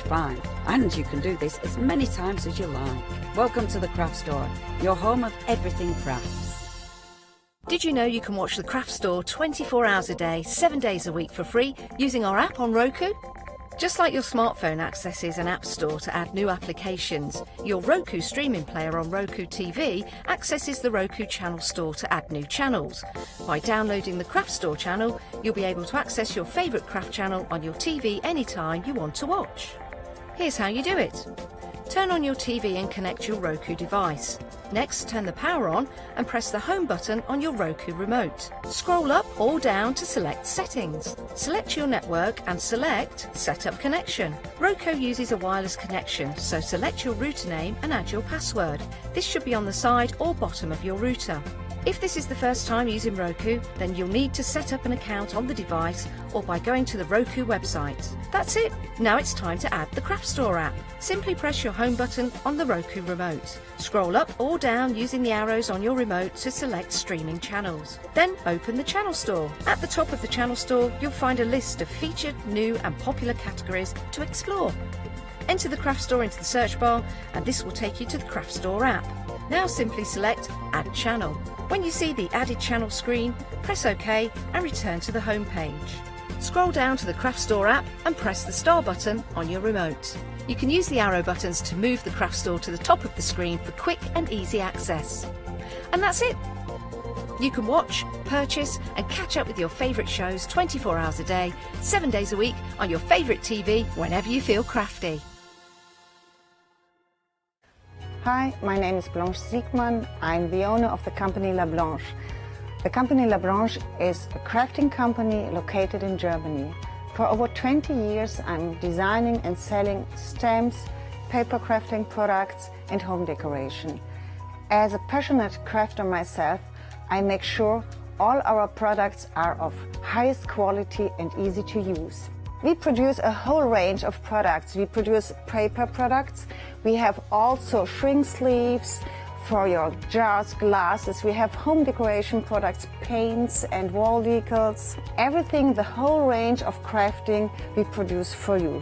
fine, and you can do this as many times as you like. Welcome to the Craft Store, your home of everything crafts. Did you know you can watch the Craft Store 24 hours a day, 7 days a week for free using our app on Roku? Just like your smartphone accesses an app store to add new applications, your Roku streaming player on Roku TV accesses the Roku channel store to add new channels. By downloading the Craft Store channel, you'll be able to access your favourite craft channel on your TV anytime you want to watch. Here's how you do it. Turn on your TV and connect your Roku device. Next, turn the power on and press the home button on your Roku remote. Scroll up or down to select Settings. Select your network and select Set up Connection. Roku uses a wireless connection, so select your router name and add your password. This should be on the side or bottom of your router. If this is the first time using Roku, then you'll need to set up an account on the device or by going to the Roku website. That's it. Now it's time to add the Craft Store app. Simply press your home button on the Roku remote. Scroll up or down using the arrows on your remote to select streaming channels. Then open the Channel Store. At the top of the Channel Store, you'll find a list of featured, new and popular categories to explore. Enter the Craft Store into the search bar and this will take you to the Craft Store app. Now simply select Add Channel. When you see the Added Channel screen, press OK and return to the home page. Scroll down to the Craft Store app and press the star button on your remote. You can use the arrow buttons to move the Craft Store to the top of the screen for quick and easy access. And that's it! You can watch, purchase and catch up with your favourite shows 24 hours a day, 7 days a week on your favourite TV whenever you feel crafty. Hi, my name is Blanche Siegmann. I'm the owner of the company La Blanche. The company La Blanche is a crafting company located in Germany. For over 20 years I'm designing and selling stamps, paper crafting products and home decoration. As a passionate crafter myself, I make sure all our products are of highest quality and easy to use. We produce a whole range of products. We produce paper products. We have also shrink sleeves for your jars, glasses. We have home decoration products, paints and wall decals. Everything, the whole range of crafting we produce for you.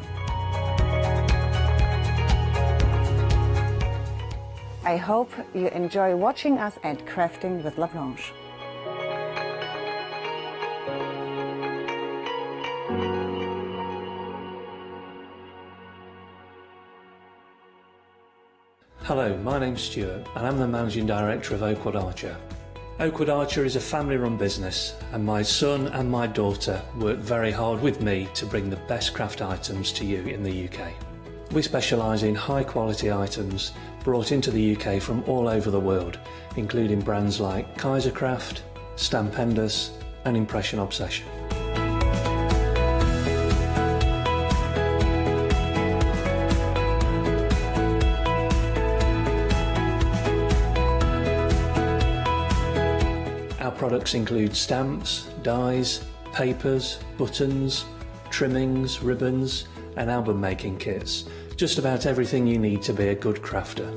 I hope you enjoy watching us and crafting with La Blanche. Hello, my name's Stuart and I'm the Managing Director of Oakwood Archer. Oakwood Archer is a family-run business and my son and my daughter work very hard with me to bring the best craft items to you in the UK. We specialise in high-quality items brought into the UK from all over the world, including brands like Kaisercraft, Stampendous and Impression Obsession. Our products include stamps, dies, papers, buttons, trimmings, ribbons and album making kits. Just about everything you need to be a good crafter.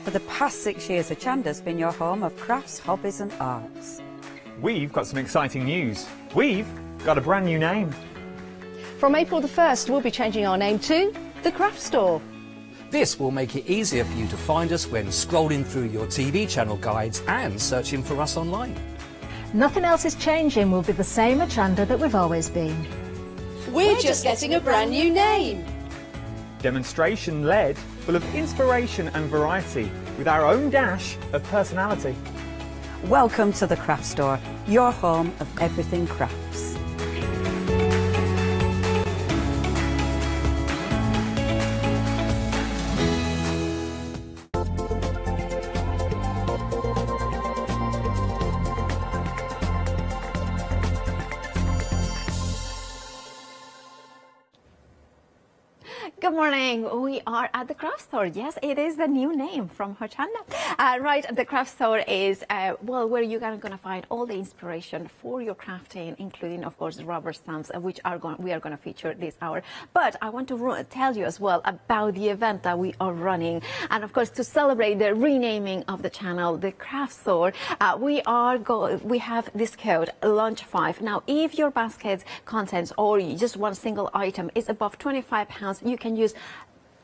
For the past 6 years, Hochanda's been your home of crafts, hobbies and arts. We've got some exciting news. We've got a brand new name. From April the 1st, we'll be changing our name to The Craft Store. This will make it easier for you to find us when scrolling through your TV channel guides and searching for us online. Nothing else is changing. We'll be the same Hochanda that we've always been. We're just getting a brand new name. Demonstration-led, full of inspiration and variety, with our own dash of personality. Welcome to the Craft Store, your home of everything crafts. Good morning. We are at the craft store. Yes, it is the new name from Hochanda. Right, the craft store is, well, where you're going to find all the inspiration for your crafting, including, of course, rubber stamps, which we are going to feature this hour. But I want to tell you as well about the event that we are running. And, of course, to celebrate the renaming of the channel, the craft store, we have this code, Launch 5. Now, if your basket contents or just one single item is above £25, you can use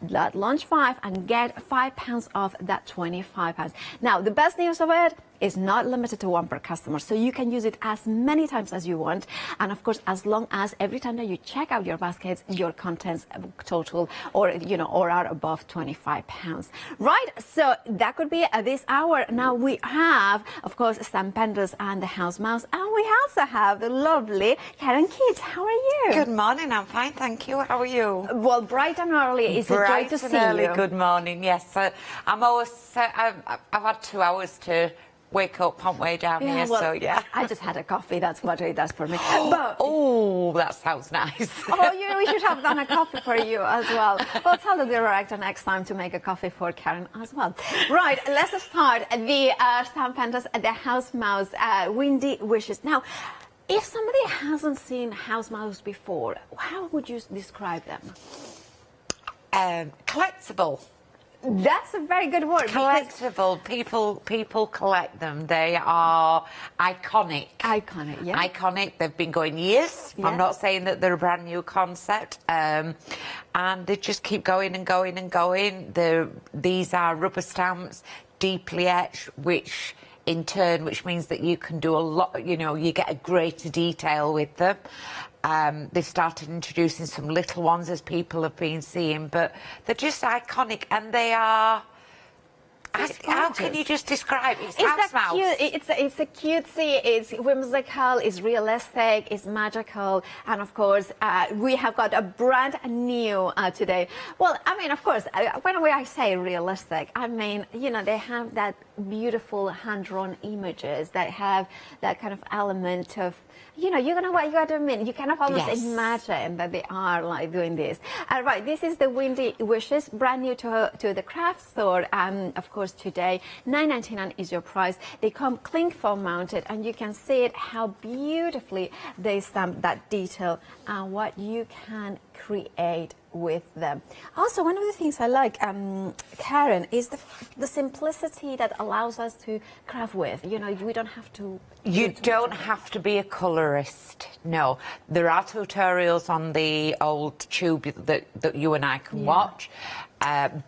that Launch 5 and get £5 off that £25. Now, the best news of it is not limited to one per customer, so you can use it as many times as you want, and of course as long as every time that you check out your baskets your contents total or are above £25. Right, so that could be this hour. Now we have, of course, Stampendous and the House Mouse, and we also have the lovely Karen Keats. How are you? Good morning, I'm fine, thank you. How are you? Well, bright and early. Is it great to see early, you? Good morning, yes. I'm always, I've had 2 hours to wake up on way down here, well, so yeah. I just had a coffee, that's what it does for me. But, oh, that sounds nice. Oh, we should have done a coffee for you as well. Well, tell the director next time to make a coffee for Karen as well. Right, let's start the Stampendous, the House Mouse, Windy Wishes. Now, if somebody hasn't seen House Mouse before, how would you describe them? Collectible. That's a very good word. Collectible. People collect them. They are iconic. Iconic, yeah. Iconic. They've been going years. Yeah. I'm not saying that they're a brand new concept. And they just keep going and going and going. These are rubber stamps, deeply etched, which means that you can do a lot, you get a greater detail with them. They've started introducing some little ones, as people have been seeing, but they're just iconic, and they are... How can you just describe it? It's House Mouse. It's a cutesy, it's whimsical, it's realistic, it's magical, and of course we have got a brand new today. Well, I mean, of course, when I say realistic, I mean, they have that beautiful hand-drawn images that have that kind of element of, you know what you got to mean. You kind of almost imagine that they are like doing this. Right, this is the Windy Wishes, brand new to the craft store. Of course, today $9.99 is your price. They come cling foam mounted, and you can see it how beautifully they stamp that detail and what you can create with them. Also, one of the things I like, Karen, is the simplicity that allows us to craft with. We don't have to... You don't have to be a colorist, no. There are tutorials on the old tube that you and I can watch,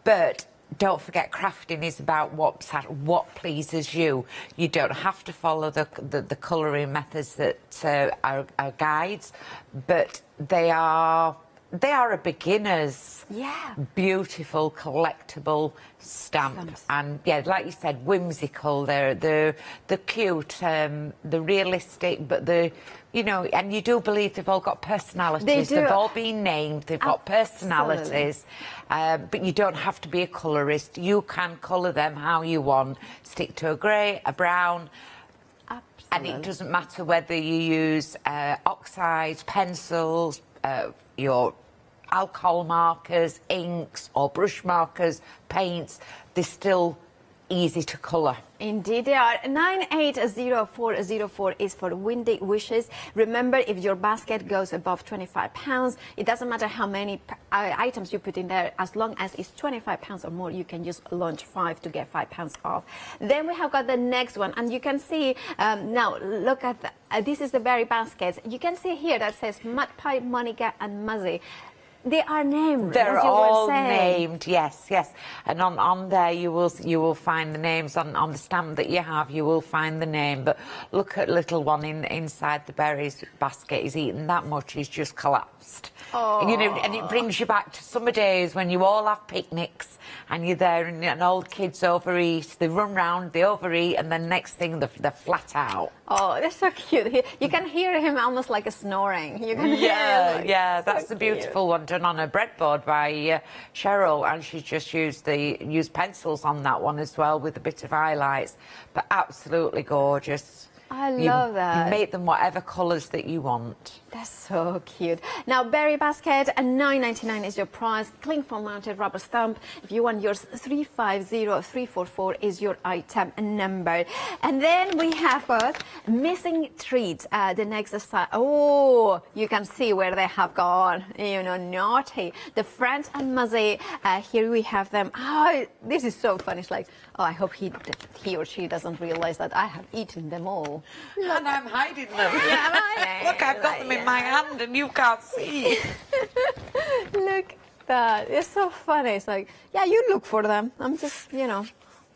but don't forget, crafting is about what pleases you. You don't have to follow the colouring methods that are guides, but they are a beginner's beautiful collectible stamp. And yeah, like you said, whimsical. They're cute, they're realistic, but and you do believe they've all got personalities. They've all been named. They've got personalities. But you don't have to be a colourist. You can colour them how you want. Stick to a grey, a brown. And it doesn't matter whether you use oxides, pencils, your alcohol markers, inks or brush markers, paints, they're still easy to colour. Indeed they are. 980404 is for Windy Wishes. Remember, if your basket goes above £25, it doesn't matter how many items you put in there, as long as it's £25 or more, you can use Launch 5 to get £5 off. Then we have got the next one, and you can see, now look at this is the very baskets. You can see here that says Mud Pie, Monica and Muzzy. They are named. They're all named, yes. And on there you will find the names. On the stamp that you have, you will find the name. But look at little one inside the berries basket. He's eaten that much, he's just collapsed. Oh. And it brings you back to summer days when you all have picnics and you're there and old kids overeat. They run round, they overeat, and then next thing they're flat out. Oh, that's so cute. You can hear him almost like a snoring. You can hear him, that's the beautiful one done on a breadboard by Cheryl, and she just used pencils on that one as well with a bit of highlights. But absolutely gorgeous. I love that. You make them whatever colours that you want. That's so cute. Now, berry basket, $9.99 is your price. Cling foam mounted rubber stamp. If you want yours, 350344 is your item number. And then we have got missing treats. The next side. Oh, you can see where they have gone. You know, naughty. The Friend and Muzzy. Here we have them. Oh, this is so funny. It's like, oh, I hope he or she doesn't realize that I have eaten them all. And I'm hiding them. Yeah, look, I've got them in my hand and you can't see. Look at that. It's so funny. It's like, yeah, you look for them. I'm just, you know,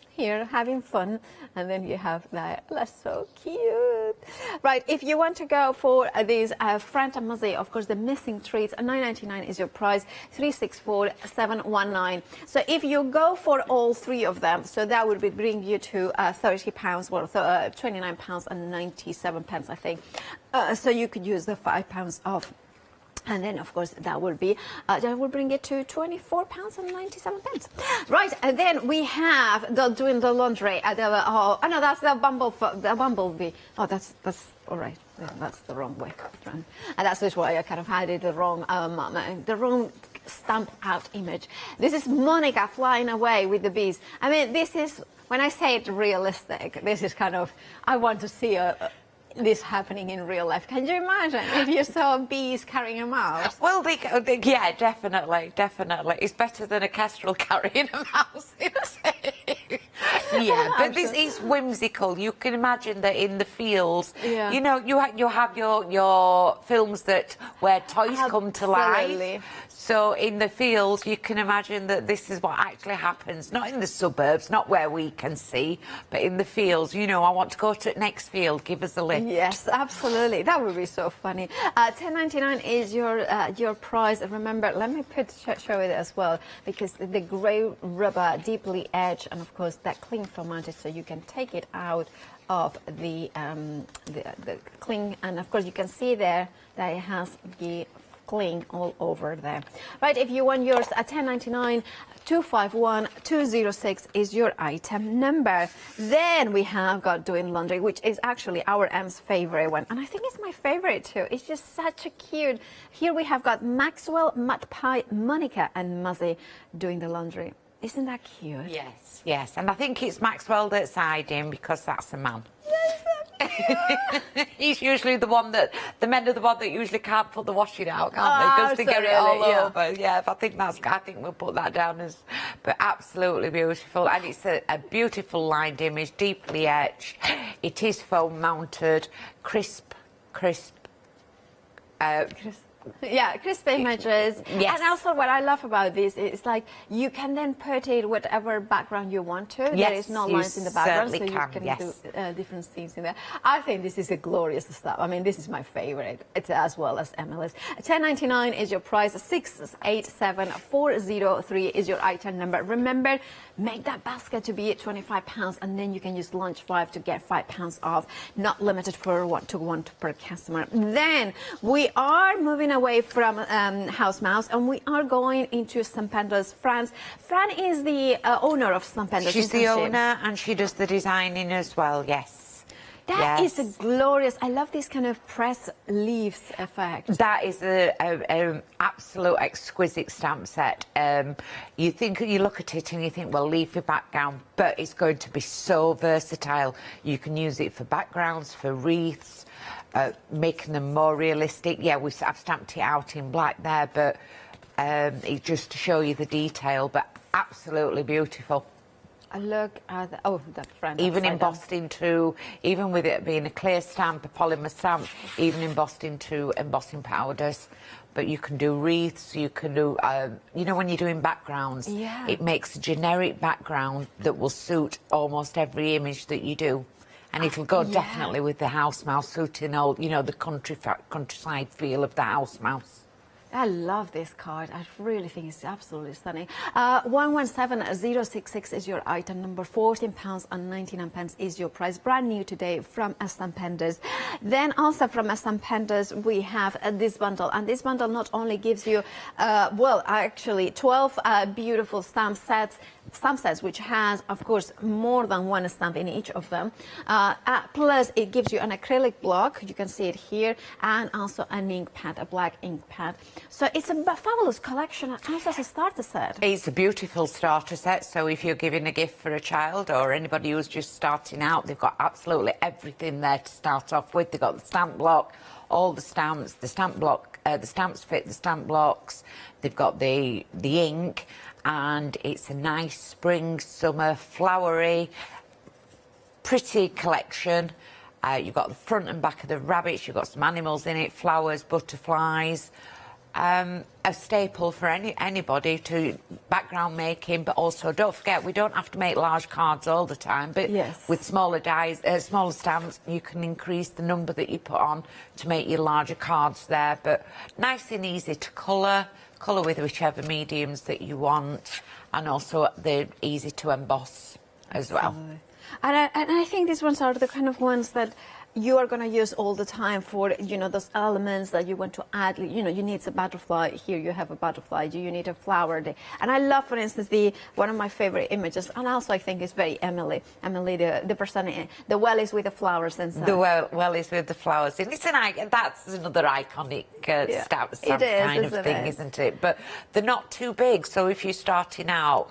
here having fun. And then you have that. That's so cute. Right, if you want to go for these Friend and Muzzy, of course, the missing treats, $9.99 is your price, 364719. So if you go for all three of them, so that would bring you to £30, well, £29.97, I think. So you could use the £5 off. And then, of course, that will bring it to £24.97. Right, and then we have doing the laundry. Oh no, that's the bumblebee. Oh, that's all right. Yeah, that's the wrong way. And that's just why I kind of had it the wrong stamped out image. This is Monica flying away with the bees. I mean, this is, when I say it realistic, this is kind of, I want to see this happening in real life. Can you imagine if you saw bees carrying a mouse? Well, yeah, definitely. It's better than a kestrel carrying a mouse, isn't it? Yeah, but this is whimsical. You can imagine that in the fields, you know, you have your films where toys come to life. So in the fields, you can imagine that this is what actually happens. Not in the suburbs, not where we can see, but in the fields. You know, I want to go to the next field. Give us a lift. Yes, absolutely. That would be so funny. $10.99 is your price. Remember, let me show it as well, because the grey rubber, deeply edged, and of course that cling foam mounted, so you can take it out of the cling, and of course you can see there that it has the cling all over there. Right, if you want yours at $10.99, 251206 is your item number. Then we have got doing laundry, which is actually our M's favorite one, and I think it's my favorite too. It's just such a cute. Here we have got Maxwell, Mud Pie, Monica, and Muzzy doing the laundry. Isn't that cute? Yes, and I think it's Maxwell that's hiding because that's a man. He's usually the one that the men are the one that usually can't put the washing out, can't they? Because they get it all over. Yeah, I think we'll put that down as, but absolutely beautiful, and it's a beautiful lined image, deeply etched. It is foam mounted, crisp. Yeah, crisp images. Yes. And also what I love about this is like you can then put it whatever background you want to. Yes, there is no lines in the background, so you can do different scenes in there. I think this is a glorious stuff. I mean, this is my favorite. It's as well as Emily's. $10.99 is your price. 687403 is your item number. Remember, make that basket to be at £25, and then you can use lunch 5 to get £5 off. Not limited for one per customer. Then we are moving away from House Mouse, and we are going into Stampendous. Fran is the owner of Stampendous. She's the owner, and she does the designing as well. Yes. That is a glorious. I love this kind of press leaves effect. That is an absolute exquisite stamp set. You look at it and you think, well, leafy background, but it's going to be so versatile. You can use it for backgrounds, for wreaths, making them more realistic. Yeah, I've stamped it out in black there, but it's just to show you the detail, but absolutely beautiful. Look at that front. Even embossed into, even with it being a clear stamp, a polymer stamp, even embossed into embossing powders. But you can do wreaths, you can do, you know, when you're doing backgrounds, it makes a generic background that will suit almost every image that you do. And it'll go definitely with the house mouse, suiting all, you know, the countryside feel of the house mouse. I love this card. I really think it's absolutely stunning. 117066 is your item number. £14.99 is your price. Brand new today from Stampendous. Then also from Stampendous we have this bundle, and this bundle not only gives you, well, actually 12 beautiful stamp sets, stamp sets, which has, of course, more than one stamp in each of them. Plus, it gives you an acrylic block. You can see it here, and also an ink pad, a black ink pad. So it's a fabulous collection, also as a starter set. It's a beautiful starter set, so if you're giving a gift for a child or anybody who's just starting out, they've got absolutely everything there to start off with. They've got the stamp block, all the stamps, the stamp block, the stamps fit the stamp blocks. They've got the ink, and it's a nice spring, summer, flowery, pretty collection. You've got the front and back of the rabbits, you've got some animals in it, flowers, butterflies. A staple for anybody to background making, but also don't forget we don't have to make large cards all the time, but with smaller dies, smaller stamps, you can increase the number that you put on to make your larger cards there. But nice and easy to colour with whichever mediums that you want, and also they're easy to emboss as well. And I think these ones are the kind of ones that you are going to use all the time for, you know, those elements that you want to add. You know, you need a butterfly. Here you have a butterfly. You need a flower. And I love, for instance, one of my favorite images, and also I think it's very Emily, the person, the well is with the flowers inside. The well is with the flowers. And it's that's another iconic stamp kind of thing, isn't it? But they're not too big. So if you're starting out,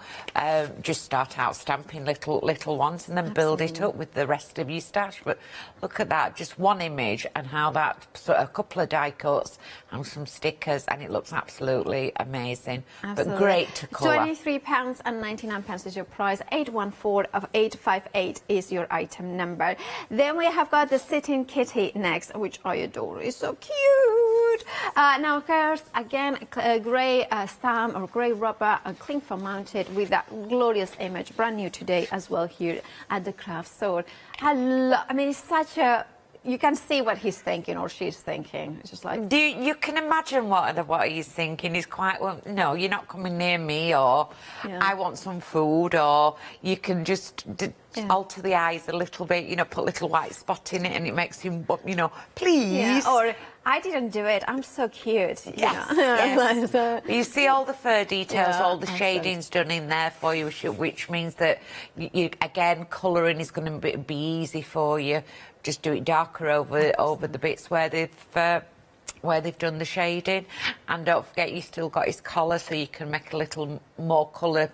just start out stamping little ones and then build it up with the rest of your stash. But look at that, just one image and how that, so a couple of die cuts and some stickers, and it looks absolutely amazing. But great to colour. £23.99 is your price. 814 is your item number. Then we have got the Sitting Kitty next, which I adore. It's so cute. Now, of course, again, a grey stamp or grey rubber, cling foam mounted with that glorious image, brand new today as well here at the craft store. I mean, it's such a... You can see what he's thinking or she's thinking. It's just like... You can imagine what he's thinking. He's quite, well, no, you're not coming near me, or I want some food, or you can just alter the eyes a little bit, you know, put a little white spot in it, and it makes him, you know, please. Yeah, or I didn't do it, I'm so cute. Yes. You see all the fur details, all the shadings done in there for you, which means that, you again, colouring is going to be easy for you. Just do it darker over the bits where they've done the shading, and don't forget you still got his collar, so you can make a little more colour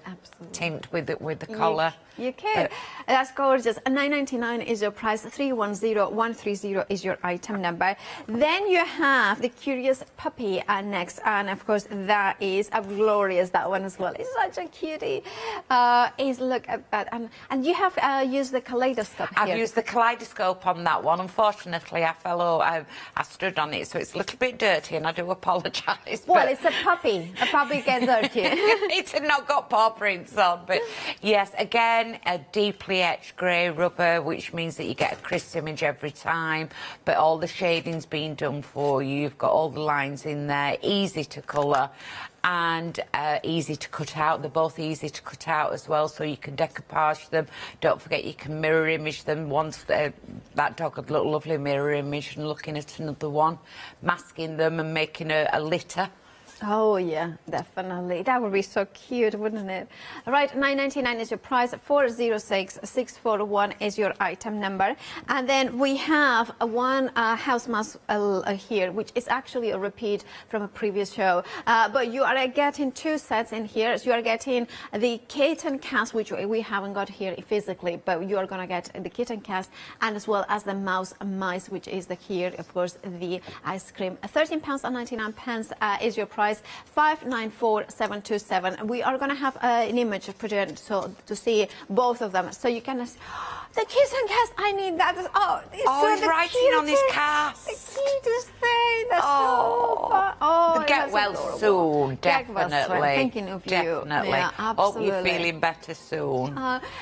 tint with the collar. You can. That's gorgeous. $9.99 is your price. 310130 is your item number. Then you have the Curious Puppy next, and of course that is a glorious, that one as well. It's such a cutie. Look at that, and you have used the kaleidoscope here. I've used the kaleidoscope on that one. Unfortunately, I stood on it, so it's a little bit dirty, and I do apologise. Well, it's a puppy. A puppy gets dirty. It's not got paw prints on, but yes, again, a deeply etched grey rubber, which means that you get a crisp image every time, but all the shading's been done for you. You've got all the lines in there, easy to colour and easy to cut out. They're both easy to cut out as well, so you can decoupage them. Don't forget you can mirror image them. Once that dog had a lovely mirror image, and looking at another one, masking them and making a litter. Oh, yeah, definitely. That would be so cute, wouldn't it? All right, $9.99 is your price. 406641 is your item number. And then we have one house mouse here, which is actually a repeat from a previous show. But you are getting two sets in here. So you are getting the Kitten cast, which we haven't got here physically, but you are going to get the Kitten cast, and as well as the mouse mice, which is here, of course, the ice cream. £13.99 is your price. 594727. We are going to have an image put in so to see both of them, so you can. The Kitten cast, I need that. He's writing on his cast. The cutest thing. That's so fun. Oh, get well soon, definitely. Get well soon. Thinking of you. Definitely. Yeah, absolutely. Hope you're feeling better soon.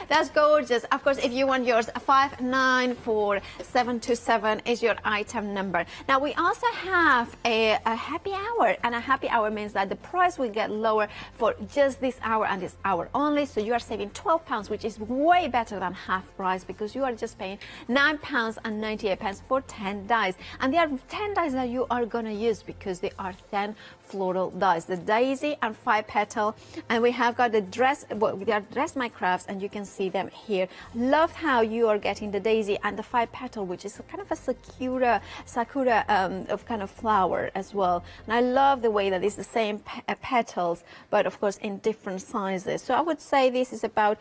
That's gorgeous. Of course, if you want yours, 594727 is your item number. Now, we also have a happy hour, and a happy hour means that the price will get lower for just this hour and this hour only. So you are saving £12, which is way better than half price. price because you are just paying £9.98 for 10 dies. And there are 10 dies that you are going to use because they are 10 floral dies. The daisy and 5 petal. And we have got the dress, well, they are Dress My Crafts, and you can see them here. Love how you are getting the daisy and the 5 petal, which is kind of a sakura of kind of flower as well. And I love the way that it's the same petals, but of course in different sizes. So I would say this is about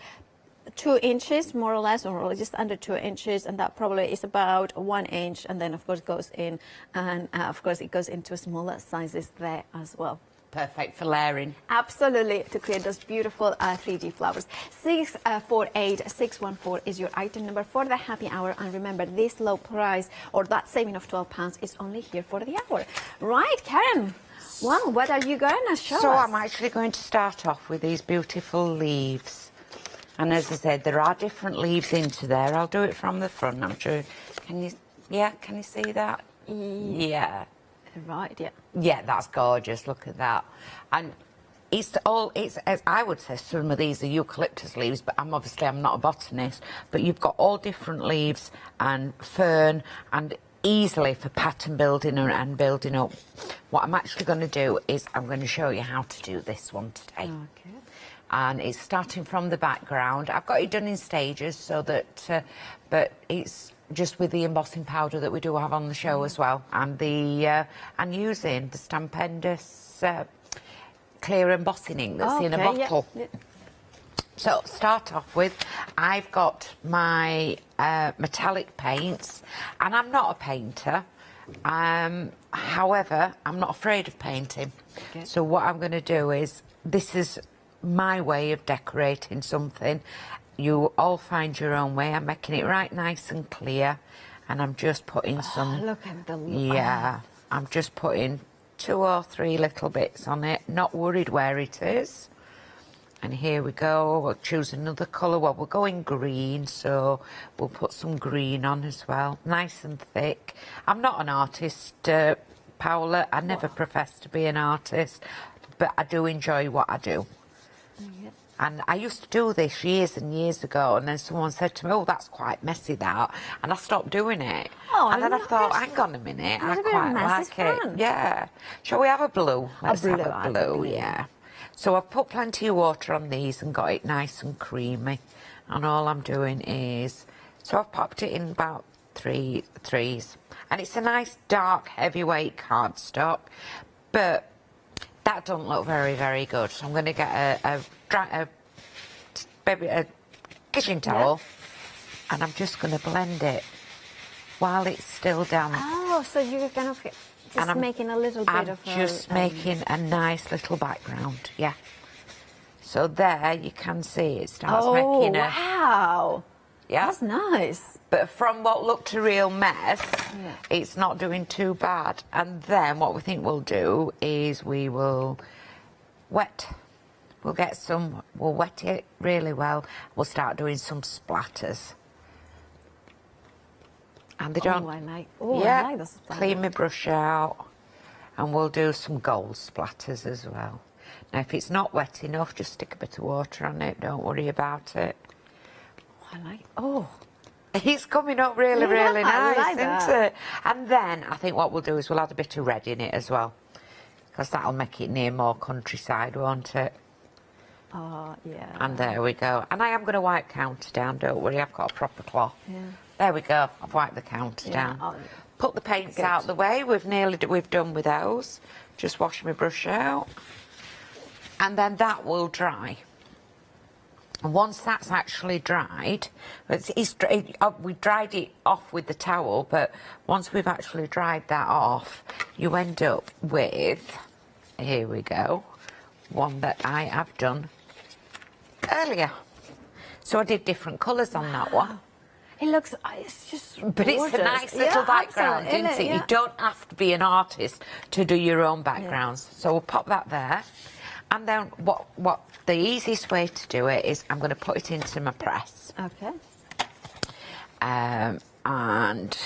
2 inches more or less, or just under 2 inches, and that probably is about 1 inch, and then of course goes in, and of course it goes into smaller sizes there as well. Perfect for layering. Absolutely, to create those beautiful 3D flowers. 648614 is your item number for the happy hour, and remember, this low price, or that saving of £12, is only here for the hour. Right, Karen? Well, what are you going to show us? So I'm actually going to start off with these beautiful leaves. And as I said, there are different leaves into there. I'll do it from the front, I'm sure. Can you see that? Yeah. Right, yeah. Yeah, that's gorgeous. Look at that. And it's as I would say, some of these are eucalyptus leaves, but I'm not a botanist. But you've got all different leaves and fern, and easily for pattern building and building up. What I'm actually going to do is I'm going to show you how to do this one today. Okay. And it's starting from the background. I've got it done in stages so that, but it's just with the embossing powder that we do have on the show as well, and and using the Stampendous clear embossing ink that's in a bottle. Yeah. So start off with, I've got my metallic paints, and I'm not a painter. However, I'm not afraid of painting. Okay. So what I'm going to do is, this is my way of decorating something. You all find your own way. I'm making it right nice and clear, and I'm just putting some. Look at the yeah. I'm just putting 2 or 3 little bits on it. Not worried where it is. And here we go. We'll choose another colour. Well, we're going green, so we'll put some green on as well. Nice and thick. I'm not an artist, Paola. I never professed to be an artist, but I do enjoy what I do. Yeah. And I used to do this years and years ago, and then someone said to me, "Oh, that's quite messy, that," and I stopped doing it. Oh, and then I thought, hang on a minute, I quite like it. Yeah. Shall we have a blue? Let's have a blue, yeah. So I've put plenty of water on these and got it nice and creamy. And all I'm doing is, so I've popped it in about 3 threes. And it's a nice dark heavyweight cardstock, but that doesn't look very, very good. So I'm going to get a kitchen towel, and I'm just going to blend it while it's still damp. Oh, so you're going to just making a little bit of just making a nice little background, yeah. So there you can see it starts making a... wow! Yeah? That's nice. But from what looked a real mess, it's not doing too bad. And then what we think we'll do is we will wet. We'll wet it really well. We'll start doing some splatters. And they don't... I like the splatters. Clean my brush out. And we'll do some gold splatters as well. Now, if it's not wet enough, just stick a bit of water on it. Don't worry about it. It's coming up really, really nice, isn't it? And then I think what we'll do is we'll add a bit of red in it as well, because that'll make it near more countryside, won't it? Oh, yeah. And there we go. And I am going to wipe counter down, don't worry, I've got a proper cloth. Yeah. There we go, I've wiped the counter down. Put the paints out the way, we've done with those. Just wash my brush out. And then that will dry. And once that's actually dried, we dried it off with the towel, but once we've actually dried that off, you end up with, here we go, one that I have done earlier. So I did different colours on that one. It looks, it's just But gorgeous. It's a nice little background, isn't it? You don't have to be an artist to do your own backgrounds. So we'll pop that there. And then what the easiest way to do it is I'm going to put it into my press. Okay. And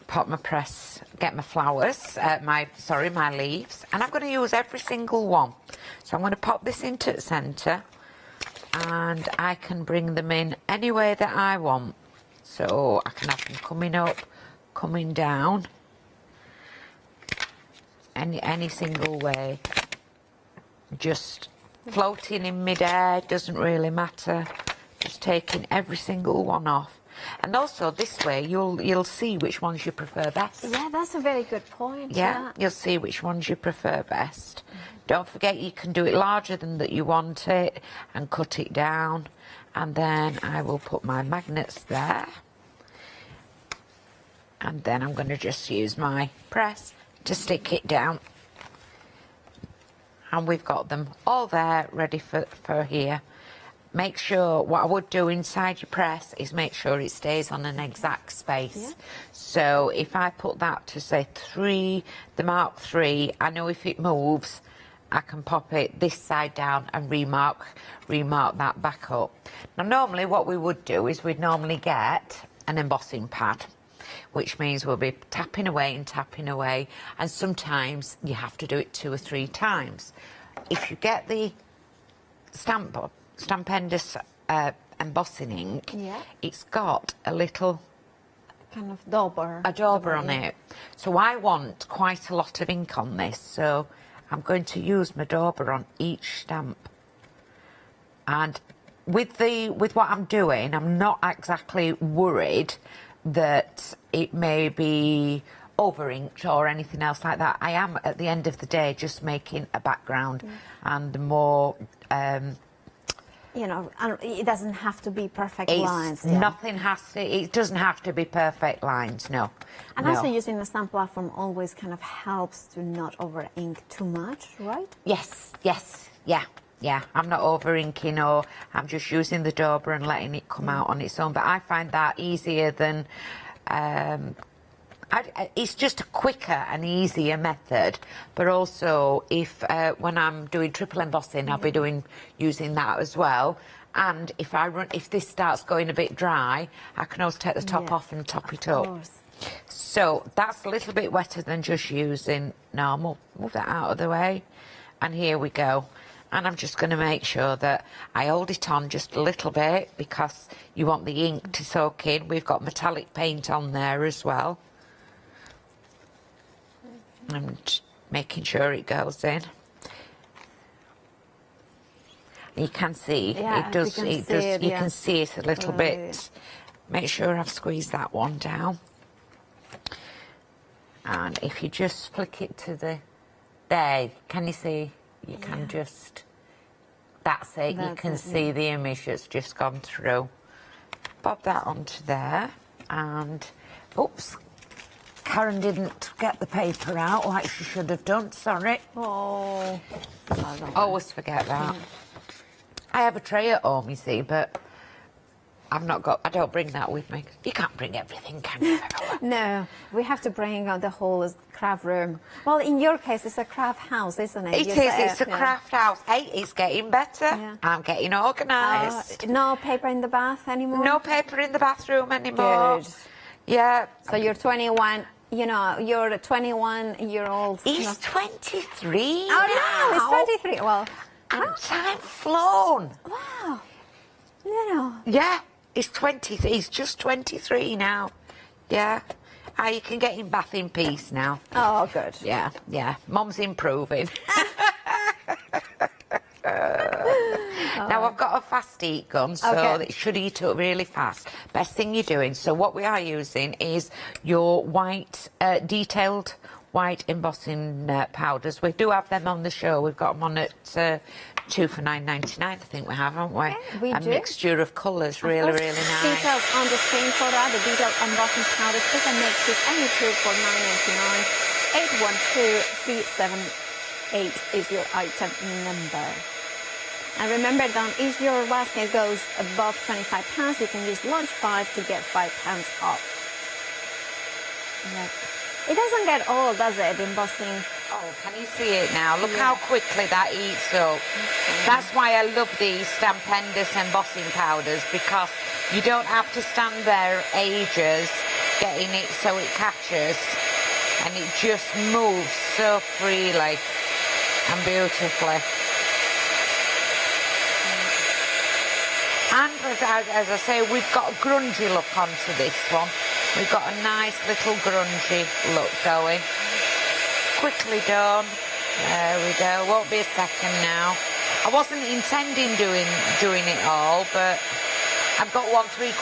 pop my press, get my flowers, my leaves, and I'm going to use every single one. So I'm going to pop this into the centre, and I can bring them in any way that I want. So I can have them coming up, coming down, any single way. Just floating in midair, doesn't really matter. Just taking every single one off. And also this way you'll see which ones you prefer best. Yeah, that's a very good point. Yeah, you'll see which ones you prefer best. Don't forget you can do it larger than that you want it and cut it down. And then I will put my magnets there. And then I'm going to just use my press to stick it down. And we've got them all there ready for here. Make sure, what I would do inside your press is make sure it stays on an exact space. Yeah. So if I put that to say 3, the mark 3, I know if it moves, I can pop it this side down and remark that back up. Now normally what we would do is we'd normally get an embossing pad, which means we'll be tapping away, and sometimes you have to do it 2 or 3 times. If you get the Stampendous embossing ink, it's got a little kind of dauber on it. So I want quite a lot of ink on this, so I'm going to use my dauber on each stamp. And with what I'm doing, I'm not exactly worried that it may be over inked or anything else like that. I am at the end of the day just making a background, and the more you know, it doesn't have to be perfect lines. It doesn't have to be perfect lines, no. And also using the stamp platform always kind of helps to not over ink too much, right? Yes, yeah. I'm not over inking, or I'm just using the dauber and letting it come out on its own. But I find that easier than it's just a quicker and easier method. But also, if when I'm doing triple embossing, I'll be using that as well. And if this starts going a bit dry, I can always take the top off and top it up. Course. So that's a little bit wetter than just using normal. Move that out of the way, and here we go. And I'm just going to make sure that I hold it on just a little bit, because you want the ink to soak in. We've got metallic paint on there as well. And making sure it goes in. You can see, it does, you can see it a little bit. Make sure I've squeezed that one down. And if you just flick it to there, can you see? You can just, that's it, you can see the image that's just gone through. Pop that onto there, and, oops, Karen didn't get the paper out like she should have done, sorry. Oh. Always forget that. I have a tray at home, you see, but I don't bring that with me. You can't bring everything, can you? No, we have to bring the whole craft room. Well, in your case, it's a craft house, isn't it? It's a craft house. Hey, it's getting better. Yeah. I'm getting organised. No paper in the bath anymore? No paper in the bathroom anymore. Good. Yeah. So you're 21, you know, you're a 21-year-old. He's 23 Oh, no, he's 23. Well, and time flown. Wow. No. Yeah. He's 23. He's just 23 now. Yeah. You can get him bath in peace now. Oh, good. Yeah. Mum's improving. Now, I've got a fast eat gun, so it should eat up really fast. Best thing you're doing. So what we are using is your white, detailed white embossing powders. We do have them on the show. We've got them on at 2 for $9.99, I think we have, haven't we? We do. A mixture of colours, really nice. Details on the screen for that. The detailed embossing powders. Click and make this any two for $9.99. 812-378 is your item number. And remember, Don, if your basket goes above £25, you can use launch 5 to get £5 off. It doesn't get old, does it, embossing? Oh, can you see it now? Look how quickly that eats up. That's why I love these Stampendous embossing powders, because you don't have to stand there ages getting it so it catches, and it just moves so freely and beautifully. as I say, we've got a grungy look onto this one. We've got a nice little grungy look going. Quickly done. There we go. Won't be a second now. I wasn't intending doing it all, but I've got 1¾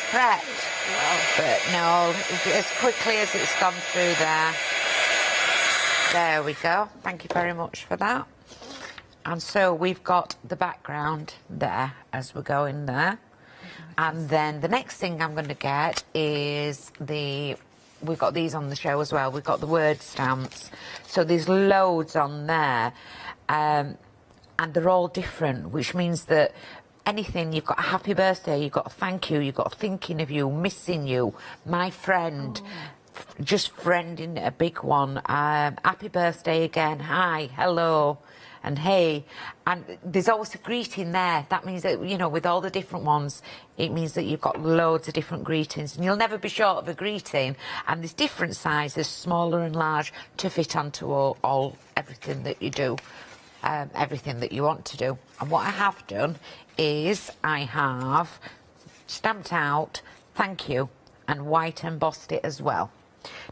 prepped. Wow. But no, as quickly as it's gone through there. There we go. Thank you very much for that. And so we've got the background there as we're going there. And then the next thing I'm going to get is we've got these on the show as well. We've got the word stamps. So there's loads on there. And they're all different, which means that anything, you've got a happy birthday, you've got a thank you, you've got a thinking of you, missing you, my friend, just friending a big one, happy birthday again, hi, hello, and hey. And there's always a greeting there. That means that, you know, with all the different ones, it means that you've got loads of different greetings, and you'll never be short of a greeting. And there's different sizes, smaller and large, to fit onto everything that you do. Everything that you want to do. And what I have done is I have stamped out thank you and white embossed it as well.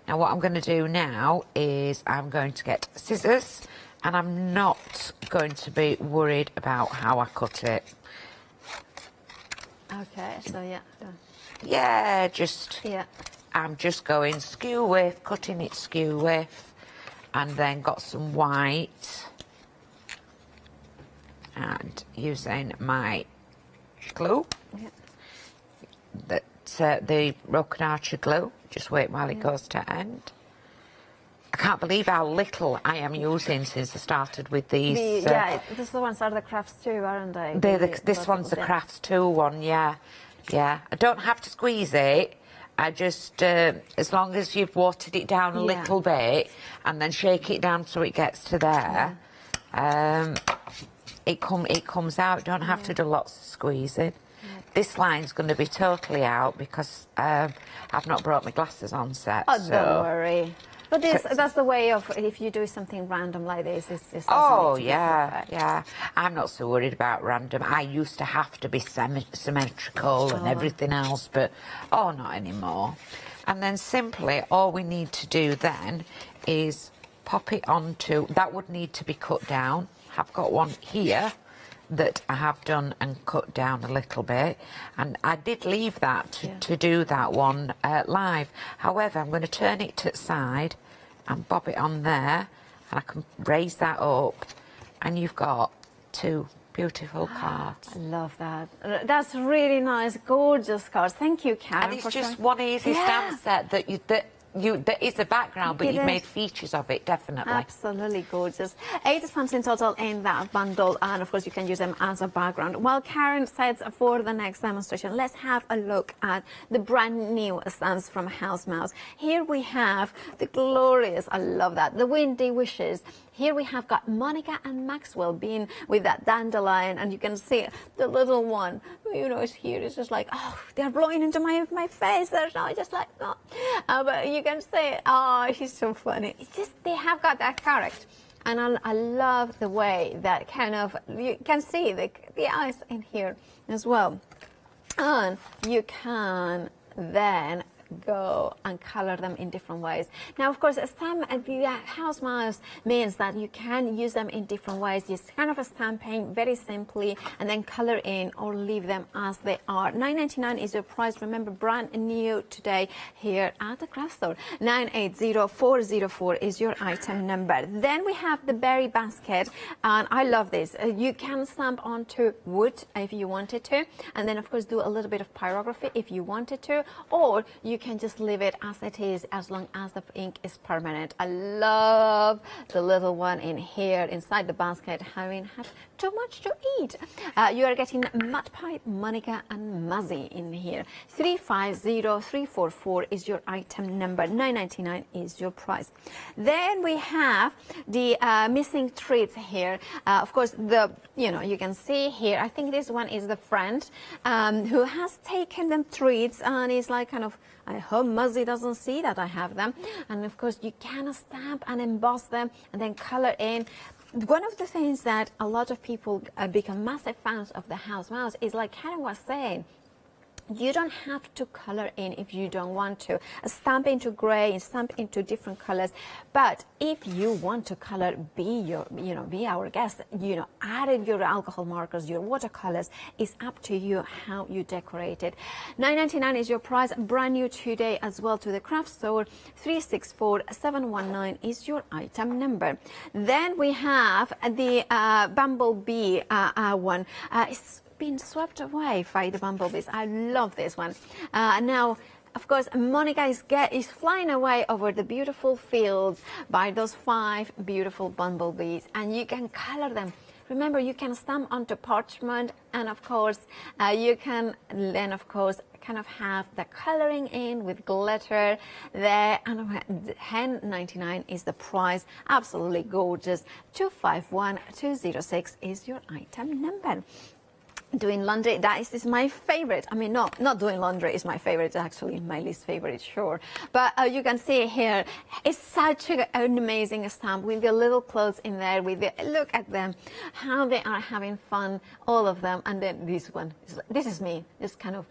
Now what I'm going to do now is I'm going to get scissors, and I'm not going to be worried about how I cut it. Okay, so yeah. Yeah, just... Yeah. I'm just going skew width, cutting it skew width, and then got some white. And using my glue, the Roken Archer glue, just wait while it goes to end. I can't believe how little I am using since I started with these. These ones are the crafts too, aren't they? This one's the crafts too one, yeah. I don't have to squeeze it. I just, as long as you've watered it down a little bit and then shake it down so it gets to there. It comes out. Don't have to do lots of squeezing. This line's going to be totally out because I've not brought my glasses on set. Oh, so. Don't worry. But that's the way of, if you do something random like this, it's oh, yeah. I'm not so worried about random. I used to have to be symmetrical and everything else, but, not anymore. And then simply, all we need to do then is pop it onto, that would need to be cut down. I've got one here that I have done and cut down a little bit, and I did leave that to do that one live. However, I'm going to turn it to the side and bob it on there, and I can raise that up, and you've got two beautiful cards. I love that. That's really nice, gorgeous cards. Thank you, Karen. And it's just one easy stamp set that there is a background, but you've made features of it, definitely. Absolutely gorgeous. 8 stamps in total in that bundle, and of course you can use them as a background. While Karen sets for the next demonstration, let's have a look at the brand new stamps from House Mouse. Here we have the glorious, I love that, the Windy Wishes. Here we have got Monica and Maxwell being with that dandelion, and you can see the little one, you know, is here. It's just like, oh, they're blowing into my face. There's no, just like, no. But you can see, oh, she's so funny. It's just, they have got that character. And I love the way that kind of, you can see the eyes in here as well. And you can then go and color them in different ways. Now, of course, House Mouse means that you can use them in different ways. Just kind of a stamping very simply, and then color in or leave them as they are. $9.99 is your price. Remember, brand new today here at the craft store. 980404 is your item number. Then we have the berry basket, and I love this. You can stamp onto wood if you wanted to, and then of course do a little bit of pyrography if you wanted to, or you can just leave it as it is as long as the ink is permanent. I love the little one in here inside the basket having had too much to eat. You are getting Mud Pie, Monica and Muzzy in here. 350344 is your item number. $9.99 is your price. Then we have the missing treats here. Of course, you can see here, I think this one is the friend who has taken them treats, and is like kind of, I hope Muzzy doesn't see that I have them. And of course, you can stamp and emboss them and then color in. one of the things that a lot of people become massive fans of the house mouse is, like Karen was saying, you don't have to color in if you don't want to. Stamp into gray, stamp into different colors. But if you want to color, be our guest. Add your alcohol markers, your watercolors. It's up to you how you decorate it. $9.99 is your price, brand new today as well to the craft store. 364719 is your item number. Then we have the bumblebee one. It's been swept away by the bumblebees. I love this one. Now, of course, Monica is flying away over the beautiful fields by those 5 beautiful bumblebees, and you can color them. Remember, you can stamp onto parchment, and of course, you can then, of course, kind of have the coloring in with glitter there. And $10.99 is the price. Absolutely gorgeous. 251206 is your item number. Doing laundry, that is my favorite. I mean, not doing laundry is my favorite. It's actually my least favorite, sure. But you can see here, it's such an amazing stamp with the little clothes in there. Look at them, how they are having fun, all of them. And then this one, this is me, just kind of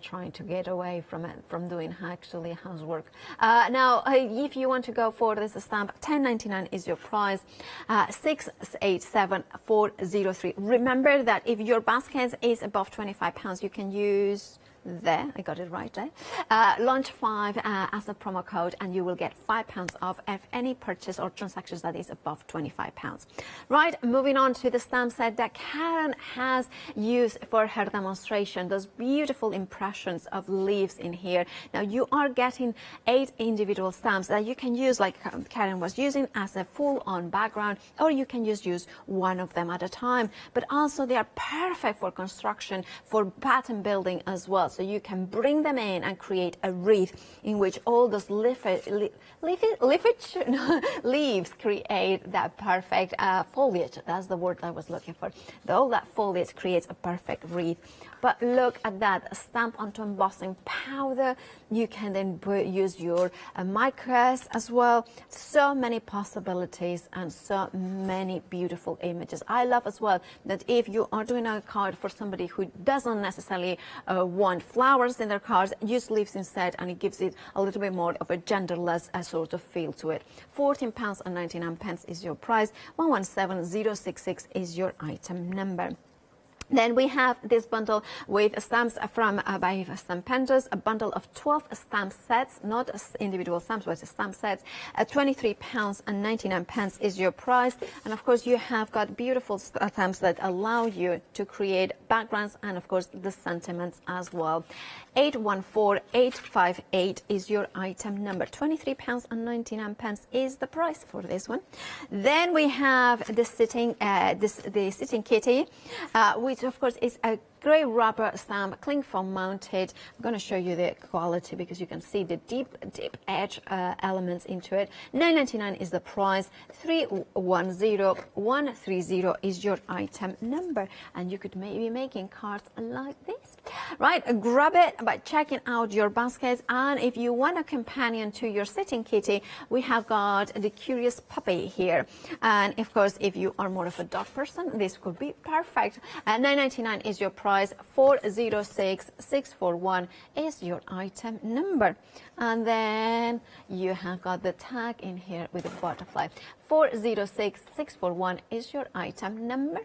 trying to get away from it, from doing actually housework. Now, if you want to go for this stamp, $10.99 is your price. 687403. Remember that if your basket is above £25, you can use there, I got it right there, launch 5 as a promo code, and you will get £5 off of any purchase or transactions that is above £25. Right, moving on to the stamp set that Karen has used for her demonstration, those beautiful impressions of leaves in here. Now you are getting 8 individual stamps that you can use, like Karen was using, as a full-on background, or you can just use one of them at a time. But also they are perfect for construction, for pattern building as well. So you can bring them in and create a wreath in which all those leaves create that perfect foliage. That's the word I was looking for. All that foliage creates a perfect wreath. But look at that, stamp onto embossing powder. You can then use your micros as well. So many possibilities and so many beautiful images. I love as well that if you are doing a card for somebody who doesn't necessarily want flowers in their cards, use leaves instead, and it gives it a little bit more of a genderless sort of feel to it. £14.99 is your price. 117066 is your item number. Then we have this bundle with stamps from by Stampendous, a bundle of 12 stamp sets, not individual stamps, but stamp sets. £23.99 is your price. And of course, you have got beautiful stamps that allow you to create backgrounds and of course the sentiments as well. 814858 is your item number. £23.99 is the price for this one. Then we have the sitting kitty, which of course is a grey rubber stamp, cling foam mounted. I'm going to show you the quality because you can see the deep edge elements into it. $9.99 is the price. 310130 is your item number, and you could maybe be making cards like this. Right, grab it by checking out your baskets, and if you want a companion to your sitting kitty, we have got the Curious Puppy here. And of course, if you are more of a dog person, this could be perfect. $9.99 is your price. 406641 is your item number. And then you have got the tag in here with the butterfly. 406641 is your item number.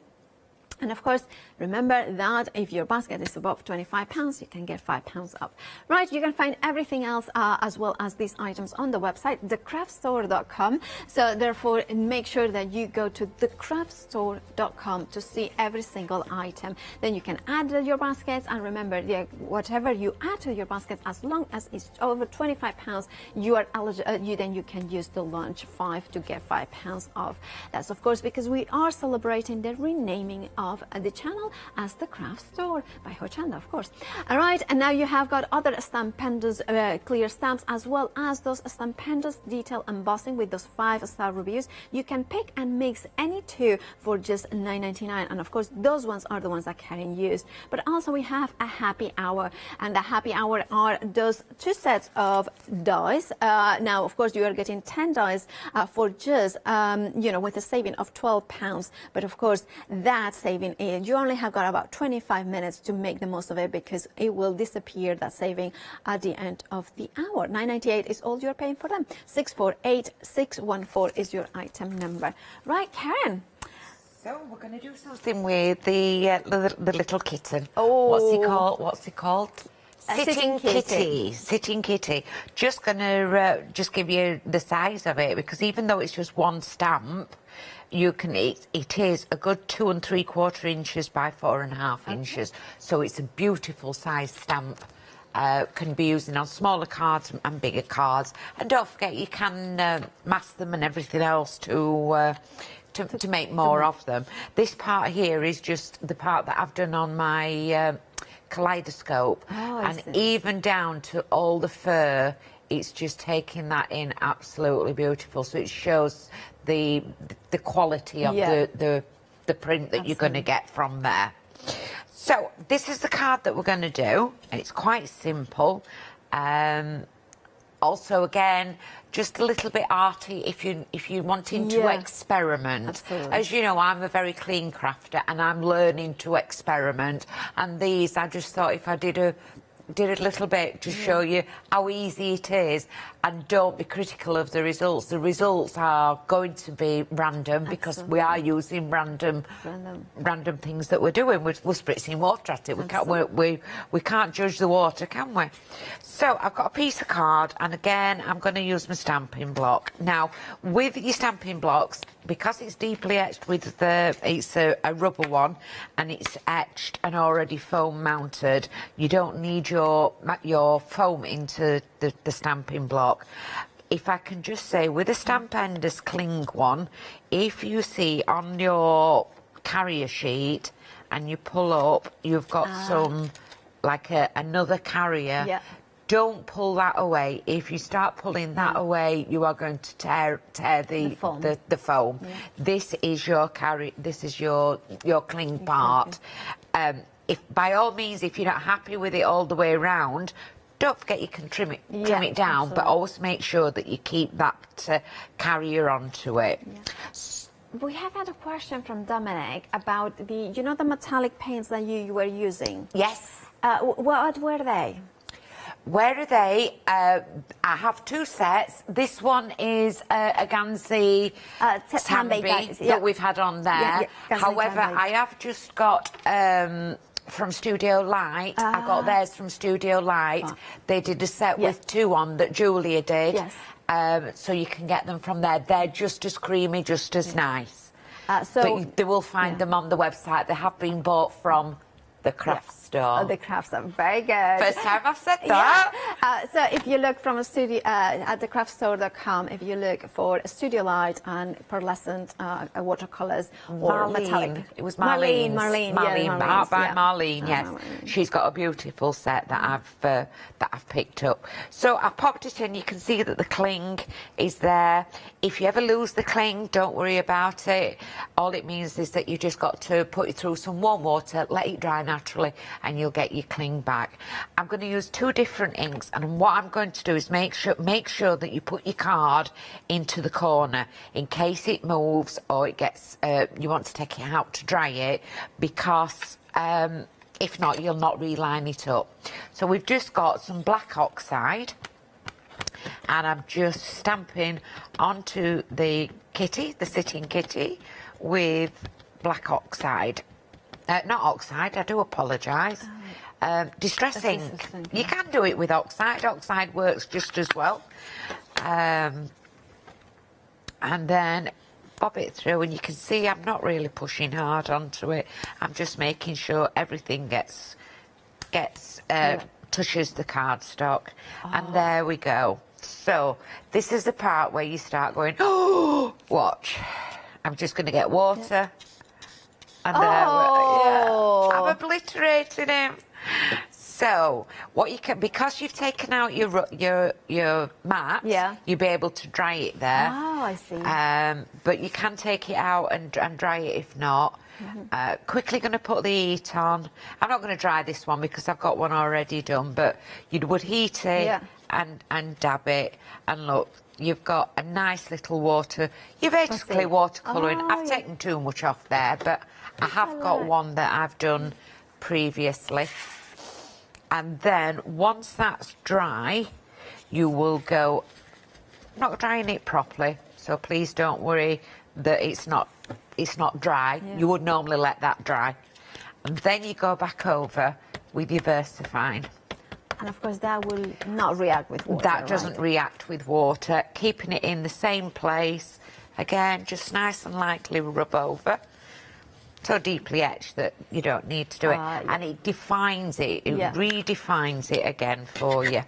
And of course, remember that if your basket is above £25, you can get £5 off. Right, you can find everything else as well as these items on the website, thecraftstore.com. So therefore, make sure that you go to thecraftstore.com to see every single item. Then you can add your baskets, and remember, whatever you add to your baskets, as long as it's over £25, you are eligible. Then you can use the launch 5 to get £5 off. That's of course because we are celebrating the renaming of of the channel as the craft store by Hochanda, of course. All right, and now you have got other Stampendous clear stamps, as well as those Stampendous detail embossing with those 5-star reviews. You can pick and mix any two for just $9.99, and of course those ones are the ones that Karen used. But also we have a happy hour, and the happy hour are those 2 sets of dies. Now of course you are getting 10 dies for just you know, with a saving of £12. But of course that saving is, you only have got about 25 minutes to make the most of it, because it will disappear, that saving, at the end of the hour. $9.98 is all you're paying for them. 648614 is your item number. Right, Karen? So we're going to do something with the little kitten. Oh. What's he called? Sitting Kitty. Sitting Kitty. Just going to just give you the size of it, because even though it's just one stamp, you can it is a good 2 3/4 inches by 4.5 inches. So it's a beautiful size stamp. Can be used on smaller cards and bigger cards. And don't forget, you can mask them and everything else to make more of them. This part here is just the part that I've done on my kaleidoscope, and even down to all the fur, it's just taking that in absolutely beautiful. So it shows the quality of the print that you're going to get from there. So this is the card that we're going to do, and it's quite simple. Also, again, just a little bit arty if you're wanting to experiment. Absolutely. As you know, I'm a very clean crafter, and I'm learning to experiment. And these, I just thought if I did a little bit to show you how easy it is, and don't be critical of the results. The results are going to be random, because we are using random things that we're doing. We're spritzing water at it. We can't judge the water, can we? So I've got a piece of card, and again I'm going to use my stamping block. Now with your stamping blocks, because it's deeply etched with it's a rubber one, and it's etched and already foam mounted, you don't need your foam into the stamping block. If I can just say, with a Stampendous cling one, if you see on your carrier sheet and you pull up, you've got some, like another carrier. Yeah. Don't pull that away. If you start pulling that away, you are going to tear the foam. Yeah. This is your this is your cling part. If by all means, if you're not happy with it all the way around, don't forget you can trim it down, absolutely. But always make sure that you keep that carrier onto it. Yeah. We have had a question from Dominic about the metallic paints that you were using. Yes. What were they? Where are they? I have 2 sets. This one is a Gansey Tambi that we've had on there. However, I have just got from Studio Light. I got theirs from Studio Light. They did a set with 2 on that Julia did. Yes. So you can get them from there. They're just as creamy, just as nice. But they will find them on the website. They have been bought from the craft store. The craft store, very good. First time I've said that. So if you look from a studio at thecraftstore.com, if you look for Studio Light and pearlescent watercolors or metallic, it was Marlene by Marlene. Yes, Marlene. She's got a beautiful set that I've picked up. So I popped it in. You can see that the cling is there. If you ever lose the cling, don't worry about it. All it means is that you just got to put it through some warm water, let it dry naturally, and you'll get your cling back. I'm going to use 2 different inks, and what I'm going to do is make sure that you put your card into the corner in case it moves or it gets you want to take it out to dry it, because if not, you'll not reline it up. So we've just got some black oxide, and I'm just stamping onto the kitty, the sitting kitty, with black oxide. Not oxide, I do apologise. Distress ink. You can do it with oxide. Oxide works just as well. And then bob it through, and you can see I'm not really pushing hard onto it. I'm just making sure everything touches the cardstock. And there we go. So this is the part where you start going, oh, watch. I'm just going to get water And Oh. I'm obliterating him. So, what you can, because you've taken out your mat, you'll be able to dry it there. Oh, I see. But you can take it out and dry it if not. Quickly going to put the heat on. I'm not going to dry this one because I've got one already done, but you would heat it and dab it. And look, you've got a nice little water. You're basically watercolouring. I've taken too much off there, but I have got one that I've done previously. And then once that's dry, you will go, I'm not drying it properly, so please don't worry that it's not dry. You would normally let that dry. And then you go back over with your VersaFine. And of course that will not react with water. That doesn't react with water. Keeping it in the same place. Again, just nice and lightly rub over. So deeply etched that you don't need to do it. And it defines it. It redefines it again for you.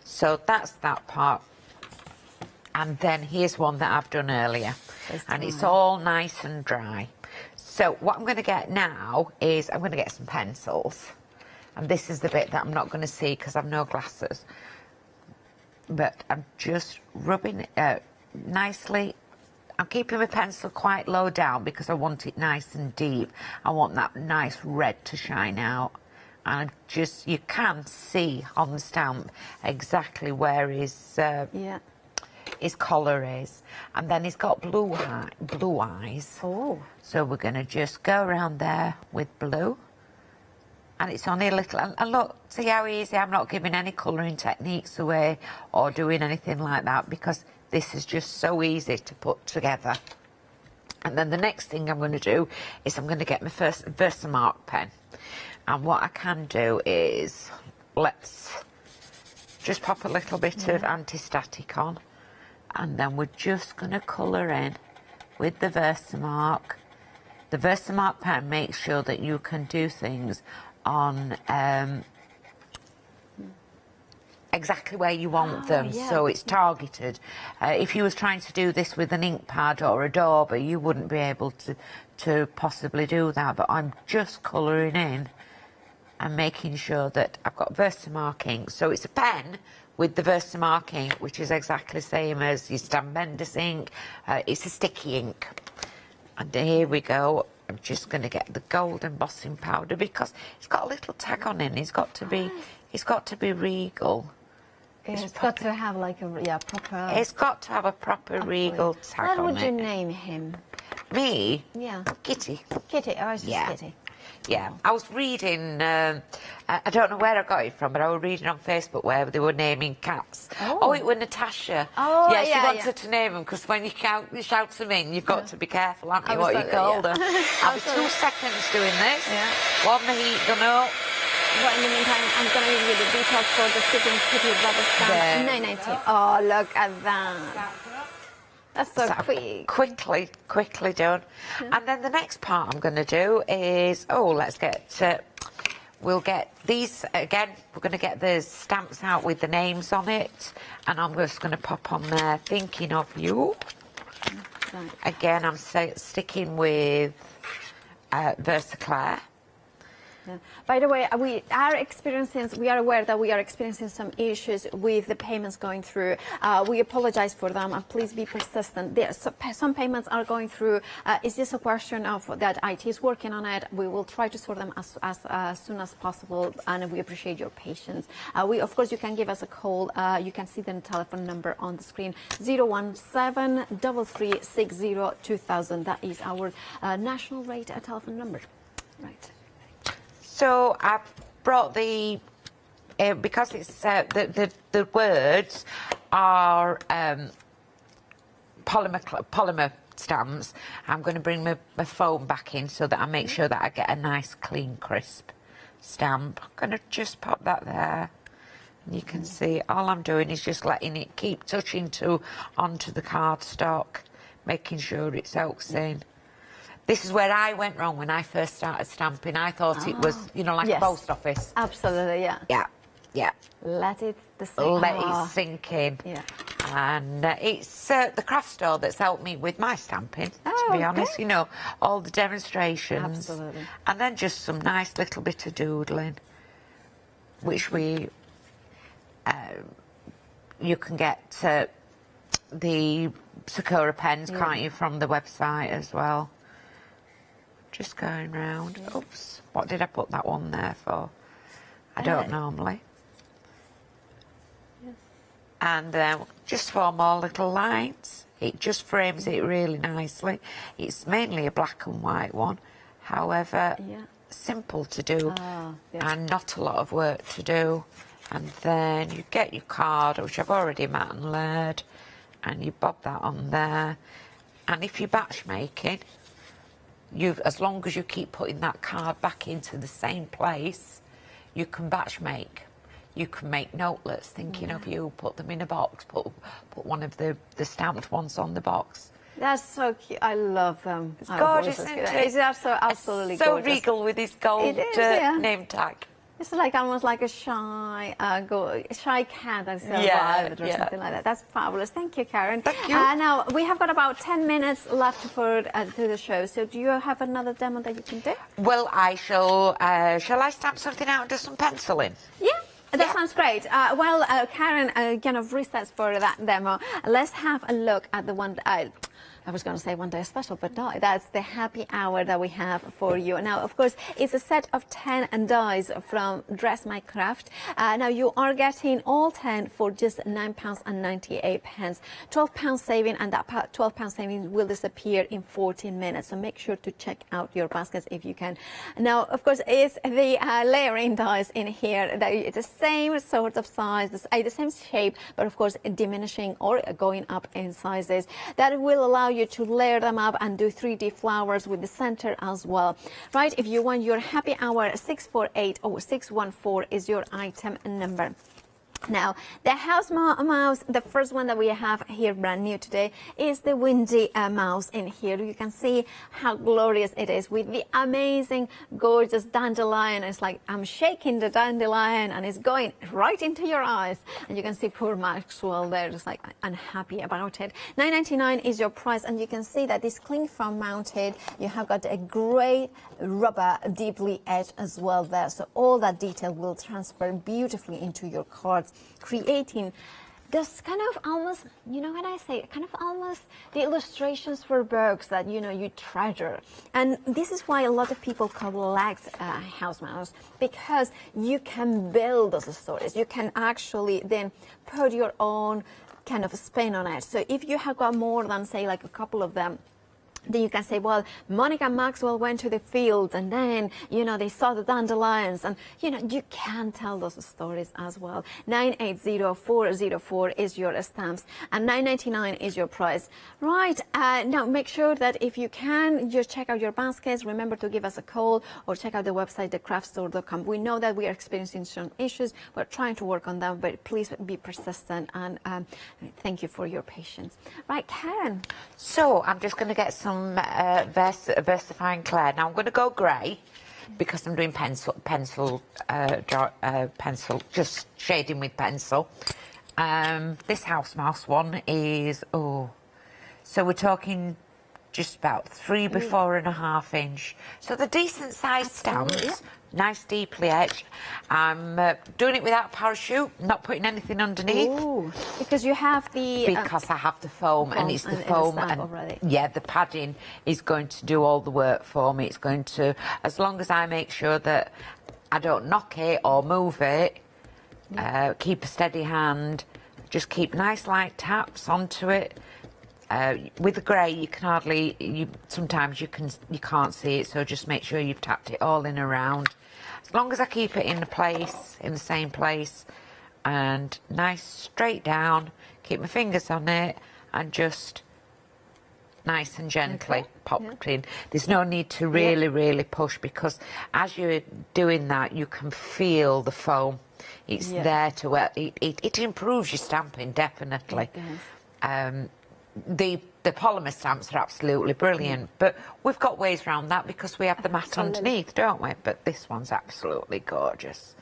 So that's that part. And then here's one that I've done earlier. And it's all nice and dry. So what I'm going to get now is I'm going to get some pencils. And this is the bit that I'm not going to see because I've no glasses. But I'm just rubbing it nicely. I'm keeping my pencil quite low down because I want it nice and deep. I want that nice red to shine out. And just, you can see on the stamp exactly where his collar is. And then he's got blue eyes. Oh. So we're going to just go around there with blue. And it's only a little, and look, see how easy, I'm not giving any colouring techniques away or doing anything like that because this is just so easy to put together. And then the next thing I'm going to do is I'm going to get my first Versamark pen. And what I can do is, let's just pop a little bit of anti-static on. And then we're just going to colour in with the Versamark. The Versamark pen makes sure that you can do things on exactly where you want them, so it's targeted. If you was trying to do this with an ink pad or a dauber, you wouldn't be able to possibly do that, but I'm just colouring in and making sure that I've got Versamark ink. So it's a pen with the Versamark ink, which is exactly the same as your Stampendous ink. It's a sticky ink. And here we go. I'm just going to get the gold embossing powder because it's got a little tag on it. It's got to be regal. It's got to have like a proper. It's got to have a proper regal tag on it. What would you name him? Me? Yeah. Kitty. Kitty. Oh, it's just Kitty. Yeah, I was reading, I don't know where I got it from, but I was reading on Facebook where they were naming cats. Oh, it was Natasha. Oh, yeah, she wanted to name them because when you shout them in, you've got to be careful, haven't you, what you call them. I'll be 2 seconds doing this. One the heat gun up. Well, in the meantime, I'm going to give you the details for the Sitting Kitty rubber stamp. 9.19. Oh, look at that. That's so quick. Quickly done. And then the next part I'm going to do is, let's get, we'll get these, again, we're going to get the stamps out with the names on it. And I'm just going to pop on there, thinking of you. Right. Again, I'm sticking with VersaClair. Yeah. By the way, we are aware that we are experiencing some issues with the payments going through. We apologize for them, and please be persistent. Some payments are going through. It's just a question of that IT is working on it. We will try to sort them as soon as possible, and we appreciate your patience. Of course, you can give us a call. You can see the telephone number on the screen, 017-3360-2000. That is our national rate telephone number. Right. So I've brought the because it's the words are polymer stamps. I'm going to bring my foam back in so that I make sure that I get a nice, clean, crisp stamp. I'm going to just pop that there. And you can see all I'm doing is just letting it keep touching onto the cardstock, making sure it soaks in. This is where I went wrong when I first started stamping. I thought it was, like a post office. Absolutely, yeah. Yeah. Let it Let it sink in. Yeah. And it's the craft store that's helped me with my stamping, to be honest. You know, all the demonstrations. Absolutely. And then just some nice little bit of doodling, which we... you can get the Sakura pens, can't you, from the website as well. Just going round. Oops, what did I put that one there for? I don't normally. Yes. And just 4 more little lines. It just frames it really nicely. It's mainly a black and white one. However, simple to do and not a lot of work to do. And then you get your card, which I've already mat and layered, and you bob that on there. And if you're batch making, as long as you keep putting that card back into the same place, you can batch make. You can make notelets, thinking of you, put them in a box, put one of the stamped ones on the box. That's so cute. I love them. It's gorgeous, isn't it? It's absolutely so gorgeous. regal with his gold name tag. It's like almost like a shy cat that's survived or something like that. That's fabulous. Thank you, Karen. Thank you. Now, we have got about 10 minutes left for the show. So do you have another demo that you can do? Well, I shall I stamp something out and do some penciling? Yeah. That sounds great. Karen kind of resets for that demo. Let's have a look at the one I was going to say one day special, but no, that's the happy hour that we have for you. Now, of course, it's a set of 10 dies from Dress My Craft. Now, you are getting all 10 for just £9.98. £12 saving, and that £12 saving will disappear in 14 minutes. So make sure to check out your baskets if you can. Now, of course, it's the layering dies in here. It's the same sort of size, the same shape, but of course, diminishing or going up in sizes. That will allow you to layer them up and do 3D flowers with the center as well. Right, if you want your happy hour, 648 or 614 is your item number. Now, the house mouse, the first one that we have here brand new today, is the windy mouse in here. You can see how glorious it is with the amazing, gorgeous dandelion. It's like I'm shaking the dandelion and it's going right into your eyes. And you can see poor Maxwell there, just like unhappy about it. £9.99 is your price, and you can see that this cling foam mounted. You have got a grey rubber deeply edged as well there. So all that detail will transfer beautifully into your cards, creating this kind of almost, you know what I say, kind of almost the illustrations for books that, you know, you treasure. And this is why a lot of people collect house mouse, because you can build those stories. You can actually then put your own kind of spin on it. So if you have got more than, say, like a couple of them, then you can say, well, Monica and Maxwell went to the fields and then, you know, they saw the dandelions, and, you know, you can tell those stories as well. 980404 is your stamps and $9.99 is your price. Right, now make sure that if you can, just check out your baskets. Remember to give us a call or check out the website, thecraftstore.com. We know that we are experiencing some issues. We're trying to work on them, but please be persistent, and thank you for your patience. Right, Karen. So I'm just going to get some versifying clay. Now I'm going to go grey because I'm doing pencil, just shading with pencil. This house mouse one is, so we're talking just about 3 by 4.5 inch. So the decent sized stamps, nice deeply etched. I'm doing it without parachute, not putting anything underneath. Ooh, because you have the... Because I have the foam, and it's the foam, and already. Yeah, the padding is going to do all the work for me. It's going to, as long as I make sure that I don't knock it or move it, keep a steady hand, just keep nice light taps onto it. With the grey, you can hardly. Sometimes you can't see it, so just make sure you've tapped it all in around. As long as I keep it in the same place, and nice straight down. Keep my fingers on it, and just nice and gently pop it in. There's no need to really push, because as you're doing that, you can feel the foam. It's there to it improves your stamping, definitely. The polymer stamps are absolutely brilliant, but we've got ways around that because we have the mat underneath, don't we? But this one's absolutely gorgeous.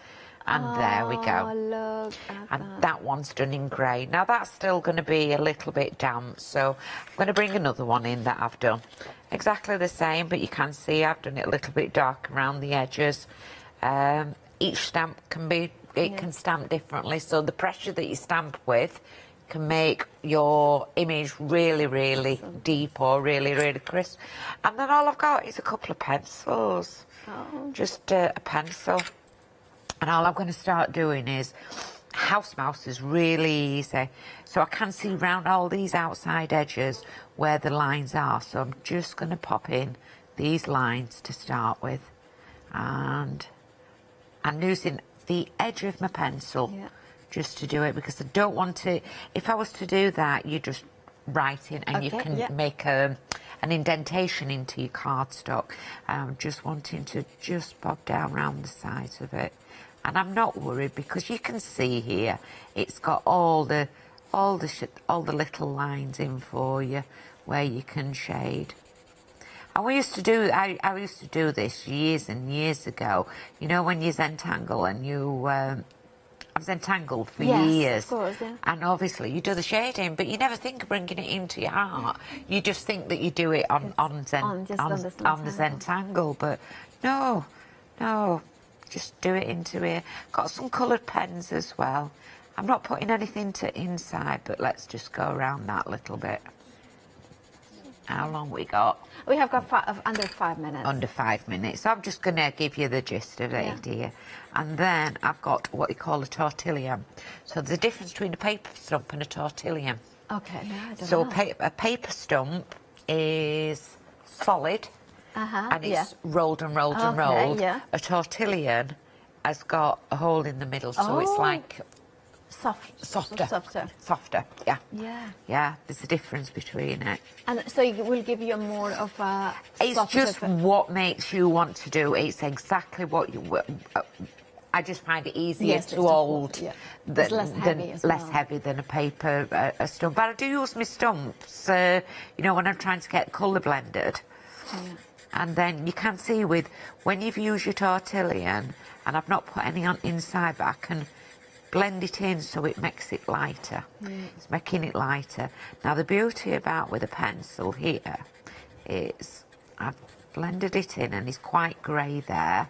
And there we go. Look at And that one's done in grey. Now that's still going to be a little bit damp, so I'm going to bring another one in that I've done. Exactly the same, but you can see I've done it a little bit dark around the edges. Each stamp can stamp differently, so the pressure that you stamp with can make your image really, really deep or really, really crisp. And then all I've got is a couple of pencils. Just a pencil. And all I'm going to start doing is house mouse is really easy. So I can see round all these outside edges where the lines are. So I'm just going to pop in these lines to start with. And I'm using the edge of my pencil just to do it, because I don't want to, if I was to do that, you just write in and you can make an indentation into your cardstock. I'm just wanting to just bob down around the sides of it. And I'm not worried, because you can see here it's got all the little lines in for you where you can shade. And we used to do, I used to do this years and years ago. You know, when you Zentangle and you, I was entangled for years. Of course, yeah. And obviously you do the shading, but you never think of bringing it into your art. You just think that you do it on the Zentangle, but no, just do it into here. Got some coloured pens as well. I'm not putting anything to inside, but let's just go around that a little bit. How long we got? We have got under 5 minutes. Under 5 minutes. So I'm just going to give you the gist of it here. And then I've got what you call a tortilla. So there's a difference between a paper stump and a tortilla. Okay, no, I don't so know. A paper stump is solid and it's rolled and rolled and rolled. Yeah. A tortilla has got a hole in the middle, so it's like softer. Yeah, there's a difference between it. And so it will give you more of a it's just what makes you want to do. It's exactly what you I just find it easier to hold It's less heavy than a paper stump. But I do use my stumps you know, when I'm trying to get colour blended. And then you can see with when you've used your tortilla, and I've not put any on inside, but I can blend it in so it makes it lighter. It's making it lighter. Now the beauty about with a pencil here is I've blended it in and it's quite grey there.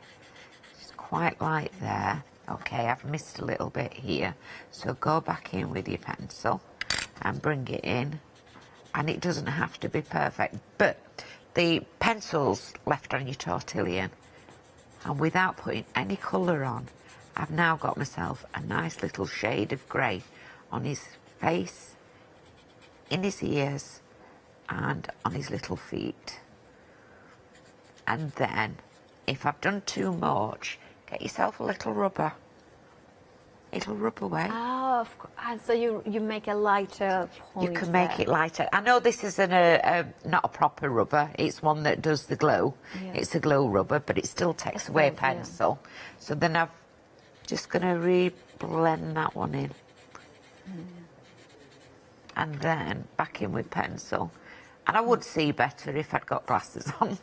It's quite light there. Okay, I've missed a little bit here. So go back in with your pencil and bring it in. And it doesn't have to be perfect, but the pencil's left on your tortilla, and without putting any colour on, I've now got myself a nice little shade of grey on his face, in his ears, and on his little feet. And then, if I've done too much, get yourself a little rubber. It'll rub away. Oh, of course. And so you make a lighter point. You can make it lighter. I know this isn't not a proper rubber. It's one that does the glow. It's a glow rubber, but it still takes away pencil. So then I'm just going to re-blend that one in. And then back in with pencil. And I would see better if I'd got glasses on.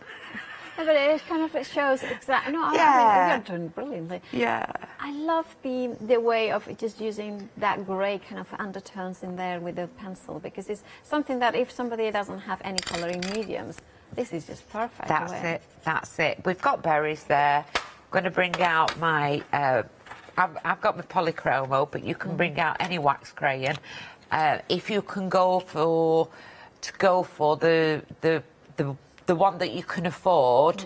But it kind of shows exactly. No, I mean, you're doing brilliantly. Yeah. I love the way of just using that grey kind of undertones in there with the pencil, because it's something that if somebody doesn't have any colouring mediums, this is just perfect. That's it. We've got berries there. I'm going to bring out my. I've got my polychromo, but you can bring out any wax crayon. If you can go for the one that you can afford,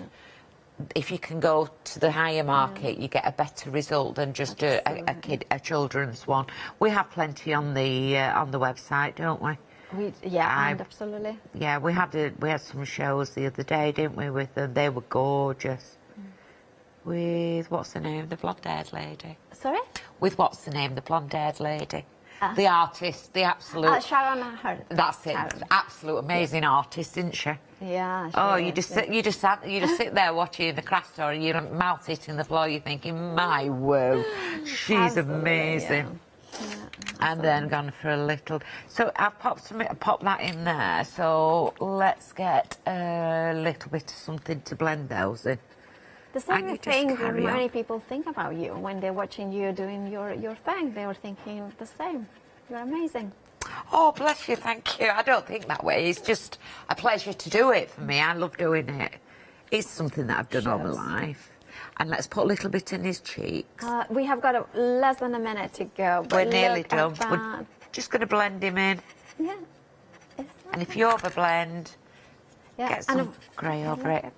if you can go to the higher market, you get a better result than just a children's one. We have plenty on the website, don't we? Absolutely. Yeah, we had some shows the other day, didn't we? With them, they were gorgeous. With what's the name, the blonde-haired lady? Sorry. With what's the name, the blonde-haired lady? The artist, the absolute. Sharon. That's it. Absolute amazing artist, isn't she? Yeah. Oh, you just sit there watching the craft store, and your mouth hitting the floor. You're thinking, my word, she's amazing. Yeah, and then gone for a little. So I've popped that in there. So let's get a little bit of something to blend those in. The same you thing just carry many on. people think about you when they're watching you doing your thing. They are thinking the same. You're amazing. Oh, bless you, thank you. I don't think that way. It's just a pleasure to do it for me. I love doing it. It's something that I've done all my life. And let's put a little bit in his cheeks. We have got less than a minute to go. We're But nearly look at done. that. We're just going to blend him in. Yeah. And if you overblend, Yeah, get and some grey over it.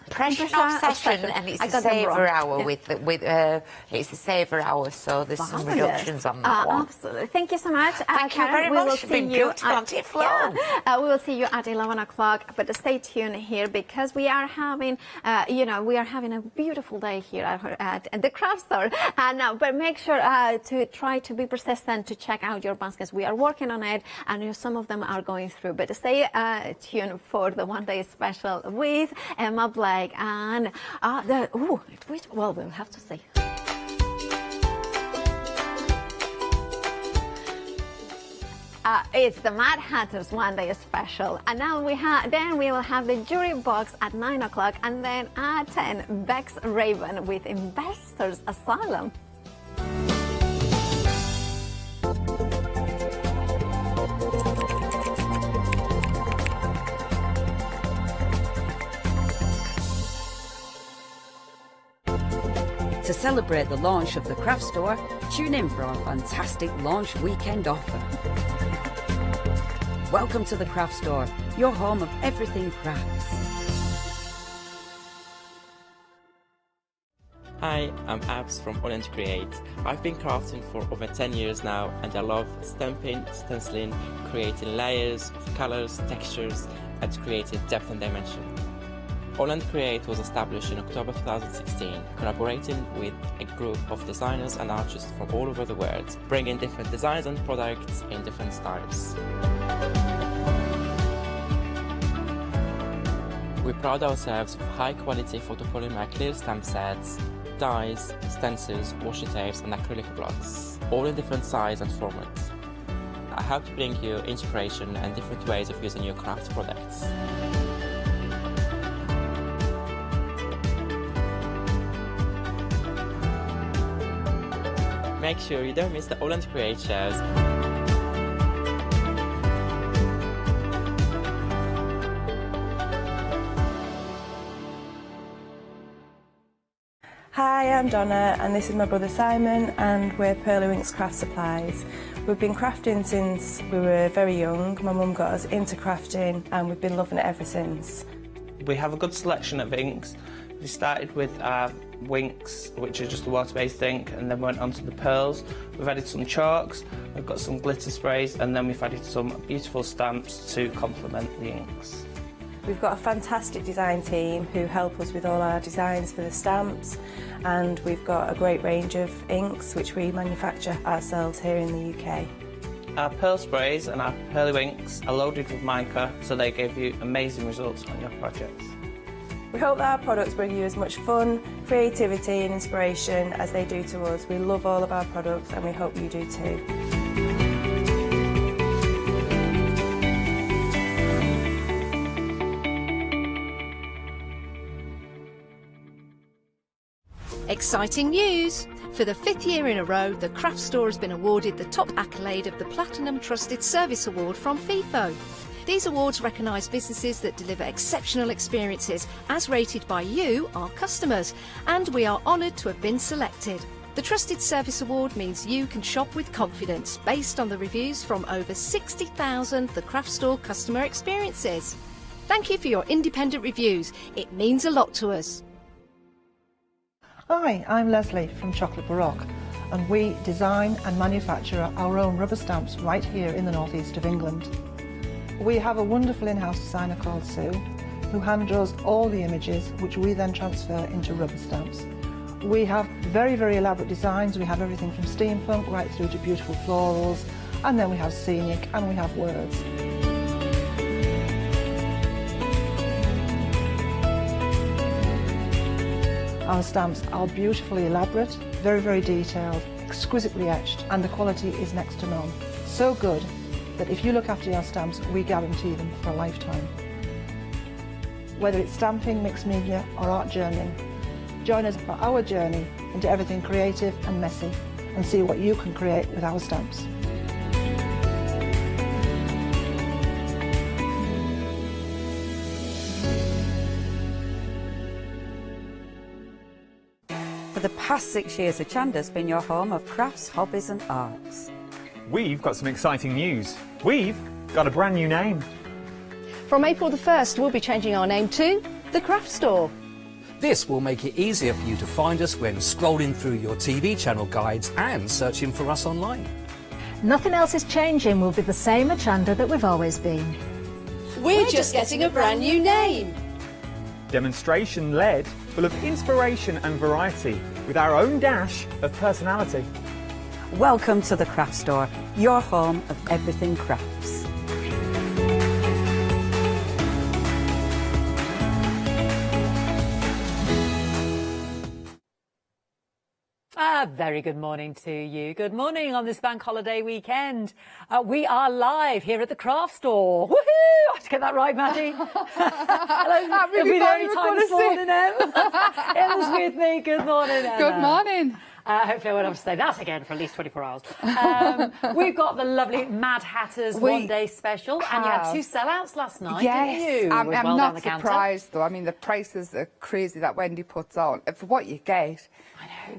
Impression Impression obsession, obsession. and it's I a got them savour wrong. hour Yeah. it's a savour hour, so there's some Fabulous. reductions on that one. Absolutely. Thank you so much. Thank you Karen. very We much. will You've see been you beautiful, at- aren't it, Flo? we will see you at 11 o'clock, but stay tuned here because we are having, we are having a beautiful day here at the craft store. But make sure to try to be persistent to check out your baskets. We are working on it, and some of them are going through. But stay tuned for the one-day special with Emma Blake and we'll have to see. It's the Madhatters one-day special, and now we will have the jury box at 9 o'clock, and then at 10, Beex Raven with Investors Asylum. To celebrate the launch of the craft store, tune in for our fantastic launch weekend offer. Welcome to the craft store, your home of everything crafts. Hi, I'm Abs from Orange Create. I've been crafting for over 10 years now, and I love stamping, stenciling, creating layers of colors, textures, and creating depth and dimension. Holland Create was established in October 2016, collaborating with a group of designers and artists from all over the world, bringing different designs and products in different styles. We pride ourselves with high-quality photopolymer clear stamp sets, dies, stencils, washi tapes and acrylic blocks, all in different sizes and formats. I hope to bring you inspiration and different ways of using your craft products. Make sure you don't miss the Holland Create shows. Hi, I'm Donna and this is my brother Simon and we're Pearly Winks Craft Supplies. We've been crafting since we were very young. My mum got us into crafting and we've been loving it ever since. We have a good selection of inks. We started with our Winks, which are just a water-based ink, and then went on to the pearls. We've added some chalks, we've got some glitter sprays, and then we've added some beautiful stamps to complement the inks. We've got a fantastic design team who help us with all our designs for the stamps, and we've got a great range of inks which we manufacture ourselves here in the UK. Our pearl sprays and our Pearly Winks are loaded with mica, so they give you amazing results on your projects. We hope that our products bring you as much fun, creativity and inspiration as they do to us. We love all of our products and we hope you do too. Exciting news! For the 5th year in a row, the craft store has been awarded the top accolade of the Platinum Trusted Service Award from Feefo. These awards recognise businesses that deliver exceptional experiences as rated by you, our customers, and we are honoured to have been selected. The Trusted Service Award means you can shop with confidence based on the reviews from over 60,000 The Craft Store customer experiences. Thank you for your independent reviews. It means a lot to us. Hi, I'm Leslie from Chocolate Baroque, and we design and manufacture our own rubber stamps right here in the northeast of England. We have a wonderful in-house designer called Sue, who hand draws all the images, which we then transfer into rubber stamps. We have very, very elaborate designs. We have everything from steampunk right through to beautiful florals, and then we have scenic and we have words. Our stamps are beautifully elaborate, very, very detailed, exquisitely etched, and the quality is next to none. So good that if you look after your stamps, we guarantee them for a lifetime. Whether it's stamping, mixed media or art journaling, Join us for our journey into everything creative and messy and see what you can create with our stamps. For the past 6 years, Hochanda's been your home of crafts, hobbies and arts. We've got some exciting news. We've got a brand new name. From April the 1st, we'll be changing our name to The Craft Store. This will make it easier for you to find us when scrolling through your TV channel guides and searching for us online. Nothing else is changing. We'll be the same Hochanda that we've always been. We're just getting a brand new name. Demonstration-led, full of inspiration and variety, with our own dash of personality. Welcome to the Craft Store, your home of everything crafts. Very good morning to you. Good morning on this bank holiday weekend. We are live here at the Craft Store. Woohoo! I have to get that right, Maddie. Hello. It'll be the only time this morning, Em. Emma's with me. Good morning, Emma. Good morning. Hopefully I won't have to say that again for at least 24 hours. We've got the lovely Madhatters one-day special, and you had 2 sellouts last night, didn't you? I'm Well not surprised, though. I mean, the prices are crazy that Wendy puts on. For what you get,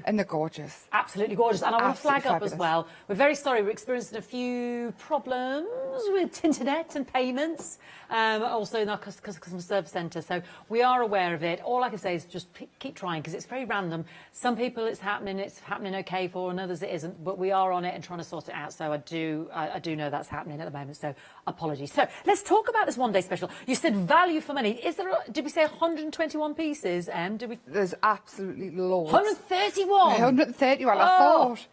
and they're gorgeous. Absolutely gorgeous. And I want to flag Absolutely up as well, we're very sorry, we're experiencing a few problems with internet and payments, also in our customer service centre. So we are aware of it. All I can say is just keep trying, because it's very random. Some people it's happening okay for, and others it isn't. But we are on it and trying to sort it out. So I do know that's happening at the moment. So apologies. So let's talk about this one-day special. You said value for money. Is there? Did we say 121 pieces? Did we? There's absolutely loads. 131. 131. I thought.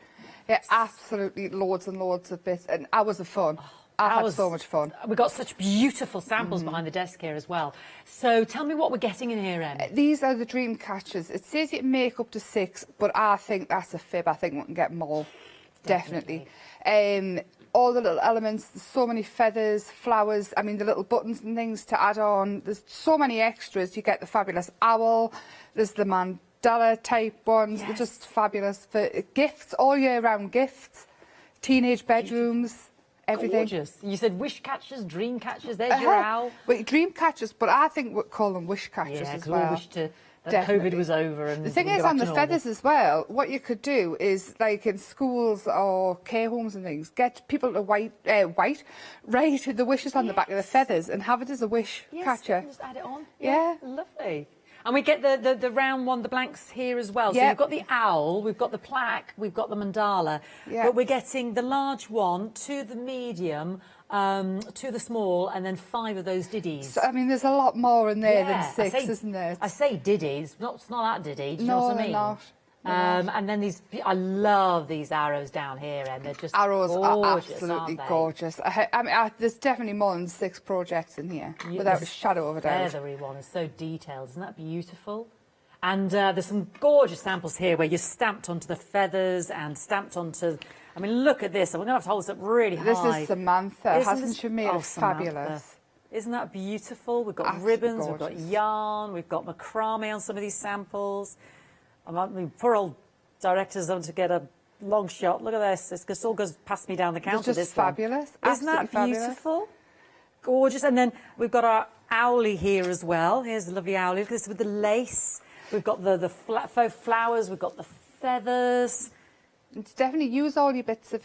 Yeah, absolutely loads and loads of bits, and hours of fun. I had so much fun. We've got such beautiful samples behind the desk here as well. So tell me what we're getting in here, Em. These are the dream catchers. It says you can make up to 6, but I think that's a fib. I think we can get more. Definitely. All the little elements, there's so many feathers, flowers, I mean the little buttons and things to add on. There's so many extras. You get the fabulous owl, there's the mandala type ones. They're just fabulous for gifts, all year round gifts, teenage bedrooms. Everything. Gorgeous. You said wish catchers, dream catchers. There's your owl. Well, dream catchers, but I think we'd call them wish catchers as well. We wish that COVID was over. And the thing is, on the feathers as well, what you could do is, like in schools or care homes and things, get people to write the wishes on the back of the feathers and have it as a wish catcher. Just add it on. Yeah. Lovely. And we get the round one, the blanks here as well. So you've got the owl, we've got the plaque, we've got the mandala. Yeah. But we're getting the large one, 2 the medium, 2 the small, and then 5 of those diddies. So, I mean, there's a lot more in there than 6, isn't there? I say diddies, it's not that diddy. Do you know what I mean? Not. And then I love these arrows down here, and they're just arrows gorgeous, are absolutely gorgeous. I mean, there's definitely more than 6 projects in here, without a shadow of a doubt. The feathery one is so detailed, isn't that beautiful? And there's some gorgeous samples here where you're stamped onto the feathers and stamped onto. I mean, look at this. I'm going to have to hold this up really high. This is Samantha. Hasn't she made it fabulous? Isn't that beautiful? We've got ribbons, we've got yarn, we've got macrame on some of these samples. I mean, poor old director's on to get a long shot. Look at this. It all goes past me down the counter. It's just fabulous. Isn't that beautiful? Gorgeous. And then we've got our owlie here as well. Here's the lovely owlie. Look at this with the lace. We've got the faux flowers. We've got the feathers. It's definitely use all your bits of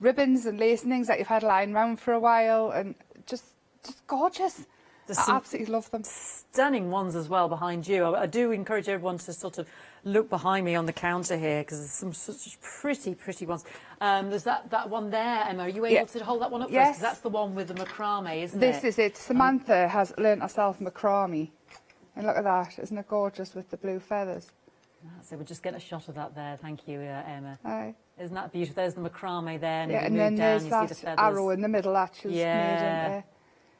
ribbons and lace and things that you've had lying around for a while, and just gorgeous. I absolutely love them. Stunning ones as well behind you. I do encourage everyone to sort of look behind me on the counter here, because there's some such pretty ones. There's that one there, Emma. Are you able to hold that one up for us? 'Cause that's the one with the macrame, isn't it? This is it. Samantha has learnt herself macrame. And look at that. Isn't it gorgeous with the blue feathers? So we'll just get a shot of that there. Thank you, Emma. Aye. Isn't that beautiful? There's the macrame there. And, and then there's that arrow in the middle that she's made in there.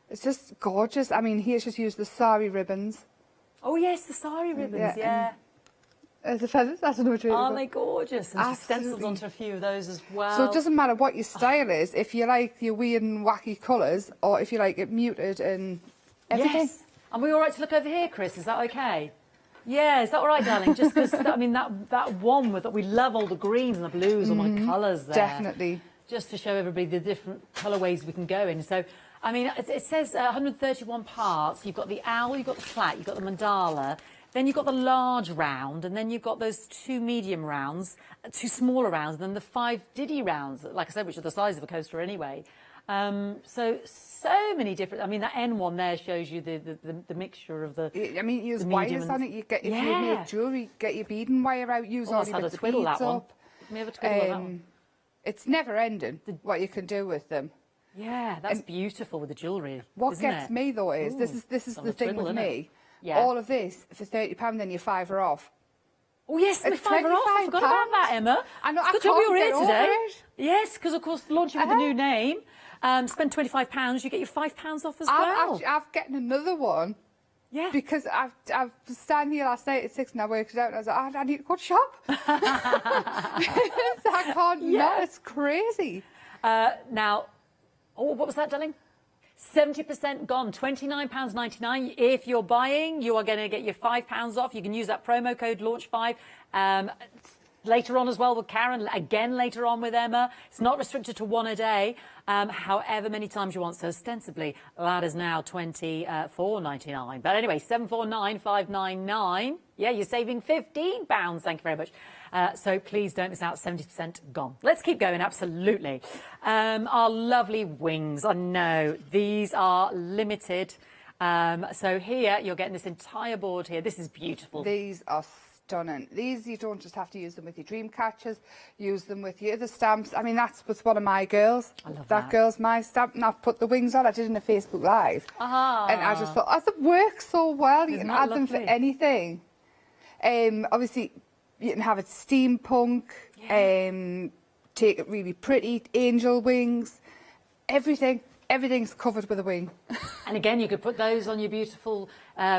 It's just gorgeous. I mean, here's just used the sari ribbons. Oh, yes, the sari ribbons, The feathers, I don't know what you're Aren't they gorgeous? And she's stenciled onto a few of those as well. So it doesn't matter what your style is, if you like your weird and wacky colours, or if you like it muted and everything. Yes. And we all right to look over here, Chris? Is that okay? Yeah, is that all right, darling? Just because, I mean, that one that we love all the greens and the blues, all my colours there. Definitely. Just to show everybody the different colourways we can go in. So, I mean, it says 131 parts. You've got the owl, you've got the flat, you've got the mandala. Then you've got the large round, and then you've got those 2 medium rounds, 2 smaller rounds, and then the 5 diddy rounds, like I said, which are the size of a coaster anyway. So many different. I mean, that N one there shows you the mixture of the. I mean, use wires on it. You get if you make jewellery, get your beading wire out. Use all your beads twiddle that one. up. Let me have a twiddle on that one. It's never ending what you can do with them. Yeah, that's beautiful with the jewellery. What gets me though is this is the thing with me. Yeah. All of this for £30, then you're £5 off. Oh yes, the £5 off. I forgot about that, Emma. I know. Good job you're here today. Yes, because of course launching with the new name. Spend £25, you get your £5 off as well. I've getting another one. Yeah. Because I was standing here last night at 6 and I worked it out and I was like, I need to go shop. So I can't not. It's crazy. Now, what was that, darling? 70% gone, £29.99. If you're buying, you are going to get your £5 off. You can use that promo code LAUNCH5. Later on as well with Karen, again later on with Emma. It's not restricted to 1 a day, however many times you want. So ostensibly, that is now £24.99. But anyway, 749,599. Yeah, you're saving £15. Thank you very much. So please don't miss out, 70% gone. Let's keep going, absolutely. Our lovely wings. I know, these are limited. So here, you're getting this entire board here. This is beautiful. These are stunning. These, you don't just have to use them with your dream catchers, use them with your other stamps. I mean, that's with one of my girls. I love that girl's my stamp, and I've put the wings on. I did it in a Facebook Live. And I just thought, oh, they work so well. You can add them for anything. Obviously, you can have it steampunk, take it really pretty, angel wings, everything. Everything's covered with a wing. And again, you could put those on your beautiful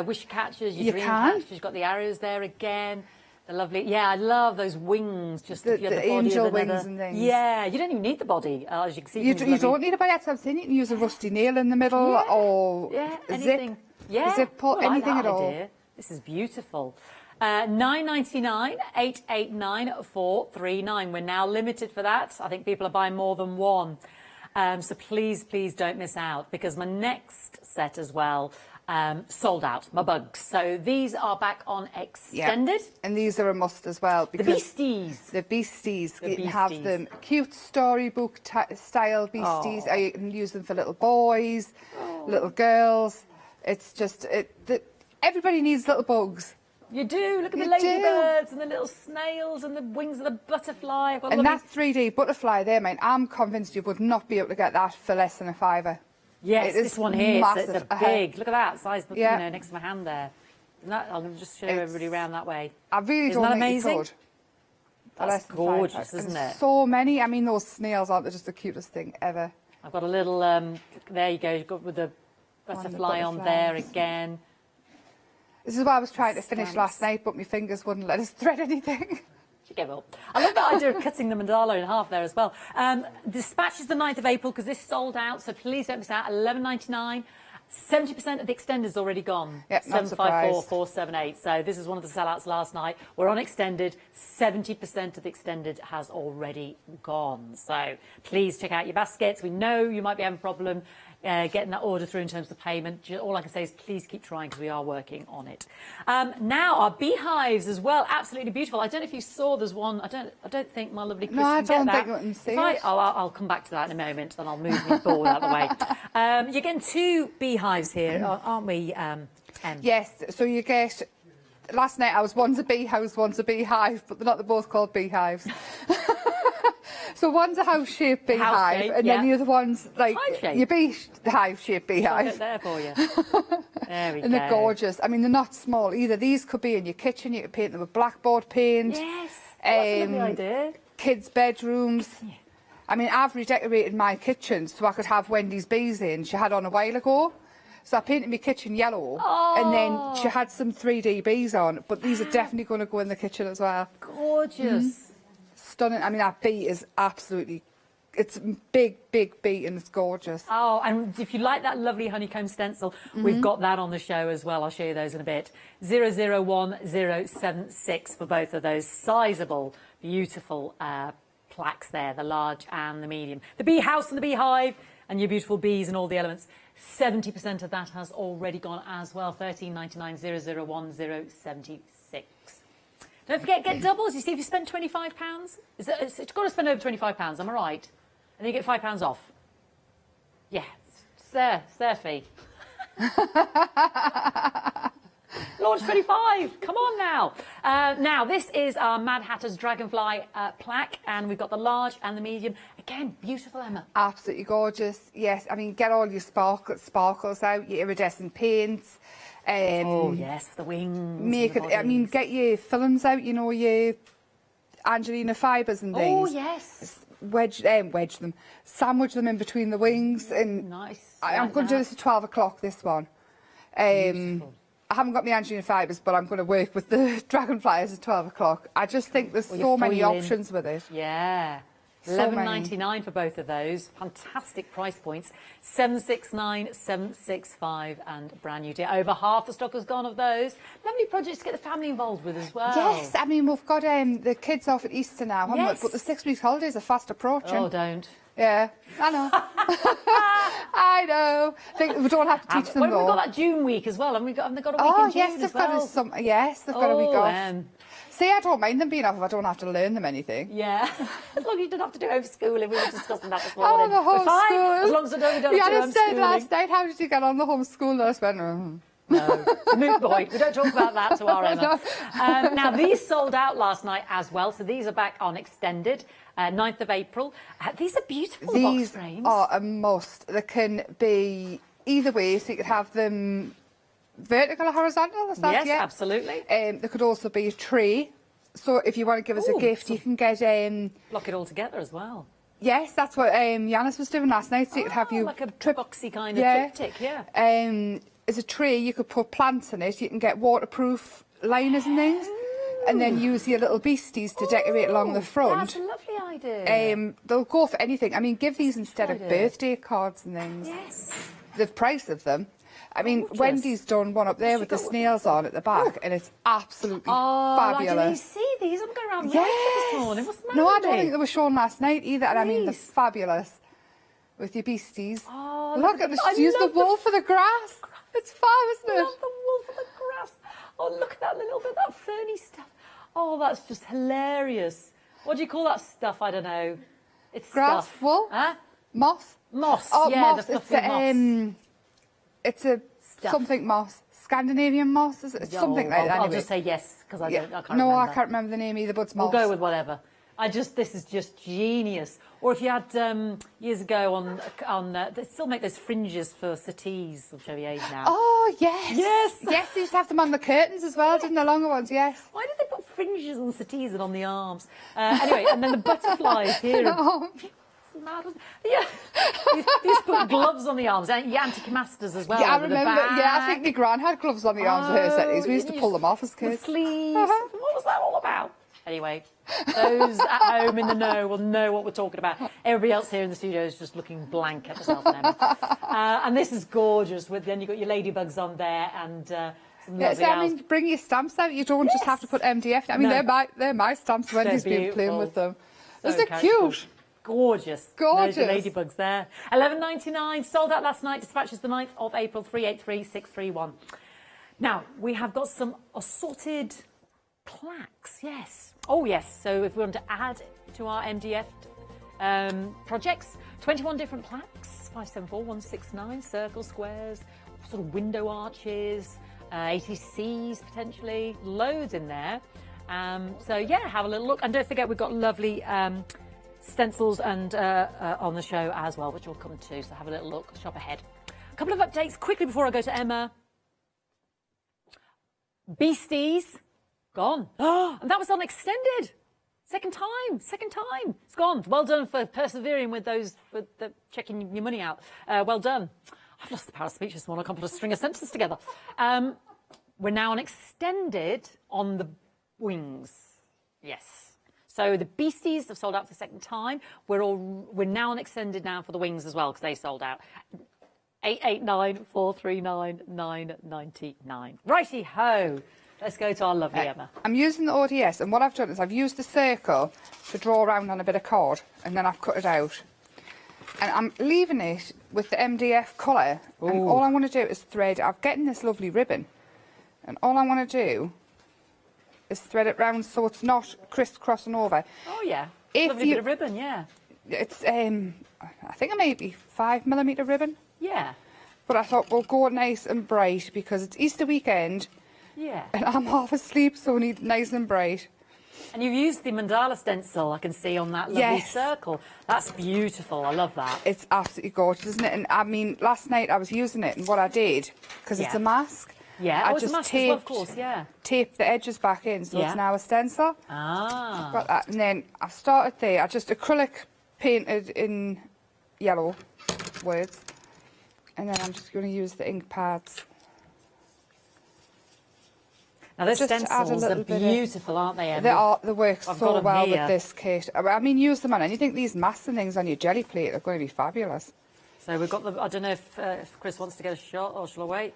wish catchers, your dream catchers. You've got the arrows there again. The lovely, I love those wings. Just the body angel of wings and things. Yeah, you don't even need the body, as you can see. You don't need a body. That's what I'm saying. You can use a rusty nail in the middle or anything. Zip, zip pull, anything at all. Idea. This is beautiful. £9.99, 889 439. We're now limited for that. I think people are buying more than one. So please don't miss out, because my next set as well sold out, my bugs. So these are back on extended. Yeah. And these are a must as well. The beasties. The beasties. You can have them cute storybook style beasties. Or you can use them for little boys, little girls. It's just, everybody needs little bugs. You do. Look at the ladybirds and the little snails and the wings of the butterfly. And that 3D butterfly there, mate, I'm convinced you would not be able to get that for less than a £5. Yes, this one here, massive. it's a big. Look at that size, you know, next to my hand there. I'm going to just show everybody around that way. I really Isn't don't that think amazing? you could. That's gorgeous, isn't it? So many. I mean, those snails aren't just the cutest thing ever. I've got a little. There you go. You've got with the butterfly on there again. This is what I was trying to finish last night, but my fingers wouldn't let us thread anything. You give up. I love that idea of cutting the mandala in half there as well. Dispatch is the 9th of April, because this sold out, so please don't miss out. £11.99. 70% of the extended's already gone. Yep, 754,478. So this is one of the sellouts last night. We're on extended. 70% of the extended has already gone. So please check out your baskets. We know you might be having a problem getting that order through in terms of payment. All I can say is please keep trying, because we are working on it. Now our beehives as well, absolutely beautiful. I don't know if you saw, there's one. I don't think my lovely Chris I can don't get think that. I can see it. I'll come back to that in a moment, and I'll move my board out of the way. You're getting 2 beehives here, aren't we? Yes. So you get. Last night I was one's a bee house, one's a beehive, but they're both called beehives. So one's a house-shaped beehive, and then the other one's like your beehive-shaped beehive. I'll there for you. There we go. And they're gorgeous. I mean, they're not small either. These could be in your kitchen. You could paint them with blackboard paint. Yes, that's a lovely idea. Kids' bedrooms. Yeah. I mean, I've redecorated my kitchen so I could have Wendy's bees in. She had on a while ago. So I painted my kitchen yellow, and then she had some 3D bees on. But these are definitely going to go in the kitchen as well. Gorgeous. Stunning. I mean, that bee is absolutely it's big beat and it's gorgeous. Oh, and if you like that lovely honeycomb stencil, we've got that on the show as well. I'll show you those in a bit. 001076 for both of those sizable, beautiful plaques there, the large and the medium. The bee house and the beehive and your beautiful bees and all the elements. 70% of that has already gone as well. 13.99 001076. Don't forget, get doubles. You see, if you spend £25, it's got to spend over £25, am I right? And then you get £5 off. Yeah, it's their fee. Launch 25, come on now. Now, this is our Madhatters Dragonfly plaque, and we've got the large and the medium. Again, beautiful, Emma. Absolutely gorgeous, yes. I mean, get all your sparkles out, your iridescent paints. Oh, yes, the wings. Make it, I mean, get your films out, you know, your Angelina fibres and things. Oh, yes. Wedge them, sandwich them in between the wings. And nice. I'm going to do this at 12 o'clock, this one. Beautiful. I haven't got my Angelina fibres, but I'm going to work with the dragonflies at 12 o'clock. I just think there's so many options with it. Yeah. £11.99 for both of those. Fantastic price points. 769, 765 and brand new. Over half the stock has gone of those. Lovely projects to get the family involved with as well. Yes, I mean, we've got the kids off at Easter now, haven't we? But the 6 weeks holidays are fast approaching. Oh, don't. Yeah, I know. I know. We don't have to teach them, though. We've got that June week as well, and haven't they got a week in June yes, they've got a week off. See, I don't mind them being off if I don't have to learn them anything. Yeah, as long as you don't have to do homeschooling. We were discussing that this morning. Oh, the homeschooling. Fine, as long as I don't have to do homeschooling. said last night, how did you get on the homeschooling? And I just went, No, it's a moot point. We don't talk about that to our Emma. Now, these sold out last night as well, so these are back on extended, 9th of April. These are beautiful box frames. These are a must. They can be either way, so you could have them vertical or horizontal. Is that, yes, yeah? absolutely. There could also be a tray. So if you want to give us a gift, you can get... block it all together as well. Yes, that's what Yanis was doing last night. So you could have like a boxy kind of triptych, yeah. As a tray, you could put plants in it. You can get waterproof liners and things. And then use your little beasties to decorate along the front. That's a lovely idea. They'll go for anything. I mean, give these instead of birthday cards and things. Yes. The price of them. I mean, Wendy's done one up there with the snails on at the back, and it's absolutely fabulous. Did you see these? I'm going around this morning. What's the matter? No, I don't think they were shown last night either. And I mean, they're fabulous with your beasties. Oh, look at this. Use the wool for the grass. It's fab, isn't it? I love the wool for the grass. Oh, look at that little bit, that ferny stuff. Oh, that's just hilarious. What do you call that stuff? I don't know. It's grass, stuff. wool, moss. Moss. Oh, yeah, moss. The moss. It's a something moss. Scandinavian moss, is it? Something like that. I'll anyway. just say yes because I can't remember. No, I can't remember the name either, but it's moss. We'll go with whatever. This is just genius. Or if you had years ago on they still make those fringes for settees, which are the age now. Oh yes, yes. They used to have them on the curtains as well, didn't the longer ones? Yes. Why did they put fringes on settees and on the arms? Anyway, and then the butterflies here. Yeah, these put gloves on the arms and anti-masters as well. Yeah, I remember. Yeah, I think my gran had gloves on the arms of her settees. We used to pull them off as kids. Sleeves. What was that all about? Anyway, those at home in the know will know what we're talking about. Everybody else here in the studio is just looking blank at myself and Emma. And this is gorgeous. Then you've got your ladybugs on there and some lovely I mean, bring your stamps out. You don't just have to put MDF. I mean, they're my stamps. Wendy's been playing with them. Isn't it cute? Gorgeous. Gorgeous. Those are ladybugs there. £11.99. Sold out last night. Dispatches the 9th of April. 383631. Now, we have got some assorted plaques. Yes. Oh, yes. So if we want to add to our MDF projects, 21 different plaques. 574, 169, circles, squares, sort of window arches, ATCs potentially. Loads in there. So, yeah, have a little look. And don't forget, we've got lovely... stencils and on the show as well, which we'll come to, so have a little look, shop ahead. A couple of updates quickly before I go to Emma. Beasties, gone. And that was on extended. Second time. It's gone. Well done for persevering with those, with the checking your money out. Well done. I've lost the power of speech this morning. I can't put a string of sentences together. We're now on extended on the wings. Yes. So the beasties have sold out for the second time. We're now on extended now for the wings as well because they sold out. 889 439 999. Righty ho. Let's go to our lovely Emma. I'm using the ODS, and what I've done is I've used the circle to draw around on a bit of cord, and then I've cut it out. And I'm leaving it with the MDF colour, and all I want to do is thread. I'm getting this lovely ribbon, and all I want to do is thread it round so it's not crisscrossing over. Oh yeah, lovely bit of ribbon, yeah. It's I think it may be 5mm ribbon. Yeah. But I thought we'll go nice and bright because it's Easter weekend. Yeah. And I'm half asleep, so I need nice and bright. And you've used the mandala stencil, I can see, on that lovely circle. That's beautiful. I love that. It's absolutely gorgeous, isn't it? And I mean, last night I was using it, and what I did, because it's a mask, I just it's a mask as well, of course, taped the edges back in, so it's now a stencil. Ah. Got that, and then I've started there. I just acrylic painted in yellow words, and then I'm just going to use the ink pads. Now, those stencils are beautiful, aren't they, Emma? They work so well with this kit. I mean, use them on anything. These masks and things on your jelly plate are going to be fabulous. So we've got the... I don't know if Chris wants to get a shot, or shall I wait?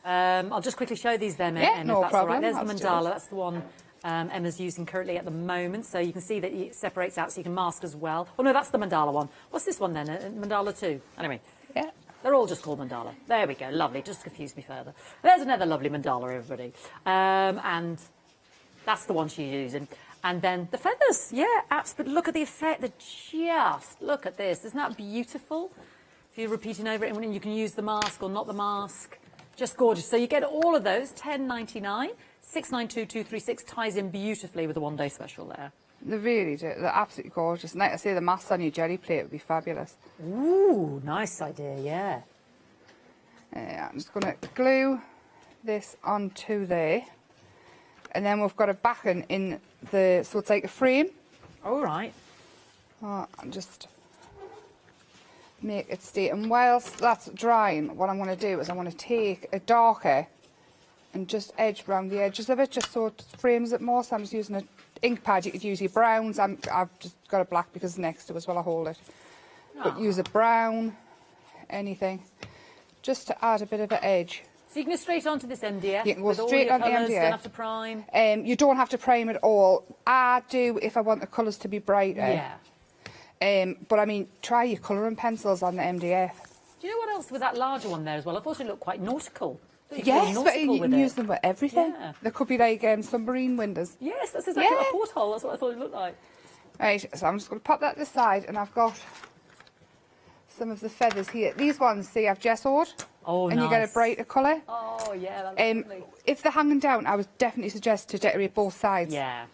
I'll just quickly show these then, Emma, no if that's problem. all right. There's the mandala. That's the one Emma's using currently at the moment. So you can see that it separates out so you can mask as well. Oh, no, that's the mandala one. What's this one then? Mandala 2? Anyway. Yeah. They're all just called mandala. There we go, lovely. Just confuse me further. There's another lovely mandala, everybody. And that's the one she's using. And then the feathers, absolutely. Look at the effect. Look at this. Isn't that beautiful? If you're repeating over it, and you can use the mask or not the mask. Just gorgeous. So you get all of those, $10.99. 692-236 ties in beautifully with the one-day special there. They really do. They're absolutely gorgeous. And like I say, the masks on your jelly plate would be fabulous. Ooh, nice idea, yeah. I'm just going to glue this onto there. And then we've got a backing in the... So it's like a frame. All right. And just make it stay. And whilst that's drying, what I'm going to do is I'm going to take a darker and just edge around the edges of it, just so it frames it more. So I'm just using a ink pad. You could use your browns. I've just got a black because it's next to us while I hold it. But use a brown, anything, just to add a bit of an edge. So you can go straight onto this MDF. You can go straight onto MDF. Don't have to prime. You don't have to prime at all. I do if I want the colours to be brighter. Yeah. But I mean, try your colouring pencils on the MDF. Do you know what else with that larger one there as well? I thought it looked quite nautical. Yes, but you can use them with everything. Yeah. There could be like submarine windows. Yes, that's exactly a porthole. That's what I thought it looked like. Right, so I'm just going to pop that to the side, and I've got some of the feathers here. These ones, see, I've gessoed. Oh, and you get a brighter colour. Oh, yeah, that's lovely. If they're hanging down, I would definitely suggest to decorate both sides. Yeah.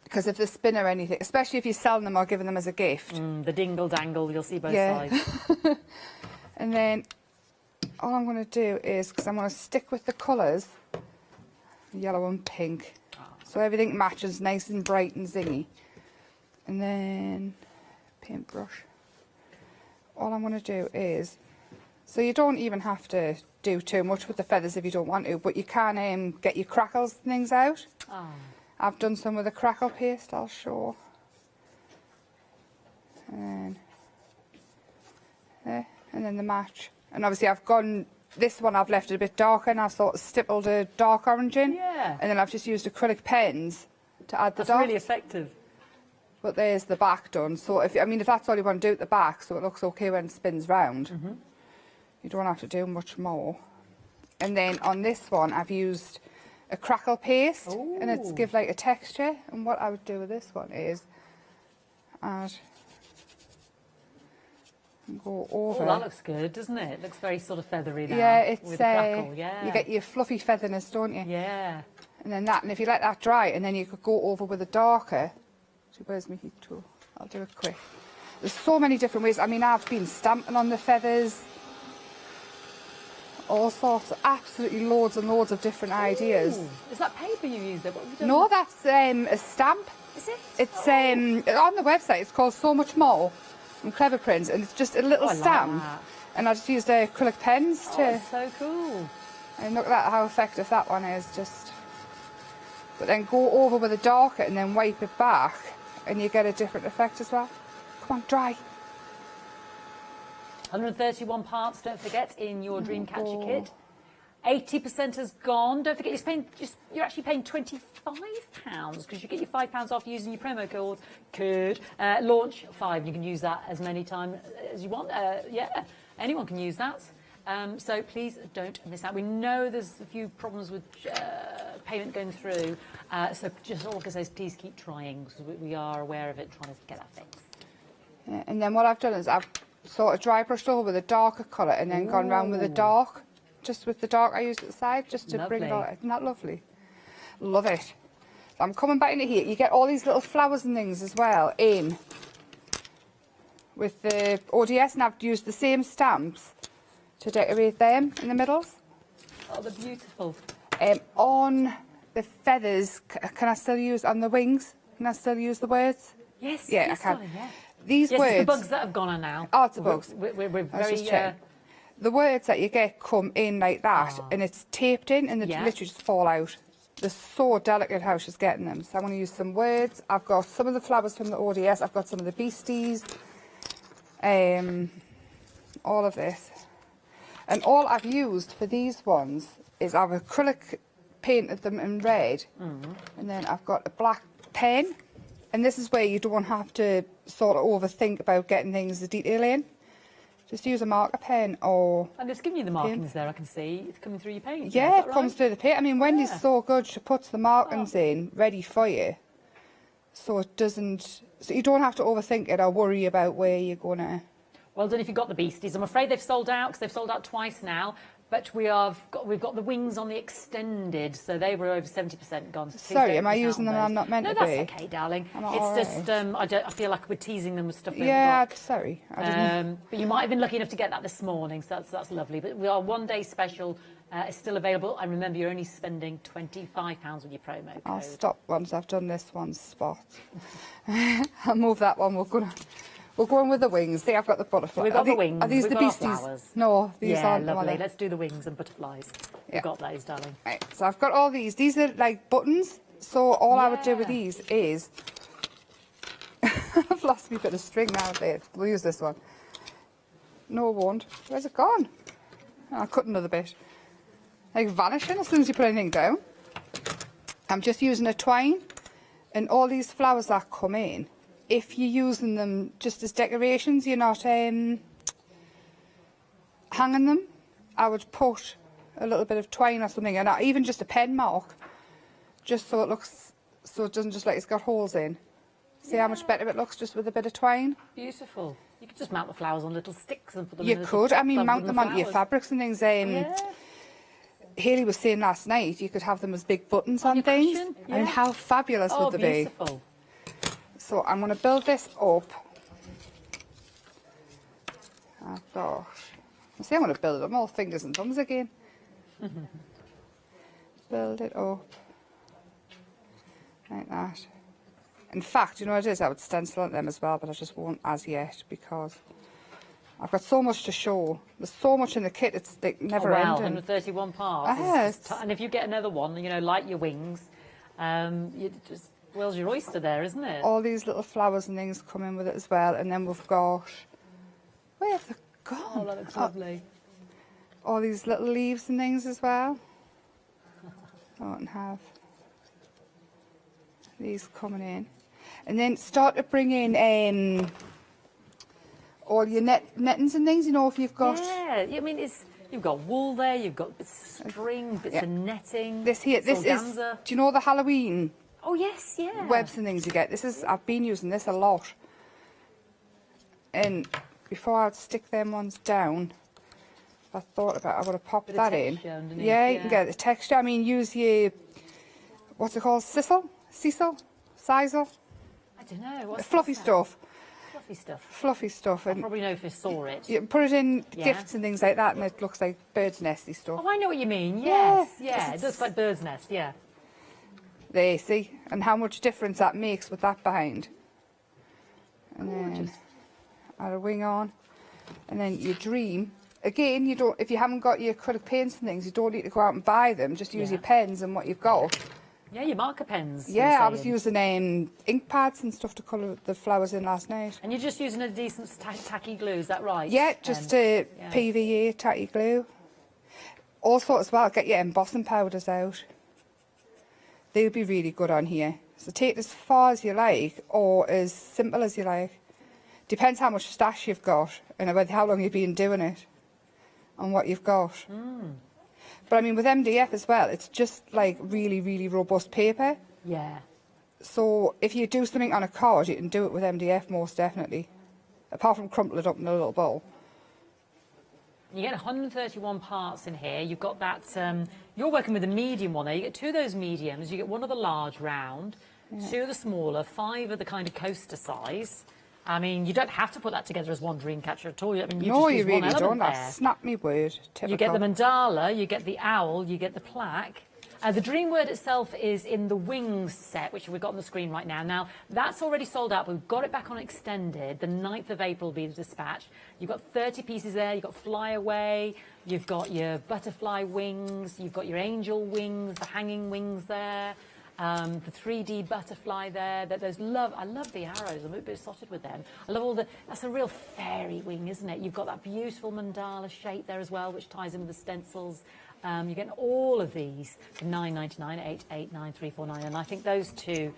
Because if they spin or anything, especially if you're selling them or giving them as a gift. The dingle-dangle, you'll see both sides. And then all I'm going to do is, because I'm going to stick with the colours, yellow and pink. So everything matches nice and bright and zingy. And then paintbrush. All I'm going to do is, so you don't even have to do too much with the feathers if you don't want to, but you can get your crackles and things out. Oh. I've done some with the crackle paste, I'll show. And there, and then the match. And obviously I've gone, this one I've left it a bit darker, and I've sort of stippled a dark orange in. Yeah. And then I've just used acrylic pens to add the dark. That's really effective. But there's the back done. So if that's all you want to do at the back, so it looks okay when it spins round, you don't have to do much more. And then on this one, I've used a crackle paste, and it's give like a texture. And what I would do with this one is add and go over. Oh, that looks good, doesn't it? It looks very sort of feathery now. Yeah, it's with the crackle. Yeah. You get your fluffy featherness, don't you? Yeah. And then that, and if you let that dry, and then you could go over with a darker. Where's my heat tool? I'll do it quick. There's so many different ways. I mean, I've been stamping on the feathers. All sorts, absolutely loads and loads of different ideas. Is that paper you use there? What have you done? No, that's a stamp. Is it? It's on the website. It's called So Much More from Clever Prints, and it's just a little stamp. Like and I just used acrylic pens to. It's so cool. And look at that, how effective that one is. Just But then go over with a darker and then wipe it back, and you get a different effect as well. Come on, dry. 131 parts, don't forget, in your Dreamcatcher kit. 80% has gone. Don't forget, you're actually paying £25 because you get your £5 off using your promo code launch 5. You can use that as many times as you want. Yeah, anyone can use that. So please don't miss out. We know there's a few problems with payment going through. So just all I can say is please keep trying because we are aware of it, trying to get that fixed. Yeah, and then what I've done is I've sort of dry brushed over with a darker colour and then gone round with a dark. Just with the dark I used at the side, just to bring it out. Isn't that lovely? Love it. So I'm coming back into here. You get all these little flowers and things as well in with the ODS, and I've used the same stamps to decorate them in the middles. Oh, they're beautiful. On the feathers, can I still use, on the wings, can I still use the words? Yes, yeah, yes, I can. darling, yeah. These yes, words... It's the bugs that have gone on now. Oh, it's the bugs. We're very... The words that you get come in like that, and it's taped in, and they literally just fall out. They're so delicate how she's getting them. So I'm going to use some words. I've got some of the flowers from the ODS. I've got some of the beasties. All of this. And all I've used for these ones is I've acrylic painted them in red. And then I've got a black pen. And this is where you don't have to sort of overthink about getting things the detail in. Just use a marker pen or... And it's giving you the markings there, I can see. It's coming through your paint. Yeah, it comes through the paint. I mean, Wendy's so good. She puts the markings in ready for you. So it doesn't... So you don't have to overthink it or worry about where you're going to... Well done if you've got the beasties. I'm afraid they've sold out because they've sold out twice now. But we've got the wings on the extended, so they were over 70% gone. So sorry, am I using them I'm not meant to be? No, that's okay, darling. It's just, I feel like we're teasing them with stuff we haven't got. Sorry. But you might have been lucky enough to get that this morning, so that's lovely. But we are one-day special. It's still available. And remember, you're only spending £25 with your promo code. I'll stop once I've done this one spot. I'll move that one. We'll go on with the wings. See, I've got the butterflies. We've got the wings. Are these the beasties? Flowers. No, these aren't. Yeah, lovely. The Let's do the wings and butterflies. We've got those, darling. Right, so I've got all these. These are like buttons. So all I would do with these is... I've lost me a bit of string now. We'll use this one. No, it won't. Where's it gone? Oh, I'll cut another bit. Like vanishing as soon as you put anything down. I'm just using a twine. And all these flowers that come in, if you're using them just as decorations, you're not hanging them, I would put a little bit of twine or something, and even just a pen mark, just so it looks, so it doesn't just like it's got holes in. See how much better it looks just with a bit of twine? Beautiful. You could just mount the flowers on little sticks and put them you in a could. I mean, mount them onto your flowers. fabrics and things. Haley was saying last night you could have them as big buttons on things. Cushion? I mean, how fabulous would they beautiful. be? So I'm going to build this up. Oh gosh. I see I'm going to build it up. All fingers and thumbs again. Build it up. Like that. In fact, you know what it is? I would stencil on them as well, but I just won't as yet because I've got so much to show. There's so much in the kit, it's like never ending. 131 parts. And if you get another one, you know, like your wings, you just... Well's your oyster there, isn't it? All these little flowers and things come in with it as well. And then we've got... Where have they gone? Oh, that looks lovely. All these little leaves and things as well. Don't have these coming in. And then start to bring in all your nettings and things, you know, if you've got... Yeah, I mean, you've got wool there, you've got bits of string, bits of netting. This here, this is... Do you know the Halloween... Oh, yes, yeah. webs and things you get. I've been using this a lot. And before I'd stick them ones down, I thought about I would have popped that in. Yeah, you can get the texture. I mean, use your, what's it called? Sisal? Sisal? Sisal? I don't know. What's fluffy stuff. Fluffy stuff. Fluffy stuff. I probably know if I saw it. You put it in gifts and things like that, and it looks like bird's nesty stuff. Oh, I know what you mean. Yes, yeah. It looks like bird's nest, yeah. There, see? And how much difference that makes with that behind. And then add a wing on. And then your dream. Again, you don't, if you haven't got your acrylic paints and things, you don't need to go out and buy them. Just use your pens and what you've got. Yeah, your marker pens. Yeah, I was using ink pads and stuff to colour the flowers in last night. And you're just using a decent tacky glue, is that right? Yeah, just PVA tacky glue. Also as well, get your embossing powders out. They'll be really good on here. So take it as far as you like or as simple as you like. Depends how much stash you've got and how long you've been doing it and what you've got. But I mean, with MDF as well, it's just like really, really robust paper. Yeah. So if you do something on a card, you can do it with MDF most definitely. Apart from crumple it up in a little bowl. You get 131 parts in here. You've got that, you're working with a medium one there. You get 2 of those mediums. You get 1 of the large round, 2 of the smaller, 5 of the kind of coaster size. I mean, you don't have to put that together as one dream catcher at all. I mean, no, just you really don't. There. I've snapped me word. Typical. You get the mandala, you get the owl, you get the plaque. The dream word itself is in the wings set, which we've got on the screen right now. Now, that's already sold out. We've got it back on extended. The 9th of April will be the dispatch. You've got 30 pieces there. You've got flyaway. You've got your butterfly wings. You've got your angel wings, the hanging wings there. The 3D butterfly there. I love the arrows. I'm a bit besotted with them. I love all that's a real fairy wing, isn't it? You've got that beautiful mandala shape there as well, which ties in with the stencils. You're getting all of these for $9.99, 889349, and I think those two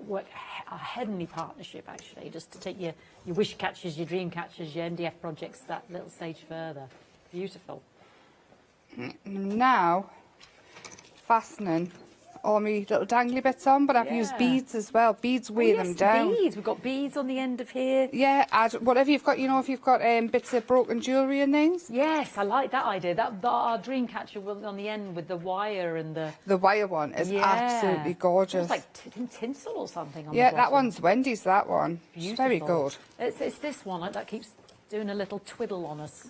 work a heavenly partnership actually, just to take your wish catchers, your dream catchers, your MDF projects that little stage further. Beautiful. Now, fastening all my little dangly bits on, but I've used beads as well. Beads weigh them down. Beads. We've got beads on the end of here. Yeah, add whatever you've got. You know, if you've got bits of broken jewellery and things. Yes, I like that idea. That our dream catcher will on the end with the wire and the wire one is absolutely gorgeous. It's like tinsel or something. On yeah, the that one's Wendy's. That one. Beautiful. It's very good. It's this one that keeps doing a little twiddle on us.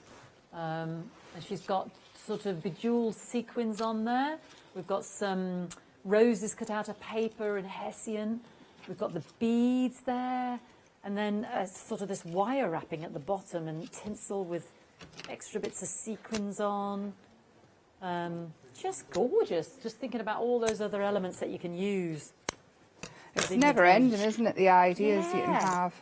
And she's got sort of bejewelled sequins on there. We've got some roses cut out of paper and hessian. We've got the beads there, and then sort of this wire wrapping at the bottom and tinsel with extra bits of sequins on. Just gorgeous. Just thinking about all those other elements that you can use. It's never ending, isn't it? The ideas you can have.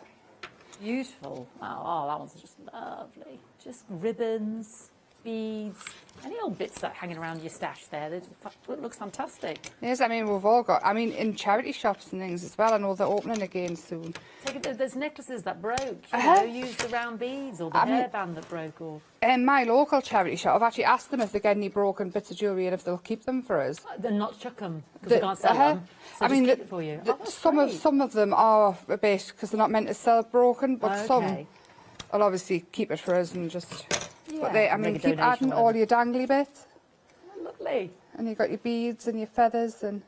Beautiful. Oh, that one's just lovely. Just ribbons, beads, any old bits that are hanging around your stash there. It looks fantastic. Yes, I mean, we've all got, in charity shops and things as well. I know they're opening again soon. There's necklaces that broke, you know, use the round beads or the hairband that broke. Or in my local charity shop, I've actually asked them if they get any broken bits of jewellery and if they'll keep them for us. They're not chuck them, because they can't sell them. So keep it for you. Some of them are a bit, because they're not meant to sell broken, but some will obviously keep it for us and just... But keep adding all your dangly bits. Lovely. And you've got your beads and your feathers and...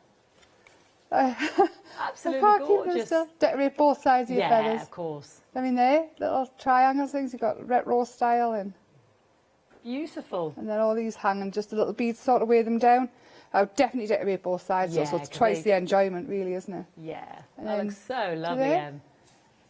Absolutely gorgeous. Decorate both sides of your feathers. Yeah, of course. I mean, little triangle things. You've got retro style and... Beautiful. And then all these hanging, just the little beads sort of weigh them down. I would definitely decorate both sides, so it's twice the enjoyment, really, isn't it? Yeah. That looks so lovely, Em.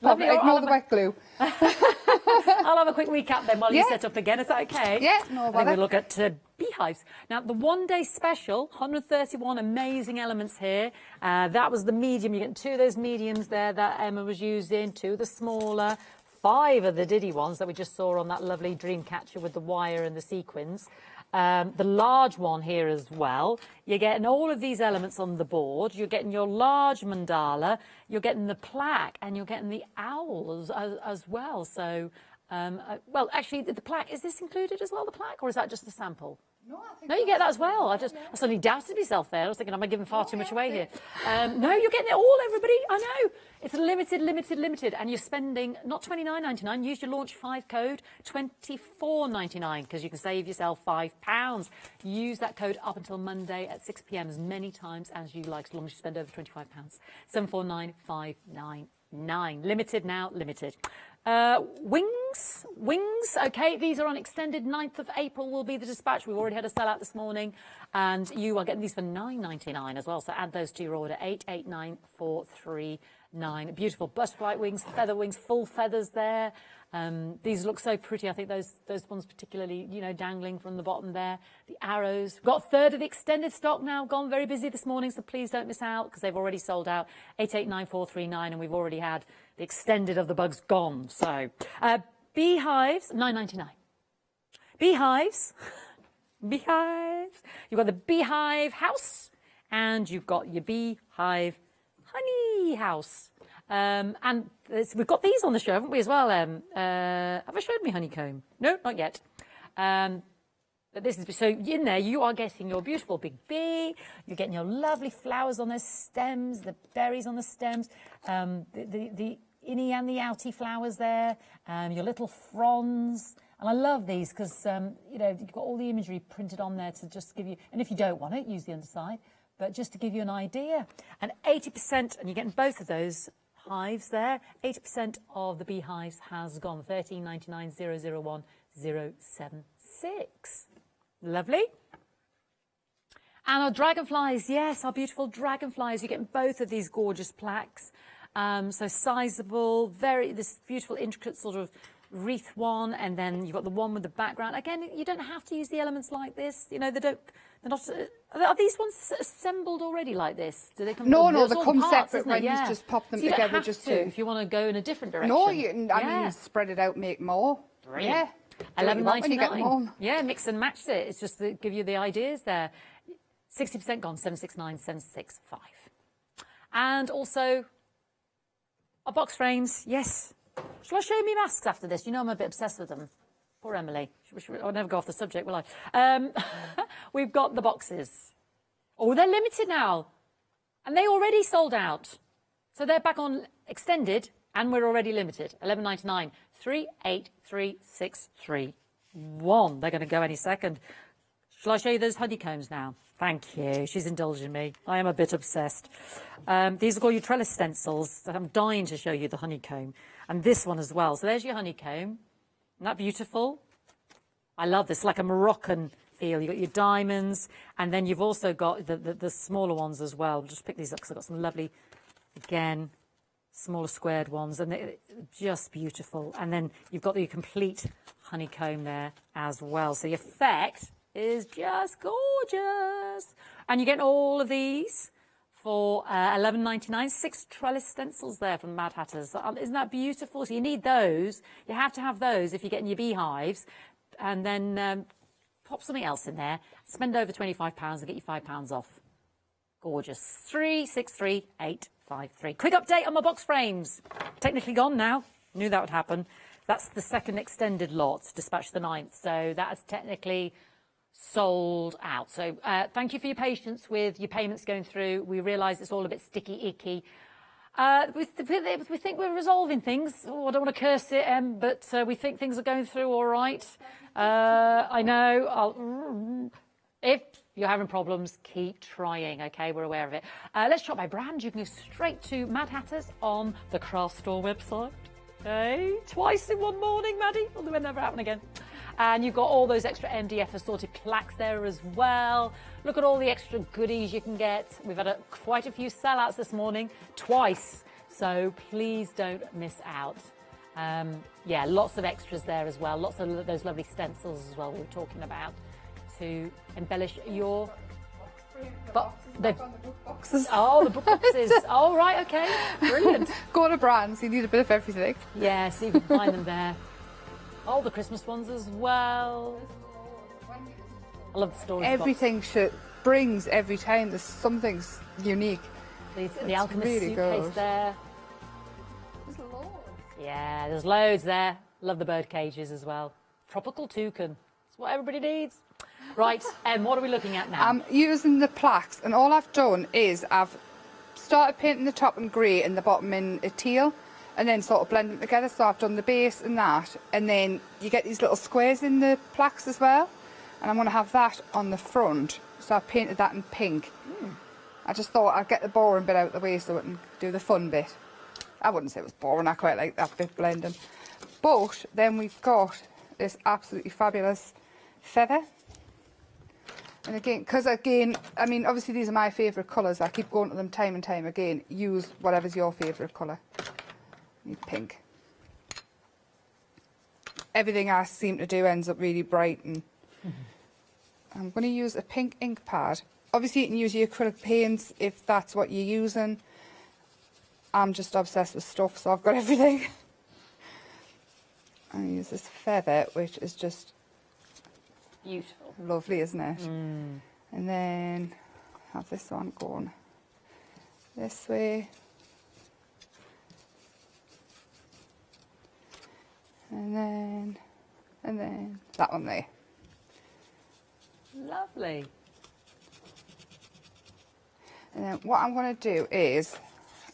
Lovely. Ignore the wet glue. I'll have a quick recap then while you set up again. Is that okay? Yeah, no bother. And then we'll look at beehives. Now, the one-day special, 131 amazing elements here. That was the medium. You get 2 of those mediums there that Emma was using, 2 of the smaller, 5 of the Diddy ones that we just saw on that lovely dream catcher with the wire and the sequins. The large one here as well. You're getting all of these elements on the board. You're getting your large mandala, you're getting the plaque, and you're getting the owls as well. So, well, actually, the plaque, is this included as well, the plaque, or is that just the sample? No, you get that as well. I suddenly doubted myself there. I was thinking, am I giving far too much away here? No, you're getting it all, everybody. I know. It's limited. And you're spending not $29.99. Use your Launch 5 code, $24.99, because you can save yourself £5. Use that code up until Monday at 6 p.m. as many times as you like, as long as you spend over £25. 749599. Limited now, limited. Wings, okay, these are on extended. 9th of April will be the dispatch. We've already had a sellout this morning, and you are getting these for $9.99 as well, so add those to your order, 889439. Beautiful butterfly wings, feather wings, full feathers there. These look so pretty. I think those ones particularly, you know, dangling from the bottom there. The arrows. Got a third of the extended stock now gone. Very busy this morning, so please don't miss out because they've already sold out. 889439, and we've already had the extended of the bugs gone. So beehives, $9.99. Beehives. Beehives. You've got the beehive house, and you've got your beehive honey house. And we've got these on the show, haven't we, as well? Have I showed me honeycomb? No, not yet. But this is, so in there you are getting your beautiful big bee, you're getting your lovely flowers on the stems, the berries on the stems, the innie and the outie flowers there, your little fronds. And I love these because, you know, you've got all the imagery printed on there to just give you, and if you don't want it, use the underside, but just to give you an idea. And 80%, and you're getting both of those hives there, 80% of the beehives has gone, 13.99 001 076. Lovely. And our dragonflies, yes, our beautiful dragonflies. You're getting both of these gorgeous plaques. So sizable, this beautiful intricate sort of wreath one, and then you've got the one with the background. Again, you don't have to use the elements like this. You know, they're not. Are these ones assembled already like this? Do they come? No, they come separate when you just pop them together. You don't have just to if you want to go in a different direction. No, I mean, spread it out, make more. Brilliant. Yeah. $11.99. Yeah, mix and match it. It's just to give you the ideas there. 60% gone, 769 765. And also, our box frames, yes. Shall I show you me masks after this? You know I'm a bit obsessed with them. Poor Emily. I'll never go off the subject, will I? We've got the boxes. Oh, they're limited now. And they already sold out. So they're back on extended, and we're already limited. $11.99. 383631. They're going to go any second. Shall I show you those honeycombs now? Thank you. She's indulging me. I am a bit obsessed. These are called your trellis stencils. I'm dying to show you the honeycomb. And this one as well. So there's your honeycomb. Isn't that beautiful? I love this, like a Moroccan feel. You've got your diamonds, and then you've also got the smaller ones as well. Just pick these up because I've got some lovely, again, smaller squared ones, and they're just beautiful. And then you've got your complete honeycomb there as well. So the effect is just gorgeous. And you get all of these for $11.99. 6 trellis stencils there from Madhatters. Isn't that beautiful? So you need those. You have to have those if you're getting your beehives. And then pop something else in there. Spend over £25 and get you £5 off. Gorgeous. 363853. Quick update on my box frames. Technically gone now. Knew that would happen. That's the second extended lot, dispatched the 9th. So that is technically sold out. So thank you for your patience with your payments going through. We realise it's all a bit sticky, icky. We think we're resolving things. Oh, I don't want to curse it, but we think things are going through all right. I know. If you're having problems, keep trying, okay? We're aware of it. Let's shop by brand. You can go straight to Madhatters on the Craft Store website. Okay? Twice in one morning, Maddie. Well, they'll never happen again. And you've got all those extra MDF assorted plaques there as well. Look at all the extra goodies you can get. We've had quite a few sellouts this morning, twice. So please don't miss out. Yeah, lots of extras there as well. Lots of those lovely stencils as well we were talking about to embellish your... The book boxes. Oh, the book boxes. Oh, right, okay. Brilliant. Go to brands, you need a bit of everything. Yeah, so you can find them there. Oh, the Christmas ones as well. I love the storage Everything brings every time. There's something unique. The alchemist really suitcase good. there. There's loads. Yeah, there's loads there. Love the bird cages as well. Tropical toucan. It's what everybody needs. Right, and what are we looking at now? I'm using the plaques, and all I've done is I've started painting the top in grey and the bottom in a teal, and then sort of blend them together. So I've done the base and that, and then you get these little squares in the plaques as well, and I'm going to have that on the front. So I've painted that in pink. I just thought I'd get the boring bit out of the way so I can do the fun bit. I wouldn't say it was boring, I quite like that bit blending. But then we've got this absolutely fabulous feather. And again, because again, I mean, obviously these are my favourite colours. I keep going to them time and time again. Use whatever's your favourite colour. Need pink. Everything I seem to do ends up really bright. And I'm going to use a pink ink pad. Obviously you can use your acrylic paints if that's what you're using. I'm just obsessed with stuff, so I've got everything. I use this feather, which is just beautiful. Lovely, isn't it? And then have this one going this way. And then that one there. Lovely. And then what I'm going to do is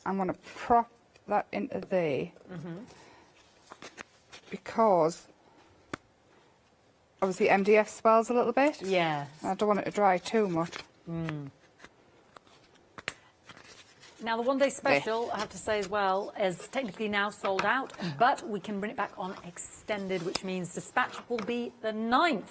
I'm going to prop that into there because obviously MDF swells a little bit. Yeah. I don't want it to dry too much. Now the one-day special, I have to say as well, is technically now sold out, but we can bring it back on extended, which means dispatch will be the 9th,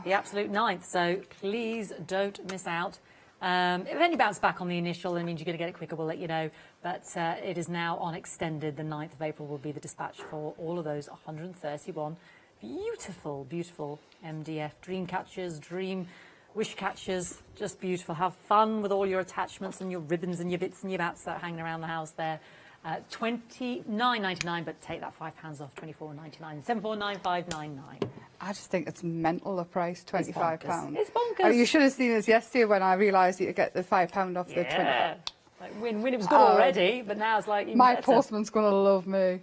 the absolute 9th. So please don't miss out. If any bounce back on the initial, that means you're going to get it quicker, we'll let you know. But it is now on extended. The 9th of April will be the dispatch for all of those 131 beautiful, beautiful MDF dream catchers, dream wish catchers. Just beautiful. Have fun with all your attachments and your ribbons and your bits and your bats that are hanging around the house there. $29.99, but take that £5 off, $24.99, $749599. I just think it's mental, the price, £25. It's bonkers. Oh, you should have seen us yesterday when I realised you could get the £5 off the £25. Like win. It was good already, but now it's like even my better. postman's going to love me.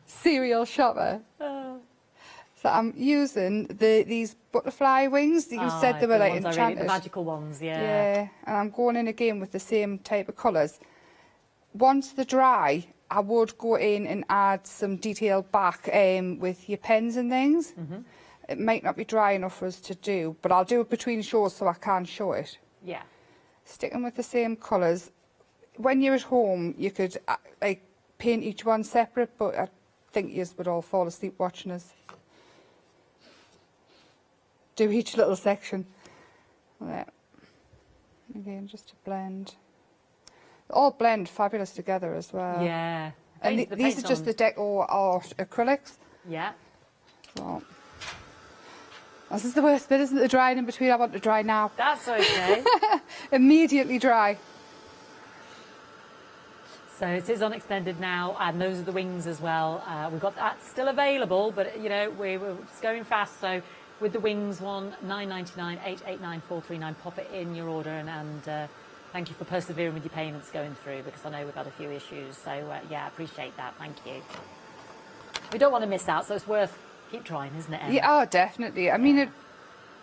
Serial shopper. So I'm using these butterfly wings that you said they were like enchanted. The magical ones, Yeah, and I'm going in again with the same type of colours. Once they're dry, I would go in and add some detail back with your pens and things. It might not be dry enough for us to do, but I'll do it between shows so I can show it. Yeah. Sticking with the same colours. When you're at home, you could like paint each one separate, but I think you would all fall asleep watching us do each little section. There. Again, just to blend. They all blend fabulous together as well. Yeah. And these are just the Deco Art acrylics. Yeah. So, this is the worst bit, isn't it? The drying in between. I want to dry now. That's okay. Immediately dry. So it is on extended now, and those are the wings as well. We've got that still available, but you know we're going fast. So with the wings one, $9.99, $889,439. Pop it in your order, and thank you for persevering with your payments going through, because I know we've had a few issues. So yeah, I appreciate that. Thank you. We don't want to miss out, so it's worth keep trying, isn't it, Emma? Yeah, oh, definitely. I mean,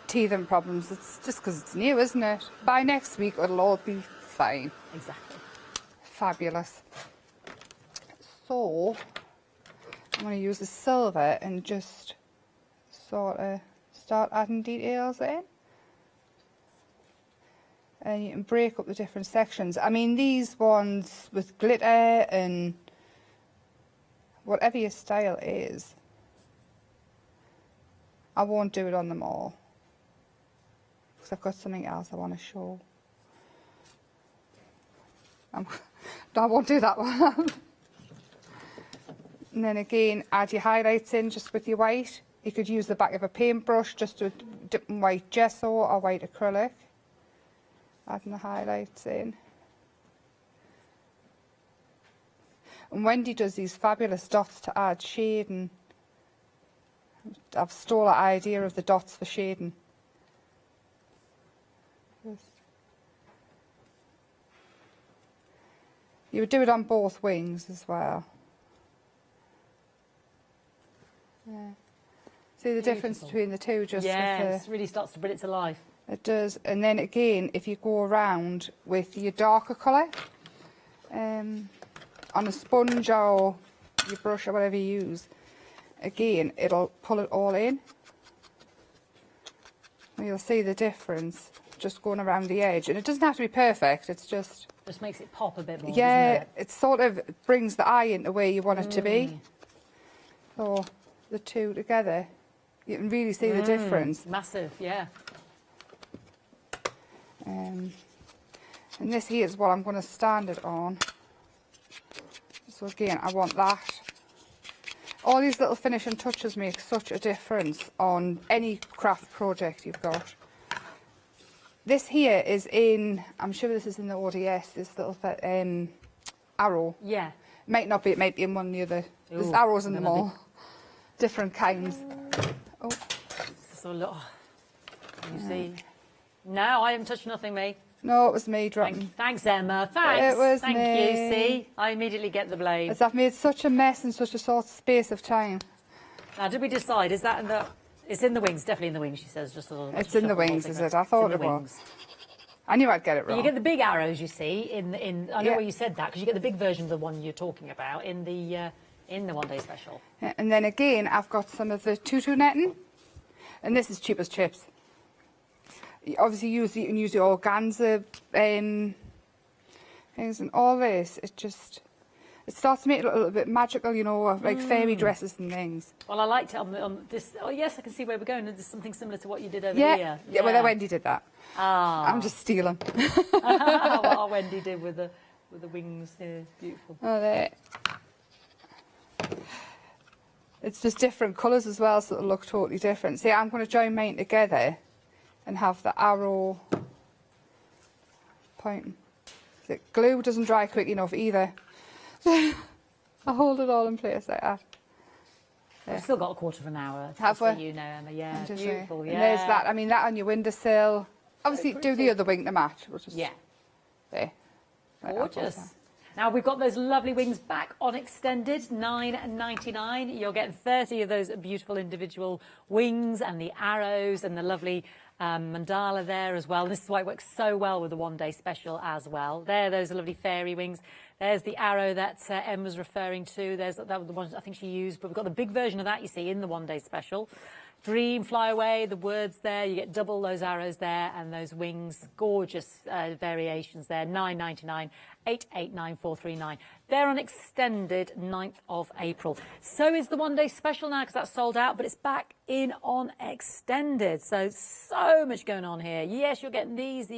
teething problems. It's just because it's new, isn't it? By next week, it'll all be fine. Exactly. Fabulous. So I'm going to use the silver and just sort of start adding details in. And you can break up the different sections. I mean, these ones with glitter and whatever your style is, I won't do it on them all, because I've got something else I want to show. I won't do that one. And then again, add your highlights in just with your white. You could use the back of a paintbrush just to dip in white gesso or white acrylic. Adding the highlights in. And Wendy does these fabulous dots to add shading. I've stole that idea of the dots for shading. You would do it on both wings as well. Yeah. See the difference between the two? Just it really starts to bring it to life. It does. And then again, if you go around with your darker colour, on a sponge or your brush or whatever you use, again, it'll pull it all in. And you'll see the difference just going around the edge. And it doesn't have to be perfect, it's just... Just makes it pop a bit more, yeah, doesn't it? It sort of brings the eye into where you want it to be. So the two together You can really see the difference. Massive, yeah. And this here is what I'm going to stand it on. So again, I want that. All these little finishing touches make such a difference on any craft project you've got. This here is in, I'm sure this is in the ODS, this little arrow. Yeah. Might not be, it might be in one of the other. There's arrows in them all. Different kinds. Oh. So look, you see. No, I haven't touched nothing, me. No, it was me dropping. Thanks, Emma. Thanks. It was Thank me. you. See, I immediately get the blame. As I've made such a mess in such a short space of time. Now, did we decide? Is that in the? It's in the wings. Definitely in the wings. She says. Just a little. It's in the wings, is it? I thought it was. I knew I'd get it wrong. You get the big arrows, you see. In I know where you said that because you get the big version of the one you're talking about in the one day special. And then again, I've got some of the tutu netting, and this is cheap as chips. You obviously you can use your organza things and all this. It starts to make it a little bit magical, you know, like fairy dresses and things. Well, I liked it on this. Oh yes, I can see where we're going. There's something similar to what you did over Yeah, here. yeah. Well, Wendy did that. Ah, I'm just stealing. What our Wendy did with the wings here, beautiful. Oh, there. It's just different colours as well, so it'll look totally different. See, I'm going to join mine together and have the arrow pointing. The glue doesn't dry quick enough either. I hold it all in place like that. We've still got a quarter of an hour. Have we? You know, Emma. Yeah, Just beautiful. Yeah. And there's that. I mean, that on your windowsill. Obviously, do the other wing to match. We'll just, yeah. There. Right, Gorgeous. Now we've got those lovely wings back on extended, $9.99. You're getting 30 of those beautiful individual wings and the arrows and the lovely mandala there as well. This is why it works so well with the one day special as well. There, those are lovely fairy wings. There's the arrow that Em was referring to. That was the one I think she used, but we've got the big version of that you see in the one day special. Dream, fly away, the words there, you get double those arrows there and those wings, gorgeous variations there, $9.99, 889439. They're on extended 9th of April. So is the one day special now because that's sold out, but it's back in on extended. So much going on here. Yes, you're getting these,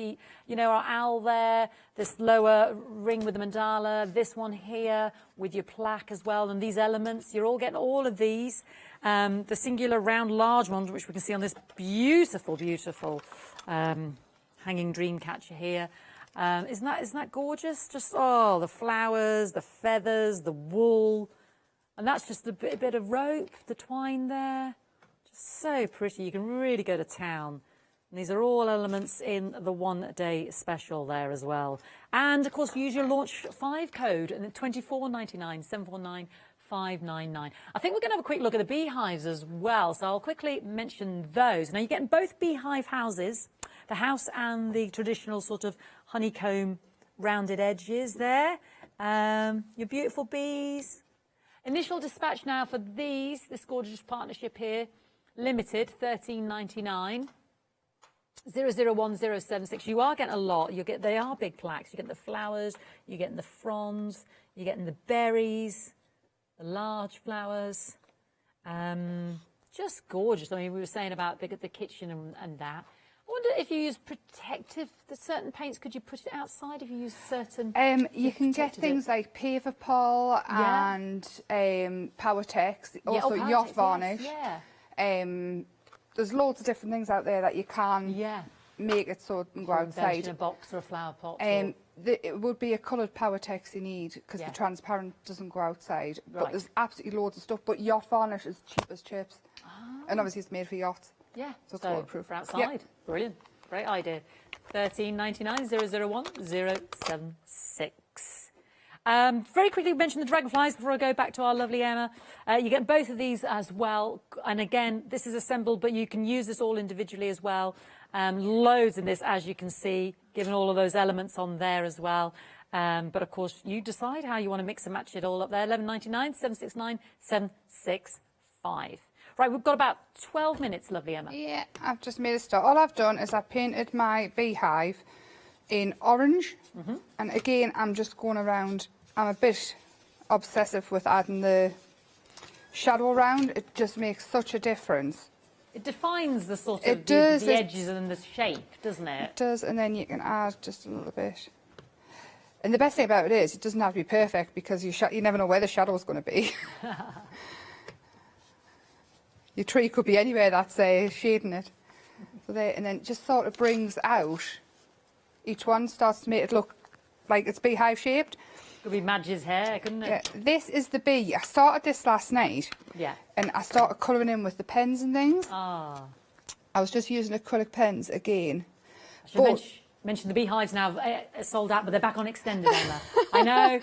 our owl there, this lower ring with the mandala, this one here with your plaque as well, and these elements, you're all getting all of these. The singular round large one, which we can see on this beautiful, beautiful hanging dream catcher here. Isn't that gorgeous? Just, the flowers, the feathers, the wool. And that's just a bit of rope, the twine there. Just so pretty. You can really go to town. And these are all elements in the one day special there as well. And of course, use your launch 5 code and $24.99, 749 599. I think we're going to have a quick look at the beehives as well, so I'll quickly mention those. Now, you're getting both beehive houses, the house and the traditional sort of honeycomb rounded edges there. Your beautiful bees. Initial dispatch now for this gorgeous partnership here, limited, $13.99. 001076. You are getting a lot. They are big plaques. You're getting the flowers, you're getting the fronds, you're getting the berries, the large flowers, just gorgeous. I mean, we were saying about the kitchen and that. I wonder if you use protective, certain paints, could you put it outside if you use certain... you can get things like paver Pol and Powertex, also yacht varnish. Yeah. There's loads of different things out there that you can make it so it can go outside. In a box or a flower pot. It would be a coloured Powertex you need because the transparent doesn't go outside. Right. But there's absolutely loads of stuff. But yacht varnish is cheap as chips. And obviously it's made for yachts. Yeah, so it's waterproof. For outside. Brilliant. Great idea. $13.99, 001076. Very quickly mention the dragonflies before I go back to our lovely Emma. You get both of these as well. And again, this is assembled, but you can use this all individually as well. Loads in this, as you can see, given all of those elements on there as well. But of course, you decide how you want to mix and match it all up there. $11.99, 769 765. Right, we've got about 12 minutes, lovely Emma. Yeah, I've just made a start. All I've done is I've painted my beehive in orange. And again, I'm just going around. I'm a bit obsessive with adding the shadow around. It just makes such a difference. It defines the sort of It does, the it's- edges and the shape, doesn't it? It does, and then you can add just a little bit. And the best thing about it is it doesn't have to be perfect because you never know where the shadow's going to be. Your tree could be anywhere that's shading it. So there, and then it just sort of brings out, each one starts to make it look like it's beehive shaped. Could be Madge's hair, couldn't it? Yeah, this is the bee. I started this last night. Yeah. And I started colouring in with the pens and things. Ah. I was just using acrylic pens again. I should mention the beehives now sold out, but they're back on extended, Emma. I know.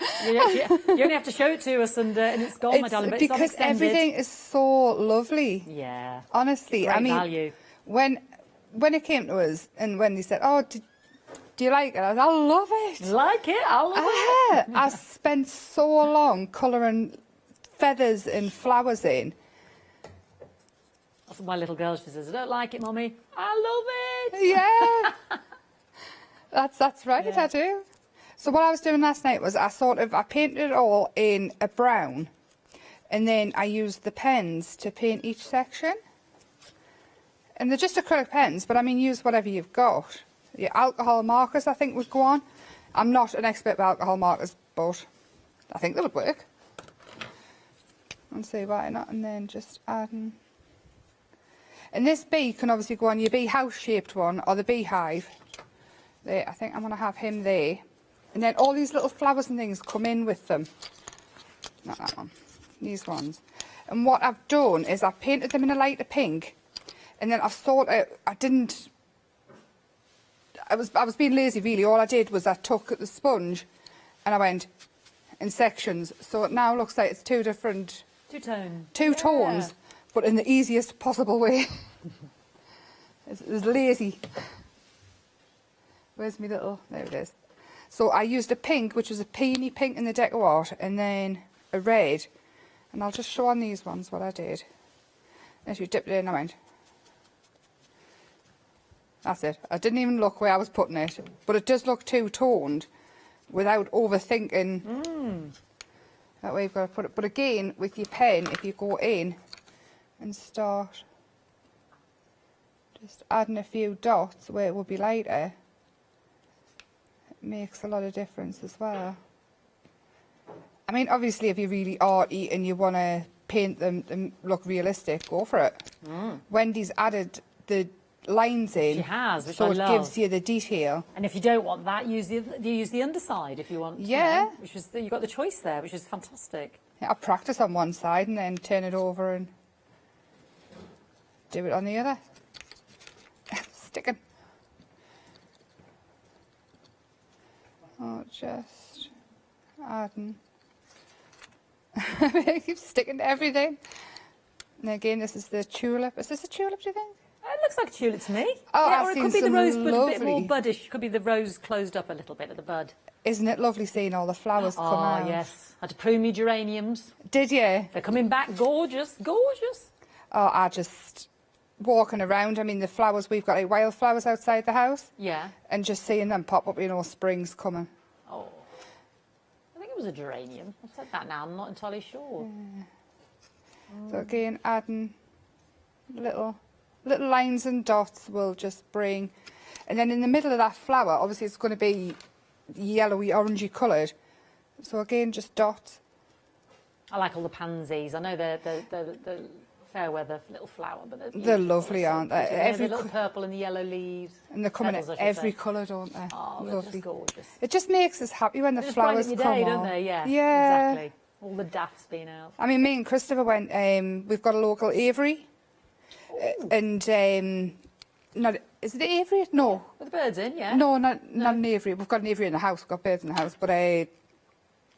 You only have to show it to us and it's gone, my darling. But it's on because extended. everything is so lovely. Yeah. Honestly, Great I mean, value. when it came to us and when they said, "Oh, do you like it?" I was, "I love it." Like it? I love it. I spent so long colouring feathers and flowers in. That's what my little girl, she says, "I don't like it, Mummy." I love it. Yeah. That's right, Yeah. I do. So what I was doing last night was I painted it all in a brown, and then I used the pens to paint each section. And they're just acrylic pens, but I mean, use whatever you've got. Your alcohol markers, I think, would go on. I'm not an expert with alcohol markers, but I think they would work. And see why not, and then just adding. And this bee can obviously go on your bee house-shaped one or the beehive. There, I think I'm going to have him there. And then all these little flowers and things come in with them. Not that one. These ones. And what I've done is I've painted them in a lighter pink. And then I've I was being lazy really. All I did was I took the sponge and I went in sections. So it now looks like it's two different... Two tones, but in the easiest possible way. It's lazy. Where's my little... There it is. So I used a pink, which was a peony pink in the deco art, and then a red. And I'll just show on these ones what I did. As you dipped it in, I went. That's it. I didn't even look where I was putting it. But it does look two-toned without overthinking. That way you've got to put it. But again, with your pen, if you go in and start just adding a few dots where it will be lighter, makes a lot of difference as well. I mean, obviously, if you're really arty and you want to paint them and look realistic, go for it. Wendy's added the lines in. She has, which so I it love. gives you the detail. And if you don't want that, use the underside if you want. Yeah. Which is you've got the choice there, which is fantastic. Yeah, I practice on one side and then turn it over and do it on the other. Sticking. Oh, just adding. I keep sticking to everything. And again, this is the tulip. Is this a tulip, do you think? It looks like a tulip to me. Oh, yeah, I've or it seen could be the some rosebud a bit more lovely- buddish. Could be the rose closed up a little bit at the bud. Isn't it lovely seeing all the flowers come out? Oh, yes. I had to prune me geraniums. Did you? They're coming back gorgeous, gorgeous. Oh, I just walking around. I mean, the flowers, we've got like wildflowers outside the house. Yeah. And just seeing them pop up, you know, spring's coming. Oh. I think it was a geranium. I've said that now. I'm not entirely sure. So again, adding little lines and dots will just bring, and then in the middle of that flower, obviously it's going to be yellowy, orangey coloured. So again, just dots. I like all the pansies. I know they're fair weather little flower, but They're lovely, aren't they? Every little purple and the yellow leaves. And they're coming Petals, I in should every say. colour, don't they? Oh, they're Lovely. just gorgeous. It just makes us happy when the They just flowers brighten come your day, on. don't they? Yeah. Yeah. Exactly. All the daff's been out. I mean, me and Christopher went, we've got a local aviary. And, not, is it an aviary? No. With the birds in, yeah? No, not an aviary. We've got an aviary in the house. We've got birds in the house. But a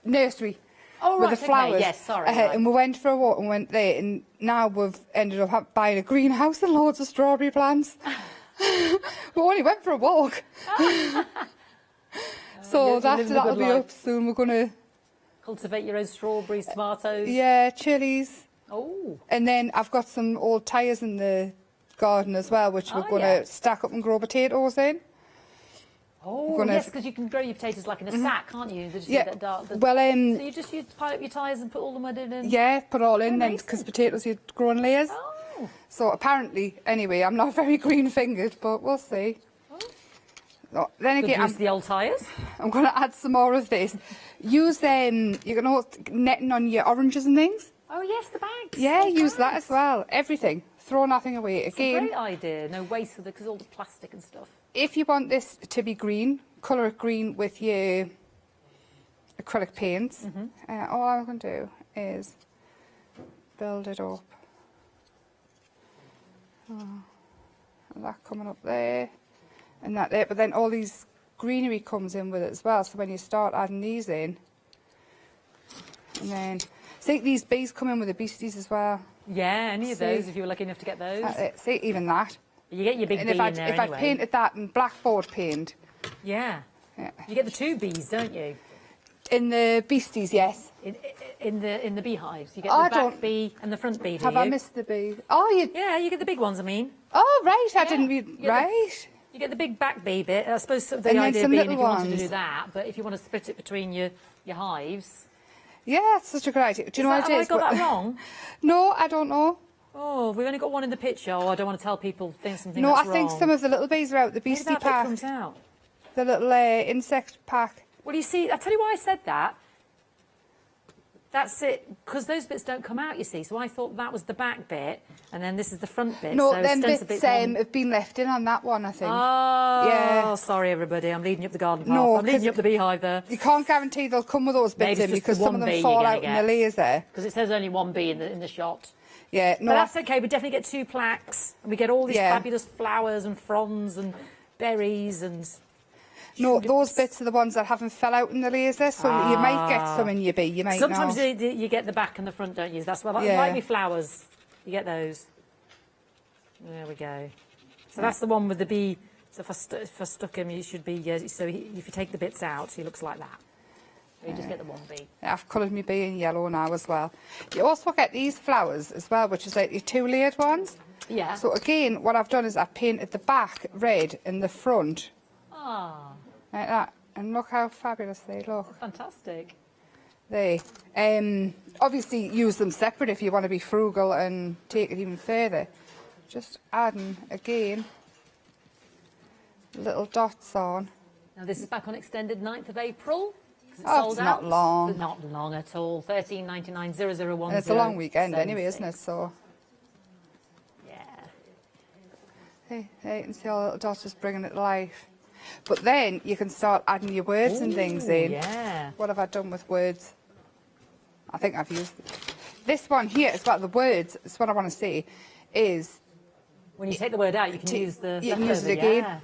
nursery. Oh, with right, the flowers. okay. Yes, sorry. Right. And we went for a walk and went there. And now we've ended up buying a greenhouse and loads of strawberry plants. We only went for a walk. So you're living the that'll good be life. up soon. We're going to... Cultivate your own strawberries, tomatoes. Yeah, chilies. Oh. And then I've got some old tyres in the garden as well, which we're going to stack up and grow potatoes in. Oh, yes, because you can grow your potatoes like in a sack, can't you? They just Yeah. get dark. Well, so you pile up your tyres and put all the mud in. And... Yeah, put all in then, because potatoes you grow in layers. Oh, Oh. So apparently, anyway, I'm not very green-fingered, but we'll see. Oh, then again, use the old tyres. I'm going to add some more of this. Use you're going to netting on your oranges and things. Oh yes, the bags. Yeah, use that as well. Everything. Throw nothing away. It's Again, a great idea. No waste of because all the plastic and stuff. if you want this to be green, colour it green with your acrylic paints. All I'm going to do is build it up. And that coming up there, and that there. But then all these greenery comes in with it as well. So when you start adding these in, and then see these bees come in with the beasties as well. Yeah, any of those if you were lucky enough to get those. See, even that. You get your big And bee if I in there if anyway. I painted that in blackboard paint. Yeah. You get the 2 bees, don't you? In the beasties, yes. In the beehives, you get Oh, the I back don't- bee and the front bee. Do Have you? I missed the bee? Oh, you. Yeah, you get the big ones. I mean. Oh, right. I didn't You read. get Right. You get the big back bee bit. I suppose the And then idea some being if little you wanted to ones. do that, but if you want to split it between your hives. Yeah, it's such a good idea. Do you know what it Have I is? got that wrong? No, I don't know. Oh, we've only got one in the picture. Oh, I don't want to tell people something No, I that's think wrong. some of the little bees are out. The Maybe beastie that bit pack. comes out. The little insect pack. Well, you see, I tell you why I said that. That's it, because those bits don't come out, you see. So I thought that was the back bit, and then this is the front bit. No, so them stencil bits one- have been left in on that one, I think. Oh, Yeah. sorry, everybody. I'm leading you up the garden path. No, I'm leading 'cause you up the beehive there. You can't guarantee they'll come with those bits Maybe in it's just because the some of one them bee fall you're gonna out in the layers there. Because it says only 1 bee in the shot. Yeah, no. But that's okay. We definitely get 2 plaques, and we get all these Yeah. fabulous flowers and fronds and berries and. No, those bits are the ones that haven't fell out in the layers there, so you might get Ah. some in your bee, you might Sometimes not. you get the back and the front, don't you? That's what Yeah. like me flowers. You get those. There we go. So that's the one with the bee. So if I stuck him, you should be. If you take the bits out, he looks like that. You just get the 1 bee. I've coloured my bee in yellow now as well. You also get these flowers as well, which is like your 2-layered ones. Yeah. So again, what I've done is I painted the back red and the front Ah, like that. And look how fabulous they look. fantastic. They obviously use them separate if you want to be frugal and take it even further. Just adding again little dots on. Now this is back on extended 9th of April. 'Cause It's Oh, sold it's not out. long. It's not long at all. 13.99 0010. And it's a long weekend anyway, isn't it? So Yeah. hey, you can see all the little dots just bringing it to life. But then you can start adding your words and things Ooh, in. yeah. What have I done with words? I think I've used this one here as well. The words, it's what I want to say, is When you take the word out, you can use the you can use it leftover, again. yeah.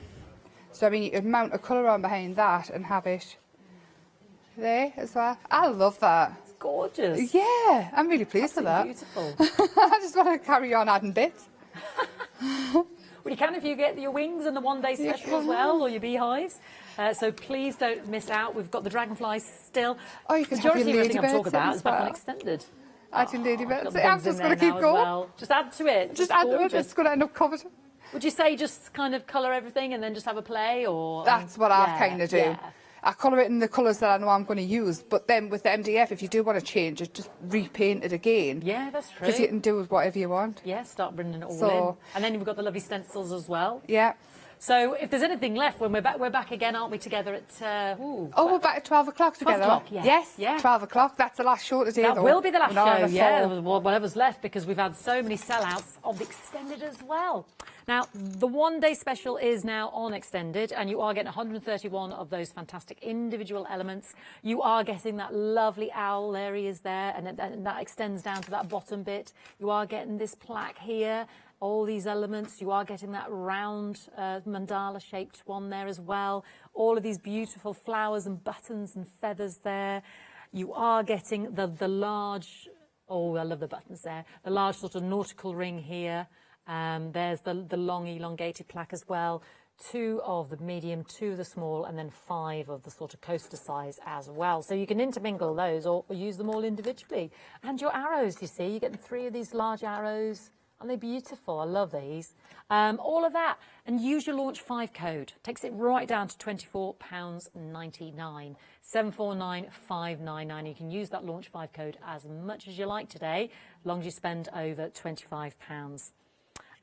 So I mean, you can mount a colour on behind that and have it there as well. I love that. It's gorgeous. Yeah, I'm really pleased with that. Beautiful. I just want to carry on adding bits. Well, you can if you get your wings and the 1-day special as well, or your beehives. So please don't miss out. We've got the dragonflies still. Oh, you can Majority have of your everything I'm ladybirds talking about in is as back on well. extended. Add your ladybirds. Got the I'm bugs in just going to there keep now as going. well. Just add to it. Just add to it. gorgeous. It's going to end up covered. Would you say just kind of colour everything and then just have a play, or? That's what I kind of do. Yeah. I colour it in the colours that I know I'm going to use, but then with the MDF, if you do want to change it, just repaint it again. Yeah, that's true. Because you can do whatever you want. Yeah, start bringing it all So- in. And then you've got the lovely stencils as well. Yeah. So if there's anything left, when we're back again, aren't we, together at... Oh, we're back at 12 o'clock 12 together. o'clock, yeah. Yes, Yeah. 12 o'clock. That's the last show today, That though. will be the last An hour show, and a yeah, four. whatever's left, because we've had so many sellouts of the extended as well. Now, the 1-day special is now on extended, and you are getting 131 of those fantastic individual elements. You are getting that lovely owl areas there, and that extends down to that bottom bit. You are getting this plaque here, all these elements. You are getting that round mandala-shaped one there as well. All of these beautiful flowers and buttons and feathers there. You are getting the large... Oh, I love the buttons there. The large sort of nautical ring here. There's the long elongated plaque as well. 2 of the medium, 2 of the small, and then 5 of the sort of coaster size as well. So you can intermingle those or use them all individually. And your arrows, you see, you're getting 3 of these large arrows. Aren't they beautiful? I love these. All of that. And use your launch 5 code. Takes it right down to £24.99. 749599. You can use that launch 5 code as much as you like today, as long as you spend over £25.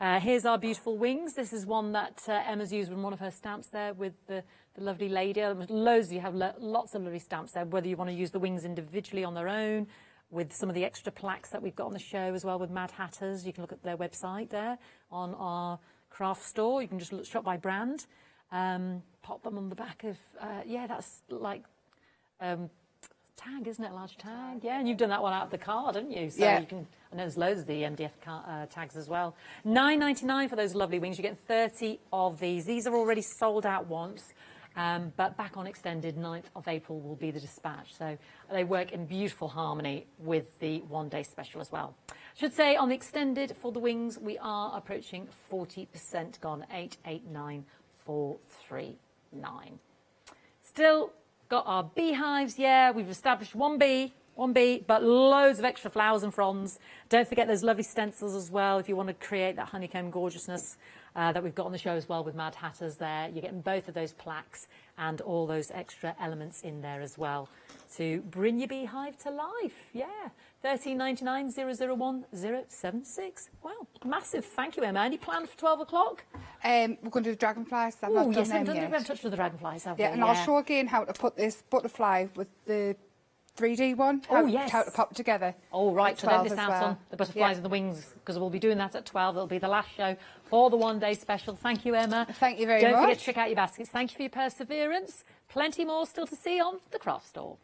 Here's our beautiful wings. This is one that Emma's used in one of her stamps there with the lovely lady. Loads, you have lots of lovely stamps there, whether you want to use the wings individually on their own, with some of the extra plaques that we've got on the show as well with Madhatters. You can look at their website there on our craft store. You can just shop by brand. Pop them on the back of, that's like tag, isn't it? A large tag. Yeah, and you've done that one out of the card, haven't you? So you can, I know there's loads of the MDF tags as well. $9.99 for those lovely wings. You get 30 of these. These are already sold out once. But back on extended, 9th of April will be the dispatch. So they work in beautiful harmony with the one-day special as well. I should say on the extended for the wings, we are approaching 40% gone, 889439. Still got our beehives. Yeah, we've established one bee, but loads of extra flowers and fronds. Don't forget those lovely stencils as well if you want to create that honeycomb gorgeousness that we've got on the show as well with Madhatters there. You're getting both of those plaques and all those extra elements in there as well to bring your beehive to life. Yeah, $13.99 001 076. Wow, massive. Thank you, Emma. Any plan for 12 o'clock? We're going to do the dragonflies. Oh, yes, we haven't touched on the dragonflies, have we? And I'll show again how to put this butterfly with the 3D one. How to pop together. Oh, right. So don't miss out on the butterflies and the wings, because we'll be doing that at 12. It'll be the last show for the one-day special. Thank you, Emma. Thank you very much. Don't forget to check out your baskets. Thank you for your perseverance. Plenty more still to see on the craft store.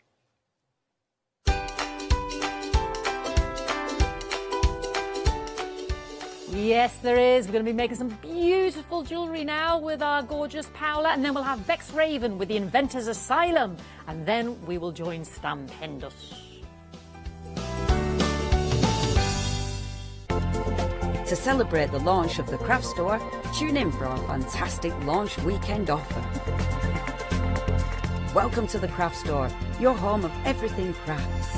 Yes, there is. We're going to be making some beautiful jewellery now with our gorgeous Paola, and then we'll have Beex Raven with the Inventor's Asylum, and then we will join Stampendous. To celebrate the launch of the craft store, tune in for our fantastic launch weekend offer. Welcome to the craft store, your home of everything crafts.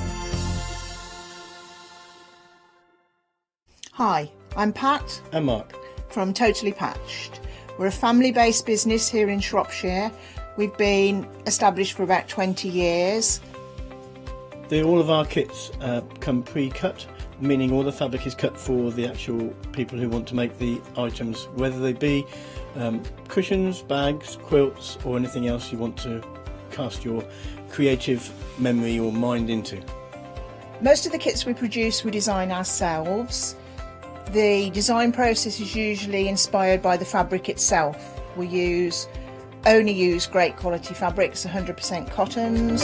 Hi, I'm Pat. And Mark. From Totally Patched. We're a family-based business here in Shropshire. We've been established for about 20 years. All of our kits come pre-cut, meaning all the fabric is cut for the actual people who want to make the items, whether they be cushions, bags, quilts, or anything else you want to cast your creative memory or mind into. Most of the kits we produce we design ourselves. The design process is usually inspired by the fabric itself. We only use great quality fabrics, 100% cottons.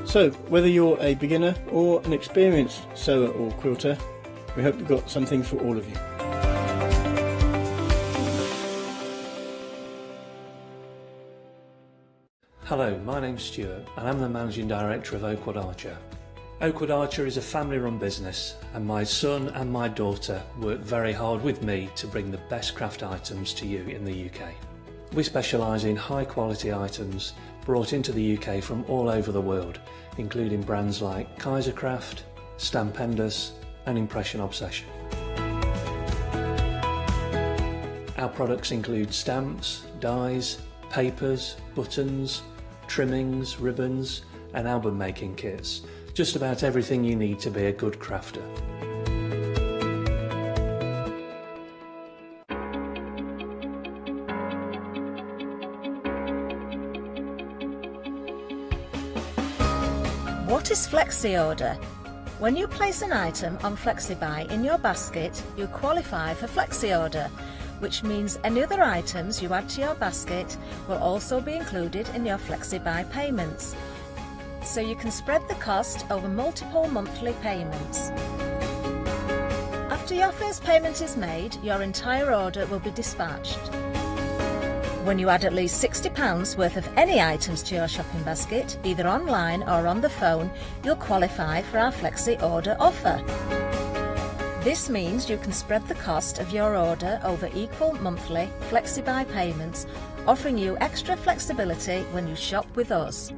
So, whether you're a beginner or an experienced sewer or quilter, we hope we've got something for all of you. Hello, my name's Stuart and I'm the Managing Director of Oakwood Archer. Oakwood Archer is a family-run business and my son and my daughter work very hard with me to bring the best craft items to you in the UK. We specialise in high-quality items brought into the UK from all over the world, including brands like Kaisercraft, Stampendous and Impression Obsession. Our products include stamps, dies, papers, buttons, trimmings, ribbons and album making kits. Just about everything you need to be a good crafter. What is Flexi Order? When you place an item on FlexiBuy in your basket, you qualify for Flexi Order, which means any other items you add to your basket will also be included in your FlexiBuy payments. So you can spread the cost over multiple monthly payments. After your first payment is made, your entire order will be dispatched. When you add at least £60 worth of any items to your shopping basket, either online or on the phone, you'll qualify for our Flexi Order offer. This means you can spread the cost of your order over equal monthly FlexiBuy payments, offering you extra flexibility when you shop with us.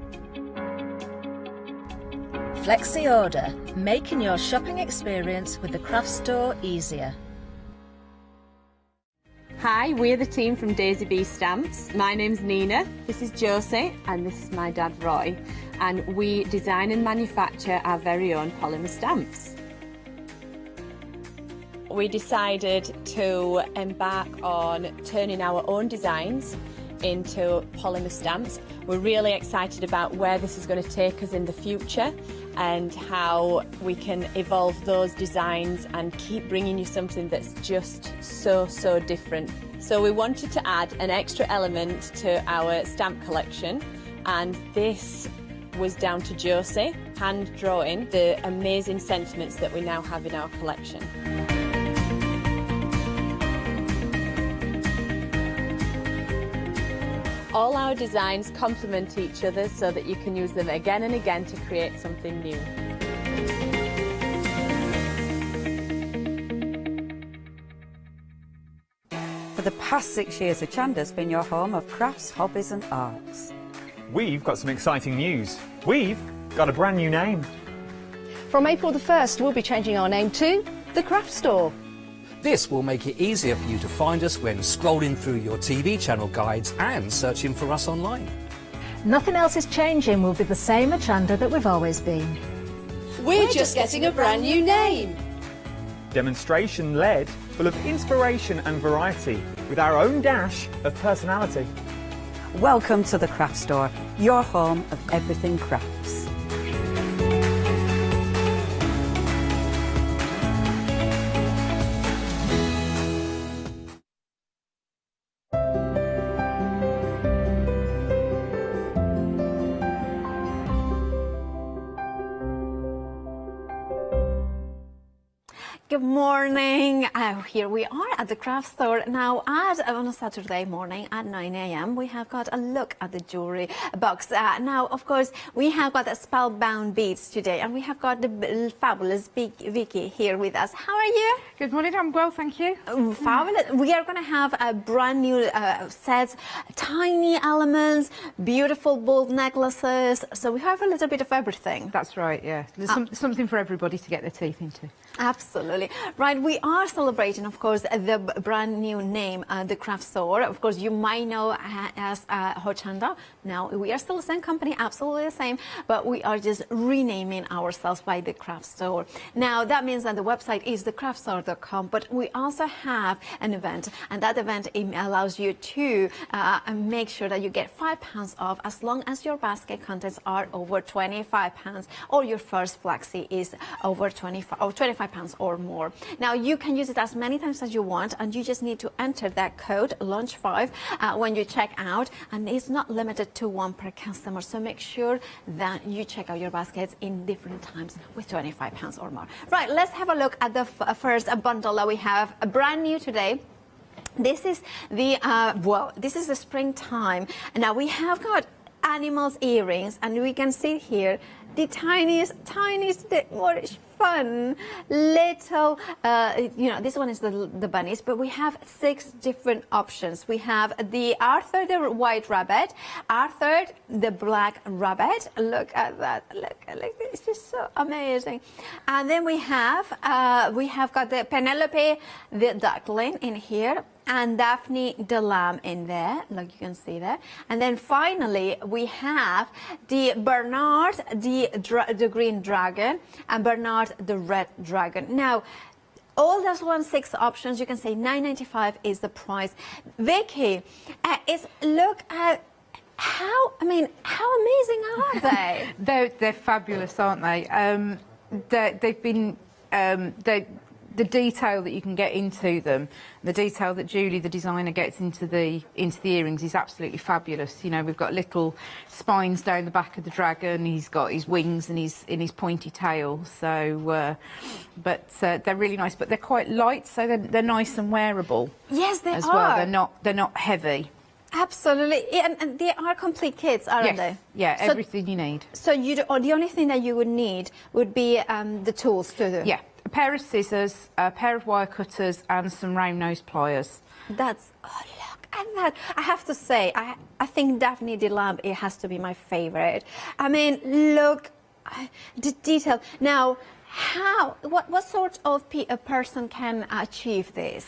Flexi Order, making your shopping experience with the craft store easier. Hi, we're the team from Daisy Bee Stamps. My name's Nina, this is Josie, and this is my dad Roy. and we design and manufacture our very own polymer stamps. We decided to embark on turning our own designs into polymer stamps. We're really excited about where this is going to take us in the future and how we can evolve those designs and keep bringing you something that's just so different. So we wanted to add an extra element to our stamp collection, and this was down to Josie hand drawing the amazing sentiments that we now have in our collection. All our designs complement each other so that you can use them again and again to create something new. For the past 6 years, Hochanda's been your home of crafts, hobbies and arts. We've got some exciting news. We've got a brand new name. From April the 1st, we'll be changing our name to The Craft Store. This will make it easier for you to find us when scrolling through your TV channel guides and searching for us online. Nothing else is changing. We'll be the same Hochanda that we've always been. We're just getting a brand new name. Demonstration-led, full of inspiration and variety, with our own dash of personality. Welcome to the Craft Store, your home of everything crafts. Good morning. Here we are at the craft store. Now, on a Saturday morning at 9 a.m., we have got a look at the jewellery box. Now, of course, we have got the Spellbound beads today, and we have got the fabulous Vicky here with us. How are you? Good morning. I'm well, thank you. Fabulous. We are going to have a brand new sets, tiny elements, beautiful bold necklaces. So we have a little bit of everything. That's right, yeah. There's something for everybody to get their teeth into. Absolutely. Right, we are celebrating, of course, the brand new name, the craft store. Of course, you might know as Hochanda. Now, we are still the same company, absolutely the same, but we are just renaming ourselves by the craft store. Now, that means that the website is thecraftstore.com, but we also have an event, and that event allows you to make sure that you get £5 off as long as your basket contents are over £25 or your first flexi is over £25 or more. Now, you can use it as many times as you want, and you just need to enter that code LAUNCH5 when you check out, and it's not limited to one per customer, so make sure that you check out your baskets in different times with £25 or more. Right, let's have a look at the first bundle that we have, brand new today. This is the this is the springtime. Now we have got animals earrings, and we can see here the tiniest, more fun little, this one is the bunnies, but we have 6 different options. We have the Arthur, the white rabbit, Arthur, the black rabbit. Look at that. Look, it's just so amazing. And then we have got the Penelope, the duckling in here, and Daphne the lamb in there, like you can see there. And then finally we have the Bernard, the green dragon, and Bernard the red dragon. Now, all those 6 options, you can say £9.95 is the price. Vicky, look at how amazing are they? They're fabulous, aren't they? They've been the detail that you can get into them, the detail that Julie, the designer, gets into the earrings is absolutely fabulous. You know, we've got little spines down the back of the dragon. He's got his wings and his pointy tail. So, they're really nice. But they're quite light, so they're nice and wearable. Yes, they as are. Well, they're not heavy. Absolutely, and they are complete kits, aren't they? Yeah, everything you need. So the only thing that you would need would be the tools to do. Yeah. A pair of scissors, a pair of wire cutters, and some round nose pliers. Look at that. I have to say, I think Daphne the lamb, it has to be my favorite. I mean, look, the detail. Now, What sort of a person can achieve this?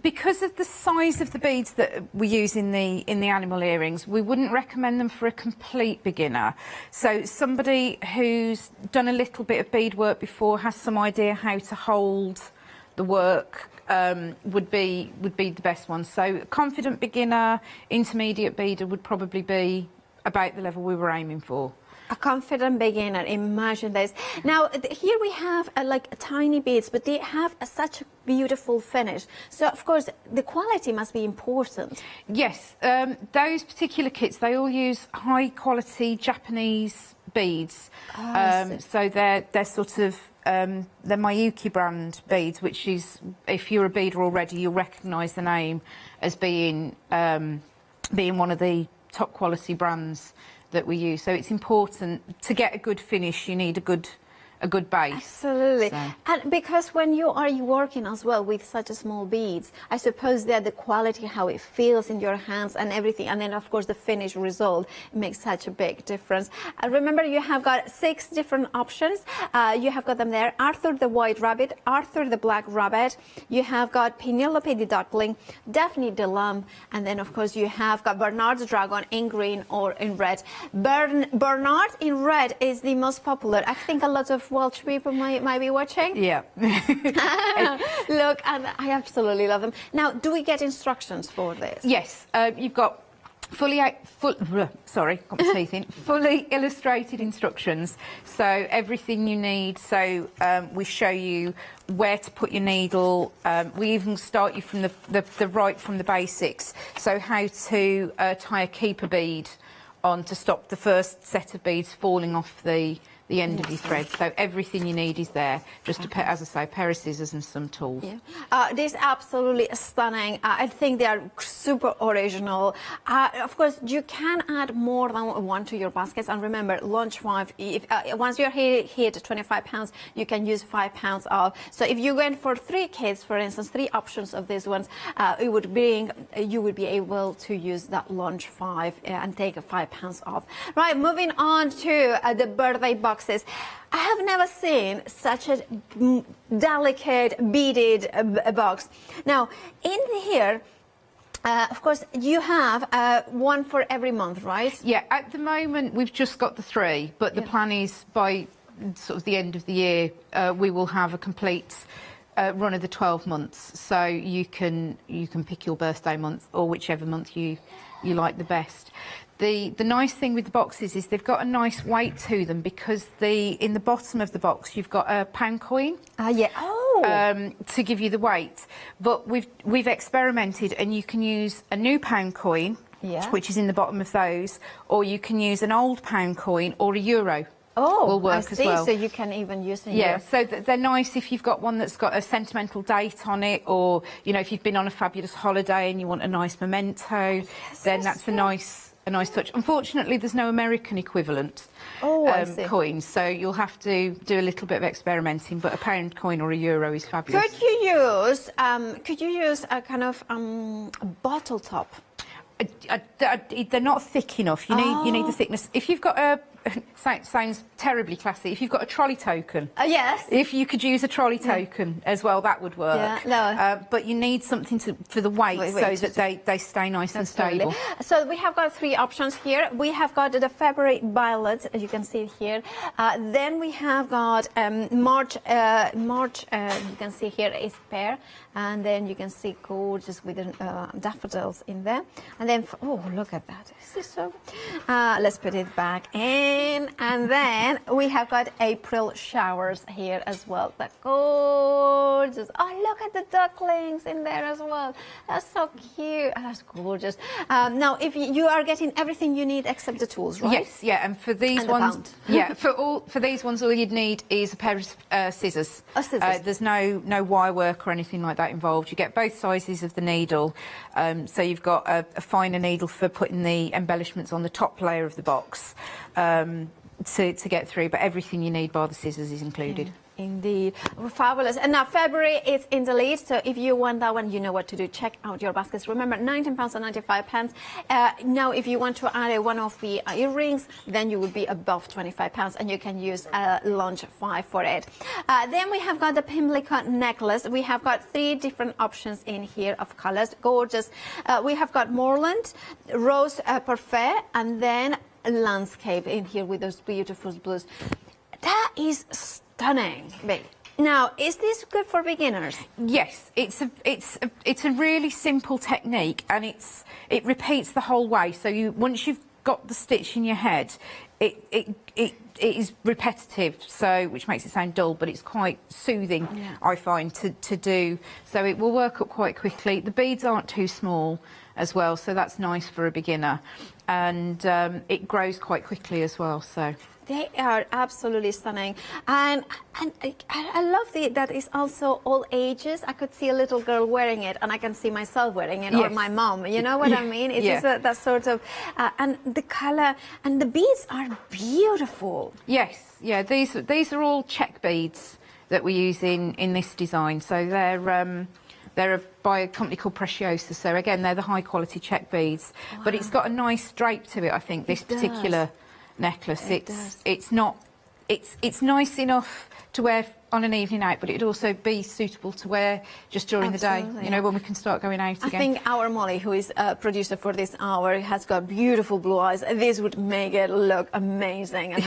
Because of the size of the beads that we use in the animal earrings, we wouldn't recommend them for a complete beginner. So somebody who's done a little bit of beadwork before, has some idea how to hold the work, would be the best one. So confident beginner, intermediate beader would probably be about the level we were aiming for. A confident beginner, imagine this. Now, here we have like tiny beads, but they have such a beautiful finish. So, of course, the quality must be important. Yes, those particular kits, they all use high-quality Japanese beads. So they're sort of, they're Miyuki brand beads, which is, if you're a beader already, you'll recognise the name as being one of the top-quality brands that we use. So it's important to get a good finish. You need a good base. Absolutely. So. And because when you are working as well with such a small beads, I suppose that the quality, how it feels in your hands and everything, and then of course the finished result makes such a big difference. Remember, you have got 6 different options. You have got them there: Arthur the White Rabbit, Arthur the Black Rabbit, you have got Penelope the Duckling, Daphne the Lamb, and then of course you have got Bernard's Dragon in green or in red. Bernard in red is the most popular. I think a lot of Welsh people might be watching. Yeah. Look, and I absolutely love them. Now, do we get instructions for this? Yes, you've got fully illustrated instructions, so everything you need. So we show you where to put your needle. We even start you from the basics. So how to tie a keeper bead on to stop the first set of beads falling off the end of your thread. So everything you need is there. Just as I say, a pair of scissors and some tools. Yeah. This is absolutely stunning. I think they are super original. Of course, you can add more than one to your baskets. And remember, launch 5. Once you're hit £25, you can use £5 off. So if you went for 3 kits, for instance, 3 options of these ones, you would be able to use that launch 5 and take a £5 off. Right, moving on to the birthday box. I have never seen such a delicate beaded box. Now, in here, of course, you have one for every month, right? Yeah, at the moment we've just got the 3, but the plan is by sort of the end of the year we will have a complete run of the 12 months. So you can pick your birthday month or whichever month you like the best. The nice thing with the boxes is they've got a nice weight to them because in the bottom of the box you've got a £1 coin. To give you the weight. But we've experimented, and you can use a new £1 coin, which is in the bottom of those, or you can use an old £1 coin or a euro. Will work as well. So you can even use it. Yeah, so they're nice if you've got one that's got a sentimental date on it, or if you've been on a fabulous holiday and you want a nice memento, then that's a nice touch. Unfortunately, there's no American equivalent coin, so you'll have to do a little bit of experimenting. But a £1 coin or a euro is fabulous. Could you use a kind of bottle top? They're not thick enough. You need the thickness. If you've got a sounds terribly classy. If you've got a trolley token, yes. If you could use a trolley token as well, that would work. Yeah, but you need something for the weight so that they stay nice and stable. So we have got 3 options here. We have got the February violet, as you can see here. Then we have got March. You can see here is pear, and then you can see gorgeous with daffodils in there. And then look at that. This is so. Let's put it back in. And then we have got April showers here as well. They're gorgeous. Oh, look at the ducklings in there as well. That's so cute. Oh, that's gorgeous. Now, if you are getting everything you need except the tools, right? Yes, yeah. And for these ones, for these ones, all you'd need is a pair of scissors. There's no wire work or anything like that involved. You get both sizes of the needle. So you've got a finer needle for putting the embellishments on the top layer of the box. To get through, but everything you need bar the scissors is included. Indeed. Fabulous. And now February is in the lead, so if you want that one, you know what to do. Check out your baskets. Remember, £19.95. Now, if you want to add one of the earrings, then you will be above £25, and you can use launch 5 for it. Then we have got the Pimlico necklace. We have got 3 different options in here of colors. Gorgeous. We have got Moorland, Rose Parfait, and then Landscape in here with those beautiful blues. That is stunning. Now, is this good for beginners? Yes, it's a really simple technique, and it repeats the whole way. So once you've got the stitch in your head, it is repetitive, so which makes it sound dull, but it's quite soothing, I find, to do. So it will work up quite quickly. The beads aren't too small as well, so that's nice for a beginner, and it grows quite quickly as well. So. They are absolutely stunning, and I love that it's also all ages. I could see a little girl wearing it, and I can see myself wearing it, or my mom. You know what I mean? It's just that sort of, and the colour and the beads are beautiful. Yes, yeah. These are all check beads that we use in this design. So they're by a company called Preciosa. So again, they're the high quality check beads, but it's got a nice drape to it. I think this particular necklace. It's nice enough to wear on an evening out, but it'd also be suitable to wear just during the day, you know, when we can start going out again. I think our Molly, who is a producer for this hour, has got beautiful blue eyes. This would make it look amazing, and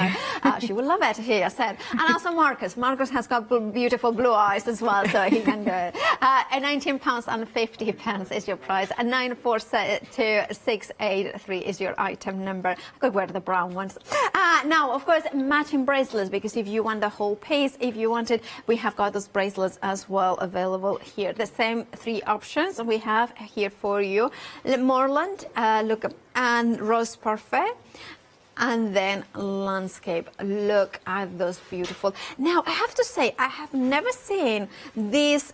she would love it, he has said. And also Marcus has got beautiful blue eyes as well, so he can do it. £19.50 is your price, and 942683 is your item number. I could wear the brown ones. Now, of course, matching bracelets, because if you want the whole piece, if you want it, we have got those bracelets as well available here. The same 3 options we have here for you. Moorland, and Rose Parfait, and then Landscape. Look at those beautiful. Now, I have to say, I have never seen this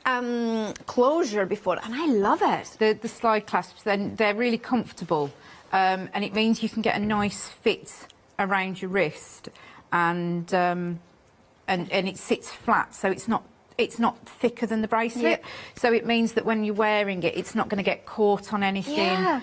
closure before, and I love it. The slide clasps, they're really comfortable, and it means you can get a nice fit around your wrist, and it sits flat, so it's not thicker than the bracelet. So it means that when you're wearing it, it's not going to get caught on anything. Yeah,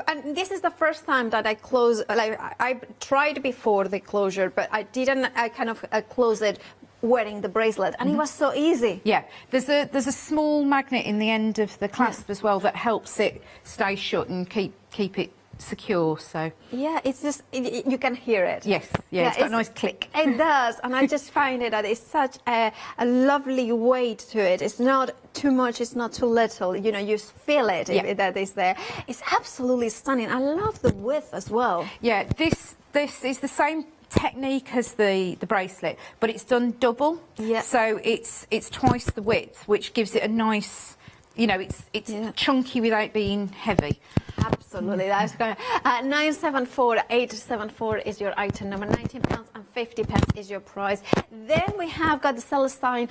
and this is the first time that I close. Like, I tried before the closure, but I didn't. I kind of close it wearing the bracelet, and it was so easy. Yeah, there's a small magnet in the end of the clasp as well that helps it stay shut and keep it secure. So yeah, it's just you can hear it. Yes, it's got a nice click. It does, and I just find it that it's such a lovely weight to it. It's not too much, it's not too little. You know, you feel it that is there. It's absolutely stunning. I love the width as well. Yeah, this is the same technique as the bracelet, but it's done double. Yeah. So it's twice the width, which gives it a nice. You know, it's chunky without being heavy. Absolutely, that's good. 974874 is your item number. £19.50 is your price. Then we have got the Celestine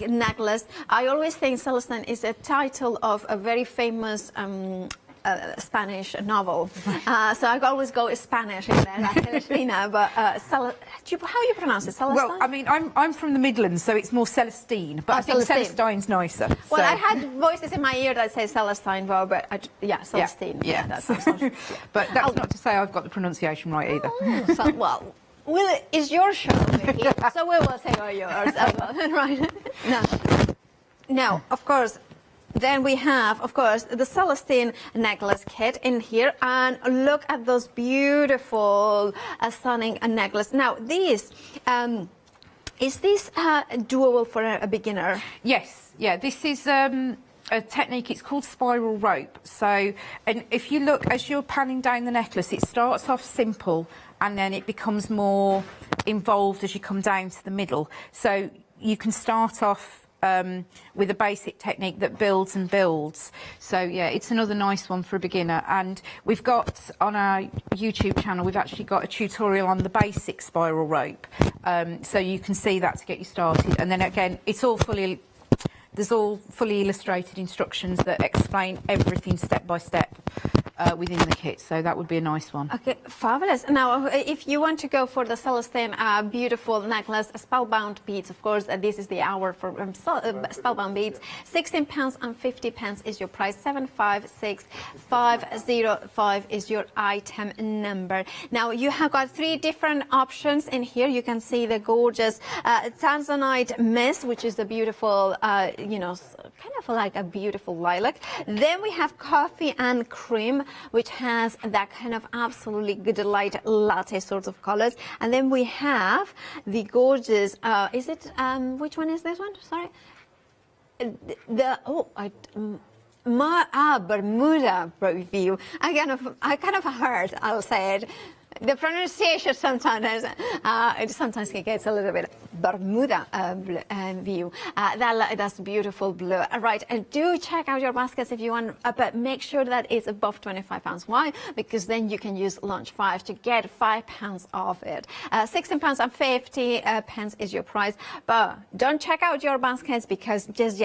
necklace. I always think Celestine is a title of a very famous Spanish novel. So I always go Spanish in there, like Celestina, but how you pronounce it? Celestine? Well, I mean, I'm from the Midlands, so it's more Celestine, but I think Celestine's nicer. Well, I had voices in my ear that say Celestine, but Celestine. Yeah. That sounds but that's not to say I've got the pronunciation right either. Well, it's your show, Vicky, so we will say yours as well, right? Now, of course, then we have, of course, the Celestine necklace kit in here, and look at those beautiful, stunning necklace. Now, is this doable for a beginner? Yes, yeah. This is a technique. It's called spiral rope. So, and if you look as you're panning down the necklace, it starts off simple, and then it becomes more involved as you come down to the middle. So you can start off with a basic technique that builds and builds. So yeah, it's another nice one for a beginner. And we've got on our YouTube channel, we've actually got a tutorial on the basic spiral rope. So you can see that to get you started. And then again, there's all fully illustrated instructions that explain everything step by step. within the kit, so that would be a nice one. Okay, fabulous. Now, if you want to go for the Celestine beautiful necklace, Spellbound beads, of course, this is the hour for Spellbound beads. £16.50 is your price. 756505 is your item number. Now, you have got 3 different options in here. You can see the gorgeous Tanzanite mist, which is the beautiful, you know, kind of like a beautiful lilac. Then we have coffee and cream, which has that kind of absolutely good light latte sort of colors. And then we have the gorgeous, is it, which one is this one? Sorry. Bermuda view. I kind of heard, I'll say it. The pronunciation sometimes it gets a little bit Bermuda view. That's beautiful blue. Right, and do check out your baskets if you want, but make sure that it's above £25. Why? Because then you can use launch 5 to get £5 off it. £16.50 is your price, but don't check out your baskets because this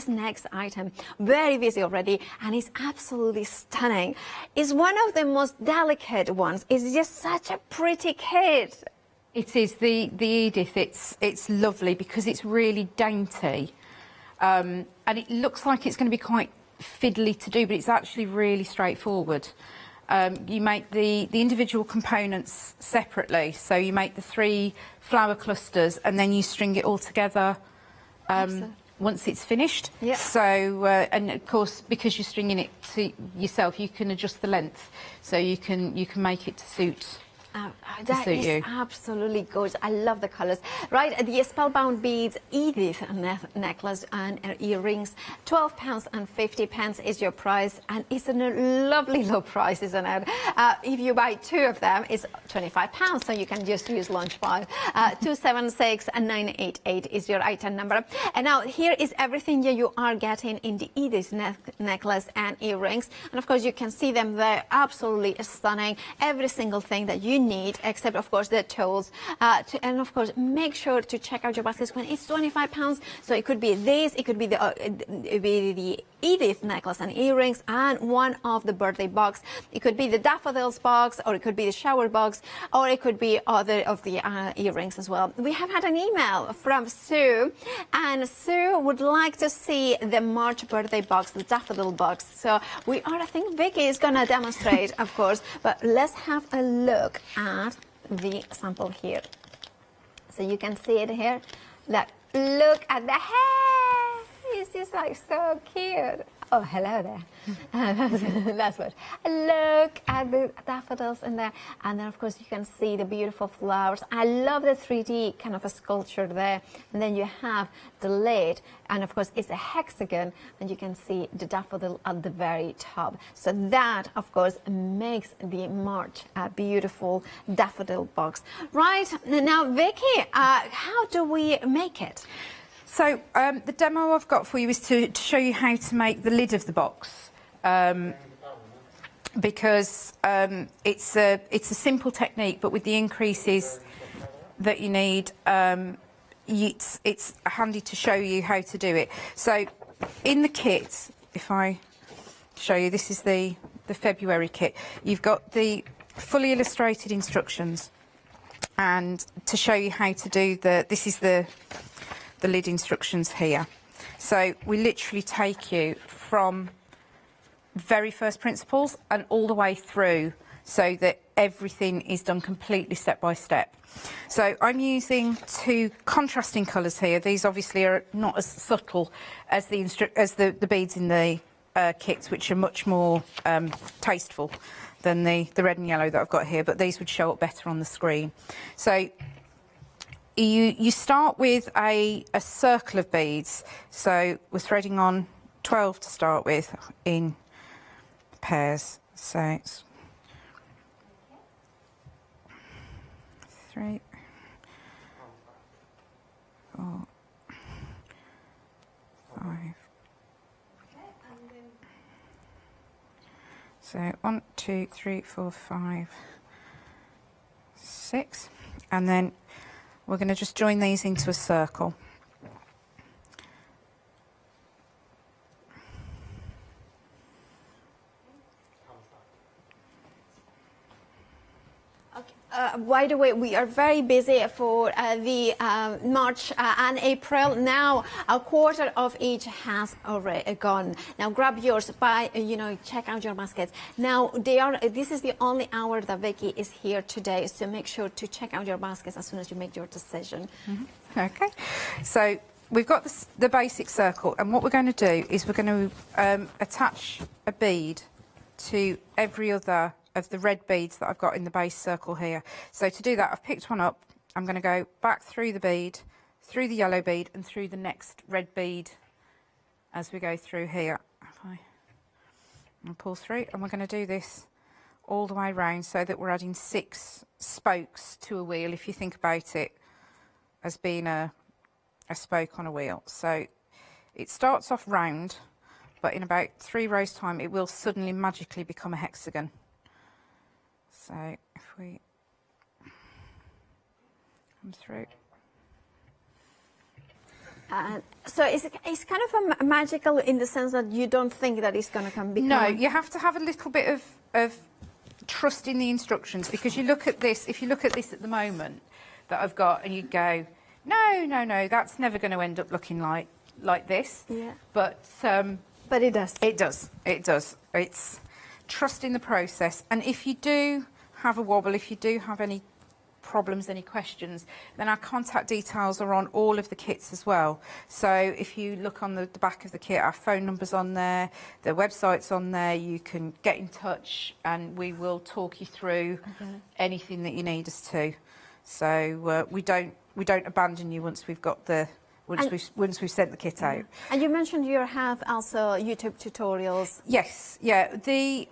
next item, very busy already, and it's absolutely stunning. It's one of the most delicate ones. It's just such a pretty kit. It is the Edith. It's lovely because it's really dainty, and it looks like it's going to be quite fiddly to do, but it's actually really straightforward. You make the individual components separately, so you make the 3 flower clusters, and then you string it all together. Once it's finished. Yeah. So, and of course, because you're stringing it to yourself, you can adjust the length, so you can make it to suit. That is absolutely gorgeous. I love the colors. Right, the Spellbound beads, Edith necklace and earrings, £12.50 is your price, and it's a lovely low price, isn't it? If you buy 2 of them, it's £25, so you can just use launch 5. 276988 is your item number. And now here is everything that you are getting in the Edith necklace and earrings, and of course you can see them there, absolutely stunning. Every single thing that you need, except of course the tools, and of course make sure to check out your baskets when it's £25. So it could be this, it could be the Edith necklace and earrings, and one of the birthday box. It could be the daffodils box, or it could be the shower box, or it could be other of the earrings as well. We have had an email from Sue, and Sue would like to see the March birthday box, the daffodil box. So I think Vicky is going to demonstrate, of course, but let's have a look at the sample here. So you can see it here. Look at the hair. It's just like so cute. Oh, hello there. That's what. Look at the daffodils in there. And then, of course, you can see the beautiful flowers. I love the 3D kind of a sculpture there. And then you have the lid. And, of course, it's a hexagon. And you can see the daffodil at the very top. So that, of course, makes the March a beautiful daffodil box. Right. Now, Vicky, how do we make it? So the demo I've got for you is to show you how to make the lid of the box, because it's a simple technique, but with the increases that you need, it's handy to show you how to do it. So in the kit, if I show you, this is the February kit. You've got the fully illustrated instructions, and to show you how to do this is the lid instructions here. So we literally take you from very first principles and all the way through, so that everything is done completely step by step. So I'm using 2 contrasting colours here. These obviously are not as subtle as the beads in the kits, which are much more tasteful than the red and yellow that I've got here, but these would show up better on the screen. So you start with a circle of beads. So we're threading on 12 to start with in pairs. So it's 3, 4, 5. So 1, 2, 3, 4, 5, 6, and then we're going to just join these into a circle. By the way, we are very busy for the March and April. Now, a quarter of each has already gone. Now, grab yours. Check out your baskets. Now, this is the only hour that Vicky is here today, so make sure to check out your baskets as soon as you make your decision. Okay, so we've got the basic circle, and what we're going to do is we're going to attach a bead to every other of the red beads that I've got in the base circle here. So to do that, I've picked one up. I'm going to go back through the bead, through the yellow bead, and through the next red bead as we go through here. I'll pull through, and we're going to do this all the way around so that we're adding 6 spokes to a wheel, if you think about it as being a spoke on a wheel. So it starts off round, but in about 3 rows time it will suddenly magically become a hexagon. So if we come through. So it's kind of a magical in the sense that you don't think that it's going to become... No, you have to have a little bit of trust in the instructions, because you look at this, if you look at this at the moment that I've got, and you go, no, that's never going to end up looking like this. Yeah. But it does. It does. It's trust in the process. And if you do have a wobble, if you do have any problems, any questions, then our contact details are on all of the kits as well. So if you look on the back of the kit, our phone number's on there, the website's on there, you can get in touch and we will talk you through anything that you need us to. So we don't abandon you once we've got once we've sent the kit out. And you mentioned you have also YouTube tutorials. Yes, yeah. The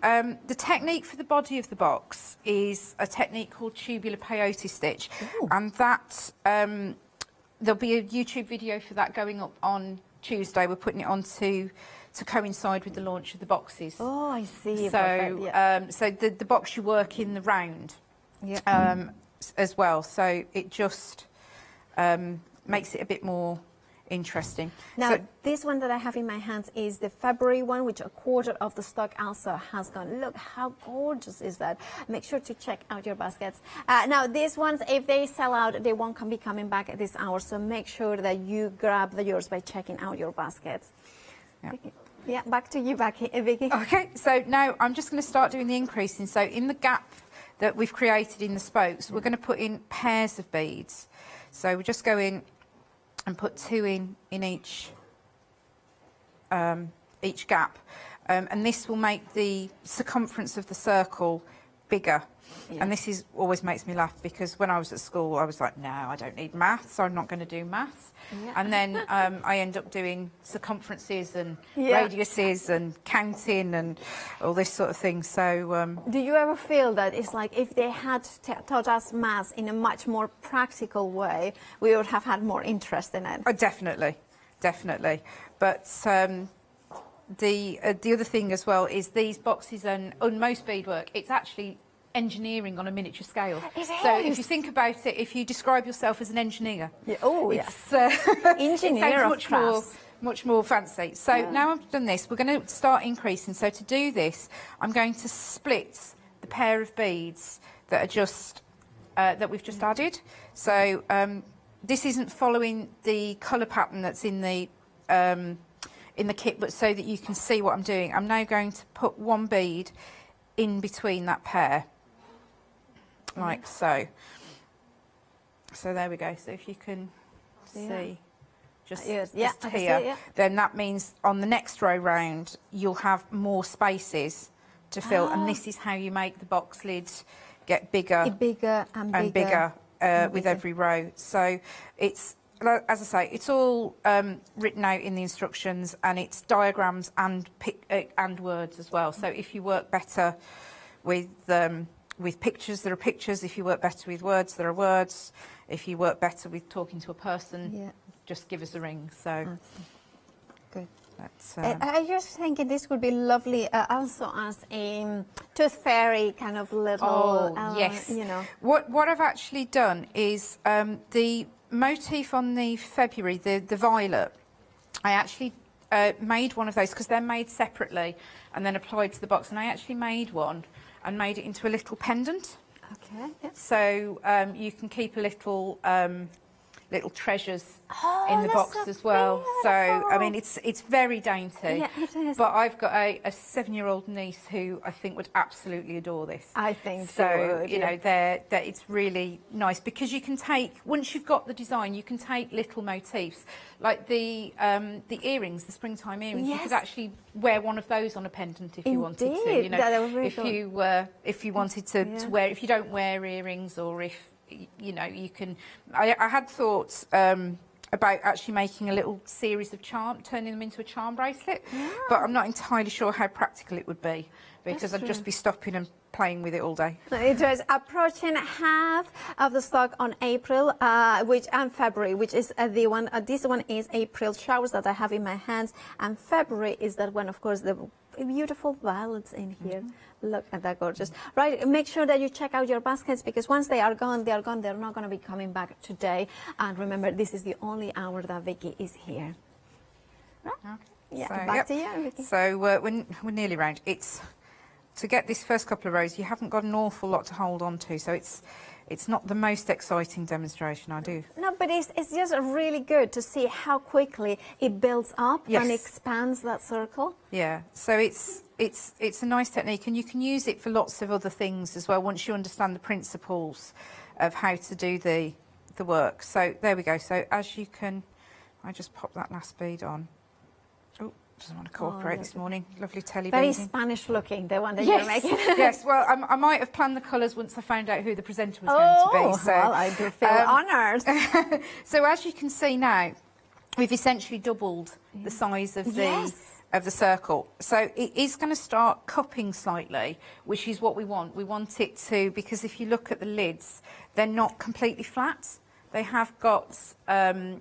technique for the body of the box is a technique called tubular peyote stitch. Ooh. And that there'll be a YouTube video for that going up on Tuesday. We're putting it on to coincide with the launch of the boxes. Oh, I see. So so the box you work in the round as well. So it just makes it a bit more interesting. Now, this one that I have in my hands is the February one, which a quarter of the stock also has gone. Look how gorgeous is that. Make sure to check out your baskets. Now, these ones, if they sell out, they won't be coming back at this hour, so make sure that you grab yours by checking out your baskets. Yeah, back to you, Vicky. Okay, so now I'm just going to start doing the increasing. So in the gap that we've created in the spokes, we're going to put in pairs of beads. So we just go in and put 2 in each gap, and this will make the circumference of the circle bigger. And this always makes me laugh, because when I was at school I was like, no, I don't need maths, I'm not going to do maths. And then I end up doing circumferences and radiuses and counting and all this sort of thing. So do you ever feel that it's like if they had taught us maths in a much more practical way, we would have had more interest in it? Oh, definitely. But the other thing as well is these boxes and most beadwork, it's actually engineering on a miniature scale. So if you think about it, if you describe yourself as an engineer, engineer it sounds much more fancy. So now I've done this, we're going to start increasing. So to do this, I'm going to split the pair of beads that are just that we've just added. So this isn't following the colour pattern that's in the kit, but so that you can see what I'm doing. I'm now going to put 1 bead in between that pair, like so. So there we go. So if you can see just here, then that means on the next row round you'll have more spaces to fill, and this is how you make the box lids get bigger and bigger with every row. So it's, as I say, it's all written out in the instructions, and it's diagrams and words as well. So if you work better with pictures, there are pictures. If you work better with words, there are words. If you work better with talking to a person, just give us a ring. So good. That's, I just think this would be lovely also as a tooth fairy kind of little. Yes. You know. What I've actually done is the motif on the February, the violet, I actually made one of those, because they're made separately and then applied to the box, and I actually made one and made it into a little pendant. Okay. Yep. So you can keep a little little treasures in the that's box so as well. So I mean, beautiful. it's very dainty. Yeah, it is. But I've got a 7-year-old niece who I think would absolutely adore this. I think so. would, You know, it's really nice because you can take, once you've got the design, you can take little motifs like the earrings, the springtime earrings. You Yes. could actually wear one of those on a pendant if you wanted to. Indeed, You know, that would be if you wanted to wear, if you don't wear earrings, or if you know, you can. I had thoughts about actually making a little series of turning them into a charm bracelet, but I'm not entirely sure how practical it would be because That's I'd just true. be stopping and playing with it all day. It was approaching half of the stock on April, and February, which is the one. This one is April showers that I have in my hands, and February is that one, of course, the beautiful violets in here. Look at that, gorgeous. Right, make sure that you check out your baskets because once they are gone, they are gone. They're not going to be coming back today. And remember, this is the only hour that Vicky is here. Right? Okay. Yeah, So, back yep. to you, Vicky. So we're nearly round. It's to get this first couple of rows. You haven't got an awful lot to hold on to, so it's not the most exciting demonstration I do. No, but it's just really good to see how quickly it builds up and expands that circle. Yeah, so it's a nice technique, and you can use it for lots of other things as well once you understand the principles of how to do the work. So there we go. So as you can, I just pop that last bead on. Oh, doesn't want to cooperate this morning. Lovely telly Very beading. Spanish looking, the one that Yes, you're making. yes. Well, I might have planned the colours once I found out who the presenter was going to be. So, well, I do feel honoured. So as you can see now, we've essentially doubled the size of the circle. So it is going to start cupping slightly, which is what we want. We want it to, because if you look at the lids, they're not completely flat. They have got a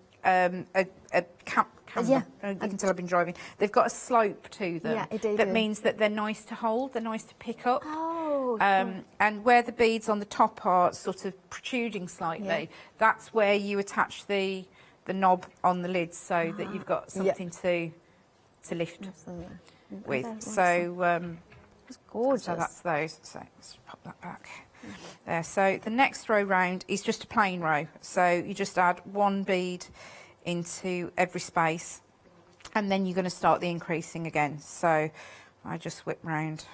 camera. You can tell I've been driving. They've got a slope to them that means that they're nice to hold, they're nice to pick up. Oh, and where the beads on the top are sort of protruding slightly, that's where you attach the knob on the lid so that you've got something to lift with. So it's gorgeous. So that's those. So let's pop that back. There. So the next row round is just a plain row. So you just add one bead into every space, and then you're going to start the increasing again. So I just whip round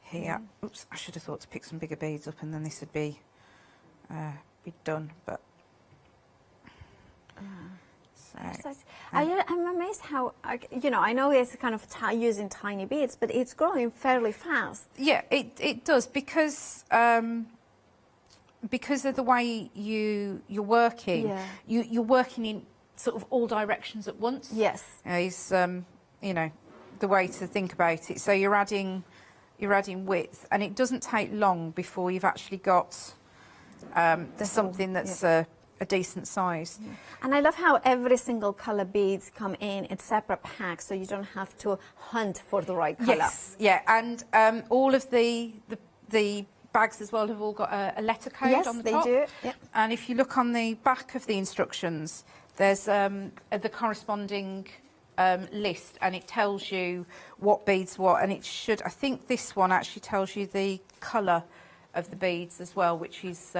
here. Oops, I should have thought to pick some bigger beads up, and then this would be done. But I'm amazed how, you know, I know it's kind of using tiny beads, but it's growing fairly fast. Yeah, it does because of the way you're working. You're working in sort of all directions at once. Yes, is you know, the way to think about it. So you're adding width, and it doesn't take long before you've actually got something that's a decent size. And I love how every single colour beads come in separate packs, so you don't have to hunt for the right colour. Yes, yeah, and all of the bags as well have all got a letter code on the top. Yes, they do. Yep. And if you look on the back of the instructions, there's the corresponding list, and it tells you what beads what, and it should, I think this one actually tells you the colour of the beads as well, which is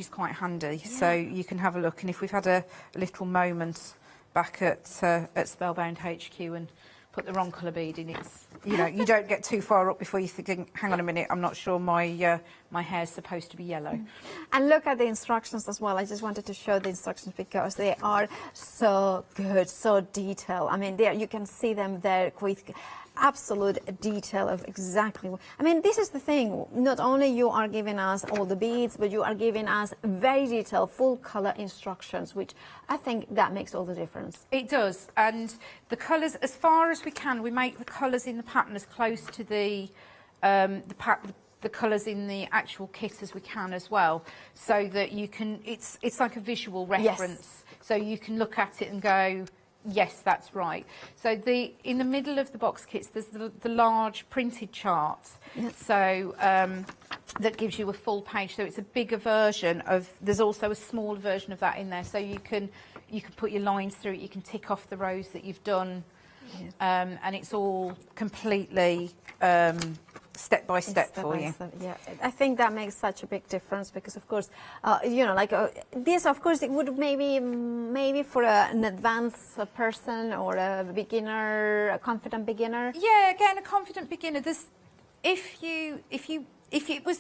quite handy. So you can have a look, and if we've had a little moment back at Spellbound HQ and put the wrong colour bead in, it's, you know, you don't get too far up before you think, hang on a minute, I'm not sure my hair's supposed to be yellow. And look at the instructions as well. I just wanted to show the instructions because they are so good, so detailed. I mean, there you can see them there with absolute detail of exactly what. I mean, this is the thing. Not only you are giving us all the beads, but you are giving us very detailed, full color instructions, which I think that makes all the difference. It does, and the colours, as far as we can, we make the colours in the pattern as close to the colours in the actual kit as we can as well, so that you can. It's like a visual reference, so you can look at it and go, yes, that's right. So in the middle of the box kits, there's the large printed chart. So that gives you a full page. So it's a bigger version of. There's also a smaller version of that in there. So you can put your lines through it. You can tick off the rows that you've done, and it's all completely step by step for you. Yeah, I think that makes such a big difference because, of course, you know, like this, of course, it would maybe for an advanced person or a beginner, a confident beginner. Yeah, again, a confident beginner. There's, if it was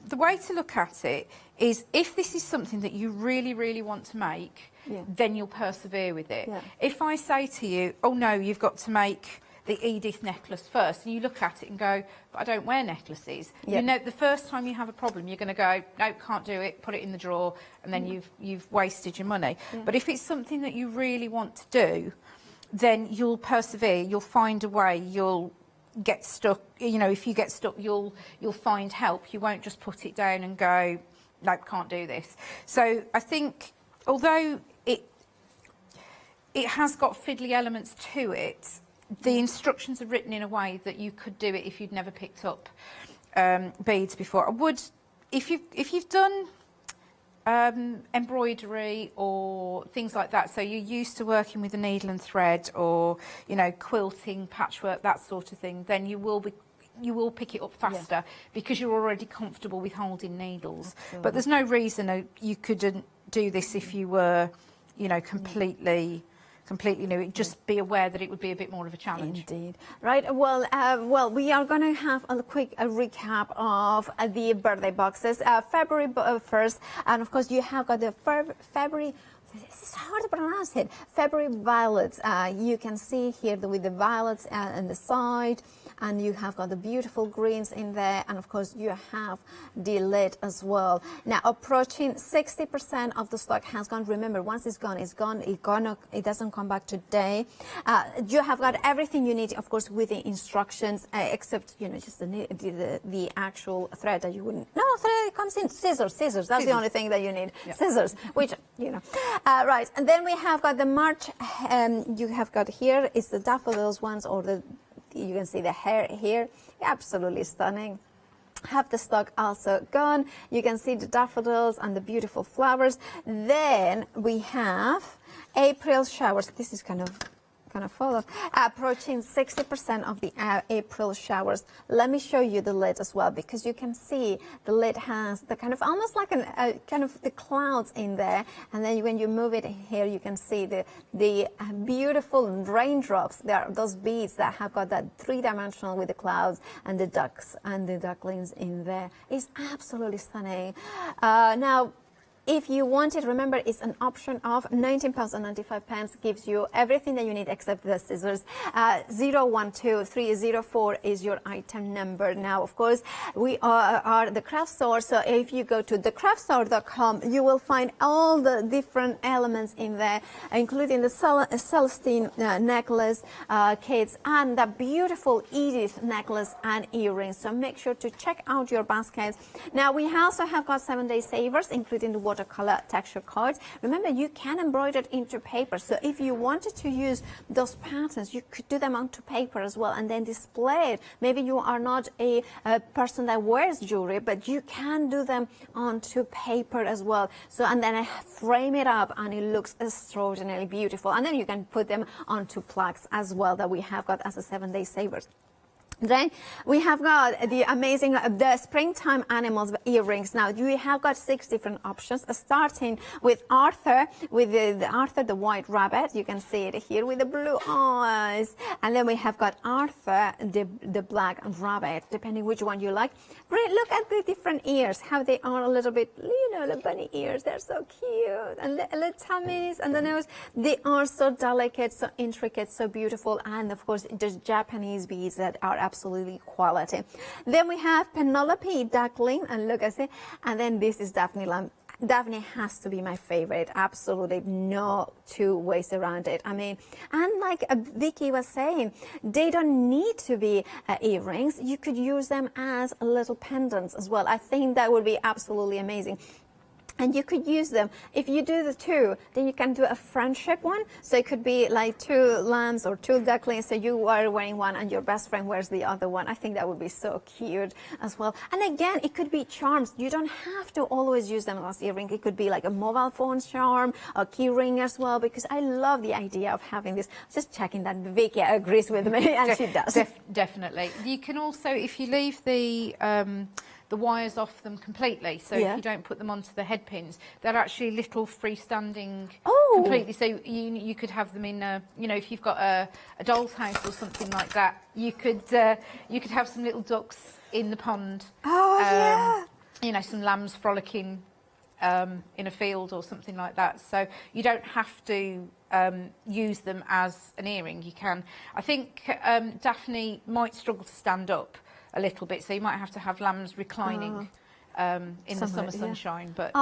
the way to look at it is if this is something that you really, really want to make, then you'll persevere with it. Yeah. If I say to you, oh no, you've got to make the Edith necklace first, and you look at it and go, but I don't wear necklaces. Yeah. You know, the first time you have a problem, you're going to go, no, can't do it, put it in the drawer, and then you've wasted your money. Yeah. But if it's something that you really want to do, then you'll persevere, you'll find a way, you'll get stuck. You know, if you get stuck, you'll find help. You won't just put it down and go, no, can't do this. So I think, although it has got fiddly elements to it, the instructions are written in a way that you could do it if you'd never picked up beads before. I would, if you've done embroidery or things like that, so you're used to working with a needle and thread, or you know, quilting, patchwork, that sort of thing, then you will pick it up faster because you're already comfortable with holding needles. Absolutely. But there's no reason you couldn't do this if you were, you know, completely new. Just be aware that it would be a bit more of a challenge. Indeed. Right. Well, we are going to have a quick recap of the birthday boxes. February 1st, and of course you have got the February. This is hard to pronounce it. February violets. You can see here with the violets on the side, and you have got the beautiful greens in there, and of course you have the lid as well. Now approaching 60% of the stock has gone. Remember, once it's gone, it's gone. It doesn't come back today. You have got everything you need, of course, with the instructions, except you know, just the actual thread that you wouldn't. No, thread comes in. Scissors. That's the only thing that you need. Yeah. Scissors, which you know. Right, and then we have got the March. You have got here is the daffodils ones, or you can see the hair here, absolutely stunning. Have the stock also gone. You can see the daffodils and the beautiful flowers. Then we have April showers. This is kind of full of, approaching 60% of the April showers. Let me show you the lid as well, because you can see the lid has the kind of almost like kind of the clouds in there, and then when you move it here, you can see the beautiful raindrops. There are those beads that have got that three-dimensional with the clouds and the ducks and the ducklings in there. It's absolutely stunning. Now, if you want it, remember, it's an option of £19.95, gives you everything that you need except the scissors. 012304 is your item number. Now, of course, we are the craft store, so if you go to thecraftstore.com, you will find all the different elements in there, including the Celestine necklace kits and the beautiful Edith necklace and earrings. So make sure to check out your baskets. Now, we also have got 7-day savers, including the watercolor texture cards. Remember, you can embroider it into paper, so if you wanted to use those patterns, you could do them onto paper as well and then display it. Maybe you are not a person that wears jewelry, but you can do them onto paper as well. So, and then I frame it up and it looks extraordinarily beautiful, and then you can put them onto plaques as well that we have got as a 7-day savers. Then we have got the amazing, the springtime animals earrings. Now, we have got 6 different options, starting with Arthur, with the white rabbit. You can see it here with the blue eyes. And then we have got Arthur, the black rabbit, depending which one you like. Look at the different ears, how they are a little bit, you know, the bunny ears. They're so cute. And little tummies and the nose. They are so delicate, so intricate, so beautiful. And of course, there's Japanese beads that are absolutely quality. Then we have Penelope duckling, and look at it. And then this is Daphne lamb. Daphne has to be my favorite. Absolutely no two ways around it. I mean, and like Vicky was saying, they don't need to be earrings. You could use them as little pendants as well. I think that would be absolutely amazing. And you could use them. If you do the two, then you can do a friendship one. So it could be like 2 lambs or 2 ducklings. So you are wearing one and your best friend wears the other one. I think that would be so cute as well. And again, it could be charms. You don't have to always use them as earring. It could be like a mobile phone charm, a key ring as well, because I love the idea of having this. Just checking that Vicky agrees with me, and she does. Definitely. You can also, if you leave the wires off them completely, so if you don't put them onto the head pins, they're actually little freestanding completely. So you could have them in you know, if you've got a doll's house or something like that, you could have some little ducks in the pond. You know, some lambs frolicking in a field or something like that. So you don't have to use them as an earring. You can. I think Daphne might struggle to stand up a little bit, so you might have to have lambs reclining in the summer sunshine. But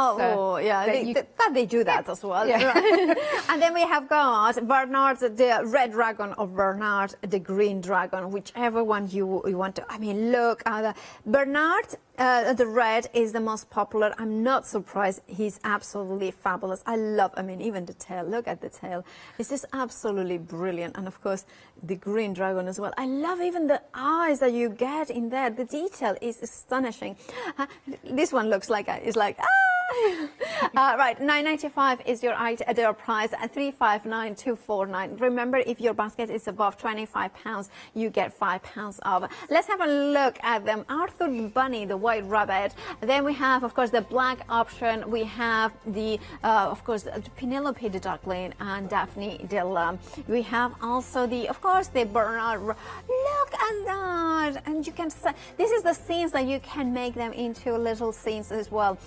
they do that as well. And then we have got Bernard, the red dragon of Bernard, the green dragon, whichever one you want to. I mean, look at that. Bernard, the red is the most popular. I'm not surprised. He's absolutely fabulous. I love, I mean, even the tail. Look at the tail. It's just absolutely brilliant. And of course, the green dragon as well. I love even the eyes that you get in there. The detail is astonishing. This one looks like it's like right, $9.95 is your price. 359,249. Remember, if your basket is above £25, you get £5 off. Let's have a look at them. Arthur Bunny, the white rabbit. Then we have, of course, the black option. We have the, of course, Penelope the duckling and Daphne the lamb. We have also the, of course, the Bernard. Look at that, and you can. This is the scenes that you can make them into little scenes as well.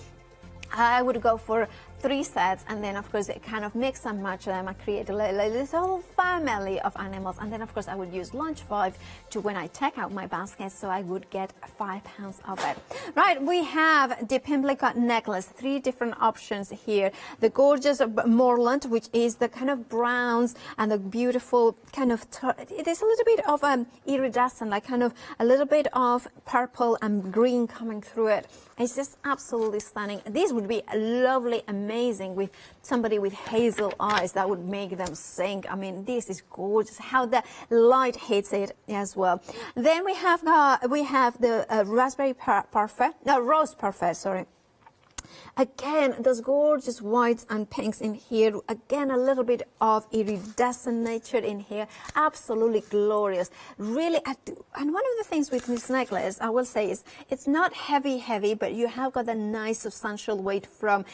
I would go for 3 sets, and then of course kind of mix and match them and create a little family of animals. And then of course I would use lunch 5 to when I take out my basket, so I would get £5 of it. Right, we have the Pimlico necklace, 3 different options here. The gorgeous Moorland, which is the kind of browns and the beautiful kind of, it is a little bit of iridescent, like kind of a little bit of purple and green coming through it. It's just absolutely stunning. This would be lovely, amazing with somebody with hazel eyes. That would make them sing. I mean, this is gorgeous. How the light hits it as well. Then we have the raspberry parfait, no, rose parfait. Sorry. Again, those gorgeous whites and pinks in here. Again, a little bit of iridescent nature in here. Absolutely glorious. Really, and one of the things with this necklace, I will say, is it's not heavy, but you have got a nice substantial weight from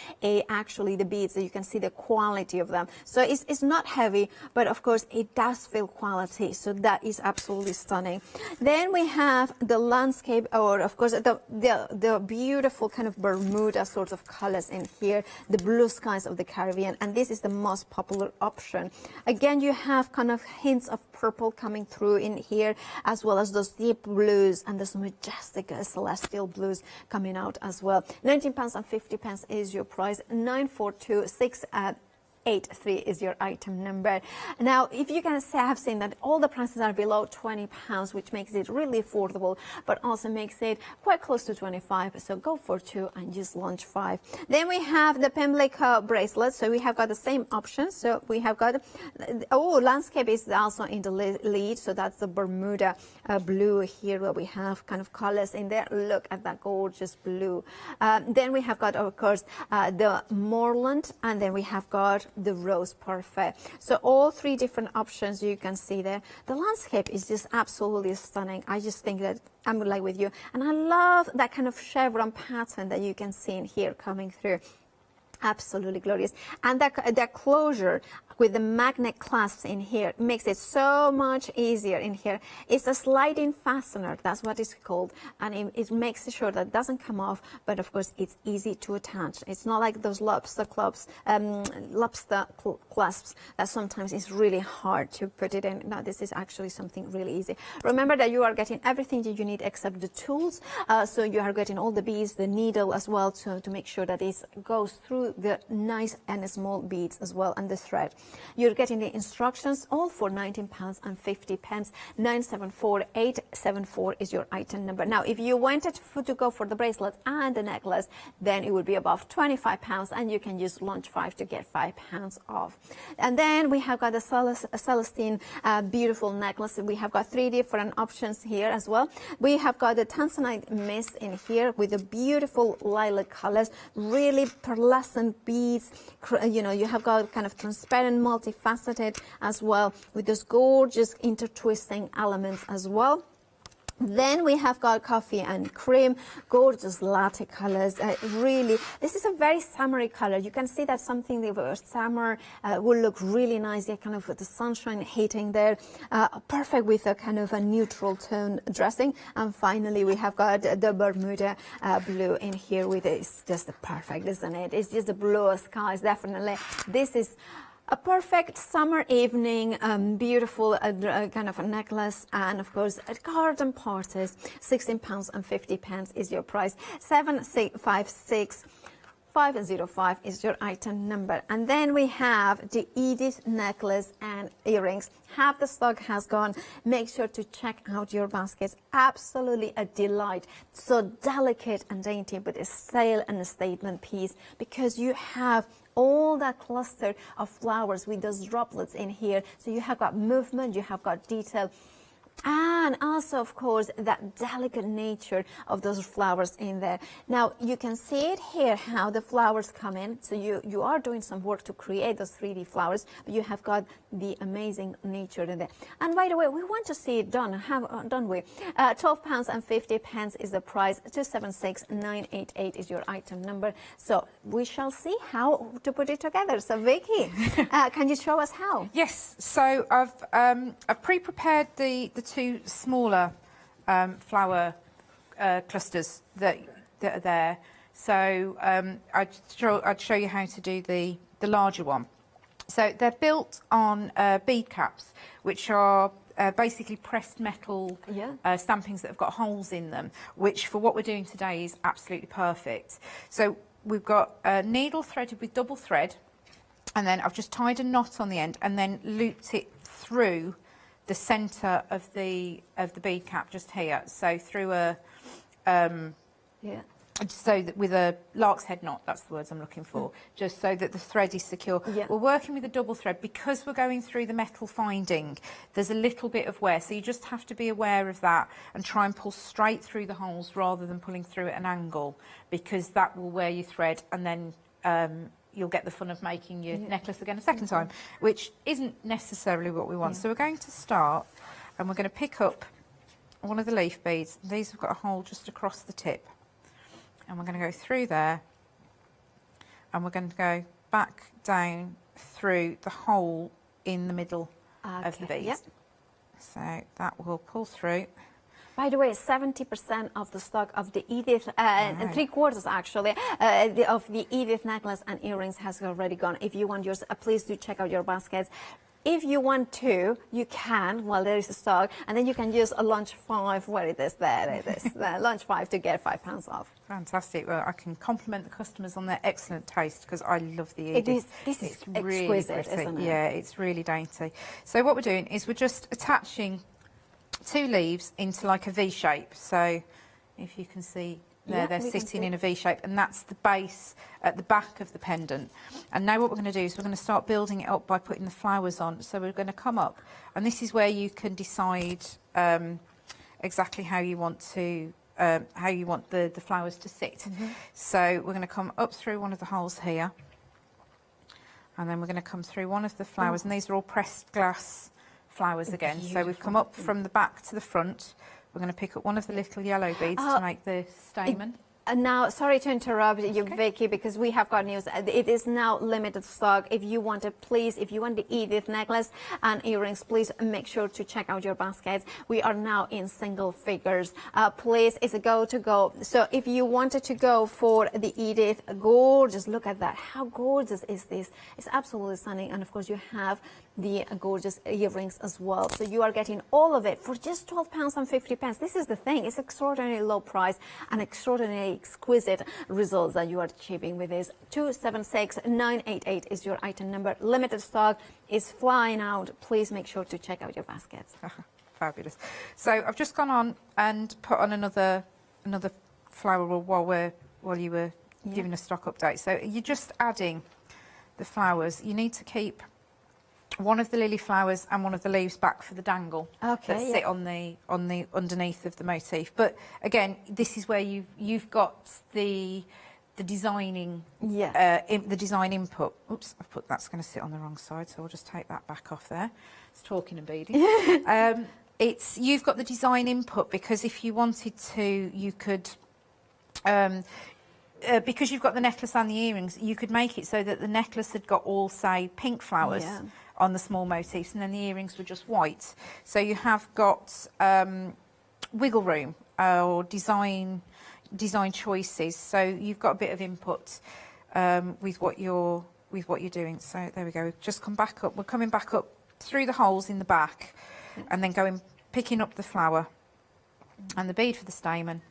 actually the beads. So you can see the quality of them. So it's not heavy, but of course it does feel quality. So that is absolutely stunning. Then we have the landscape, or of course the beautiful kind of Bermuda sort of colors in here, the blue skies of the Caribbean, and this is the most popular option. Again, you have kind of hints of purple coming through in here, as well as those deep blues and those majestic celestial blues coming out as well. £19.50 is your price. 942-683 is your item number. Now, if you can have seen that all the prices are below £20, which makes it really affordable, but also makes it quite close to 25. So go for 2 and just launch 5. Then we have the Pimlico bracelet. So we have got the same options. So we have got, landscape is also in the lead. So that's the Bermuda blue here, where we have kind of colors in there. Look at that gorgeous blue. Then we have got, of course, the Moorland, and then we have got the rose parfait. So all 3 different options you can see there. The landscape is just absolutely stunning. I just think that I'm like with you, and I love that kind of chevron pattern that you can see in here coming through. Absolutely glorious. And that closure with the magnet clasps in here makes it so much easier in here. It's a sliding fastener, that's what it's called, and it makes sure that it doesn't come off, but of course it's easy to attach. It's not like those lobster clasps that sometimes is really hard to put it in. No, this is actually something really easy. Remember that you are getting everything that you need except the tools, so you are getting all the beads, the needle as well, to make sure that this goes through the nice and small beads as well, and the thread. You're getting the instructions all for £19.50. 974874 is your item number. Now, if you wanted to go for the bracelet and the necklace, then it would be above £25, and you can use launch 5 to get £5 off. And then we have got the Celestine beautiful necklace. We have got 3 different options here as well. We have got the Tanzanite mist in here with the beautiful lilac colors, really pearlescent beads. You know, you have got kind of transparent, multifaceted as well, with those gorgeous intertwisting elements as well. Then we have got coffee and cream, gorgeous latte colors. Really, this is a very summery color. You can see that something that summer will look really nice, kind of with the sunshine hitting there. Perfect with a kind of a neutral tone dressing. And finally, we have got the Bermuda blue in here with it. It's just perfect, isn't it? It's just the bluest skies, definitely. This is a perfect summer evening, beautiful kind of a necklace, and of course at garden parties, £16.50 is your price. 7656 505 is your item number. And then we have the Edith necklace and earrings. Half the stock has gone. Make sure to check out your baskets. Absolutely a delight. So delicate and dainty, but a sale and a statement piece, because you have all that cluster of flowers with those droplets in here. So you have got movement, you have got detail, and also, of course, that delicate nature of those flowers in there. Now, you can see it here, how the flowers come in. So you are doing some work to create those 3D flowers, but you have got the amazing nature in there. And by the way, we want to see it done, don't we? £12.50 is the price. 276988 is your item number. So we shall see how to put it together. So Vicky, can you show us how? Yes. So I've pre-prepared the 2 smaller flower clusters that are there. So I'd show you how to do the larger one. So they're built on bead caps, which are basically pressed metal stampings that have got holes in them, which for what we're doing today is absolutely perfect. So we've got a needle threaded with double thread, and then I've just tied a knot on the end and then looped it through the centre of the bead cap just here. So through a so that with a lark's head knot, that's the words I'm looking for, just so that the thread is secure. We're working with a double thread because we're going through the metal finding. There's a little bit of wear, so you just have to be aware of that and try and pull straight through the holes rather than pulling through at an angle, because that will wear your thread, and then you'll get the fun of making your necklace again a second time, which isn't necessarily what we want. So we're going to start, and we're going to pick up one of the leaf beads. These have got a hole just across the tip, and we're going to go through there, and we're going to go back down through the hole in the middle of the bead. So that will pull through. By the way, 70% of the stock of the Edith, and 3/4 actually, of the Edith necklace and earrings has already gone. If you want yours, please do check out your baskets. If you want to, you can, well, there is a stock, and then you can use a lunch 5, where it is, there it is, lunch 5 to get £5 off. Fantastic. Well, I can compliment the customers on their excellent taste, because I love the Edith. This is really exquisite, pretty. isn't it? Yeah, it's really dainty. So what we're doing is we're just attaching 2 leaves into like a V shape. So if you can see there, they're sitting in a V shape, and that's the base at the back of the pendant. And now what we're going to do is we're going to start building it up by putting the flowers on. So we're going to come up, and this is where you can decide exactly how you want to the flowers to sit. So we're going to come up through one of the holes here, and then we're going to come through one of the flowers, and these are all pressed glass flowers again. So we've come up from the back to the front. We're going to pick up one of the little yellow beads to make the stamen. Now, sorry to interrupt you, Vicky, because we have got news. It is now limited stock. If you want it, please, if you want the Edith necklace and earrings, please make sure to check out your baskets. We are now in single figures. Please, it's a go to go. So if you wanted to go for the Edith, gorgeous, look at that. How gorgeous is this? It's absolutely stunning. And of course, you have the gorgeous earrings as well. So you are getting all of it for just £12.50. This is the thing. It's extraordinarily low price and extraordinary exquisite results that you are achieving with this. 276988 is your item number. Limited stock is flying out. Please make sure to check out your baskets. Fabulous. So I've just gone on and put on another flower roll while you were giving a stock update. So you're just adding the flowers. You need to keep one of the lily flowers and one of the leaves back for the dangle that sit on the underneath of the motif. But again, this is where you've got the designing the design input. Oops, that's going to sit on the wrong side, so I'll just take that back off there. It's talking and beading. You've got the design input, because if you wanted to, you could because you've got the necklace and the earrings, you could make it so that the necklace had got all, say, pink flowers on the small motifs, and then the earrings were just white. So you have got wiggle room or design choices. So you've got a bit of input with what you're doing. So there we go. We've just come back up. We're coming back up through the holes in the back, and then picking up the flower and the bead for the stamen.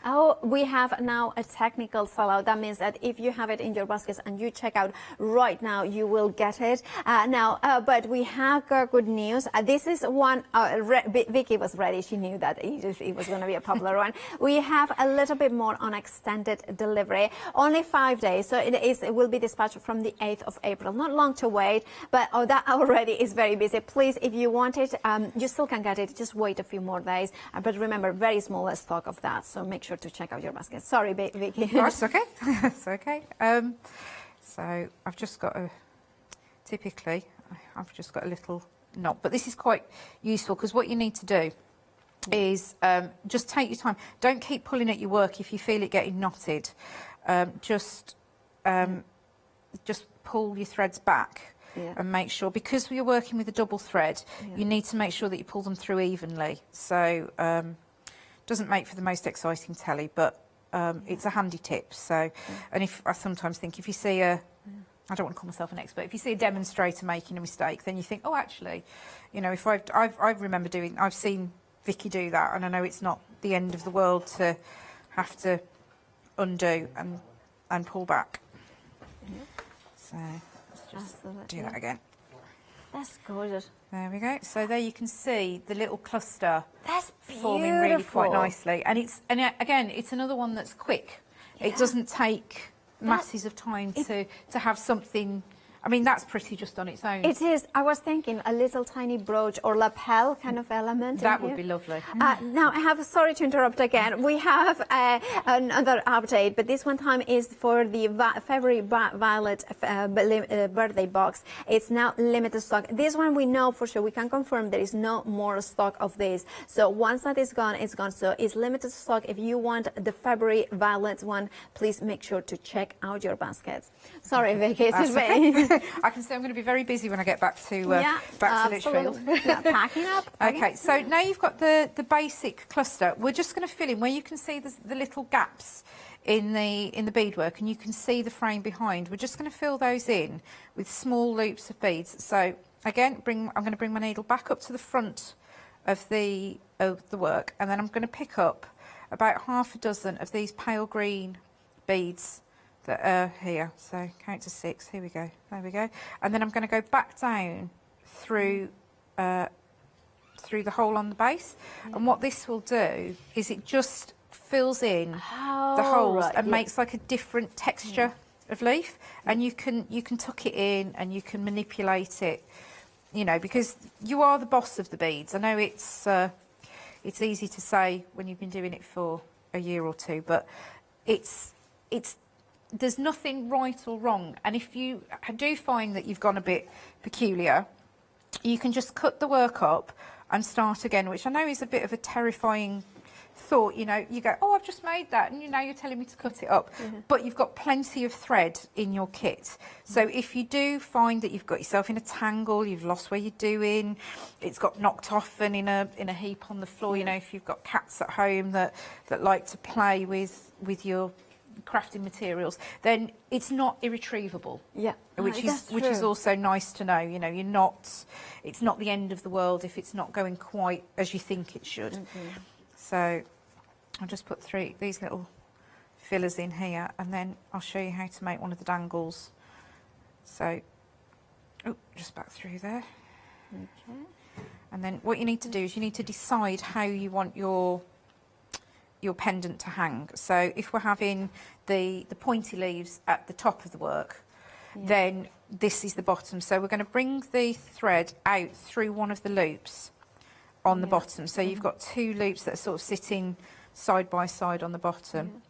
Oh, we have now a technical sellout. That means that if you have it in your baskets and you check out right now, you will get it. But we have got good news. This is one, Vicky was ready. She knew that it was going to be a popular one. We have a little bit more on extended delivery. Only 5 days. So it will be dispatched from the 8th of April. Not long to wait, but that already is very busy. Please, if you want it, you still can get it. Just wait a few more days. But remember, very small stock of that. So make sure to check out your basket. Sorry, Vicky. Oh, it's okay. It's okay. So I've just got typically I've just got a little knot, but this is quite useful, because what you need to do is just take your time. Don't keep pulling at your work if you feel it getting knotted. Just pull your threads back and make sure, because we're working with a double thread, you need to make sure that you pull them through evenly. So doesn't make for the most exciting telly, but it's a handy tip. So, and if I sometimes think, if you see I don't want to call myself an expert, if you see a demonstrator making a mistake, then you think, oh, actually, you know, if I've seen Vicky do that, and I know it's not the end of the world to have to undo and pull back. So let's just do that again. That's gorgeous. There we go. So there you can see the little cluster forming beautiful. really quite nicely. And again, it's another one that's quick. It doesn't take masses of time to have something. I mean, that's pretty just on its own. It is. I was thinking a little tiny brooch or lapel kind of element. That would be lovely. Now, sorry to interrupt again. We have another update, but this one time is for the February Violet birthday box. It's now limited stock. This one we know for sure. We can confirm there is no more stock of this. So once that is gone, it's gone. So it's limited stock. If you want the February Violet one, please make sure to check out your baskets. Sorry, Vicky. I can see I'm going to be very busy when I get back to Lichfield. Packing up. Okay, so now you've got the basic cluster. We're just going to fill in where you can see the little gaps in the beadwork, and you can see the frame behind. We're just going to fill those in with small loops of beads. So again, I'm going to bring my needle back up to the front of the work, and then I'm going to pick up about half a dozen of these pale green beads that are here. So count to 6. Here we go. There we go. And then I'm going to go back down through the hole on the base. And what this will do is it just fills in the holes and makes like a different texture of leaf. And you can tuck it in and you can manipulate it, you know, because you are the boss of the beads. I know it's easy to say when you've been doing it for a year or two, but there's nothing right or wrong. And if you do find that you've gone a bit peculiar, you can just cut the work up and start again, which I know is a bit of a terrifying thought. You know, you go, oh, I've just made that, and now you're telling me to cut it up. But you've got plenty of thread in your kit. So if you do find that you've got yourself in a tangle, you've lost where you're doing, it's got knocked off and in a heap on the floor, you know, if you've got cats at home that like to play with your crafting materials, then it's not irretrievable. Which is also nice to know. You know, it's not the end of the world if it's not going quite as you think it should. So I'll just put these little fillers in here, and then I'll show you how to make one of the dangles. So, oh, just back through there. Okay. And then what you need to do is you need to decide how you want your pendant to hang. So if we're having the pointy leaves at the top of the work, then this is the bottom. So we're going to bring the thread out through one of the loops on the bottom. So you've got two loops that are sort of sitting side by side on the bottom.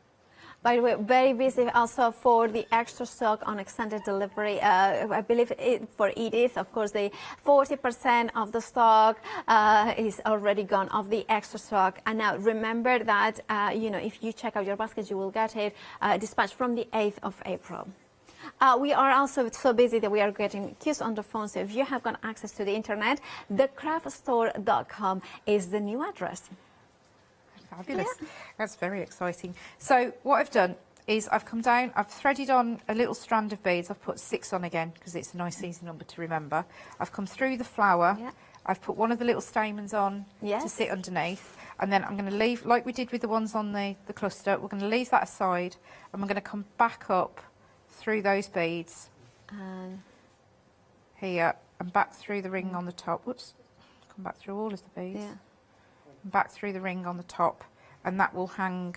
By the way, very busy also for the extra stock on extended delivery. I believe for Edith, of course, the 40% of the stock is already gone of the extra stock. And now remember that, you know, if you check out your baskets, you will get it dispatched from the 8th of April. We are also so busy that we are getting queues on the phone. So if you have got access to the internet, thecraftstore.com is the new address. Fabulous. That's very exciting. So what I've done is I've come down, I've threaded on a little strand of beads. I've put 6 on again because it's a nice easy number to remember. I've come through the flower. I've put one of the little stamens on to sit underneath. And then I'm going to leave, like we did with the ones on the cluster, we're going to leave that aside. And we're going to come back up through those beads here and back through the ring on the top. Whoops. Come back through all of the beads. Back through the ring on the top, and that will hang.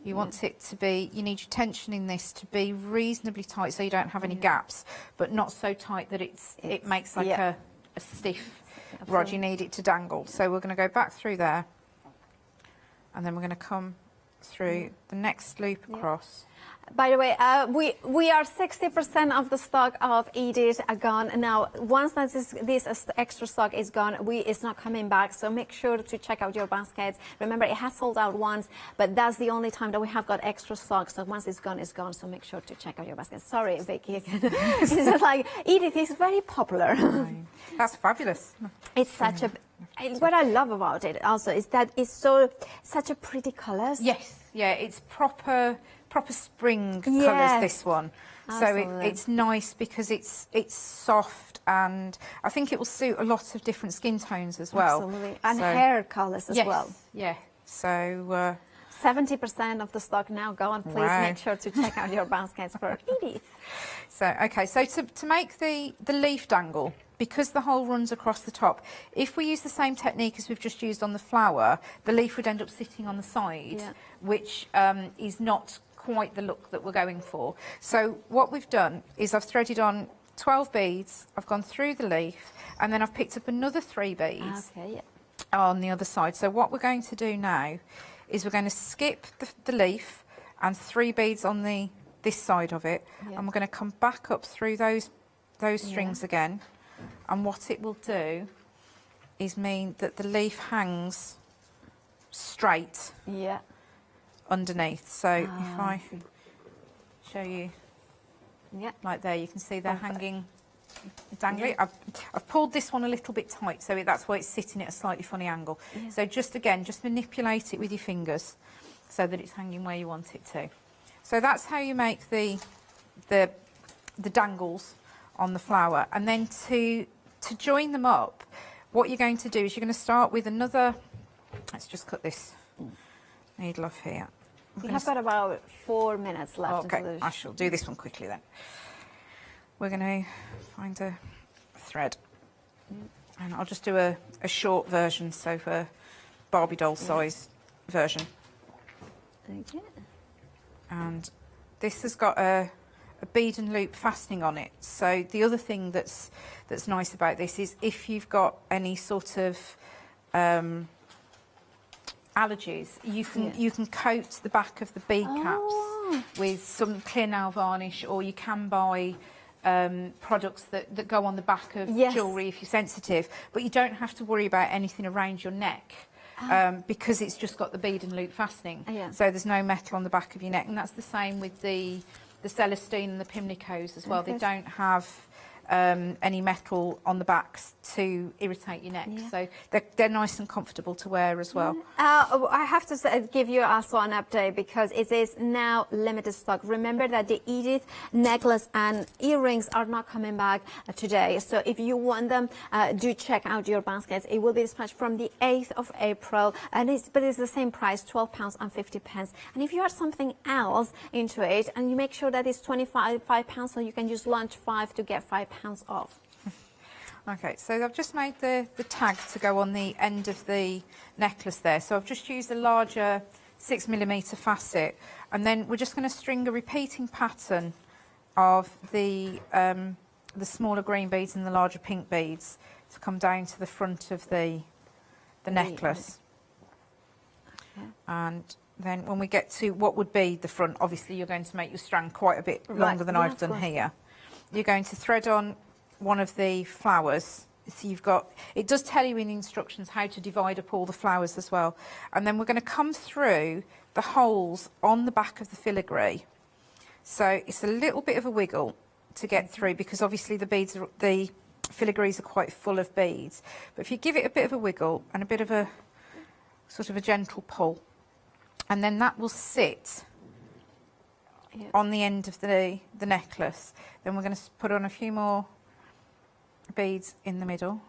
You want it to be, you need your tension in this to be reasonably tight so you don't have any gaps, but not so tight that it makes like a stiff rod. You need it to dangle. So we're going to go back through there, and then we're going to come through the next loop across. By the way, we are 60% of the stock of Edith are gone. Now, once this extra stock is gone, it's not coming back. So make sure to check out your baskets. Remember, it has sold out once, but that's the only time that we have got extra stock. So once it's gone, it's gone. So make sure to check out your baskets. Sorry, Vicky. It's just like, Edith is very popular. That's fabulous. It's such a... What I love about it also is that it's such a pretty colours. Yes, yeah, it's proper spring colours, this one. Absolutely. So it's nice because it's soft, and I think it will suit a lot of different skin tones as well. Absolutely, and hair colours as well. Yeah, so 70% of the stock now gone. Please make sure to check out your baskets for Edith. So okay, so to make the leaf dangle, because the hole runs across the top, if we use the same technique as we've just used on the flower, the leaf would end up sitting on the side, which is not quite the look that we're going for. So what we've done is I've threaded on 12 beads, I've gone through the leaf, and then I've picked up another 3 beads on the other side. So what we're going to do now is we're going to skip the leaf and 3 beads on this side of it, and we're going to come back up through those strings again, and what it will do is mean that the leaf hangs straight underneath. So if I show you like there, you can see they're hanging dangling. I've pulled this one a little bit tight, so that's why it's sitting at a slightly funny angle. So just manipulate it with your fingers so that it's hanging where you want it to. So that's how you make the dangles on the flower. And then to join them up, what you're going to do is you're going to start with another, let's just cut this needle off here. We have got about 4 minutes left. Okay, I shall do this one quickly then. We're going to find a thread, and I'll just do a short version, so for Barbie doll size version. Okay. And this has got a bead and loop fastening on it. So the other thing that's nice about this is if you've got any sort of allergies, you can coat the back of the bead caps with some clear nail varnish, or you can buy products that go on the back of jewellery if you're sensitive, but you don't have to worry about anything around your neck. Because it's just got the bead and loop fastening, so there's no metal on the back of your neck. And that's the same with the Celestine and the Pimlicos as well. They don't have any metal on the backs to irritate your neck. So they're nice and comfortable to wear as well. I have to give you also an update because it is now limited stock. Remember that the Edith necklace and earrings are not coming back today. So if you want them, do check out your baskets. It will be dispatched from the 8th of April, and it's the same price, £12.50. And if you add something else into it, and you make sure that it's £25, so you can just launch 5 to get £5 off. Okay, so I've just made the tag to go on the end of the necklace there. So I've just used a larger 6mm facet, and then we're just going to string a repeating pattern of the smaller green beads and the larger pink beads to come down to the front of the necklace. Okay. And then when we get to what would be the front, obviously you're going to make your strand quite a bit longer than I've done here. You're going to thread on one of the flowers. So you've got, it does tell you in the instructions how to divide up all the flowers as well. And then we're going to come through the holes on the back of the filigree. So it's a little bit of a wiggle to get through because obviously the filigrees are quite full of beads. But if you give it a bit of a wiggle and a bit of a sort of a gentle pull, and then that will sit on the end of the necklace. Then we're going to put on a few more beads in the middle,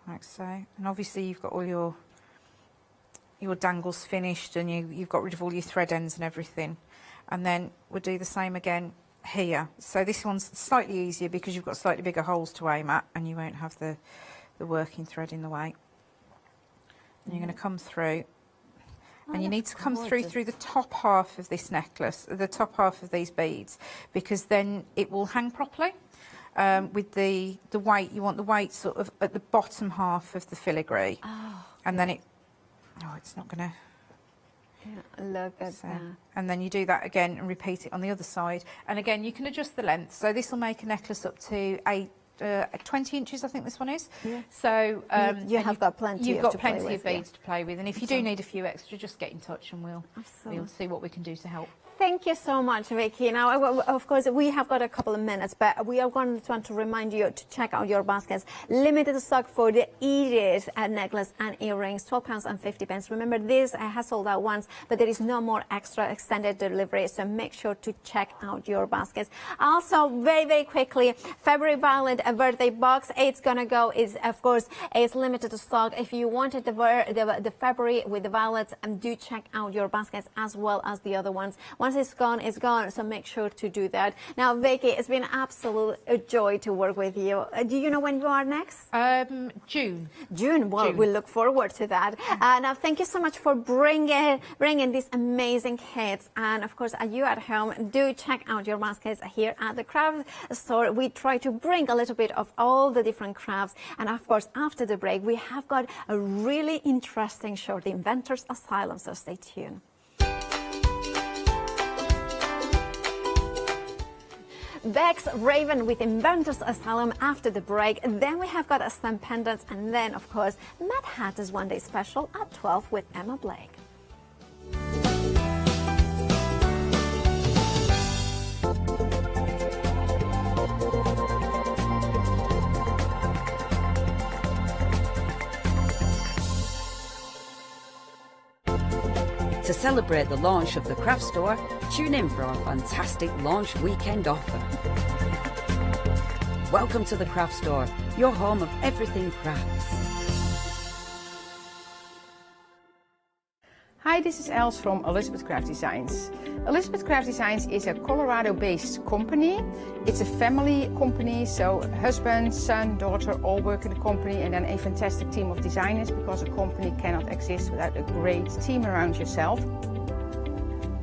like so. And obviously you've got all your dangles finished, and you've got rid of all your thread ends and everything. And then we'll do the same again here. So this one's slightly easier because you've got slightly bigger holes to aim at, and you won't have the working thread in the way. And you're going to come through. And you need to come through the top half of this necklace, the top half of these beads, because then it will hang properly. With the weight, you want the weight sort of at the bottom half of the filigree. And then it's not going to... Look at that. And then you do that again and repeat it on the other side. And again, you can adjust the length. So this will make a necklace up to 20 inches, I think this one is. So you've got plenty of beads to play with, and if you do need a few extra, just get in touch and we'll see what we can do to help. Thank you so much, Vicky. Now, of course, we have got a couple of minutes, but we are going to want to remind you to check out your baskets. Limited stock for the Edith necklace and earrings, £12.50. Remember, this has sold out once, but there is no more extra extended delivery, so make sure to check out your baskets. Also, very, very quickly, February Violet birthday box, it's going to go, of course, it's limited stock. If you wanted the February with the violets, do check out your baskets as well as the other ones. Once it's gone, so make sure to do that. Now, Vicky, it's been absolute joy to work with you. Do you know when you are next? June. Well, we look forward to that. Now, thank you so much for bringing these amazing kits. And, of course, you at home, do check out your baskets here at the craft store. We try to bring a little bit of all the different crafts. And, of course, after the break, we have got a really interesting show, The Inventor's Asylum, so stay tuned. Beex Raven with Inventor's Asylum after the break. Then we have got a Stampendous, and then, of course, Madhatters One Day Special at 12 with Emma Blake. To celebrate the launch of the craft store, tune in for our fantastic launch weekend offer. Welcome to the craft store, your home of everything crafts. Hi, this is Els from Elizabeth Craft Designs. Elizabeth Craft Designs is a Colorado-based company. It's a family company, so husband, son, daughter all work in the company, and then a fantastic team of designers, because a company cannot exist without a great team around yourself.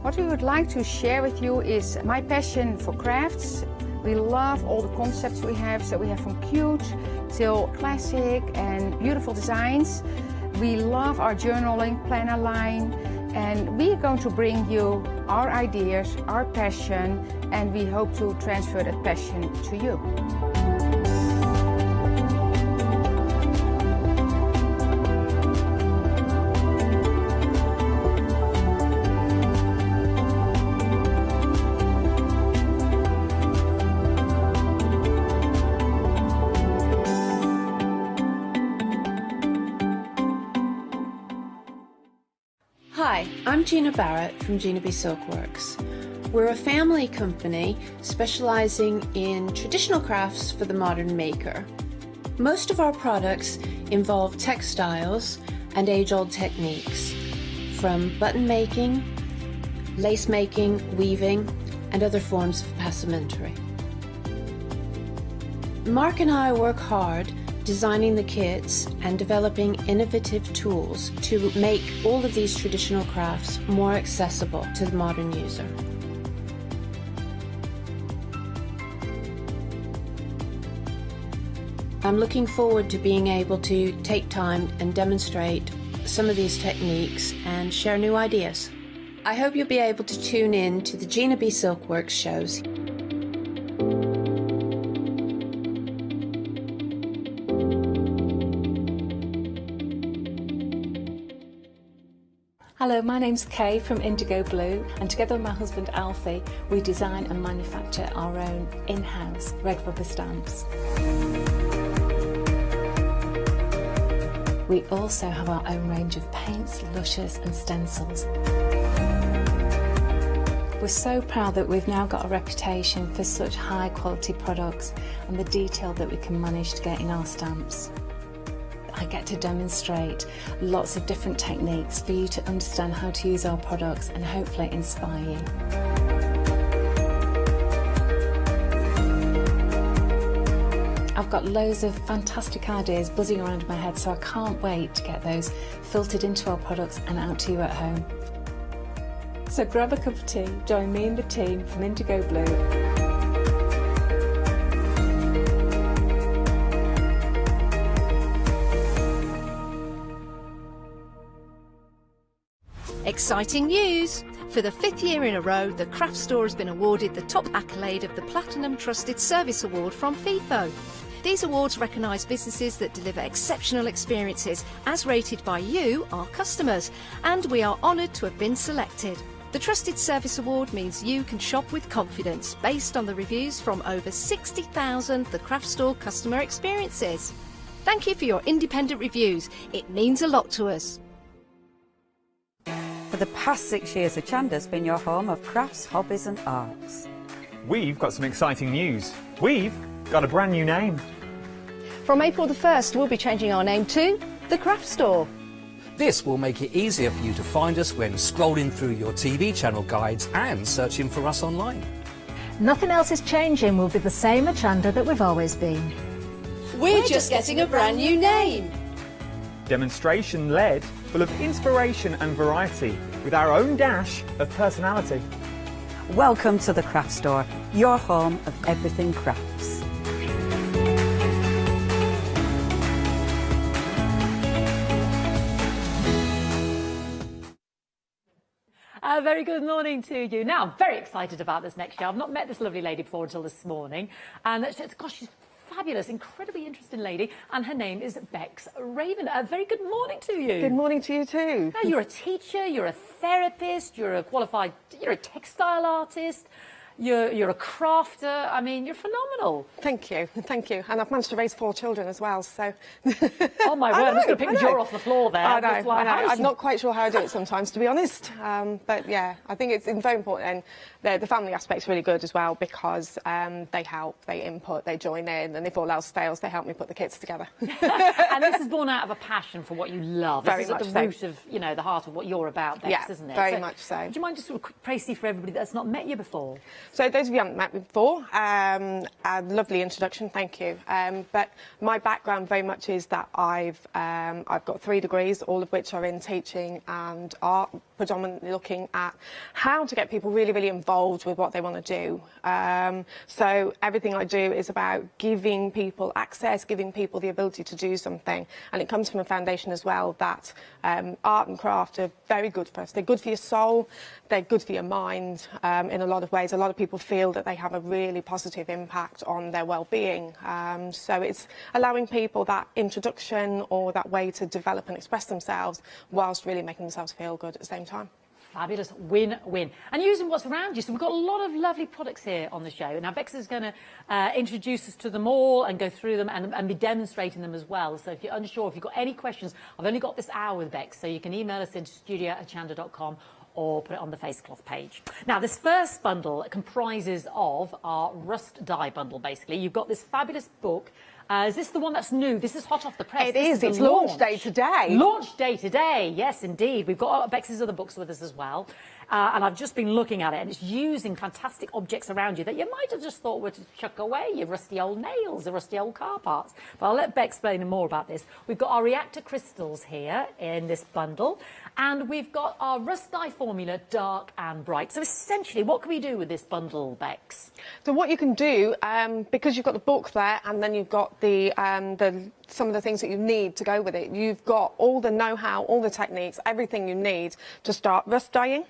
What we would like to share with you is my passion for crafts. We love all the concepts we have, so we have from cute till classic and beautiful designs. We love our journaling planner line, and we are going to bring you our ideas, our passion, and we hope to transfer that passion to you. Hi, I'm Gina Barrett from Gina B Silkworks. We're a family company specialising in traditional crafts for the modern maker. Most of our products involve textiles and age-old techniques, from button making, lace making, weaving, and other forms of passementerie. Mark and I work hard designing the kits and developing innovative tools to make all of these traditional crafts more accessible to the modern user. I'm looking forward to being able to take time and demonstrate some of these techniques and share new ideas. I hope you'll be able to tune in to the Gina B Silkworks shows. Hello, my name's Kay from Indigo Blue, and together with my husband Alfie, we design and manufacture our own in-house red rubber stamps. We also have our own range of paints, lushes and stencils. We're so proud that we've now got a reputation for such high quality products and the detail that we can manage to get in our stamps. I get to demonstrate lots of different techniques for you to understand how to use our products and hopefully inspire you. I've got loads of fantastic ideas buzzing around in my head, so I can't wait to get those filtered into our products and out to you at home. So grab a cup of tea, join me and the team from Indigo Blue. Exciting news! For the 5th year in a row, the craft store has been awarded the top accolade of the Platinum Trusted Service Award from Feefo. These awards recognise businesses that deliver exceptional experiences as rated by you, our customers, and we are honoured to have been selected. The Trusted Service Award means you can shop with confidence based on the reviews from over 60,000 The Craft Store customer experiences. Thank you for your independent reviews. It means a lot to us. For the past 6 years, Hochanda's been your home of crafts, hobbies and arts. We've got some exciting news. We've got a brand new name. From April the 1st, we'll be changing our name to The Craft Store. This will make it easier for you to find us when scrolling through your TV channel guides and searching for us online. Nothing else is changing. We'll be the same Hochanda that we've always been. We're just getting a brand new name. Demonstration-led, full of inspiration and variety, with our own dash of personality. Welcome to the Craft Store, your home of everything crafts. A very good morning to you. Now, I'm very excited about this next show. I've not met this lovely lady before until this morning. And gosh, she's fabulous, incredibly interesting lady. And her name is Beex Raven. A very good morning to you. Good morning to you too. Now, you're a teacher, you're a therapist, you're a textile artist. You're a crafter. I mean, you're phenomenal. Thank you. And I've managed to raise 4 children as well, so... Oh my word, I'm just going to pick the jaw off the floor there. I know. I'm not quite sure how I do it sometimes, to be honest. But yeah, I think it's very important. And the family aspect's really good as well, because they help, they input, they join in, and if all else fails, they help me put the kits together. And this is born out of a passion for what you love. Very this is at the root of, the heart of what you're about, Beex, isn't it? Very much so. Do you mind just sort of précis for everybody that's not met you before? So those of you who haven't met me before, a lovely introduction, thank you. But my background very much is that I've got 3 degrees, all of which are in teaching and art, predominantly looking at how to get people really, really involved with what they want to do. So everything I do is about giving people access, giving people the ability to do something. And it comes from a foundation as well that art and craft are very good for us. They're good for your soul, they're good for your mind in a lot of ways. A lot of people feel that they have a really positive impact on their well-being. So it's allowing people that introduction or that way to develop and express themselves whilst really making themselves feel good at the same time. Fabulous win-win. And using what's around you. So we've got a lot of lovely products here on the show. Now, Bex is going to introduce us to them all and go through them and be demonstrating them as well. So if you're unsure, if you've got any questions, I've only got this hour with Bex, so you can email us into studio@hochanda.com or put it on the Facecloth page. Now, this first bundle comprises of our rust dye bundle, basically. You've got this fabulous book. Is this the one that's new? This is hot off the press. It is. It's launch day today. Launch day today. Yes, indeed. We've got Bex's other books with us as well. And I've just been looking at it, and it's using fantastic objects around you that you might have just thought were to chuck away, your rusty old nails, your rusty old car parts. But I'll let Bex explain more about this. We've got our reactor crystals here in this bundle, and we've got our rust dye formula, dark and bright. So essentially, what can we do with this bundle, Bex? So what you can do, because you've got the book there, and then you've got the some of the things that you need to go with it. You've got all the know-how, all the techniques, everything you need to start rust dyeing.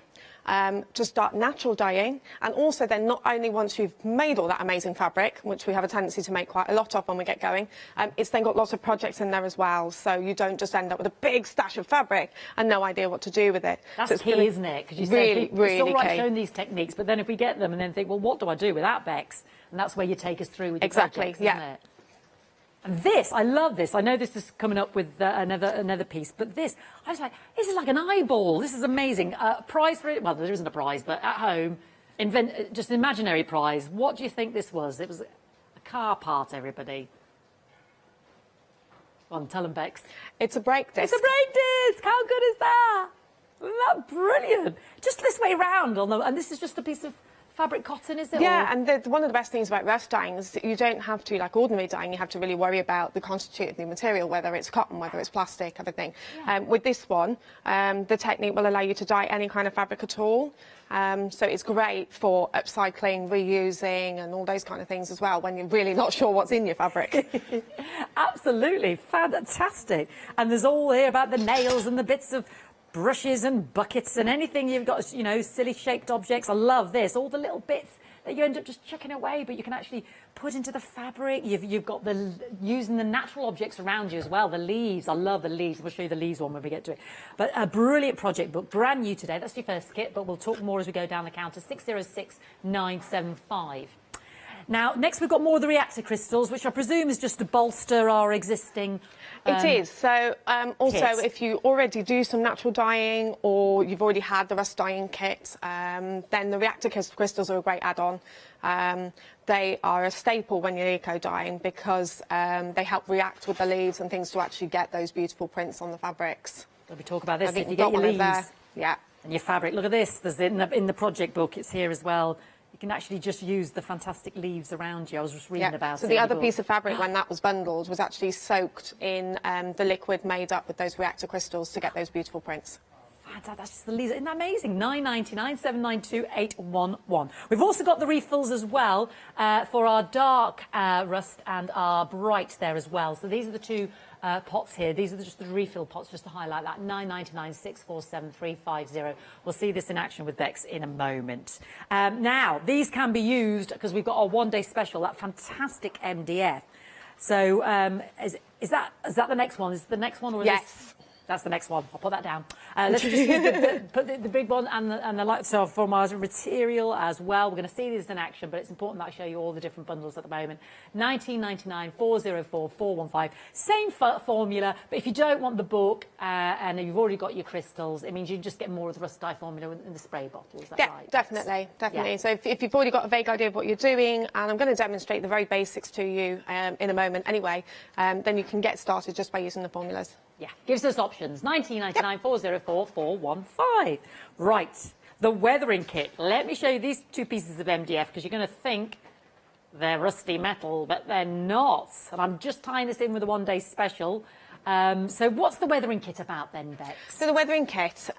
To start natural dyeing, and also then not only once you've made all that amazing fabric, which we have a tendency to make quite a lot of when we get going, it's then got lots of projects in there as well, so you don't just end up with a big stash of fabric and no idea what to do with it. That's so it's key, isn't it? Because you really, say really it's all right key. showing these techniques, but then if we get them and then think, well, what do I do with that, Bex? And that's where you take us through with your projects, isn't it? And this, I love this. I know this is coming up with another piece, but this, I was like, this is like an eyeball. This is amazing. Prize for it? Well, there isn't a prize, but at home, just an imaginary prize. What do you think this was? It was a car part, everybody. Go on, tell them, Bex. It's a brake disc. It's a brake disc. How good is that? Isn't that brilliant? Just this way round, and this is just a piece of fabric cotton, is it? Yeah, and one of the best things about rust dyeing is that you don't have to, like ordinary dyeing, you have to really worry about the constitute of the material, whether it's cotton, whether it's plastic, everything. Yeah. With this one, the technique will allow you to dye any kind of fabric at all. So it's great for upcycling, reusing, and all those kind of things as well, when you're really not sure what's in your fabric. Absolutely, fantastic. And there's all here about the nails and the bits of brushes and buckets and anything you've got, you know, silly shaped objects. I love this. All the little bits that you end up just chucking away, but you can actually put into the fabric. You've got using the natural objects around you as well. The leaves. I love the leaves. We'll show you the leaves one when we get to it. But a brilliant project book, brand new today. That's your first kit, but we'll talk more as we go down the counter. 606975. Now, next we've got more of the reactor crystals, which I presume is just to bolster our existing It is. So also, kit. if you already do some natural dyeing or you've already had the rust dyeing kit, then the reactor crystals are a great add-on. They are a staple when you're eco dyeing because they help react with the leaves and things to actually get those beautiful prints on the fabrics. Let me talk about this. I think If you get your leaves yeah. and your fabric, look at this. There's in the project book. It's here as well. You can actually just use the fantastic leaves around you. I was just reading about it. So the other piece of fabric, when that was bundled, was actually soaked in the liquid made up with those reactor crystals to get those beautiful prints. That's just the leaves. Isn't that amazing? 999 792 811. We've also got the refills as well for our dark rust and our bright there as well. So these are the two pots here. These are just the refill pots, just to highlight that. 999 647 350. We'll see this in action with Bex in a moment. Now, these can be used because we've got our one-day special, that fantastic MDF. So is that the next one? Is the next one? Or yes. This? That's the next one. I'll put that down. Let's just use put the big one and the light. So for my material as well, we're going to see this in action, but it's important that I show you all the different bundles at the moment. 1999 404 415. Same formula, but if you don't want the book and you've already got your crystals, it means you just get more of the rust dye formula in the spray bottle. Is that right? Definitely. Yeah. So if you've already got a vague idea of what you're doing, and I'm going to demonstrate the very basics to you in a moment anyway, then you can get started just by using the formulas. Yeah, gives us options. 1999 404 415. Right, the weathering kit. Let me show you these two pieces of MDF because you're going to think they're rusty metal, but they're not. And I'm just tying this in with a one-day special. So what's the weathering kit about then, Bex? So the weathering kit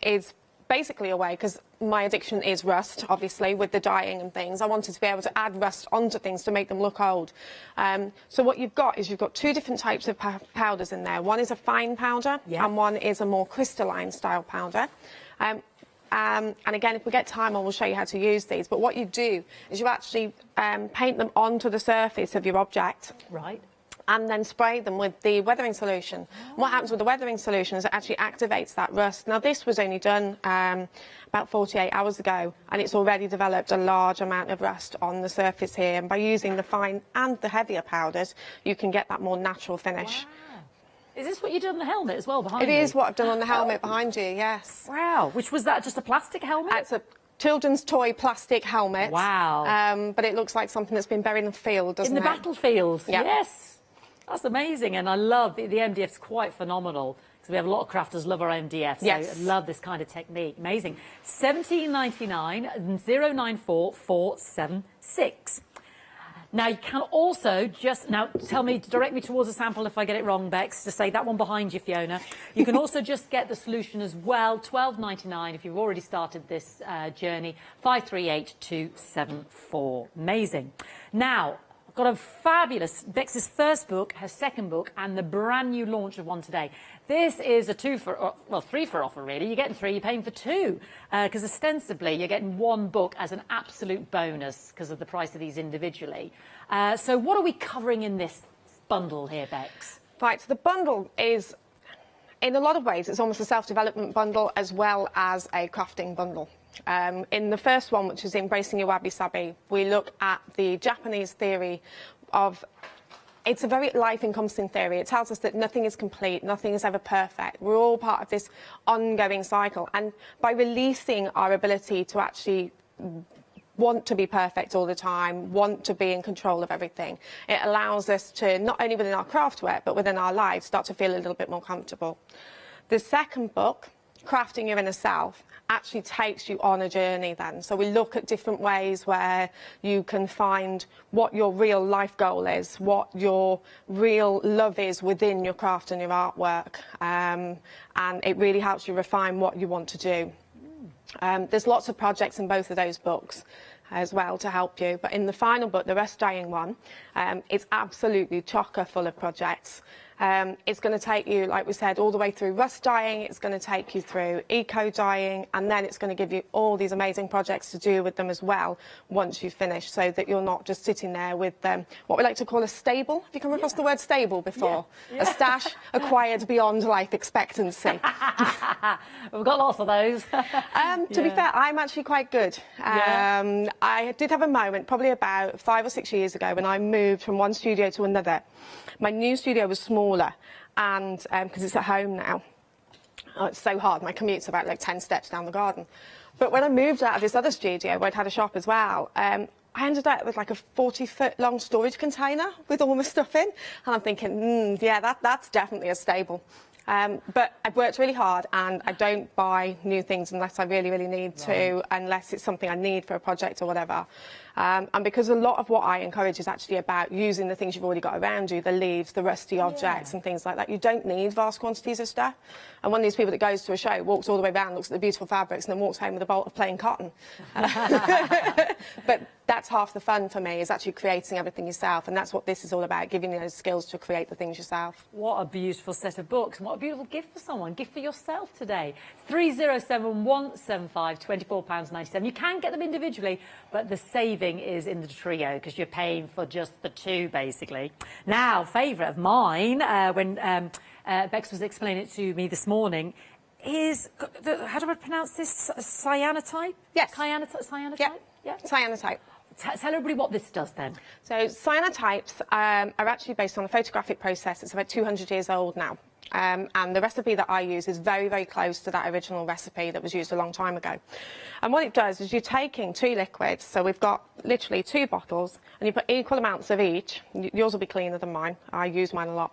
is basically a way, because my addiction is rust, obviously, with the dyeing and things. I wanted to be able to add rust onto things to make them look old. So what you've got is you've got two different types of powders in there. One is a fine powder, and one is a more crystalline style powder. And again, if we get time, I will show you how to use these. But what you do is you actually paint them onto the surface of your object. Right. and then spray them with the weathering solution. What happens with the weathering solution is it actually activates that rust. Now, this was only done about 48 hours ago, and it's already developed a large amount of rust on the surface here. And by using the fine and the heavier powders, you can get that more natural finish. Wow. Is this what you did on the helmet as well behind It me? is what I've done on the helmet behind you, yes. Wow. Which was that, just a plastic helmet? It's a children's toy plastic helmet. Wow. But it looks like something that's been buried in the field, doesn't it? In the battlefield, Yeah. yes. That's amazing, and I love the MDF's quite phenomenal, because we have a lot of crafters love our MDF, so Yes. I love this kind of technique. Amazing. $17.99 094476. Now, you can also now direct me towards a sample if I get it wrong, Bex, to say that one behind you, Fiona. You can also just get the solution as well, $12.99 if you've already started this journey, 538274. Amazing. Now, I've got a fabulous, Bex's first book, her second book, and the brand new launch of one today. This is a three for offer, really. You're getting three, you're paying for two, because ostensibly you're getting one book as an absolute bonus because of the price of these individually. So what are we covering in this bundle here, Bex? Right, so the bundle is, in a lot of ways, it's almost a self-development bundle as well as a crafting bundle. In the first one, which is Embracing Your Wabi-Sabi, we look at the Japanese theory of, it's a very life-encompassing theory. It tells us that nothing is complete, nothing is ever perfect. We're all part of this ongoing cycle. And by releasing our ability to actually want to be perfect all the time, want to be in control of everything, it allows us to, not only within our craft work, but within our lives, start to feel a little bit more comfortable. The second book, Crafting Your Inner Self, actually takes you on a journey then. So we look at different ways where you can find what your real life goal is, what your real love is within your craft and your artwork. And it really helps you refine what you want to do. There's lots of projects in both of those books as well to help you. But in the final book, the rust dyeing one, it's absolutely chocker full of projects. It's going to take you, like we said, all the way through rust dyeing. It's going to take you through eco dyeing, and then it's going to give you all these amazing projects to do with them as well once you've finished, so that you're not just sitting there with what we like to call a stable. Have you come across the word stable before? A stash acquired beyond life expectancy. We've got lots of those. To be fair, I'm actually quite good. I did have a moment, probably about 5 or 6 years ago, when I moved from one studio to another. My new studio was smaller, and because it's at home now. Oh, it's so hard. My commute's about like 10 steps down the garden. But when I moved out of this other studio, where I'd had a shop as well, I ended up with like a 40-foot long storage container with all my stuff in. And I'm thinking, yeah, that's definitely a stable. But I've worked really hard, and I don't buy new things unless I really, really need to, unless it's something I need for a project or whatever. And because a lot of what I encourage is actually about using the things you've already got around you, the leaves, the rusty objects and things like that. You don't need vast quantities of stuff. And one of these people that goes to a show, walks all the way around, looks at the beautiful fabrics, and then walks home with a bolt of plain cotton. But that's half the fun for me, is actually creating everything yourself. And that's what this is all about, giving you those skills to create the things yourself. What a beautiful set of books, and what a beautiful gift for someone. Gift for yourself today. 307175, £24.97. You can get them individually, but the saving is in the trio, because you're paying for just the two, basically. Now, favourite of mine, when Bex was explaining it to me this morning, is, how do I pronounce this? Cyanotype? Yes. Cyanotype? Yeah. Cyanotype. Tell everybody what this does then. So cyanotypes are actually based on a photographic process. It's about 200 years old now. And the recipe that I use is very, very close to that original recipe that was used a long time ago. And what it does is you're taking two liquids. So we've got literally 2 bottles, and you put equal amounts of each. Yours will be cleaner than mine. I use mine a lot.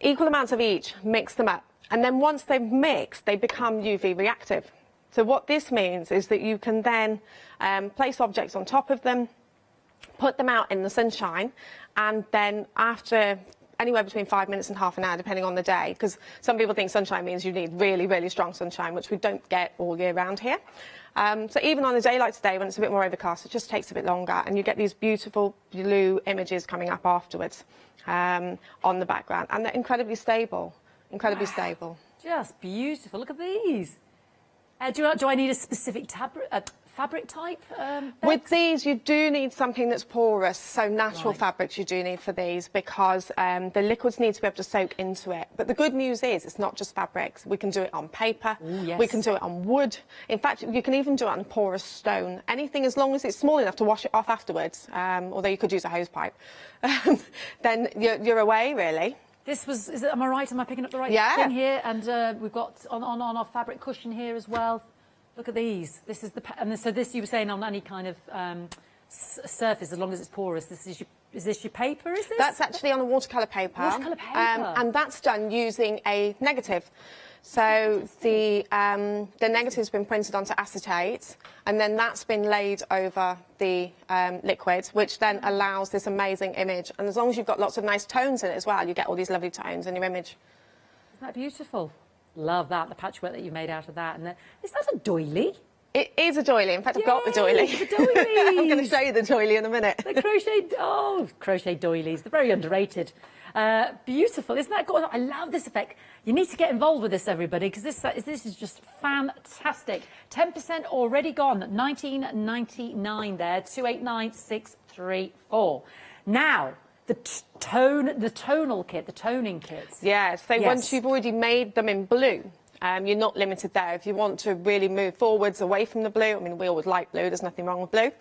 Equal amounts of each, mix them up. And then once they've mixed, they become UV reactive. So what this means is that you can then place objects on top of them, put them out in the sunshine, and then after anywhere between 5 minutes and half an hour, depending on the day, because some people think sunshine means you need really, really strong sunshine, which we don't get all year round here. So even on a day like today, when it's a bit more overcast, it just takes a bit longer, and you get these beautiful blue images coming up afterwards on the background, and they're incredibly stable, stable. Just beautiful. Look at these. Do I need a specific fabric type? With these, you do need something that's porous, so natural fabrics you do need for these, because the liquids need to be able to soak into it. But the good news is it's not just fabrics. We can do it on paper, we can do it on wood. In fact, you can even do it on porous stone. Anything, as long as it's small enough to wash it off afterwards, although you could use a hose pipe, then you're away, really. This was, am I right? Am I picking up the right thing here? And we've got on our fabric cushion here as well. Look at these. This is so this you were saying on any kind of surface, as long as it's porous. Is this your paper? Is this? That's actually on a watercolour paper. Watercolour paper. And that's done using a negative. So the negative's been printed onto acetate, and then that's been laid over the liquid, which then allows this amazing image. And as long as you've got lots of nice tones in it as well, you get all these lovely tones in your image. Isn't that beautiful? Love that, the patchwork that you made out of that. And is that a doily? It is a doily. In fact, I've got the doily. The doilies. I'm going to show you the doily in a minute. The crochet doilies. They're very underrated. Beautiful, isn't that gorgeous? I love this effect. You need to get involved with this, everybody, because this is just fantastic. 10% already gone. $19.99 there. 289634. Now, the tonal kit, the toning kits. Yeah. So once you've already made them in blue, you're not limited there. If you want to really move forwards away from the blue, I mean, we always like blue. There's nothing wrong with blue.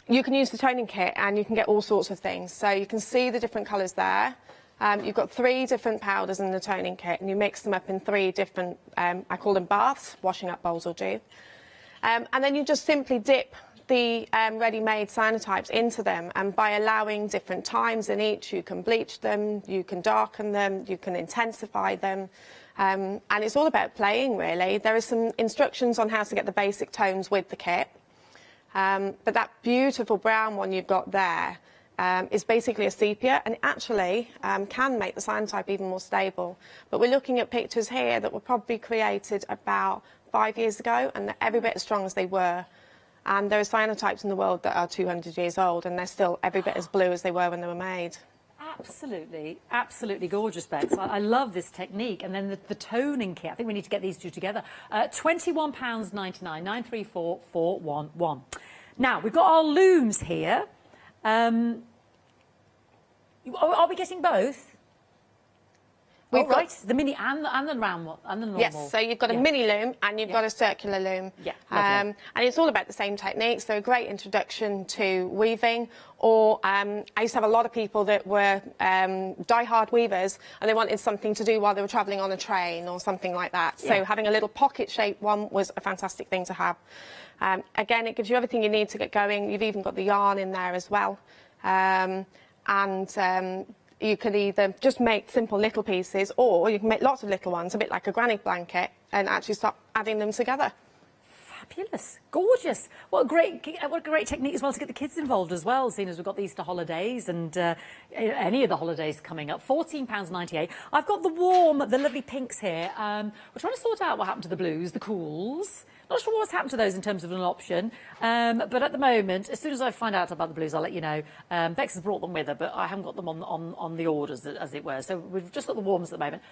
You can use the toning kit and you can get all sorts of things. So you can see the different colours there. You've got 3 different powders in the toning kit, and you mix them up in 3 different, I call them baths, washing up bowls will do. And then you just simply dip the ready-made cyanotypes into them, and by allowing different times in each, you can bleach them, you can darken them, you can intensify them. And it's all about playing, really. There are some instructions on how to get the basic tones with the kit. But that beautiful brown one you've got there is basically a sepia, and it actually can make the cyanotype even more stable. But we're looking at pictures here that were probably created about 5 years ago, and they're every bit as strong as they were. And there are cyanotypes in the world that are 200 years old, and they're still every bit as blue as they were when they were made. Absolutely, absolutely gorgeous, Bex. I love this technique. And then the toning kit, I think we need to get these two together. £21.99, 934411. Now, we've got our looms here. Are we getting both? We've got the mini and the round one, and the normal. Yes, so you've got a mini loom and you've got a circular loom. Yeah, and it's all about the same techniques. So a great introduction to weaving. Or I used to have a lot of people that were die-hard weavers, and they wanted something to do while they were travelling on a train or something like that. So having a little pocket-shaped one was a fantastic thing to have. Again, it gives you everything you need to get going. You've even got the yarn in there as well. You can either just make simple little pieces, or you can make lots of little ones, a bit like a granny blanket, and actually start adding them together. Fabulous, gorgeous. What a great technique as well to get the kids involved as well, seeing as we've got the Easter holidays and any of the holidays coming up. £14.98. I've got the lovely pinks here. We're trying to sort out what happened to the blues, the cools. Not sure what's happened to those in terms of an option, but at the moment, as soon as I find out about the blues, I'll let you know. Bex has brought them with her, but I haven't got them on the orders, as it were. So we've just got the warms at the moment.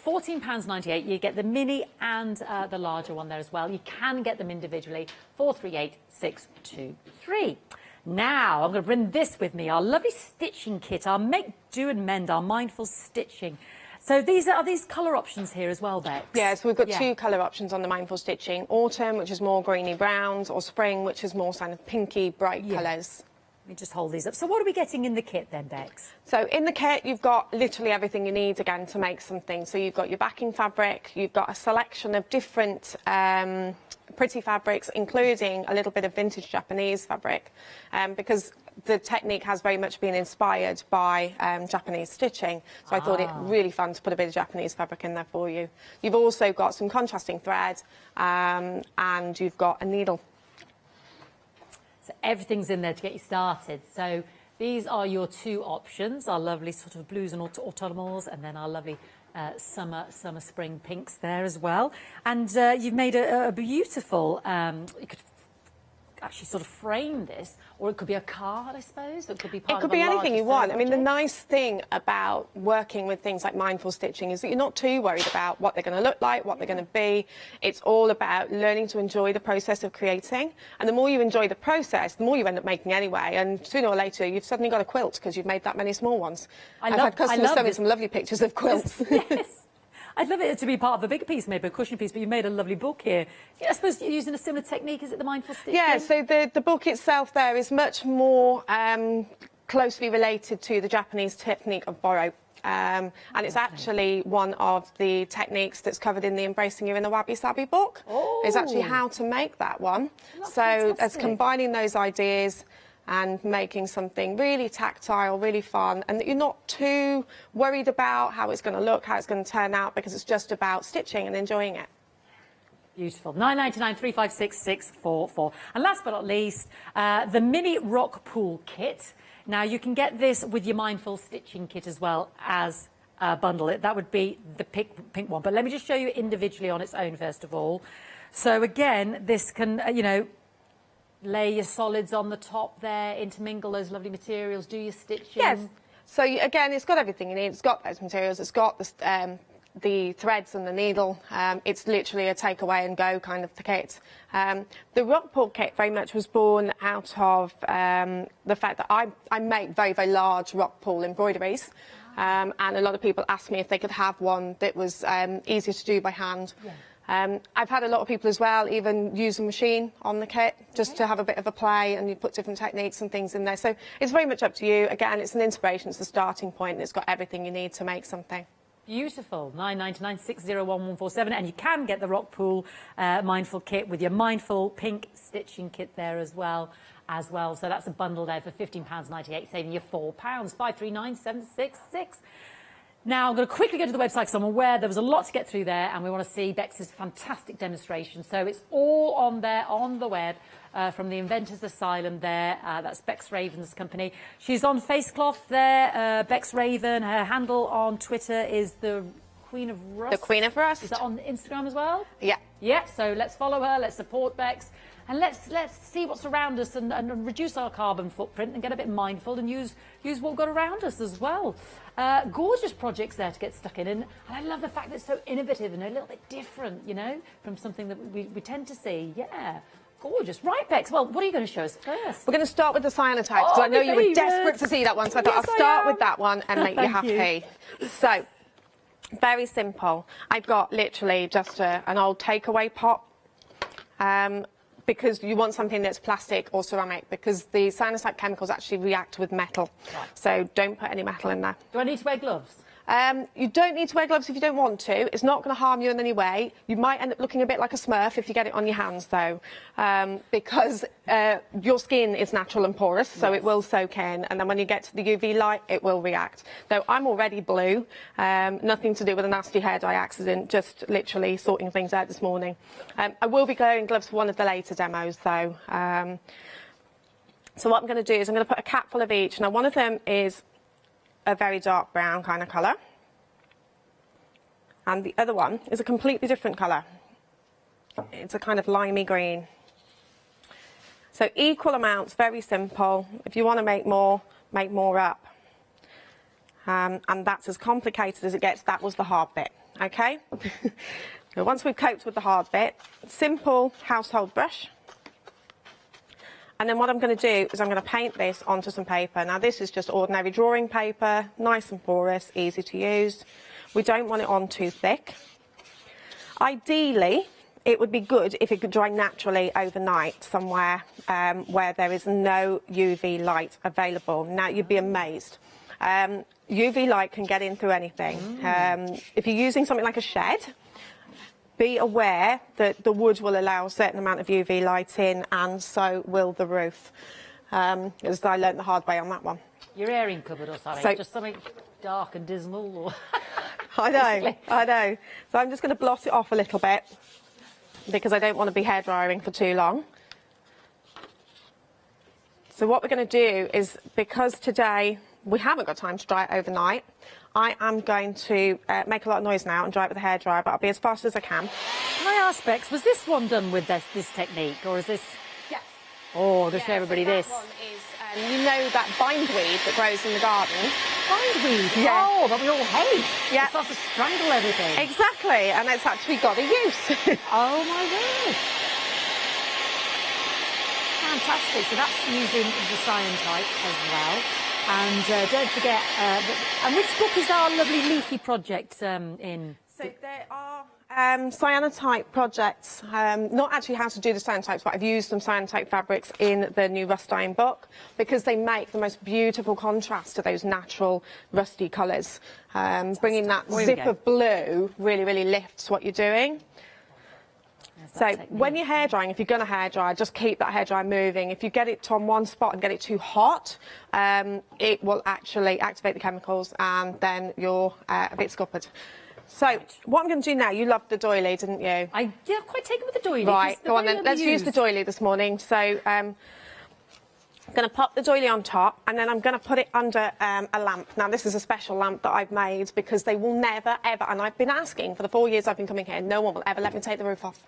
£14.98. You get the mini and the larger one there as well. You can get them individually. 438623. Now, I'm going to bring this with me, our lovely stitching kit, our Make, Do and Mend, our mindful stitching. So are these colour options here as well, Bex? Yeah, so we've got 2 colour options on the mindful stitching. Autumn, which is more greeny browns, or spring, which is more kind of pinky, bright colours. Let me just hold these up. So what are we getting in the kit then, Bex? So in the kit, you've got literally everything you need, again, to make something. So you've got your backing fabric, you've got a selection of different pretty fabrics, including a little bit of vintage Japanese fabric, because the technique has very much been inspired by Japanese stitching. So I thought it really fun to put a bit of Japanese fabric in there for you. You've also got some contrasting thread, and you've got a needle. So everything's in there to get you started. So these are your 2 options, our lovely sort of blues and autumnals, and then our lovely summer, spring pinks there as well. And you've made a beautiful, I actually sort of frame this, or it could be a card, I suppose. It could be part It could of be a anything larger you want. I mean, the project. nice thing about working with things like mindful stitching is that you're not too worried about what they're going to look like, what they're going to be. It's all about learning to enjoy the process of creating. And the more you enjoy the process, the more you end up making anyway. And sooner or later, you've suddenly got a quilt because you've made that many small ones. I've had customers send me some lovely pictures of quilts. Yes. I'd love it to be part of a bigger piece, maybe a cushion piece, but you made a lovely book here. Yeah, I suppose you're using a similar technique, is it the mindful stitching? Yeah, so the book itself there is much more closely related to the Japanese technique of borrow. And it's actually one of the techniques that's covered in the Embracing You in the Wabi Sabi book. Is actually how to make that one. So it's combining those ideas and making something really tactile, really fun, and that you're not too worried about how it's going to look, how it's going to turn out, because it's just about stitching and enjoying it. Beautiful. 999 356 644. And last but not least, the mini rock pool kit. Now, you can get this with your mindful stitching kit as well as a bundle. That would be the pink one. But let me just show you individually on its own, first of all. So again, this can, you know, lay your solids on the top there, intermingle those lovely materials, do your stitching. Yes. So again, it's got everything you need. It's got those materials. It's got the threads and the needle. It's literally a take away and go kind of the kit. The rock pool kit very much was born out of the fact that I make very, very large rock pool embroideries. And a lot of people asked me if they could have one that was easier to do by hand. Yeah. I've had a lot of people as well even use a machine on the kit just to have a bit of a play, and you put different techniques and things in there. So it's very much up to you. Again, it's an inspiration, it's a starting point, and it's got everything you need to make something. Beautiful. 999 601 147, and you can get the rock pool mindful kit with your mindful pink stitching kit there as well. So that's a bundle there for £15.98, saving you £4. 539766. Now, I'm going to quickly go to the website because I'm aware there was a lot to get through there, and we want to see Beex's fantastic demonstration. So it's all on there on the web from the Inventors Asylum there. That's Beex Raven's company. She's on Facecloth there, Beex Raven. Her handle on Twitter is the Queen of Rust. The Queen of Rust. Is that on Instagram as well? Yeah. Yeah, so let's follow her, let's support Beex, and let's see what's around us and reduce our carbon footprint and get a bit mindful and use what we've got around us as well. Gorgeous projects there to get stuck in, and I love the fact that it's so innovative and a little bit different, you know, from something that we tend to see. Yeah, gorgeous. Right, Beex, well, what are you going to show us first? We're going to start with the Cyanotype, because I know you were desperate to see that one, so I thought I'll start with that one and make you happy. So, very simple. I've got literally just an old takeaway pot. Because you want something that's plastic or ceramic, because the Cyanotype chemicals actually react with metal. Right. So don't put any metal in there. Do I need to wear gloves? You don't need to wear gloves if you don't want to. It's not going to harm you in any way. You might end up looking a bit like a Smurf if you get it on your hands, though, because your skin is natural and porous, so it will soak in, and then when you get to the UV light, it will react. Though I'm already blue, nothing to do with a nasty hair dye accident, just literally sorting things out this morning. I will be wearing gloves for one of the later demos, though. So what I'm going to do is I'm going to put a capful of each. Now, one of them is a very dark brown kind of colour, and the other one is a completely different colour. It's a kind of limey green. So equal amounts, very simple. If you want to make more up. And that's as complicated as it gets. That was the hard bit, okay? So once we've coped with the hard bit, simple household brush. And then what I'm going to do is I'm going to paint this onto some paper. Now, this is just ordinary drawing paper, nice and porous, easy to use. We don't want it on too thick. Ideally, it would be good if it could dry naturally overnight somewhere where there is no UV light available. Now, you'd be amazed. UV light can get in through anything. If you're using something like a shed, be aware that the wood will allow a certain amount of UV light in, and so will the roof. As I learnt the hard way on that one. Your airing cupboard or something? So, just something dark and dismal? Or I know. So I'm just going to blot it off a little bit, because I don't want to be hair drying for too long. So what we're going to do is, because today we haven't got time to dry it overnight, I am going to make a lot of noise now and dry it with a hairdryer, but I'll be as fast as I can. Can I ask, Beex, was this one done with this technique, or is this... Yes. Oh, just show everybody this. You know that bindweed that grows in the garden? Bindweed? Yeah. Oh, that we all hate. Yeah. It starts to strangle everything. Exactly, and it's actually got a use. Oh my word. Fantastic. So that's using the Cyanotype as well. And don't forget, and which book is our lovely leafy project in? So there are Cyanotype projects, not actually how to do the Cyanotypes, but I've used some Cyanotype fabrics in the new Rustine book because they make the most beautiful contrast to those natural rusty colours. Bringing that zip of blue really, really lifts what you're doing. So when you're hair drying, if you're going to hair dry, just keep that hair dryer moving. If you get it on one spot and get it too hot, it will actually activate the chemicals and then you're a bit scuppered. So what I'm going to do now, you loved the doily, didn't you? Yeah, quite taken with the doily. Right, go on then. Let's use the doily this morning. So I'm going to pop the doily on top and then I'm going to put it under a lamp. Now this is a special lamp that I've made because they will never, ever, and I've been asking for the 4 years I've been coming here, no one will ever let me take the roof off.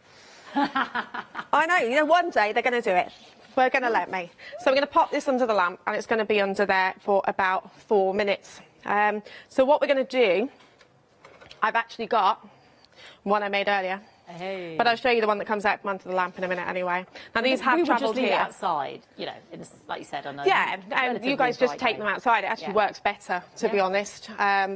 I know, you know, one day they're going to do it. We're going to let me. So we're going to pop this under the lamp and it's going to be under there for about 4 minutes. So what we're going to do, I've actually got one I made earlier. Hey. But I'll show you the one that comes out from under the lamp in a minute anyway. Now these have travelled here. here. Outside, you know, like you said, on yeah, you guys just take them outside. It actually works better, to be honest,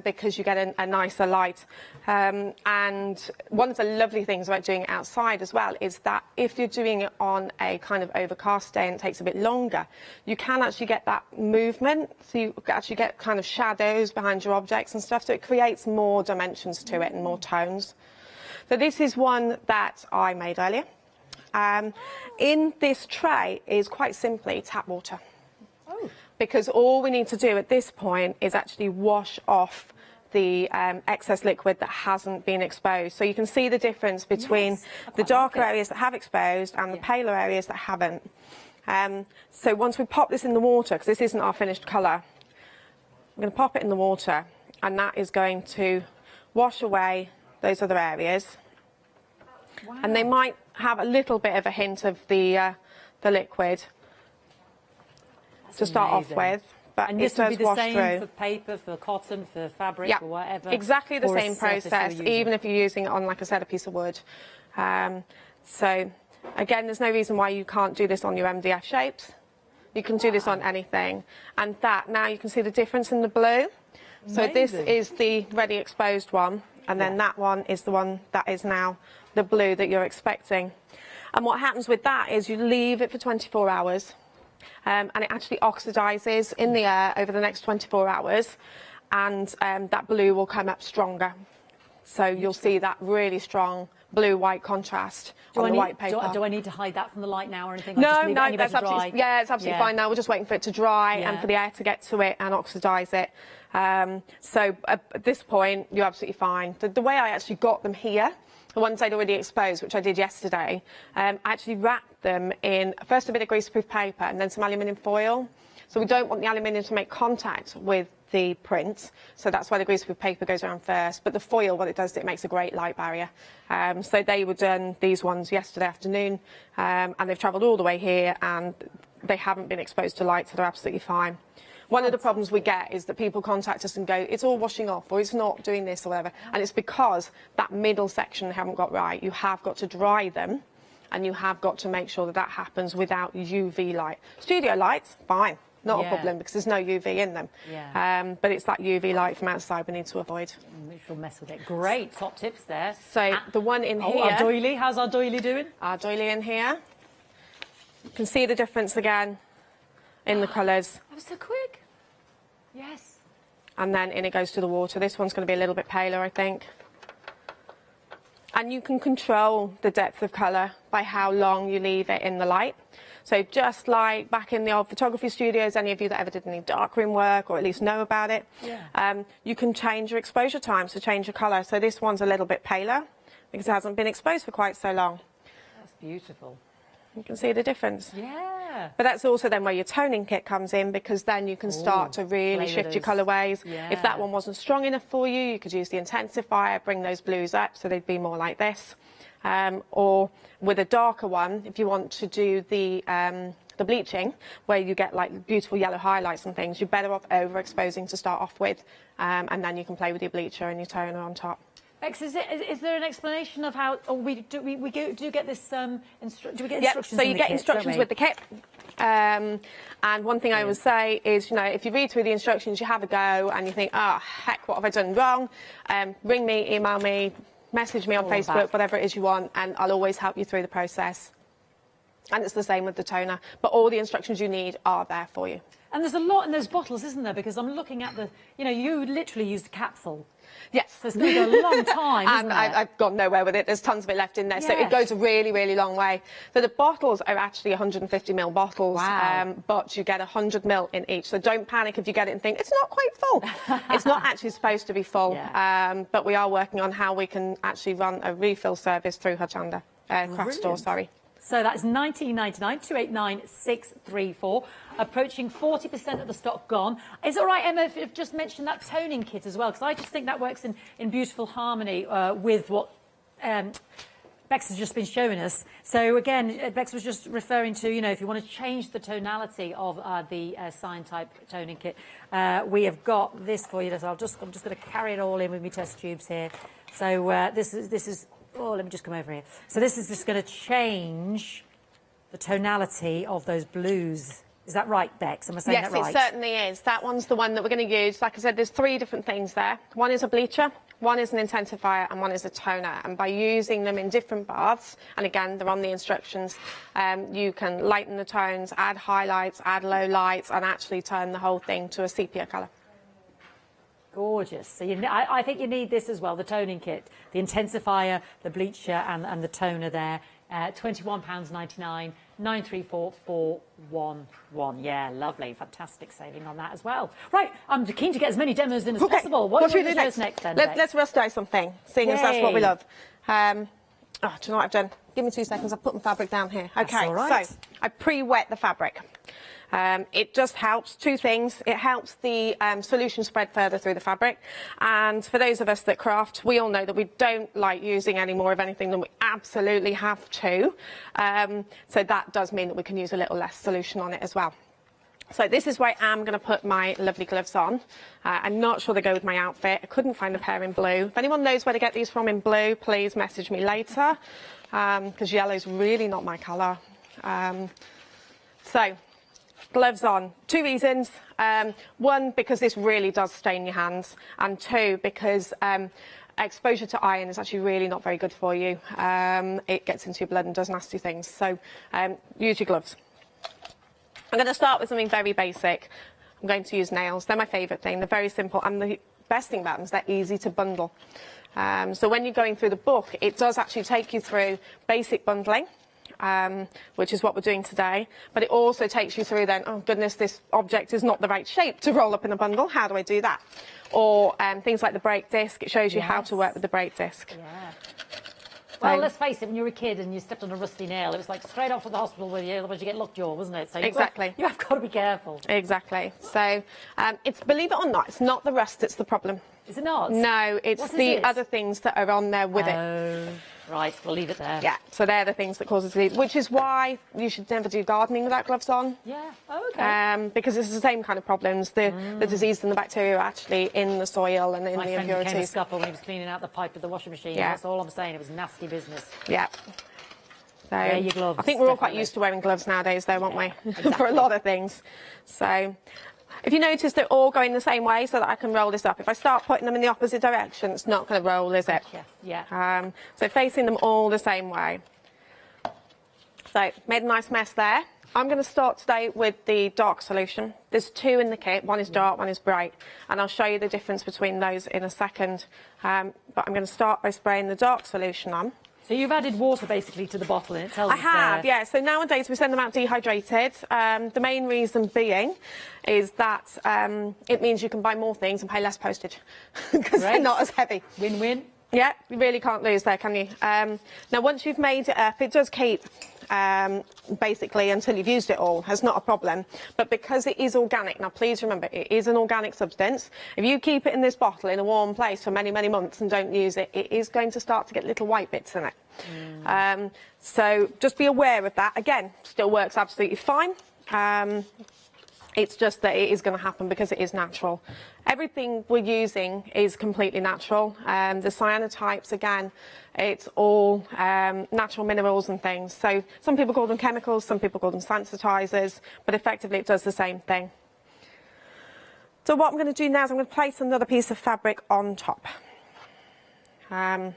because you get a nicer light. And one of the lovely things about doing it outside as well is that if you're doing it on a kind of overcast day and it takes a bit longer, you can actually get that movement. So you actually get kind of shadows behind your objects and stuff. So it creates more dimensions to it and more tones. So this is one that I made earlier. In this tray is quite simply tap water. Oh. Because all we need to do at this point is actually wash off the excess liquid that hasn't been exposed. So you can see the difference between the darker areas that have exposed and the paler areas that haven't. So once we pop this in the water, because this isn't our finished colour, I'm going to pop it in the water and that is going to wash away those other areas. Wow. And they might have a little bit of a hint of the liquid to start off with, but and it does wash through. Same for paper, for cotton, for fabric, for whatever. Exactly the same process, even if you're using it on, like I said, a piece of wood. So again, there's no reason why you can't do this on your MDF shapes. You can do this on anything, and that now you can see the difference in the blue. So this is the ready exposed one, and then that one is the one that is now the blue that you're expecting. And what happens with that is you leave it for 24 hours, and it actually oxidizes in the air over the next 24 hours, and that blue will come up stronger. So you'll see that really strong blue-white contrast on the white paper. Do I need to hide that from the light now or anything? No, that's absolutely, it's absolutely fine now. We're just waiting for it to dry and for the air to get to it and oxidize it. So at this point, you're absolutely fine. The way I actually got them here, the ones I'd already exposed, which I did yesterday, I actually wrapped them in first a bit of greaseproof paper and then some aluminium foil. So we don't want the aluminium to make contact with the print, so that's why the greaseproof paper goes around first. But the foil, what it does, it makes a great light barrier. So they were done, these ones, yesterday afternoon, and they've travelled all the way here, and they haven't been exposed to light, so they're absolutely fine. One of the problems we get is that people contact us and go, it's all washing off, or it's not doing this or whatever, and it's because that middle section they haven't got right. You have got to dry them, and you have got to make sure that that happens without UV light. Studio lights, fine. Not a problem because there's no UV in them. But it's that UV light from outside we need to avoid. Which will mess with it. Great top tips there. So the one in here. Our doily, how's our doily doing? Our doily in here. You can see the difference again in the colours. That was so quick. Yes. And then in it goes to the water. This one's going to be a little bit paler, I think. And you can control the depth of colour by how long you leave it in the light. So just like back in the old photography studios, any of you that ever did any darkroom work or at least know about it, you can change your exposure time, so change your colour. So this one's a little bit paler because it hasn't been exposed for quite so long. That's beautiful. You can see the difference. Yeah. But that's also then where your toning kit comes in, because then you can start to really shift your colourways. If that one wasn't strong enough for you, you could use the intensifier, bring those blues up so they'd be more like this. Or with a darker one, if you want to do the the bleaching, where you get like beautiful yellow highlights and things, you're better off overexposing to start off with, and then you can play with your bleacher and your toner on top. Bex, is there an explanation of how we get this? Do we get instructions? Yep, so you get instructions with the kit. And one thing I would say is, you know, if you read through the instructions, you have a go and you think, oh, heck, what have I done wrong? Ring me, email me, message me on Facebook, whatever it is you want, and I'll always help you through the process. And it's the same with the toner. But all the instructions you need are there for you. And there's a lot in those bottles, isn't there? Because I'm looking at you literally used a capsule. Yes. So it's going to go a long time, isn't it? I've gone nowhere with it. There's tons of it left in there. Yes. So it goes a really, really long way. So the bottles are actually 150ml bottles, but you get 100ml in each. So don't panic if you get it and think, it's not quite full. It's not actually supposed to be full. But we are working on how we can actually run a refill service through Hochanda craft store, sorry. So that's £19.99, 289634. Approaching 40% of the stock gone. Is it all right, Emma, if you've just mentioned that toning kit as well? Because I just think that works in beautiful harmony with what Bex has just been showing us. So again, Bex was just referring to, if you want to change the tonality of the Cyanotype toning kit, we have got this for you. So I'm just going to carry it all in with my test tubes here. So this is. Oh, let me just come over here. So this is just going to change the tonality of those blues. Is that right, Bex? Am I saying that right? Yes, it certainly is. That one's the one that we're going to use. Like I said, there's 3 different things there. One is a bleacher, one is an intensifier, and one is a toner. And by using them in different baths, and again, they're on the instructions, you can lighten the tones, add highlights, add low lights, and actually turn the whole thing to a sepia colour. Gorgeous. So I think you need this as well, the toning kit, the intensifier, the bleacher and the toner there. £21.99, 934411. Yeah, lovely. Fantastic saving on that as well. Right, I'm keen to get as many demos in as possible. What do you want to show us next then? Let's rust dye something, seeing as that's what we love. Do you know what I've done? Give me 2 seconds, I've put my fabric down here. Okay, all right. So I pre-wet the fabric. It just helps 2 things. It helps the solution spread further through the fabric. And for those of us that craft, we all know that we don't like using any more of anything than we absolutely have to. So that does mean that we can use a little less solution on it as well. So this is where I am going to put my lovely gloves on. I'm not sure they go with my outfit. I couldn't find a pair in blue. If anyone knows where to get these from in blue, please message me later, because yellow's really not my colour. So gloves on. 2 reasons. 1, because this really does stain your hands, and 2, because exposure to iron is actually really not very good for you. It gets into your blood and does nasty things. So use your gloves. I'm going to start with something very basic. I'm going to use nails. They're my favourite thing. They're very simple, and the best thing about them is they're easy to bundle. So when you're going through the book, it does actually take you through basic bundling, which is what we're doing today. But it also takes you through then, oh goodness, this object is not the right shape to roll up in a bundle. How do I do that? Or things like the brake disc. It shows you how to work with the brake disc. Yeah. Well, let's face it, when you were a kid and you stepped on a rusty nail, it was like straight off to the hospital with you, otherwise you get lockjaw, wasn't it? So exactly. You have got to be careful. Exactly. So it's, believe it or not, it's not the rust that's the problem. Is it not? No, it's the other things that are on there with it. Right, we'll leave it there. Yeah, so they're the things that cause disease, which is why you should never do gardening without gloves on. Yeah, okay. Because it's the same kind of problems. The disease and the bacteria are actually in the soil and in the impurities. My friend became a scupper when he was cleaning out the pipe of the washing machine. Yeah. That's all I'm saying. It was nasty business. Yeah. So wear your gloves. I think we're all quite used to wearing gloves nowadays, though, aren't we? Exactly. For a lot of things. So if you notice they're all going the same way so that I can roll this up. If I start putting them in the opposite direction, it's not going to roll, is it? Yeah. So facing them all the same way. So made a nice mess there. I'm going to start today with the dark solution. There's 2 in the kit. One is dark, one is bright. And I'll show you the difference between those in a second. But I'm going to start by spraying the dark solution on. So you've added water basically to the bottle and it tells us... I have, yeah. So nowadays we send them out dehydrated. The main reason being is that it means you can buy more things and pay less postage because they're not as heavy. Win-win. Yeah, you really can't lose there, can you? Now, once you've made it up, it does keep basically until you've used it all. That's not a problem. But because it is organic, now please remember, it is an organic substance. If you keep it in this bottle in a warm place for many, many months and don't use it, it is going to start to get little white bits in it. So just be aware of that. Again, still works absolutely fine. It's just that it is going to happen because it is natural. Everything we're using is completely natural. The cyanotypes, again, it's all natural minerals and things. So some people call them chemicals, some people call them sensitizers, but effectively it does the same thing. So what I'm going to do now is I'm going to place another piece of fabric on top. And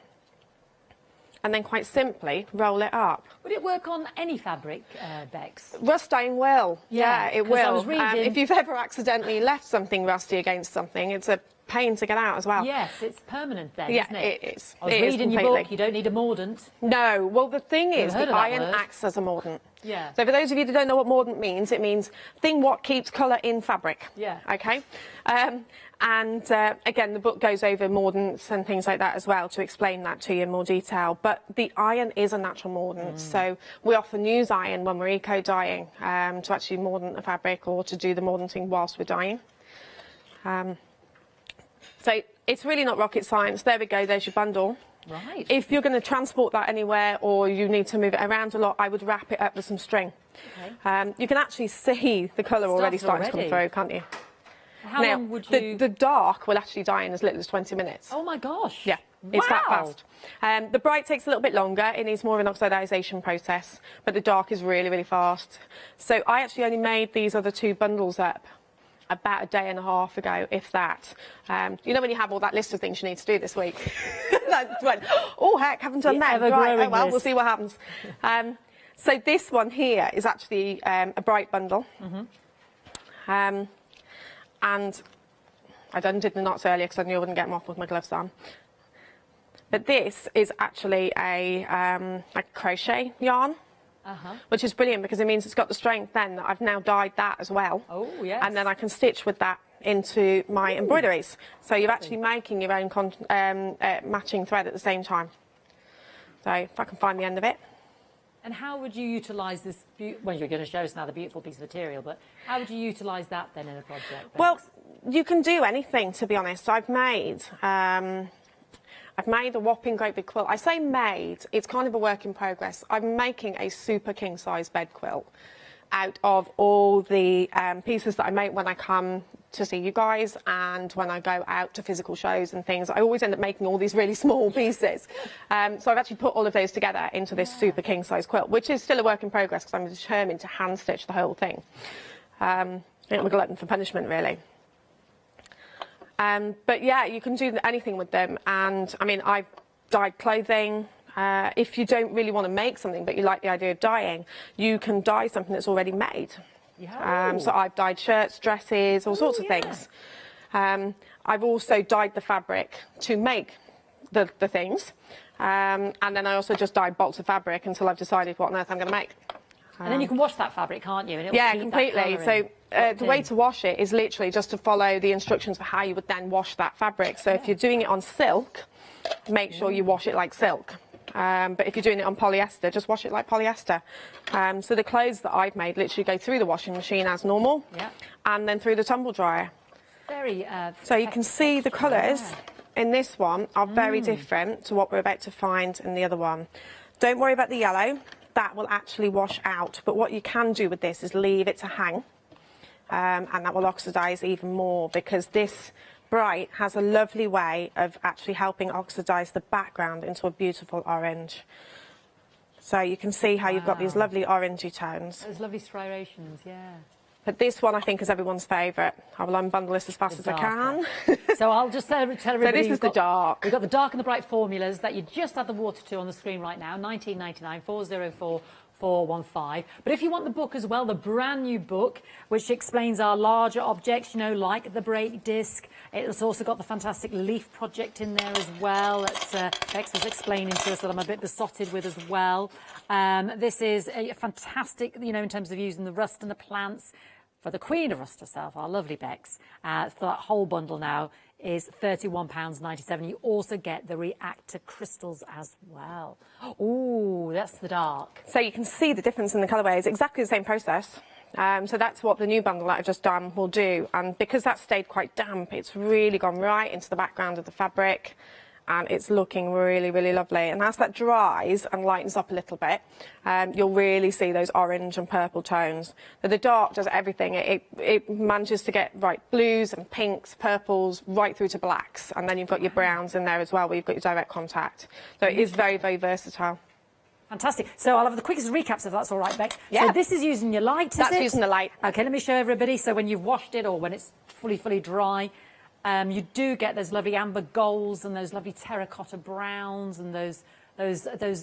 then quite simply roll it up. Would it work on any fabric, Bex? Rust dyeing will. Yeah, it will. I was reading... if you've ever accidentally left something rusty against something, it's a pain to get out as well. Yes, it's permanent then, yeah, isn't it? It is. I was reading your book, you don't need a mordant. No, well the thing is, the iron word. acts as a mordant. Yeah. So for those of you that don't know what mordant means, it means thing what keeps colour in fabric. Yeah. Okay. Again, the book goes over mordants and things like that as well to explain that to you in more detail. But the iron is a natural mordant, so we often use iron when we're eco-dyeing to actually mordant the fabric or to do the mordanting whilst we're dyeing. So it's really not rocket science. There we go, there's your bundle. Right. If you're going to transport that anywhere or you need to move it around a lot, I would wrap it up with some string. Okay. You can actually see the colour already starting to come through, can't you? How long would you... The dark will actually dye in as little as 20 minutes. Oh my gosh. Yeah, it's that fast. The bright takes a little bit longer. It needs more of an oxidisation process, but the dark is really, really fast. So I actually only made these other two bundles up about a day and a half ago, if that. You know when you have all that list of things you need to do this week? That's when, oh heck, haven't done that. Right, oh, well, we'll see what happens. So this one here is actually a bright bundle. And I undid the knots earlier because I knew I wouldn't get them off with my gloves on. But this is actually a like crochet yarn. Which is brilliant because it means it's got the strength then that I've now dyed that as well. Oh, yes. And then I can stitch with that into my embroideries. So you're actually making your own matching thread at the same time. So if I can find the end of it. And how would you utilise this? Well, you're going to show us now the beautiful piece of material, but how would you utilise that then in a project? Bex? Well, you can do anything, to be honest. I've made a whopping great big quilt. I say made, it's kind of a work in progress. I'm making a super king size bed quilt out of all the pieces that I make when I come to see you guys and when I go out to physical shows and things. I always end up making all these really small pieces. So I've actually put all of those together into this super king size quilt, which is still a work in progress because I'm determined to hand stitch the whole thing. I'm a glutton for punishment, really. But yeah, you can do anything with them. And I mean, I've dyed clothing. If you don't really want to make something, but you like the idea of dyeing, you can dye something that's already made. Yeah. So I've dyed shirts, dresses, all sorts of things. I've also dyed the fabric to make the things. And then I also just dyed bolts of fabric until I've decided what on earth I'm going to make. And then you can wash that fabric, can't you? And it'll yeah, keep completely. That So the way to wash it is literally just to follow the instructions for how you would then wash that fabric. So if you're doing it on silk, make sure you wash it like silk. But if you're doing it on polyester, just wash it like polyester. So the clothes that I've made literally go through the washing machine as normal, and then through the tumble dryer. Very. So you can see the colours in this one are very different to what we're about to find in the other one. Don't worry about the yellow. That will actually wash out. But what you can do with this is leave it to hang, and that will oxidise even more because this bright has a lovely way of actually helping oxidise the background into a beautiful orange. So you can see how you've got these lovely orangey tones. Those lovely striations, yeah. But this one, I think, is everyone's favourite. I will unbundle this as fast as I can. So I'll just tell everybody. So this is the dark. We've got the dark and the bright formulas that you just add the water to on the screen right now. 1999 404 415. But if you want the book as well, the brand new book, which explains our larger objects, you know, like the break disc. It's also got the fantastic leaf project in there as well that Bex was explaining to us that I'm a bit besotted with as well. This is a fantastic, you know, in terms of using the rust and the plants. For the Queen of Rust herself, our lovely Bex, for that whole bundle now is £31.97. You also get the reactor crystals as well. Ooh, that's the dark. So you can see the difference in the colourway. It's exactly the same process. So that's what the new bundle that I've just done will do. And because that stayed quite damp, it's really gone right into the background of the fabric. and it's looking really, really lovely. And as that dries and lightens up a little bit, you'll really see those orange and purple tones. So the dark does everything. It manages to get right blues and pinks, purples, right through to blacks, and then you've got your browns in there as well, where you've got your direct contact. So it is very, very versatile. Fantastic. So I'll have the quickest recaps if that's all right, Bex. Yeah. So this is using your light, is it? That's using the light. Okay, let me show everybody. So when you've washed it or when it's fully dry, you do get those lovely amber golds and those lovely terracotta browns and those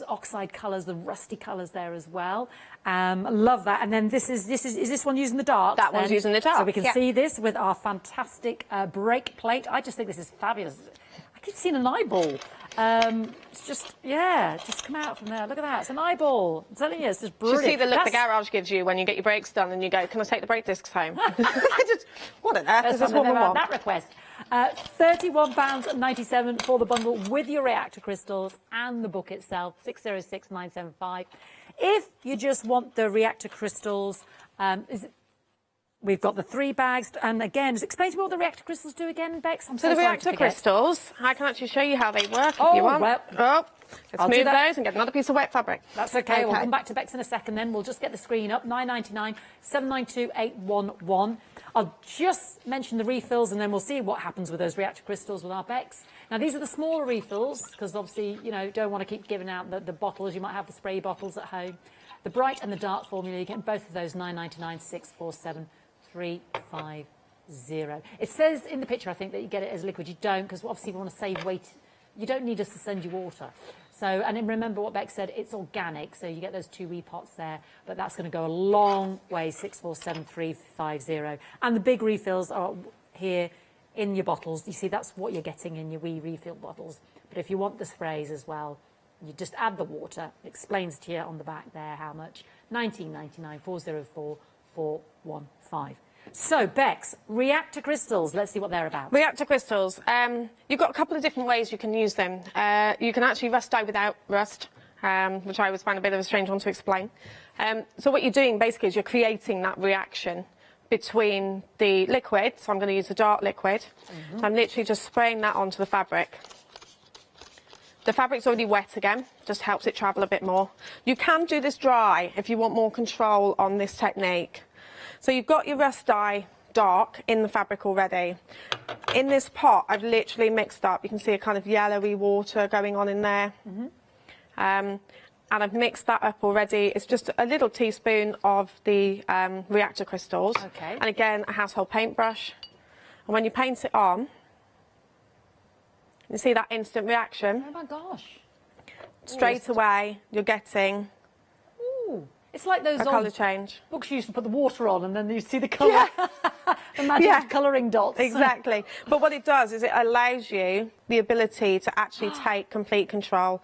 oxide colours, the rusty colours there as well. Love that. And then is this one using the dark? That one's using the dark. So we can see this with our fantastic break plate. I just think this is fabulous. I keep seeing an eyeball. It's just come out from there. Look at that. It's an eyeball. I'm telling you, it's just brilliant. You see the look the garage gives you when you get your brakes done and you go, can I take the brake discs home? What on earth does this woman want? That request. £31.97 for the bundle with your reactor crystals and the book itself, 606975. If you just want the reactor crystals, we've got the 3 bags, and again, just explain to me what the reactor crystals do again, Bex. So the reactor crystals, I can actually show you how they work if you want. Well, let's move those and get another piece of wet fabric. That's okay. We'll come back to Bex in a second then. We'll just get the screen up, £9.99, 792811. I'll just mention the refills and then we'll see what happens with those reactor crystals with our Bex. Now, these are the smaller refills because obviously, you know, don't want to keep giving out the bottles. You might have the spray bottles at home. The bright and the dark formula, you get both of those, £9.99, 647. 350. It says in the picture, I think, that you get it as liquid. You don't, because obviously we want to save weight. You don't need us to send you water. So, and then remember what Bex said, it's organic, so you get those 2 wee pots there, but that's going to go a long way, 647,350. And the big refills are here in your bottles. You see, that's what you're getting in your wee refill bottles. But if you want the sprays as well, you just add the water. It explains to you on the back there how much. £19.99, 404 415. So, Bex, reactor crystals, let's see what they're about. Reactor crystals, you've got a couple of different ways you can use them. You can actually rust dye without rust, which I always find a bit of a strange one to explain. So what you're doing basically is you're creating that reaction between the liquid, so I'm going to use a dark liquid. So I'm literally just spraying that onto the fabric. The fabric's already wet again, just helps it travel a bit more. You can do this dry if you want more control on this technique. So you've got your rust dye dark in the fabric already. In this pot, I've literally mixed up, you can see a kind of yellowy water going on in there. And I've mixed that up already. It's just a little teaspoon of the reactor crystals. Okay. And again, a household paintbrush. And when you paint it on, you see that instant reaction? Oh my gosh. Straight away, you're getting it's like those a colour change. Books you used to put the water on and then you see the colour, the magic colouring dots. Exactly. But what it does is it allows you the ability to actually take complete control.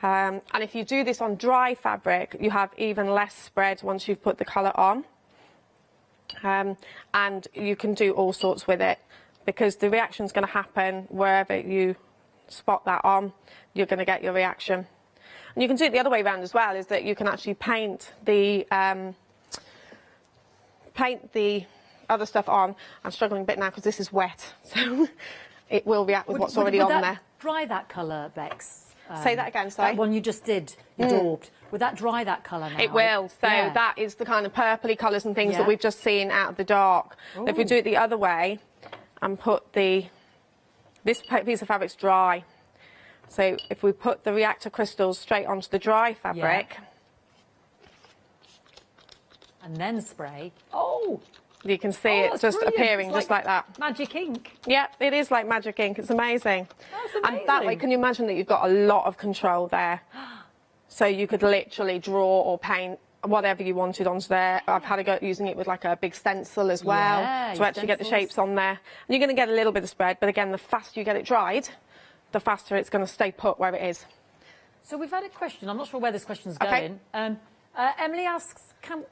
And if you do this on dry fabric, you have even less spread once you've put the colour on. And you can do all sorts with it, because the reaction's going to happen wherever you spot that on, you're going to get your reaction. And you can do it the other way around as well, is that you can actually paint the other stuff on. I'm struggling a bit now because this is wet, so it will react with what's already on there. Dry that colour, Bex? Say that again, sorry. That one you just did, you daubed. Would that dry that colour now? It will. So that is the kind of purpley colours and things that we've just seen out of the dark. If we do it the other way and put this piece of fabric's dry. So if we put the reactor crystals straight onto the dry fabric. And then spray. You can see it just appearing just like that. Magic ink. Yeah, it is like magic ink. It's amazing. That's amazing. And that way, can you imagine that you've got a lot of control there? So you could literally draw or paint whatever you wanted onto there. I've had a go at using it with like a big stencil as well to actually get the shapes on there. And you're going to get a little bit of spread, but again, the faster you get it dried, the faster it's going to stay put where it is. So we've had a question. I'm not sure where this question's going. Emily asks, can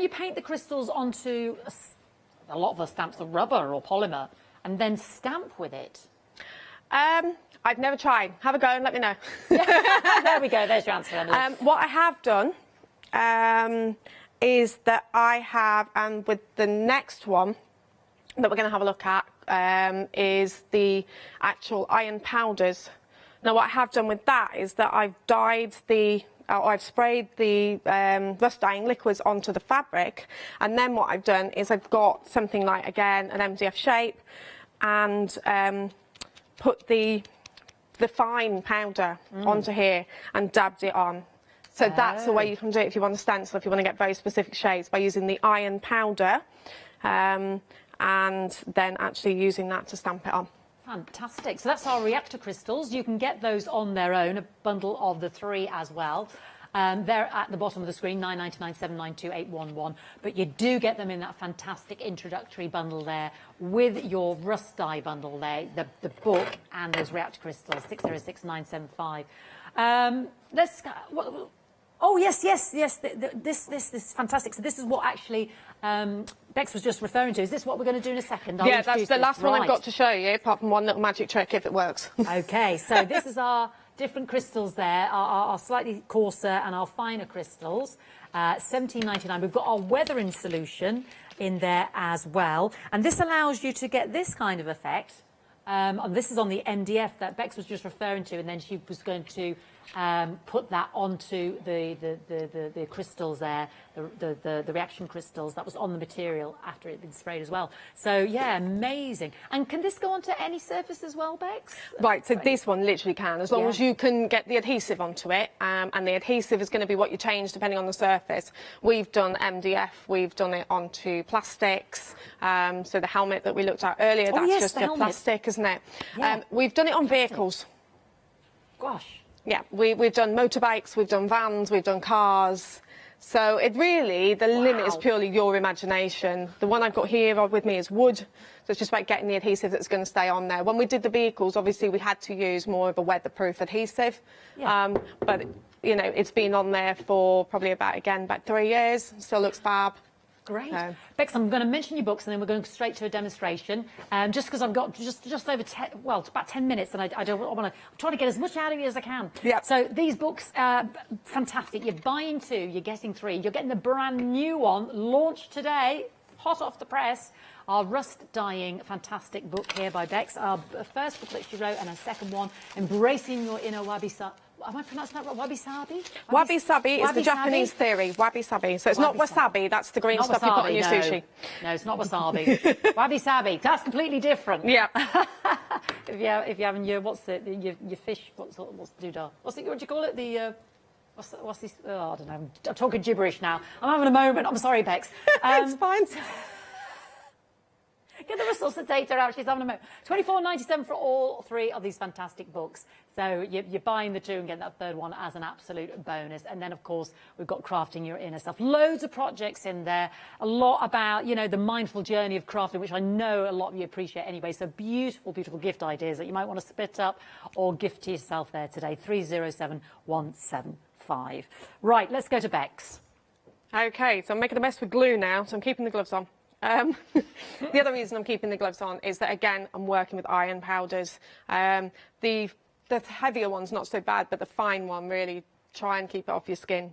you paint the crystals onto a lot of the stamps are rubber or polymer and then stamp with it? I've never tried. Have a go and let me know. There we go. There's your answer, Emily. What I have done is that I have, and with the next one that we're going to have a look at, is the actual iron powders. Now what I have done with that is that I've I've sprayed the rust dyeing liquids onto the fabric, and then what I've done is I've got something like, again, an MDF shape, and put the fine powder onto here and dabbed it on. So that's the way you can do it if you want to stencil, if you want to get very specific shades, by using the iron powder and then actually using that to stamp it on. Fantastic. So that's our reactor crystals. You can get those on their own, a bundle of the 3 as well. They're at the bottom of the screen, 999 792 811. But you do get them in that fantastic introductory bundle there with your rust dye bundle there, the book and those reactor crystals, 606975. Oh, yes. This is fantastic. So this is what actually Bex was just referring to. Is this what we're going to do in a second? Yeah, that's the last one I've got to show you, apart from one little magic trick, if it works. OK, so this is our different crystals there, our slightly coarser and our finer crystals, $17.99. We've got our weathering solution in there as well. And this allows you to get this kind of effect. And this is on the MDF that Bex was just referring to, and then she was going to put that onto the crystals there, the reaction crystals that was on the material after it had been sprayed as well. So yeah, amazing. And can this go onto any surface as well, Bex? Right, so this one literally can, as long as you can get the adhesive onto it, and the adhesive is going to be what you change depending on the surface. We've done MDF, we've done it onto plastics, so the helmet that we looked at earlier, that's just a plastic, isn't it? Yeah. We've done it on vehicles. Gosh. Yeah, we've done motorbikes, we've done vans, we've done cars. So it really, the limit is purely your imagination. The one I've got here with me is wood, so it's just about getting the adhesive that's going to stay on there. When we did the vehicles, obviously we had to use more of a weatherproof adhesive. Yeah. But, you know, it's been on there for probably about 3 years. Still looks fab. Great. Bex, I'm going to mention your books and then we're going straight to a demonstration. Just because I've got just over 10, well, it's about 10 minutes and I don't want to, I'm trying to get as much out of you as I can. Yeah. So these books, fantastic. You're buying 2, you're getting 3. You're getting the brand new one, launched today, hot off the press. Our rust dyeing fantastic book here by Bex. Our first book that she wrote and a second one, Embracing Your Inner Wabi-Sabi. Am I pronouncing that right? Wabi-sabi? Wabi-sabi is the Japanese theory. Wabi-sabi. So it's not wasabi. That's the green not stuff wasabi, you put on your sushi. No, it's not wasabi. Wabi-sabi. That's completely different. Yeah. if you're having your your fish, what's the doodah? What do you call it? The what's this? Oh, I don't know. I'm talking gibberish now. I'm having a moment. I'm sorry, Bex. It's fine. Get the results of data out. She's having a moment. $24.97 for all 3 of these fantastic books. So you're buying the 2 and getting that 3rd one as an absolute bonus. And then, of course, we've got Crafting Your Inner Self. Loads of projects in there. A lot about, you know, the mindful journey of crafting, which I know a lot of you appreciate anyway. So beautiful, beautiful gift ideas that you might want to split up or gift to yourself there today. 307175. Right, let's go to Bex. OK, so I'm making the best with glue now, so I'm keeping the gloves on. The other reason I'm keeping the gloves on is that, again, I'm working with iron powders. The heavier one's not so bad, but the fine one, really try and keep it off your skin.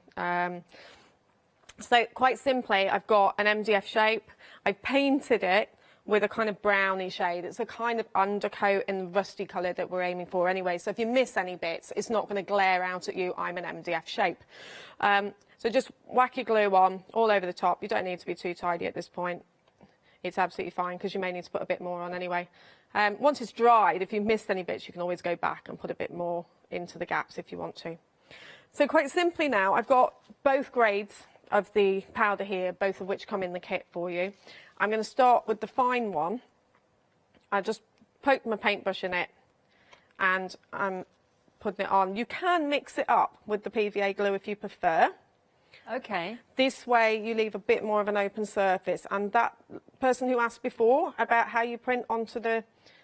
So quite simply, I've got an MDF shape. I've painted it with a kind of browny shade. It's a kind of undercoat in the rusty colour that we're aiming for anyway. So if you miss any bits, it's not going to glare out at you, I'm an MDF shape. So just whack your glue on all over the top. You don't need to be too tidy at this point. It's absolutely fine because you may need to put a bit more on anyway. Once it's dried, if you've missed any bits, you can always go back and put a bit more into the gaps if you want to. So quite simply now, I've got both grades of the powder here, both of which come in the kit for you. I'm going to start with the fine one. I just poke my paintbrush in it and I'm putting it on. You can mix it up with the PVA glue if you prefer. Okay. This way you leave a bit more of an open surface, and that person who asked before about how you print onto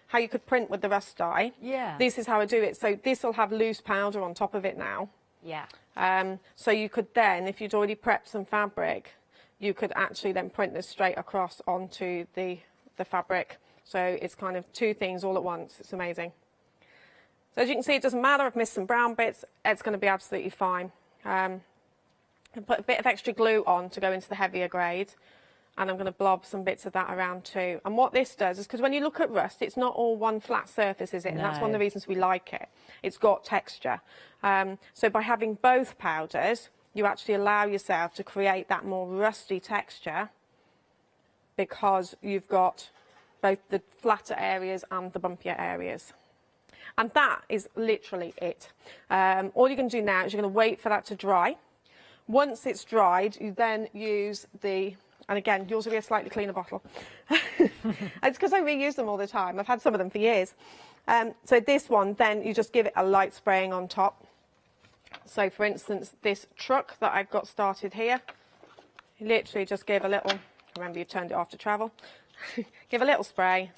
how you could print with the rust dye. Yeah. This is how I do it. So this will have loose powder on top of it now. Yeah. So you could then, if you'd already prepped some fabric, you could actually then print this straight across onto the fabric. So it's kind of 2 things all at once. It's amazing. So as you can see, it doesn't matter. I've missed some brown bits. It's going to be absolutely fine. And put a bit of extra glue on to go into the heavier grade. and I'm going to blob some bits of that around too. And what this does is, because when you look at rust, it's not all one flat surface, is it? And that's one of the reasons we like it. It's got texture. So by having both powders, you actually allow yourself to create that more rusty texture, because you've got both the flatter areas and the bumpier areas. And that is literally it. All you're going to do now is you're going to wait for that to dry. Once it's dried, you then use the, and again, yours will be a slightly cleaner bottle. It's because I reuse them all the time. I've had some of them for years. So this one, then you just give it a light spraying on top. So for instance, this truck that I've got started here, you literally just give a little, remember you turned it off to travel, give a little spray,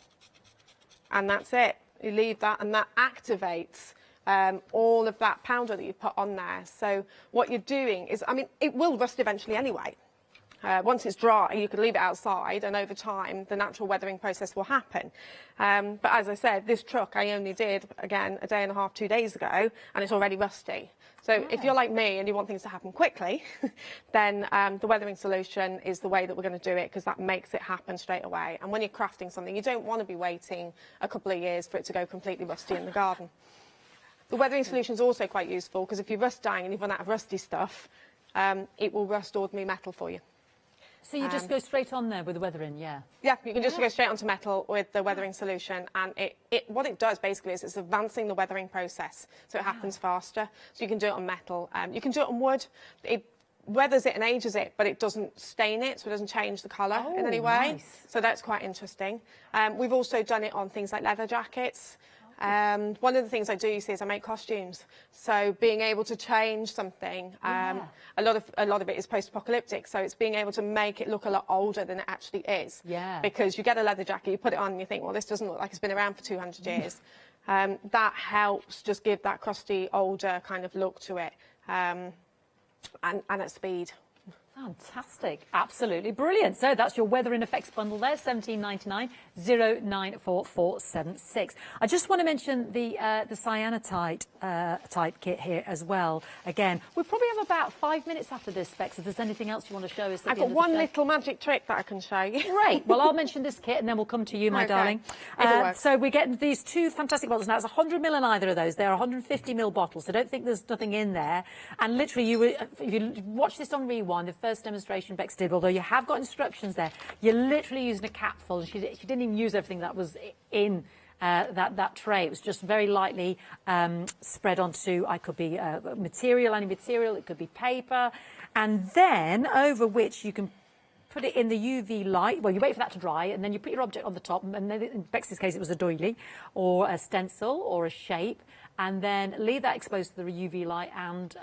and that's it. You leave that, and that activates all of that powder that you put on there. So what you're doing is, I mean, it will rust eventually anyway. Once it's dry, you can leave it outside, and over time, the natural weathering process will happen. But as I said, this truck I only did, again, a day and a half, 2 days ago, and it's already rusty. So if you're like me and you want things to happen quickly, then the weathering solution is the way that we're going to do it, because that makes it happen straight away. And when you're crafting something, you don't want to be waiting a couple of years for it to go completely rusty in the garden. The weathering solution is also quite useful, because if you're rust dyeing and you've run out of rusty stuff, it will rust ordinary metal for you. So you just go straight on there with the weathering, yeah? Yeah, you can just go straight onto metal with the weathering solution, and what it does basically is it's advancing the weathering process, so it happens faster. So you can do it on metal, you can do it on wood. It weathers it and ages it, but it doesn't stain it, so it doesn't change the colour in any way. Nice. So that's quite interesting. We've also done it on things like leather jackets. One of the things I do, you see, is I make costumes. So being able to change something, a lot of it is post-apocalyptic. So it's being able to make it look a lot older than it actually is. Yeah. Because you get a leather jacket, you put it on, and you think, well, this doesn't look like it's been around for 200 years. That helps just give that crusty, older kind of look to it, and at speed. Fantastic, absolutely brilliant. So that's your Weathering Effects bundle there, $17.99, 094476. I just want to mention the Cyanotype type kit here as well. Again, we'll probably have about 5 minutes after this, Bex, if there's anything else you want to show us. I've got one little magic trick that I can show you. Great. Well, I'll mention this kit and then we'll come to you, my darling. So we get these two fantastic bottles. Now, it's 100 ml in either of those. They're 150 ml bottles, so don't think there's nothing in there. And literally, if you watch this on Rewind, the first demonstration Bex did, although you have got instructions there, you're literally using a capful. She didn't even use everything that was in that tray. It was just very lightly spread onto, I could be material, any material, it could be paper, and then over which you can put it in the UV light. Well, you wait for that to dry, and then you put your object on the top, and then in Bex's case it was a doily or a stencil or a shape, and then leave that exposed to the UV light, and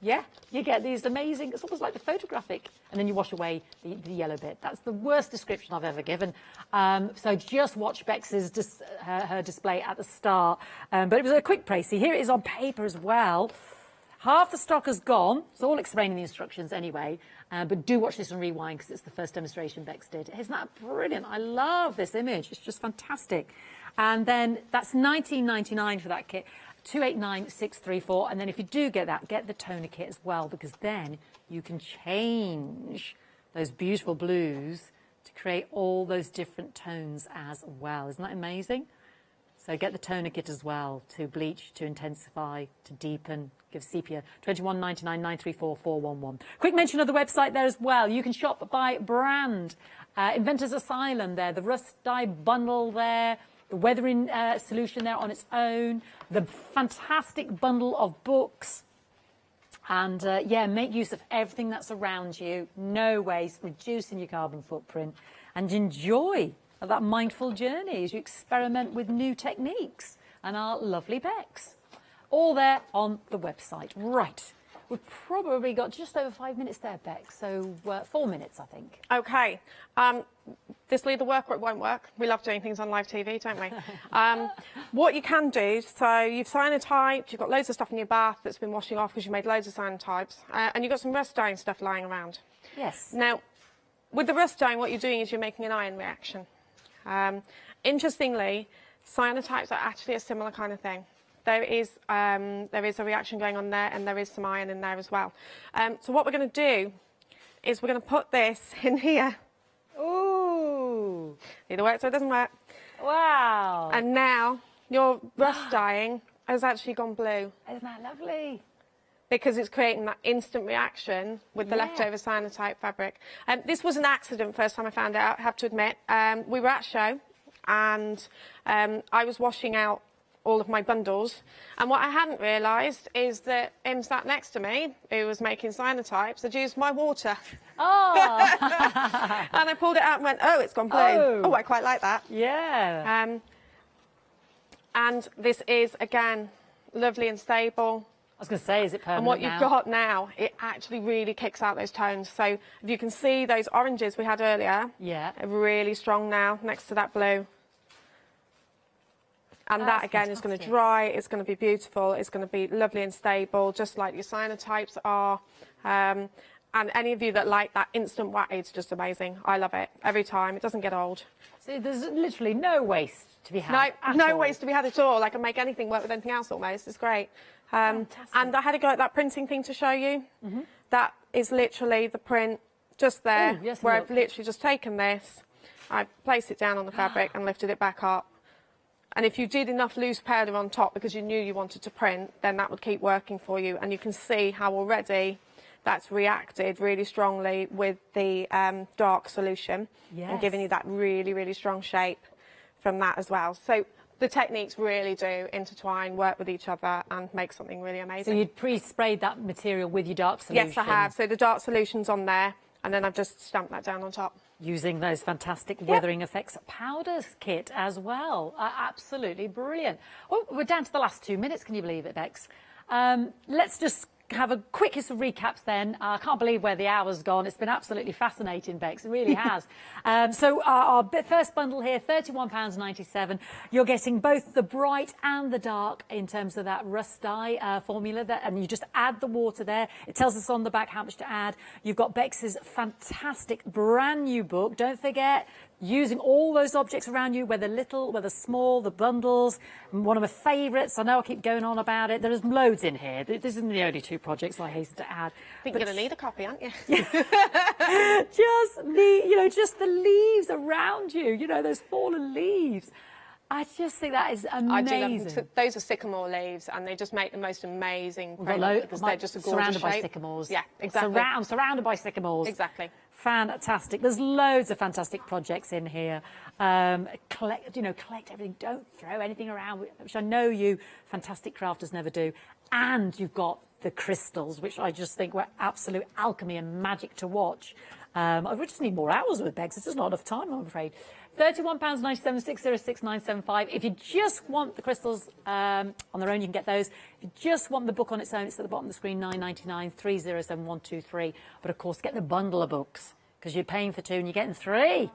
yeah, you get these amazing, it's almost like the photographic, and then you wash away the yellow bit. That's the worst description I've ever given. So just watch Bex's her display at the start. But it was a quick précis. Here it is on paper as well. Half the stock has gone. It's all explaining the instructions anyway. But do watch this on Rewind, because it's the first demonstration Bex did. Isn't that brilliant? I love this image. It's just fantastic. And then that's $19.99 for that kit, $289,634. And then if you do get that, get the toner kit as well, because then you can change those beautiful blues to create all those different tones as well. Isn't that amazing? So get the toner kit as well, to bleach, to intensify, to deepen, give sepia. $21.99-934-411. Quick mention of the website there as well. You can shop by brand. Inventors Asylum there, the Rust Dye Bundle there, the Weathering Solution there on its own, the fantastic bundle of books. And yeah, make use of everything that's around you. No waste, reducing your carbon footprint, and enjoy that mindful journey as you experiment with new techniques and our lovely Bex. All there on the website. Right, we've probably got just over 5 minutes there, Bex, so 4 minutes, I think. Okay, this will either work or it won't work. We love doing things on live TV, don't we? What you can do, so you've cyanotyped, you've got loads of stuff in your bath that's been washing off because you made loads of cyanotypes, and you've got some rust dyeing stuff lying around. Yes. Now, with the rust dyeing, what you're doing is you're making an ion reaction. Interestingly, cyanotypes are actually a similar kind of thing. There is a reaction going on there, and there is some iron in there as well. So what we're going to do is we're going to put this in here. Ooh. Either works or it doesn't work. Wow. And now your rust dyeing has actually gone blue. Isn't that lovely? Because it's creating that instant reaction with the leftover Cyanotype fabric. This was an accident first time I found out, I have to admit. We were at a show and I was washing out all of my bundles, and what I hadn't realised is that him sat next to me, who was making Cyanotypes, had used my water. Oh! And I pulled it out and went, oh, it's gone blue. Oh, I quite like that. Yeah. And this is, again, lovely and stable. I was going to say, is it permanent And what now? you've got now, it actually really kicks out those tones. So if you can see those oranges we had earlier, are really strong now next to that blue. And that, again, is going to dry, it's going to be beautiful, it's going to be lovely and stable, just like your Cyanotypes are. And any of you that like that instant wax, it's just amazing. I love it every time. It doesn't get old. So there's literally no waste to be had. No waste to be had at all. I can make anything work with anything else almost. It's great. And I had to go at that printing thing to show you. That is literally the print just there, where I've literally just taken this, I placed it down on the fabric and lifted it back up. And if you did enough loose powder on top because you knew you wanted to print, then that would keep working for you. And you can see how already that's reacted really strongly with the dark solution and giving you that really, really strong shape from that as well. So the techniques really do intertwine, work with each other and make something really amazing. So you'd pre-sprayed that material with your dark solution? Yes, I have. So the dark solution's on there and then I've just stamped that down on top. Using those fantastic weathering effects powders kit as well. Absolutely brilliant. Well, we're down to the last 2 minutes, can you believe it, Bex? Let's just have a quickest of recaps then. I can't believe where the hour's gone. It's been absolutely fascinating, Bex. It really has. So our first bundle here, £31.97. You're getting both the bright and the dark in terms of that rust dye formula. And you just add the water there. It tells us on the back how much to add. You've got Bex's fantastic brand new book. Don't forget, using all those objects around you, whether little, whether small, the bundles. One of my favourites, I know I keep going on about it, there's loads in here. This isn't the only two projects I hasten to add. I think you're going to need a copy, aren't you? Just the leaves around you, those fallen leaves. I just think that is amazing. I do love them. Those are sycamore leaves, and they just make the most amazing print because they're just a gorgeous surrounded by shape. sycamores. Yeah, exactly. I'm surrounded by sycamores. Exactly. Fantastic. There's loads of fantastic projects in here. Collect everything. Don't throw anything around, which I know you fantastic crafters never do. And you've got the crystals, which I just think were absolute alchemy and magic to watch. I would just need more hours with Bex. It's just not enough time, I'm afraid. £31.97, 606975. If you just want the crystals on their own, you can get those. If you just want the book on its own, it's at the bottom of the screen, £9.99, 307123. But of course, get the bundle of books because you're paying for two and you're getting three.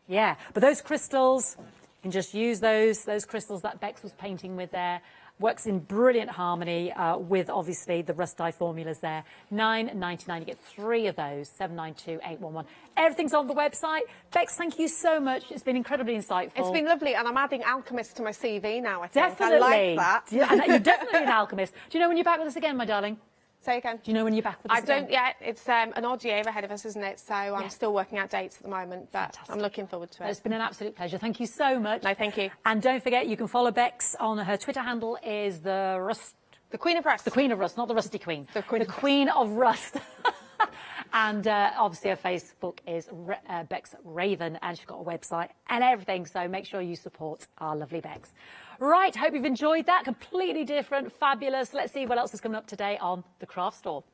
Yeah, but those crystals, you can just use those crystals that Bex was painting with there. Works in brilliant harmony with, obviously, the rust dye formulas there. £9.99. You get three of those. 792811. Everything's on the website. Bex, thank you so much. It's been incredibly insightful. It's been lovely, and I'm adding alchemist to my CV now, I think. Definitely. I like that. Yeah, and you're definitely an alchemist. Do you know when you're back with us again, my darling? Say again. Do you know when you're back with us I don't again? yet. It's an odd year ahead of us, isn't it? So I'm still working out dates at the moment, but I'm looking forward to it. It's been an absolute pleasure. Thank you so much. No, thank you. And don't forget, you can follow Bex on her Twitter handle is the Queen of Rust. The Queen of Rust, not the Rusty Queen. The Queen of Rust. And obviously her Facebook is Beex Raven, and she's got a website and everything, so make sure you support our lovely Bex. Right, hope you've enjoyed that. Completely different, fabulous. Let's see what else is coming up today on the Craft Store.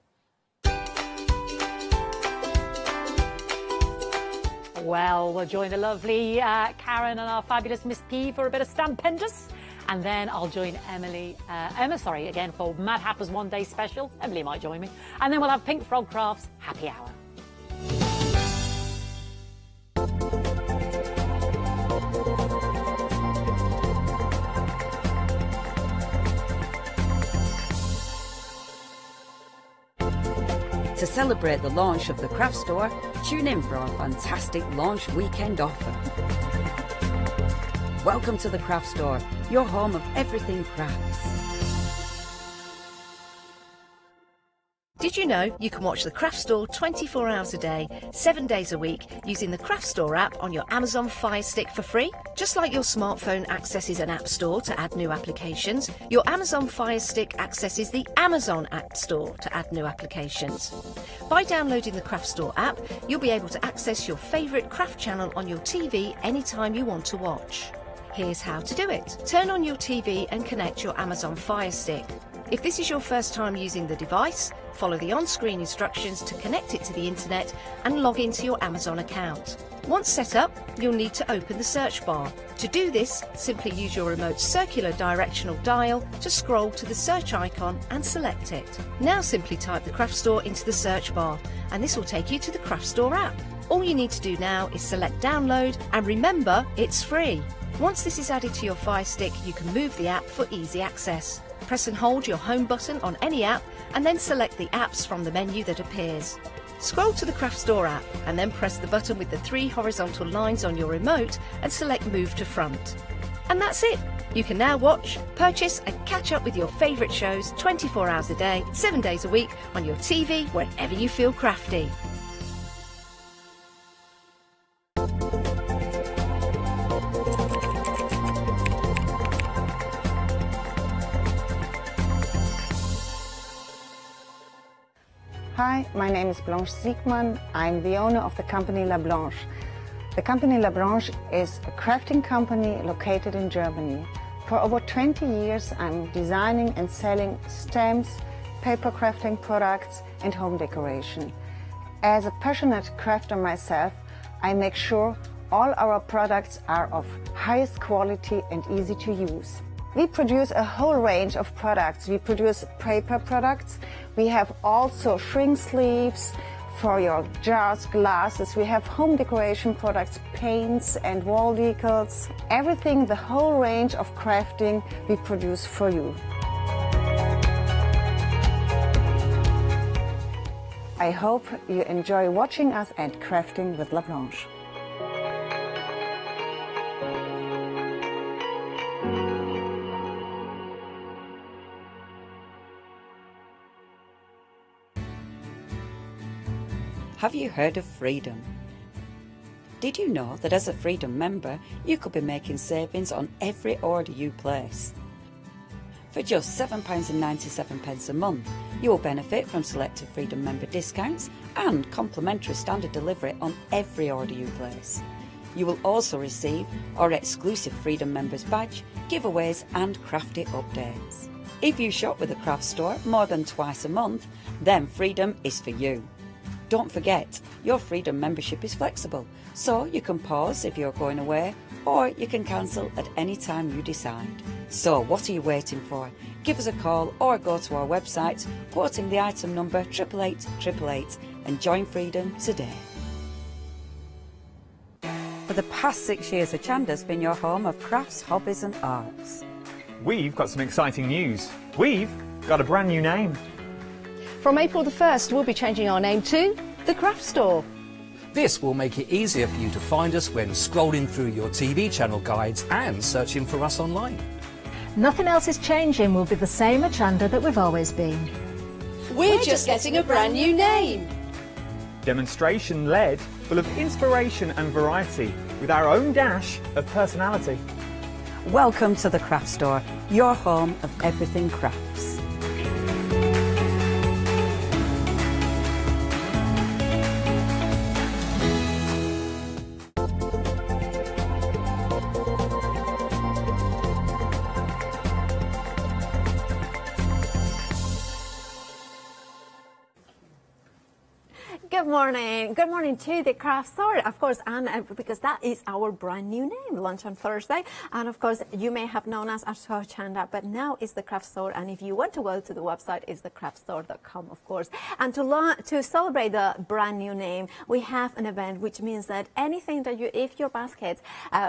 Well, we'll join the lovely Karen and our fabulous Miss P for a bit of Stampendous. And then I'll join Emma, again for Madhatters One Day Special. Emily might join me. And then we'll have Pink Frog Crafts Happy Hour. To celebrate the launch of the Craft Store, tune in for our fantastic launch weekend offer. Welcome to the Craft Store, your home of everything crafts. Did you know you can watch the Craft Store 24 hours a day, 7 days a week using the Craft Store app on your Amazon Fire Stick for free? Just like your smartphone accesses an app store to add new applications, your Amazon Fire Stick accesses the Amazon App Store to add new applications. By downloading the Craft Store app, you'll be able to access your favourite craft channel on your TV anytime you want to watch. Here's how to do it. Turn on your TV and connect your Amazon Fire Stick. If this is your first time using the device, follow the on-screen instructions to connect it to the internet and log into your Amazon account. Once set up, you'll need to open the search bar. To do this, simply use your remote circular directional dial to scroll to the search icon and select it. Now simply type the Craft Store into the search bar and this will take you to the Craft Store app. All you need to do now is select download and remember it's free. Once this is added to your Fire Stick, you can move the app for easy access. Press and hold your home button on any app and then select the apps from the menu that appears. Scroll to the Craft Store app and then press the button with the 3 horizontal lines on your remote and select Move to Front. And that's it! You can now watch, purchase and catch up with your favourite shows 24 hours a day, 7 days a week on your TV whenever you feel crafty. Hi, my name is Blanche Siegmann. I'm the owner of the company La Blanche. The company La Blanche is a crafting company located in Germany. For over 20 years, I'm designing and selling stamps, paper crafting products, and home decoration. As a passionate crafter myself, I make sure all our products are of highest quality and easy to use. We produce a whole range of products. We produce paper products. We have also shrink sleeves for your jars, glasses. We have home decoration products, paints and wall decals. Everything, the whole range of crafting we produce for you. I hope you enjoy watching us and crafting with La Blanche. Have you heard of Freedom? Did you know that as a Freedom member, you could be making savings on every order you place? For just £7.97 a month, you will benefit from selected Freedom member discounts and complimentary standard delivery on every order you place. You will also receive our exclusive Freedom members badge, giveaways and crafty updates. If you shop with the Craft Store more than twice a month, then Freedom is for you. Don't forget, your Freedom membership is flexible, so you can pause if you're going away, or you can cancel at any time you decide. So what are you waiting for? Give us a call or go to our website, quoting the item number 88888 and join Freedom today. For the past 6 years, Hochanda's been your home of crafts, hobbies and arts. We've got some exciting news. We've got a brand new name. From April the 1st, we'll be changing our name to The Craft Store. This will make it easier for you to find us when scrolling through your TV channel guides and searching for us online. Nothing else is changing. We'll be the same Hochanda that we've always been. We're just getting a brand new name. Demonstration-led, full of inspiration and variety, with our own dash of personality. Welcome to the Craft Store, your home of everything crafts. Good morning to the Craft Store, of course, and because that is our brand new name, launch on Thursday. And of course, you may have known us as Hochanda, but now it's the Craft Store. And if you want to go to the website, it's thecraftstore.com, of course. And to celebrate the brand new name, we have an event, which means that anything that if your basket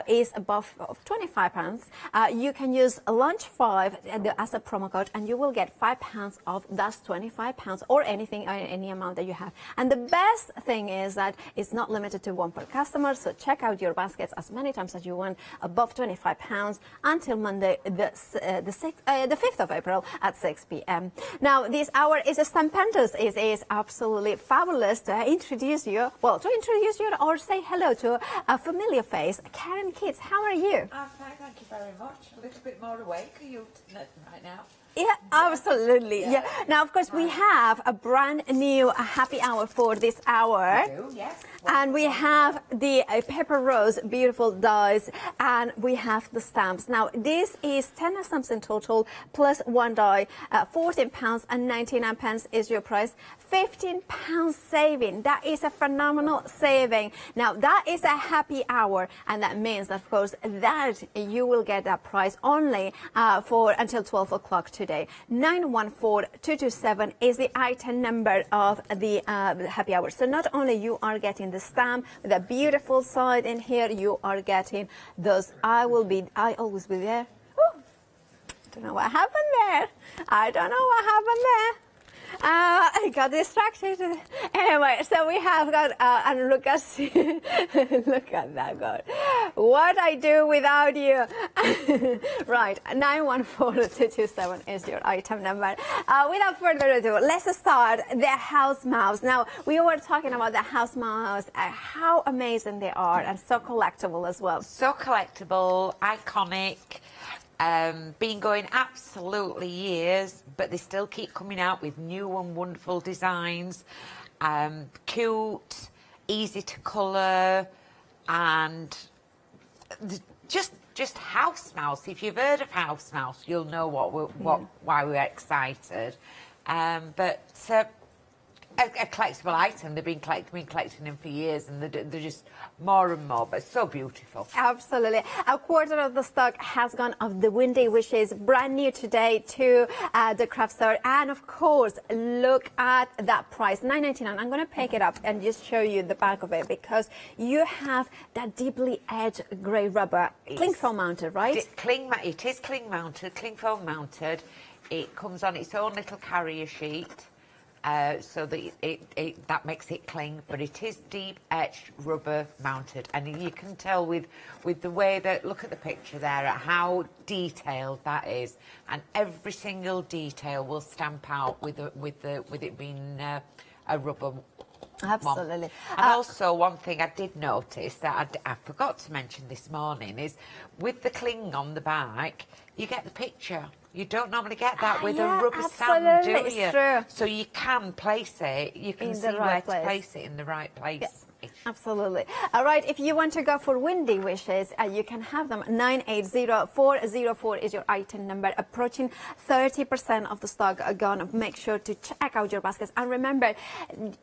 is above £25, you can use Launch 5 as a promo code, and you will get £5 off. That's £25 or anything, any amount that you have. And the the best thing is that it's not limited to one per customer, so check out your baskets as many times as you want, above £25 until Monday, the 5th of April at 6 p.m. Now, this hour is a Stampendous. It is absolutely fabulous to introduce you or say hello to a familiar face. Karen Kitts, how are you? I'm fine, thank you very much. A little bit more awake. Are you right now? Yeah, absolutely. Yeah. Now, of course, we have a brand new happy hour for this hour. We do, yes. And we have the pepper rose beautiful dies, and we have the stamps. Now, this is 10 stamps in total, plus one die. £14.99 is your price. £15 saving. That is a phenomenal saving. Now, that is a happy hour, and that means, of course, that you will get that price only for until 12 o'clock today. 914227 is the item number of the happy hour. So not only you are getting the stamp with a beautiful side in here, you are getting those I always be there. Ooh, don't know what happened there. I don't know what happened there. I got distracted. Anyway, so we have got, and look at that, God. What I do without you. Right, 914227 is your item number. Without further ado, let's start the house mouse. Now, we were talking about the house mouse, how amazing they are, and so collectible as well. So collectible, iconic. Been going absolutely years, but they still keep coming out with new and wonderful designs. Cute, easy to colour, and just house mouse. If you've heard of house mouse, you'll know why we're excited. But a collectible item. They've been collecting them for years, and they're just more and more, but so beautiful. Absolutely. A quarter of the stock has gone of the Windy, which is brand new today to the craft store. And of course, look at that price, $9.99. I'm going to pick it up and just show you the back of it, because you have that deeply edged grey rubber. Cling foam mounted, right? It is cling mounted, cling foam mounted. It comes on its own little carrier sheet. So that that makes it cling, but it is deep edged rubber mounted, and you can tell with the way that, look at the picture there, at how detailed that is, and every single detail will stamp out with it being a rubber. Absolutely. One. And also, one thing I did notice that I forgot to mention this morning is, with the cling on the back, you get the picture. You don't normally get that with a rubber stamp, do you? It's true. So you can place it. You can see where to place it in the right place. Yeah, absolutely. All right, if you want to go for Windy Wishes, you can have them. 980404 is your item number. Approaching 30% of the stock gone. Make sure to check out your baskets. And remember,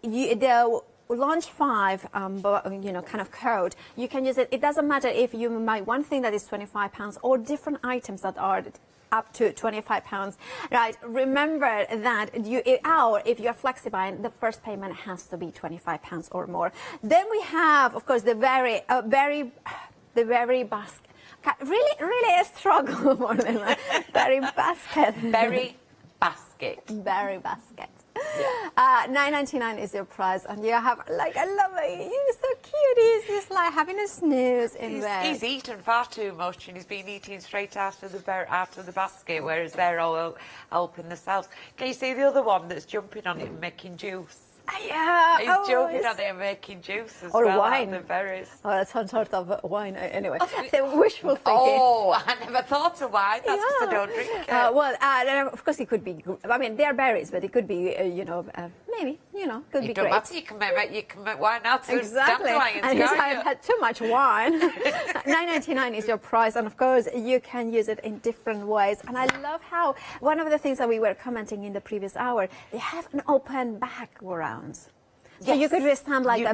the launch 5 kind of code, you can use it. It doesn't matter if you buy one thing that is £25 or different items that are up to £25, right? Remember that if you're flexibuying, the first payment has to be £25 or more. Then we have, of course, the very basket. Really a struggle for them. Very basket. Very basket. Very basket. Yeah. $9.99 is your price, and you have, like, I love it. He's so cute. He's just like having a snooze in bed. He's eaten far too much, and he's been eating straight out of the basket, whereas they're all helping themselves. Can you see the other one that's jumping on it and making juice? Yeah. He's jumping on it and making juice as or well. Wine. Out of the berries. Oh, that's some sort of wine. Anyway, the wishful thinking. Oh, I never thought of wine. That's because I don't drink it. Of course, it could be. I mean, they're berries, but it could be, maybe, could be great. You can make wine out of exactly. And I've had too much wine. $9.99 is your price, and of course, you can use it in different ways. And I love how one of the things that we were commenting in the previous hour, they have an open background. So you could restamp like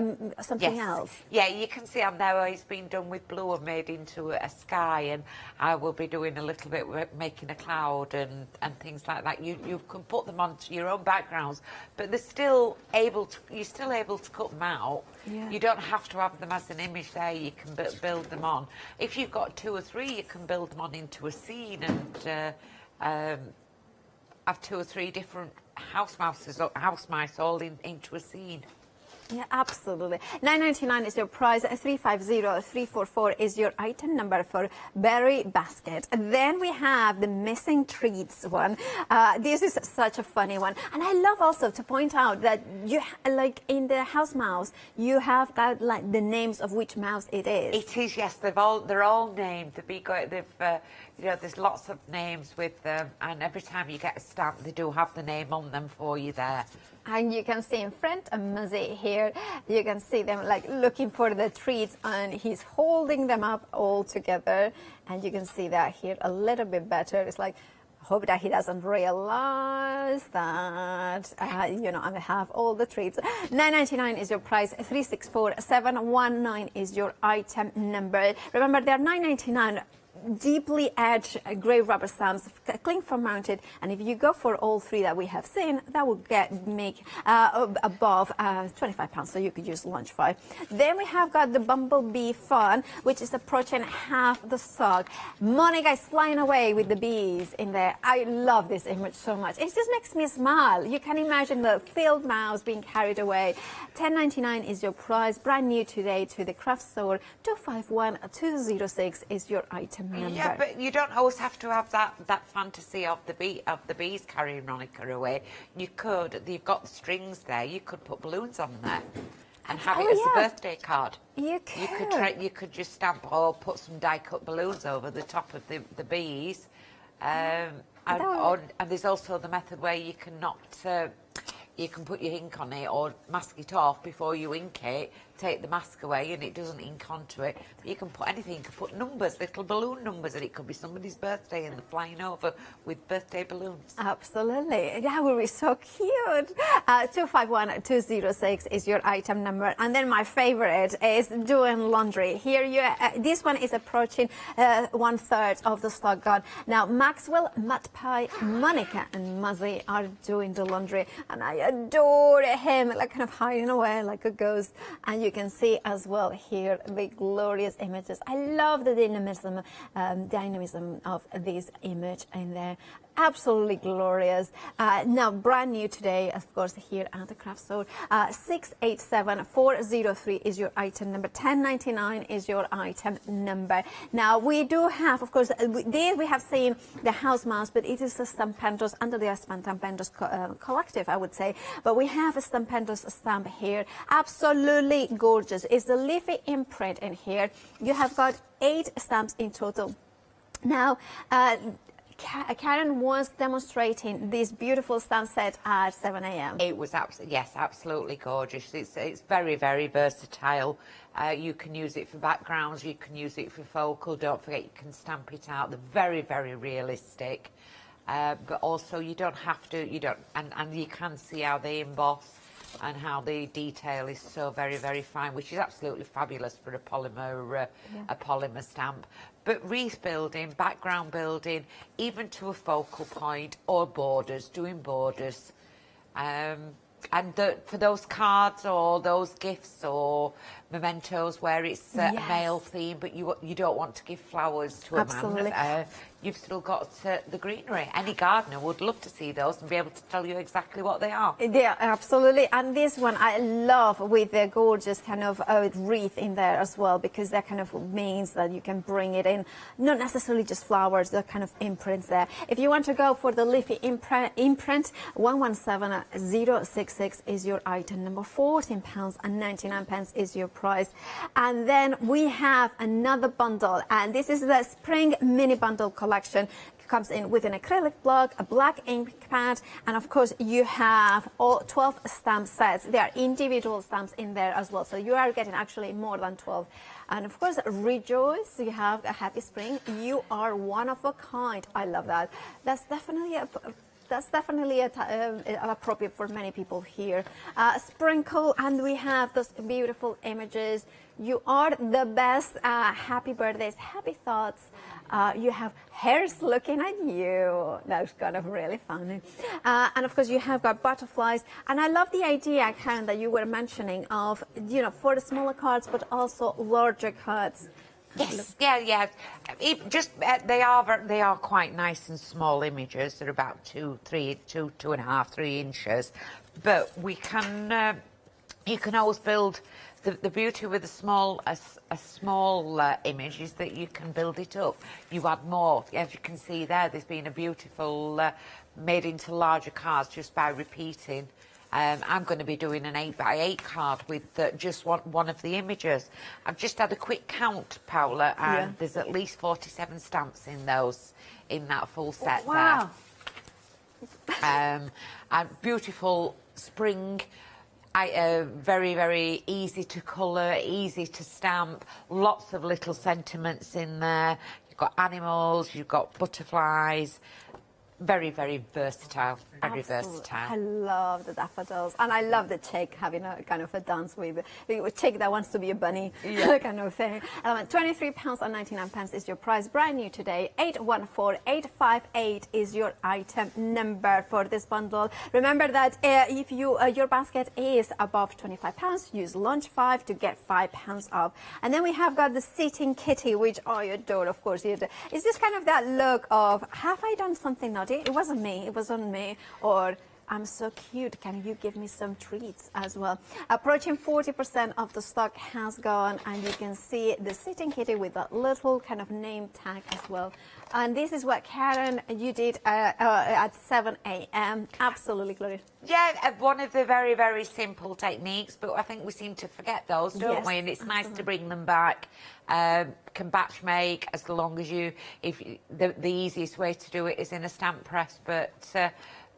something else. Yeah, you can see on there it's been done with blue and made into a sky, and I will be doing a little bit with making a cloud and things like that. You can put them onto your own backgrounds, but you're still able to cut them out. Yeah. You don't have to have them as an image there. You can build them on. If you've got 2 or 3, you can build them on into a scene and have 2 or 3 different house mice all into a scene. Yeah, absolutely. $9.99 is your price. 350-344 is your item number for berry basket. And then we have the missing treats one. This is such a funny one, and I love also to point out that you like in the house mouse, you have got like the names of which mouse it is. It is, yes. They're all named. There's lots of names with them, and every time you get a stamp, they do have the name on them for you there. And you can see in front of Muzzy here, you can see them like looking for the treats, and he's holding them up all together. And you can see that here a little bit better. It's like, hope that he doesn't realize that, I have all the treats. $9.99 is your price. 364-719 is your item number. Remember, they're $9.99. Deeply edged grey rubber stamps, cling foam mounted, and if you go for all three that we have seen, that will make above £25, so you could use lunch for. Then we have got the Bumblebee Fun, which is approaching half the stock. Monica is flying away with the bees in there. I love this image so much. It just makes me smile. You can imagine the field mouse being carried away. $10.99 is your price. Brand new today to the craft store. 251-206 is your item number. Yeah, but you don't always have to have that fantasy of the bees carrying Monica away. You've got the strings there. You could put balloons on there and have it as a birthday card. You could just stamp or put some die-cut balloons over the top of the bees. And there's also the method where you can you can put your ink on it or mask it off before you ink it, take the mask away and it doesn't ink onto it. But you can put anything, you can put numbers, little balloon numbers, and it could be somebody's birthday and they're flying over with birthday balloons. Absolutely. That would be so cute. 251-206 is your item number. And then my favorite is doing laundry. Here this one is approaching 1/3 of the stock gone. Now Maxwell, Matt Pie, Monica and Muzzy are doing the laundry, and I adore him, like kind of hiding away like a ghost. And you can see as well here the glorious images. I love the dynamism of this image in there. Absolutely glorious. Now brand new today, of course, here at the craft store. 687-403 is your item number. 1099 is your item number. Now we do have, of course, we have seen the house mouse, but it is a Stampendous under the Stampendous collective, I would say. But we have a Stampendous stamp here. Absolutely gorgeous. It's the leafy imprint in here. You have got 8 stamps in total. Now, Karen was demonstrating this beautiful stamp set at 7 a.m. It was absolutely gorgeous. It's very, very versatile. You can use it for backgrounds, you can use it for focal. Don't forget, you can stamp it out. They're very, very realistic. But also, you don't have to. And you can see how they emboss and how the detail is so very, very fine, which is absolutely fabulous for a polymer stamp. But wreath building, background building, even to a focal point, or borders, doing borders. And for those cards or those gifts or mementos where it's a male theme, but you don't want to give flowers to a man, you've still got the greenery. Any gardener would love to see those and be able to tell you exactly what they are. Yeah, absolutely. And this one I love with the gorgeous kind of wreath in there as well, because that kind of means that you can bring it in, not necessarily just flowers, the kind of imprints there. If you want to go for the leafy imprint, 117066 is your item number. £14.99 is your price. And then we have another bundle, and this is the spring mini bundle collection. Comes in with an acrylic block, a black ink pad, and of course you have all 12 stamp sets. There are individual stamps in there as well, so you are getting actually more than 12. And of course, rejoice, you have a happy spring. You are one of a kind. I love that. That's definitely appropriate for many people here. Sprinkle, and we have those beautiful images. You are the best. Happy birthdays, happy thoughts. You have hares looking at you. That's kind of really funny. And of course, you have got butterflies. And I love the idea, Karen, that you were mentioning of, for the smaller cards, but also larger cards. Yes, yeah. They are quite nice and small images. They're about 2.5, 3 inches. But we can You can always build. The beauty with a small image is that you can build it up. You add more. As you can see there, there's been a beautiful made into larger cards just by repeating. I'm going to be doing an 8x8 card with just one of the images. I've just had a quick count, Paula, and there's at least 47 stamps in that full set there. And beautiful spring. Very, very easy to colour, easy to stamp, lots of little sentiments in there. You've got animals, you've got butterflies. Very, very versatile. Very versatile. I love the daffodils, and I love the chick having a kind of a dance with a chick that wants to be a bunny, kind of thing. £23.99 is your price, brand new today. 814858 is your item number for this bundle. Remember that if your basket is above £25, use launch 5 to get £5 off. And then we have got the sitting kitty, which I adore, of course. It's just kind of that look of, have I done something naughty? It wasn't me, it was on me, or I'm so cute, can you give me some treats as well? Approaching 40% of the stock has gone, and you can see the sitting kitty with that little kind of name tag as well. And this is what, Karen, you did at 7 a.m. Absolutely glorious. Yeah, one of the very, very simple techniques, but I think we seem to forget those, don't we? And it's nice to bring them back. Can batch make as long as the easiest way to do it is in a stamp press, but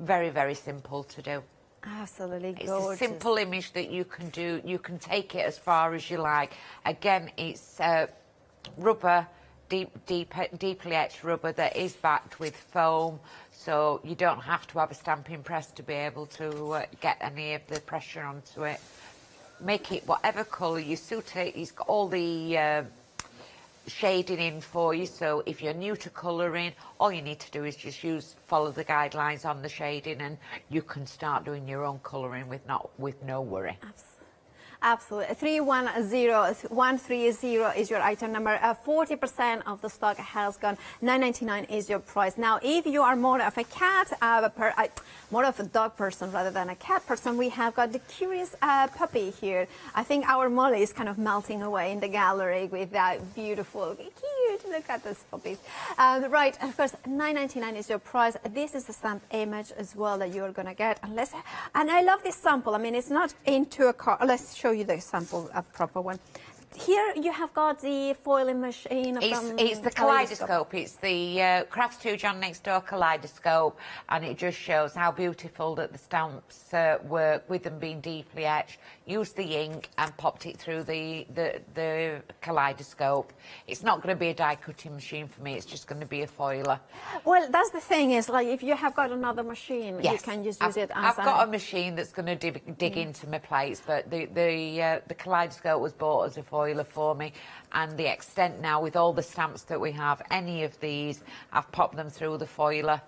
very, very simple to do. Absolutely gorgeous. Gorgeous. It's a simple image that you can do. You can take it as far as you like. Again, it's rubber, deeply etched rubber that is backed with foam, so you don't have to have a stamping press to be able to get any of the pressure onto it. Make it whatever colour you suit it. It's got all the shading in for you, so if you're new to colouring, all you need to do is just follow the guidelines on the shading, and you can start doing your own colouring with no worry. Absolutely. 310130 is your item number. 40% of the stock has gone. $9.99 is your price. Now, if you are more of a cat, more of a dog person rather than a cat person, we have got the curious puppy here. I think our Molly is kind of melting away in the gallery with that beautiful, cute, look at those puppies. Right, of course, $9.99 is your price. This is a stamp image as well that you're going to get. And I love this sample. I mean, it's not into a car. Let's show you the sample, a proper one. Here you have got the foiling machine. It's the kaleidoscope. It's the Crafts 2 John Next Door kaleidoscope, and it just shows how beautiful that the stamps work with them being deeply etched. Used the ink and popped it through the kaleidoscope. It's not going to be a die cutting machine for me. It's just going to be a foiler. Well, that's the thing is, like, if you have got another machine, you can just use it as I've got a machine that's going to dig into my plates, but the kaleidoscope was bought as a foiler for me, and the extent now with all the stamps that we have, any of these, I've popped them through the foiler,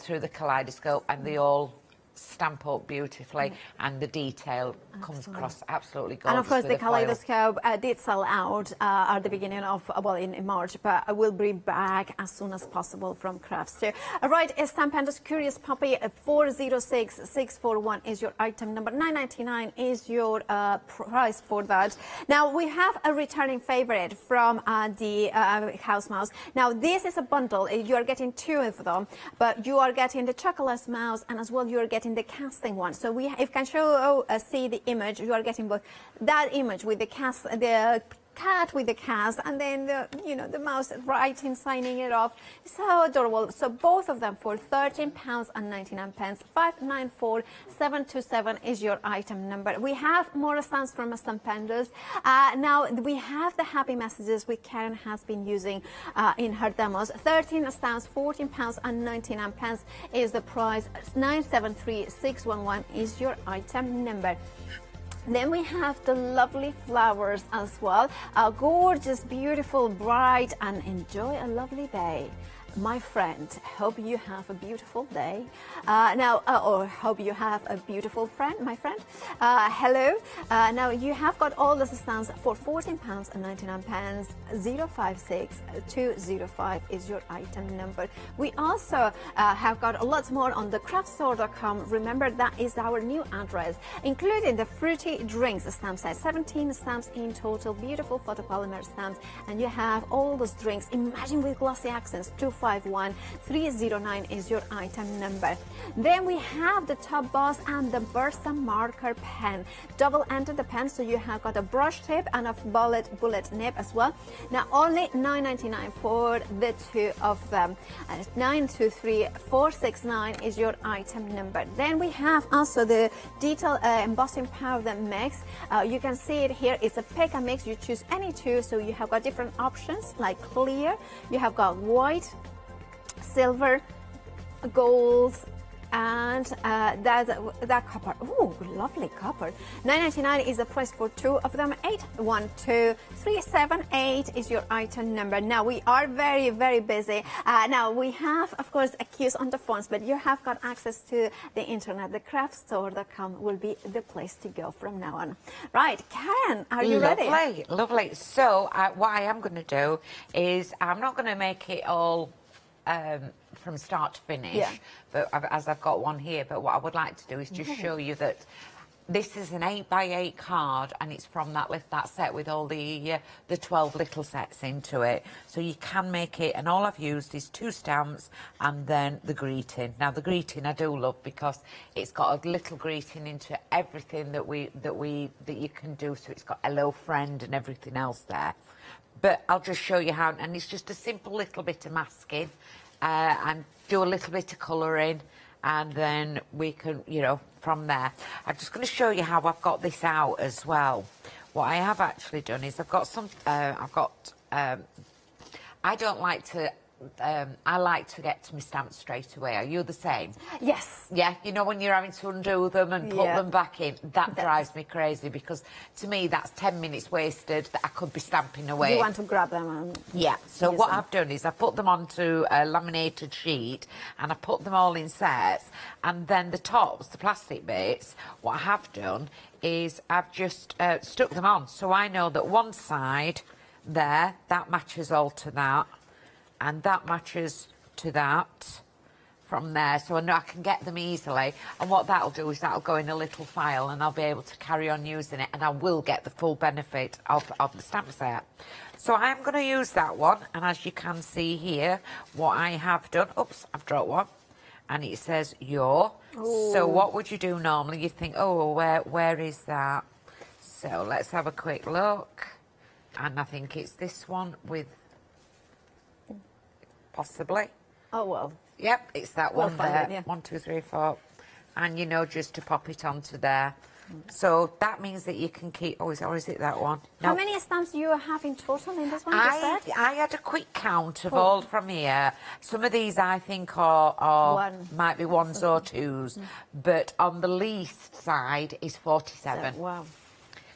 through the kaleidoscope, and they all stamp up beautifully, and the detail comes across absolutely gorgeous. And of course, the foil. kaleidoscope did sell out at the beginning of, in March, but I will be back as soon as possible from Crafts. So, right, Stampendous Curious Puppy 406641 is your item number. $9.99 is your price for that. Now, we have a returning favorite from the House Mouse. Now, this is a bundle. You are getting two of them, but you are getting the chocolate mouse, and as well you are getting the casting one. So if you can see the image, you are getting both that image with the cat with the cast, and then the mouse writing, signing it off. So adorable. So both of them for £13.99. 594727 is your item number. We have more stamps from Stampendous. Now we have the happy messages which Karen has been using in her demos. 13 stamps, £14.99 is the price. 973611 is your item number. Then we have the lovely flowers as well. Gorgeous, beautiful, bright, and enjoy a lovely day. my friend, hope you have a beautiful day. Or hope you have a beautiful friend, my friend. Hello. Now you have got all the stamps for £14.99. 056205 is your item number. We also have got lots more on the craftstore.com. Remember, that is our new address, including the fruity drinks stamp set. 17 stamps in total, beautiful photopolymer stamps, and you have all those drinks. Imagine with glossy accents. 251309 is your item number. Then we have the Top Boss and the Bursa marker pen. Double-ended the pen, so you have got a brush tip and a bullet nib as well. Now only $9.99 for the two of them. And 923469 is your item number. Then we have also the detail embossing powder mix. You can see it here. It's a pick and mix. You choose any two, so you have got different options like clear. You have got white, silver, gold, and that copper. Oh, lovely copper. $9.99 is the price for two of them. 812378 is your item number. Now we are very, very busy. Now we have, of course, a queues on the phones, but you have got access to the internet. The craftstore.com will be the place to go from now on. Right, Karen, are you ready? Lovely, lovely. So what I am going to do is I'm not going to make it all from start to finish, but as I've got one here, but what I would like to do is just show you that this is an 8x8 card, and it's from that set with all the 12 little sets into it. So you can make it, and all I've used is 2 stamps and then the greeting. Now the greeting I do love because it's got a little greeting into everything that you can do. So it's got hello friend and everything else there. But I'll just show you how, and it's just a simple little bit of masking. And do a little bit of colouring, and then we can, from there. I'm just going to show you how I've got this out as well. What I have actually done is I don't like to, I like to get to my stamps straight away. Are you the same? Yes. Yeah, when you're having to undo them and put them back in, that drives me crazy, because to me that's 10 minutes wasted that I could be stamping away. You want to grab them and so what I've done is I put them onto a laminated sheet, and I put them all in sets, and then the tops, the plastic bits, what I have done is I've just stuck them on, so I know that one side there, that matches all to that, and that matches to that from there, so I know I can get them easily. And what that'll do is that'll go in a little file, and I'll be able to carry on using it, and I will get the full benefit of the stamp set. So I'm going to use that one, and as you can see here, what I have done, oops, I've dropped one, and it says your. So what would you do normally? You think, oh, where is that? So let's have a quick look, and I think it's this one with, possibly. Oh, well. Yep, it's that one there. It, 1, 2, 3, 4. And, just to pop it onto there. So that means that you can keep... or is it that one? No. How many stamps do you have in total in this one? I had a quick count of all from here. Some of these I think might be ones or twos. But on the least side is 47. Wow.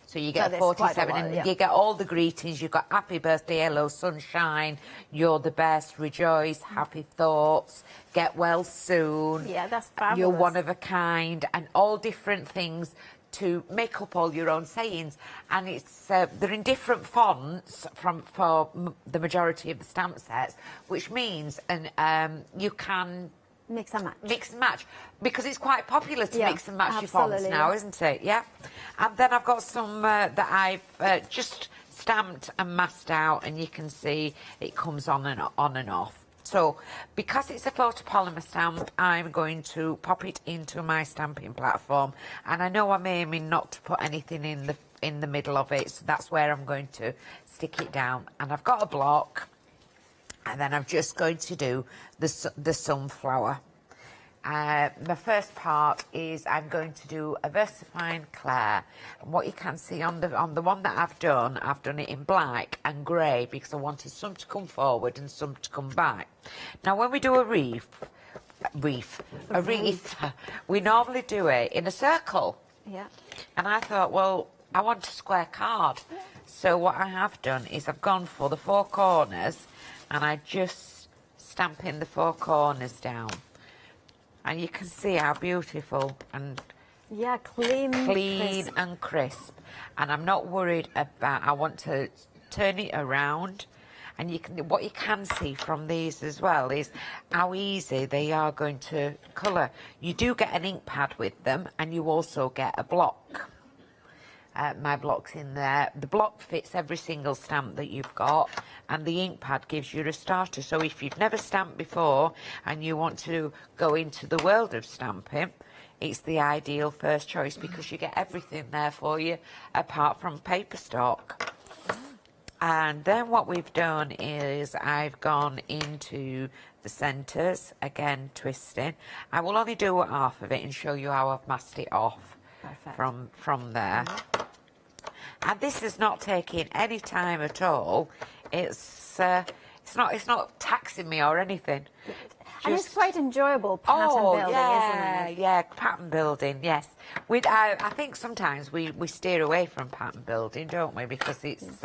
So you get 47, and you get all the greetings. You've got happy birthday, hello, sunshine, you're the best, rejoice, happy thoughts, get well soon. Yeah, that's fabulous. You're one of a kind, and all different things to make up all your own sayings. And it's they're in different fonts for the majority of the stamp sets, which means you can... Mix and match. Mix and match. Because it's quite popular to mix and match your fonts now, isn't it? Yeah. And then I've got some that I've just stamped and masked out, and you can see it comes on and off. So, because it's a photopolymer stamp, I'm going to pop it into my stamping platform. And I know I'm aiming not to put anything in the middle of it, so that's where I'm going to stick it down. And I've got a block. And then I'm just going to do the sunflower. The first part is I'm going to do a VersaFine Claire. And what you can see on the one that I've done it in black and grey, because I wanted some to come forward and some to come back. Now, when we do a wreath, we normally do it in a circle. Yeah. And I thought, well, I want a square card. So what I have done is I've gone for the 4 corners, and I just stamping the 4 corners down. And you can see how beautiful and yeah, clean crisp. And crisp. And I'm not worried about, I want to turn it around. And what you can see from these as well is how easy they are going to colour. You do get an ink pad with them, and you also get a block. My block's in there. The block fits every single stamp that you've got, and the ink pad gives you a starter. So if you've never stamped before and you want to go into the world of stamping, it's the ideal first choice because you get everything there for you apart from paper stock. And then what we've done is I've gone into the centres, again twisting. I will only do half of it and show you how I've masked it off from there. And this is not taking any time at all. It's not taxing me or anything. And it's quite enjoyable pattern building, isn't it? Yeah, pattern building, yes. I think sometimes we steer away from pattern building, don't we? Because it's...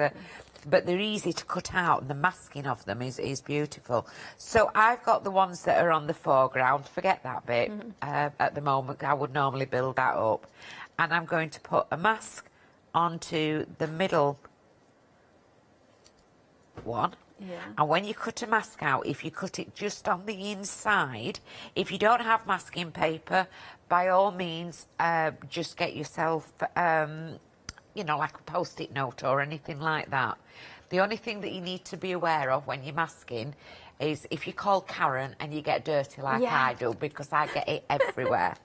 but they're easy to cut out, and the masking of them is beautiful. So I've got the ones that are on the foreground. Forget that bit at the moment. I would normally build that up. And I'm going to put a mask onto the middle one. Yeah. And when you cut a mask out, if you cut it just on the inside, if you don't have masking paper, by all means, just get yourself, you know, like a post-it note or anything like that. The only thing that you need to be aware of when you're masking is if you call Karen and you get dirty like I do, because I get it everywhere.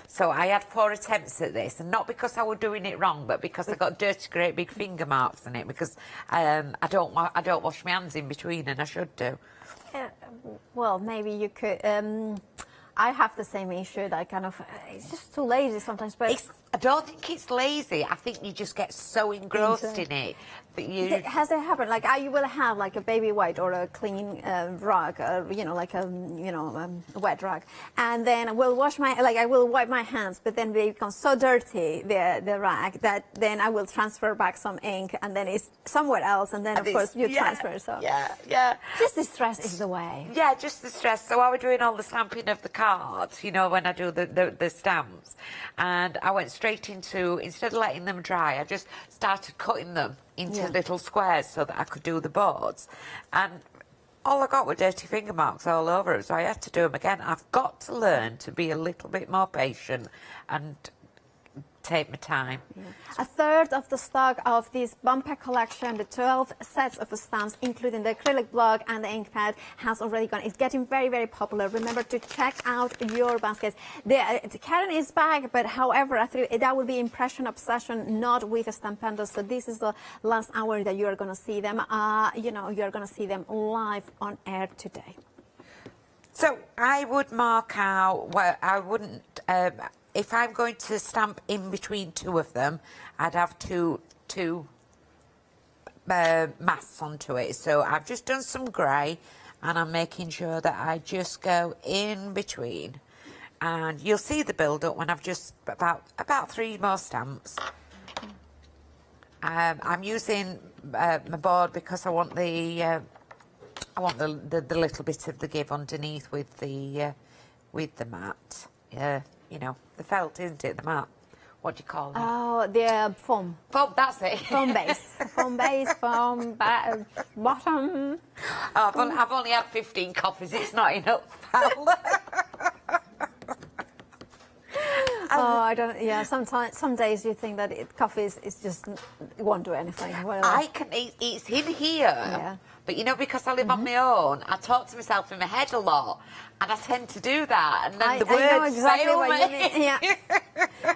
So I had 4 attempts at this, and not because I was doing it wrong, but because I got dirty, great big finger marks on it. Because I don't wash my hands in between, and I should do. Well, maybe you could. I have the same issue. That kind of, it's just too lazy sometimes. But I don't think it's lazy. I think you just get so engrossed in it that you. Has it happened? Like you will have like a baby white or a clean rug, you know, like a wet rug, and then I will I will wipe my hands, but then they become so dirty the rag that then I will transfer back some ink, and then it's somewhere else, and then of course you transfer. So just the stress is the way. Yeah, just the stress. So I was doing all the stamping of the cards, you know, when I do the stamps, and I went straight into, instead of letting them dry, I just started cutting them into little squares so that I could do the boards, and all I got were dirty finger marks all over it, so I had to do them again. I've got to learn to be a little bit more patient and take my time. A third of the stock of this bumper collection, the 12 sets of stamps, including the acrylic block and the ink pad, has already gone. It's getting very, very popular. Remember to check out your baskets. The Karen is back, but however, I think that will be Impression Obsession, not with Stampendous. So this is the last hour that you are going to see them. You know, you are going to see them live on air today. So I would mark out, well, I wouldn't, if I'm going to stamp in between 2 of them, I'd have two masks onto it. So I've just done some grey, and I'm making sure that I just go in between. And you'll see the build-up when I've just about 3 more stamps. I'm using my board because I want the little bit of the give underneath with the mat. You know, the felt, isn't it? The mat. What do you call it? Oh, the foam. Foam, that's it. Foam base. Foam base, foam bottom. Oh, I've only had 15 coffees. It's not enough, pal. Oh, I don't. Yeah, sometimes, some days you think that coffee is just, it won't do anything. Whatever. I can eat. It's in here. But you know, because I live on my own, I talk to myself in my head a lot, and I tend to do that, and then the words I know exactly fail what me. you mean. Yeah.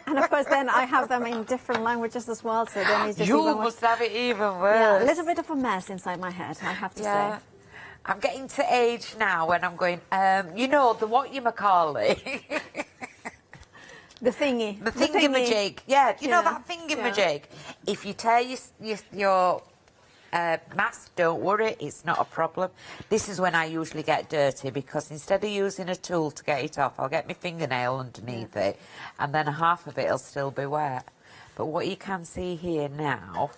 And of course, then I have them in different languages as well. So then it's just You even must have it even worse. Yeah, a little bit of a mess inside my head, I have to say. I'm getting to age now when I'm going. You know, the whatchamacallit. The thingy. The thingamajig. Yeah, you know that thingamajig? Yeah. If you tear your mask, don't worry, it's not a problem. This is when I usually get dirty, because instead of using a tool to get it off, I'll get my fingernail underneath it, and then half of it will still be wet. But what you can see here now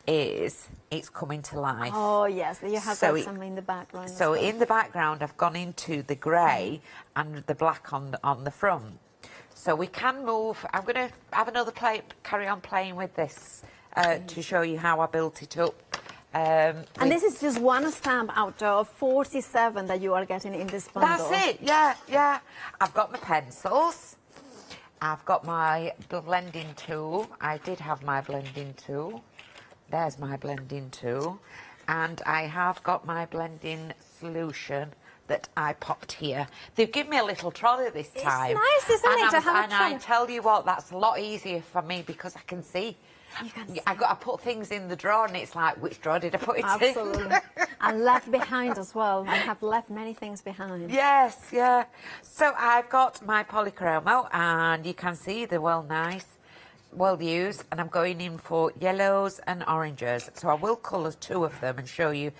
is it's coming to life. Oh yes, you have So got some in the background. as So well. in the background, I've gone into the grey and the black on the front. So we can move. I'm going to have another carry on playing with this to show you how I built it up. And this is just one stamp out of 47 that you are getting in this bundle. That's it, yeah. I've got my pencils. I've got my blending tool. I did have my blending tool. There's my blending tool. And I have got my blending solution that I popped here. They've given me a little trolley this time. It's nice, isn't it, to have a And I trolley? tell you what, that's a lot easier for me because I can see. I put things in the drawer and it's like, which drawer did I put it in? Absolutely. And left behind as well. I have left many things behind. Yes, yeah. So I've got my polychromo and you can see they're well used, and I'm going in for yellows and oranges. So I will colour 2 of them and show you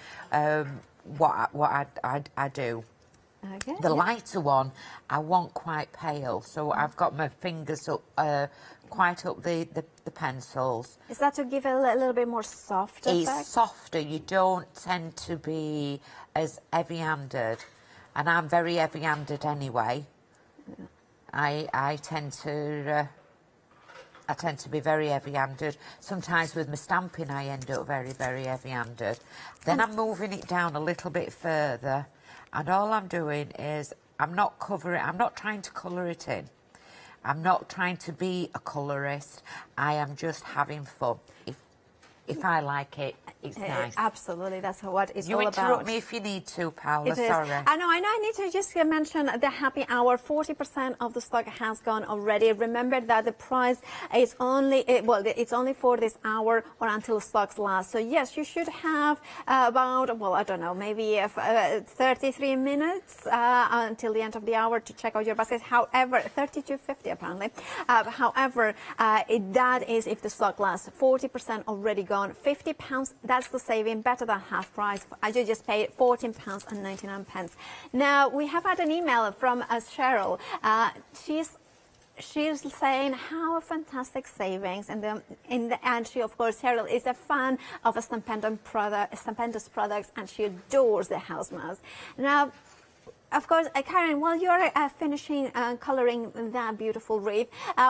what I do. Okay. The lighter one I want quite pale, so I've got my fingers up quite up the pencils. Is that to give a little bit more soft effect? It's softer. You don't tend to be as heavy-handed, and I'm very heavy-handed anyway. Yeah. I tend to be very heavy-handed. Sometimes with my stamping I end up very, very heavy-handed. Then I'm moving it down a little bit further, and all I'm doing is I'm not trying to colour it in. I'm not trying to be a colourist. I am just having fun. If I like it, it's nice. Absolutely, that's what it's all about. You interrupt me if you need to, Paula, sorry. I know, I need to just mention the happy hour. 40% of the stock has gone already. Remember that the price is only, it's only for this hour or until stocks last. So yes, you should have about, well, I don't know, maybe 33 minutes until the end of the hour to check out your baskets. However, 32.50 apparently. However, that is if the stock lasts. 40% already gone. £50, that's the saving, better than half price. I just paid £14.99. Now we have had an email from Cheryl. She's saying how fantastic savings, and she, of course, Cheryl is a fan of Stampendous products, and she adores the house mouse. Now, of course, Karen, while you're finishing colouring that beautiful wreath,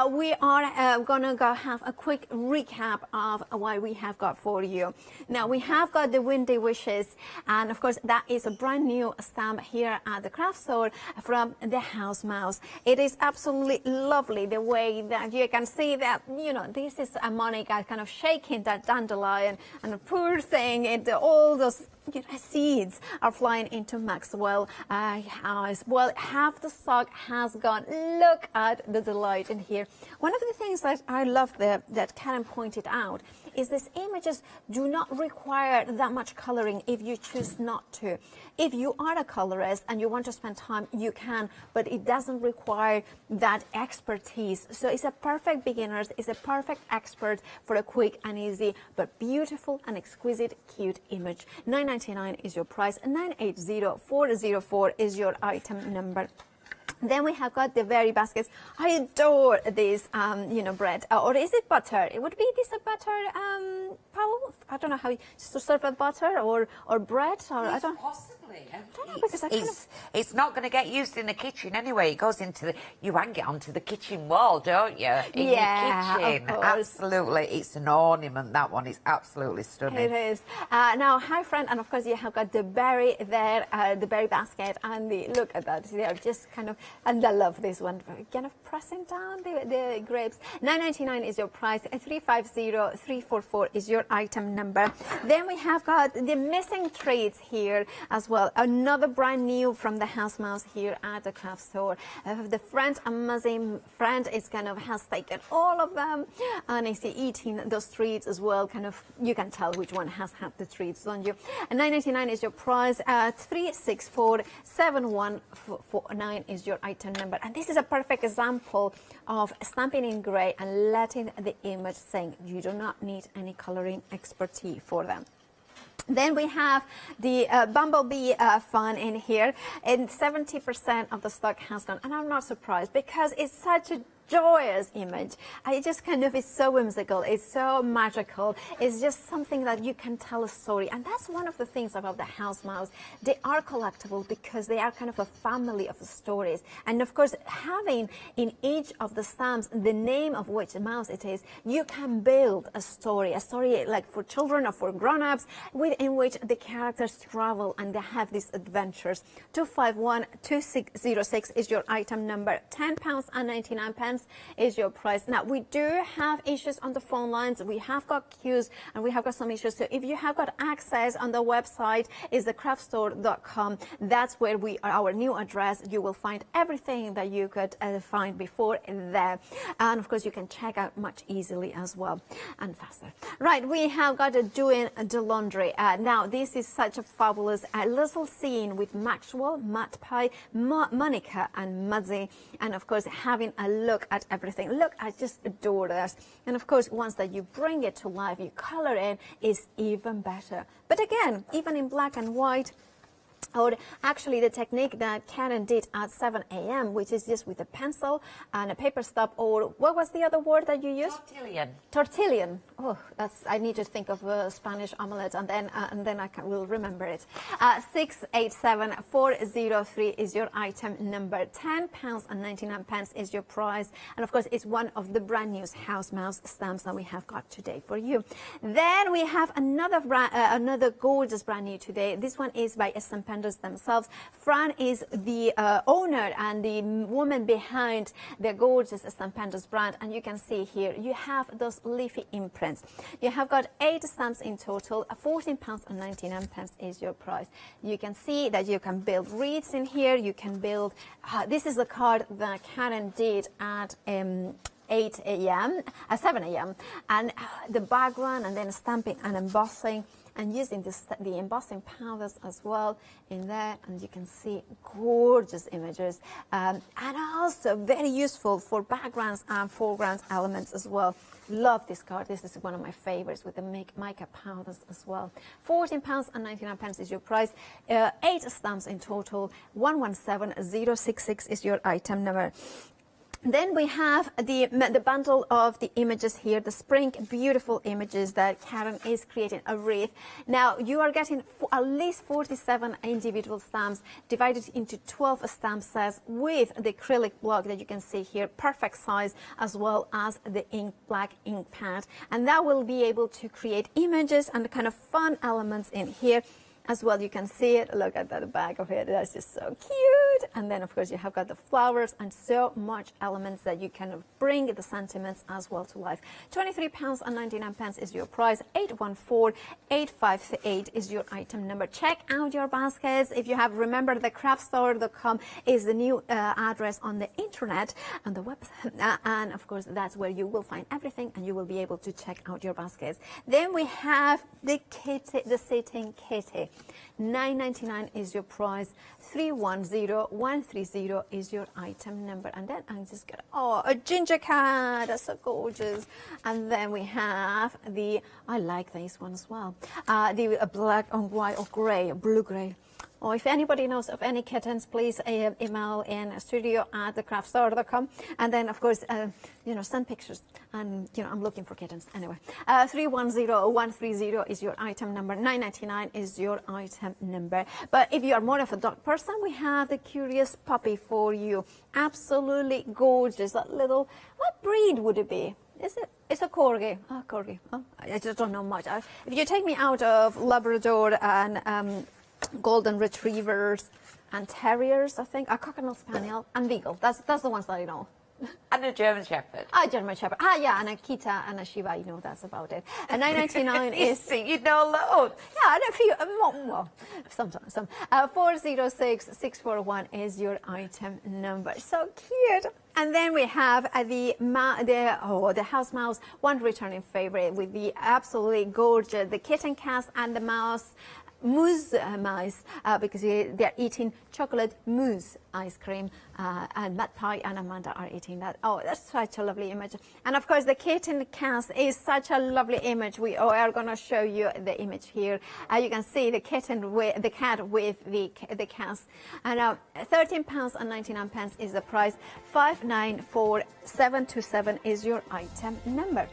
we are going to go have a quick recap of what we have got for you. Now, we have got the Windy Wishes, and of course, that is a brand new stamp here at the craft store from the house mouse. It is absolutely lovely the way that you can see that, you know, this is a Monica kind of shaking that dandelion, and the poor thing, all those seeds are flying into Maxwell eyes. Well, half the stock has gone. Look at the delight in here. One of the things that I love that Karen pointed out is these images do not require that much coloring if you choose not to. If you are a colorist and you want to spend time, you can, but it doesn't require that expertise. So it's a perfect beginners, it's a perfect expert for a quick and easy, but beautiful and exquisite, cute image. $9.99 is your price, 980404 is your item number. Then we have got the berry baskets. I adore this, bread. Or is it butter? It would be this a butter, Paul? I don't know how to serve a butter or bread. Or I don't. Possibly. I don't know, because it's not going to get used in the kitchen anyway. It goes into you hang it onto the kitchen wall, don't you? In your kitchen. Of course. Absolutely. It's an ornament, that one. It's absolutely stunning. It is. Now, hi, friend. And of course, you have got the berry there, the berry basket. And look at that. They are just kind of, and I love this one. Kind of pressing down the grapes. $9.99 is your price. 350344 is your item number. Then we have got the missing treats here as well. Another brand new from the house mouse here at the craft store. The friend, amazing friend, is kind of has taken all of them and is eating those treats as well. Kind of, you can tell which one has had the treats, don't you? And $9.99 is your price. 364749 is your item number. And this is a perfect example of stamping in grey and letting the image sing. You do not need any coloring expertise for them. Then we have the bumblebee fun in here, and 70% of the stock has gone, and I'm not surprised because it's such a joyous image. I just kind of, it's so whimsical, it's so magical, it's just something that you can tell a story. And that's one of the things about the house mouse. They are collectible because they are kind of a family of stories. And of course, having in each of the stamps the name of which mouse it is, you can build a story like for children or for grown-ups, in which the characters travel and they have these adventures. 251206 is your item number. £10.99 is your price. Now, we do have issues on the phone lines. We have got queues and we have got some issues. So if you have got access on the website, is thecraftstore.com. That's where we are, our new address. You will find everything that you could find before there. And of course, you can check out much easily as well and faster. Right, we have got doing the laundry. Now, this is such a fabulous little scene with Maxwell, Matt Pie, Monica and Muzzy. And of course, having a look at everything. Look, I just adore this. And of course, once that you bring it to life, you color in, is even better. But again, even in black and white, or actually the technique that Karen did at 7 a.m., which is just with a pencil and a paper stub, or what was the other word that you used? Tortillion. Tortillion. Oh, that's, I need to think of Spanish omelette, and then will remember it. 687403 is your item number. £10.99 is your price, and of course it's one of the brand new house mouse stamps that we have got today for you. Then we have another gorgeous brand new today. This one is by Stampendous themselves. Fran is the owner and the woman behind the gorgeous Stampendous brand, and you can see here you have those leafy imprints. You have got 8 stamps in total. £14.99 is your price. You can see that you can build wreaths in here. You can build this is the card that Karen did at 7 a.m. and the background, and then stamping and embossing, and using the embossing powders as well in there, and you can see gorgeous images, and also very useful for backgrounds and foreground elements as well. Love this card. This is one of my favorites with the mica powders as well. £14.99 is your price. 8 stamps in total. 117066 is your item number. Then we have the bundle of the images here, the spring beautiful images that Karen is creating a wreath. Now you are getting at least 47 individual stamps divided into 12 stamp sets with the acrylic block that you can see here, perfect size, as well as the black ink pad. And that will be able to create images and the kind of fun elements in here. As well, you can see it. Look at the back of it. That's just so cute. And then, of course, you have got the flowers and so much elements that you can bring the sentiments as well to life. £23.99 is your price. 814858 is your item number. Check out your baskets. If you have, remember, the craftstore.com is the new address on the internet and the website. And of course, that's where you will find everything, and you will be able to check out your baskets. Then we have the kitty, the sitting kitty. £9.99 is your price. 310130 is your item number. And then I just got a ginger cat. That's so gorgeous. And then we have I like this one as well. The black and white or grey, blue grey. Or if anybody knows of any kittens, please email in studio@thecraftstore.com. And then, of course, send pictures. And, I'm looking for kittens. Anyway, 310130 is your item number. £9.99 is your item number. But if you are more of a dog person, we have the curious puppy for you. Absolutely gorgeous. That little, what breed would it be? It's a corgi. Oh, corgi. Oh, I just don't know much. If you take me out of Labrador and golden retrievers and terriers, I think, a cockatiel spaniel and beagle. That's the ones that I know. And a German Shepherd. German Shepherd. Yeah, and a Kita and a Shiba Inu. That's about it. And £9.99 is. You know loads. Yeah, and a few. Well, sometimes. 406641 is your item number. So cute. And then we have the house mouse, one returning favorite with the absolutely gorgeous, the kitten cast and the mouse. mousse mice because they're eating chocolate mousse ice cream, and Matt Pie and Amanda are eating that. Oh, that's such a lovely image. And of course, the kitten cast is such a lovely image. We are going to show you the image here. You can see the kitten with the cat with the cast. And £13.99 is the price. 594727 is your item number.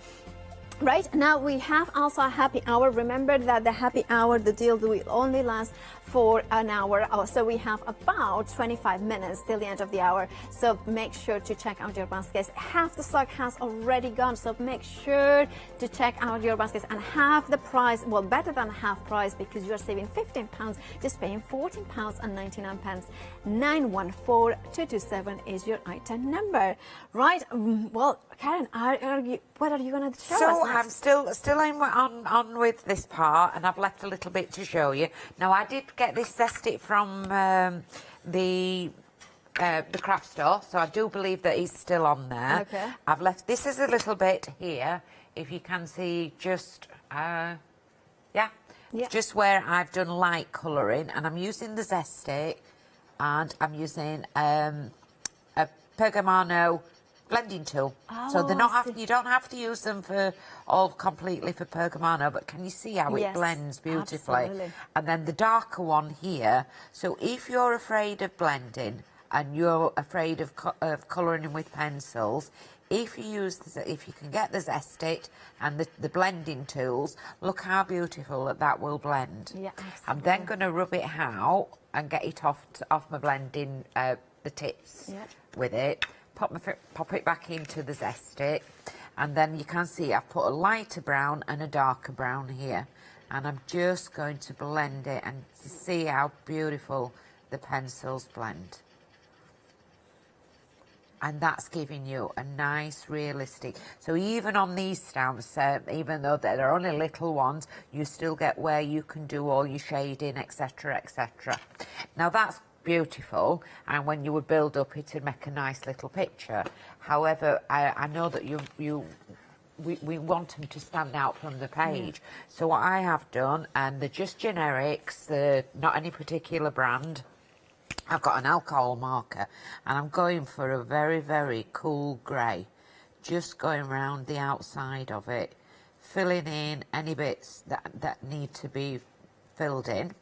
Right, now we have also a happy hour. Remember that the happy hour, the deal will only last for an hour. So we have about 25 minutes till the end of the hour. So make sure to check out your baskets. Half the stock has already gone. So make sure to check out your baskets and half the price, well, better than half price because you're saving £15, just paying £14.99. 914227 is your item number. Right, well, Karen, what are you going to show us? So I'm still on with this part, and I've left a little bit to show you. Now I did get this zestic from the craft store, so I do believe that it's still on there. Okay. I've left this is a little bit here, if you can see, just just where I've done light colouring, and I'm using the zestic, and I'm using a Pergamano blending tool. So they're not you don't have to use them for completely for Pergamano, but can you see how it blends beautifully? Absolutely. And then the darker one here. So if you're afraid of blending and you're afraid of colouring with pencils, if you can get the zestic and the blending tools, look how beautiful that will blend. Yeah, I'm then going to rub it out and get it off my blending the tips with it. Pop it back into the zestic, and then you can see I've put a lighter brown and a darker brown here, and I'm just going to blend it and see how beautiful the pencils blend. And that's giving you a nice realistic, so even on these stamps, even though they're only little ones, you still get where you can do all your shading, etc, etc. Now that's beautiful, and when you would build up it would make a nice little picture. However, I know that we want them to stand out from the page. So what I have done, and they're just generics, they're not any particular brand, I've got an alcohol marker, and I'm going for a very, very cool grey, just going around the outside of it, filling in any bits that need to be filled in.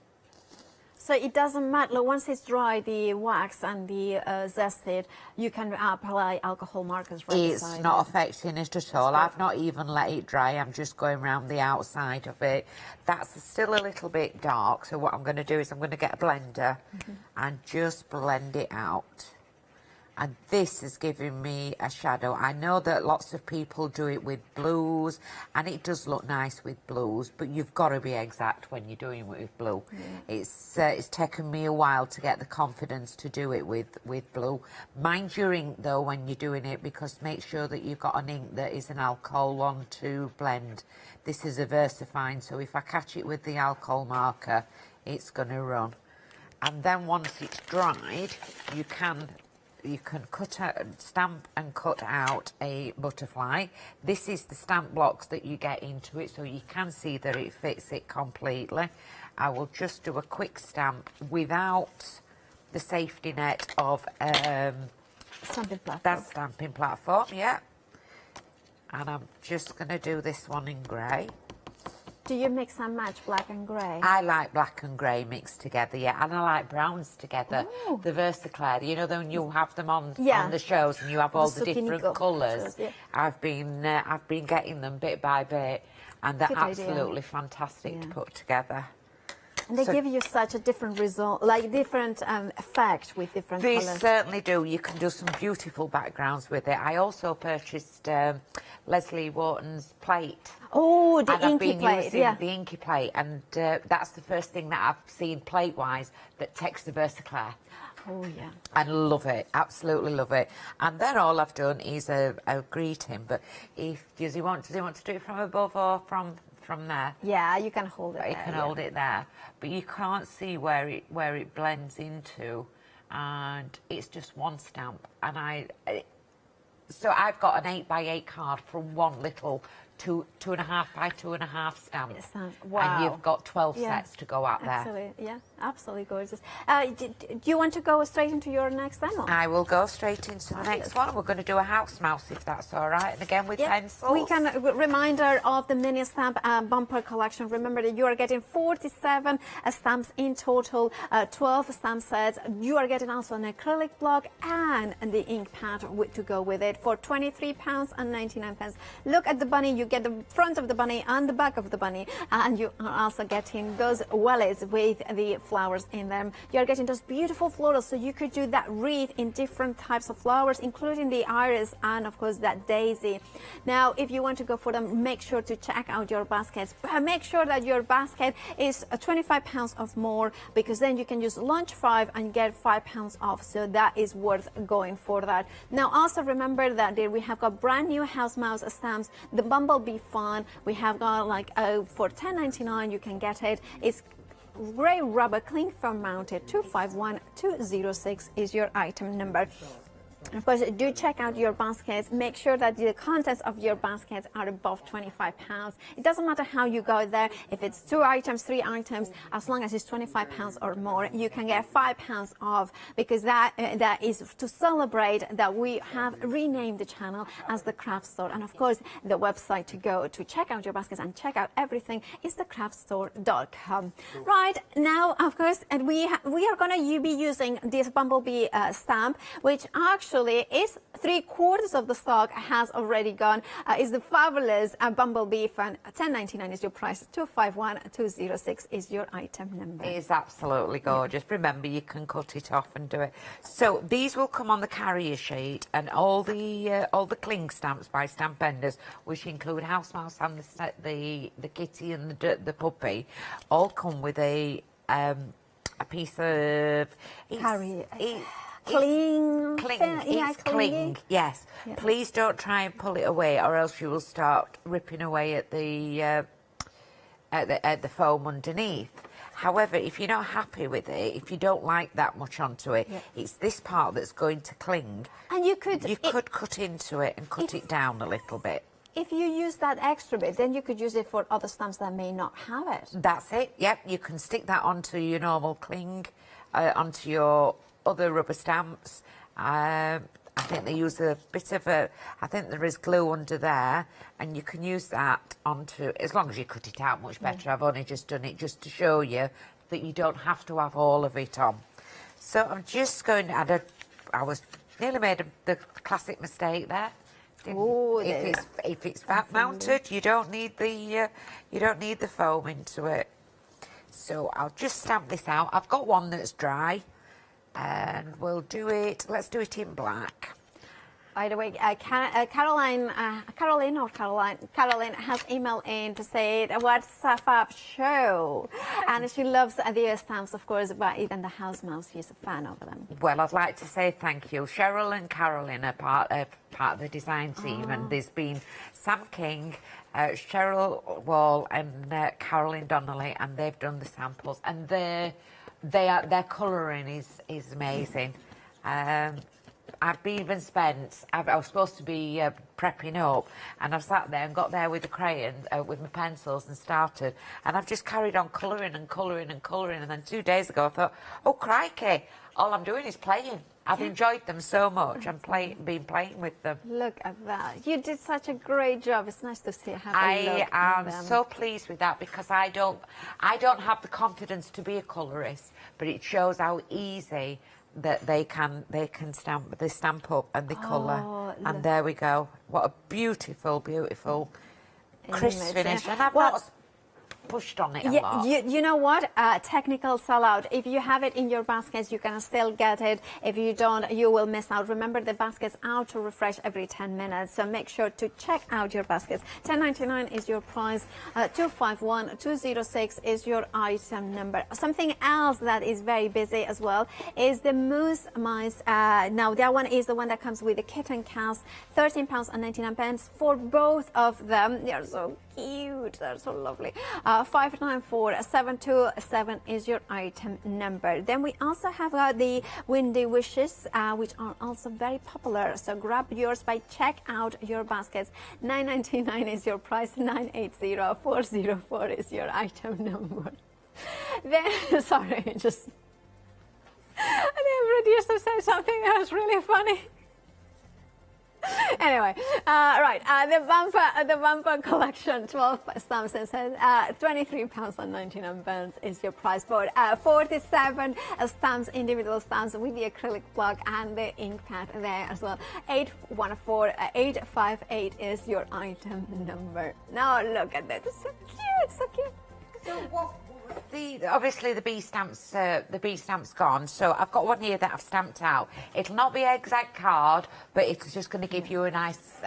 So it doesn't matter, once it's dry, the wax and the zested, you can apply alcohol markers right beside It's not affecting it at all. I've not even let it dry. I'm just going around the outside of it. That's still a little bit dark, so what I'm going to do is I'm going to get a blender and just blend it out. And this is giving me a shadow. I know that lots of people do it with blues, and it does look nice with blues, but you've got to be exact when you're doing it with blue. It's taken me a while to get the confidence to do it with blue. Mind your ink, though, when you're doing it, because make sure that you've got an ink that is an alcohol one to blend. This is a VersaFine, so if I catch it with the alcohol marker, it's going to run. And then once it's dried, you can cut out, stamp and cut out a butterfly. This is the stamp blocks that you get into it, so you can see that it fits it completely. I will just do a quick stamp without the safety net of stamping platform. That stamping platform, yeah. And I'm just going to do this one in grey. Do you mix and match black and grey? I like black and grey mixed together, yeah, and I like browns together. Ooh. The Versaclair, you know, when you have them on the shows and you have all the different colours. Yeah. I've been getting them bit by bit, and they're Good idea. absolutely fantastic to put together. And they give you such a different result, like different effect with different They colours. certainly do. You can do some beautiful backgrounds with it. I also purchased Leslie Wharton's plate. Oh, the and I've inky been plate, using yeah. the inky plate, and that's the first thing that I've seen plate-wise that takes the Versaclair. Oh, yeah. And love it, absolutely love it. And then all I've done is a greeting, but does he want to do it from above or from there? Yeah, you can hold it You there, can yeah. hold it there, but you can't see where it blends into, and it's just one stamp. And so I've got an 8x8 card from one little 2.5 by 2.5 stamps. Wow. And you've got 12 Yeah. sets to go out there. Absolutely, yeah, absolutely gorgeous. Do you want to go straight into your next demo? I will go straight into the next one. We're going to do a house mouse, if that's all right. And again with pencils. We can reminder of the mini stamp bumper collection. Remember that you are getting 47 stamps in total, 12 stamp sets. You are getting also an acrylic block and the ink pad to go with it for £23.99. Look at the bunny. You get the front of the bunny and the back of the bunny, and you are also getting those wellies with the flowers in them. You are getting those beautiful florals, so you could do that wreath in different types of flowers, including the iris and of course that daisy. Now, if you want to go for them, make sure to check out your baskets. Make sure that your basket is £25 or more, because then you can use launch 5 and get £5 off. So that is worth going for that. Now, also remember that we have got brand new house mouse stamps, the Bumblebee Fun. We have got like for £10.99 you can get it. It's grey rubber cling film mounted. 251206 is your item number. Of course, do check out your baskets. Make sure that the contents of your baskets are above £25. It doesn't matter how you go there. If it's 2 items, 3 items, as long as it's £25 or more, you can get £5 off, because that is to celebrate that we have renamed the channel as the Craft Store. And of course, the website to go to check out your baskets and check out everything is thecraftstore.com. Right now, of course, and we are going to be using this Bumblebee stamp, which actually is 3/4 of the stock has already gone. Is the fabulous Bumblebee Fun. £10.99 is your price. 251206 is your item number. It is absolutely gorgeous. Remember, you can cut it off and do it. So these will come on the carrier sheet, and all the cling stamps by Stampendous, which include house mouse and the kitty and the puppy, all come with a piece of cling. Yes. Yeah. Please don't try and pull it away, or else you will start ripping away at the foam underneath. However, if you're not happy with it, if you don't like that much onto it, it's this part that's going to cling. And you could cut into it and cut it down a little bit. If you use that extra bit, then you could use it for other stamps that may not have it. That's it. Yep, you can stick that onto your normal cling, onto your other rubber stamps. I think they use a bit of I think there is glue under there, and you can use that onto, as long as you cut it out much better. I've only just done it just to show you that you don't have to have all of it on. So I'm just going to add I was nearly made the classic mistake there. If it's fat mounted, you don't need the foam into it. So I'll just stamp this out. I've got one that's dry, and we'll do it. Let's do it in black. By the way, Caroline has emailed in to say what's a fab show, and she loves the stamps, of course, but even the house mouse, she's a fan of them. Well, I'd like to say thank you. Cheryl and Carolyn are part of the design team, and there's been Sam King, Cheryl Wall, and Carolyn Donnelly, and they've done the samples, and their colouring is amazing. I've even spent, I was supposed to be prepping up, and I've sat there and got there with the crayon, with my pencils, and started, and I've just carried on colouring and colouring and colouring, and then 2 days ago I thought, oh crikey, all I'm doing is playing. I've enjoyed them so much. I've been playing with them. Look at that. You did such a great job. It's nice to see how I am so pleased with that, because I don't have the confidence to be a colourist, but it shows how easy that they can stamp up and they colour, and there we go. What a beautiful crisp finish. And I've not pushed on it a lot. You know what? Technical sellout. If you have it in your baskets, you can still get it. If you don't, you will miss out. Remember, the baskets auto refresh every 10 minutes, so make sure to check out your baskets. $10.99 is your price. 251206 is your item number. Something else that is very busy as well is the Moose Mice. Now, that one is the one that comes with the kitten cast. £13.99 for both of them. They are so cute. They're so lovely. 594727 is your item number. Then we also have the Windy Wishes, which are also very popular. So grab yours by check out your baskets. $9.99 is your price. 980404 is your item number. Then, sorry, just the producer said something that was really funny. Anyway, right, the bumper collection, 12 stamps, and says £23.99 is your price for 47 stamps, individual stamps with the acrylic block and the ink pad there as well. 814858 is your item number. Now look at that, it's so cute, so cute. So what? Obviously the bee stamp's gone, so I've got one here that I've stamped out. It'll not be an exact card, but it's just going to give you a nice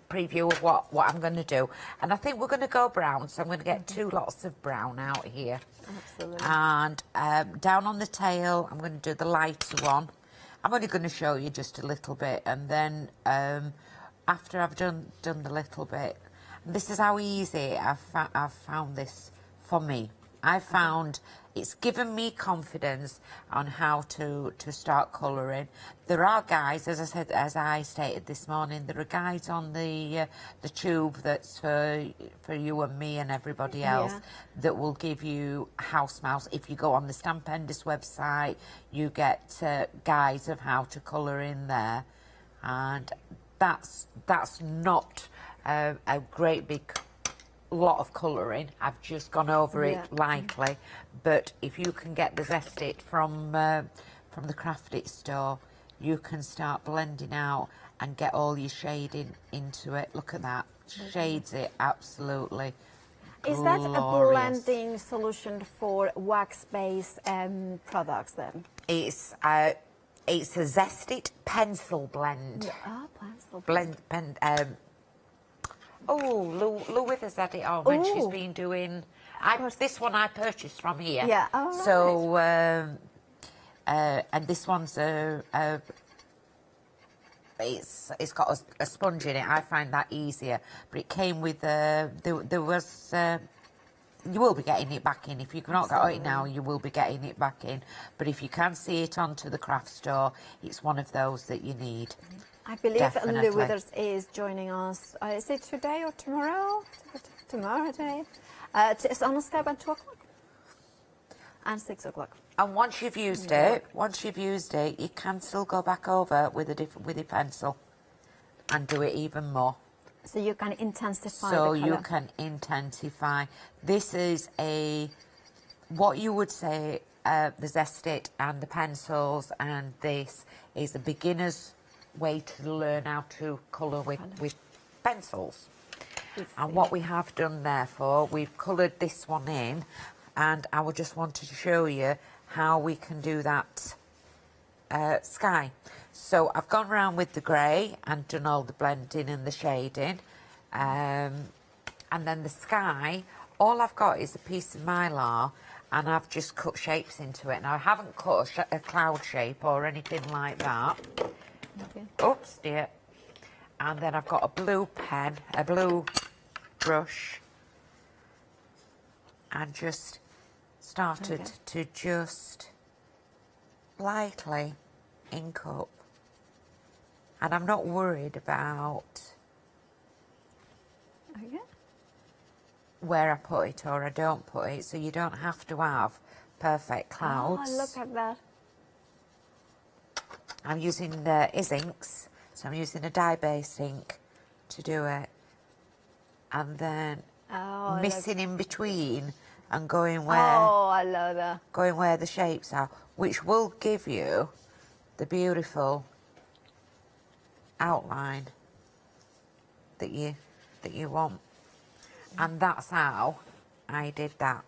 preview of what I'm going to do. And I think we're going to go brown, so I'm going to get 2 lots of brown out here. Absolutely. And down on the tail, I'm going to do the lighter one. I'm only going to show you just a little bit, and then after I've done the little bit, and this is how easy I've found this for me. I found it's given me confidence on how to start colouring. There are guides, as I stated this morning, there are guides on the tube that's for you and me and everybody else that will give you house mouse. If you go on the Stampendous website, you get guides of how to colour in there, and that's not a great big lot of colouring. I've just gone over it lightly, but if you can get the Zest It from the Craft It store, you can start blending out and get all your shading into it. Look at that, shades it absolutely Is that a glorious. blending solution for wax-based products then? It's a Zest It pencil blend. Pencil blend. Lou Withers had it on when she's been doing. This one I purchased from here. Yeah. So, and this one's it's got a sponge in it. I find that easier, but it came with there was. You will be getting it back in. If you've not got it now, you will be getting it back in. But if you can see it onto the craft store, it's one of those that you need. I believe Definitely. Lou Withers is joining us. Is it today or tomorrow? Tomorrow day. It's on Skype at 2 o'clock and 6 o'clock. And once you've used it, you can still go back over with your pencil and do it even more. So you can intensify the So colour. you can intensify. This is what you would say, the Zest It and the pencils, and this is a beginner's way to learn how to colour with pencils. And what we have done therefore, we've coloured this one in, and I would just wanted to show you how we can do that sky. So I've gone around with the grey and done all the blending and the shading, and then the sky, all I've got is a piece of mylar, and I've just cut shapes into it. Now I haven't cut a cloud shape or anything like that. Oops, dear. And then I've got a blue pen, a blue brush, and just started to just lightly ink up. And I'm not worried about where I put it or I don't put it, so you don't have to have perfect clouds. Oh, look at that. I'm using Inks, so I'm using a dye-based ink to do it, and then missing in between and going where I love that. Going where the shapes are, which will give you the beautiful outline that you want. And that's how I did that.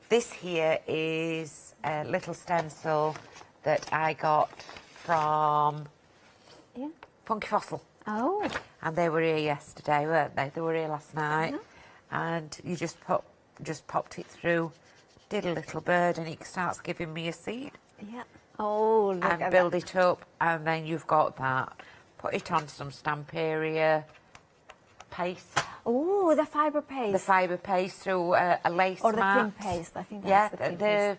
This here is a little stencil that I got from Funky Fossil. Oh. And they were here yesterday, weren't they? They were here last night. And you just popped it through, did a little bird, and it starts giving me a seed. Yeah. Oh, look and at build that. it up, and then you've got that. Put it on some stamp area paste. Oh, the fibre paste. The fibre paste through a lace or the mat. cream paste. I think that's the cream paste.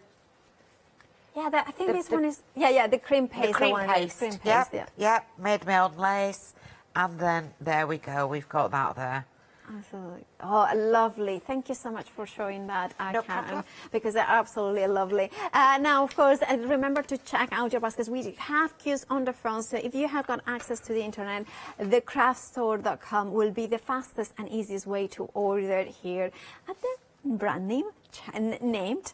Yeah, I think this one is... Yeah, the cream paste. The cream one, paste. Cream paste, Yep, yep, made my own lace. And then, there we go, we've got that there. Absolutely. Oh, lovely. Thank you so much for showing that, No Karen, problem. because they're absolutely lovely. Now, of course, remember to check out your baskets. We have queues on the front, so if you have got access to the internet, thecraftstore.com will be the fastest and easiest way to order it here at the brand name named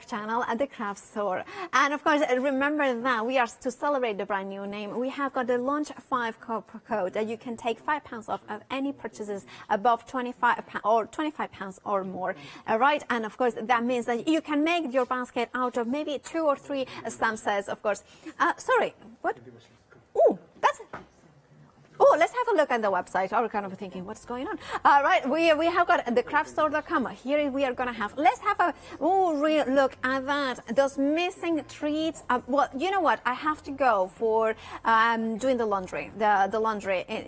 channel at the craft store. And of course, remember that we are to celebrate the brand new name. We have got the launch 5 code that you can take £5 off of any purchases above £25 or more. All right, and of course that means that you can make your basket out of maybe 2 or 3 stamp sets. Of course, sorry, what? Oh, that's. Oh, let's have a look at the website. Or kind of thinking, what's going on? All right, we have got thecraftstore.com. Here we are going to have, let's have a real look at that. Those missing treats. Well, you know what? I have to go for doing the laundry.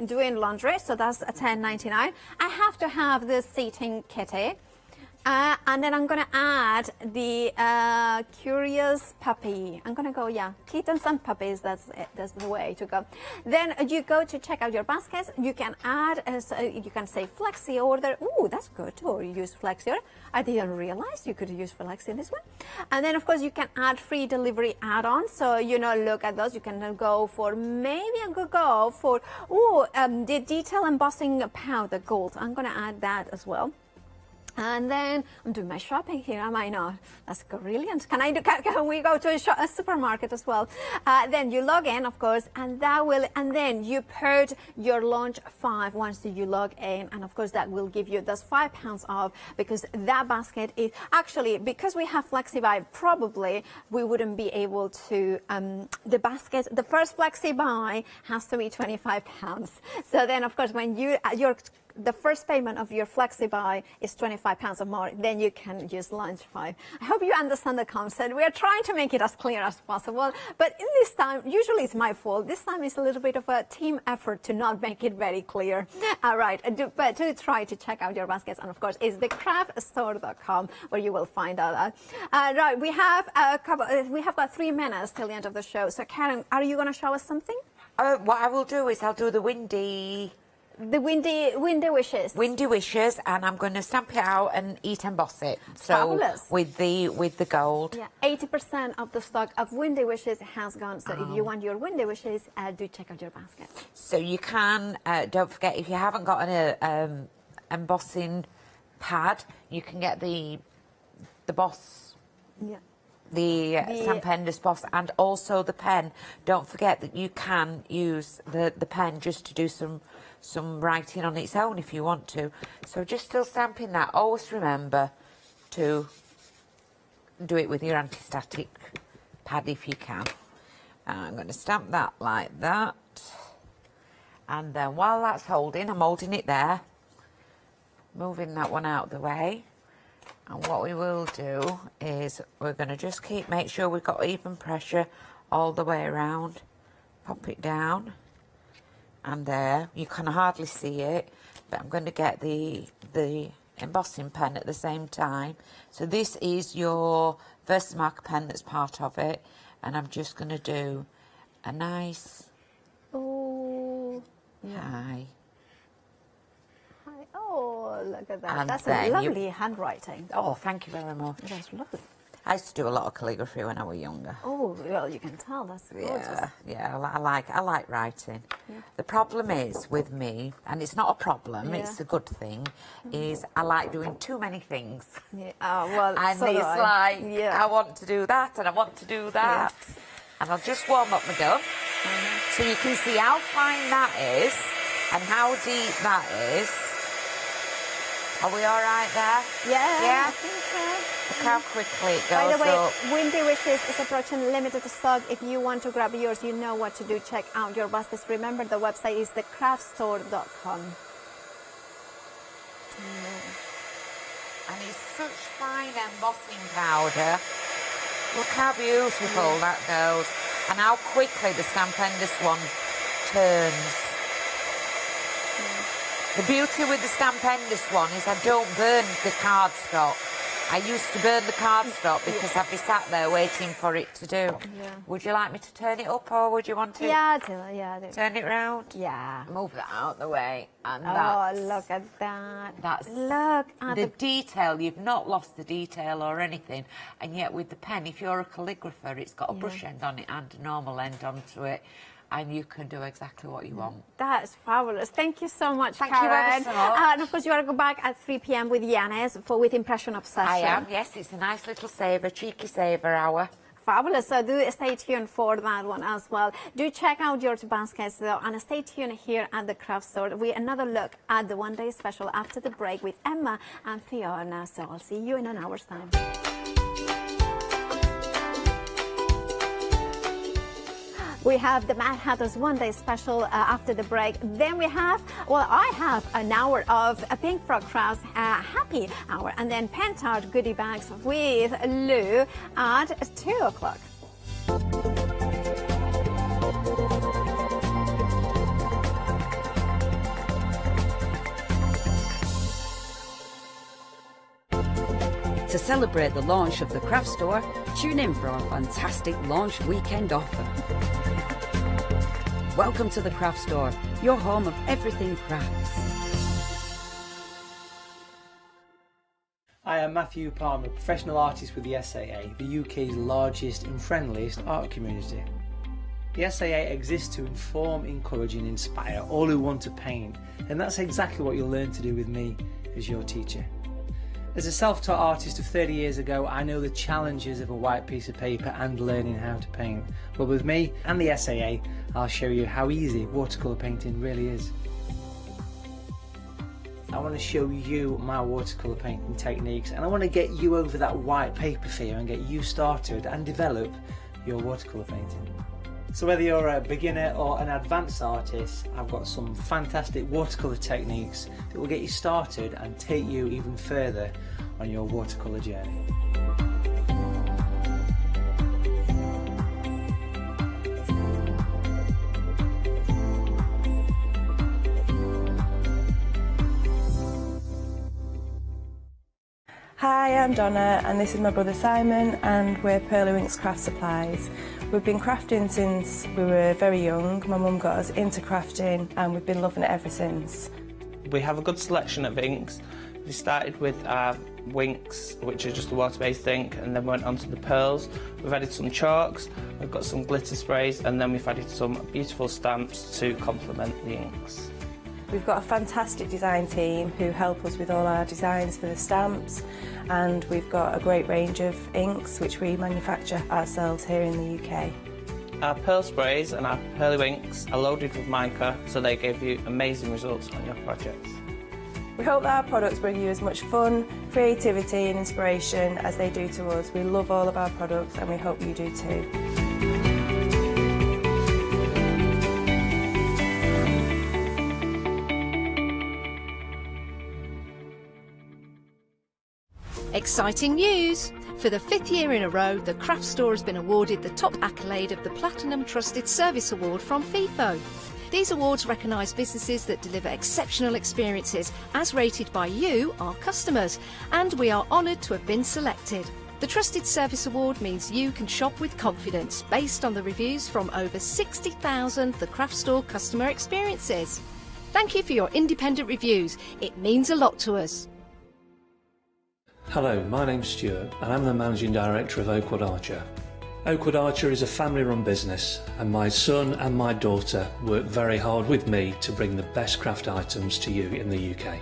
Doing laundry, so that's $10.99. I have to have the seating kitty. And then I'm going to add the curious puppy. I'm going to go, kittens and puppies. That's it. That's the way to go. Then you go to check out your baskets. You can add, you can say flexi order. Ooh, that's good. Or use flexi order. I didn't realize you could use flexi in this one. And then, of course, you can add free delivery add-ons. So, look at those. You can go for, maybe I'm going to go for, the detail embossing powder gold. I'm going to add that as well. And then I'm doing my shopping here, am I not? That's brilliant. Can we go to a supermarket as well? Then you log in, of course, and then you purge your launch 5 once you log in, and of course that will give you those £5 off, because that basket is actually, because we have flexi buy, probably we wouldn't be able to. The basket, the first flexi buy has to be £25. So then, of course, when the first payment of your flexi buy is £25 or more, then you can use launch 5. I hope you understand the concept. We are trying to make it as clear as possible, but in this time, usually it's my fault. This time it's a little bit of a team effort to not make it very clear. All right, but do try to check out your baskets, and of course, it's thecraftstore.com where you will find out that. Right, we have got 3 minutes till the end of the show. So, Karen, are you going to show us something? What I will do is I'll do the windy wishes. Windy wishes, and I'm going to stamp it out and emboss it. So fabulous. With the gold. Yeah, 80% of the stock of windy wishes has gone. So if you want your windy wishes, do check out your basket. So you can, don't forget, if you haven't got an embossing pad, you can get the boss. Yeah. The Stampendous boss, and also the pen. Don't forget that you can use the pen just to do some writing on its own if you want to. So just still stamping that. Always remember to do it with your anti-static pad if you can. I'm going to stamp that like that. And then while that's holding, I'm holding it there. Moving that one out of the way. And what we will do is we're going to just make sure we've got even pressure all the way around. Pop it down. And there, you can hardly see it, but I'm going to get the embossing pen at the same time. So this is your Versamark pen that's part of it. And I'm just going to do a nice high. Oh, look at that. And that's a lovely handwriting. Oh, thank you very much. That's lovely. I used to do a lot of calligraphy when I was younger. Oh, well, you can tell. That's gorgeous. Yeah, I like writing. Yeah. The problem is with me, and it's not a problem, it's a good thing, is I like doing too many things. Yeah. Well, and so it's like, I want to do that, and I want to do that. Yeah. And I'll just warm up my gun. So you can see how fine that is, and how deep that is. Are we all right there? Yeah, I think so. Look how quickly it goes By the way, up. Windy Wishes is approaching limited stock. If you want to grab yours, you know what to do. Check out your baskets. Remember, the website is thecraftstore.com. And it's such fine embossing powder. Look how beautiful that goes. And how quickly the Stampendous one turns. The beauty with the Stampendous one is I don't burn the cardstock. I used to burn the cardstock because I'd be sat there waiting for it to do. Yeah. Would you like me to turn it up or would you want to? Yeah, Turn it round? Yeah. Move that out the way. And Oh, look at that. That's Look at the detail. You've not lost the detail or anything. And yet with the pen, if you're a calligrapher, it's got a brush end on it and a normal end onto it. And you can do exactly what you want. That's fabulous. Thank you so much, Thank Karen. you ever so much. And of course, you are to go back at 3 p.m. with Yanis with Impression Obsession. I am, yes. It's a nice little saver, cheeky saver hour. Fabulous. So do stay tuned for that one as well. Do check out George Baskets though, and stay tuned here at the craft store with another look at the one-day special after the break with Emma and Fiona. So I'll see you in an hour's time. We have the Madhatters one-day special after the break. Then we have, well, I have an hour of a Pink Frog Crafts happy hour, and then Pentart goodie bags with Lou at 2 o'clock. To celebrate the launch of the craft store, tune in for our fantastic launch weekend offer. Welcome to the craft store, your home of everything crafts. I am Matthew Palmer, professional artist with the SAA, the UK's largest and friendliest art community. The SAA exists to inform, encourage and inspire all who want to paint, and that's exactly what you'll learn to do with me as your teacher. As a self-taught artist of 30 years ago, I know the challenges of a white piece of paper and learning how to paint. But with me and the SAA, I'll show you how easy watercolour painting really is. I want to show you my watercolour painting techniques, and I want to get you over that white paper fear and get you started and develop your watercolour painting. So whether you're a beginner or an advanced artist, I've got some fantastic watercolour techniques that will get you started and take you even further on your watercolour journey. Hi, I'm Donna and this is my brother Simon and we're Pearly Winks Craft Supplies. We've been crafting since we were very young. My mum got us into crafting and we've been loving it ever since. We have a good selection of inks. We started with our Winks, which are just a water-based ink, and then went on to the pearls. We've added some chalks, we've got some glitter sprays, and then we've added some beautiful stamps to complement the inks. We've got a fantastic design team who help us with all our designs for the stamps, and we've got a great range of inks which we manufacture ourselves here in the UK. Our pearl sprays and our Pearly Winks are loaded with mica, so they give you amazing results on your projects. We hope that our products bring you as much fun, creativity and inspiration as they do to us. We love all of our products and we hope you do too. Exciting news! For the 5th year in a row, the craft store has been awarded the top accolade of the Platinum Trusted Service Award from Feefo. These awards recognise businesses that deliver exceptional experiences as rated by you, our customers, and we are honoured to have been selected. The Trusted Service Award means you can shop with confidence based on the reviews from over 60,000 The Craft Store customer experiences. Thank you for your independent reviews. It means a lot to us. Hello, my name's Stuart and I'm the Managing Director of Oakwood Archer. Oakwood Archer is a family-run business and my son and my daughter work very hard with me to bring the best craft items to you in the UK.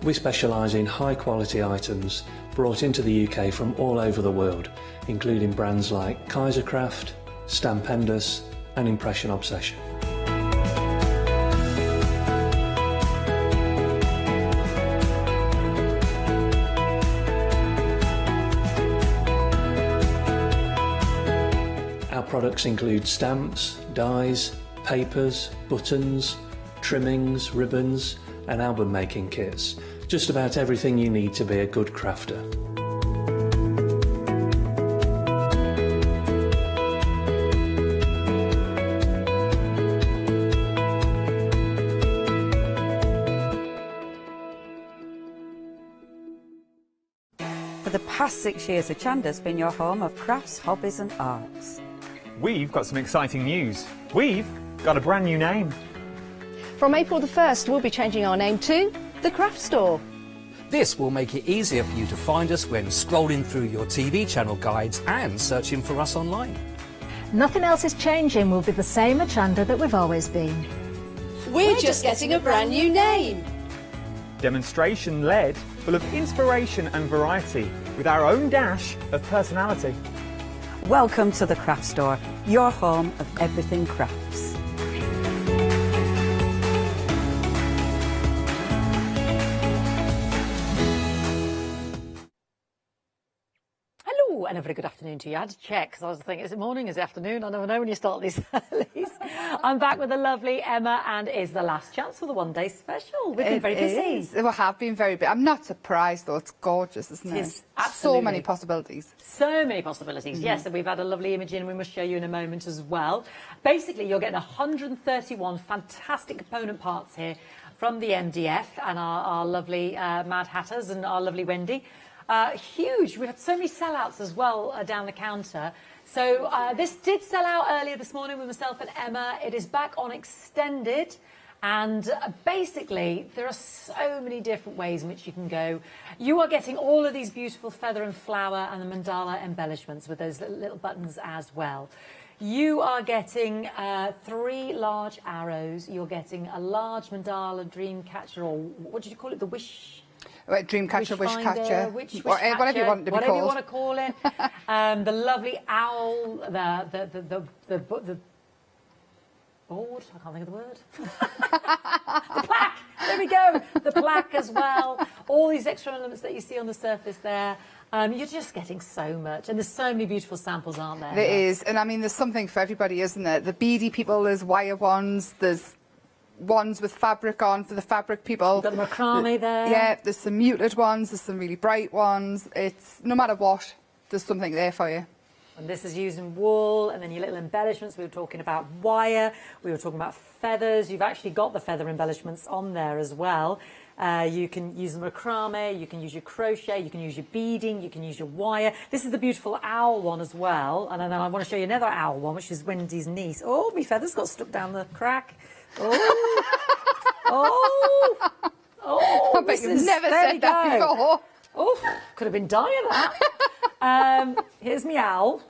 We specialise in high-quality items brought into the UK from all over the world, including brands like Kaisercraft, Stampendous and Impression Obsession. Products include stamps, dies, papers, buttons, trimmings, ribbons and album making kits. Just about everything you need to be a good crafter. past 6 years, Hochanda's been your home of crafts, hobbies and arts. We've got some exciting news. We've got a brand new name. From April the 1st, we'll be changing our name to The Craft Store. This will make it easier for you to find us when scrolling through your TV channel guides and searching for us online. Nothing else is changing. We'll be the same Hochanda that we've always been. We're just getting a brand new name. Demonstration-led, full of inspiration and variety, with our own dash of personality. Welcome to the Craft Store, your home of everything crafts. Hello, and a very good afternoon to you. I had to check because I was thinking, is it morning, is it afternoon? I never know when you start these early. I'm back with the lovely Emma, and it's the last chance for the one-day special. We've been very busy. We have been very busy. I'm not surprised, though. It's gorgeous, isn't it? Absolutely. So many possibilities. So many possibilities, yes. And we've had a lovely image in we must show you in a moment as well. Basically, you're getting 131 fantastic component parts here from the MDF and our lovely Madhatters and our lovely Wendy. Huge. We've had so many sellouts as well down the counter. So this did sell out earlier this morning with myself and Emma. It is back on extended. And basically, there are so many different ways in which you can go. You are getting all of these beautiful feather and flower and the mandala embellishments with those little buttons as well. You are getting 3 large arrows. You're getting a large mandala dream catcher, or what did you call it? The wish... Dream catcher, wish catcher, whatever you want to be called. Whatever you want to call it. The lovely owl, the board, I can't think of the word. The plaque, there we go. The plaque as well. All these extra elements that you see on the surface there. You're just getting so much. And there's so many beautiful samples, aren't there? There is. And I mean, there's something for everybody, isn't there? The beady people, there's wire ones, there's ones with fabric on for the fabric people. You've got the macrame there. Yeah, there's some muted ones, there's some really bright ones. It's no matter what, there's something there for you. And this is using wool, and then your little embellishments. We were talking about wire, we were talking about feathers. You've actually got the feather embellishments on there as well. You can use the macrame, you can use your crochet, you can use your beading, you can use your wire. This is the beautiful owl one as well. And then I want to show you another owl one, which is Wendy's niece. Oh, my feathers got stuck down the crack. Oh, I bet you've never said that before. Oh, could have been dying that. Here's me owl.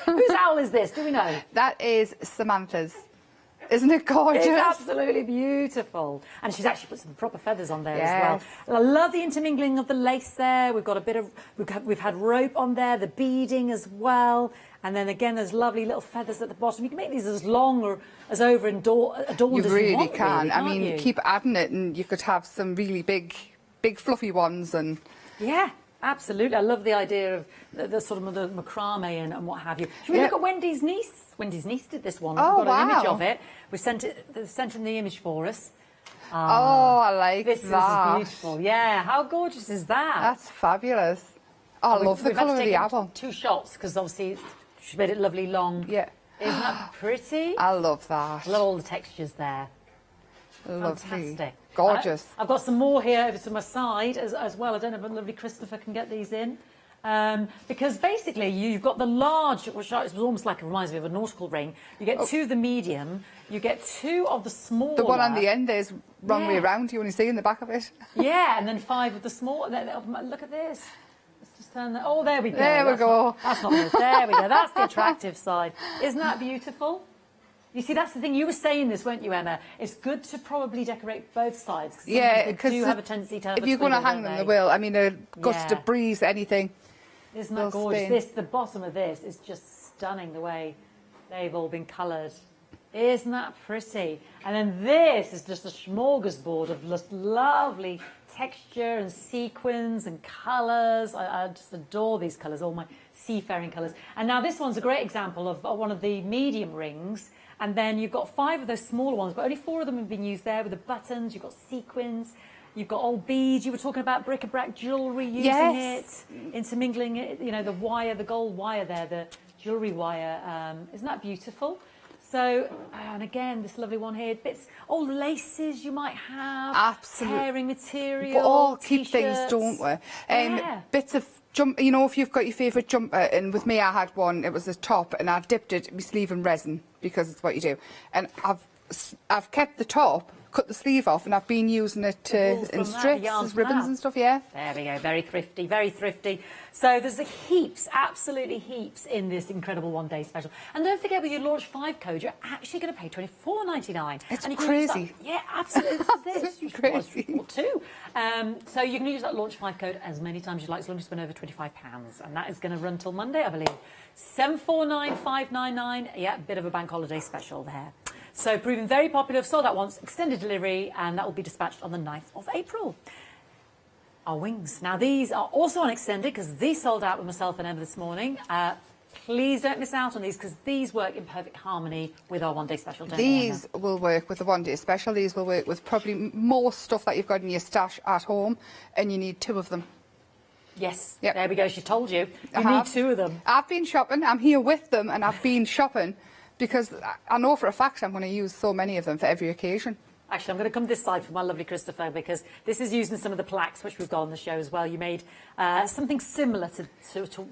Whose owl is this? Do we know? That is Samantha's. Isn't it gorgeous? It's absolutely beautiful. And she's actually put some proper feathers on there as well. I love the intermingling of the lace there. We've got a bit of, we've had rope on there, the beading as well. And then again, there's lovely little feathers at the bottom. You can make these as long or as adorned as you want. You really can. I mean, you? keep adding it and you could have some really big fluffy ones. And yeah, absolutely. I love the idea of the sort of the macrame and what have you. Should we look at Wendy's niece? Wendy's niece did this one. Oh, We've got an image of it. We sent in the image for us. Oh, I like this that. This is beautiful. Yeah, how gorgeous is that? That's fabulous. Oh, I love the colour of the apple. 2 shots because obviously she made it lovely long. Yeah. Isn't that pretty? I love that. I love all the textures there. Lovely. Fantastic. Gorgeous. I've got some more here over to my side as well. I don't know if lovely Christopher can get these in. Because basically you've got the large, which is almost like, it reminds me of a nautical ring. You get 2 of the medium, you get 2 of the smaller. The one on the end there's wrong way around, you only see in the back of it. Yeah, and then 5 of the small. Look at this. Let's just turn that. Oh, there we go. There we go. That's not this. There we go. That's the attractive side. Isn't that beautiful? You see, that's the thing. You were saying this, weren't you, Emma? It's good to probably decorate both sides. Yeah, because they do have a tendency to have if you're going to hang them, they will. I mean, a gust of breeze, anything. Isn't that gorgeous? The bottom of this is just stunning the way they've all been coloured. Isn't that pretty? And then this is just a smorgasbord of just lovely texture and sequins and colours. I just adore these colours, all my seafaring colours. And now this one's a great example of one of the medium rings. And then you've got 5 of those smaller ones, but only 4 of them have been used there with the buttons. You've got sequins. You've got old beads. You were talking about bric-a-brac jewellery, using it, intermingling it, you know, the wire, the gold wire there, the jewellery wire. Isn't that beautiful? So, and again, this lovely one here, bits, all the laces you might have, Absolutely. tearing material, We all keep things, t-shirts. don't we? Yeah. Bits of jump, you know, if you've got your favourite jumper, and with me I had one, it was a top, and I dipped it in my sleeve in resin, because it's what you do. And I've kept the top, cut the sleeve off, and I've been using it in strips, as ribbons and stuff, yeah. There we go, very thrifty, very thrifty. So there's heaps, absolutely heaps in this incredible one-day special. And don't forget, with your Launch 5 code, you're actually going to pay $24.99. It's and you can use crazy. that, yeah, absolutely. This is crazy. Or two. So you can use that Launch 5 code as many times as you like, as long as you spend over £25. And that is going to run till Monday, I believe. 749599. Yeah, a bit of a bank holiday special there. So proving very popular, sold out once, extended delivery, and that will be dispatched on the 9th of April. Our wings. Now, these are also on extended because these sold out with myself and Emma this morning. Please don't miss out on these because these work in perfect harmony with our one-day special. Don't These will work with the one-day special. These will work with probably more stuff that you've got in your stash at home, and you need 2 of them. Yes, yep. There we go. She told you. You need 2 of them. I've been shopping. I'm here with them, and I've been shopping because I know for a fact I'm going to use so many of them for every occasion. Actually, I'm going to come this side for my lovely Christopher because this is using some of the plaques which we've got on the show as well. You made something similar to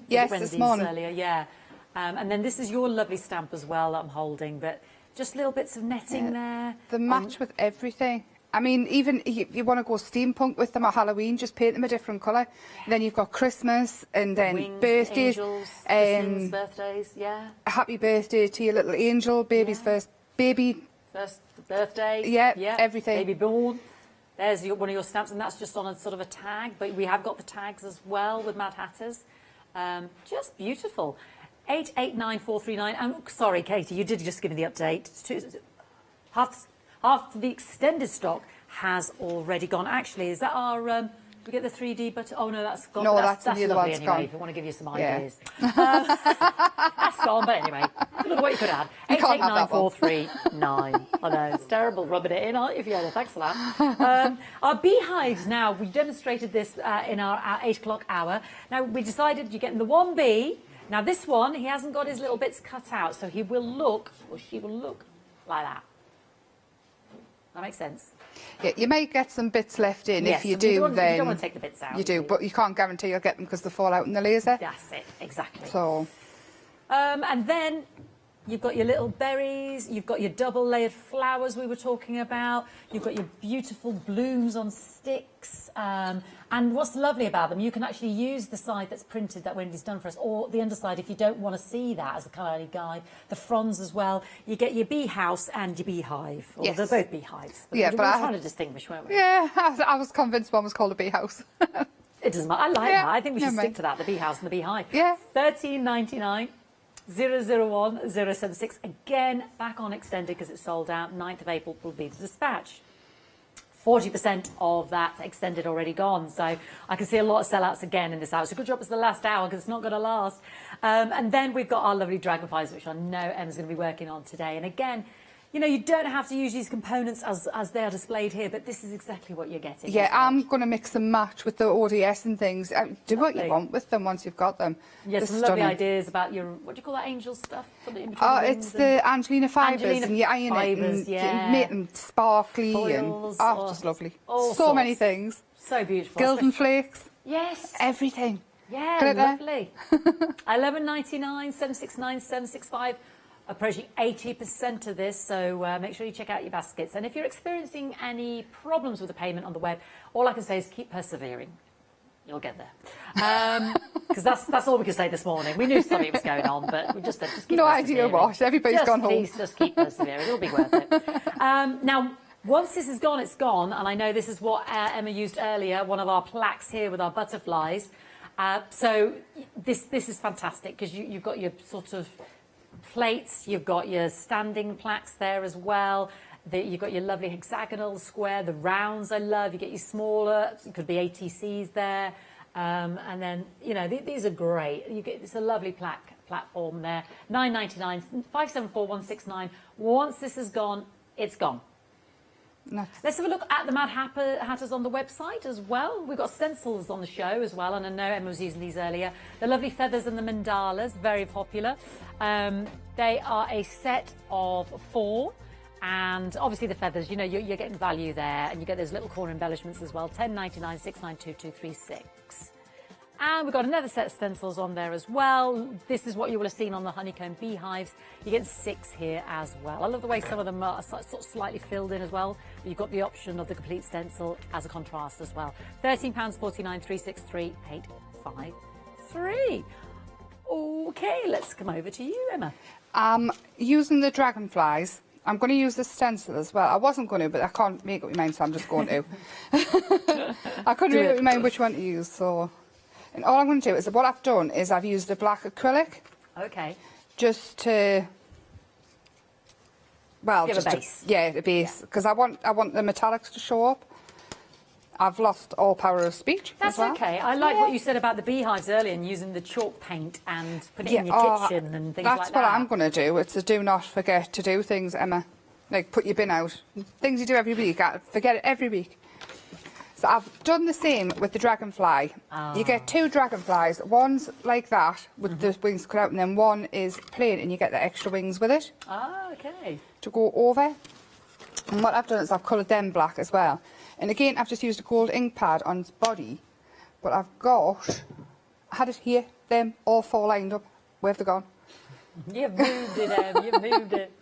yes, Wendy's this morning. earlier, yeah. And then this is your lovely stamp as well that I'm holding, but just little bits of netting there. The match with everything. I mean, even if you want to go steampunk with them at Halloween, just paint them a different colour. Then you've got Christmas and then Wings, birthdays. angels, Christmas, birthdays, yeah. Happy birthday to your little angel, baby's first baby. First birthday. Yeah, everything. Baby born. There's one of your stamps, and that's just on a sort of a tag, but we have got the tags as well with Madhatters. Just beautiful. 889439. Sorry, Katie, you did just give me the update. Half the extended stock has already gone. Actually, is that our... we get the 3D, but oh no, that's gone. No, that's the other lovely one's anyway. gone. If you want to give you some Yeah. ideas, that's gone. But anyway, look at what you could add. You can't have that one. 889439. I know it's terrible rubbing it in, aren't you, Fiona? Thanks for that. Our beehives. Now we demonstrated this in our 8 o'clock hour. Now we decided you're getting the 1B. Now this one, he hasn't got his little bits cut out, so he will look, or she will look like that. That makes sense. Yeah, you may get some bits left in. Yes, if you and do, you don't then want to take the bits out. you do, but you can't guarantee you'll get them because they fall out in the laser. That's it, exactly. So, and then you've got your little berries, you've got your double layered flowers we were talking about, you've got your beautiful blooms on sticks. And what's lovely about them, you can actually use the side that's printed that Wendy's done for us, or the underside if you don't want to see that as a colour guide. The fronds as well. You get your bee house and your beehive. Or yes. they're both beehives. Yeah, we but were trying to distinguish, weren't we? Yeah, I was convinced one was called a bee house. It doesn't matter. I like that. I think we should never stick mind. to that, the bee house and the beehive. Yeah. $13.99. 001 076. Again, back on extended because it's sold out. 9th of April will be the dispatch. 40% of that extended already gone. So I can see a lot of sellouts again in this hour. It's a good job it's the last hour because it's not going to last. And then we've got our lovely dragonflies, which I know Emma's going to be working on today. And again, you know, you don't have to use these components as they are displayed here, but this is exactly what you're getting. Yeah, I'm going to mix and match with the ODS and things. Do what you Lovely. want with them once you've got them. Yes, They're some lovely stunning. ideas about your, what do you call that, angel stuff? Put it in between Oh, the it's wings the Angelina fibres, Angelina and you iron fibres, it and yeah. you make them sparkly Foils, and just lovely. all So many sorts. things. So beautiful. Gilding flakes. Yes. Everything. Yeah, Glitter. lovely. $11.99, 769, 765. Approaching 80% of this, so make sure you check out your baskets. And if you're experiencing any problems with the payment on the web, all I can say is keep persevering. You'll get there. Because that's all we could say this morning. We knew something was going on, but we just said just keep No persevering. idea what. Everybody's Just gone home. Please just keep persevering. It'll be worth it. Now, once this is gone, it's gone. And I know this is what Emma used earlier, one of our plaques here with our butterflies. So this is fantastic because you've got your sort of plates, you've got your standing plaques there as well. You've got your lovely hexagonal, square, the rounds I love. You get your smaller, it could be ATCs there. And then, you know, these are great. It's a lovely platform there. $9.99, 574169. Once this is gone, it's gone. Let's have a look at the Mad Hatters on the website as well. We've got stencils on the show as well, and I know Emma was using these earlier. The lovely feathers and the mandalas, very popular. They are a set of 4. And obviously the feathers, you know, you're getting value there, and you get those little corner embellishments as well. £10.99, £6.92236. And we've got another set of stencils on there as well. This is what you will have seen on the honeycomb beehives. You get 6 here as well. I love the way some of them are sort of slightly filled in as well. But you've got the option of the complete stencil as a contrast as well. £13.49, 363 853. Okay, let's come over to you, Emma. Using the dragonflies. I'm going to use the stencil as well. I wasn't going to, but I can't make up my mind, so I'm just going to. I couldn't make up my mind which one to use, so... And all I'm going to do is, what I've done is I've used a black acrylic. Okay. Just to... Well, give just a base. The base. Because I want the metallics to show up. I've lost all power of speech. That's as well. okay. I like what you said about the beehives earlier and using the chalk paint and putting it in your kitchen and things like that. That's what I'm going to do. It's a do not forget to do things, Emma. Like put your bin out. Things you do every week. Forget it every week. So I've done the same with the dragonfly. You get 2 dragonflies. One's like that with the wings cut out, and then one is plain, and you get the extra wings with it. Okay. To go over. And what I've done is I've coloured them black as well. And again, I've just used a gold ink pad on its body, but I had it here, them all 4 lined up. Where have they gone? You've moved it, Em, you've moved it.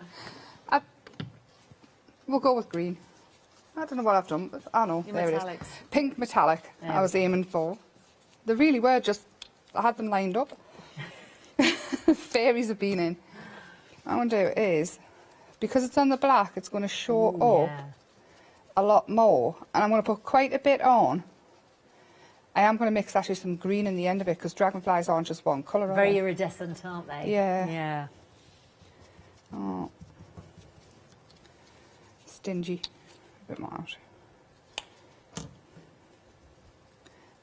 We'll go with green. I don't know what I've done, but I know, Your there metallics. it is. Pink metallic, I was aiming for. They really were just, I had them lined up. Fairies have been in. What I'm going to do is, because it's on the black, it's going to show up a lot more, and I'm going to put quite a bit on. I am going to mix actually some green in the end of it, because dragonflies aren't just one colour, are Very they? iridescent, aren't they? Yeah. Yeah. Oh. Stingy. A bit more out.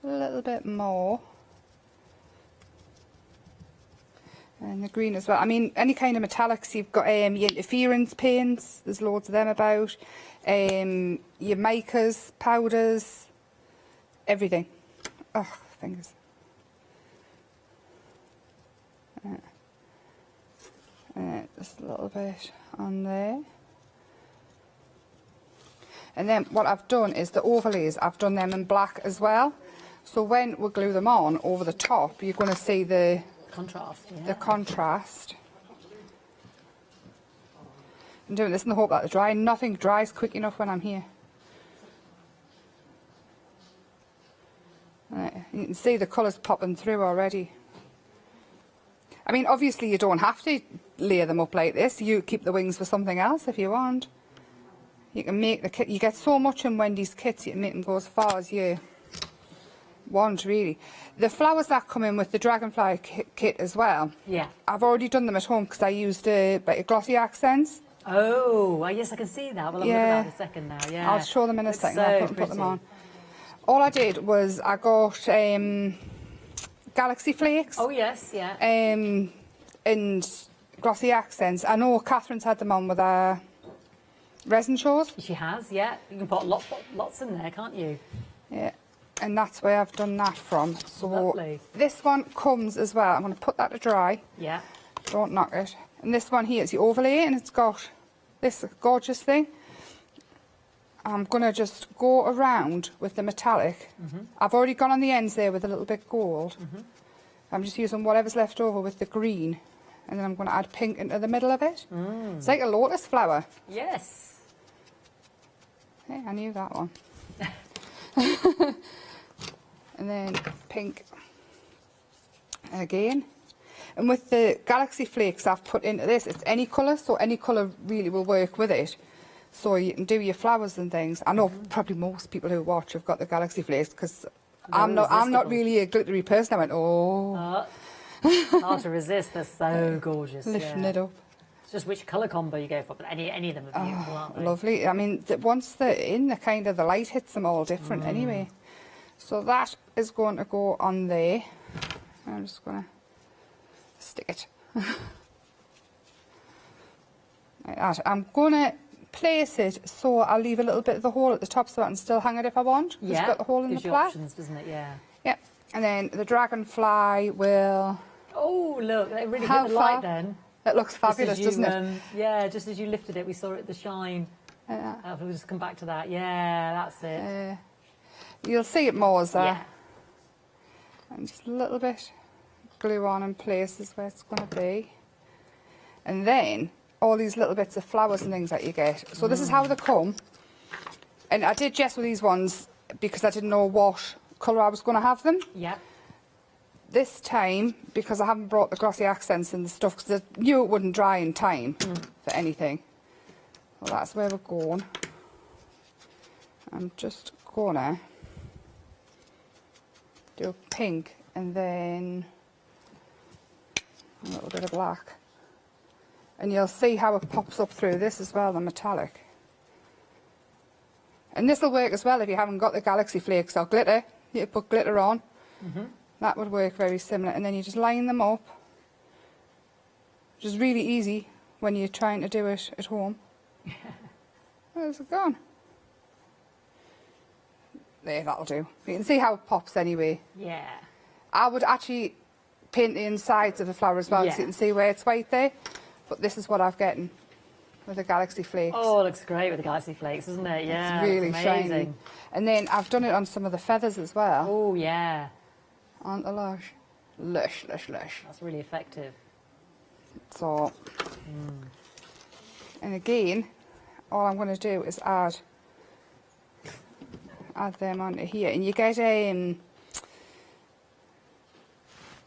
A little bit more. And the green as well. I mean, any kind of metallics, you've got your interference paints, there's loads of them about. Your micas, powders, everything. Oh, fingers. Just a little bit on there. And then what I've done is the overlays, I've done them in black as well. So when we glue them on over the top, you're going to see the contrast. Yeah. The contrast. I'm doing this in the hope that it's dry. Nothing dries quick enough when I'm here. You can see the colours popping through already. I mean, obviously you don't have to layer them up like this. You keep the wings for something else if you want. You can make the kit. You get so much in Wendy's kits, you can make them go as far as you want, really. The flowers that come in with the dragonfly kit as well. Yeah. I've already done them at home because I used glossy accents. Oh, well, yes, I can see that. Well, I'll look at that in a second now. Yeah. I'll show them in a second. So I'll put them on. All I did was I got Galaxy Flakes. Oh yes, yeah. And glossy accents. I know Catherine's had them on with her resin shows. She has, yeah. You can put lots in there, can't you? Yeah. And that's where I've done that from. So lovely. This one comes as well. I'm going to put that to dry. Yeah. Don't knock it. And this one here is the overlay, and it's got this gorgeous thing. I'm going to just go around with the metallic. I've already gone on the ends there with a little bit gold. I'm just using whatever's left over with the green. And then I'm going to add pink into the middle of it. It's like a lotus flower. Yes. Hey, I knew that one. And then pink again. And with the Galaxy Flakes I've put into this, it's any colour, so any colour really will work with it. So you can do your flowers and things. I know probably most people who watch have got the Galaxy Flakes, because I'm not really a glittery person. I went, oh. Hard to resist, they're so gorgeous. Lifting it up. It's just which colour combo you go for, but any of them are beautiful, aren't they? Lovely. I mean, once they're in, the light hits them all different anyway. So that is going to go on there. I'm just going to stick it. Like that. I'm going to place it so I'll leave a little bit of the hole at the top so I can still hang it if I want. Yeah, it's got the hole in gives the you plat. options, doesn't it? Yeah. Yep. And then the dragonfly will... Oh, look, it really How hit the light far? then. It looks fabulous, Just as you, doesn't it? Yeah, just as you lifted it, we saw it, the shine. We'll just come back to that. Yeah, that's it. You'll see it more there. Yeah. And just a little bit glue on in places where it's going to be. And then all these little bits of flowers and things that you get. So this is how they come. And I did jest with these ones because I didn't know what colour I was going to have them. Yeah. This time, because I haven't brought the glossy accents and the stuff, because I knew it wouldn't dry in time for anything. Well, that's where we're going. I'm just gonna do pink and then a little bit of black. And you'll see how it pops up through this as well, the metallic. And this will work as well if you haven't got the galaxy flakes or glitter. You put glitter on. That would work very similar. And then you just line them up. Which is really easy when you're trying to do it at home. Where's it gone? There, that'll do. You can see how it pops anyway. Yeah. I would actually paint the insides of the flower as well, so you can see where it's white there. But this is what I've gotten with the galaxy flakes. Oh, it looks great with the galaxy flakes, doesn't it? Yeah, it's really amazing. shiny. And then I've done it on some of the feathers as well. Oh, yeah. Aren't they lush? Lush, lush, lush. That's really effective. So, and again, all I'm going to do is add them onto here. And you get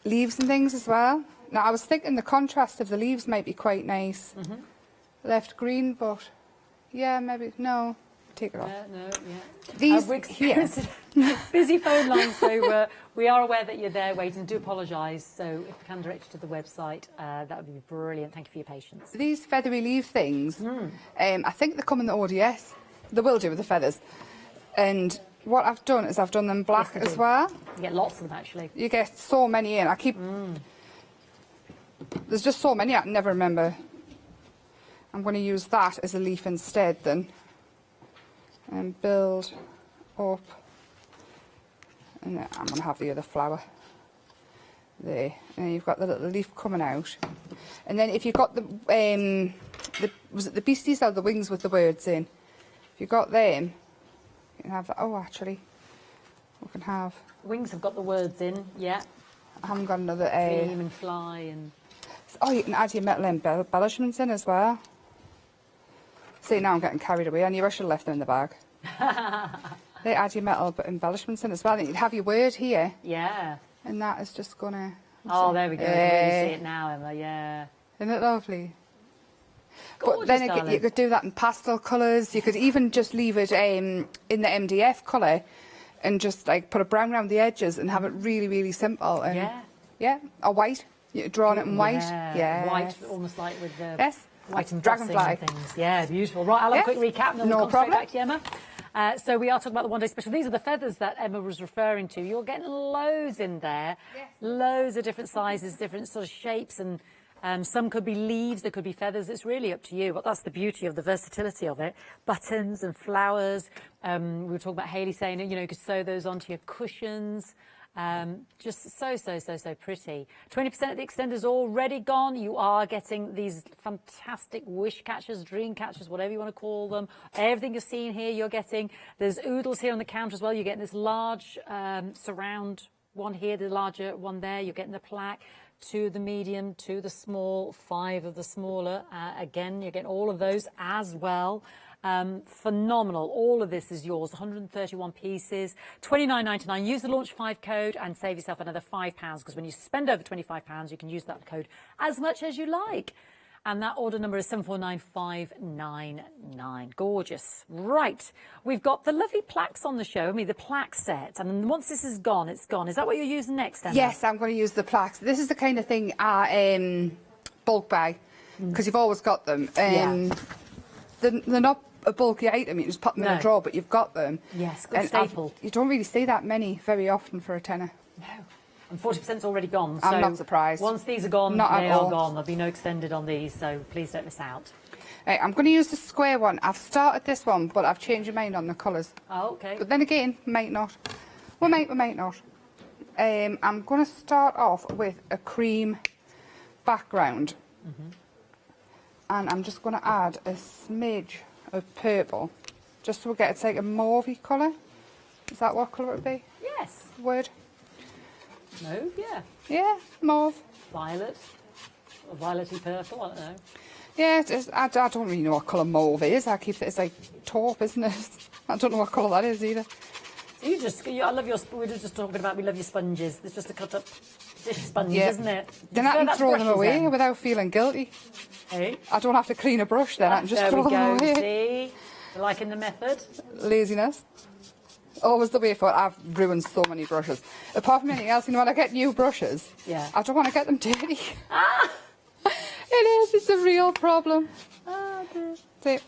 leaves and things as well. Now, I was thinking the contrast of the leaves might be quite nice. Left green, but yeah, maybe, no, take it off. No, yeah. These we're experiencing busy phone lines, so we are aware that you're there waiting. Do apologise. So if you can direct you to the website, that would be brilliant. Thank you for your patience. These feathery leaf things, I think they come in the ODS. They will do with the feathers. And what I've done is I've done them black as well. You get lots of them, actually. You get so many in. I keep... There's just so many I can never remember. I'm going to use that as a leaf instead then. And build up. And then I'm going to have the other flower. There. And you've got the little leaf coming out. And then if you've got the was it the beasties or the wings with the words in? If you've got them, you can have that. Oh, actually, we can have... Wings have got the words in, yeah. I haven't got another... Dream and fly and... Oh, you can add your metal embellishments in as well. See, now I'm getting carried away. I knew I should have left them in the bag. They add your metal embellishments in as well. And you'd have your word here. Yeah. And that is just going to... Oh, there we go. You really see it now, Emma, yeah. Isn't it lovely? Gorgeous, but then again, darling. you could do that in pastel colours. You could even just leave it in the MDF colour and just like put a brown around the edges and have it really, really simple. And, yeah. Yeah, or white. You're drawing it in white. Yeah. White, almost like with the... Yes. White and dragonfly and things. Yeah, beautiful. Right, I'll have a quick recap and then we'll come straight back to you, Emma. So we are talking about the one-day special. These are the feathers that Emma was referring to. You're getting loads in there. Yes. Loads of different sizes, different sort of shapes, and some could be leaves, there could be feathers. It's really up to you. But that's the beauty of the versatility of it. Buttons and flowers. We were talking about Hayley saying, you know, you could sew those onto your cushions. Just so pretty. 20% of the extender's already gone. You are getting these fantastic wish catchers, dream catchers, whatever you want to call them. Everything you're seeing here, you're getting. There's oodles here on the counter as well. You're getting this large surround one here, the larger one there. You're getting the plaque. 2 of the medium, 2 of the small, 5 of the smaller. Again, you're getting all of those as well. Phenomenal. All of this is yours. 131 pieces, £29.99. Use the Launch 5 code and save yourself another £5 because when you spend over £25, you can use that code as much as you like. And that order number is 749599. Gorgeous. Right. We've got the lovely plaques on the show. I mean, the plaque set. And once this is gone, it's gone. Is that what you're using next, Emma? Yes, I'm going to use the plaques. This is the kind of thing I bulk buy because you've always got them. They're not a bulky item. You just pop them in a drawer, but you've got them. Yes, good staple. You don't really see that many very often for a tenner. No. And 40%'s already gone. So I'm not surprised. Once these are gone, Not they at are all. gone. There'll be no extended on these, so please don't miss out. Right, I'm going to use the square one. I've started this one, but I've changed my mind on the colours. Oh, okay. But then again, might not. We might not. I'm going to start off with a cream background. And I'm just going to add a smidge of purple, just so we get, it's like a mauvey colour. Is that what colour it would be? Yes. Word? Mauve, yeah. Yeah, mauve. Violet. Or violety purple, I don't know. Yeah, I don't really know what colour mauve is. It's like taupe, isn't it? I don't know what colour that is either. I love your, we were just talking about, we love your sponges. There's just a cut up dish sponge, Yeah. isn't it? Then I can throw them away without feeling guilty. Hey? I don't have to clean a brush then, I can just there throw we them go, away. see? You liking the method? Laziness. Always the way for it. I've ruined so many brushes. Apart from anything else, you know, when I get new brushes, yeah, I don't want to get them dirty. It's a real problem. See,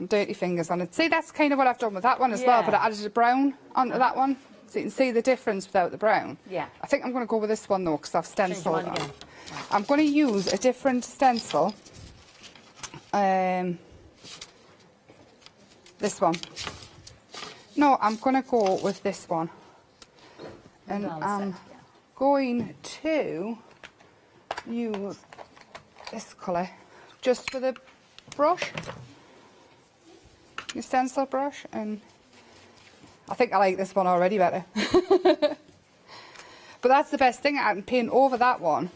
dirty fingers on it. See, that's kind of what I've done with that one as well, but I added a brown onto that one, so you can see the difference without the brown. Yeah. I think I'm going to go with this one though, because I've stenciled Change your mind it. I'm going to use a different stencil. This one. No, I'm going to go with this one. And I'm going to use this colour just for the brush, your stencil brush, and I think I like this one already better. But that's the best thing, I can paint over that one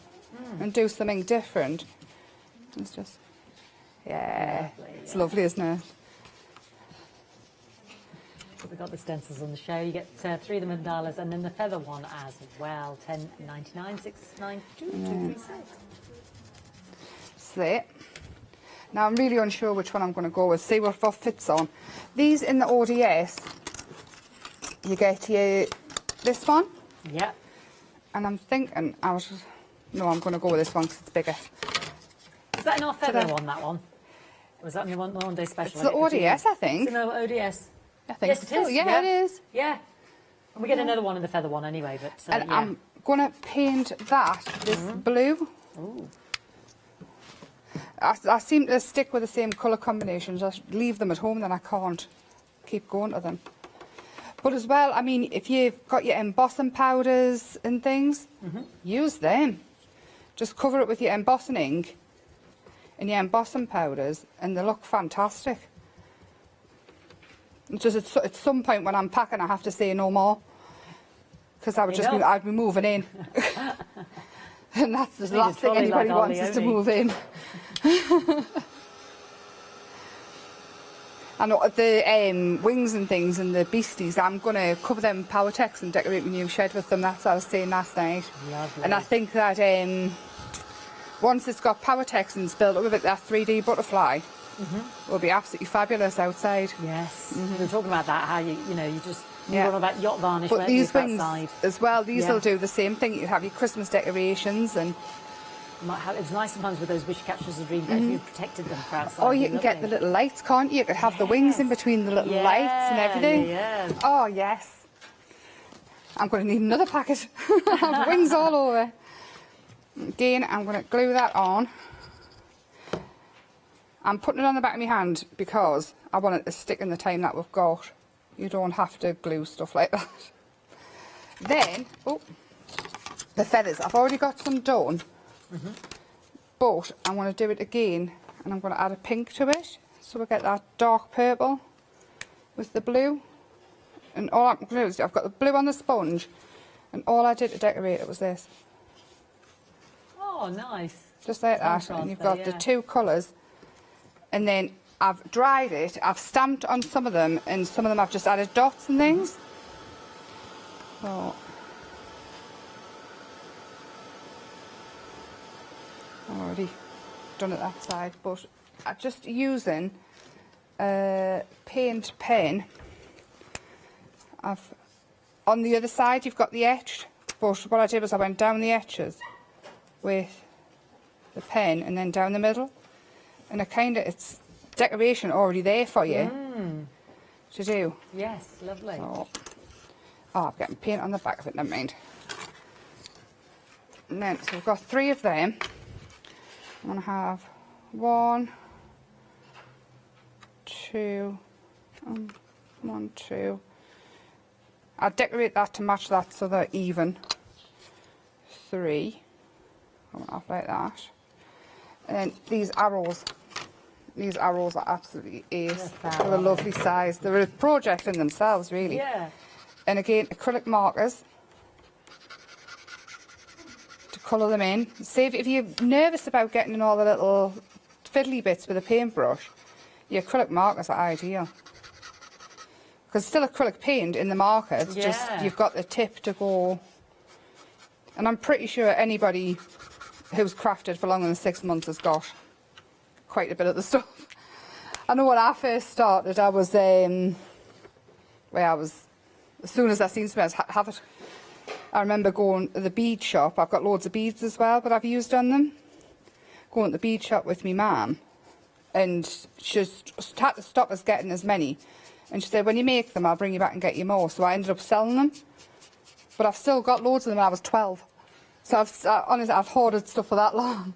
and do something different. It's just, yeah, it's lovely, isn't it? We've got the stencils on the show. You get 3 of them in dollars, and then the feather one as well. $10.99, $6.92, $2.36. That's it. Now I'm really unsure which one I'm going to go with. See what fits on. These in the ODS, you get this one. Yeah. And I'm thinking, no, I'm going to go with this one because it's bigger. Is that in our feather one, that one? Or is that in the one day special? It's the ODS, I think. It's in the ODS. I think yes, it so. is. Yeah, it is. Yeah. And we get another one in the feather one anyway, but and yeah. I'm going to paint this blue. Ooh. I seem to stick with the same colour combinations. I leave them at home, then I can't keep going to them. But as well, I mean, if you've got your embossing powders and things, use them. Just cover it with your embossing ink and your embossing powders, and they look fantastic. It's just at some point when I'm packing, I have to say no more, because I'd be moving in. And that's the last thing anybody wants is to move in. I know the wings and things and the beasties, I'm going to cover them with Powertex and decorate my new shed with them. That's what I was saying last night. Lovely. And I think that once it's got Powertex and it's built up with it, that 3D butterfly will be absolutely fabulous outside. Yes. We were talking about that, how you just run on that yacht varnish. But these wings outside as well, these will do the same thing. You have your Christmas decorations and it's nice sometimes with those wish catchers a dream if you've protected them for outside. Or you can get the little lights, can't you? You could have the wings in between the little lights and everything. Yeah. Oh, yes. I'm going to need another packet. I have wings all over. Again, I'm going to glue that on. I'm putting it on the back of my hand because I want it to stick in the time that we've got. You don't have to glue stuff like that. Then, the feathers. I've already got some done. But I want to do it again, and I'm going to add a pink to it, so we get that dark purple with the blue. And all I'm going to do is I've got the blue on the sponge, and all I did to decorate it was this. Oh, nice. Just like that, and you've got the two colours. And then I've dried it, I've stamped on some of them, and some of them I've just added dots and things. So I've already done it that side, but I'm just using a paint pen. On the other side you've got the etched, but what I did was I went down the edges with the pen and then down the middle, and it's decoration already there for you to do. Yes, lovely. So, I'm getting paint on the back of it, never mind. And then, so we've got 3 of them. I'm going to have 1, 2, 1, 2. I'll decorate that to match that so they're even. 3, come off like that. And then these arrows are absolutely ace. They're a lovely size. They're a project in themselves, really. Yeah. And again, acrylic markers to colour them in. See, if you're nervous about getting in all the little fiddly bits with a paintbrush, your acrylic markers are ideal. Because it's still acrylic paint in the marker, it's just you've got the tip to go. And I'm pretty sure anybody who's crafted for longer than 6 months has got quite a bit of the stuff. I know when I first started, I was, as soon as I seen something else have it, I remember going to the bead shop. I've got loads of beads as well, but I've used on them. Going to the bead shop with me mum, and she had to stop us getting as many. And she said, when you make them, I'll bring you back and get you more. So I ended up selling them. But I've still got loads of them when I was 12. So honestly, I've hoarded stuff for that long.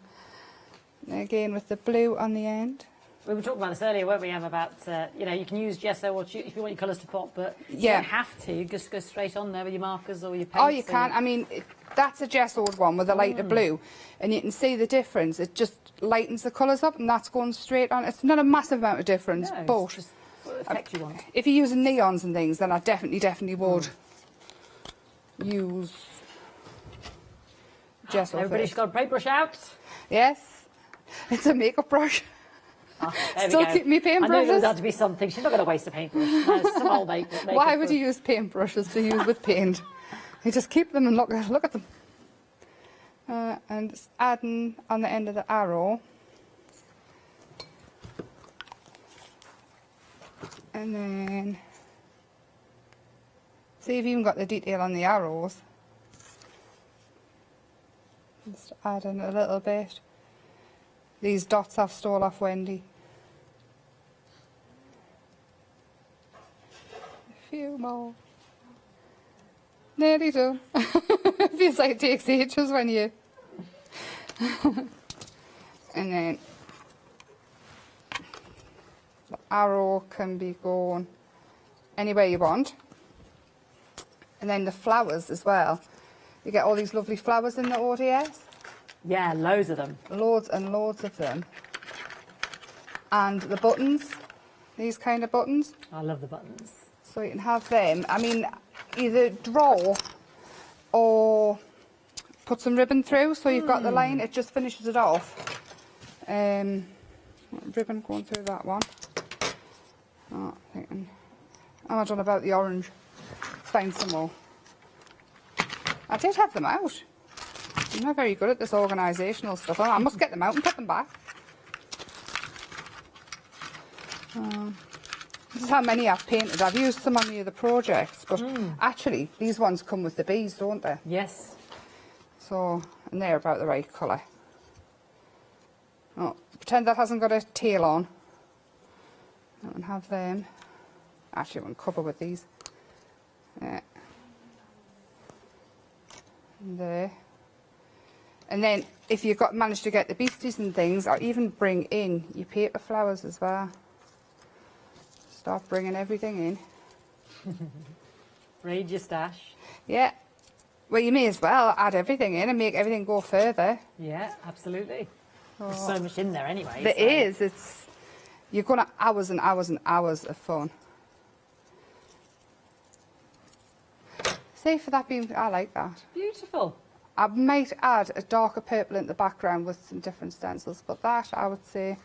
And again, with the blue on the end. We were talking about this earlier, weren't we, Em, about, you can use gesso or if you want your colours to pop, but you don't have to. You just go straight on there with your markers or your paints. Oh, you can. I mean, that's a gessoed one with a lighter blue. And you can see the difference. It just lightens the colours up, and that's going straight on. It's not a massive amount of difference, but just what effect you want. If you're using neons and things, then I definitely would use gesso. Everybody's got a paintbrush out? Yes. It's a makeup brush. Still keep me paintbrushes. I know there's got to be something. She's not going to waste a paintbrush. No, some old makeup Why would you use paintbrushes to use with paint? You just keep them and look at them. And just adding on the end of the arrow. And then, see, you've even got the detail on the arrows. Just add in a little bit. These dots I've stole off Wendy. A few more. Nearly done. Feels like it takes ages when you... And then the arrow can be going anywhere you want. And then the flowers as well. You get all these lovely flowers in the ODS. Yeah, loads of them. Loads and loads of them. And the buttons, these kind of buttons. I love the buttons. So you can have them. I mean, either draw or put some ribbon through, so you've got the line, it just finishes it off. Ribbon going through that one. Oh, thinking, I'm not done about the orange. Find some more. I did have them out. I'm not very good at this organisational stuff. I must get them out and put them back. This is how many I've painted. I've used some on the other projects, but actually these ones come with the bees, don't they? Yes. So, and they're about the right colour. Oh, pretend that hasn't got a tail on. And have them. Actually, I want to cover with these. Yeah. There. And then if you've managed to get the beasties and things, or even bring in your paper flowers as well. Start bringing everything in. Raid your stash. Yeah. Well, you may as well add everything in and make everything go further. Yeah, absolutely. There's so much in there anyway. There is. You're going to have hours and hours and hours of fun. See, for that being, I like that. Beautiful. I might add a darker purple in the background with some different stencils, but that, I would say,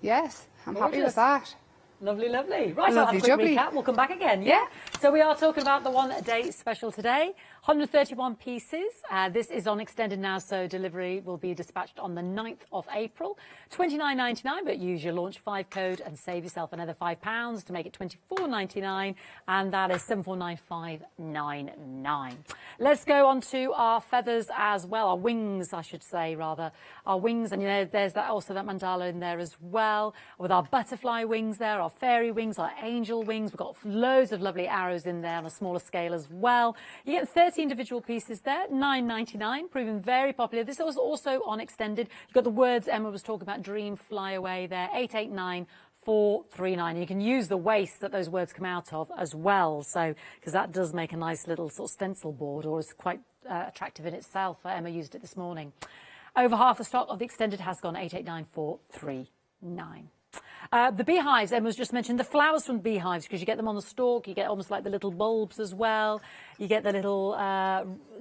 yes, I'm happy with that. Lovely, lovely. Right, Lovely I'll have a quick jubbly. recap. We'll come back again, yeah? So we are talking about the one-day special today. 131 pieces. This is on extended now, so delivery will be dispatched on the 9th of April. $29.99, but use your launch 5 code and save yourself another £5 to make it $24.99, and that is $7495.99. Let's go on to our feathers as well, our wings, I should say, rather. Our wings, and you know, there's that also that mandala in there as well, with our butterfly wings there, our fairy wings, our angel wings. We've got loads of lovely arrows in there on a smaller scale as well. You get 30 individual pieces there, $9.99, proving very popular. This was also on extended. You've got the words Emma was talking about, dream, fly away there, $889. 439. You can use the waste that those words come out of as well, so because that does make a nice little sort of stencil board, or is quite attractive in itself. Emma used it this morning. Over half the stock of the extended has gone. 889439. The beehives, Emma's just mentioned the flowers from beehives, because you get them on the stalk. You get almost like the little bulbs as well. You get the little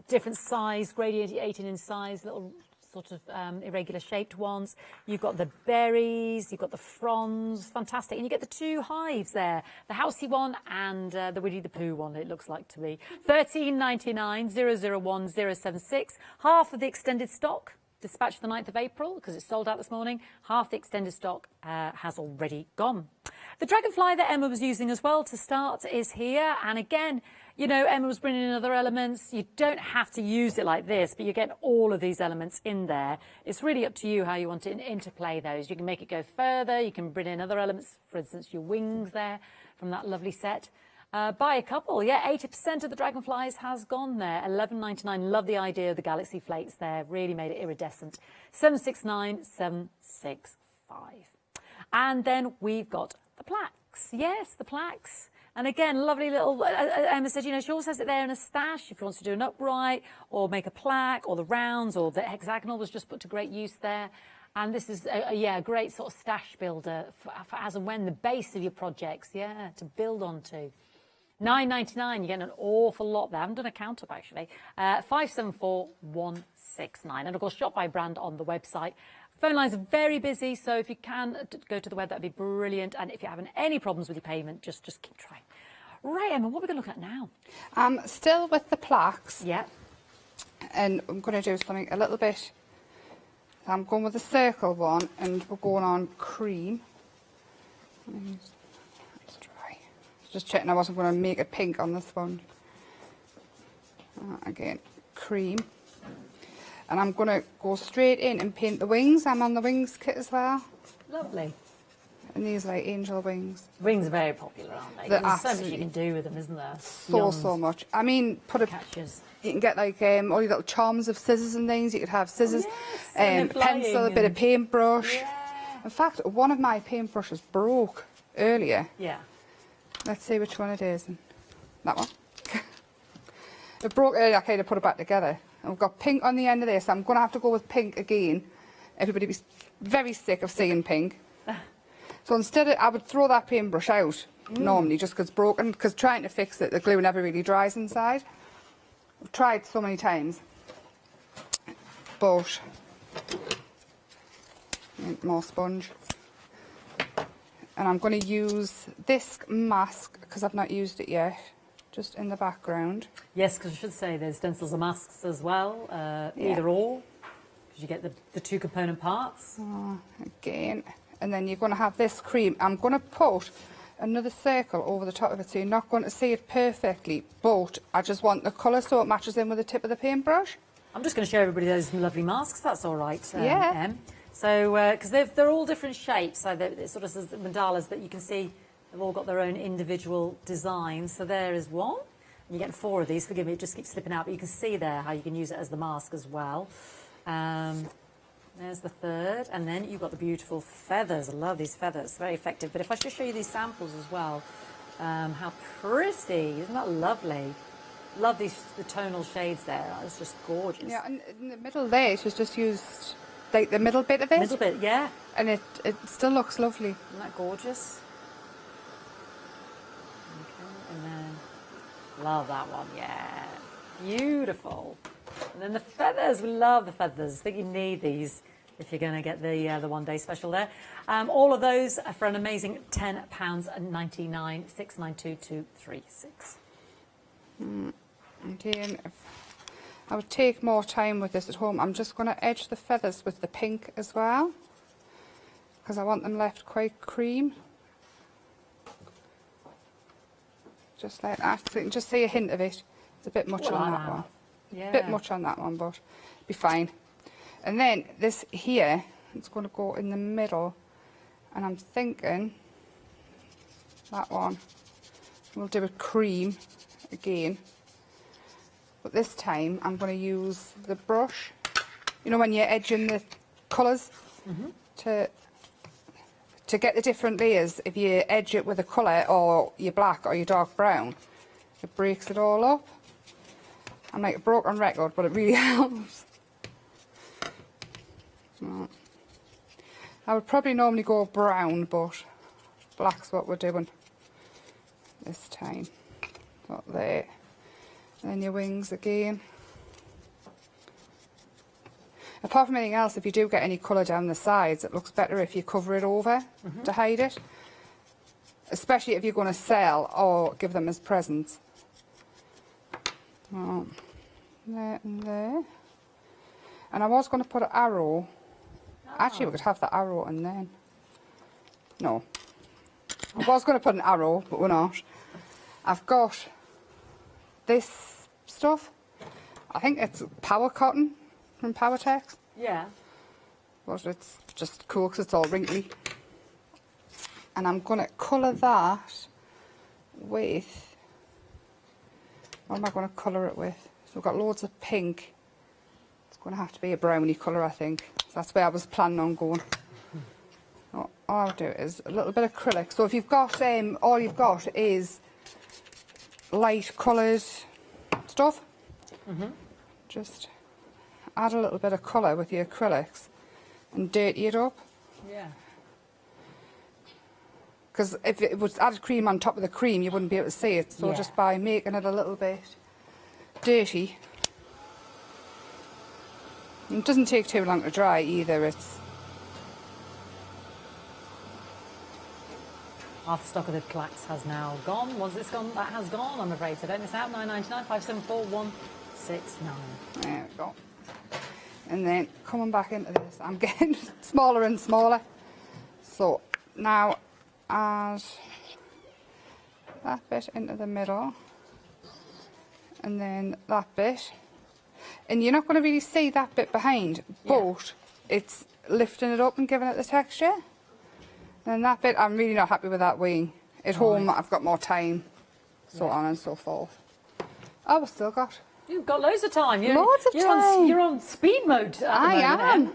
different size, gradiating in size, little sort of irregular shaped ones. You've got the berries, you've got the fronds, fantastic. And you get the two hives there, the housey one and the Winnie the Pooh one, it looks like to me. 13.99, 001076, half of the extended stock. Dispatched the 9th of April because it's sold out this morning. Half the extended stock has already gone. The dragonfly that Emma was using as well to start is here. And again, you know, Emma was bringing in other elements. You don't have to use it like this, but you get all of these elements in there. It's really up to you how you want to interplay those. You can make it go further. You can bring in other elements, for instance, your wings there from that lovely set. Buy a couple, yeah, 80% of the dragonflies has gone there. 11.99. Love the idea of the galaxy flakes there. Really made it iridescent. 769,765. And then we've got the plaques. Yes, the plaques. And again, lovely little, Emma said, you know, she always has it there in a stash if she wants to do an upright or make a plaque, or the rounds or the hexagonal was just put to great use there. And this is, a great sort of stash builder for as and when the base of your projects, to build onto. $9.99, you're getting an awful lot there. I haven't done a count up actually. 574169. And of course, shop by brand on the website. Phone lines are very busy, so if you can go to the web, that'd be brilliant. And if you're having any problems with your payment, just keep trying. Right, Emma, what are we going to look at now? Still with the plaques. Yeah. And I'm going to do something a little bit. I'm going with the circle one, and we're going on cream. Just checking I wasn't going to make it pink on this one. Again, cream. And I'm going to go straight in and paint the wings. I'm on the wings kit as well. Lovely. And these like angel wings. Wings are very popular, aren't they? There's so much you can do with them, isn't there? So much. I mean, catches. You can get like all your little charms of scissors and things. You could have scissors, pencil, a bit of paintbrush. Yeah. In fact, one of my paintbrushes broke earlier. Yeah. Let's see which one it is. That one. It broke earlier, I kind of put it back together. And we've got pink on the end of this. I'm going to have to go with pink again. Everybody be very sick of seeing pink. So instead, I would throw that paintbrush out normally just because it's broken, because trying to fix it, the glue never really dries inside. I've tried so many times. But, more sponge. And I'm going to use this mask because I've not used it yet, just in the background. Yes, because I should say there's stencils and masks as well, either or, because you get the two component parts. Again, and then you're going to have this cream. I'm going to put another circle over the top of it, so you're not going to see it perfectly, but I just want the colour so it matches in with the tip of the paintbrush. I'm just going to show everybody those lovely masks, if that's all right, yeah. So, because they're all different shapes, so it sort of says mandalas, but you can see they've all got their own individual designs. So there is one. And you get 4 of these. Forgive me, it just keeps slipping out, but you can see there how you can use it as the mask as well. There's the third, and then you've got the beautiful feathers. I love these feathers, very effective. But if I just show you these samples as well, how pretty! Isn't that lovely? Love the tonal shades there. It's just gorgeous. Yeah, and in the middle there, it was just used like the middle bit of it. Middle bit, yeah. And it still looks lovely. Isn't that gorgeous? Okay, and then love that one, yeah. Beautiful. And then the feathers, we love the feathers. I think you need these if you're going to get the one-day special there. All of those are for an amazing £10.99, 692236. Again, I would take more time with this at home. I'm just going to edge the feathers with the pink as well, because I want them left quite cream. Just like that. So you can just see a hint of it. It's a bit much on that one. Yeah. A bit much on that one, but be fine. And then this here, it's going to go in the middle. And I'm thinking that one, we'll do a cream again. But this time I'm going to use the brush, you know, when you're edging the colours, to to get the different layers, if you edge it with a colour or your black or your dark brown, it breaks it all up. I'm like a broken record, but it really helps. Right. I would probably normally go brown, but black's what we're doing this time. Got there. And then your wings again. Apart from anything else, if you do get any colour down the sides, it looks better if you cover it over to hide it. Especially if you're going to sell or give them as presents. Right. There and there. And I was going to put an arrow. Actually, we could have the arrow and then. No. I was going to put an arrow, but we're not. I've got this stuff. I think it's power cotton from Powertex. Yeah. But it's just cool because it's all wrinkly. And I'm going to colour that with... What am I going to colour it with? So we've got loads of pink. It's going to have to be a brownie colour, I think. So that's where I was planning on going. All I'll do is a little bit of acrylic. So if you've got, all you've got is light coloured stuff, just add a little bit of colour with your acrylics and dirty it up. Yeah. Because if it was added cream on top of the cream, you wouldn't be able to see it. So Yeah. just by making it a little bit dirty. And it doesn't take too long to dry either. It's Half the stock of the plaques has now gone. Was this gone? That has gone, I'm afraid. So don't miss out. 9.99, 574 169. There we go. And then coming back into this, I'm getting smaller and smaller. So now add that bit into the middle. And then that bit. And you're not going to really see that bit behind, but it's lifting it up and giving it the texture. And that bit, I'm really not happy with that wing. At home, I've got more time, so on and so forth. Oh, we've still got... You've got loads of time. Loads of time. You're on speed mode at the moment. I am.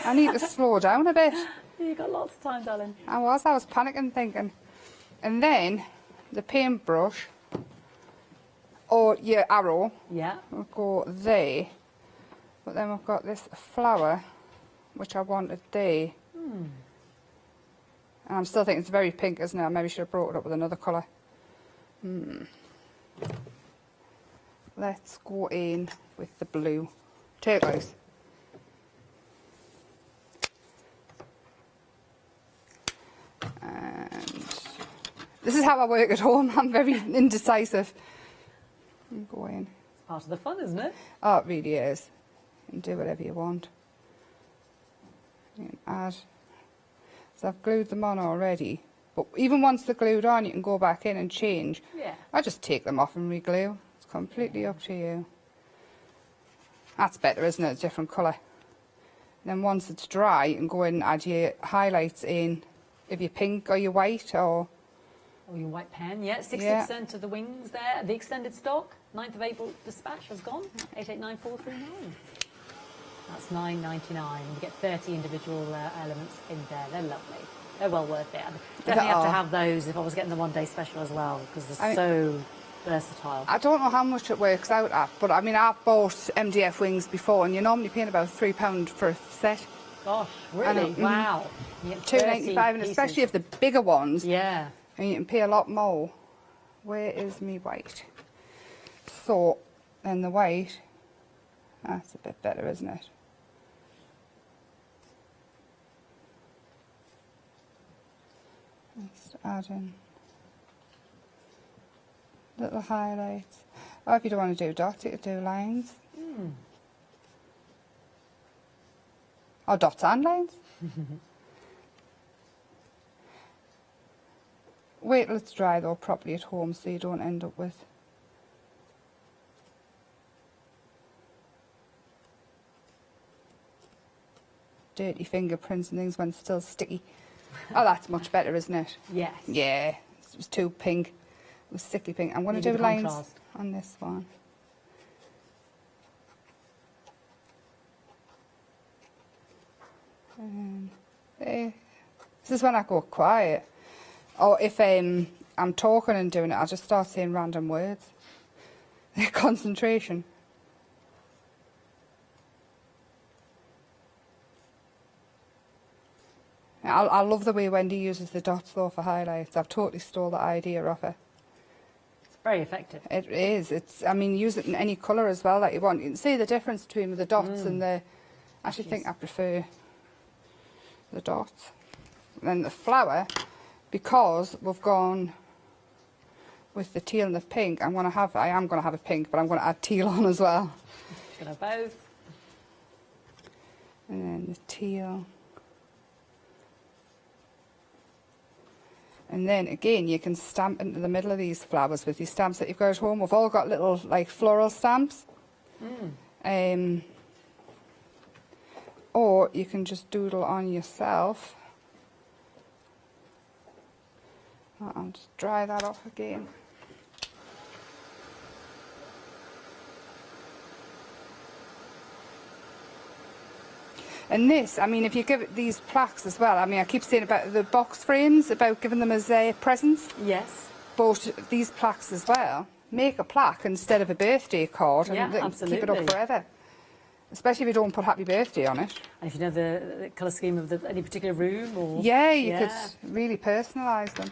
I need to slow down a bit. You've got lots of time, darling. I was panicking, thinking. And then the paintbrush, or your arrow, will go there. But then we've got this flower, which I wanted there. And I'm still thinking it's very pink, isn't it? I maybe should have brought it up with another colour. Let's go in with the blue. Turquoise. And this is how I work at home. I'm very indecisive. I'm going. It's part of the fun, isn't it? Oh, it really is. You can do whatever you want. You can add. So I've glued them on already. But even once they're glued on, you can go back in and change. Yeah. I just take them off and re-glue. It's completely up to you. That's better, isn't it? A different colour. Then once it's dry, you can go in and add your highlights in. If you're pink or your white or... Oh, your white pen, yeah. 60% of the wings there. The extended stock, 9th of April dispatch has gone. 889439. That's $9.99. You get 30 individual elements in there. They're lovely. They're well worth it. I'd definitely have to have those if I was getting the one-day special as well, because they're so versatile. I don't know how much it works out at, but I mean, I've bought MDF wings before, and you're normally paying about £3 for a set. Gosh, really? Wow. $2.95, and especially if the bigger ones. Yeah. And you can pay a lot more. Where is me white? So, then the white, that's a bit better, isn't it? Just add in little highlights. Or if you don't want to do dots, you could do lines. Or dots and lines. Wait till it's dry though properly at home so you don't end up with dirty fingerprints and things when it's still sticky. Oh, that's much better, isn't it? Yes. Yeah, it was too pink. It was sickly pink. I'm going to do lines on this one. There. This This is when I go quiet. Or if I'm talking and doing it, I'll just start saying random words. Concentration. I love the way Wendy uses the dots though for highlights. I've totally stole that idea off her. It's very effective. It is. I mean, use it in any colour as well that you want. You can see the difference between the dots and the... I actually think I prefer the dots. And then the flower, because we've gone with the teal and the pink, I am going to have a pink, but I'm going to add teal on as well. Going to have both. And then the teal. And then again, you can stamp into the middle of these flowers with these stamps that you've got at home. We've all got little like floral stamps. Or you can just doodle on yourself. I'll just dry that off again. And this, I mean, if you give it these plaques as well, I mean, I keep saying about the box frames, about giving them as presents. Yes. But these plaques as well, make a plaque instead of a birthday card and keep it up forever. Especially if you don't put happy birthday on it. And if you know the colour scheme of any particular room or... Yeah, you could really personalise them.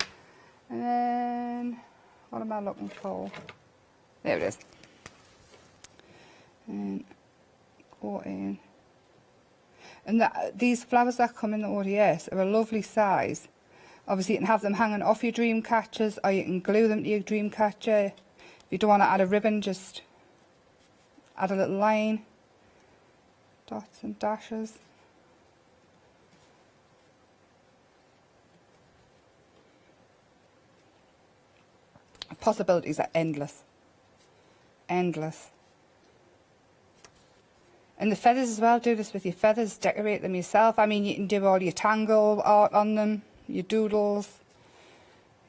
And then, what am I looking for? There it is. And go in. And these flowers that come in the ODS are a lovely size. Obviously, you can have them hanging off your dream catchers, or you can glue them to your dream catcher. If you don't want to add a ribbon, just add a little line. Dots and dashes. Possibilities are endless. Endless. And the feathers as well, do this with your feathers, decorate them yourself. I mean, you can do all your tangle art on them, your doodles,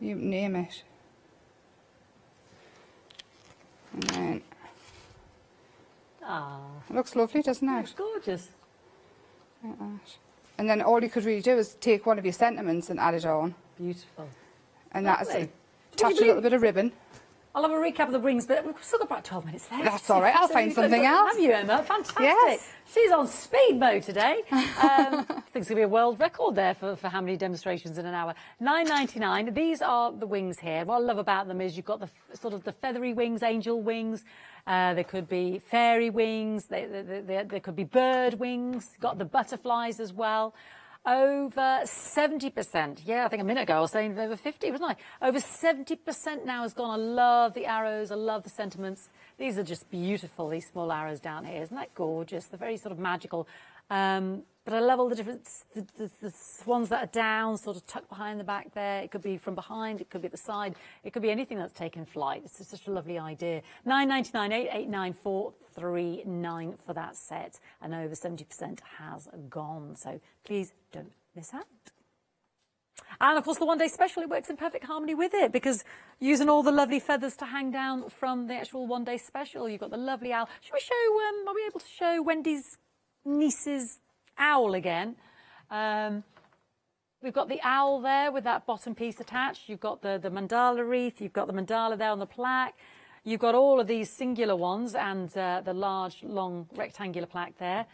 you name it. And then, it looks lovely, doesn't it? Looks gorgeous. Like that. And then all you could really do is take one of your sentiments and add it on. Beautiful. And that's it. Attach a little bit of ribbon. I'll have a recap of the rings, but we've still got about 12 minutes left. That's all right, I'll find something else. Have you, Emma? Fantastic. Yes. She's on speed mode today. I think it's going to be a world record there for how many demonstrations in an hour. $9.99. These are the wings here. What I love about them is you've got the sort of the feathery wings, angel wings. There could be fairy wings. There could be bird wings. Got the butterflies as well. Over 70%. Yeah, I think a minute ago I was saying over 50, wasn't I? Over 70% now has gone. I love the arrows. I love the sentiments. These are just beautiful, these small arrows down here. Isn't that gorgeous? They're very sort of magical. But I love all the different, the ones that are down, sort of tucked behind the back there. It could be from behind, it could be at the side. It could be anything that's taken flight. It's such a lovely idea. $9.99, $889,439 for that set. And over 70% has gone. So please don't miss out. And of course the one-day special, it works in perfect harmony with it, because using all the lovely feathers to hang down from the actual one-day special, you've got the lovely owl. Should we show, are we able to show Wendy's niece's owl again? We've got the owl there with that bottom piece attached. You've got the mandala wreath. You've got the mandala there on the plaque. You've got all of these singular ones and the large, long rectangular plaque there.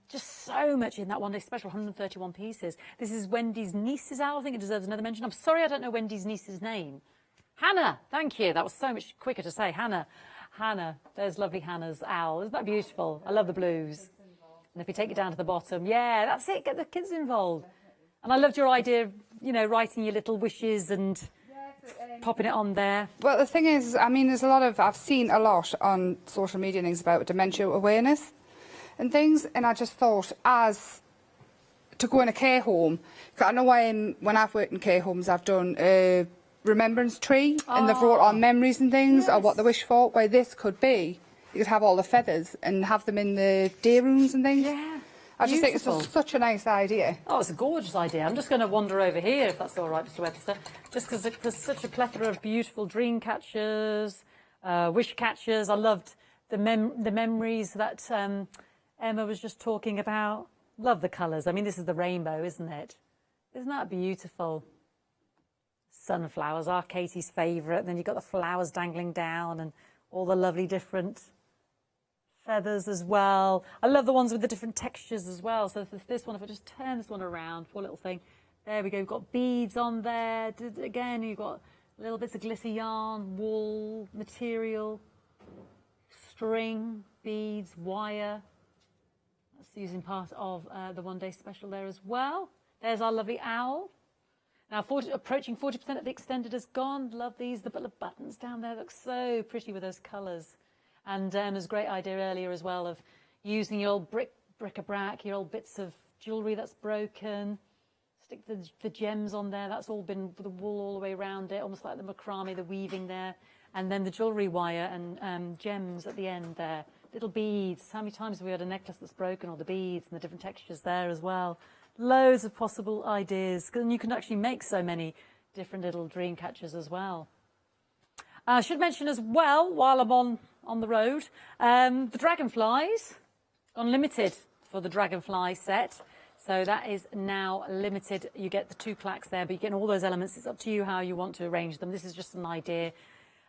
Just so much in that one-day special, 131 pieces. This is Wendy's niece's owl. I think it deserves another mention. I'm sorry I don't know Wendy's niece's name. Hannah, thank you. That was so much quicker to say. Hannah. Hannah. There's lovely Hannah's owl. Isn't that beautiful? I love the blues. And if you take it down to the bottom, yeah, that's it. Get the kids involved. And I loved your idea of, you know, writing your little wishes and popping it on there. Well, the thing is, I mean, I've seen a lot on social media and things about dementia awareness and things, and I just thought, as to go in a care home, 'cause I know when I've worked in care homes, I've done a remembrance tree, and they've wrote on memories and things, or what they wish for, where this could be. You could have all the feathers and have them in the day rooms and things. Yeah. I just think it's such a nice idea. Oh, it's a gorgeous idea. I'm just going to wander over here, if that's all right, Mr. Webster, just because there's such a plethora of beautiful dream catchers, wish catchers. I loved the memories that Emma was just talking about. Love the colours. I mean, this is the rainbow, isn't it? Isn't that beautiful? Sunflowers are Katie's favourite. And then you've got the flowers dangling down and all the lovely different feathers as well. I love the ones with the different textures as well. So this one, if I just turn this one around, poor little thing. There we go. You've got beads on there. Again, you've got little bits of glitter yarn, wool, material, string, beads, wire. That's using part of the one-day special there as well. There's our lovely owl. Now, approaching 40% of the extended has gone. Love these. The buttons down there look so pretty with those colours. And there's a great idea earlier as well of using your old bric-a-brac, your old bits of jewellery that's broken. Stick the gems on there. That's all been with the wool all the way around it, almost like the macrame, the weaving there. And then the jewellery wire and gems at the end there. Little beads. How many times have we had a necklace that's broken, or the beads and the different textures there as well? Loads of possible ideas. And you can actually make so many different little dream catchers as well. I should mention as well, while I'm on the road, the dragonflies, unlimited for the dragonfly set. So that is now limited. You get the 2 plaques there, but you get all those elements. It's up to you how you want to arrange them. This is just an idea.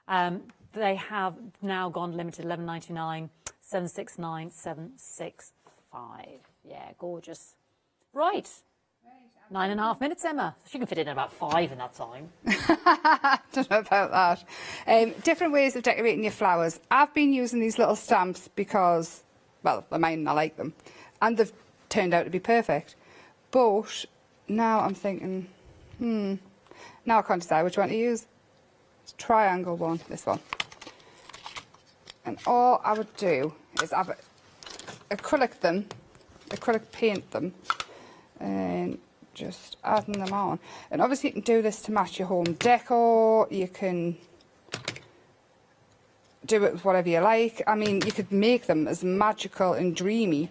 They have now gone limited, $11.99, $7.69, $7.65. Yeah, gorgeous. Right. 9.5 minutes, Emma. She can fit in about 5 in that time. Don't know about that. Different ways of decorating your flowers. I've been using these little stamps because, well, they're mine and I like them. And they've turned out to be perfect. But now I'm thinking, now I can't decide which one to use. It's triangle one, this one. And all I would do is acrylic paint them, and just adding them on. And obviously you can do this to match your home decor. You can do it with whatever you like. I mean, you could make them as magical and dreamy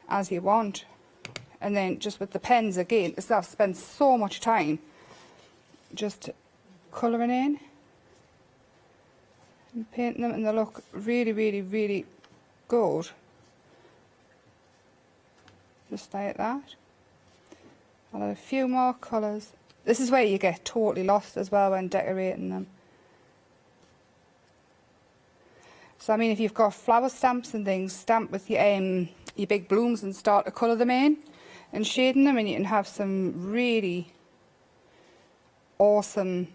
as you want. And then just with the pens again, I've spent so much time just colouring in and painting them, and they look really, really, really good. Just like that. I'll add a few more colours. This is where you get totally lost as well when decorating them. So I mean, if you've got flower stamps and things, stamp with your big blooms and start to colour them in and shading them, and you can have some really awesome.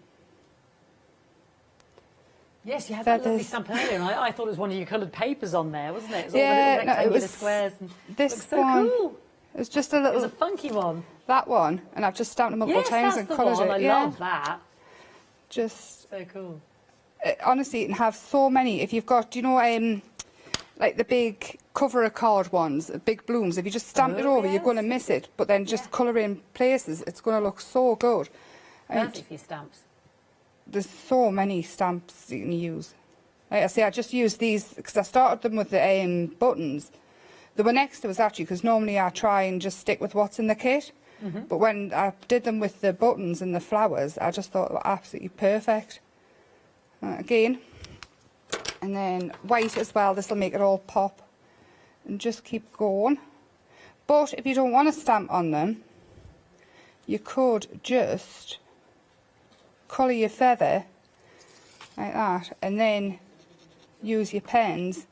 Yes, you had that lovely stamp earlier, and I thought it was one of your coloured papers on there, wasn't it? It was all Yeah, the little no, it rectangular was squares. And this it looked so one. Cool. It was just a little. It was a funky one. That one, and I've just stamped them multiple times and coloured it. I love that. Just so cool. Honestly, you can have so many. If you've got, you know, like the big cover a card ones, big blooms. If you just stamp it over, you're going to miss it. But then just colour in places, it's going to look so good. Perfect for your stamps. There's so many stamps you can use. Like I say, I just used these because I started them with the buttons. They were next to us actually, because normally I try and just stick with what's in the kit. But when I did them with the buttons and the flowers, I just thought they were absolutely perfect. Again, and then white as well. This will make it all pop, and just keep going. But if you don't want to stamp on them, you could just colour your feather like that, and then use your pens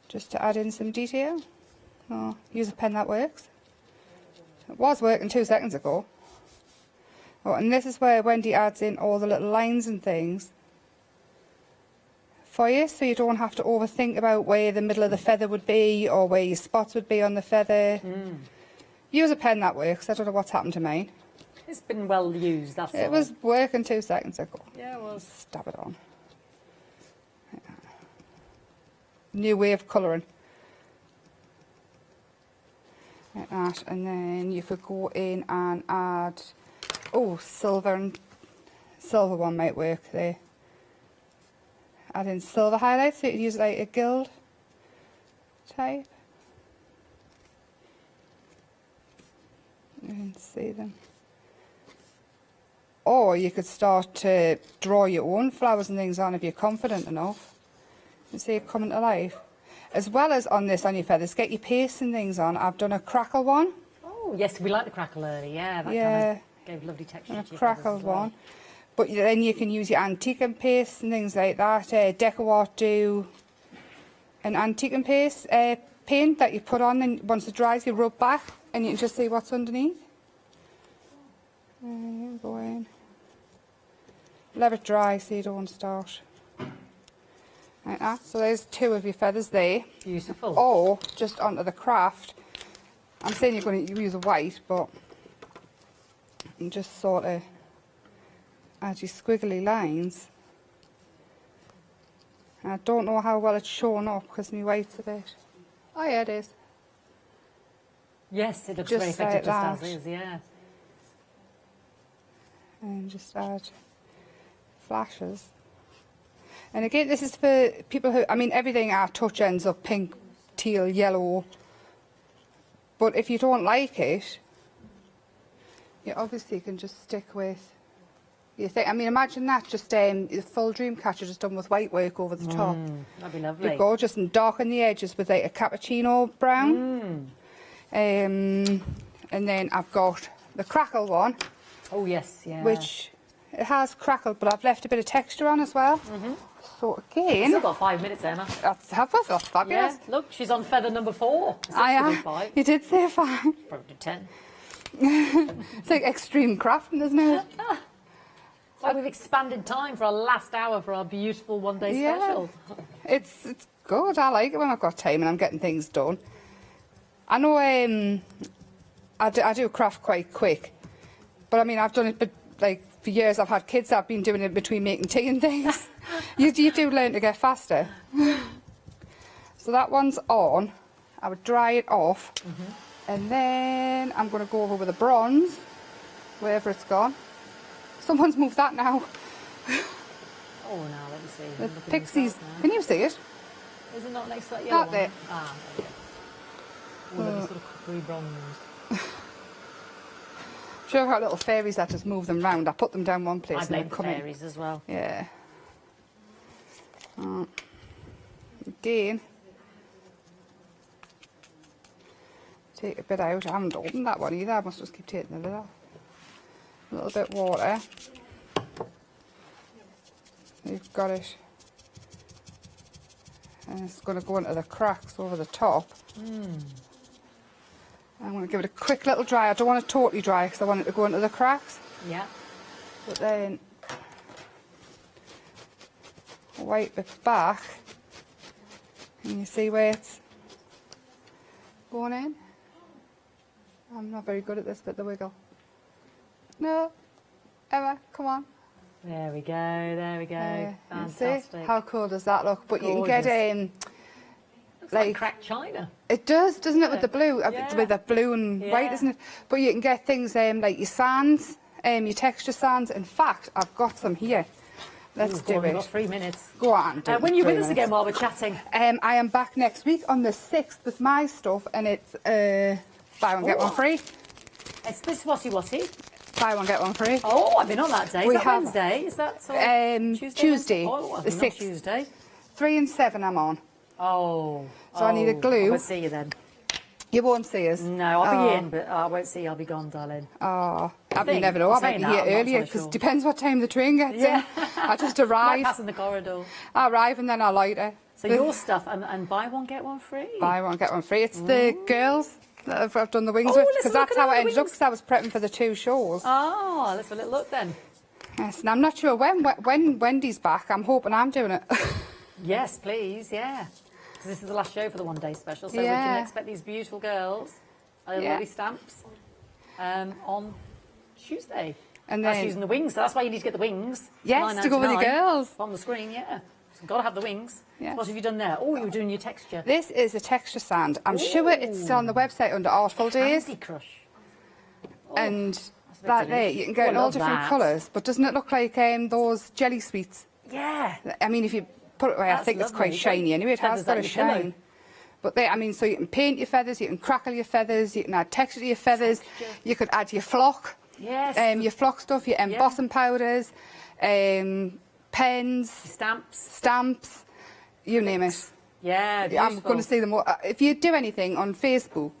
just to add in some detail. Oh, use a pen that works. It was working 2 seconds ago. Oh, and this is where Wendy adds in all the little lines and things for you, so you don't have to overthink about where the middle of the feather would be or where your spots would be on the feather. Use a pen that works. I don't know what's happened to mine. It's been well used, that's all. It was working 2 seconds ago. Yeah, it was. Stab it on. New way of colouring. Like that, and then you could go in and add, silver one might work there. Add in silver highlights, so you could use like a gild type. You can see them. Or you could start to draw your own flowers and things on if you're confident enough. You see it coming to life. As well as on your feathers, get your paste and things on. I've done a crackle one. Oh, yes, we like the crackle early, yeah. That kind of gave lovely texture and to a your crackled feathers as well. one. But then you can use your antique and paste and things like that. Decawart do an antique and paste paint that you put on, and once it dries you rub back and you can just see what's underneath. Go in. Let it dry so you don't start. Like that. So there's 2 of your feathers there. Beautiful. Or just onto the craft. I'm saying you're going to use a white, but and just sort of add your squiggly lines. I don't know how well it's shown up because my white's a bit. Oh yeah, it is. Yes, it looks Just very effective like just as that. is, yeah. And just add flashes. And again, this is for people who, I mean, everything I touch ends up pink, teal, yellow. But if you don't like it, you obviously can just stick with your thing. I mean, imagine that, just the full dream catcher just done with white work over the top. That'd be lovely. You're gorgeous, and darken the edges with like a cappuccino brown. And then I've got the crackle one. Oh yes, yeah. Which it has crackled, but I've left a bit of texture on as well. So again, Still got 5 minutes, Emma. That's fabulous. Yeah, look, she's on feather number 4. I am. 5. You did say 5. Probably 10. It's like extreme crafting, isn't it? So we've expanded time for our last hour for our beautiful one-day special. It's good. I like it when I've got time and I'm getting things done. I know I do craft quite quick, but I mean I've done it, but like for years I've had kids. I've been doing it between making tea and things. you do learn to get faster. So that one's on. I would dry it off, and then I'm going to go over with the bronze, wherever it's gone. Someone's moved that now. Oh, now let me see. The pixies. Can you see it? Is it not next to that yellow Out there. one? Ah, there you go. Oh, sort of coppery bronze. Sure how little fairies that just move them round. I put them down one place I and blame then the come fairies as well. Yeah. Again, take a bit out. I haven't opened that one either. I must just keep taking the lid off. A little bit of water. You've got it. And it's going to go into the cracks over the top. I'm going to give it a quick little dry. I don't want it totally dry because I want it to go into the cracks. Yeah. But then wipe it back, and you see where it's going in. I'm not very good at this bit, the wiggle. No, Emma, come on. There we go, there we go. Fantastic. See? How cool does that look? But you can get looks like cracked china. It does, doesn't it, with the blue, with the blue and white, isn't it? But you can get things like your sands, your texture sands. In fact, I've got some here. Let's do it. We've got 3 minutes. Go on. When are you with us again while we're chatting? I am back next week on the 6th with my stuff, and it's buy one get one free. It's this whatty. Buy one get one free. Oh, I've been on that day. Is that Wednesday? Is that sort of Tuesday? Oh, The 6th. Tuesday. 3 and 7 I'm on. Oh. So I need a glue. I won't see you then. You won't see us? No, I'll be in, but I won't see you. I'll be gone, darling. Oh, you never know. I might be here earlier because it depends what time the train gets in. I just arrive. Might pass in the corridor. I arrive and then I light it. So your stuff and buy one get one free. Buy one get one free. It's the girls that I've done the wings with because that's how I ended up. Because I was prepping for the 2 shows. Oh, let's have a little look then. Yes, and I'm not sure when Wendy's back. I'm hoping I'm doing it. Yes, please. Yeah. Because this is the last show for the one-day special, so we can expect these beautiful girls, lovely stamps, on Tuesday. And that's then using the wings, so that's why you need to get the wings. Yes, to go with the girls. On the screen, yeah. So got to have the wings. Yes. What have you done there? Oh, you're doing your texture. This is a texture sand. I'm sure it's still on the website under Artful Days. Candy Crush. And that there, you can get in all different colours. But doesn't it look like those jelly sweets? Yeah. I mean, if you put it away, I think it's quite shiny anyway. It has got a shine. But there, I mean, so you can paint your feathers, you can crackle your feathers, you can add texture to your feathers, you could add your flock, your flock stuff, your embossing powders, pens, stamps, you name it. Yeah, I'm going to see them all. If you do anything on Facebook,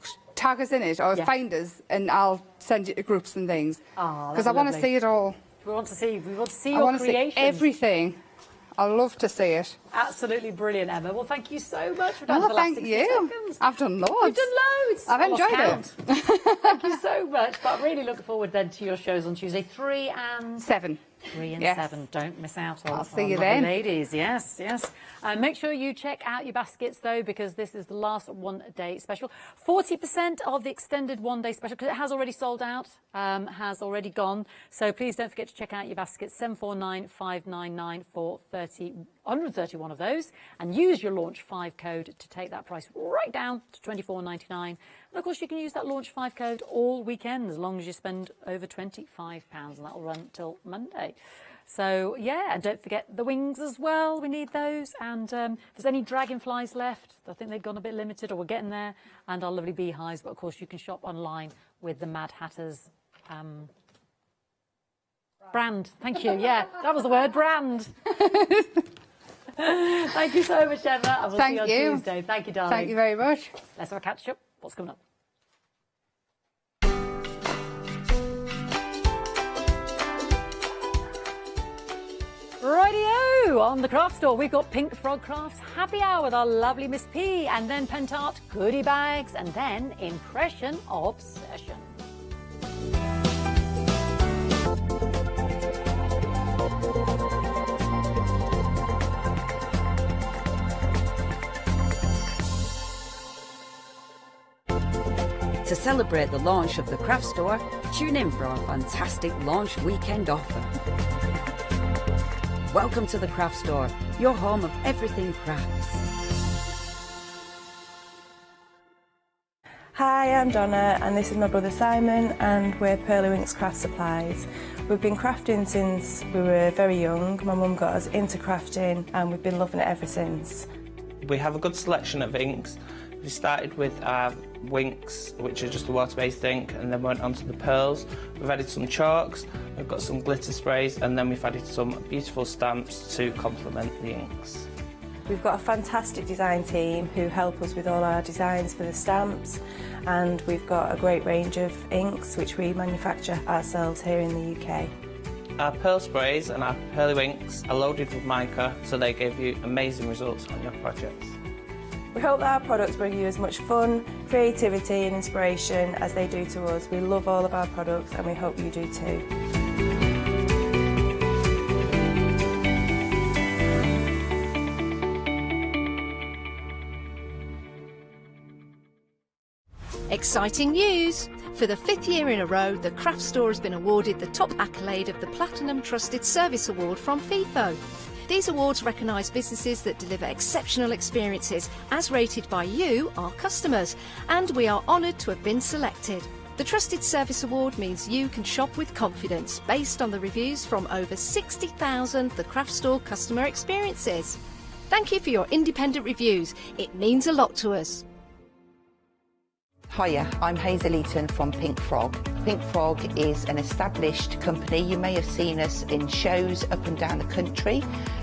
tag us in it or find us, and I'll send you to groups and things. Because I want to see it all. We want to see your creation. I want to see everything. I love to see it. Absolutely brilliant, Emma. Well, thank you so much for that. Oh, thank you. I've done loads. You've done loads. I've enjoyed it. Thank you so much. But I really look forward then to your shows on Tuesday, 3 and 7. 3 and Yes. 7. Don't miss out on. I'll see on you lovely then. ladies. Yes, yes. Make sure you check out your baskets though, because this is the last one-day special. 40% of the extended one-day special, because it has already sold out, has already gone. So please don't forget to check out your baskets. 749599 for 131 of those, and use your Launch 5 code to take that price right down to £24.99. And of course, you can use that Launch 5 code all weekend as long as you spend over £25, and that will run till Monday. So yeah, and don't forget the wings as well. We need those. And if there's any dragonflies left, I think they've gone a bit limited, or we're getting there. And our lovely beehives. But of course, you can shop online with the Madhatters brand. Thank you. Yeah, that was the word, brand. Thank you so much, Emma. I will see you on Tuesday. Thank you, darling. Thank you very much. Let's have a catch up. What's coming up? Rightio, on the craft store we've got Pink Frog Crafts Happy Hour with our lovely Miss P, and then Pentart goodie bags, and then Impression Obsession. To celebrate the launch of the craft store, tune in for our fantastic launch weekend offer. Welcome to the craft store, your home of everything crafts. Hi, I'm Donna and this is my brother Simon, and we're Pearly Winks Craft Supplies. We've been crafting since we were very young. My mum got us into crafting and we've been loving it ever since. We have a good selection of inks. We started with our Winks, which are just a water-based ink, and then went on to the pearls. We've added some chalks, we've got some glitter sprays, and then we've added some beautiful stamps to complement the inks. We've got a fantastic design team who help us with all our designs for the stamps, and we've got a great range of inks which we manufacture ourselves here in the UK. Our pearl sprays and our Pearly Winks are loaded with mica, so they give you amazing results on your projects. We hope that our products bring you as much fun, creativity and inspiration as they do to us. We love all of our products and we hope you do too. Exciting news! For the 5th year in a row, the craft store has been awarded the top accolade of the Platinum Trusted Service Award from Feefo. These awards recognise businesses that deliver exceptional experiences as rated by you, our customers, and we are honoured to have been selected. The Trusted Service Award means you can shop with confidence based on the reviews from over 60,000 The Craft Store customer experiences. Thank you for your independent reviews. It means a lot to us. Hiya, I'm Hazel Eaton from Pink Frog. Pink Frog is an established company. You may have seen us in shows up and down the country.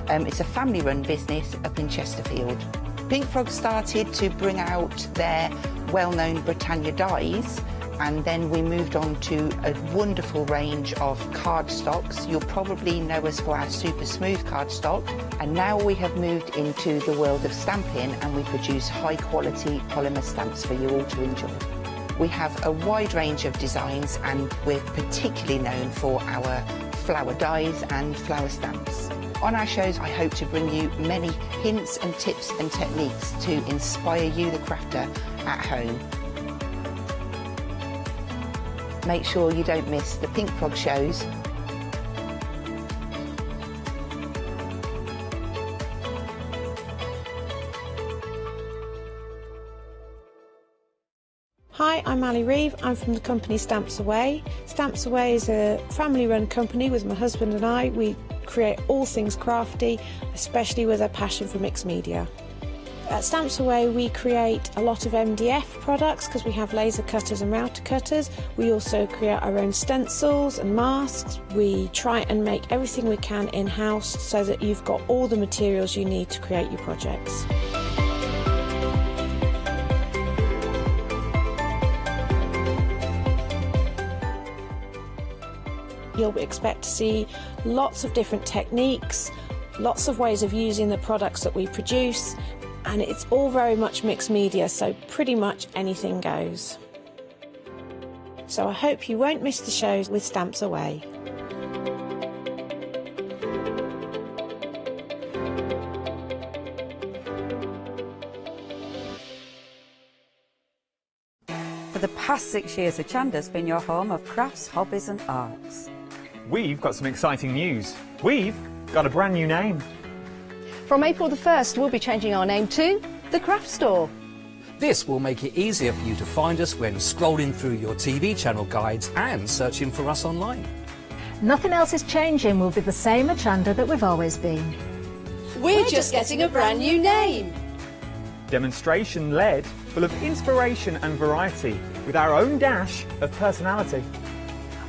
It's a family-run business up in Chesterfield. Pink Frog started to bring out their well-known Britannia dies, and then we moved on to a wonderful range of cardstocks. You'll probably know us for our super smooth cardstock, and now we have moved into the world of stamping, and we produce high-quality polymer stamps for you all to enjoy. We have a wide range of designs, and we're particularly known for our flower dies and flower stamps. On our shows, I hope to bring you many hints and tips and techniques to inspire you, the crafter, at home. Make sure you don't miss the Pink Frog shows. Hi, I'm Ali Reeve. I'm from the company Stamps Away. Stamps Away is a family-run company with my husband and I. We create all things crafty, especially with a passion for mixed media. At Stamps Away we create a lot of MDF products because we have laser cutters and router cutters. We also create our own stencils and masks. We try and make everything we can in-house so that you've got all the materials you need to create your projects. You'll expect to see lots of different techniques, lots of ways of using the products that we produce, and it's all very much mixed media, so pretty much anything goes. So I hope you won't miss the shows with Stamps Away. For the past 6 years, Hochanda's been your home of crafts, hobbies and arts. We've got some exciting news. We've got a brand new name. From April the 1st, we'll be changing our name to The Craft Store. This will make it easier for you to find us when scrolling through your TV channel guides and searching for us online. Nothing else is changing. We'll be the same Hochanda that we've always been. We're just getting a brand new name. Demonstration-led, full of inspiration and variety, with our own dash of personality.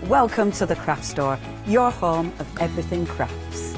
Welcome to The Craft Store, your home of everything crafts.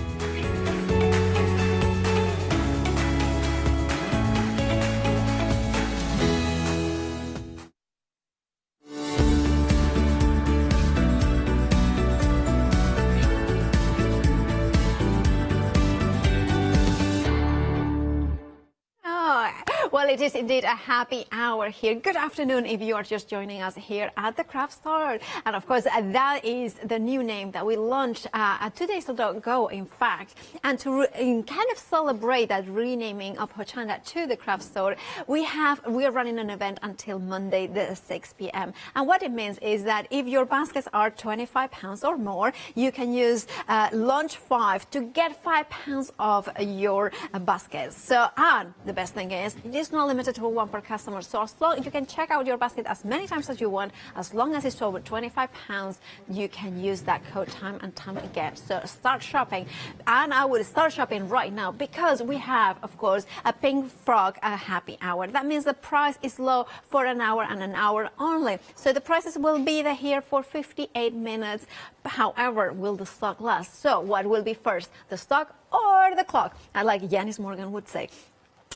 Well, it is indeed a happy hour here. Good afternoon if you are just joining us here at the Craft Store. And of course, that is the new name that we launched 2 days ago, in fact. And to kind of celebrate that renaming of Hochanda to the Craft Store, we are running an event until Monday, the 6 p.m. And what it means is that if your baskets are £25 or more, you can use Launch 5 to get £5 off your baskets. So, and the best thing is, it's not limited to one per customer, so as long you can check out your basket as many times as you want. As long as it's over £25, you can use that code time and time again. So start shopping, and I will start shopping right now because we have, of course, a Pink Frog happy hour. That means the price is low for an hour and an hour only. So the prices will be here for 58 minutes. However, will the stock last? So what will be first, the stock or the clock? Like Janice Morgan would say.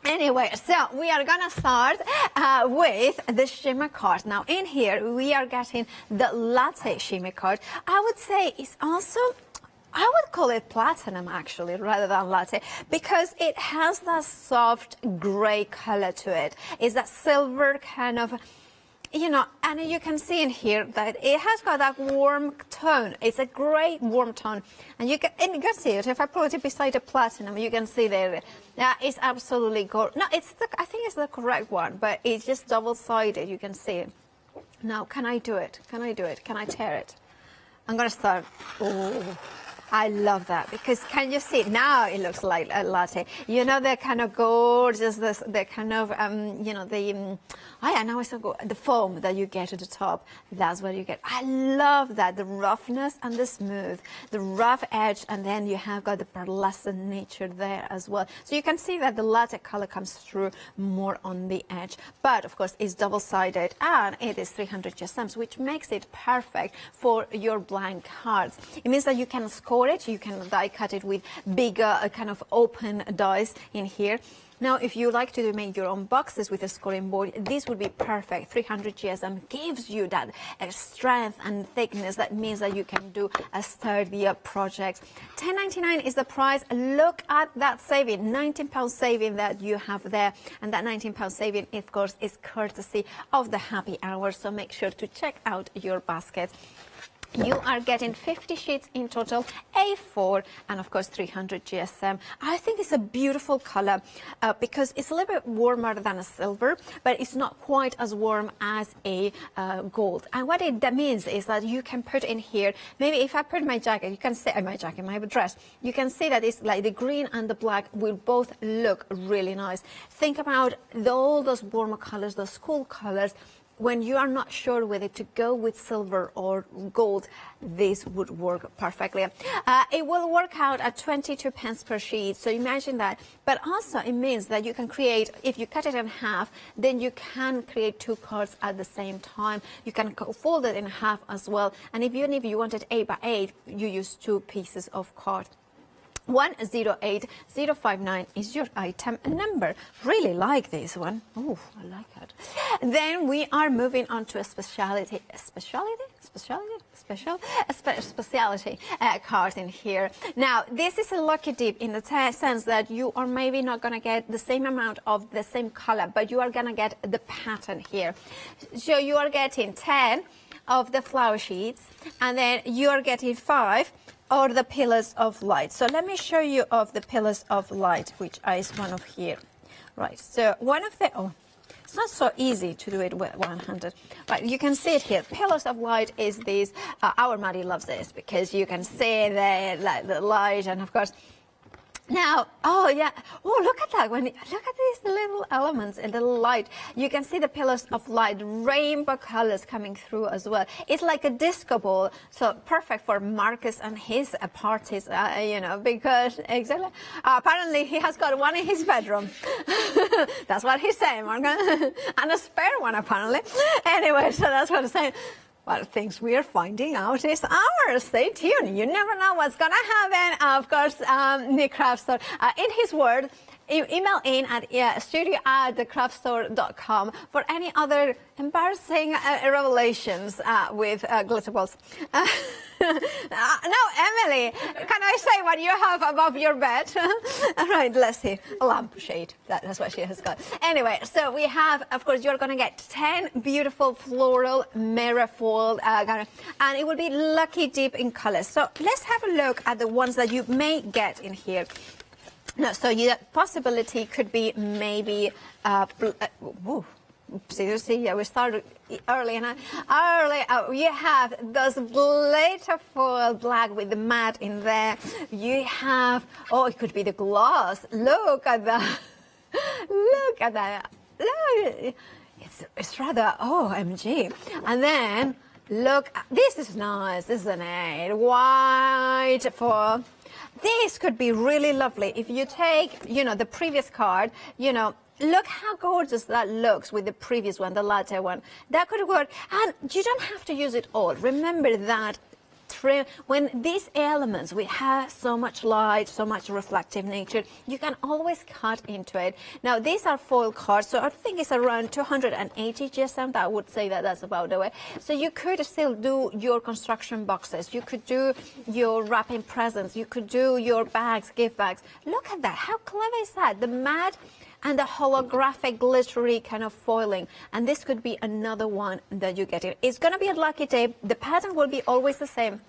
Anyway, so we are gonna start with the shimmer card. Now in here we are getting the latte shimmer card. I would say it's also, I would call it platinum actually rather than latte, because it has that soft grey color to it. It's that silver kind of, you know, and you can see in here that it has got that warm tone. It's a great warm tone, and you can see it. If I put it beside the platinum, you can see there. Yeah, it's absolutely gorgeous. No, I think it's the correct one, but it's just double-sided. You can see it. Now, can I do it? Can I do it? Can I tear it? I'm gonna start. Oh, I love that, because can you see it? Now it looks like a latte. You know, they're kind of gorgeous. They're kind of, you know, now it's so good. The foam that you get at the top, that's what you get. I love that, the roughness and the smooth, the rough edge, and then you have got the pearlescent nature there as well. So you can see that the latte color comes through more on the edge. But of course, it's double-sided, and it is 300 GSMs, which makes it perfect for your blank cards. It means that you can score it, you can die cut it with bigger kind of open dies in here. Now, if you like to make your own boxes with a scoring board, this would be perfect. 300 GSM gives you that strength and thickness. That means that you can do a sturdier project. $10.99 is the price. Look at that saving, £19 saving that you have there. And that £19 saving, of course, is courtesy of the happy hour. So make sure to check out your basket. You are getting 50 sheets in total, A4, and of course 300 GSM. I think it's a beautiful color because it's a little bit warmer than a silver, but it's not quite as warm as a gold. And what that means is that you can put in here, maybe if I put my jacket, you can see my dress, you can see that it's like the green and the black will both look really nice. Think about all those warmer colors, those cool colors. When you are not sure whether to go with silver or gold, this would work perfectly. It will work out at 22 pence per sheet, so imagine that. But also it means that you can create, if you cut it in half, then you can create 2 cards at the same time. You can fold it in half as well. And even if you wanted 8 by 8, you use 2 pieces of card. 108059 is your item number. Really like this one. Oh, I like it. Then we are moving on to a specialty card in here. Now, this is a lucky dip in the sense that you are maybe not going to get the same amount of the same color, but you are going to get the pattern here. So you are getting 10 of the flower sheets, and then you are getting 5 or the pillars of light. So let me show you of the pillars of light, which is one of here. Right, so one of the, oh, it's not so easy to do it with 100. Right, you can see it here. Pillars of light is this, our Maddie loves this because you can see the light, and of course, now, oh yeah, oh look at that, look at these little elements in the light. You can see the pillars of light, rainbow colors coming through as well. It's like a disco ball, so perfect for Marcus and his parties, you know, because exactly, apparently he has got one in his bedroom. That's what he's saying, Marcus, and a spare one apparently. Anyway, so that's what I'm saying. Well, things we are finding out this hour. Stay tuned. You never know what's going to happen. Of course, Nick Craft Store, in his word, email in at studio@thecraftstore.com for any other embarrassing revelations with glitter balls. Now, Emily, can I say what you have above your bed? Right, let's see. A lampshade. That's what she has got. Anyway, so we have, of course, you're going to get 10 beautiful floral mirror foil, and it will be lucky deep in colors. So let's have a look at the ones that you may get in here. No, so your possibility could be maybe, seriously, yeah, we started early, and you have those glitter foil black with the matte in there. You have, oh, it could be the gloss. Look at that. Look at that. Look. It's rather, OMG. And then, look, this is nice, isn't it? White foil. This could be really lovely if you take, you know, the previous card, you know, look how gorgeous that looks with the previous one, the latte one. That could work. And you don't have to use it all. Remember that when these elements, we have so much light, so much reflective nature, you can always cut into it. Now, these are foil cards, so I think it's around 280 GSM. I would say that that's about the way. So you could still do your construction boxes. You could do your wrapping presents. You could do your bags, gift bags. Look at that. How clever is that? The matte and the holographic glittery kind of foiling, and this could be another one that you get. It's going to be a lucky tape. The pattern will be always the same.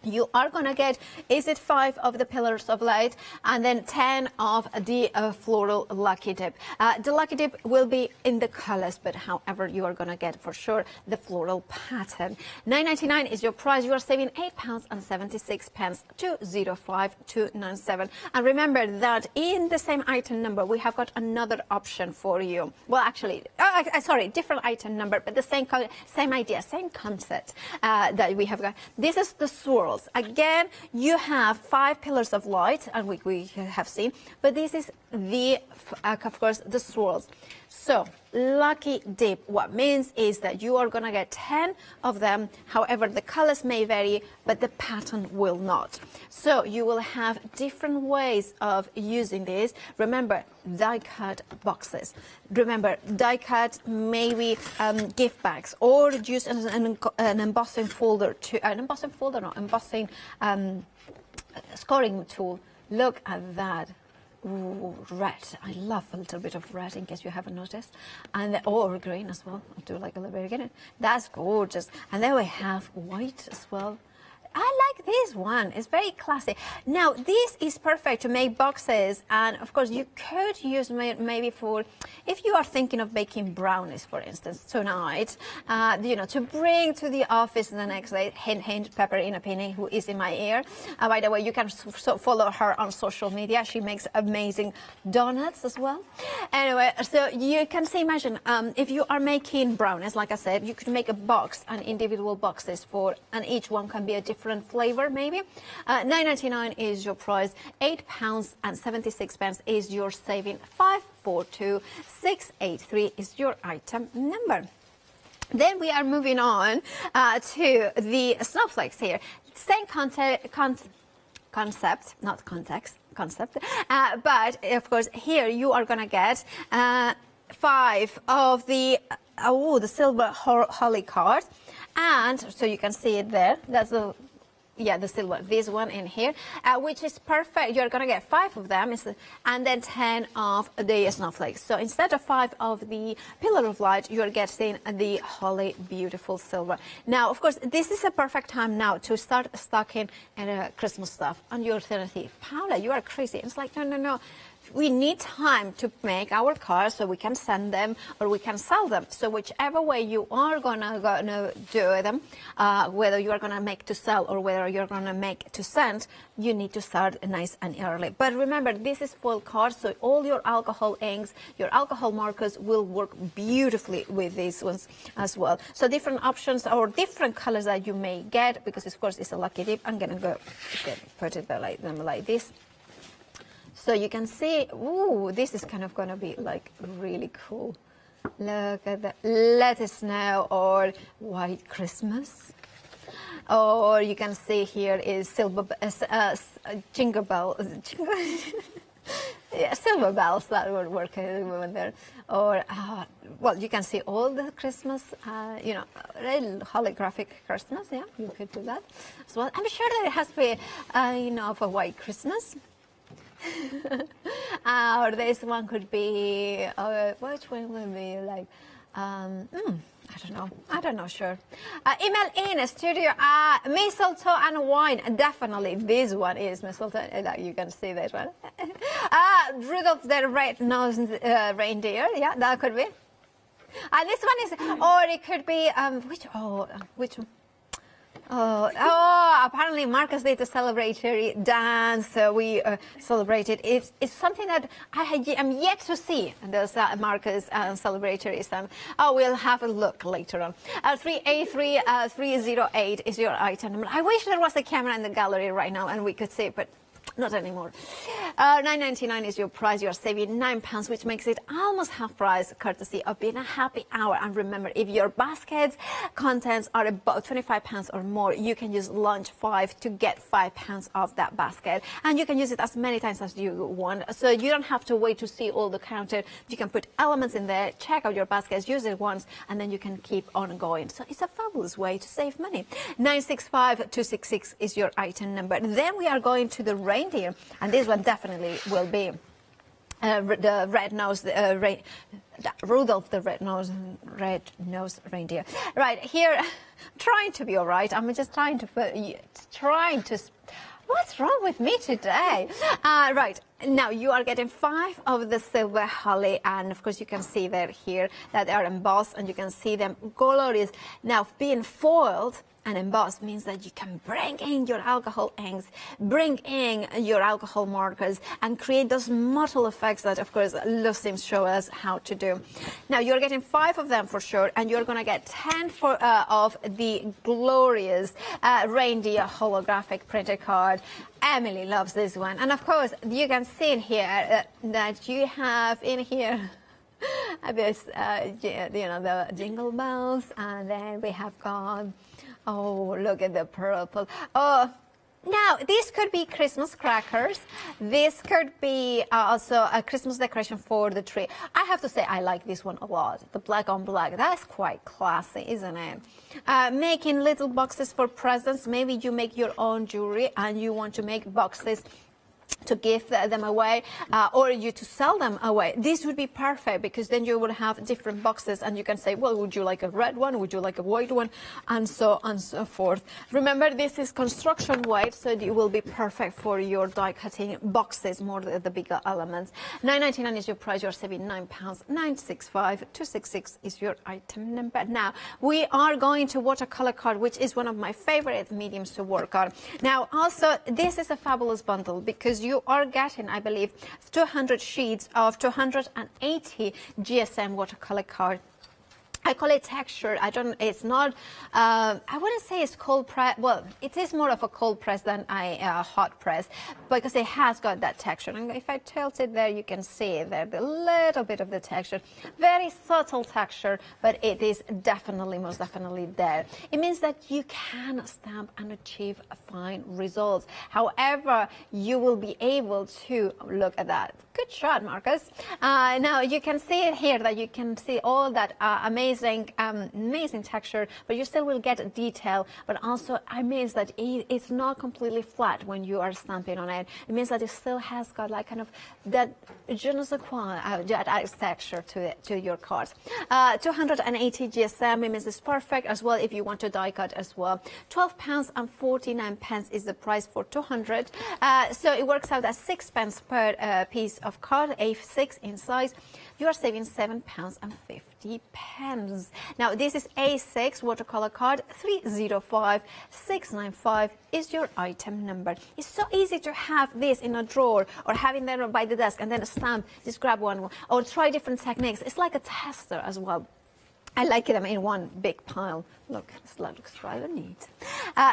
You are going to get, is it 5 of the pillars of light, and then 10 of the floral lucky dip. The lucky dip will be in the colors, but however, you are going to get for sure the floral pattern. £9.99 is your price. You are saving £8.76, 205297. And remember that in the same item number, we have got another option for you. Well, actually, sorry, different item number, but the same idea, same concept that we have got. This is the swirl. Again, you have 5 pillars of light, and we have seen, but this is the, of course, the swirls. So, lucky dip, what means is that you are going to get 10 of them. However, the colors may vary, but the pattern will not. So, you will have different ways of using this. Remember, die-cut boxes. Remember, die-cut maybe gift bags, or use an embossing folder, embossing scoring tool. Look at that. Ooh, red. I love a little bit of red, in case you haven't noticed. And or green as well. I do like a little bit of green. That's gorgeous. And then we have white as well. I like this one. It's very classy. Now, this is perfect to make boxes, and of course, you could use maybe for, if you are thinking of baking brownies, for instance, tonight, you know, to bring to the office the next day. Hint, hint, Pepper in a Penny, who is in my ear. By the way, you can follow her on social media. She makes amazing donuts as well. Anyway, so you can see, imagine, if you are making brownies, like I said, you could make a box and individual boxes for, and each one can be a different flavor, maybe. £9.99 is your price. £8.76 is your saving. 542683 is your item number. Then we are moving on to the snowflakes here. Same concept, not context, concept. But of course, here you are going to get 5 of the silver holly cards, and so you can see it there. That's the silver, this one in here, which is perfect. You're gonna get 5 of them, and then 10 of the snowflakes. So instead of 5 of the pillar of light, you're getting the holly beautiful silver. Now, of course, this is a perfect time now to start stocking Christmas stuff. And you're thinking, Paula, you are crazy. It's like, no. We need time to make our cards so we can send them or we can sell them. So whichever way you are gonna do them, whether you are gonna make to sell or whether you're gonna make to send, you need to start nice and early. But remember, this is full cards, so all your alcohol inks, your alcohol markers will work beautifully with these ones as well. So different options or different colors that you may get, because of course it's a lucky dip. I'm gonna put it like this. So you can see, ooh, this is kind of going to be like really cool. Look at that. Let it snow or white Christmas. Or you can see here is silver, jingle bells. Yeah, silver bells that would work there. Or, well, you can see all the Christmas, real holographic Christmas. Yeah, you could do that as well. I'm sure that it has to be, of a white Christmas. Or this one could be, which one would be like, I don't know, sure. Email in studio, mistletoe and wine. Definitely this one is mistletoe, like you can see that one. Rudolph the Red-Nosed Reindeer, yeah, that could be. And this one is, or it could be, which one? Apparently Marcus did a celebratory dance. We celebrated. It's something that I am yet to see. Those Marcus celebratory dance. We'll have a look later on. 383308 is your item number. I wish there was a camera in the gallery right now and we could see it, but not anymore. £9.99 is your price. You're saving £9, which makes it almost half price, courtesy of being a happy hour. And remember, if your basket's contents are about £25 or more, you can use lunch 5 to get £5 off that basket. And you can use it as many times as you want. So you don't have to wait to see all the counter. You can put elements in there, check out your baskets, use it once, and then you can keep on going. So it's a fabulous way to save money. 965266 is your item number. Then we are going to the reindeer, and this one definitely will be the red-nosed Rudolph the red-nosed reindeer. Right here, trying to be all right. I'm just trying to. What's wrong with me today? Right. Now you are getting 5 of the silver holly, and of course you can see that here that they are embossed, and you can see them glorious. Now being foiled and embossed means that you can bring in your alcohol inks, bring in your alcohol markers, and create those mottled effects that, of course, Lucy's show us how to do. Now, you're getting 5 of them for sure, and you're going to get 10 of the glorious reindeer holographic printed card. Emily loves this one. And, of course, you can see in here that you have in here this, the jingle bells, and then we have got... Oh, look at the purple. Oh, now this could be Christmas crackers. This could be also a Christmas decoration for the tree. I have to say I like this one a lot. The black on black. That's quite classy, isn't it? Making little boxes for presents. Maybe you make your own jewelry and you want to make boxes to give them away or you to sell them away. This would be perfect, because then you would have different boxes and you can say, well, would you like a red one? Would you like a white one? And so on and so forth. Remember, this is construction weight, so it will be perfect for your die cutting boxes, more the bigger elements. £9.99 is your price. You're saving £9. 965266 is your item number. Now we are going to watercolor card, which is one of my favorite mediums to work on. Now also, this is a fabulous bundle because you are getting, I believe, 200 sheets of 280 GSM watercolor card. I call it texture. It's not, I wouldn't say it's cold press. Well, it is more of a cold press than a hot press because it has got that texture. And if I tilt it there, you can see there, the little bit of the texture. Very subtle texture, but it is definitely, most definitely there. It means that you can stamp and achieve fine results. However, you will be able to, look at that. Good shot, Marcus. Now you can see it here, that you can see all that amazing texture, but you still will get detail. But also, it means that it's not completely flat when you are stamping on it. It means that it still has got like kind of that je ne sais quoi, that texture to your cards. 280 GSM, it means it's perfect as well if you want to die cut as well. £12.49 is the price for 200. So it works out at 6 pence per piece of card, A6 in size. You are saving £7.50. Now this is A6 watercolor card. 305695 is your item number. It's so easy to have this in a drawer or having them by the desk and then a stamp. Just grab one or try different techniques. It's like a tester as well. I like them in one big pile. Look, this looks rather neat.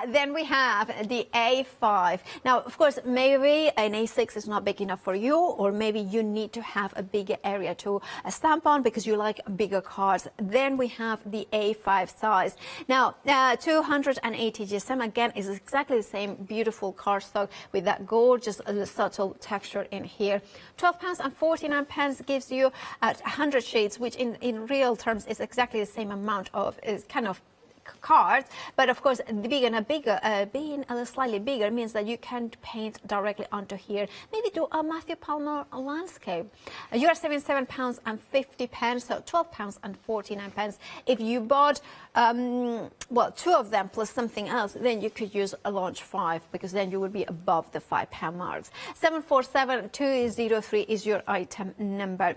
Then we have the A5. Now, of course, maybe an A6 is not big enough for you, or maybe you need to have a bigger area to stamp on because you like bigger cards. Then we have the A5 size. Now, 280 GSM, again, is exactly the same beautiful cardstock with that gorgeous subtle texture in here. £12.49 gives you 100 sheets, which in real terms is exactly the same amount of, is kind of cards, but of course being a slightly bigger means that you can paint directly onto here. Maybe do a Matthew Palmer landscape. You are saving £7.50, so £12.49. If you bought well, 2 of them plus something else, then you could use a launch 5 because then you would be above the £5 marks. 747203 is your item number.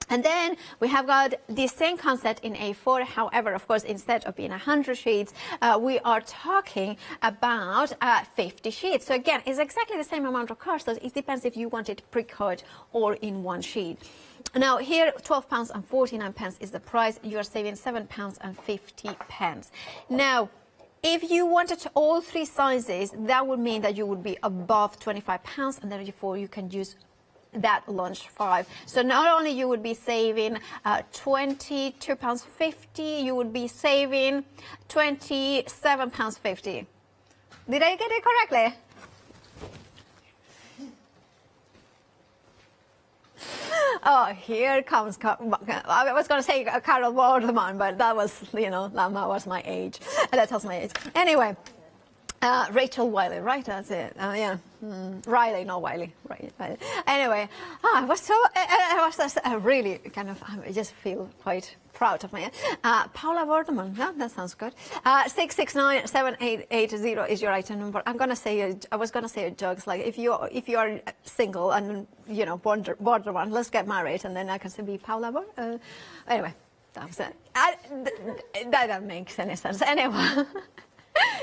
And then we have got the same concept in A4. However, of course, instead of being 100 sheets, we are talking about 50 sheets. So again, it's exactly the same amount of cards. So it depends if you want it pre-cut or in one sheet. Now here, £12.49 is the price. You are saving £7.50. Now, if you wanted all 3 sizes, that would mean that you would be above £25, and therefore you can use that launch 5. So not only you would be saving £22.50, you would be saving £27.50. Did I get it correctly? Oh, here comes, I was going to say Carol Vorderman, but that was, you know, that was my age. That tells my age. Anyway. Rachel Wiley, right? That's it. Yeah. Riley, not Wiley. Right. Anyway, I was really kind of, I just feel quite proud of my Paula Vorderman. Yeah, that sounds good. 6697880 is your item number. I was gonna say jokes like if you are single and you know Vorderman, let's get married, and then I can say be Paula Vorderman. Anyway, that's it. That doesn't make any sense. Anyway.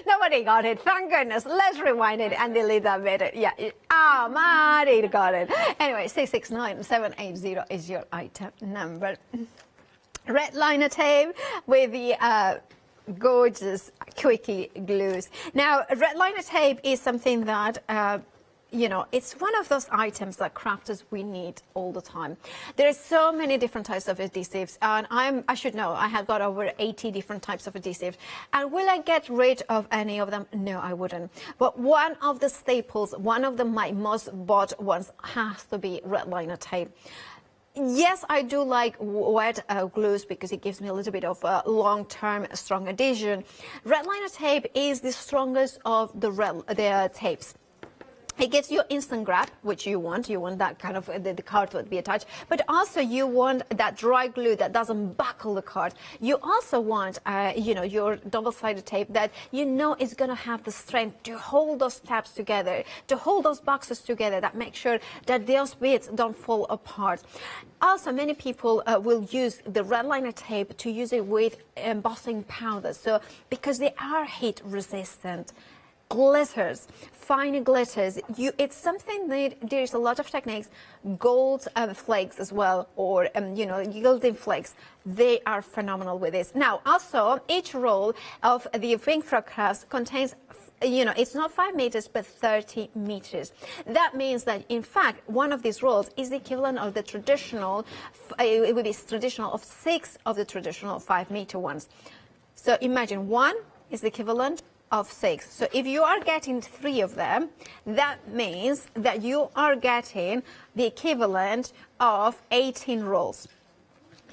Nobody got it. Thank goodness. Let's rewind it and delete that bit. Yeah. Oh, Maddie got it. Anyway, 6697880 is your item number. Red liner tape with the gorgeous quickie glues. Now, red liner tape is something that you know, it's one of those items that crafters we need all the time. There's so many different types of adhesives, and I should know, I have got over 80 different types of adhesives. And will I get rid of any of them? No, I wouldn't. But one of the staples, one of my most bought ones has to be red liner tape. Yes, I do like wet glues because it gives me a little bit of long-term strong adhesion. Red liner tape is the strongest of the tapes. It gives you instant grab, which you want. You want that kind of, the card to be attached. But also you want that dry glue that doesn't buckle the card. You also want, you know, your double-sided tape that you know is going to have the strength to hold those tabs together, to hold those boxes together, that make sure that those bits don't fall apart. Also, many people will use the red liner tape to use it with embossing powders. So, because they are heat resistant. glitters, fine glitters. It's something that there's a lot of techniques. Gold flakes as well, or gilding flakes. They are phenomenal with this. Now, also, each roll of the Wing Frog crafts contains, it's not 5 meters, but 30 meters. That means that, in fact, one of these rolls is the equivalent of the traditional, it would be traditional of 6 of the traditional 5-meter ones. So imagine 1 is the equivalent of 6. So if you are getting 3 of them, that means that you are getting the equivalent of 18 rolls.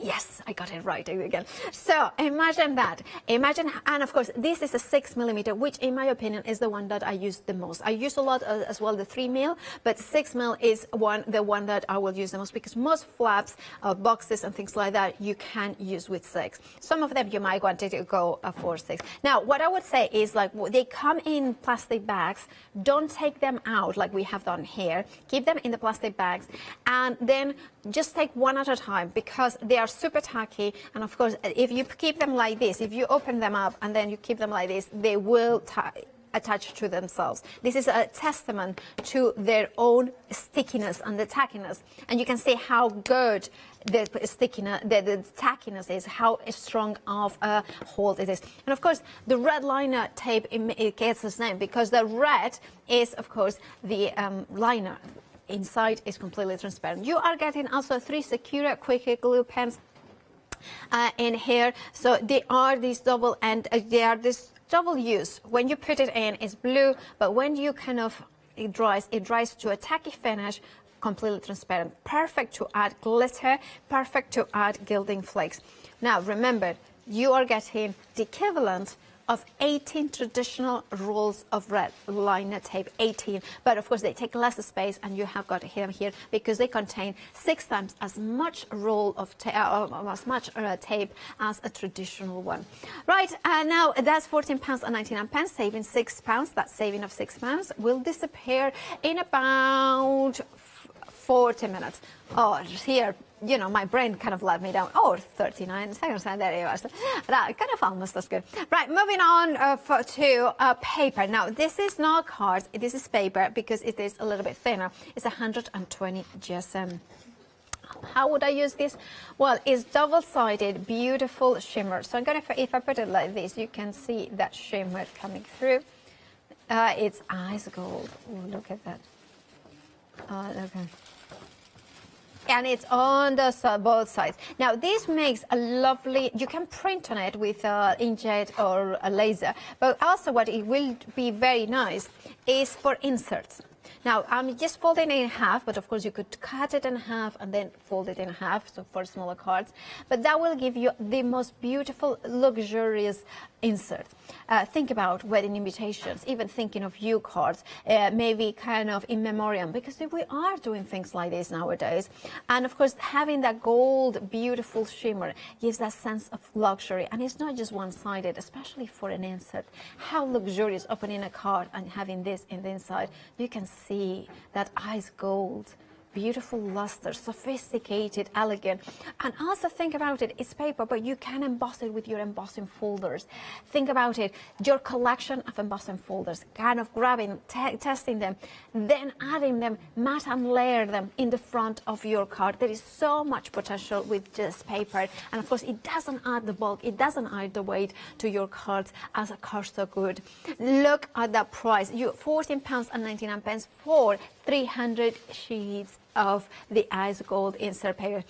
Yes, I got it right again. So imagine that. Imagine, and of course, this is a 6 millimeter, which in my opinion is the one that I use the most. I use a lot as well the 3 mil, but 6 mil is the one that I will use the most, because most flaps, boxes and things like that, you can use with 6. Some of them you might want to go for 6. Now, what I would say is, like, they come in plastic bags. Don't take them out like we have done here. Keep them in the plastic bags, and then just take one at a time, because they are super tacky. And of course, if you keep them like this, if you open them up and then you keep them like this, they will attach to themselves. This is a testament to their own stickiness and the tackiness. And you can see how good the stickiness, the tackiness is, how strong of a hold it is. And of course, the red liner tape, it gets its name because the red is, of course, the liner. Inside is completely transparent. You are getting also 3 Secura Quick Glue pens in here. So they are these double, and they are this double use. When you put it in, it's blue, but when you it dries to a tacky finish, completely transparent. Perfect to add glitter, perfect to add gilding flakes. Now remember, you are getting the equivalent of 18 traditional rolls of red liner tape, 18. But of course, they take less space, and you have got them here because they contain 6 times as much roll of tape as a traditional one. Right, now that's £14.99, saving £6. That saving of £6 will disappear in about 40 minutes. Oh, here, my brain kind of let me down. Oh, 39 seconds, and there it was. That kind of almost as good. Right, moving on to paper. Now, this is not cards, this is paper, because it is a little bit thinner. It's 120 GSM. How would I use this? Well, it's double-sided, beautiful shimmer. So I'm going to, if I put it like this, you can see that shimmer coming through. It's ice gold. Oh, look at that. Okay. And it's on the both sides. Now, this makes a lovely, you can print on it with inkjet or a laser, but also what it will be very nice is for inserts. Now, I'm just folding it in half, but of course you could cut it in half and then fold it in half, so for smaller cards. But that will give you the most beautiful, luxurious insert. Think about wedding invitations, even thinking of you cards, maybe kind of in memoriam, because we are doing things like this nowadays. And of course, having that gold, beautiful shimmer gives that sense of luxury. And it's not just one-sided, especially for an insert. How luxurious opening a card and having this in the inside. You can see that ice gold, beautiful luster, sophisticated, elegant. And also think about it, it's paper, but you can emboss it with your embossing folders. Think about it, your collection of embossing folders, kind of grabbing, testing them, then adding them, matte and layer them in the front of your card. There is so much potential with just paper. And of course, it doesn't add the bulk, it doesn't add the weight to your cards as a card so good. Look at that price, £14.99 for 300 sheets of the ice gold insert paper.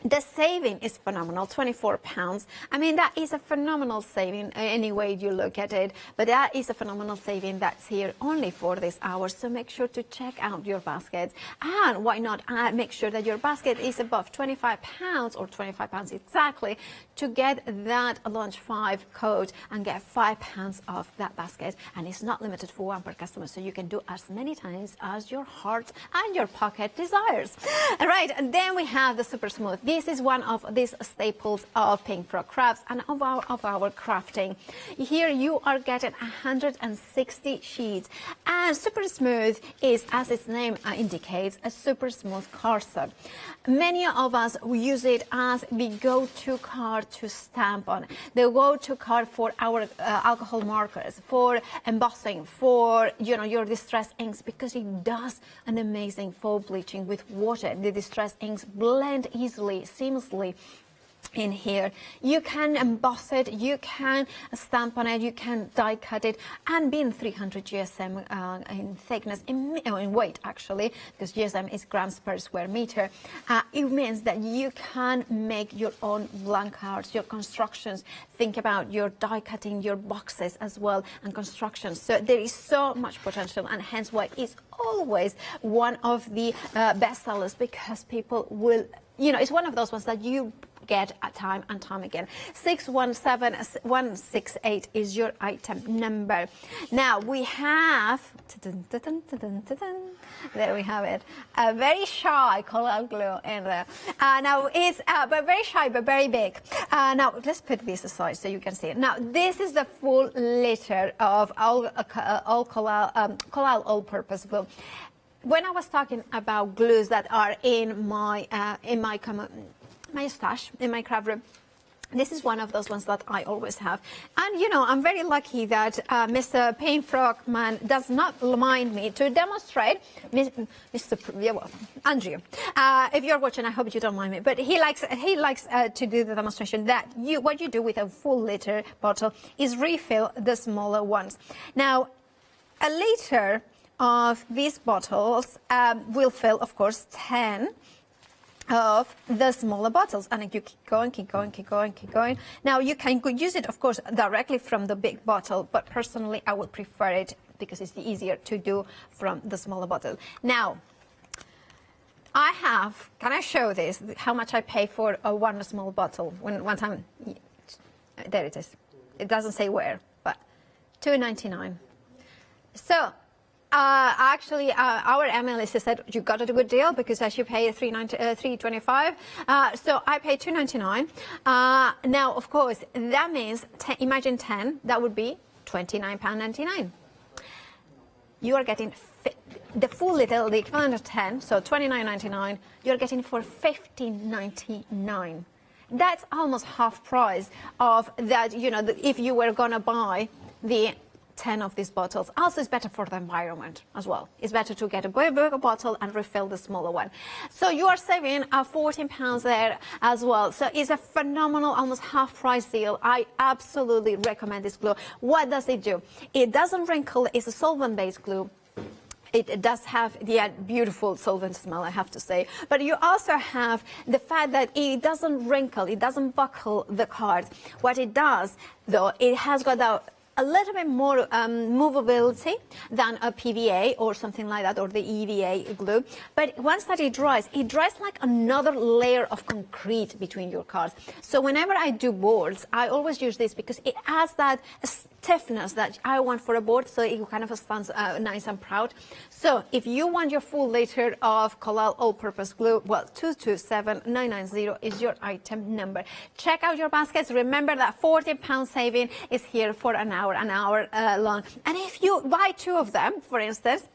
The saving is phenomenal, £24. I mean, that is a phenomenal saving any way you look at it, but that is a phenomenal saving that's here only for this hour. So make sure to check out your baskets, and why not make sure that your basket is above £25 or £25 exactly to get that launch 5 code and get £5 off that basket. And it's not limited for one per customer, so you can do as many times as your heart and your pocket desires. All right, and then we have the super smooth. This is one of these staples of Pink Frog Crafts and of our crafting. Here you are getting 160 sheets, and Super Smooth is, as its name indicates, a super smooth cardstock. Many of us use it as the go-to card to stamp on, the go-to card for our alcohol markers, for embossing, for your distress inks, because it does an amazing foam bleaching with water. The distress inks blend easily, seamlessly in here. You can emboss it, you can stamp on it, you can die cut it, and being 300 GSM in thickness, in weight actually, because GSM is grams per square meter, it means that you can make your own blank cards, your constructions. Think about your die cutting, your boxes as well, and constructions. So there is so much potential, and hence why it's always one of the best sellers, because people will, it's one of those ones that you get time and time again. 617168 is your item number. Now we have, there we have it, a very shy color glue in there. Now it's but very shy but very big. Now let's put this aside so you can see it. Now this is the full liter of all all-purpose glue. When I was talking about glues that are in my stash, in my craft room, this is one of those ones that I always have. And I'm very lucky that Mr. Paint Frog Man does not mind me to demonstrate. Andrew, if you're watching, I hope you don't mind me, but he likes to do the demonstration that what you do with a full liter bottle is refill the smaller ones. Now, a liter of these bottles will fill, of course, 10 of the smaller bottles, and you keep going. Now you can use it, of course, directly from the big bottle, but personally I would prefer it because it's easier to do from the smaller bottle. Now can I show this, how much I pay for one small bottle? One time, there it is. It doesn't say where, but $2.99. So actually, our MLS said you got a good deal because as you pay $3.25, so I pay $2.99. Now, of course, that means imagine 10. That would be £29.99. You are getting the full little, the equivalent of 10, so $29.99. You're getting for $15.99. That's almost half price of that. If you were gonna buy the 10 of these bottles. Also, it's better for the environment as well. It's better to get a bigger bottle and refill the smaller one. So you are saving £14 there as well. So it's a phenomenal, almost half price deal. I absolutely recommend this glue. What does it do? It doesn't wrinkle. It's a solvent-based glue. It does have the beautiful solvent smell, I have to say. But you also have the fact that it doesn't wrinkle, it doesn't buckle the cards. What it does, though, it has got a little bit more movability than a PVA or something like that, or the EVA glue. But once that it dries like another layer of concrete between your cards. So whenever I do boards, I always use this because it has that stiffness that I want for a board, so it kind of stands nice and proud. So if you want your full liter of Collal all-purpose glue, well, 227990 is your item number. Check out your baskets. Remember that £40 saving is here for an hour long. And if you buy 2 of them, for instance,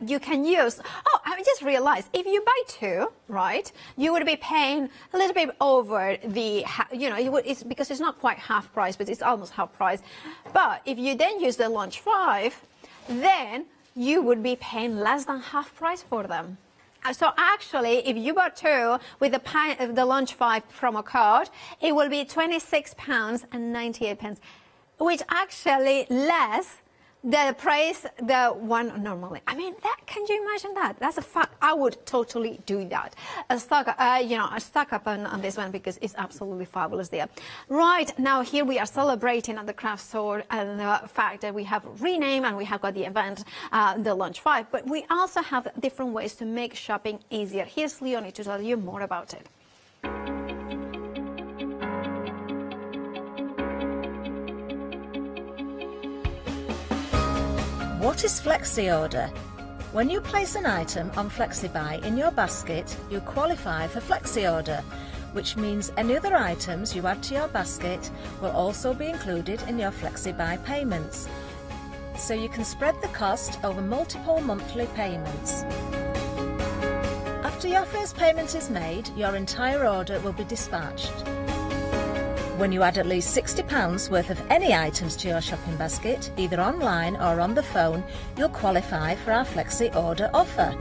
you can use, I just realized, if you buy 2, right, you would be paying a little bit over the, it's because it's not quite half price, but it's almost half price. But if you then use the launch 5, then you would be paying less than half price for them. So actually, if you bought 2 with the launch 5 promo code, it will be £26.98, which actually less the price the one normally. I mean, can you imagine that? That's a fact. I would totally do that. A stock up on this one because it's absolutely fabulous there. Right, now here we are celebrating at the craft store and the fact that we have renamed and we have got the event, the Launch 5, but we also have different ways to make shopping easier. Here's Leonie to tell you more about it. What is flexi order? When you place an item on FlexiBuy in your basket, you qualify for Flexi Order, which means any other items you add to your basket will also be included in your FlexiBuy payments. So you can spread the cost over multiple monthly payments. After your first payment is made, your entire order will be dispatched. When you add at least £60 worth of any items to your shopping basket, either online or on the phone, you'll qualify for our Flexi Order offer.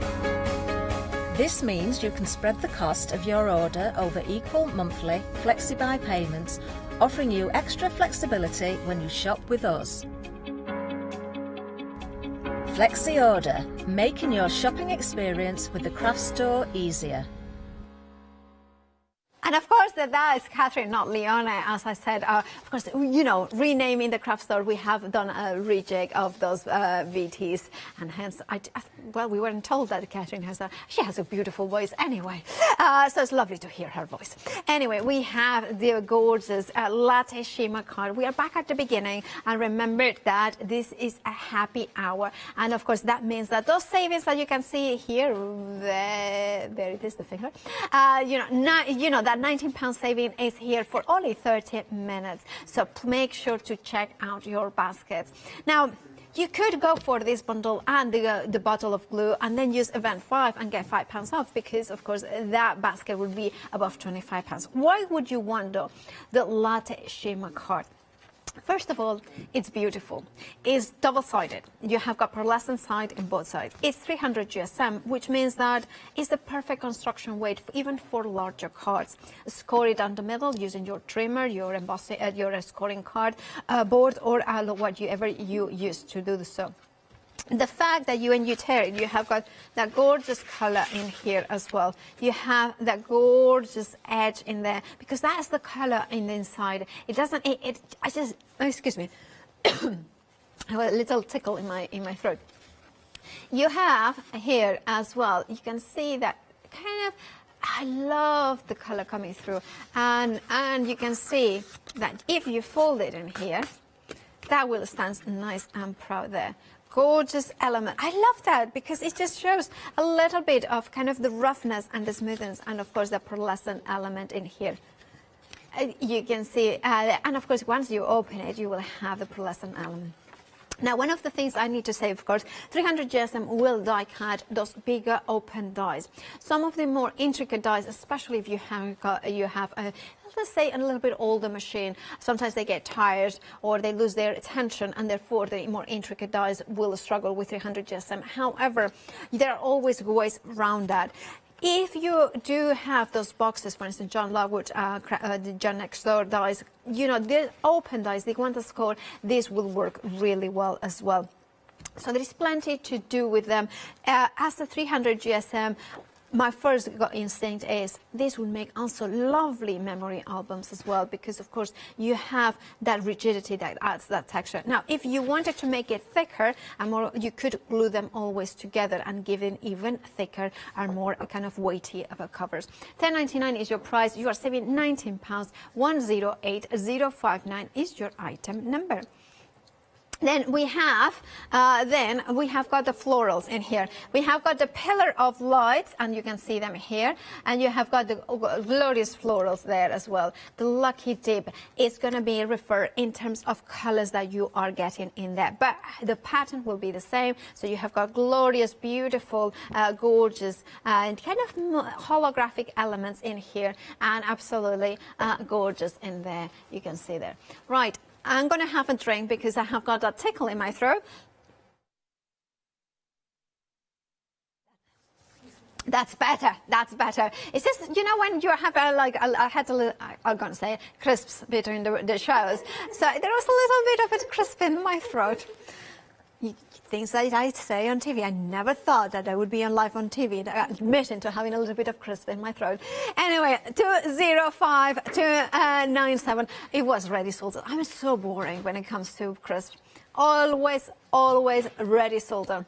This means you can spread the cost of your order over equal monthly FlexiBuy payments, offering you extra flexibility when you shop with us. Flexi Order, making your shopping experience with the craft store easier. And of course, that is Catherine, not Leona. As I said, of course, you know, renaming the craft store, we have done a rejig of those VTs, and hence, well, we weren't told that Catherine she has a beautiful voice anyway. So it's lovely to hear her voice. Anyway, we have the gorgeous latte shimmer card. We are back at the beginning, and remember that this is a happy hour. And of course, that means that those savings that you can see here, there it is, the finger, that £19 saving is here for only 30 minutes. So make sure to check out your baskets. Now, you could go for this bundle and the bottle of glue and then use event 5 and get £5 off, because of course that basket would be above £25. Why would you want though the latte shimmer card? First of all, it's beautiful. It's double-sided. You have got pearlescent side in both sides. It's 300 GSM, which means that it's the perfect construction weight even for larger cards. Score it down the middle using your trimmer, your embossing, your scoring card board, or whatever you use to do so. The fact that when you tear it, you have got that gorgeous color in here as well. You have that gorgeous edge in there, because that's the color in the inside. It doesn't, excuse me, I have a little tickle in my throat. You have here as well, you can see that kind of, I love the color coming through. And you can see that if you fold it in here, that will stand nice and proud there. Gorgeous element. I love that because it just shows a little bit of kind of the roughness and the smoothness, and of course the pearlescent element in here. You can see, and of course once you open it, you will have the pearlescent element. Now, one of the things I need to say, of course, 300 GSM will die cut those bigger open dies. Some of the more intricate dies, especially if you have a, let's say, a little bit older machine, sometimes they get tired or they lose their attention, and therefore the more intricate dies will struggle with 300 GSM. However, there are always ways around that. If you do have those boxes, for instance, John Lovewood, the John Next Door dies, the open dies, the ones that score, these will work really well as well. So there is plenty to do with them. As the 300 GSM, my first instinct is this will make also lovely memory albums as well, because of course you have that rigidity that adds that texture. Now, if you wanted to make it thicker and more, you could glue them always together and give it even thicker and more kind of weighty covers. $10.99 is your price. You are saving £19. 108059 is your item number. Then we have got the florals in here. We have got the pillar of lights, and you can see them here. And you have got the glorious florals there as well. The lucky dip is going to be referred in terms of colors that you are getting in there. But the pattern will be the same. So you have got glorious, beautiful, gorgeous, kind of holographic elements in here. And absolutely gorgeous in there. You can see there. Right. I'm going to have a drink because I have got that tickle in my throat. That's better. That's better. It's just, when you have I had a little, I'm going to say crisps between the shows. So there was a little bit of a crisp in my throat. Things that I say on TV. I never thought that I would be on live on TV, admitting to having a little bit of crisp in my throat. Anyway, 205297. It was ready salted. I'm so boring when it comes to crisp. Always ready salted.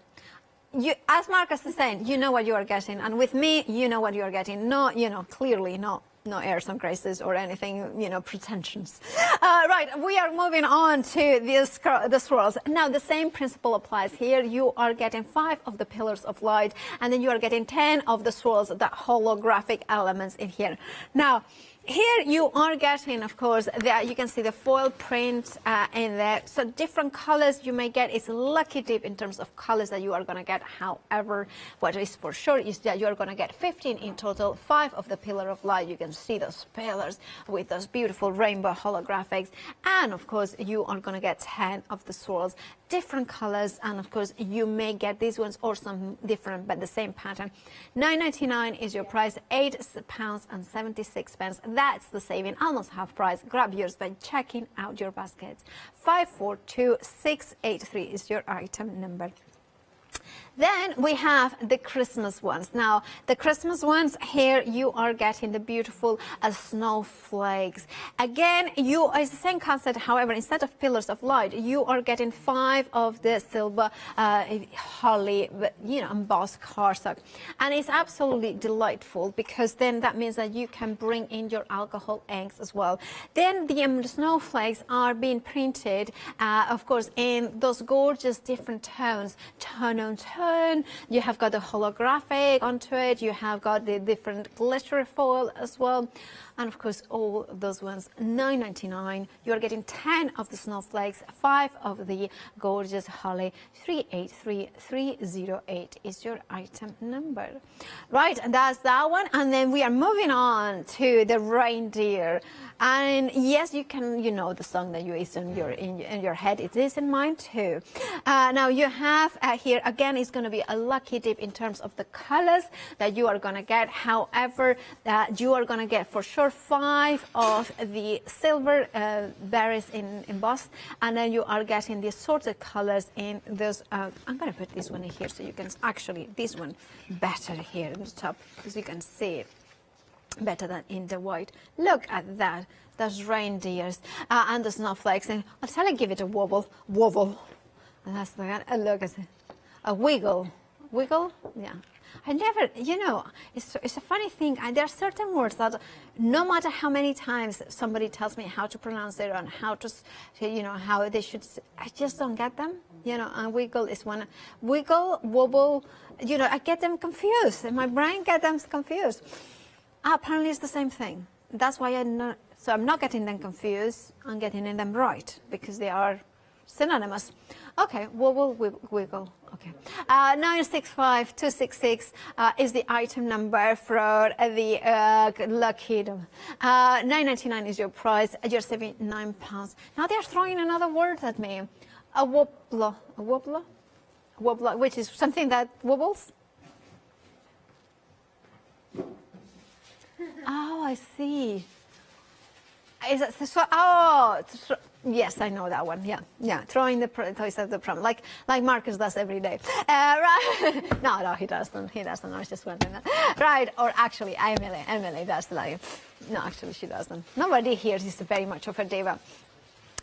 As Marcus is saying, you know what you are getting, and with me, you know what you are getting. No, clearly not. no airs and graces or anything, you know, pretensions. Right, we are moving on to the swirls. Now, the same principle applies here. You are getting 5 of the pillars of light, and then you are getting 10 of the swirls, the holographic elements in here. Now, here you are getting, of course, you can see the foil print in there. So different colors you may get. It's lucky dip in terms of colors that you are going to get. However, what is for sure is that you are going to get 15 in total, 5 of the pillar of light. You can see those pillars with those beautiful rainbow holographics. And, of course, you are going to get 10 of the swirls, different colors. And, of course, you may get these ones or some different, but the same pattern. £9.99 is your price, £8.76. That's the saving, almost half price. Grab yours by checking out your baskets. 542683 is your item number. Then we have the Christmas ones. Now, the Christmas ones, here you are getting the beautiful snowflakes. Again, it's the same concept. However, instead of pillars of light, you are getting 5 of the silver holly, you know, embossed cardstock. And it's absolutely delightful because then that means that you can bring in your alcohol inks as well. Then the snowflakes are being printed, of course, in those gorgeous different tones, tone on tone. You have got the holographic onto it. You have got the different glitter foil as well. And of course, all those ones, £9.99. You're getting 10 of the snowflakes, 5 of the gorgeous holly. 383308 is your item number. Right, and that's that one. And then we are moving on to the reindeer. And yes, you can, you know, the song that you is in your head. It is in mine too. Now you have here again, it's going to be a lucky dip in terms of the colors that you are going to get. However, you are going to get for sure 5 of the silver berries embossed, and then you are getting the assorted colors in those. I'm going to put this one in here so you can actually, this one better here on the top because you can see it better than in the white. Look at that. Those reindeers and the snowflakes. And I'll tell you, give it a wobble. And that's the look at it. A wiggle. Yeah. I never, you know, it's a funny thing. There are certain words that no matter how many times somebody tells me how to pronounce it and how to, you know, how they should, I just don't get them. You know, and wiggle is one. Wiggle, wobble, you know, I get them confused. My brain gets them confused. Apparently it's the same thing. That's why I'm not getting them confused. I'm getting them right because they are synonymous. Okay, wobble, wiggle. Okay. 965266 is the item number for the lucky. £9.99 is your price. You're saving £9. Now they're throwing another word at me. A wobbler, which is something that wobbles. Oh, I see. Is it so? Oh, yes, I know that one. Yeah, throwing the toys at the prom, like Marcus does every day. Right? No, he doesn't. I was just wondering that. Right? Or actually, Emily does like. No, actually, she doesn't. Nobody here is very much of a diva.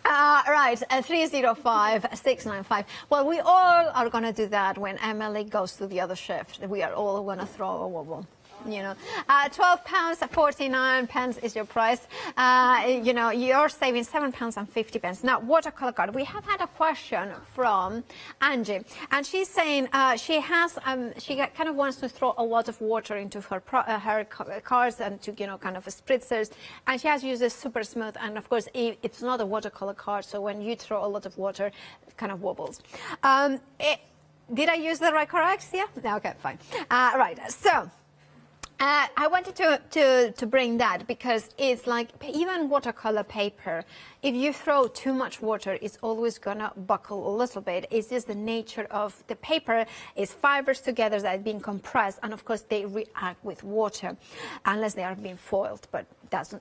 Right, 305695. Well, we all are going to do that when Emily goes to the other shift. We are all going to throw a wobble. You know, £12.49 is your price. You know, you're saving £7.50. Now, watercolor card. We have had a question from Angie, and she's saying she kind of wants to throw a lot of water into her cards and to, you know, kind of spritzers, and she has used this super smooth. And of course, it's not a watercolor card, so when you throw a lot of water, it kind of wobbles. Did I use the right correct? Yeah. Okay, fine. Right. So. I wanted to bring that because it's like even watercolor paper, if you throw too much water, it's always going to buckle a little bit. It's just the nature of the paper. It's fibers together that are being compressed, and of course they react with water unless they are being foiled, but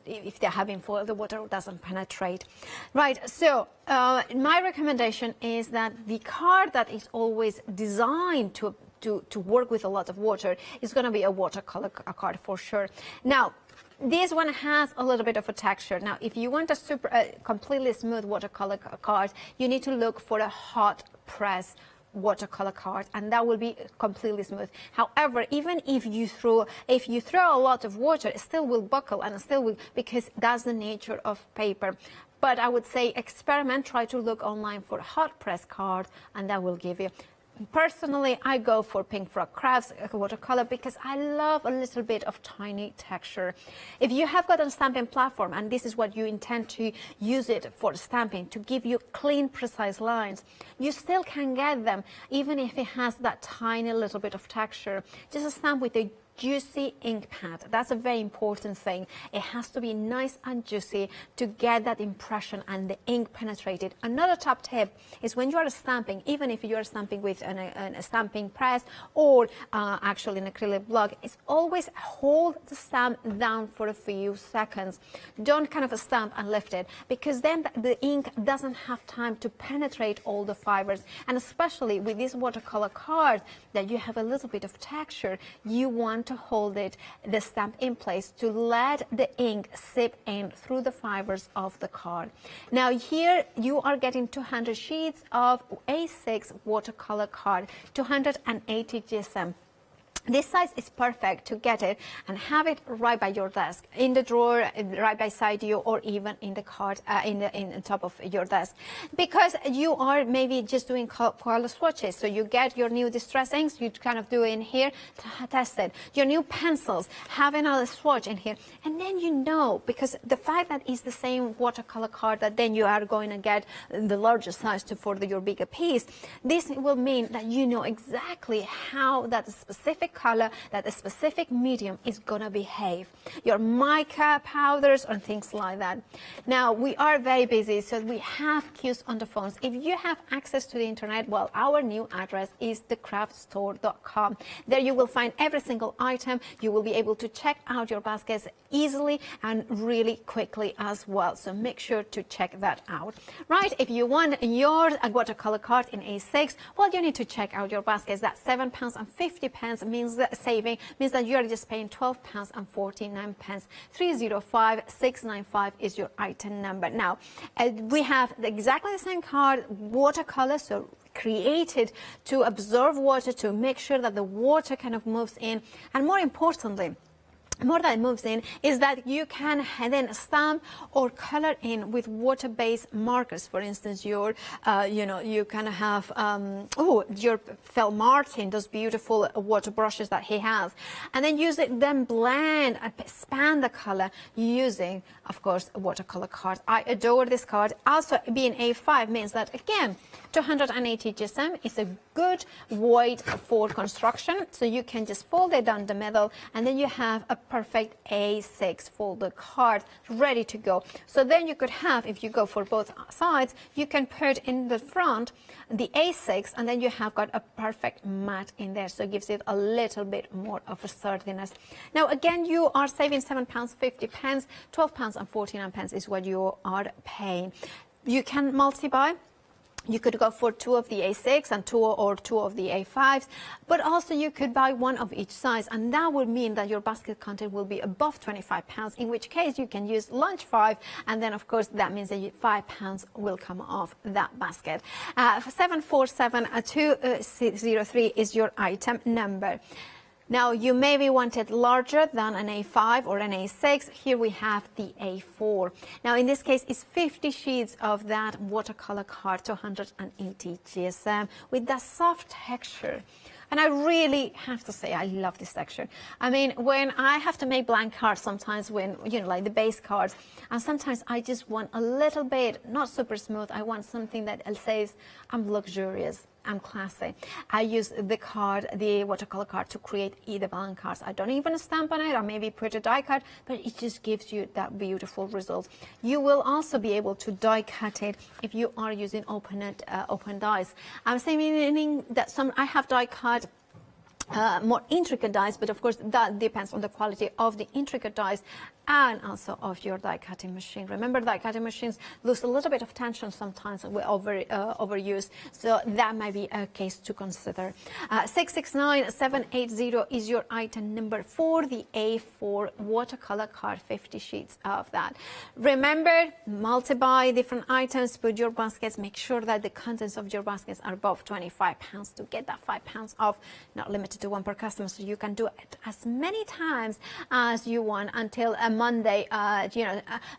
if they have been foiled, the water doesn't penetrate. Right, so my recommendation is that the card that is always designed to work with a lot of water is going to be a watercolor card for sure. Now, this one has a little bit of a texture. Now, if you want a completely smooth watercolor card, you need to look for a hot press watercolor card, and that will be completely smooth. However, even if you throw a lot of water, it still will buckle and it still will, because that's the nature of paper. But I would say experiment, try to look online for hot press card, and that will give you. Personally, I go for Pink Frog Crafts watercolor because I love a little bit of tiny texture. If you have got a stamping platform and this is what you intend to use it for stamping, to give you clean, precise lines, you still can get them even if it has that tiny little bit of texture. Just stamp with a juicy ink pad. That's a very important thing. It has to be nice and juicy to get that impression and the ink penetrated. Another top tip is when you are stamping, even if you are stamping with a stamping press or actually an acrylic block, is always hold the stamp down for a few seconds. Don't kind of stamp and lift it, because then the ink doesn't have time to penetrate all the fibers. And especially with this watercolor card that you have a little bit of texture, you want to hold the stamp in place to let the ink seep in through the fibers of the card. Now here you are getting 200 sheets of A6 watercolor card, 280 GSM. This size is perfect to get it and have it right by your desk, in the drawer, right beside you, or even in the card, in top of your desk, because you are maybe just doing color swatches. So you get your new distress inks, you kind of do it in here to test it. Your new pencils, have another swatch in here, and then you know, because the fact that it's the same watercolor card that then you are going to get the larger size for your bigger piece. This will mean that you know exactly how that specific color, that a specific medium is going to behave. Your mica powders or things like that. Now, we are very busy, so we have queues on the phones. If you have access to the internet, well, our new address is thecraftstore.com. There you will find every single item. You will be able to check out your baskets easily and really quickly as well. So make sure to check that out. Right, if you want your watercolor card in A6, well, you need to check out your baskets. That £7.50 means that saving means that you are just paying £12.49. 305695 is your item number. Now, we have exactly the same card, watercolor, so created to absorb water, to make sure that the water kind of moves in, and more importantly, more that it moves in is that you can then stamp or color in with water-based markers. For instance, your, you kind of have, your Phil Martin, those beautiful water brushes that he has, and then use it, then blend and expand the color using, of course, a watercolor card. I adore this card. Also, being A5 means that, again, 280 GSM is a good weight for construction, so you can just fold it down the middle, and then you have a perfect A6 folded card ready to go. So then you could have, if you go for both sides, you can put in the front the A6, and then you have got a perfect mat in there, so it gives it a little bit more of a sturdiness. Now again, you are saving £7.50, £12.49 is what you are paying. You can multi-buy. You could go for 2 of the A6 and 2 of the A5s, but also you could buy 1 of each size, and that would mean that your basket content will be above £25, in which case you can use lunch 5, and then of course that means that £5 will come off that basket. 747203 is your item number. Now, you maybe want it larger than an A5 or an A6. Here we have the A4. Now, in this case, it's 50 sheets of that watercolor card, 280 GSM, with that soft texture. And I really have to say, I love this texture. I mean, when I have to make blank cards sometimes, when, like the base cards, and sometimes I just want a little bit, not super smooth, I want something that says, I'm luxurious, I'm classy. I use the watercolor card to create either blank cards. I don't even stamp on it, or maybe put a die cut, but it just gives you that beautiful result. You will also be able to die cut it if you are using open dies. I'm saying meaning that I have die cut more intricate dies, but of course that depends on the quality of the intricate dies and also of your die cutting machine. Remember, die cutting machines lose a little bit of tension sometimes with overuse, so that might be a case to consider. 669780 is your item number for the A4 watercolor card, 50 sheets of that. Remember, multi-buy different items, put your baskets, make sure that the contents of your baskets are above £25 to get that £5 off, not limited to one per customer, so you can do it as many times as you want until Monday,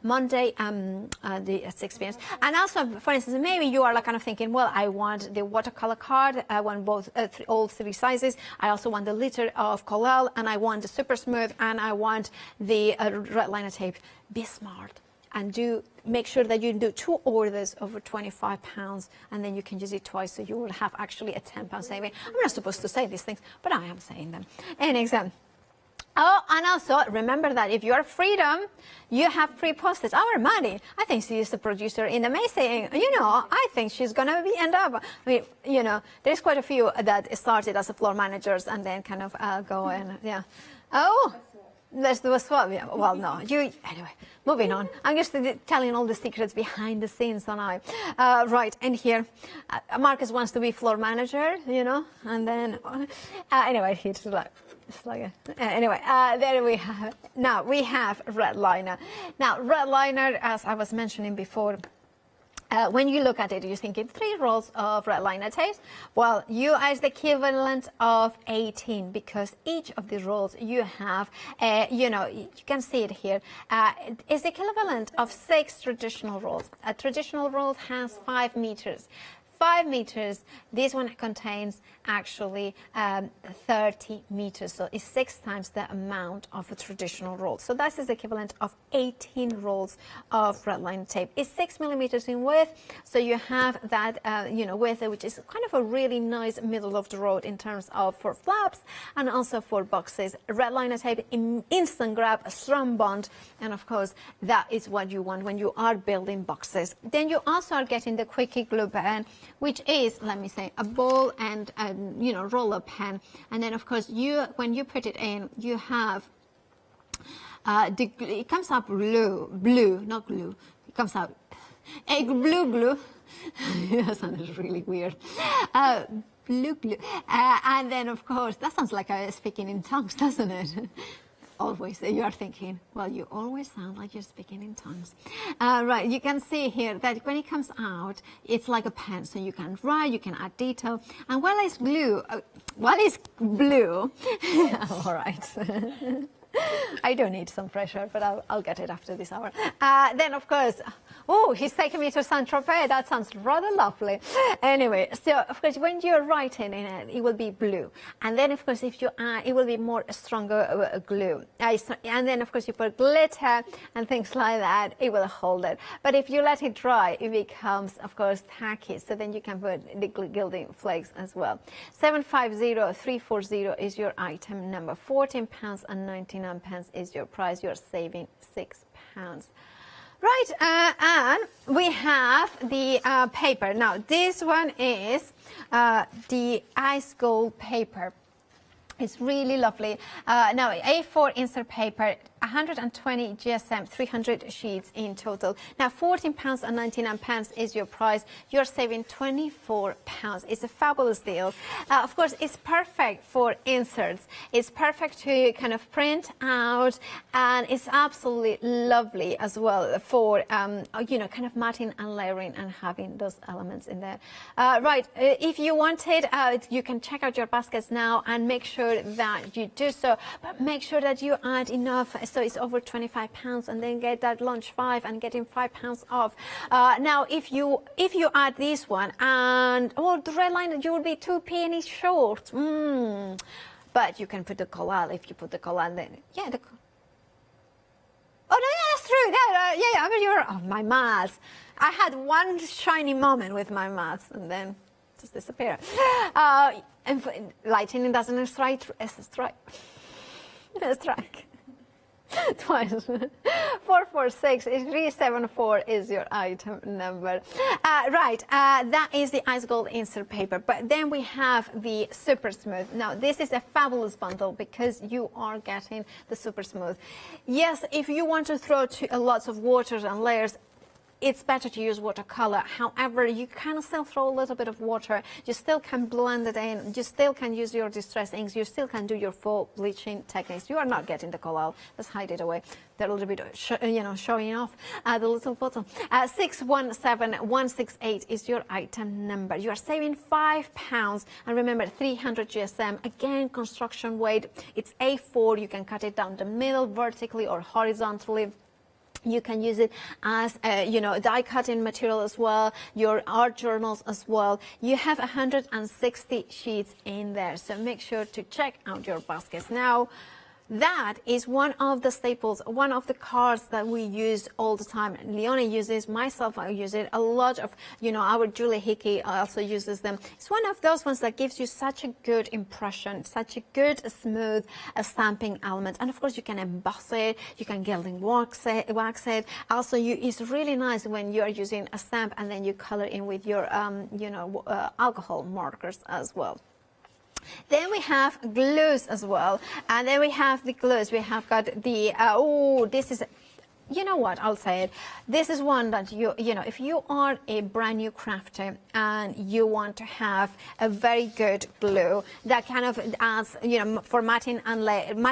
Monday, the 6 p.m. And also, for instance, maybe you are like kind of thinking, well, I want the watercolor card, I want both, all 3 sizes, I also want the liter of collal, and I want the super smooth, and I want the red liner tape. Be smart and make sure that you do 2 orders over £25, and then you can use it twice, so you will have actually a £10 saving. I'm not supposed to say these things, but I am saying them. And exam. Oh, and also remember that if you are Freedom, you have free postage. Our Maddie, I think she is the producer in the Amazing. I think she's gonna end up. I mean, there's quite a few that started as a floor managers and then kind of go and yeah. Oh. Let's do a swap. Yeah. Well, no. Anyway, moving on. I'm just telling all the secrets behind the scenes, and right. And here, Marcus wants to be floor manager, and then anyway, he's like. Anyway, there we have. Now we have red liner. Now red liner, as I was mentioning before. When you look at it, you're thinking 3 rolls of red liner tape. Well, you as the equivalent of 18, because each of the rolls you have, you can see it here, is the equivalent of 6 traditional rolls. A traditional roll has 5 meters. 5 meters, this one contains actually 30 meters, so it's 6 times the amount of a traditional roll. So that is the equivalent of 18 rolls of red line tape. It's 6 millimeters in width, so you have that width, which is kind of a really nice middle of the road in terms of for flaps and also for boxes. Red liner tape, instant grab, a strong bond, and of course that is what you want when you are building boxes. Then you also are getting the quickie glue pen, which is, let me say, a ball and roller pen, and then of course when you put it in, you have it comes out blue, not glue. It comes out blue glue. That sounds really weird. Blue glue, and then of course that sounds like speaking in tongues, doesn't it? Always, you are thinking, well, you always sound like you're speaking in tongues. Right, you can see here that when it comes out, it's like a pen, so you can write, you can add detail, and while it's blue, all right. I do need some pressure, but I'll get it after this hour. Then, of course, oh, he's taking me to Saint-Tropez. That sounds rather lovely. Anyway, so, of course, when you're writing in it, it will be blue. And then, of course, if you add, it will be more stronger glue. And then, of course, you put glitter and things like that, it will hold it. But if you let it dry, it becomes, of course, tacky. So then you can put the gilding flakes as well. 750340 is your item number. £14.99 is your price. You're saving £6. Right, and we have the paper. Now, this one is the ice gold paper. It's really lovely. Now, A4 insert paper, 120 GSM, 300 sheets in total. Now, £14.99 is your price. You're saving £24. It's a fabulous deal. Of course, it's perfect for inserts. It's perfect to kind of print out, and it's absolutely lovely as well for, kind of matting and layering and having those elements in there. Right, if you want it, you can check out your baskets now and make sure that you do so, but make sure that you add enough so it's over £25, and then get that lunch 5 and getting £5 off. Now, if you add this one and the red line, you will be 2 pennies short. But you can put the collal. If you put the collal, then oh no, yeah, that's true. Yeah. I mean, my maths. I had one shiny moment with my maths, and then just disappear. And lightning doesn't strike. Twice. 446 is 374 is your item number. Right, that is the ice gold insert paper. But then we have the super smooth. Now, this is a fabulous bundle because you are getting the super smooth. Yes, if you want to throw lots of waters and layers, it's better to use watercolor. However, you can still throw a little bit of water. You still can blend it in. You still can use your distress inks. You still can do your full bleaching techniques. You are not getting the collal. Let's hide it away. They're a little bit, showing off the little bottle. 617168 is your item number. You are saving £5. And remember, 300 GSM. Again, construction weight. It's A4. You can cut it down the middle, vertically or horizontally. You can use it as, die cutting material as well, your art journals as well. You have 160 sheets in there, so make sure to check out your baskets. Now, that is one of the staples, one of the cards that we use all the time. Leonie uses, myself, I use it. A lot of, our Julie Hickey also uses them. It's one of those ones that gives you such a good impression, such a good, smooth stamping element. And of course, you can emboss it, you can gilding wax it. Also, it's really nice when you are using a stamp and then you color in with your, alcohol markers as well. Then we have glues as well, and then we have the glues. We have got the this is, I'll say it. This is one that if you are a brand new crafter and you want to have a very good glue that kind of adds, for matting and layering,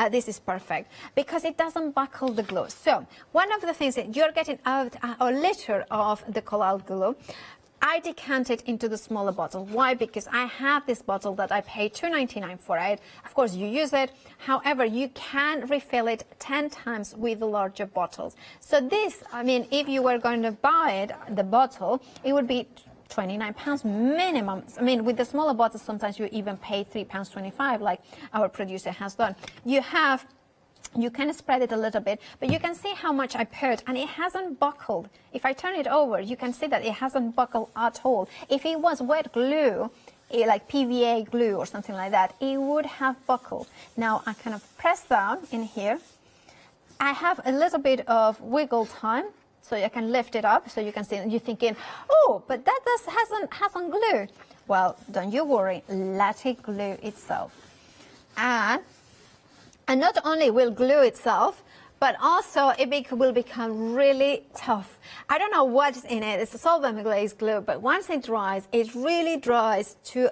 this is perfect because it doesn't buckle the glue. So one of the things that you're getting out a liter of the collal glue. I decant it into the smaller bottle. Why? Because I have this bottle that I paid $2.99 for it. Of course, you use it. However, you can refill it 10 times with the larger bottles. So this, if you were going to buy it, the bottle, it would be £29 minimum. With the smaller bottles, sometimes you even pay £3.25, like our producer has done. You can spread it a little bit, but you can see how much I put, and it hasn't buckled. If I turn it over, you can see that it hasn't buckled at all. If it was wet glue, like PVA glue or something like that, it would have buckled. Now I kind of press down in here. I have a little bit of wiggle time, so I can lift it up, so you can see. And you're thinking, oh, but that hasn't glued. Well, don't you worry. Let it glue itself, and not only will glue itself, but also it will become really tough. I don't know what's in it. It's a solvent glazed glue, but once it dries, it really dries to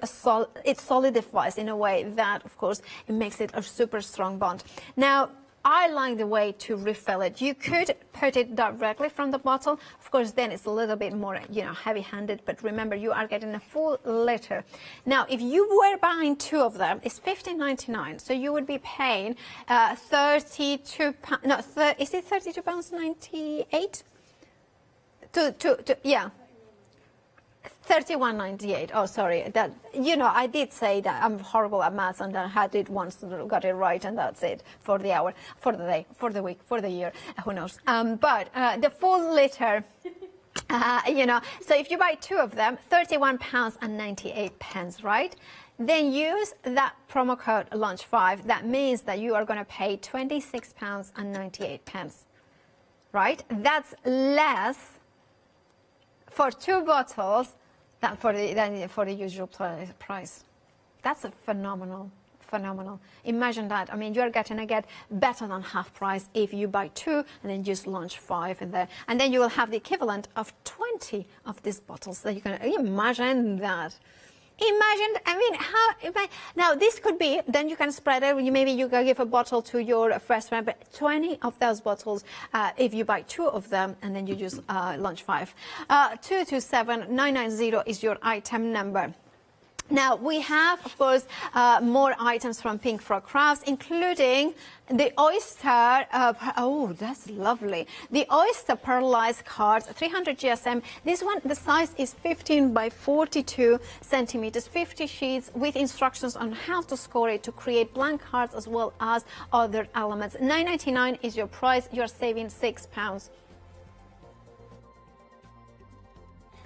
it solidifies in a way that, of course, it makes it a super strong bond. Now, I like the way to refill it. You could put it directly from the bottle. Of course, then it's a little bit more, heavy-handed. But remember, you are getting a full liter. Now, if you were buying 2 of them, it's $15.99. So you would be paying £32. No, is it £32.98? Yeah. $31.98. Oh, sorry. That I did say that I'm horrible at maths, and I had it once, got it right, and that's it for the hour, for the day, for the week, for the year. Who knows? But the full liter. So if you buy 2 of them, £31.98, right? Then use that promo code LAUNCH5. That means that you are going to pay £26.98, right? That's less for 2 bottles than for the usual price. That's a phenomenal. Imagine that. You're going to get better than half price if you buy 2 and then just launch 5 in there. And then you will have the equivalent of 20 of these bottles. That you can imagine that. Now this could be, then you can spread it. Maybe you can give a bottle to your first friend, but 20 of those bottles, if you buy 2 of them, and then you just launch 5. 227990 is your item number. Now, we have, of course, more items from Pink Frog Crafts, including the oyster, oh, that's lovely. The oyster pearlized cards, 300 GSM. This one, the size is 15 by 42 centimeters, 50 sheets with instructions on how to score it to create blank cards as well as other elements. $9.99 is your price. You're saving £6.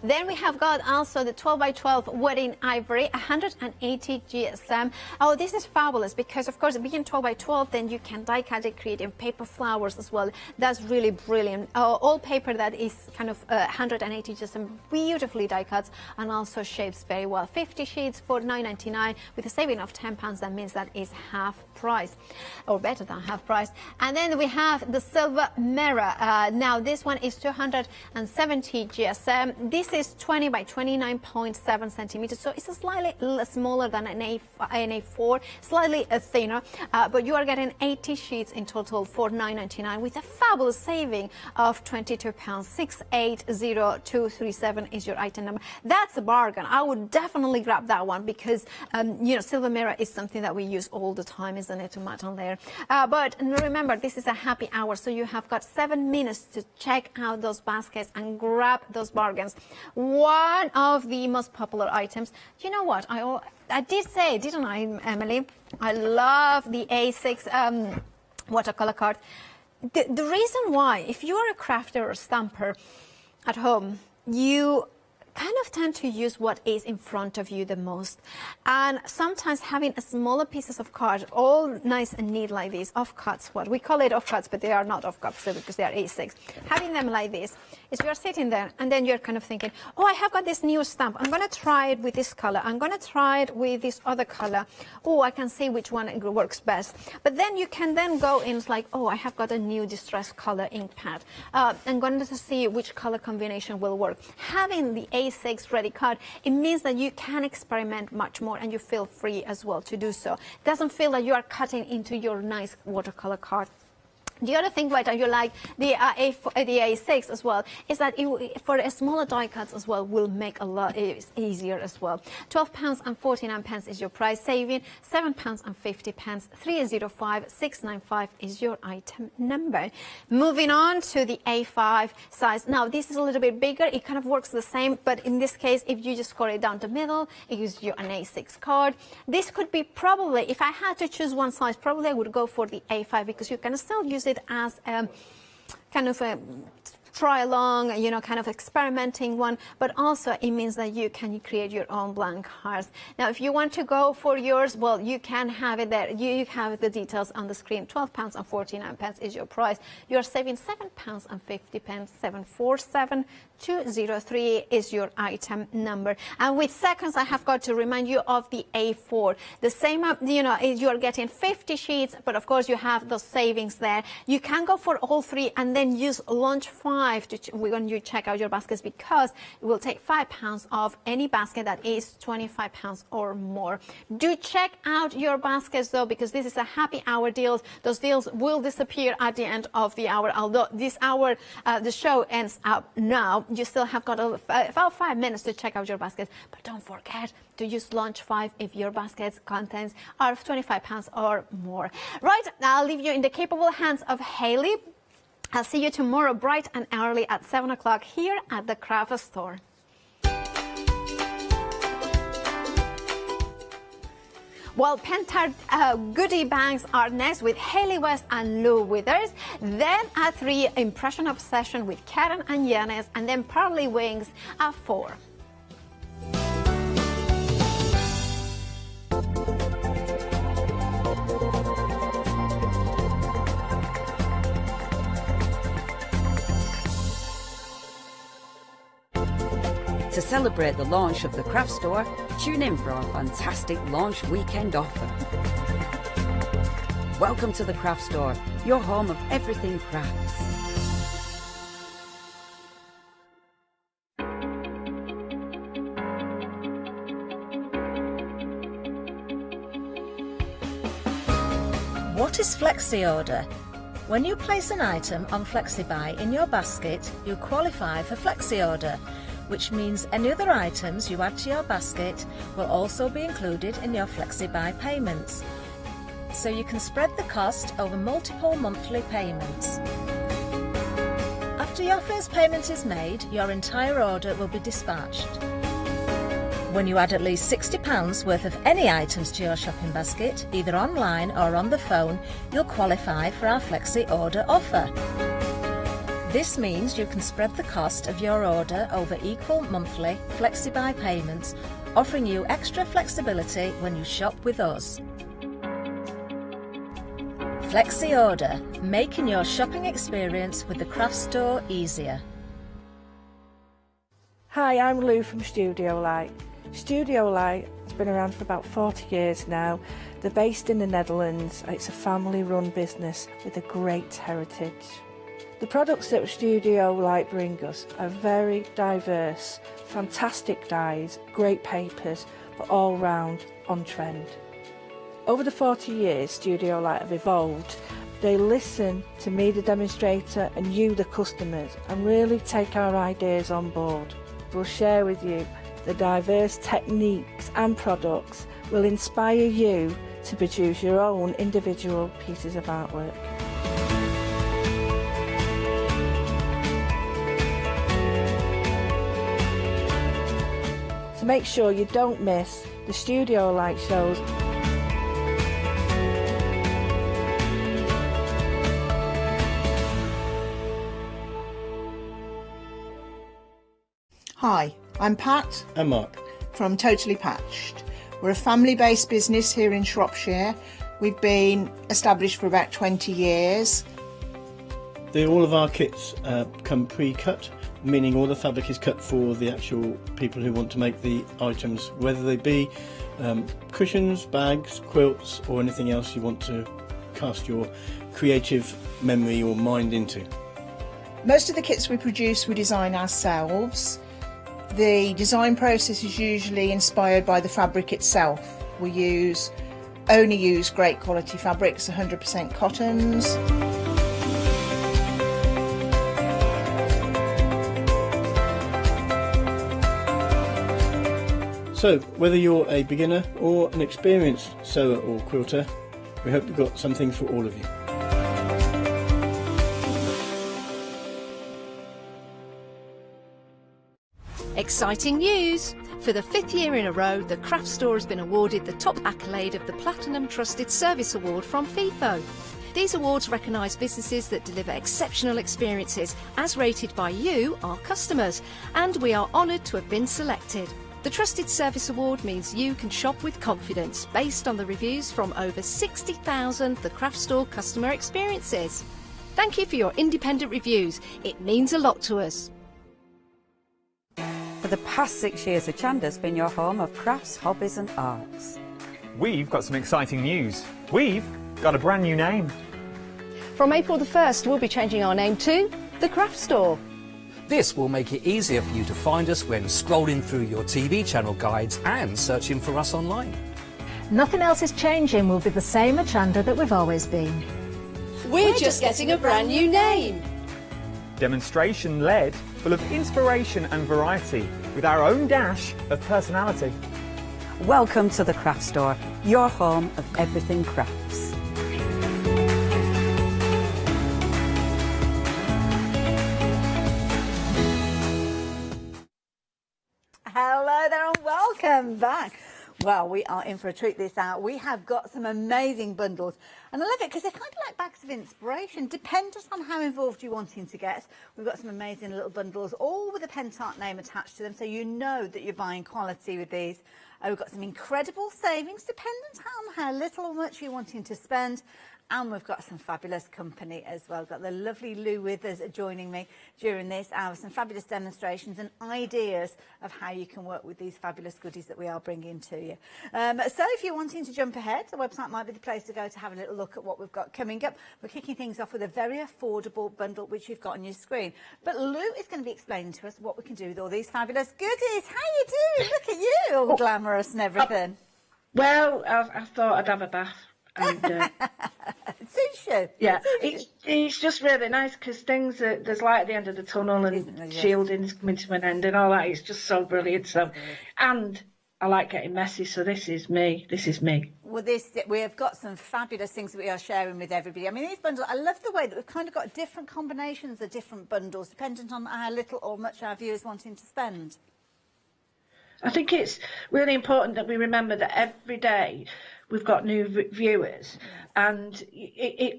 Then we have got also the 12 by 12 wedding ivory, 180 GSM. Oh, this is fabulous because, of course, being 12 by 12, then you can die cut it, creating paper flowers as well. That's really brilliant. All paper that is kind of 180 GSM, beautifully die cuts and also shapes very well. 50 sheets for £9.99 with a saving of £10. That means that is half price, or better than half price. And then we have the silver mirror. Now this one is 270 GSM. This is 20 by 29.7 centimeters, so it's a slightly smaller than an A4, slightly thinner, but you are getting 80 sheets in total for £9.99 with a fabulous saving of £22. 680237 is your item number. That's a bargain. I would definitely grab that one because you know, silver mirror is something that we use all the time, isn't it, to mat on there. But remember, this is a happy hour, so you have got 7 minutes to check out those baskets and grab those bargains. One of the most popular items. You know what? I did say, didn't I, Emily? I love the A6 watercolor card. The reason why, if you are a crafter or stamper at home, you kind of tend to use what is in front of you the most, and sometimes having a smaller pieces of card, all nice and neat like this, offcuts, what we call it offcuts, but they are not offcuts because they are A6. Having them like this is you're sitting there and then you're kind of thinking, oh, I have got this new stamp, I'm going to try it with this color, I'm going to try it with this other color, oh, I can see which one works best. But then you can then go in, it's like, oh, I have got a new distress color ink pad, I'm going to see which color combination will work. Having the A6 ready card, it means that you can experiment much more and you feel free as well to do so. It doesn't feel like you are cutting into your nice watercolor card. The other thing, right, you like the A6 as well, is that for a smaller die cuts as well will make a lot easier as well. £12.49 is your price saving, £7.50, 305695 is your item number. Moving on to the A5 size. Now this is a little bit bigger, it kind of works the same, but in this case, if you just score it down the middle, it gives you an A6 card. This could be probably, if I had to choose one size, probably I would go for the A5 because you can still use it as kind of a try along, you know, kind of experimenting one, but also it means that you can create your own blank cards. Now, if you want to go for yours, well, you can have it there. You have the details on the screen. £12.49 is your price. You're saving £7.50. 747203 is your item number. And with seconds, I have got to remind you of the A4. The same, you know, you're getting 50 sheets, but of course you have those savings there. You can go for all three and then use launch 5 when you check out your baskets, because it will take £5 off any basket that is £25 or more. Do check out your baskets though, because this is a happy hour deal. Those deals will disappear at the end of the hour. Although this hour, the show ends up now, you still have got about 5 minutes to check out your baskets. But don't forget to use launch 5 if your basket's contents are £25 or more. Right, I'll leave you in the capable hands of Hayley. I'll see you tomorrow bright and early at 7 o'clock here at the Craft Store. Well, Pentard goodie bags are next with Hayley West and Lou Withers. Then at 3, Impression Obsession with Kitten and Yanis, and then Pearly Winks at 4. To celebrate the launch of the Craft Store, tune in for our fantastic launch weekend offer. Welcome to the Craft Store, your home of everything crafts. What is Flexi Order? When you place an item on FlexiBuy in your basket, you qualify for Flexi Order, which means any other items you add to your basket will also be included in your FlexiBuy payments. So you can spread the cost over multiple monthly payments. After your first payment is made, your entire order will be dispatched. When you add at least £60 worth of any items to your shopping basket, either online or on the phone, you'll qualify for our Flexi Order offer. This means you can spread the cost of your order over equal monthly flexi-buy payments, offering you extra flexibility when you shop with us. Flexi Order, making your shopping experience with the craft store easier. Hi, I'm Lou from Studio Light. Studio Light has been around for about 40 years now. They're based in the Netherlands. It's a family-run business with a great heritage. The products that Studio Light bring us are very diverse, fantastic dyes, great papers, but all round on trend. Over the 40 years Studio Light have evolved. They listen to me, the demonstrator, and you, the customers, and really take our ideas on board. We'll share with you the diverse techniques and products will inspire you to produce your own individual pieces of artwork. So make sure you don't miss the Studio Light shows. Hi, I'm Pat And Mark. from Totally Patched. We're a family-based business here in Shropshire. We've been established for about 20 years. All of our kits come pre-cut, meaning all the fabric is cut for the actual people who want to make the items, whether they be cushions, bags, quilts, or anything else you want to cast your creative memory or mind into. Most of the kits we produce we design ourselves. The design process is usually inspired by the fabric itself. We only use great quality fabrics, 100% cottons. So, whether you're a beginner or an experienced sewer or quilter, we hope we've got something for all of you. Exciting news! For the 5th year in a row, the craft store has been awarded the top accolade of the Platinum Trusted Service Award from Feefo. These awards recognise businesses that deliver exceptional experiences as rated by you, our customers, and we are honoured to have been selected. The Trusted Service Award means you can shop with confidence based on the reviews from over 60,000 The Craft Store customer experiences. Thank you for your independent reviews. It means a lot to us. For the past 6 years, Hochanda's been your home of crafts, hobbies and arts. We've got some exciting news. We've got a brand new name. From April the 1st, we'll be changing our name to The Craft Store. This will make it easier for you to find us when scrolling through your TV channel guides and searching for us online. Nothing else is changing. We'll be the same Hochanda that we've always been. We're just getting a brand new name. Demonstration-led, full of inspiration and variety, with our own dash of personality. Welcome to the Craft Store, your home of everything crafts. Hello there and welcome back. Well, we are in for a treat this hour. We have got some amazing bundles and I love it because they're kind of like bags of inspiration, dependent on how involved you're wanting to get. We've got some amazing little bundles, all with a Pentart name attached to them, so you know that you're buying quality with these. We've got some incredible savings, dependent on how little or much you're wanting to spend. And we've got some fabulous company as well. We've got the lovely Lou with us joining me during this hour. Some fabulous demonstrations and ideas of how you can work with these fabulous goodies that we are bringing to you. So if you're wanting to jump ahead, the website might be the place to go to have a little look at what we've got coming up. We're kicking things off with a very affordable bundle, which you've got on your screen. But Lou is going to be explaining to us what we can do with all these fabulous goodies. How you doing? Look at you, all glamorous and everything. Well, I thought I'd have a bath. And, suits you. Yeah, it's just really nice because there's light at the end of the tunnel and shielding's coming to an end and all that. It's just so brilliant. So, and I like getting messy. So this is me. This is me. Well, we have got some fabulous things that we are sharing with everybody. I mean, these bundles, I love the way that we've kind of got different combinations of different bundles, dependent on how little or much our viewers wanting to spend. I think it's really important that we remember that every day we've got new viewers, and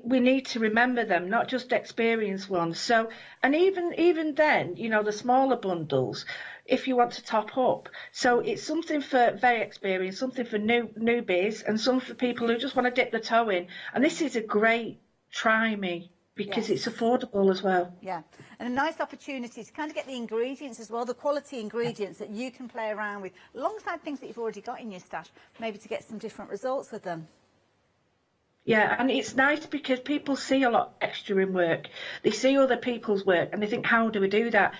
we need to remember them, not just experienced ones. So, and even then, you know, the smaller bundles, if you want to top up. So it's something for very experienced, something for newbies, and some for people who just want to dip the toe in. And this is a great try me, because it's affordable as well. Yeah, and a nice opportunity to kind of get the ingredients as well, the quality ingredients that you can play around with, alongside things that you've already got in your stash, maybe to get some different results with them. Yeah, and it's nice because people see a lot extra in work. They see other people's work and they think, how do we do that?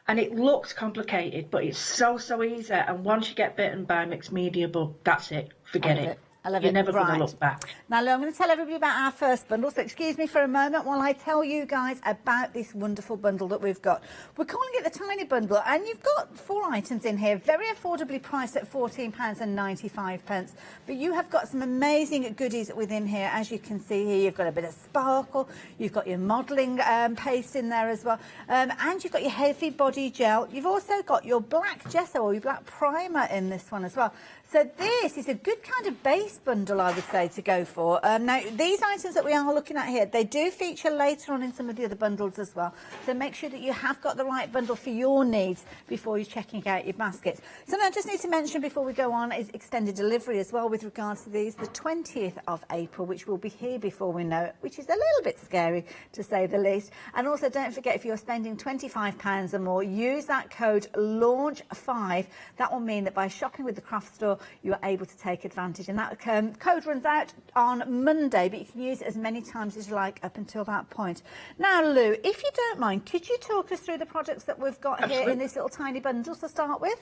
And it looks complicated, but it's so easy. And once you get bitten by mixed media bug, that's it. Forget it. I love You're it. never going Right. to look back. Now, Lou, I'm going to tell everybody about our first bundle, so excuse me for a moment while I tell you guys about this wonderful bundle that we've got. We're calling it the Tiny Bundle, and you've got 4 items in here, very affordably priced at £14.95. But you have got some amazing goodies within here, as you can see here. You've got a bit of sparkle, you've got your modelling paste in there as well, and you've got your heavy body gel. You've also got your black gesso or your black primer in this one as well. So this is a good kind of base bundle, I would say, to go for. Now, these items that we are looking at here, they do feature later on in some of the other bundles as well. So make sure that you have got the right bundle for your needs before you're checking out your baskets. So now I just need to mention before we go on is extended delivery as well with regards to these. The 20th of April, which will be here before we know it, which is a little bit scary to say the least. And also don't forget, if you're spending £25 or more, use that code LAUNCH5. That will mean that by shopping with the craft store, you are able to take advantage. And that code runs out on Monday, but you can use it as many times as you like up until that point. Now, Lou, if you don't mind, could you talk us through the products that we've got here in this little tiny bundle to start with?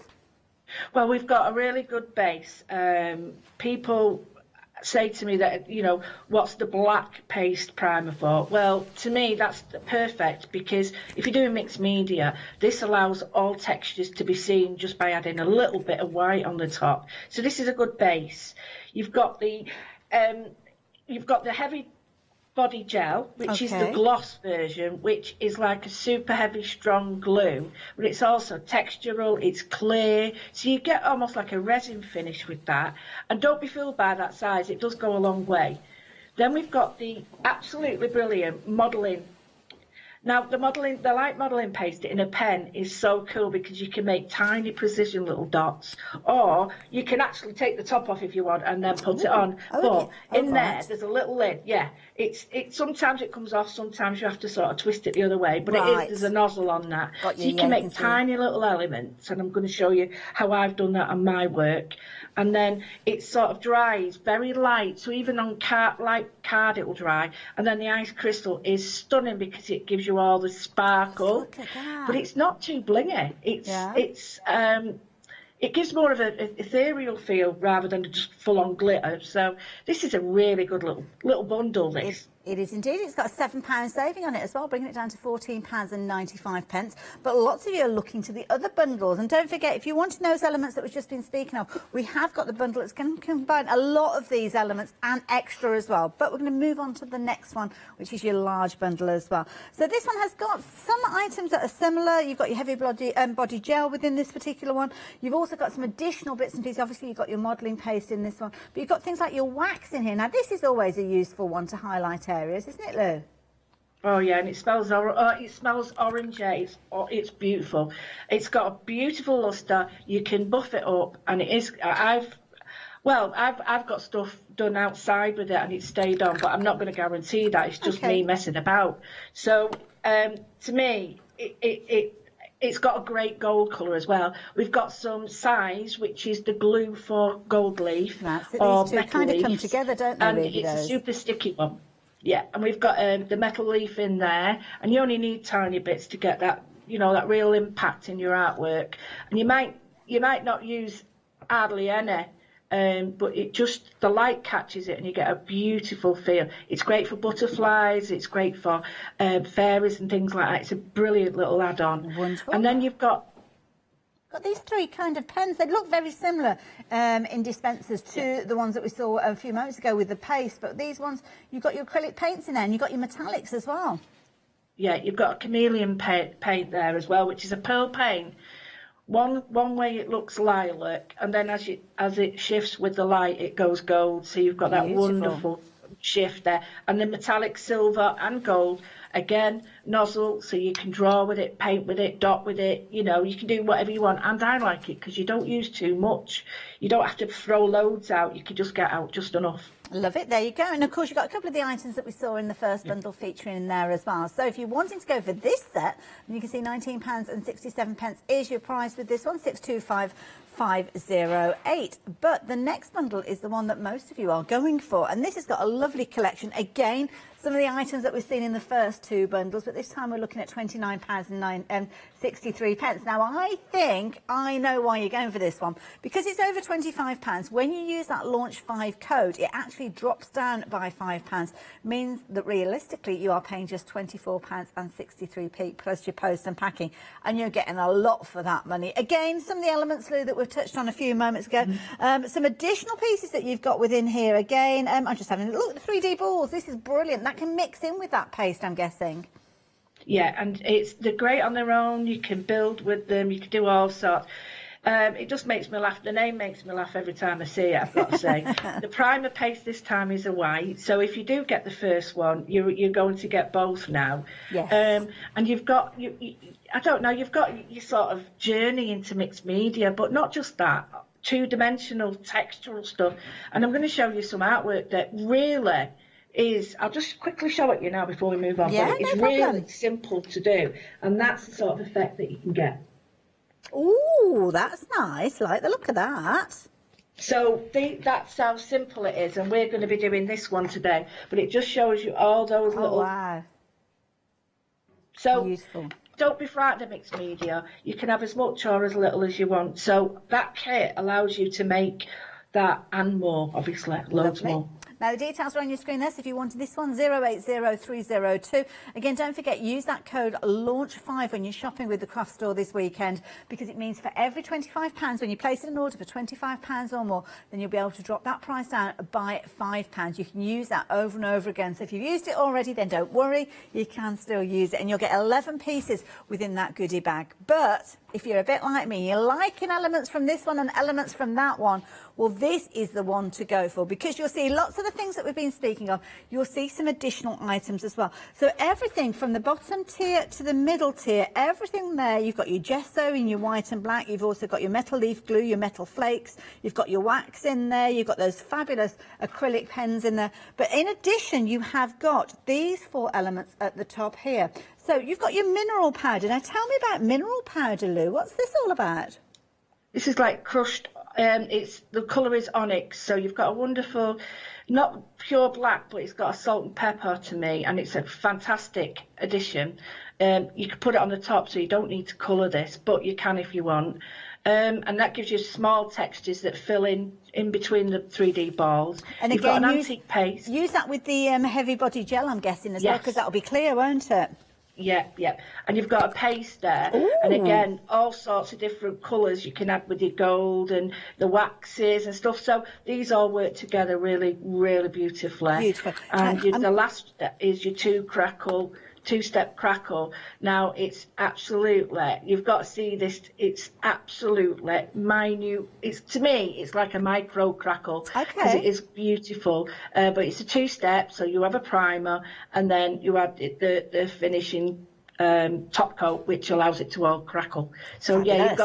Well, we've got a really good base. People say to me that, you know, what's the black paste primer for? Well, to me, that's perfect, because if you're doing mixed media, this allows all textures to be seen just by adding a little bit of white on the top. So this is a good base. You've got the heavy body gel, which is the gloss version, which is like a super heavy strong glue, but it's also textural, it's clear, so you get almost like a resin finish with that. And don't be fooled by that size, it does go a long way. Then we've got the absolutely brilliant modelling. Now, the light modelling paste in a pen is so cool, because you can make tiny precision little dots, or you can actually take the top off if you want and then put it on. But in there's a little lid. Yeah, it's sometimes it comes off, sometimes you have to sort of twist it the other way, but there's a nozzle on that. So you can make tiny little elements, and I'm going to show you how I've done that on my work. And then it sort of dries very light, so even on light card it will dry. And then the ice crystal is stunning because it gives you all the sparkle, but it's not too blingy. It gives more of an ethereal feel rather than just full-on glitter. So this is a really good little bundle. It is indeed. It's got a £7 saving on it as well, bringing it down to £14.95. But lots of you are looking to the other bundles. And don't forget, if you want those elements that we've just been speaking of, we have got the bundle that's going to combine a lot of these elements and extra as well. But we're going to move on to the next one, which is your large bundle as well. So this one has got some items that are similar. You've got your heavy body gel within this particular one. You've also got some additional bits and pieces. Obviously, you've got your modelling paste in this one. But you've got things like your wax in here. Now, this is always a useful one to highlight areas, isn't it, Lou? Oh yeah, and it smells orange. Yeah, it's beautiful. It's got a beautiful luster. You can buff it up, and it is. I've got stuff done outside with it, and it's stayed on, but I'm not going to guarantee that. It's just me messing about. So to me, it's got a great gold colour as well. We've got some size, which is the glue for gold leaf. That's it. These two kind of come together, don't they? And really, it's a super sticky one. Yeah, and we've got the metal leaf in there, and you only need tiny bits to get that, you know, that real impact in your artwork. And you might not use hardly any, but the light catches it, and you get a beautiful feel. It's great for butterflies. It's great for fairies and things like that. It's a brilliant little add-on. Wonderful. And then you've got these three kind of pens. They look very similar in dispensers to the ones that we saw a few moments ago with the paste, but these ones, you've got your acrylic paints in there, and you've got your metallics as well. Yeah, you've got a chameleon paint there as well, which is a pearl paint One way it looks lilac, and then as it shifts with the light, it goes gold. So you've got that wonderful shift there. And the metallic silver and gold, again, nozzle, so you can draw with it, paint with it, dot with it. You know, you can do whatever you want. And I like it because you don't use too much. You don't have to throw loads out. You can just get out just enough. Love it. There you go. And of course, you've got a couple of the items that we saw in the first bundle featuring in there as well. So if you're wanting to go for this set, you can see £19.67 is your price with this one, 625,508. But the next bundle is the one that most of you are going for. And this has got a lovely collection. Again, some of the items that we've seen in the first two bundles, but this time we're looking at £29.63. Now, I think I know why you're going for this one. Because it's over £25, when you use that Launch 5 code, it actually drops down by £5, means that realistically you are paying just £24.63 plus your post and packing, and you're getting a lot for that money. Again, some of the elements, Lou, that we've touched on a few moments ago, some additional pieces that you've got within here. Again, I'm just having a look at the 3D balls. This is brilliant. That can mix in with that paste, I'm guessing. Yeah, and they're great on their own. You can build with them. You can do all sorts. It just makes me laugh. The name makes me laugh every time I see it, I've got to say. The primer paste this time is a white. So if you do get the first one, you're going to get both now. Yes. And you've got, I don't know, you've got your sort of journey into mixed media, but not just that. Two-dimensional textural stuff. And I'm going to show you some artwork that really is, I'll just quickly show it you now before we move on. Yeah, but it's really simple to do, and that's the sort of effect that you can get. Ooh, that's nice. Like the look of that. So that's how simple it is, and we're going to be doing this one today. But it just shows you all those little. Wow. So useful. Don't be frightened of mixed media. You can have as much or as little as you want. So that kit allows you to make that and more, obviously, loads more. Now, the details are on your screen there, so if you wanted this one, 080302. Again, don't forget, use that code LAUNCH5 when you're shopping with the craft store this weekend, because it means for every £25, when you place an order for £25 or more, then you'll be able to drop that price down by £5. You can use that over and over again. So if you've used it already, then don't worry, you can still use it. And you'll get 11 pieces within that goodie bag. But if you're a bit like me, you're liking elements from this one and elements from that one, well, this is the one to go for, because you'll see lots of the things that we've been speaking of. You'll see some additional items as well. So everything from the bottom tier to the middle tier, everything there. You've got your gesso in your white and black. You've also got your metal leaf glue, your metal flakes. You've got your wax in there. You've got those fabulous acrylic pens in there. But in addition, you have got these 4 elements at the top here. So you've got your mineral powder. Now tell me about mineral powder, Lou. What's this all about? This is like crushed, the colour is onyx, so you've got a wonderful, not pure black, but it's got a salt and pepper to me, and it's a fantastic addition. You can put it on the top, so you don't need to colour this, but you can if you want. And that gives you small textures that fill in between the 3D balls. And you've again, got an antique paste. Use that with the heavy body gel, I'm guessing, as well, because that'll be clear, won't it? Yeah. And you've got a paste there. Ooh. And again, all sorts of different colours you can add with your gold and the waxes and stuff. So these all work together really, really beautifully. Beautiful. And the last is your two-step crackle. Now, it's absolutely, you've got to see this, it's absolutely minute. To me, it's like a micro crackle. Because it is beautiful. But it's a 2-step, so you have a primer, and then you add the finishing top coat, which allows it to all crackle. So Fabulous. Yeah, you've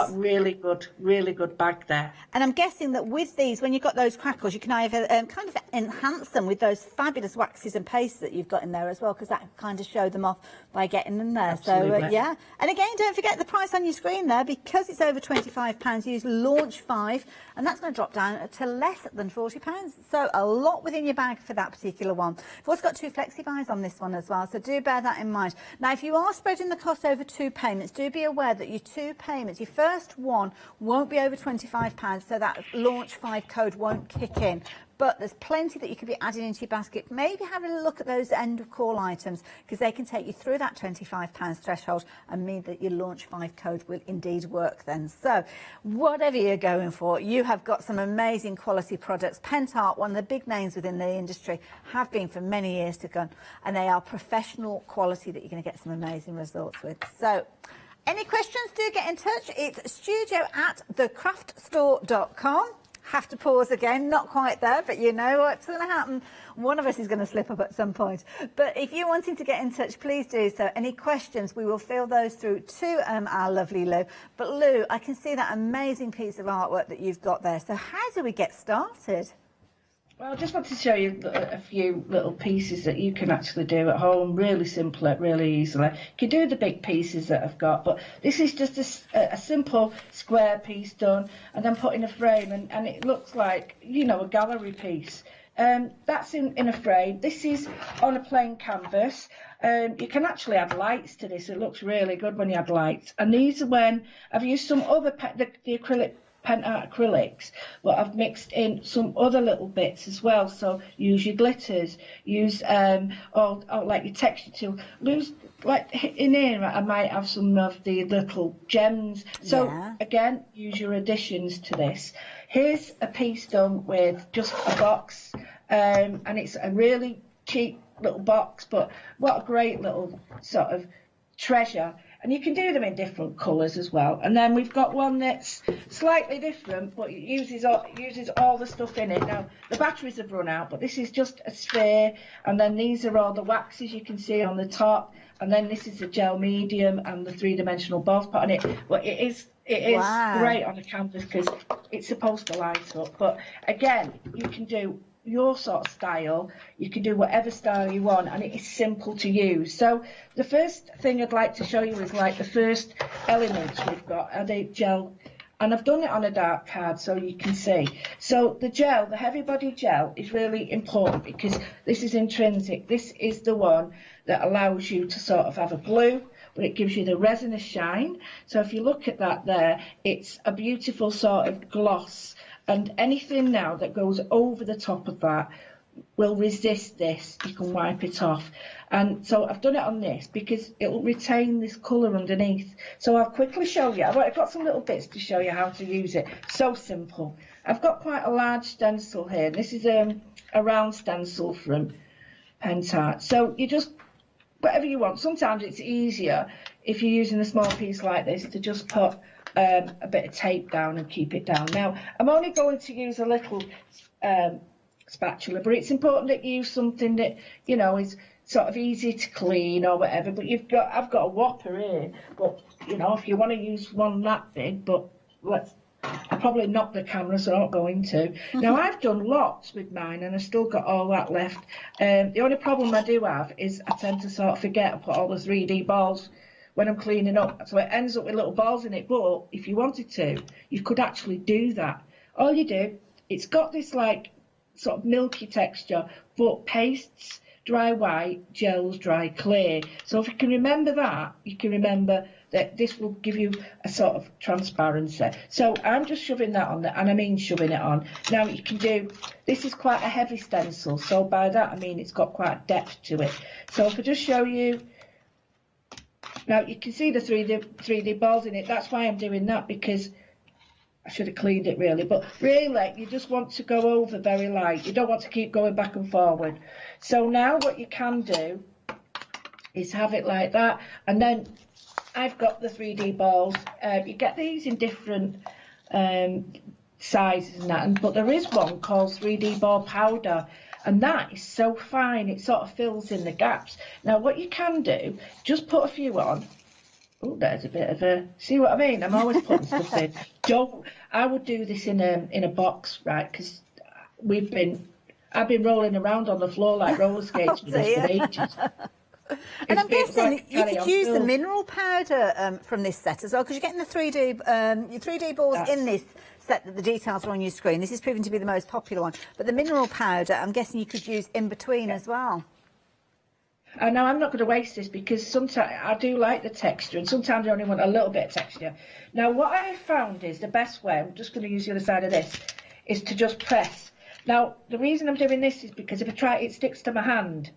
got really good bag there. And I'm guessing that with these, when you've got those crackles, you can either kind of enhance them with those fabulous waxes and pastes that you've got in there as well, because that kind of show them off by getting them there. Absolutely. So yeah. And again, don't forget the price on your screen there, because it's over £25. Use Launch 5, and that's going to drop down to less than £40. So a lot within your bag for that particular one. We've also got 2 flexi buys on this one as well, so do bear that in mind. Now, if you are spreading the cost over 2 payments, do be aware that your 2 payments, your first one won't be over £25, so that Launch 5 code won't kick in. But there's plenty that you could be adding into your basket. Maybe having a look at those end of call items, because they can take you through that £25 threshold and mean that your Launch 5 code will indeed work then. So whatever you're going for, you have got some amazing quality products. Pentart, one of the big names within the industry, have been for many years to come, and they are professional quality that you're going to get some amazing results with. So Any questions, do get in touch. It's studio@thecraftstore.com. Have to pause again, not quite there, but you know what's going to happen. One of us is going to slip up at some point. But if you're wanting to get in touch, please do so. Any questions, we will fill those through to our lovely Lou. But Lou, I can see that amazing piece of artwork that you've got there. So how do we get started? Well, I just want to show you a few little pieces that you can actually do at home, really simple, really easily. You can do the big pieces that I've got, but this is just a simple square piece done and then put in a frame, and it looks like, you know, a gallery piece. That's in a frame. This is on a plain canvas. You can actually add lights to this. It looks really good when you add lights. And these are when I've used some other, the acrylic pen art acrylics, but I've mixed in some other little bits as well. So use your glitters, use or like your texture tool. Use, like in here I might have some of the little gems. So again, use your additions to this. Here's a piece done with just a box, and it's a really cheap little box, but what a great little sort of treasure. And you can do them in different colours as well. And then we've got one that's slightly different, but it uses all the stuff in it. Now, the batteries have run out, but this is just a sphere. And then these are all the waxes you can see on the top. And then this is the gel medium and the three-dimensional balls put on it. But it is great on the canvas because it's supposed to light up. But again, you can do your sort of style, you can do whatever style you want, and it is simple to use. So the first thing I'd like to show you is like the first elements we've got are the gel, and I've done it on a dark card so you can see. So the gel, the heavy body gel, is really important because this is intrinsic. This is the one that allows you to sort of have a glue, but it gives you the resinous shine. So if you look at that there, it's a beautiful sort of gloss. And anything now that goes over the top of that will resist this. You can wipe it off. And so I've done it on this because it will retain this colour underneath. So I'll quickly show you. I've got some little bits to show you how to use it. So simple. I've got quite a large stencil here. This is a round stencil from Pentart. So you just, whatever you want. Sometimes it's easier if you're using a small piece like this to just put a bit of tape down and keep it down. Now, I'm only going to use a little spatula, but it's important that you use something that, you know, is sort of easy to clean or whatever. But I've got a whopper here, but, you know, if you want to use one that big, but I'll probably knock the camera, so I'm not going to. Now, I've done lots with mine, and I've still got all that left. The only problem I do have is I tend to sort of forget to put all the 3D balls when I'm cleaning up, so it ends up with little balls in it. But if you wanted to, you could actually do that. All you do, it's got this like sort of milky texture, but pastes dry white, gels dry clear. So if you can remember that, you can remember that this will give you a sort of transparency. So I'm just shoving that on there, and I mean shoving it on. Now you can do, this is quite a heavy stencil, so by that I mean it's got quite a depth to it. So if I just show you, now you can see the 3D balls in it. That's why I'm doing that, because I should have cleaned it really. But really, you just want to go over very light. You don't want to keep going back and forward. So now what you can do is have it like that. And then I've got the 3D balls. You get these in different sizes and that. But there is one called 3D ball powder. And that is so fine, it sort of fills in the gaps. Now, what you can do, just put a few on. Oh, there's a bit of a, see what I mean? I'm always putting stuff in. I would do this in a box, right? Because I've been rolling around on the floor like roller skates with this for ages. And I'm guessing you could use the mineral powder from this set as well, because you're getting the 3D balls in this set that the details are on your screen. This is proving to be the most popular one. But the mineral powder, I'm guessing you could use in between as well. Now, I'm not going to waste this because sometimes I do like the texture, and sometimes I only want a little bit of texture. Now, what I have found is the best way, I'm just going to use the other side of this, is to just press. Now, the reason I'm doing this is because if I try it sticks to my hand.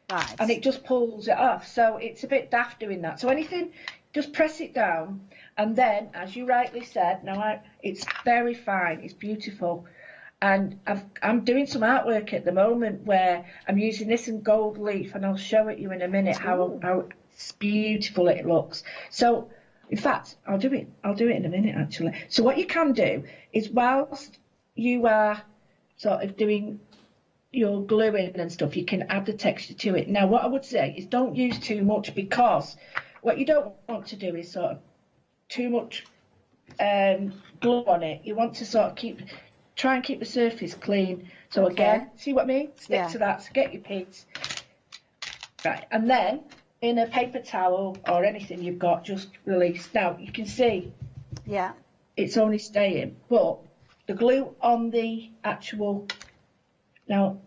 Right. And it just pulls it off, so it's a bit daft doing that. So anything, just press it down, and then, as you rightly said, now it's very fine, it's beautiful. And I'm doing some artwork at the moment where I'm using this in gold leaf, and I'll show it you in a minute how beautiful it looks. So In fact, I'll do it in a minute, actually. So what you can do is, whilst you are sort of doing your gluing and stuff, you can add the texture to it. Now, what I would say is don't use too much, because what you don't want to do is sort of too much glue on it. You want to sort of try and keep the surface clean. So again, see what I mean? Stick to that, so get your piece. Right, and then in a paper towel or anything you've got, just release. Now, you can see it's only staying, but the glue on the actual, now,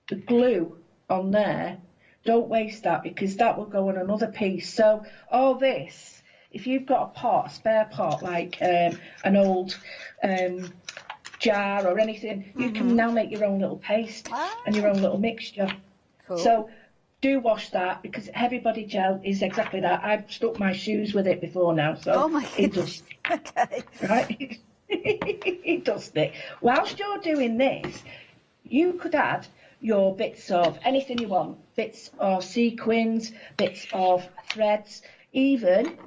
the glue on there, don't waste that, because that will go on another piece. So all this, if you've got a spare pot, like an old jar or anything, you can now make your own little paste and your own little mixture. Cool. So do wash that, because heavy body gel is exactly that. I've stuck my shoes with it before now, so it does. Okay. Right? It does stick. Whilst you're doing this, you could add your bits of anything you want, bits of sequins, bits of threads, even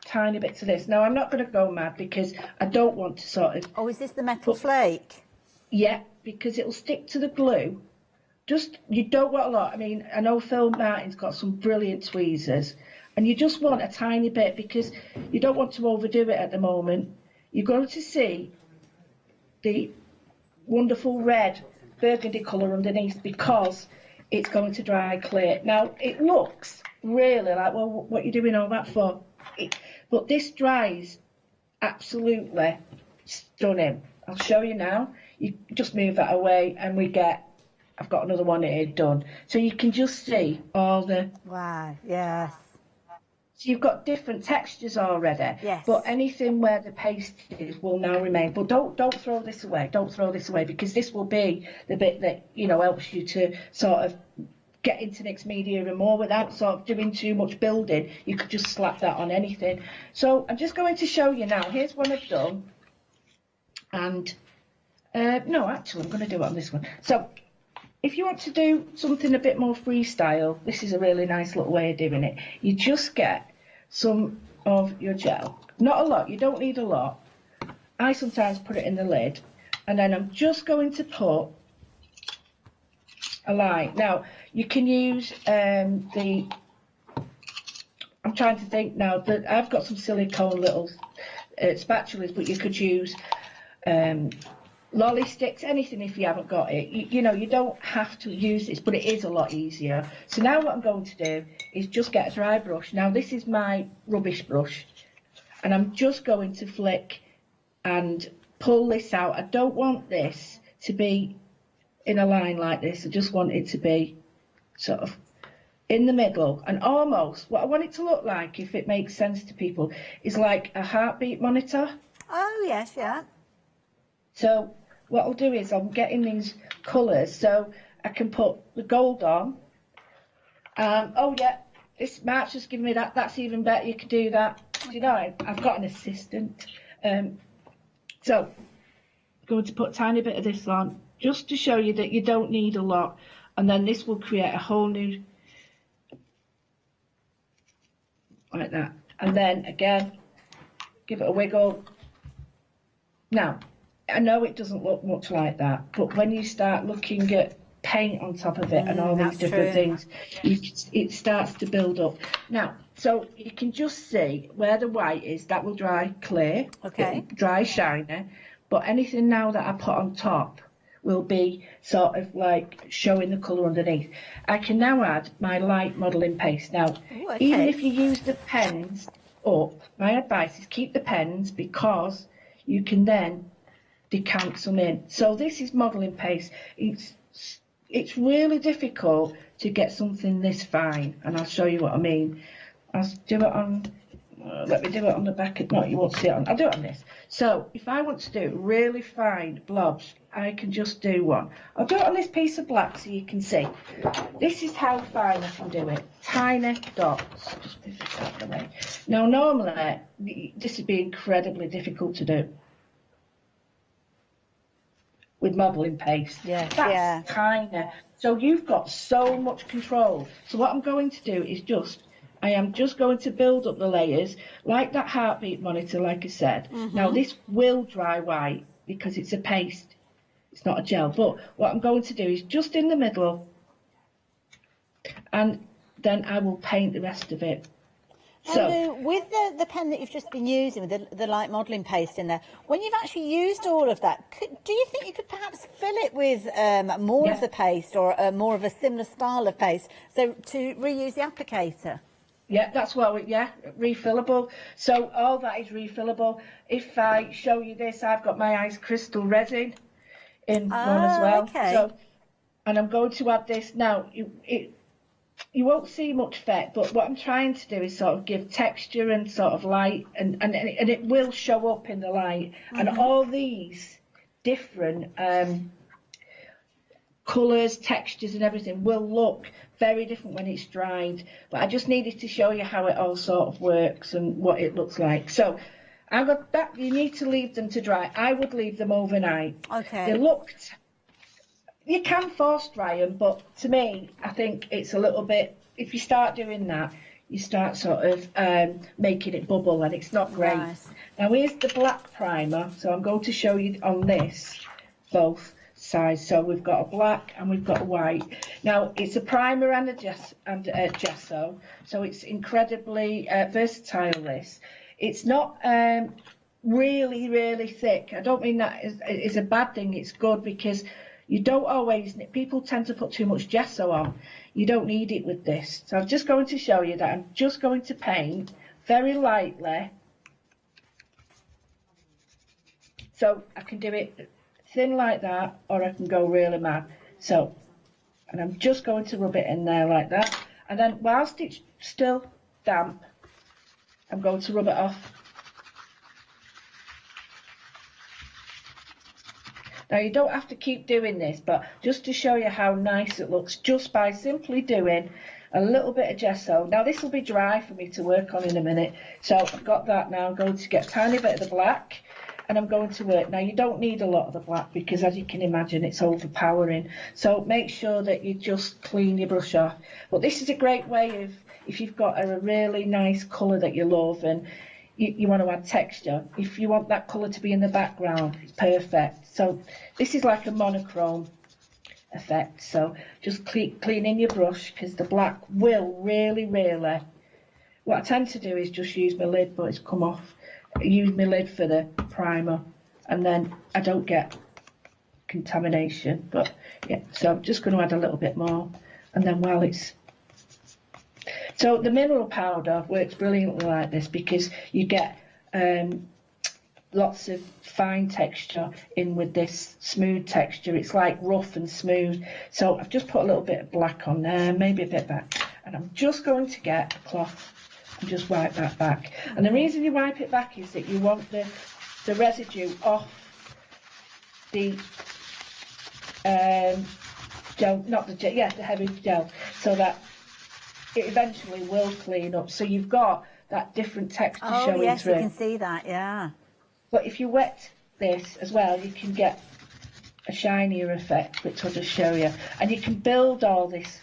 tiny bits of this. Now, I'm not going to go mad, because I don't want to sort of... Oh, is this the metal flake? Yeah, because it'll stick to the glue. You don't want a lot. I mean, I know Phil Martin's got some brilliant tweezers, and you just want a tiny bit, because you don't want to overdo it at the moment. You're going to see the wonderful red burgundy colour underneath, because it's going to dry clear. Now, it looks really like, well, what are you doing all that for? But this dries absolutely stunning. I'll show you now. You just move that away, and I've got another one here done. So you can just see all the... Wow, yes. So you've got different textures already. Yes. But anything where the paste is will now remain. But don't throw this away. Don't throw this away, because this will be the bit that, helps you to sort of get into mixed media and more without sort of doing too much building. You could just slap that on anything. So I'm just going to show you now. Here's one I've done. And, no, actually, I'm going to do it on this one. So... if you want to do something a bit more freestyle, this is a really nice little way of doing it. You just get some of your gel. Not a lot, you don't need a lot. I sometimes put it in the lid, and then I'm just going to put a line. Now, you can use I'm trying to think now, that I've got some silicone little spatulas, but you could use lolly sticks, anything if you haven't got it. You don't have to use this, but it is a lot easier. So now what I'm going to do is just get a dry brush. Now this is my rubbish brush, and I'm just going to flick and pull this out. I don't want this to be in a line like this. I just want it to be sort of in the middle, and almost what I want it to look like, if it makes sense to people, is like a heartbeat monitor. Oh yes, yeah. So what I'll do is I'm getting these colours, so I can put the gold on. Oh yeah, this Mark's just giving me that. That's even better. You can do that. You know, I've got an assistant. So I'm going to put a tiny bit of this on, just to show you that you don't need a lot, and then this will create a whole new, like that. And then again, give it a wiggle. Now, I know it doesn't look much like that, but when you start looking at paint on top of it and all these different things, it starts to build up. Now, so you can just see where the white is, that will dry clear, dry shiny, but anything now that I put on top will be sort of like showing the colour underneath. I can now add my light modelling paste. Now, even if you use the pens up, my advice is keep the pens, because you can then decant some in. So this is modelling paste. It's really difficult to get something this fine, and I'll show you what I mean. I'll do it on, let me do it on the back. No, you won't see it on. I'll do it on this. So if I want to do really fine blobs, I can just do one. I'll do it on this piece of black so you can see. This is how fine I can do it. Tiny dots. Just move this out of the way. Now normally this would be incredibly difficult to do with modelling paste. That's tiny. So you've got so much control. So what I'm going to do is just I am just going to build up the layers like that heartbeat monitor, like I said. Now this will dry white because it's a paste, it's not a gel, but what I'm going to do is just in the middle, and then I will paint the rest of it. So, with the pen that you've just been using, with the light modelling paste in there, when you've actually used all of that, do you think you could perhaps fill it with more of the paste, or more of a similar style of paste, so to reuse the applicator? Yeah, that's what refillable. So all that is refillable. If I show you this, I've got my ice crystal resin in one as well. Okay. So, and I'm going to add this now. You won't see much effect, but what I'm trying to do is sort of give texture and sort of light, and it will show up in the light. And all these different colours, textures and everything will look very different when it's dried. But I just needed to show you how it all sort of works and what it looks like. So I've got that. You need to leave them to dry. I would leave them overnight. Okay. They looked... You can force dry them, but to me, I think it's a little bit, if you start doing that, you start sort of making it bubble, and it's not great. Nice. Now here's the black primer, so I'm going to show you on this, both sides. So we've got a black and we've got a white. Now it's a primer and a gesso, so it's incredibly versatile, this. It's not really, really thick. I don't mean that is a bad thing, it's good, because you don't always, people tend to put too much gesso on. You don't need it with this. So I'm just going to show you that I'm just going to paint very lightly. So I can do it thin like that, or I can go really mad. So, and I'm just going to rub it in there like that. And then whilst it's still damp, I'm going to rub it off. Now you don't have to keep doing this, but just to show you how nice it looks, just by simply doing a little bit of gesso. Now this will be dry for me to work on in a minute, so I've got that now. I'm going to get a tiny bit of the black, and I'm going to work. Now you don't need a lot of the black, because as you can imagine, it's overpowering. So make sure that you just clean your brush off. But this is a great way of, if you've got a really nice colour that you love and you want to add texture, if you want that colour to be in the background, it's perfect. So this is like a monochrome effect. So just clean in your brush, because the black will really, what I tend to do is just use my lid, but it's come off. I use my lid for the primer, and then I don't get contamination. But yeah, so I'm just going to add a little bit more, and then while it's... So the mineral powder works brilliantly like this, because you get lots of fine texture in with this smooth texture. It's like rough and smooth. So I've just put a little bit of black on there, maybe a bit back, and I'm just going to get a cloth and just wipe that back. And the reason you wipe it back is that you want the residue off the gel, not the gel, yeah, the heavy gel, so that it eventually will clean up. So you've got that different texture showing through. Oh yes, you can see that, yeah. But if you wet this as well, you can get a shinier effect, which I'll just show you. And you can build all this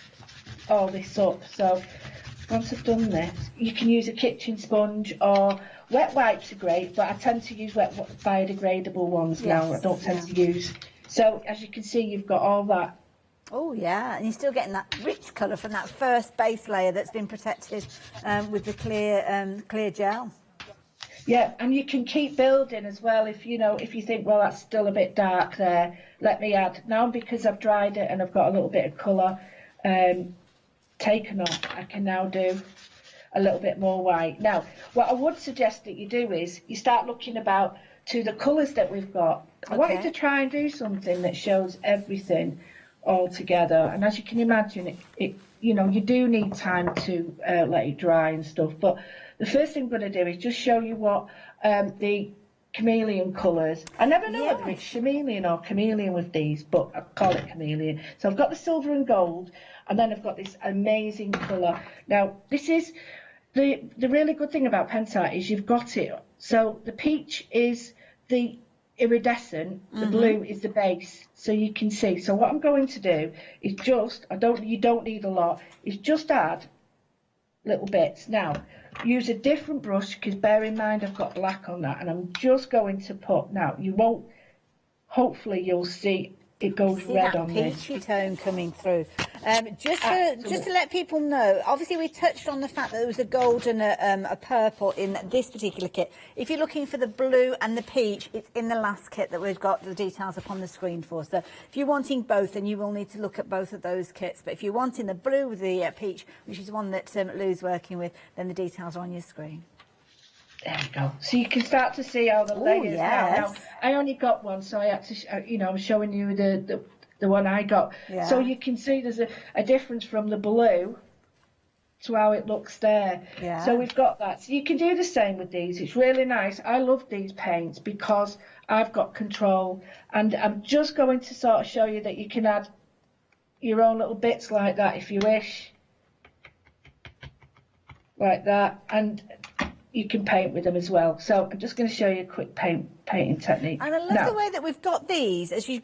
up. So once I've done this, you can use a kitchen sponge, or wet wipes are great, but I tend to use wet biodegradable ones now. I don't tend to use. So as you can see, you've got all that. Oh yeah, and you're still getting that rich colour from that first base layer that's been protected with the clear gel. Yeah, and you can keep building as well. If you think, well, that's still a bit dark there, let me add. Now, because I've dried it and I've got a little bit of colour taken off, I can now do a little bit more white. Now, what I would suggest that you do is you start looking about to the colours that we've got. I wanted to try and do something that shows everything all together, and as you can imagine, you do need time to let it dry and stuff. But the first thing I'm going to do is just show you what the chameleon colours. I never know whether it's chameleon or chameleon with these, but I call it chameleon. So I've got the silver and gold, and then I've got this amazing colour. Now this is the really good thing about Pentart is you've got it. So the peach is the iridescent, the blue is the base, so you can see. So what I'm going to do is just, you don't need a lot, is just add little bits. Now, use a different brush, because bear in mind I've got black on that, and I'm just going to put, now you won't, hopefully you'll see it goes red on this. Peachy tone coming through. Just to let people know, obviously we touched on the fact that there was a gold and a purple in this particular kit. If you're looking for the blue and the peach, it's in the last kit that we've got the details up on the screen for. So if you're wanting both, then you will need to look at both of those kits. But if you're wanting the blue with the peach, which is the one that Lou's working with, then the details are on your screen. There we go. So you can start to see how the layers yes. now. I only got one, so I had to, I'm showing you the one I got. Yeah. So you can see there's a difference from the blue to how it looks there. Yeah. So we've got that. So you can do the same with these. It's really nice. I love these paints because I've got control, and I'm just going to sort of show you that you can add your own little bits like that if you wish, like that, and you can paint with them as well. So I'm just going to show you a quick painting technique. And I love the way that we've got these. You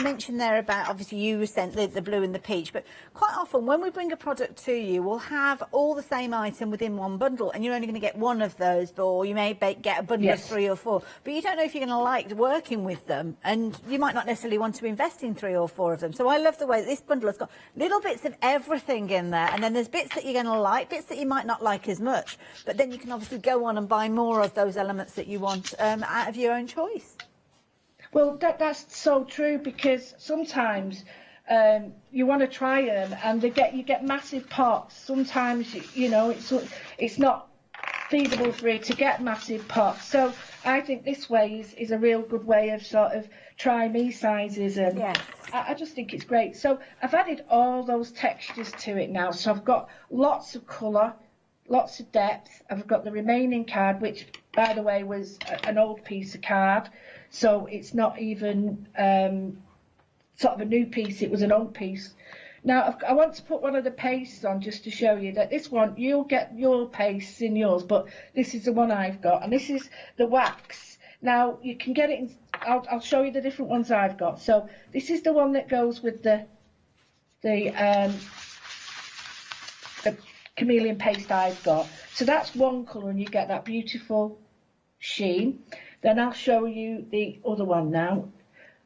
mentioned there about, obviously you sent the blue and the peach, but quite often when we bring a product to you, we'll have all the same item within one bundle, and you're only going to get one of those, or you may get a bundle of 3 or 4, but you don't know if you're going to like working with them, and you might not necessarily want to invest in 3 or 4 of them. So I love the way that this bundle has got little bits of everything in there, and then there's bits that you're going to like, bits that you might not like as much, but then you can obviously go on and buy more of those elements that you want out of your own choice. Well, that's so true, because sometimes you want to try them and you get massive pots. Sometimes it's not feasible for you to get massive pots. So I think this way is a real good way of sort of trying me sizes, and yes. I just think it's great. So I've added all those textures to it now. So I've got lots of colour, lots of depth. I've got the remaining card, which, by the way, was an old piece of card, so it's not even sort of a new piece, it was an old piece. Now, I want to put one of the pastes on just to show you that this one, you'll get your pastes in yours, but this is the one I've got, and this is the wax. Now, you can get it in, I'll show you the different ones I've got. So this is the one that goes with the chameleon paste I've got. So that's one colour, and you get that beautiful sheen. Then I'll show you the other one now,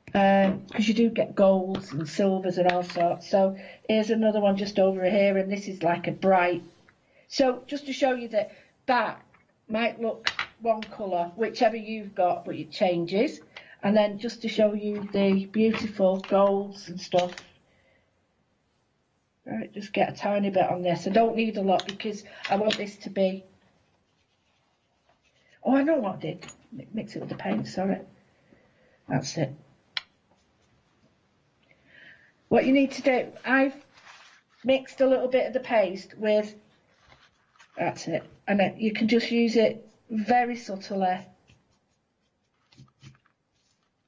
because you do get golds and silvers and all sorts. So here's another one just over here, and this is like a bright. So just to show you that might look one colour, whichever you've got, but it changes. And then just to show you the beautiful golds and stuff. Right, just get a tiny bit on this. I don't need a lot because I want this to be... Oh, I know what I did. Mix it with the paint, sorry. That's it. What you need to do, I've mixed a little bit of the paste with... That's it. And then you can just use it very subtly.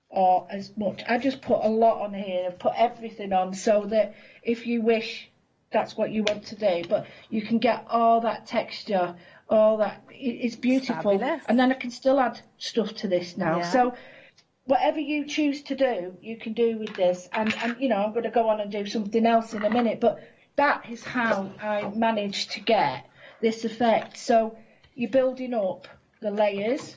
Or as much. I just put a lot on here and put everything on, so that if you wish that's what you want to do, but you can get all that texture, all that. It's beautiful. Fabulous. And then I can still add stuff to this now. Yeah. So whatever you choose to do, you can do with this. And I'm going to go on and do something else in a minute, but that is how I managed to get this effect. So you're building up the layers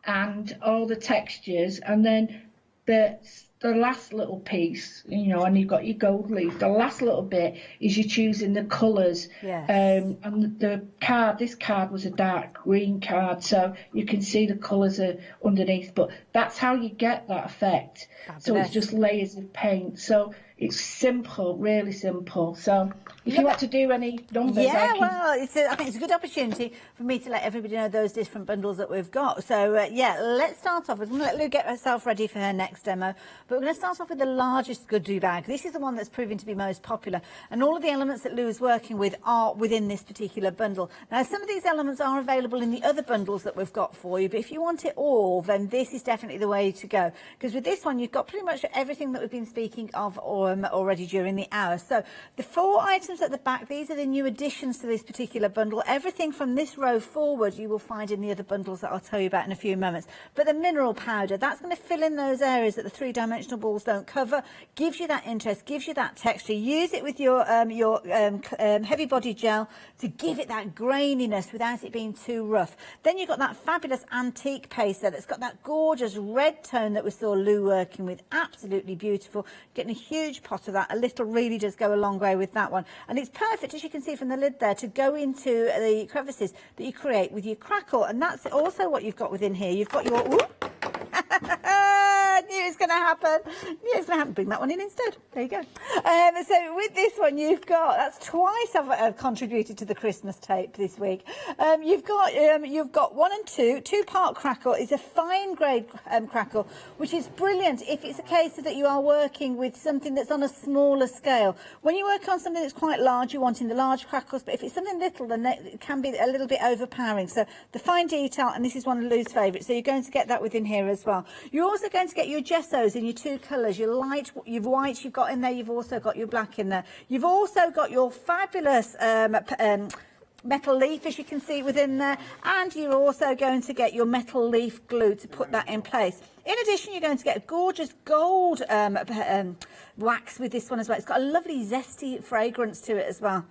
and all the textures, and then the last little piece, and you've got your gold leaf. The last little bit is you choosing the colours. Yes. And this card was a dark green card, so you can see the colours are underneath. But that's how you get that effect. Fabulous. So it's just layers of paint. So it's simple, really simple. So if you want to do any numbers, I think it's a good opportunity for me to let everybody know those different bundles that we've got. So let's start off. We're going to let Lou get herself ready for her next demo, but we're going to start off with the largest goodie bag. This is the one that's proving to be most popular, and all of the elements that Lou is working with are within this particular bundle. Now, some of these elements are available in the other bundles that we've got for you, but if you want it all, then this is definitely the way to go, because with this one you've got pretty much everything that we've been speaking of already during the hour. So the 4 items at the back, these are the new additions to this particular bundle. Everything from this row forward you will find in the other bundles that I'll tell you about in a few moments. But the mineral powder, that's going to fill in those areas that the 3-dimensional three-dimensional balls don't cover, gives you that interest, gives you that texture. Use it with your heavy body gel to give it that graininess without it being too rough. Then you've got that fabulous antique paste there that's got that gorgeous red tone that we saw Lou working with. Absolutely beautiful. Getting a huge pot of that. A little really does go a long way with that one. And it's perfect, as you can see from the lid there, to go into the crevices that you create with your crackle. And that's also what you've got within here. You've got your... Knew it's going to happen. Knew it's going to happen. Bring that one in instead. There you go. So with this one, you've got, that's twice I've contributed to the Christmas tape this week. You've got 1 and 2. 2-part crackle is a fine grade crackle, which is brilliant if it's a case that you are working with something that's on a smaller scale. When you work on something that's quite large, you're wanting the large crackles, but if it's something little, then it can be a little bit overpowering. So the fine detail, and this is one of Lou's favourites, so you're going to get that within here as well. You're also going to get your gessos in your 2 colours, your light, your white you've got in there, you've also got your black in there. You've also got your fabulous metal leaf, as you can see within there, and you're also going to get your metal leaf glue to put that in place. In addition, you're going to get a gorgeous gold wax with this one as well. It's got a lovely zesty fragrance to it as well.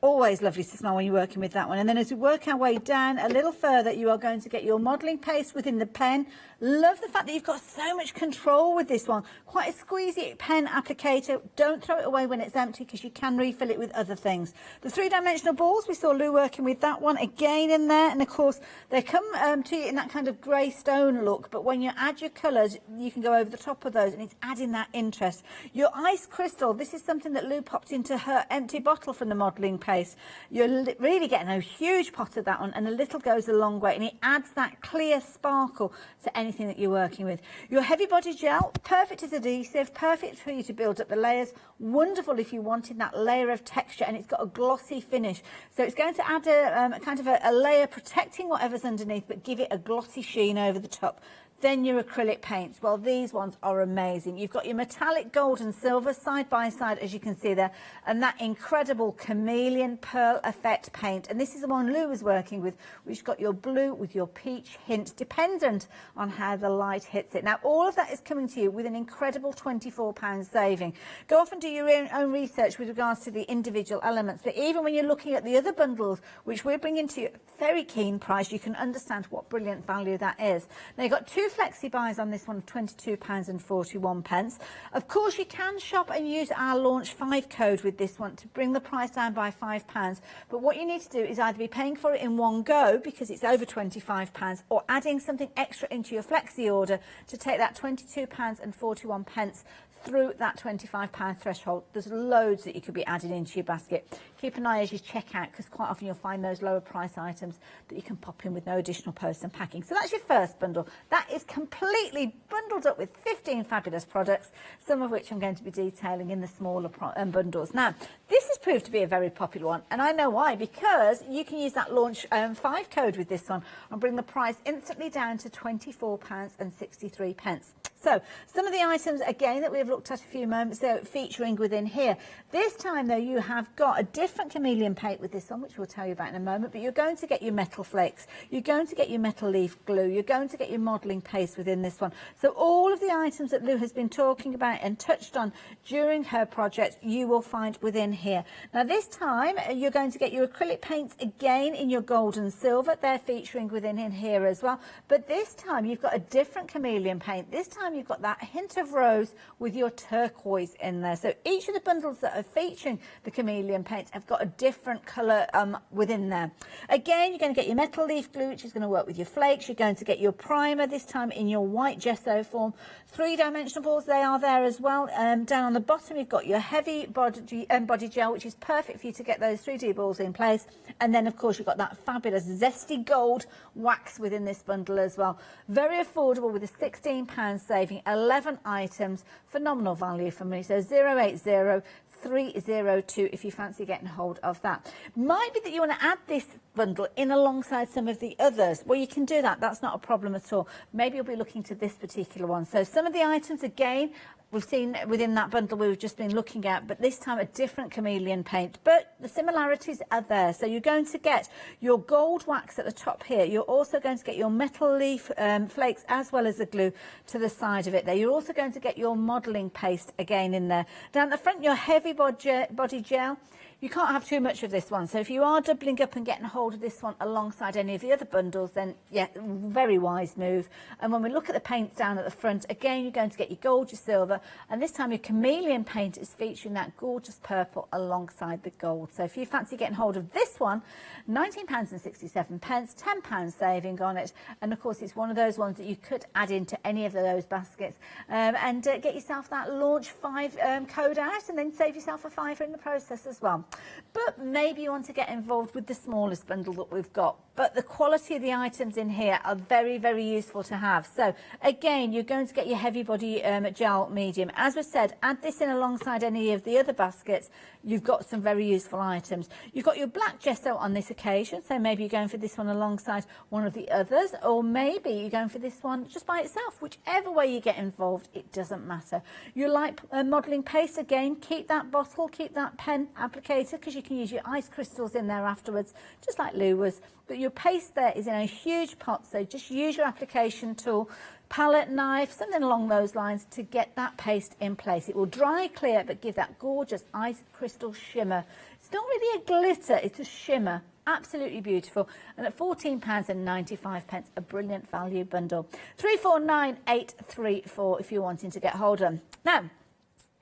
Always lovely to smell when you're working with that one. And then as we work our way down a little further, you are going to get your modelling paste within the pen. Love the fact that you've got so much control with this one. Quite a squeezy pen applicator. Don't throw it away when it's empty, because you can refill it with other things. The 3-dimensional balls, we saw Lou working with that one again in there. And of course, they come to you in that kind of grey stone look. But when you add your colours, you can go over the top of those, and it's adding that interest. Your ice crystal, this is something that Lou popped into her empty bottle from the modelling paste. You're really getting a huge pot of that one, and a little goes a long way, and it adds that clear sparkle to anything that you're working with. Your heavy body gel, perfect as adhesive, perfect for you to build up the layers, wonderful if you wanted that layer of texture, and it's got a glossy finish. So it's going to add a kind of a layer protecting whatever's underneath, but give it a glossy sheen over the top. Then your acrylic paints. Well, these ones are amazing. You've got your metallic gold and silver side by side, as you can see there, and that incredible chameleon pearl effect paint. And this is the one Lou was working with, which got your blue with your peach hint, dependent on how the light hits it. Now, all of that is coming to you with an incredible £24 saving. Go off and do your own research with regards to the individual elements. But even when you're looking at the other bundles, which we're bringing to you at a very keen price, you can understand what brilliant value that is. Now, you've got 2 flexi buys on this one of £22.41. Of course, you can shop and use our launch 5 code with this one to bring the price down by £5. But what you need to do is either be paying for it in one go, because it's over £25, or adding something extra into your flexi order to take that £22.41 through that £25 threshold. There's loads that you could be adding into your basket. Keep an eye as you check out, because quite often you'll find those lower price items that you can pop in with no additional post and packing. So that's your first bundle. That is completely bundled up with 15 fabulous products, some of which I'm going to be detailing in the smaller bundles. Now, this has proved to be a very popular one, and I know why, because you can use that launch 5 code with this one and bring the price instantly down to £24.63. So, some of the items, again, that we've looked at a few moments ago, featuring within here. This time, though, you have got a different chameleon paint with this one, which we'll tell you about in a moment, but you're going to get your metal flakes, you're going to get your metal leaf glue, you're going to get your modelling paste within this one. So all of the items that Lou has been talking about and touched on during her project, you will find within here. Now, this time, you're going to get your acrylic paints again in your gold and silver. They're featuring within in here as well. But this time, you've got a different chameleon paint. This time, you've got that hint of rose with your turquoise in there. So each of the bundles that are featuring the chameleon paints have got a different colour within there. Again, you're going to get your metal leaf glue, which is going to work with your flakes. You're going to get your primer, this time in your white gesso form. 3-dimensional balls, they are there as well. Down on the bottom, you've got your heavy body gel, which is perfect for you to get those 3D balls in place. And then, of course, you've got that fabulous zesty gold wax within this bundle as well. Very affordable with a £16 saving, 11 items, phenomenal value for money. So 080 302 if you fancy getting hold of that. Might be that you want to add this bundle in alongside some of the others, well, you can do that. That's not a problem at all. Maybe you'll be looking to this particular one. So some of the items, again, we've seen within that bundle we've just been looking at, but this time a different chameleon paint. But the similarities are there. So you're going to get your gold wax at the top here. You're also going to get your metal leaf flakes as well as the glue to the side of it there. You're also going to get your modelling paste again in there. Down the front, your heavy body gel. You can't have too much of this one. So if you are doubling up and getting hold of this one alongside any of the other bundles, then yeah, very wise move. And when we look at the paints down at the front, again, you're going to get your gold, your silver, and this time your chameleon paint is featuring that gorgeous purple alongside the gold. So if you fancy getting hold of this one, £19.67, £10 saving on it. And of course, it's one of those ones that you could add into any of those baskets and get yourself that launch 5 code out and then save yourself a £5 in the process as well. But maybe you want to get involved with the smallest bundle that we've got. But the quality of the items in here are very, very useful to have. So again, you're going to get your heavy body gel medium. As we said, add this in alongside any of the other baskets. You've got some very useful items. You've got your black gesso on this occasion. So maybe you're going for this one alongside one of the others, or maybe you're going for this one just by itself. Whichever way you get involved, it doesn't matter. You like modelling paste, again, keep that bottle, keep that pen applicator, because you can use your ice crystals in there afterwards, just like Lou was. But your paste there is in a huge pot, so just use your application tool, palette knife, something along those lines to get that paste in place. It will dry clear, but give that gorgeous ice crystal shimmer. It's not really a glitter, it's a shimmer. Absolutely beautiful. And at £14.95, a brilliant value bundle. 349834 if you're wanting to get hold of them. Now,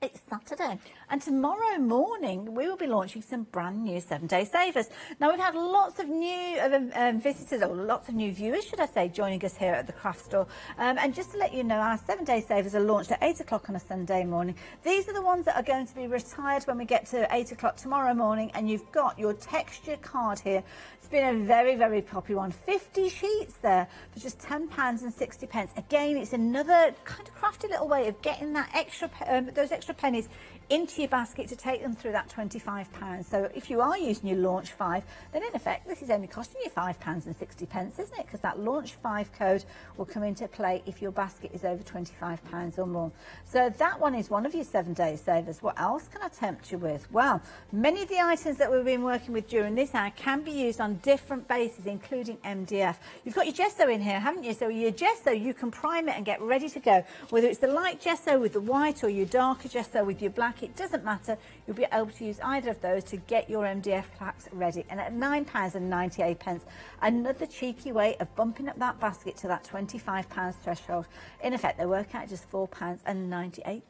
it's Saturday, and tomorrow morning we will be launching some brand new 7-day savers. Now, we've had lots of new visitors, or lots of new viewers, should I say, joining us here at the craft store. And just to let you know, our 7-day savers are launched at 8 o'clock on a Sunday morning. These are the ones that are going to be retired when we get to 8 o'clock tomorrow morning, and you've got your texture card here. It's been a very, very popular one. 50 sheets there for just £10.60. Again, it's another kind of crafty little way of getting that extra, those extra pennies into your basket to take them through that £25. So if you are using your launch 5, then in effect this is only costing you £5.60, isn't it? Because that launch 5 code will come into play if your basket is over £25 or more. So that one is one of your 7-day savers. What else can I tempt you with? Well, many of the items that we've been working with during this hour can be used on different bases, including MDF. You've got your gesso in here, haven't you? So your gesso, you can prime it and get ready to go. Whether it's the light gesso with the white or your darker gesso with your black, it doesn't matter. You'll be able to use either of those to get your MDF plaques ready. And at £9.98, another cheeky way of bumping up that basket to that £25 threshold. In effect, they work out just £4.98.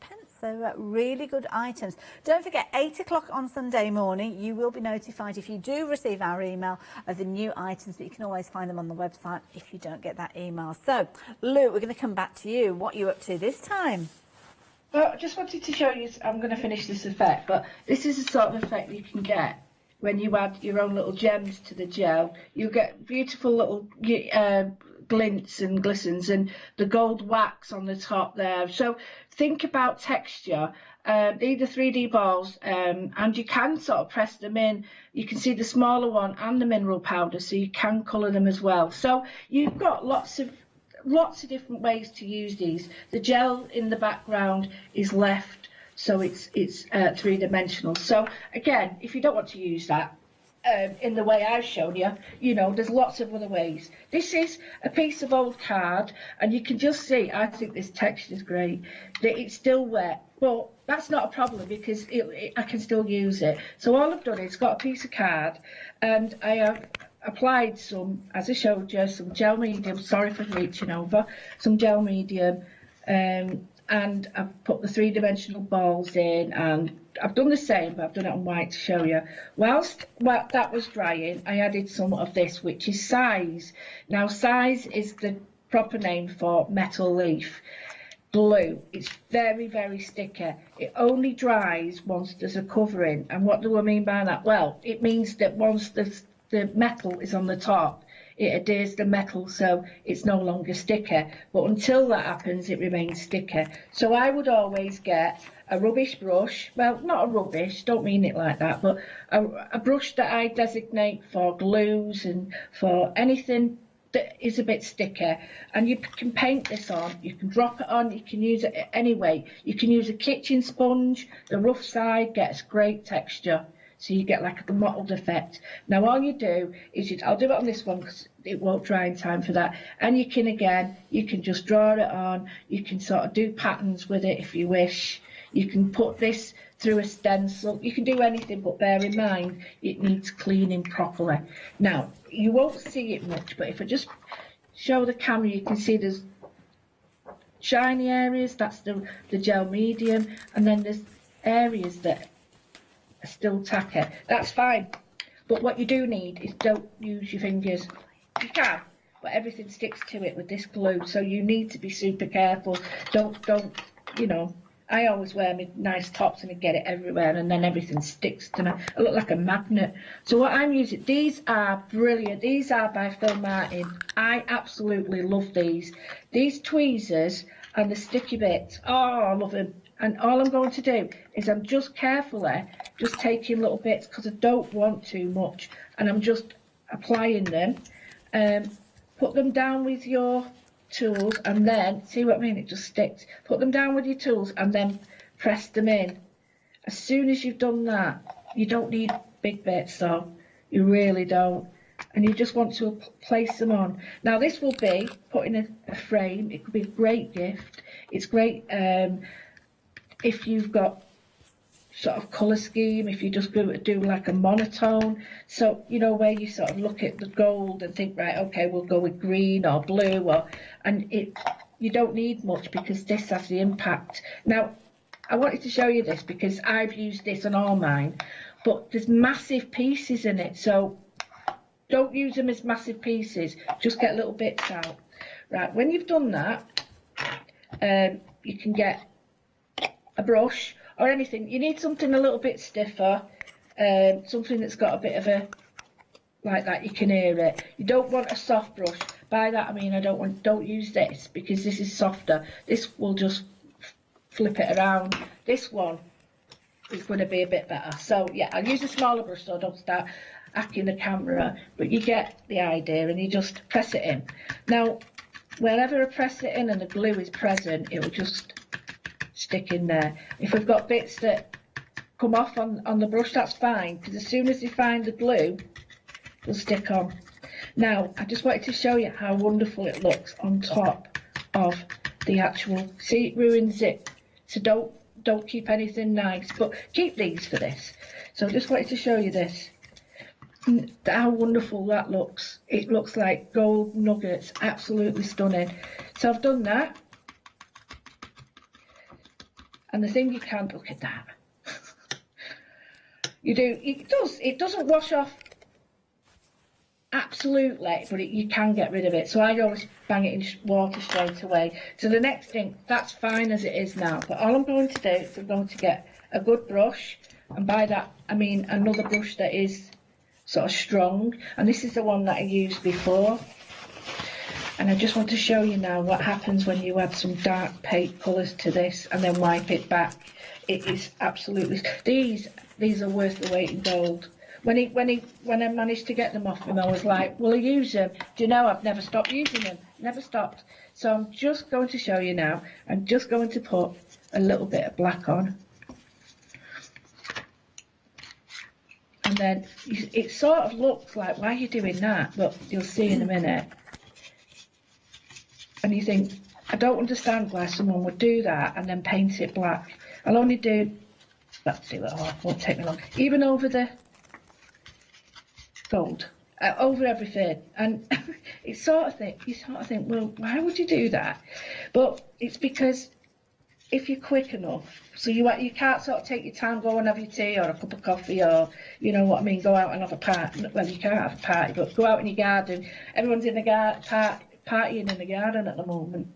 So really good items. Don't forget, 8 o'clock on Sunday morning, you will be notified if you do receive our email of the new items, but you can always find them on the website if you don't get that email. So, Lou, we're going to come back to you. What are you up to this time? Well, I just wanted to show you, I'm going to finish this effect, but this is the sort of effect you can get when you add your own little gems to the gel. You get beautiful little glints and glistens and the gold wax on the top there. So think about texture. These are 3D balls, and you can sort of press them in. You can see the smaller one and the mineral powder, so you can colour them as well. So you've got lots of different ways to use these. The gel in the background is left, so it's 3-dimensional. So again, if you don't want to use that in the way I've shown you, you know, there's lots of other ways. This is a piece of old card, and you can just see, I think this texture is great, that it's still wet. Well, that's not a problem because I can still use it. So all I've done is got a piece of card, and I have applied some, as I showed you, some gel medium, sorry for reaching over, some gel medium, and I've put the 3-dimensional balls in, and I've done the same, but I've done it on white to show you. Whilst that was drying, I added some of this, which is size. Now, size is the proper name for metal leaf glue. It's very, very sticky. It only dries once there's a covering. And what do I mean by that? Well, it means that once the metal is on the top, it adheres the metal so it's no longer sticky. But until that happens, it remains sticky. So I would always get a rubbish brush, well, not a rubbish, don't mean it like that, but a brush that I designate for glues and for anything that is a bit sticky, and you can paint this on, you can drop it on, you can use it anyway. You can use a kitchen sponge, the rough side gets great texture, so you get like a mottled effect. Now all you do is, I'll do it on this one because it won't dry in time for that, and you can just draw it on, you can sort of do patterns with it if you wish. You can put this through a stencil, you can do anything, but bear in mind it needs cleaning properly. Now you won't see it much, but if I just show the camera, you can see there's shiny areas, that's the gel medium, and then there's areas that are still tacky. That's fine, but what you do need is don't use your fingers. You can, but everything sticks to it with this glue, so you need to be super careful. Don't you know, I always wear my nice tops and I get it everywhere, and then everything sticks to me. I look like a magnet. So what I'm using, these are brilliant. These are by Phil Martin. I absolutely love these. These tweezers and the sticky bits. Oh, I love them. And all I'm going to do is I'm just carefully just taking little bits because I don't want too much, and I'm just applying them. Put them down with your tools, and then see what I mean, it just sticks. Put them down with your tools and then press them in. As soon as you've done that, you don't need big bits though, you really don't, and you just want to place them on. Now this will be put in a frame. It could be a great gift. It's great if you've got sort of colour scheme, if you just do like a monotone, so you know where you sort of look at the gold and think, right, okay, we'll go with green or blue, or you don't need much because this has the impact. Now I wanted to show you this because I've used this on all mine, but there's massive pieces in it, so don't use them as massive pieces, just get little bits out. Right, when you've done that, you can get a brush or anything. You need something a little bit stiffer, something that's got a bit of a, like that, you can hear it. You don't want a soft brush. By that I mean don't use this because this is softer. This will just flip it around. This one is going to be a bit better. So yeah, I'll use a smaller brush so I don't start hacking the camera, but you get the idea, and you just press it in. Now wherever I press it in and the glue is present, it will just stick in there. If we've got bits that come off on the brush, that's fine, because as soon as you find the glue, it'll stick on. Now I just wanted to show you how wonderful it looks on top of the actual, see, it ruins it, so don't keep anything nice, but keep these for this. So I just wanted to show you this, how wonderful that looks. It looks like gold nuggets, absolutely stunning. So I've done that. And the thing you can't, look at that. It doesn't wash off absolutely, but you can get rid of it. So I always bang it in water straight away. So the next thing, that's fine as it is now. But all I'm going to do is I'm going to get a good brush, and by that I mean another brush that is sort of strong. And this is the one that I used before. And I just want to show you now what happens when you add some dark paint colours to this and then wipe it back. It is absolutely, these are worth the weight in gold. When I managed to get them off him, I was like, will I use them? Do you know, I've never stopped using them, never stopped. So I'm just going to show you now. I'm just going to put a little bit of black on. And then it sort of looks like, why are you doing that? But you'll see in a minute. And you think, I don't understand why someone would do that and then paint it black. I'll only do, let's do it all, it won't take me long. Even over the gold, over everything. And you sort of think, well, why would you do that? But it's because if you're quick enough, so you can't sort of take your time, go and have your tea or a cup of coffee, or, you know what I mean, go out and have a party. Well, you can't have a party, but go out in your garden. Everyone's in the garden, partying in the garden at the moment.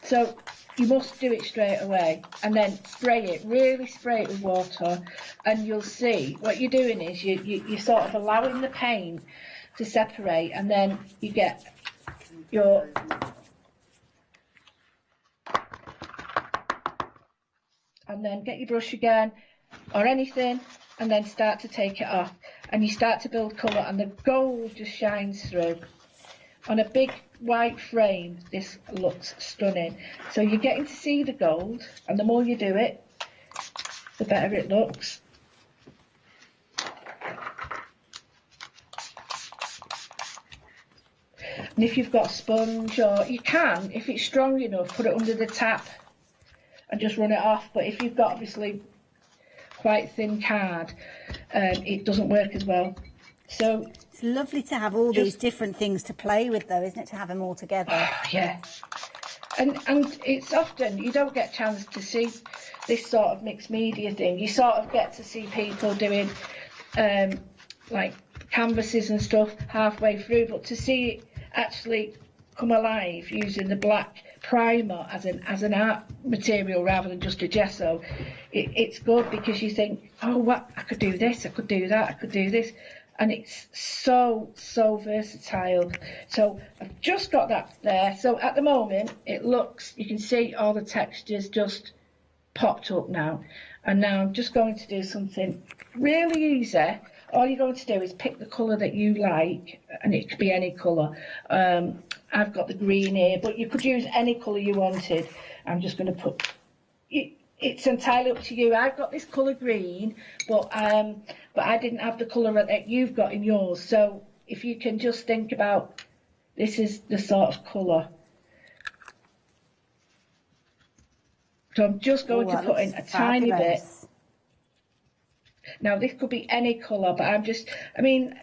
So you must do it straight away, and then spray it, really spray it with water, and you'll see what you're doing is you're sort of allowing the paint to separate, and then you get your get your brush again or anything, and then start to take it off, and you start to build colour, and the gold just shines through. On a big white frame, this looks stunning. So you're getting to see the gold, and the more you do it, the better it looks. And if you've got a sponge, or you can, if it's strong enough, put it under the tap and just run it off. But if you've got obviously quite thin card, it doesn't work as well. So it's lovely to have all these different things to play with, though, isn't it? To have them all together. Yeah. And it's often you don't get a chance to see this sort of mixed media thing. You sort of get to see people doing like canvases and stuff halfway through, but to see it actually come alive using the black primer as an art material rather than just a gesso, it's good, because you think, oh, what, I could do this, I could do that, I could do this, and it's so versatile. So I've just got that there. So at the moment it looks, you can see all the textures just popped up now, and now I'm just going to do something really easy. All you're going to do is pick the colour that you like, and it could be any colour. I've got the green here, but you could use any colour you wanted. I'm just going to put, it's entirely up to you. I've got this colour green, but I didn't have the colour that you've got in yours. So if you can just think about, this is the sort of colour. So I'm just going to put in a tiny bit. Now this could be any colour, but I mean,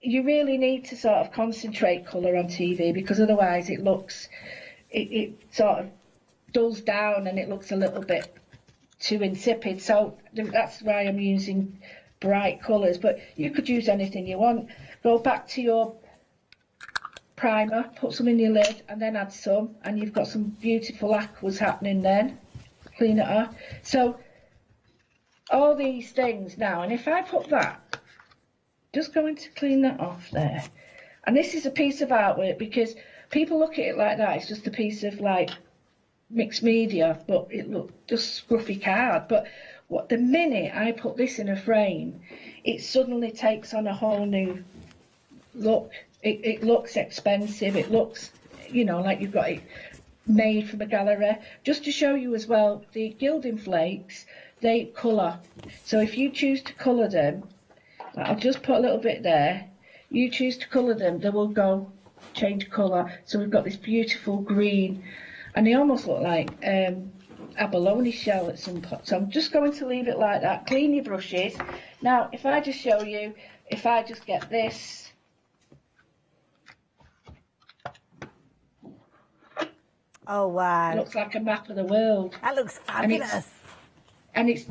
you really need to sort of concentrate colour on TV, because otherwise it looks, it sort of dulls down and it looks a little bit too insipid. So that's why I'm using bright colours, but you could use anything you want. Go back to your primer, put some in your lid, and then add some, and you've got some beautiful aquas happening then. Clean it up. So all these things now, and if I put that, just going to clean that off there. And this is a piece of artwork, because people look at it like that, it's just a piece of like mixed media, but it looks just scruffy card. But the minute I put this in a frame, it suddenly takes on a whole new look. It looks expensive, it looks, you know, like you've got it made from a gallery. Just to show you as well, the Gilding flakes, they colour. So if you choose to colour them, I'll just put a little bit there, you choose to colour them, they will go change colour. So we've got this beautiful green, and they almost look like abalone shell at some point. So I'm just going to leave it like that. Clean your brushes. Now if I just show you, if I just get this, oh wow, it looks like a map of the world. That looks fabulous. And it's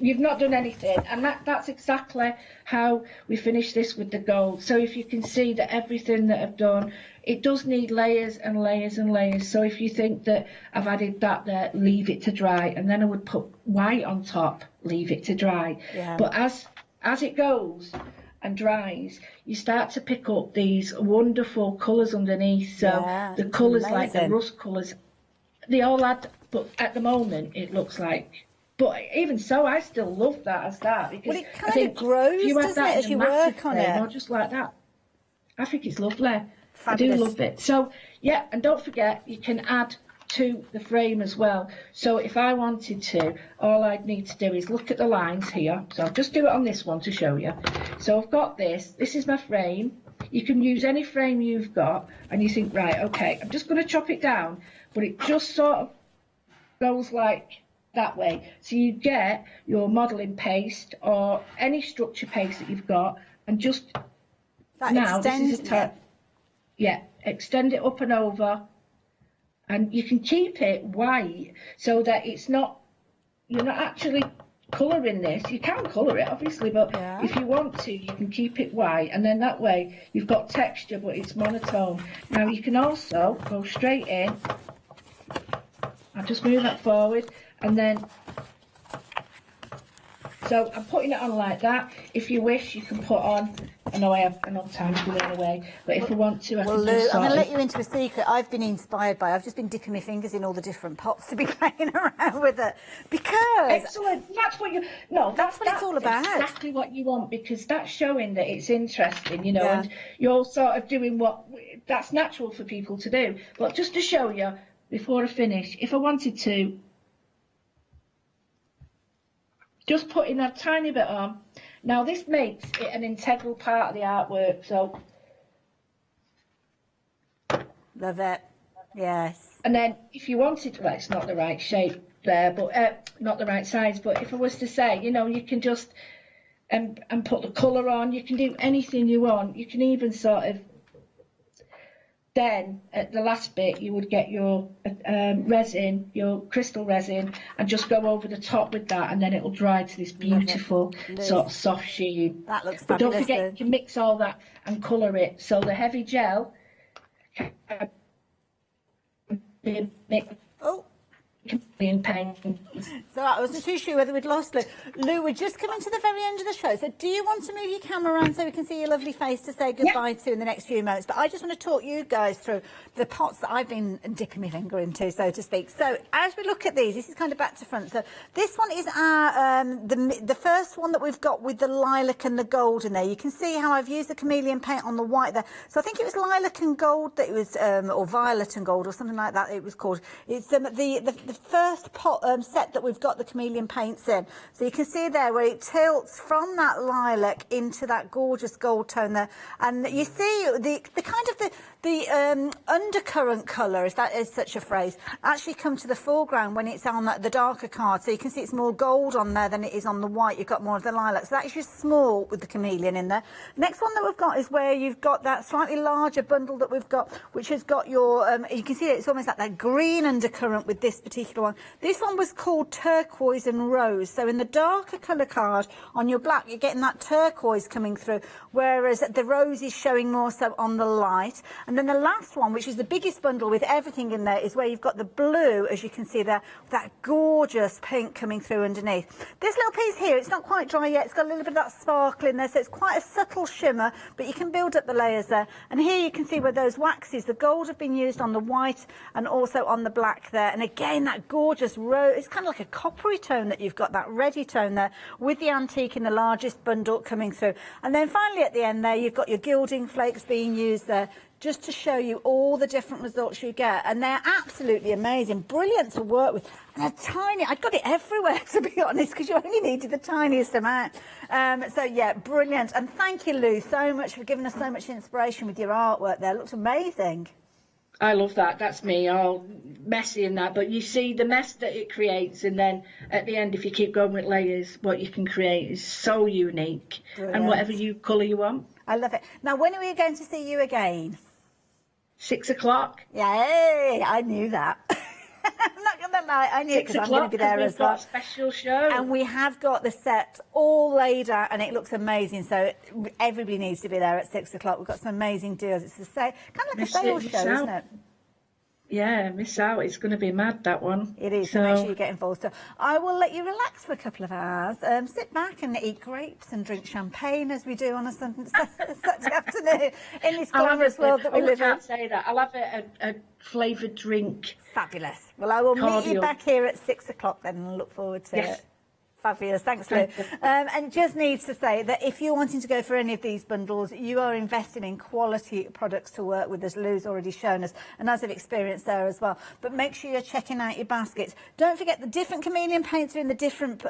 you've not done anything, and that's exactly how we finish this with the gold. So if you can see that everything that I've done, it does need layers and layers and layers. So if you think that I've added that there, leave it to dry, and then I would put white on top, leave it to dry. Yeah. But as it goes and dries, you start to pick up these wonderful colours underneath. So yeah, the colours like the amazing. rust colours, they all add, but at the moment it looks like. But even so, I still love that as that, because well, it kind of grows, doesn't it, as you work on it? Or just like that, I think it's lovely. Fabulous. I do love it. So yeah, and don't forget, you can add to the frame as well. So if I wanted to, all I'd need to do is look at the lines here. So I'll just do it on this one to show you. So I've got this is my frame. You can use any frame you've got, and you think, right, okay, I'm just going to chop it down, but it just sort of goes like that way. So you get your modelling paste or any structure paste that you've got, and just that now this is a tip. Yeah, extend it up and over, and you can keep it white so that it's not, you're not actually colouring this. You can colour it obviously, but if you want to, you can keep it white, and then that way you've got texture but it's monotone. Now you can also go straight in. I'll just move that forward, and then so I'm putting it on like that. If you wish, you can put on I know I have enough time to learn away, but if I want to, I Well, can Lou, just I'm going to sort let you into a secret. I've been inspired by. I've just been dipping my fingers in all the different pots to be playing around with it because. Excellent. That's what you. No, that's what it's all about. Exactly what you want, because that's showing that it's interesting, you know, Yeah. and you're sort of doing what that's natural for people to do. But just to show you before I finish, if I wanted to, just putting that tiny bit on. Now this makes it an integral part of the artwork. So. Love it. Yes. And then if you wanted to, well, it's not the right shape there, but not the right size. But if I was to say, you know, you can just and put the colour on. You can do anything you want. You can even sort of. Then at the last bit, you would get your resin, your crystal resin, and just go over the top with that, and then it'll dry to this beautiful sort of soft sheen. That looks But fabulous. don't forget to mix all that and colour it. So the heavy gel. Oh. In paint. So I wasn't too sure whether we'd lost Lou. Lou, we're just coming to the very end of the show. So do you want to move your camera around so we can see your lovely face to say goodbye to in the next few moments? But I just want to talk you guys through the pots that I've been dipping my finger into, so to speak. So as we look at these, this is kind of back to front. So this one is our the first one that we've got with the lilac and the gold in there. You can see how I've used the chameleon paint on the white there. So I think it was lilac and gold that it was, or violet and gold or something like that it was called. It's the first pot set that we've got the chameleon paints in. So you can see there where it tilts from that lilac into that gorgeous gold tone there, and you see the kind of the undercurrent colour, if that is such a phrase, actually come to the foreground when it's on the darker card. So you can see it's more gold on there than it is on the white. You've got more of the lilac. So that's just small with the chameleon in there. Next one that we've got is where you've got that slightly larger bundle that we've got, which has got your, you can see it's almost like that green undercurrent with this particular one. This one was called turquoise and rose. So in the darker colour card on your black, you're getting that turquoise coming through, whereas the rose is showing more so on the light. And then the last one, which is the biggest bundle with everything in there, is where you've got the blue, as you can see there, with that gorgeous pink coming through underneath. This little piece here, it's not quite dry yet. It's got a little bit of that sparkle in there, so it's quite a subtle shimmer, but you can build up the layers there. And here you can see where those waxes, the gold have been used on the white and also on the black there. And again, that gorgeous rose, it's kind of like a coppery tone that you've got, that reddy tone there, with the antique in the largest bundle coming through. And then finally at the end there, you've got your gilding flakes being used there, just to show you all the different results you get. And they're absolutely amazing, brilliant to work with. And a tiny, I've got it everywhere, to be honest, because you only needed the tiniest amount. So yeah, brilliant. And thank you, Lou, so much for giving us so much inspiration with your artwork there. It looks amazing. I love that. That's me, all messy in that. But you see the mess that it creates, and then at the end, if you keep going with layers, what you can create is so unique. Brilliant. And whatever colour you want. I love it. Now, when are we going to see you again? 6 o'clock. Yay! I knew that. I'm not going to lie, I knew it because I'm going to be there as well. We've got a special show. And we have got the set all laid out, and it looks amazing. So everybody needs to be there at 6 o'clock. We've got some amazing deals. It's kind of like a sales show, isn't it? Yeah, miss out. It's going to be mad, that one. It is, so make sure you get involved. So I will let you relax for a couple of hours. Sit back and eat grapes and drink champagne as we do on a Saturday afternoon in this glamorous world that we live in. I can't say that. I'll have a flavoured drink. Fabulous. Well, I will meet you back here at 6 o'clock then, and look forward to it. Fabulous. Thanks, Lou. And just needs to say that if you're wanting to go for any of these bundles, you are investing in quality products to work with, as Lou's already shown us, and as I've experienced there as well. But make sure you're checking out your baskets. Don't forget the different chameleon paints are in the different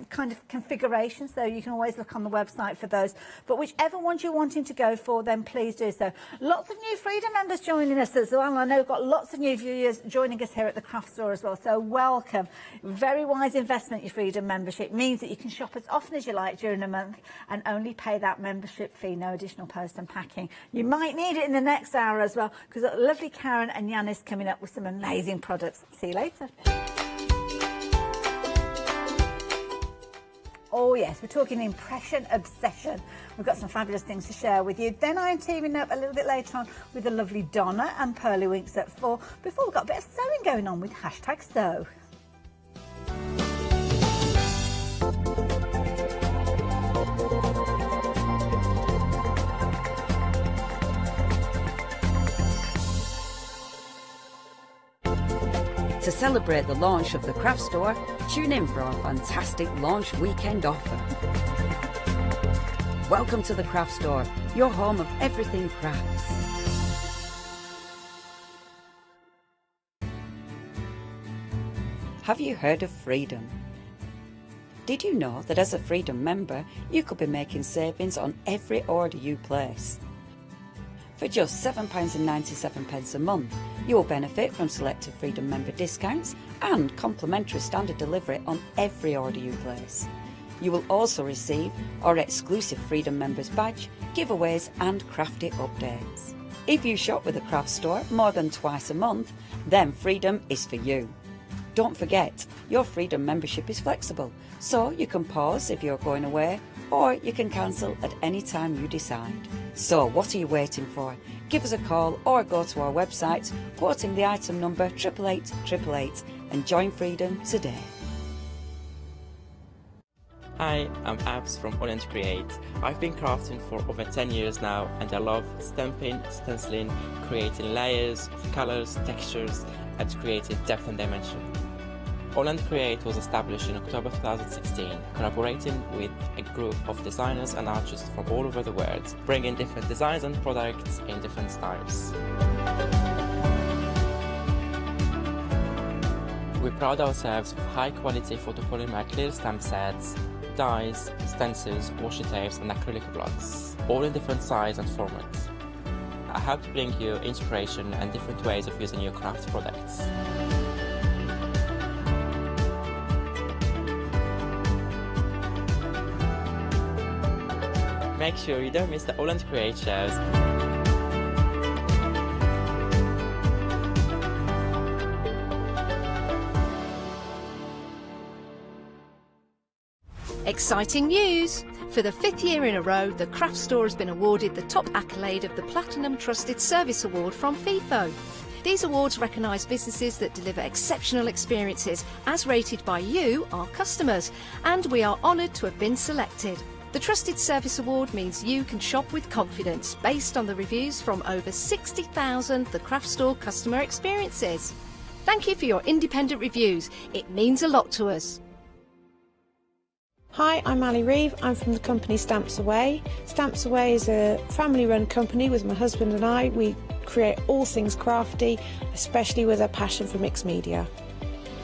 kind of configurations, so you can always look on the website for those. But whichever ones you're wanting to go for, then please do so. Lots of new Freedom members joining us as well. I know we've got lots of new viewers joining us here at the craft store as well, so welcome. Very wise investment, your Freedom membership. It means that you can shop as often as you like during a month and only pay that membership fee, no additional post and packing. You might need it in the next hour as well, because lovely Karen and Yanis coming up with some amazing products. See you later. Oh yes, we're talking impression obsession. We've got some fabulous things to share with you. Then I'm teaming up a little bit later on with the lovely Donna and Pearly Winks at 4, before we've got a bit of sewing going on with #sew. To celebrate the launch of the craft store, tune in for our fantastic launch weekend offer. Welcome to the craft store, your home of everything crafts. Have you heard of Freedom? Did you know that as a Freedom member, you could be making savings on every order you place? For just £7.97 a month, you will benefit from selected Freedom member discounts and complimentary standard delivery on every order you place. You will also receive our exclusive Freedom Members badge, giveaways and crafty updates. If you shop with the craft store more than twice a month, then Freedom is for you. Don't forget, your Freedom membership is flexible, so you can pause if you're going away, or you can cancel at any time you decide. So what are you waiting for? Give us a call or go to our website, quoting the item number 88888 and join Freedom today. Hi, I'm Abs from Orient Create. I've been crafting for over 10 years now and I love stamping, stenciling, creating layers of colours, textures and creating depth and dimension. Orient Create was established in October 2016, collaborating with a group of designers and artists from all over the world, bringing different designs and products in different styles. We pride ourselves with high quality photopolymer clear stamp sets, dies, stencils, washi tapes and acrylic blocks, all in different sizes and formats. I hope to bring you inspiration and different ways of using your craft products. Make sure you don't miss the Orient Create shows. Exciting news! For the 5th year in a row, the craft store has been awarded the top accolade of the Platinum Trusted Service Award from Feefo. These awards recognise businesses that deliver exceptional experiences as rated by you, our customers, and we are honoured to have been selected. The Trusted Service Award means you can shop with confidence based on the reviews from over 60,000 The Craft Store customer experiences. Thank you for your independent reviews. It means a lot to us. Hi, I'm Ali Reeve. I'm from the company Stamps Away. Stamps Away is a family-run company with my husband and I. We create all things crafty, especially with a passion for mixed media.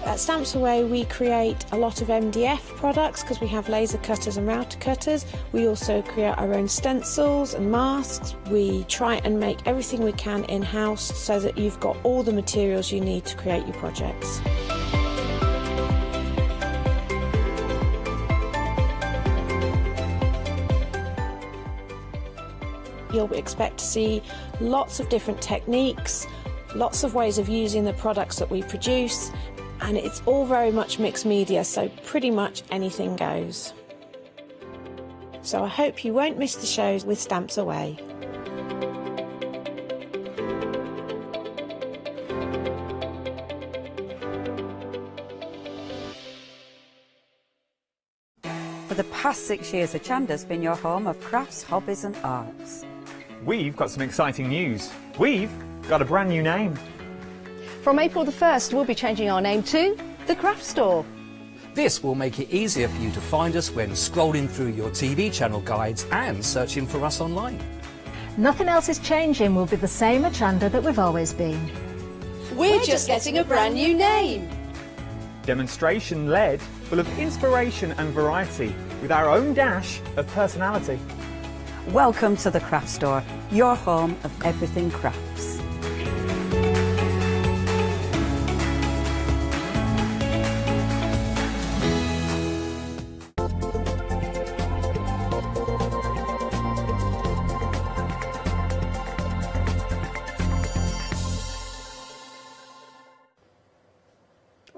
At Stamps Away we create a lot of MDF products because we have laser cutters and router cutters. We also create our own stencils and masks. We try and make everything we can in-house so that you've got all the materials you need to create your projects. You'll expect to see lots of different techniques, lots of ways of using the products that we produce, and it's all very much mixed media, so pretty much anything goes. So I hope you won't miss the shows with Stamps Away. For the past 6 years, Hochanda's been your home of crafts, hobbies and arts. We've got some exciting news. We've got a brand new name. From April the 1st, we'll be changing our name to The Craft Store. This will make it easier for you to find us when scrolling through your TV channel guides and searching for us online. Nothing else is changing. We'll be the same Hochanda that we've always been. We're just getting a brand new name. Demonstration-led, full of inspiration and variety, with our own dash of personality. Welcome to the Craft Store, your home of everything crafts.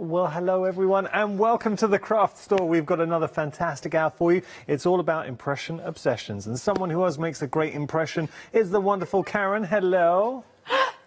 Well, hello everyone and welcome to the Craft Store. We've got another fantastic hour for you. It's all about impression obsessions, and someone who always makes a great impression is the wonderful Karen. Hello.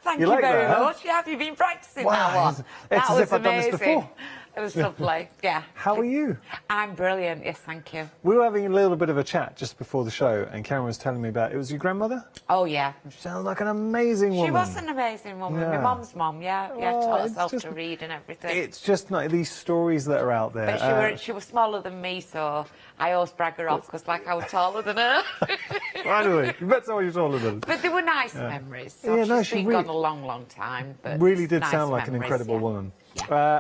Thank you like very that, much. Have you been practicing wow. that one? It's That as was if I've done this amazing. before. It was lovely, yeah. How are you? I'm brilliant, yes, thank you. We were having a little bit of a chat just before the show, and Karen was telling me about it. Was your grandmother? Oh, yeah. She sounded like an amazing woman. She was an amazing woman. Yeah. My mum's mum, yeah. Yeah, Oh, taught it's herself just- to read and everything. It's just like these stories that are out there. But she was smaller than me, so I always brag her off because, like, I was taller than her. Finally, you bet someone you're taller than. But they were nice Yeah. memories. So Yeah, no, she's she been really- gone a long, long time. But Really did nice sound like an memories, incredible yeah. woman.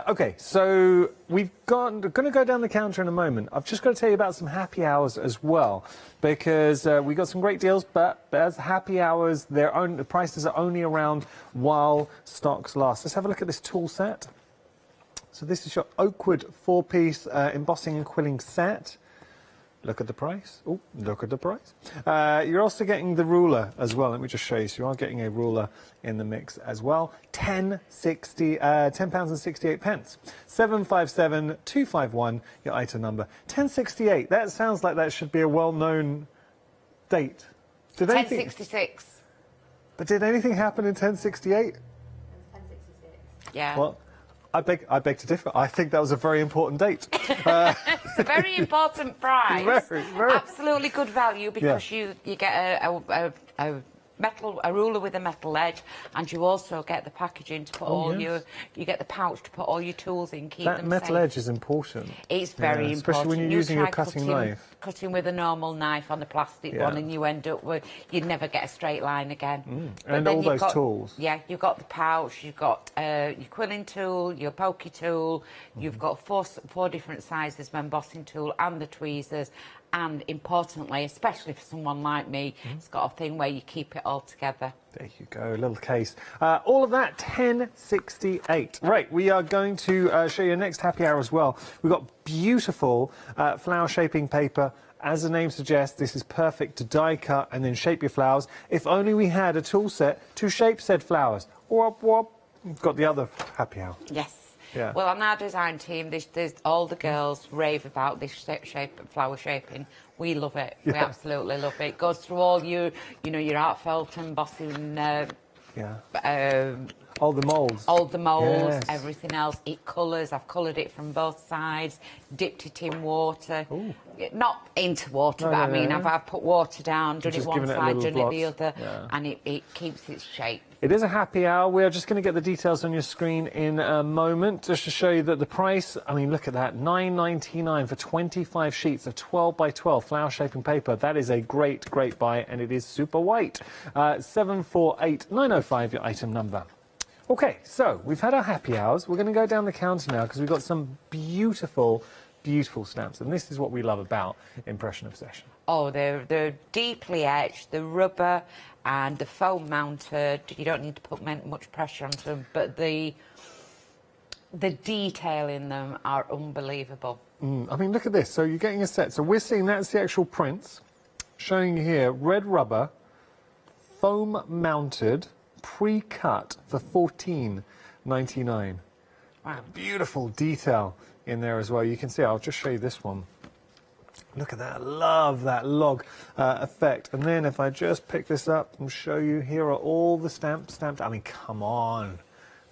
Okay, so we're going to go down the counter in a moment. I've just got to tell you about some happy hours as well, because we got some great deals, but as happy hours, the prices are only around while stocks last. Let's have a look at this tool set. So this is your Oakwood 4-piece embossing and quilling set. Look at the price. Oh, look at the price. You're also getting the ruler as well. Let me just show you. So you are getting a ruler in the mix as well. £10.68. 757251, your item number. 1068. That sounds like that should be a well-known date. Did anything? 1066. But did anything happen in 1068? 1066. Yeah. Well, I beg to differ. I think that was a very important date. It's a very important price. Very, very. Absolutely good value because you get a ruler with a metal edge, and you also get the packaging to put you get the pouch to put all your tools in, keep That them metal safe. edge is important. It's very important. Especially when you're using your try cutting knife. Cutting with a normal knife on a plastic one, and you end up with you'd never get a straight line again. But And then all you've those tools. Yeah, you've got the pouch, you've got your quilling tool, your pokey tool, you've got four different sizes of embossing tool and the tweezers. And importantly, especially for someone like me, it's got a thing where you keep it all together. There you go, a little case. All of that, 1068. Right, we are going to show you next happy hour as well. We've got beautiful flower shaping paper. As the name suggests, this is perfect to die cut and then shape your flowers. If only we had a tool set to shape said flowers. Whoop, whoop. We've got the other happy hour. Yes. Yeah. Well, on our design team, there's all the girls rave about this flower shaping. We love it. We Yeah. absolutely love it. It goes through all your art felt embossing. All the moulds. All the moulds, Yes. everything else. It colours. I've coloured it from both sides. Dipped it in water. Not into water, but I mean, I've put water down, done it Just one given it a side, little done it the blot. other, Yeah. and it keeps its shape. It is a happy hour. We are just going to get the details on your screen in a moment, just to show you that the price, I mean, look at that, $9.99 for 25 sheets of 12 by 12 flower shaping paper. That is a great, great buy, and it is super white. 748905, your item number. Okay, so we've had our happy hours. We're going to go down the counter now because we've got some beautiful, beautiful stamps, and this is what we love about Impression Obsession. Oh, they're deeply etched, the rubber and the foam mounted. You don't need to put much pressure onto them, but the detail in them are unbelievable. I mean, look at this. So you're getting a set. So we're seeing that's the actual prints. Showing you here, red rubber, foam mounted, pre-cut for $14.99. Wow. Beautiful detail in there as well. You can see, I'll just show you this one. Look at that, I love that log effect. And then if I just pick this up and show you, here are all the stamps stamped. I mean, come on.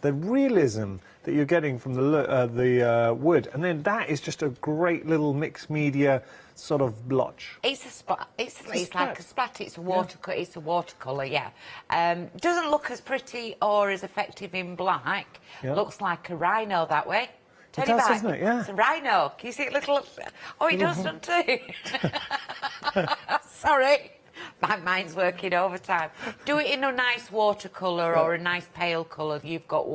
The realism that you're getting from the wood. And then that is just a great little mixed media sort of blotch. It's a splat. It's like a splat. It's a watercolor. It's a watercolor. Yeah. Doesn't look as pretty or as effective in black. Yeah. Looks like a rhino that way. Turn It does, back. doesn't it? Yeah. It's a rhino. Can you see it little? Oh, it does, doesn't it? Sorry. My mind's working overtime. Do it in a nice watercolour or a nice pale colour. You've got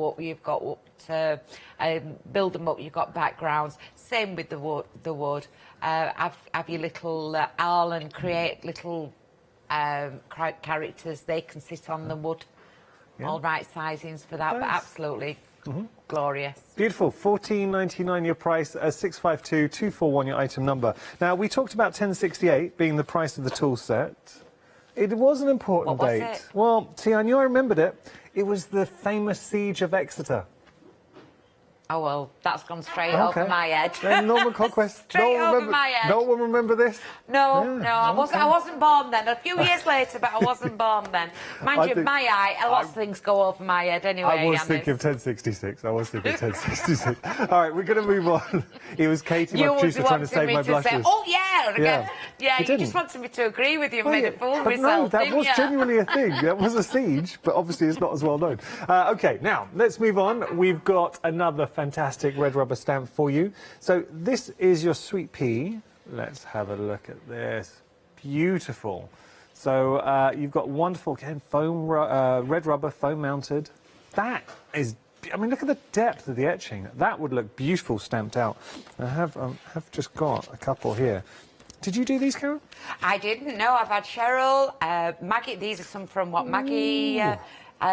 to build them up. You've got backgrounds. Same with the wood. Have your little owl and create little characters. They can sit on the wood. Yeah. All right sizings for that, but Nice. absolutely glorious. Beautiful. $14.99 your price, 652241 your item number. Now, we talked about 1068 being the price of the tool set. It was an important What was date. it? Well, see, I knew I remembered it. It was the famous Siege of Exeter. Oh, well, that's gone straight over my head. Norman Conquest. Straight over my head. No one remember this? No, I wasn't born then. A few years later, but I wasn't born then. Mind you, my eye, lots of things go over my head anyway. I was thinking of 1066. All right, we're going to move on. It was Katie, my producer, trying to save my blushes. Say, oh, yeah, you just wanted me to agree with you and made a fool of myself, no, that was genuinely a thing. That was a siege, but obviously it's not as well known. OK, now, let's move on. We've got another fantastic red rubber stamp for you. So this is your sweet pea. Let's have a look at this. Beautiful. So you've got wonderful, again, foam red rubber, foam mounted. That is, I mean, look at the depth of the etching. That would look beautiful stamped out. I have just got a couple here. Did you do these, Karen? I didn't. No, I've had Cheryl, Maggie. These are some from what Maggie.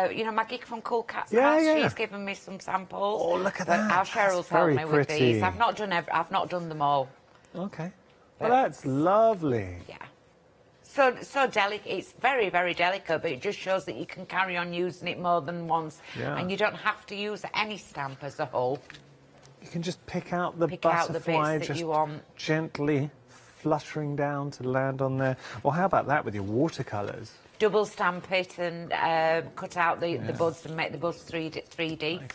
You know, Maggie from Cool Cat's house. She's given me some samples. Oh, look at that! Our Cheryl's helped me with these. I've not done them all. Okay. Well, that's lovely. Yeah. So delicate. It's very, very delicate, but it just shows that you can carry on using it more than once, and you don't have to use any stamp as a whole. You can just pick out the butterfly, bits that just you want. Gently fluttering down to land on there. Or how about that with your watercolours? Double stamp it and cut out the buds and make the buds 3D. Nice.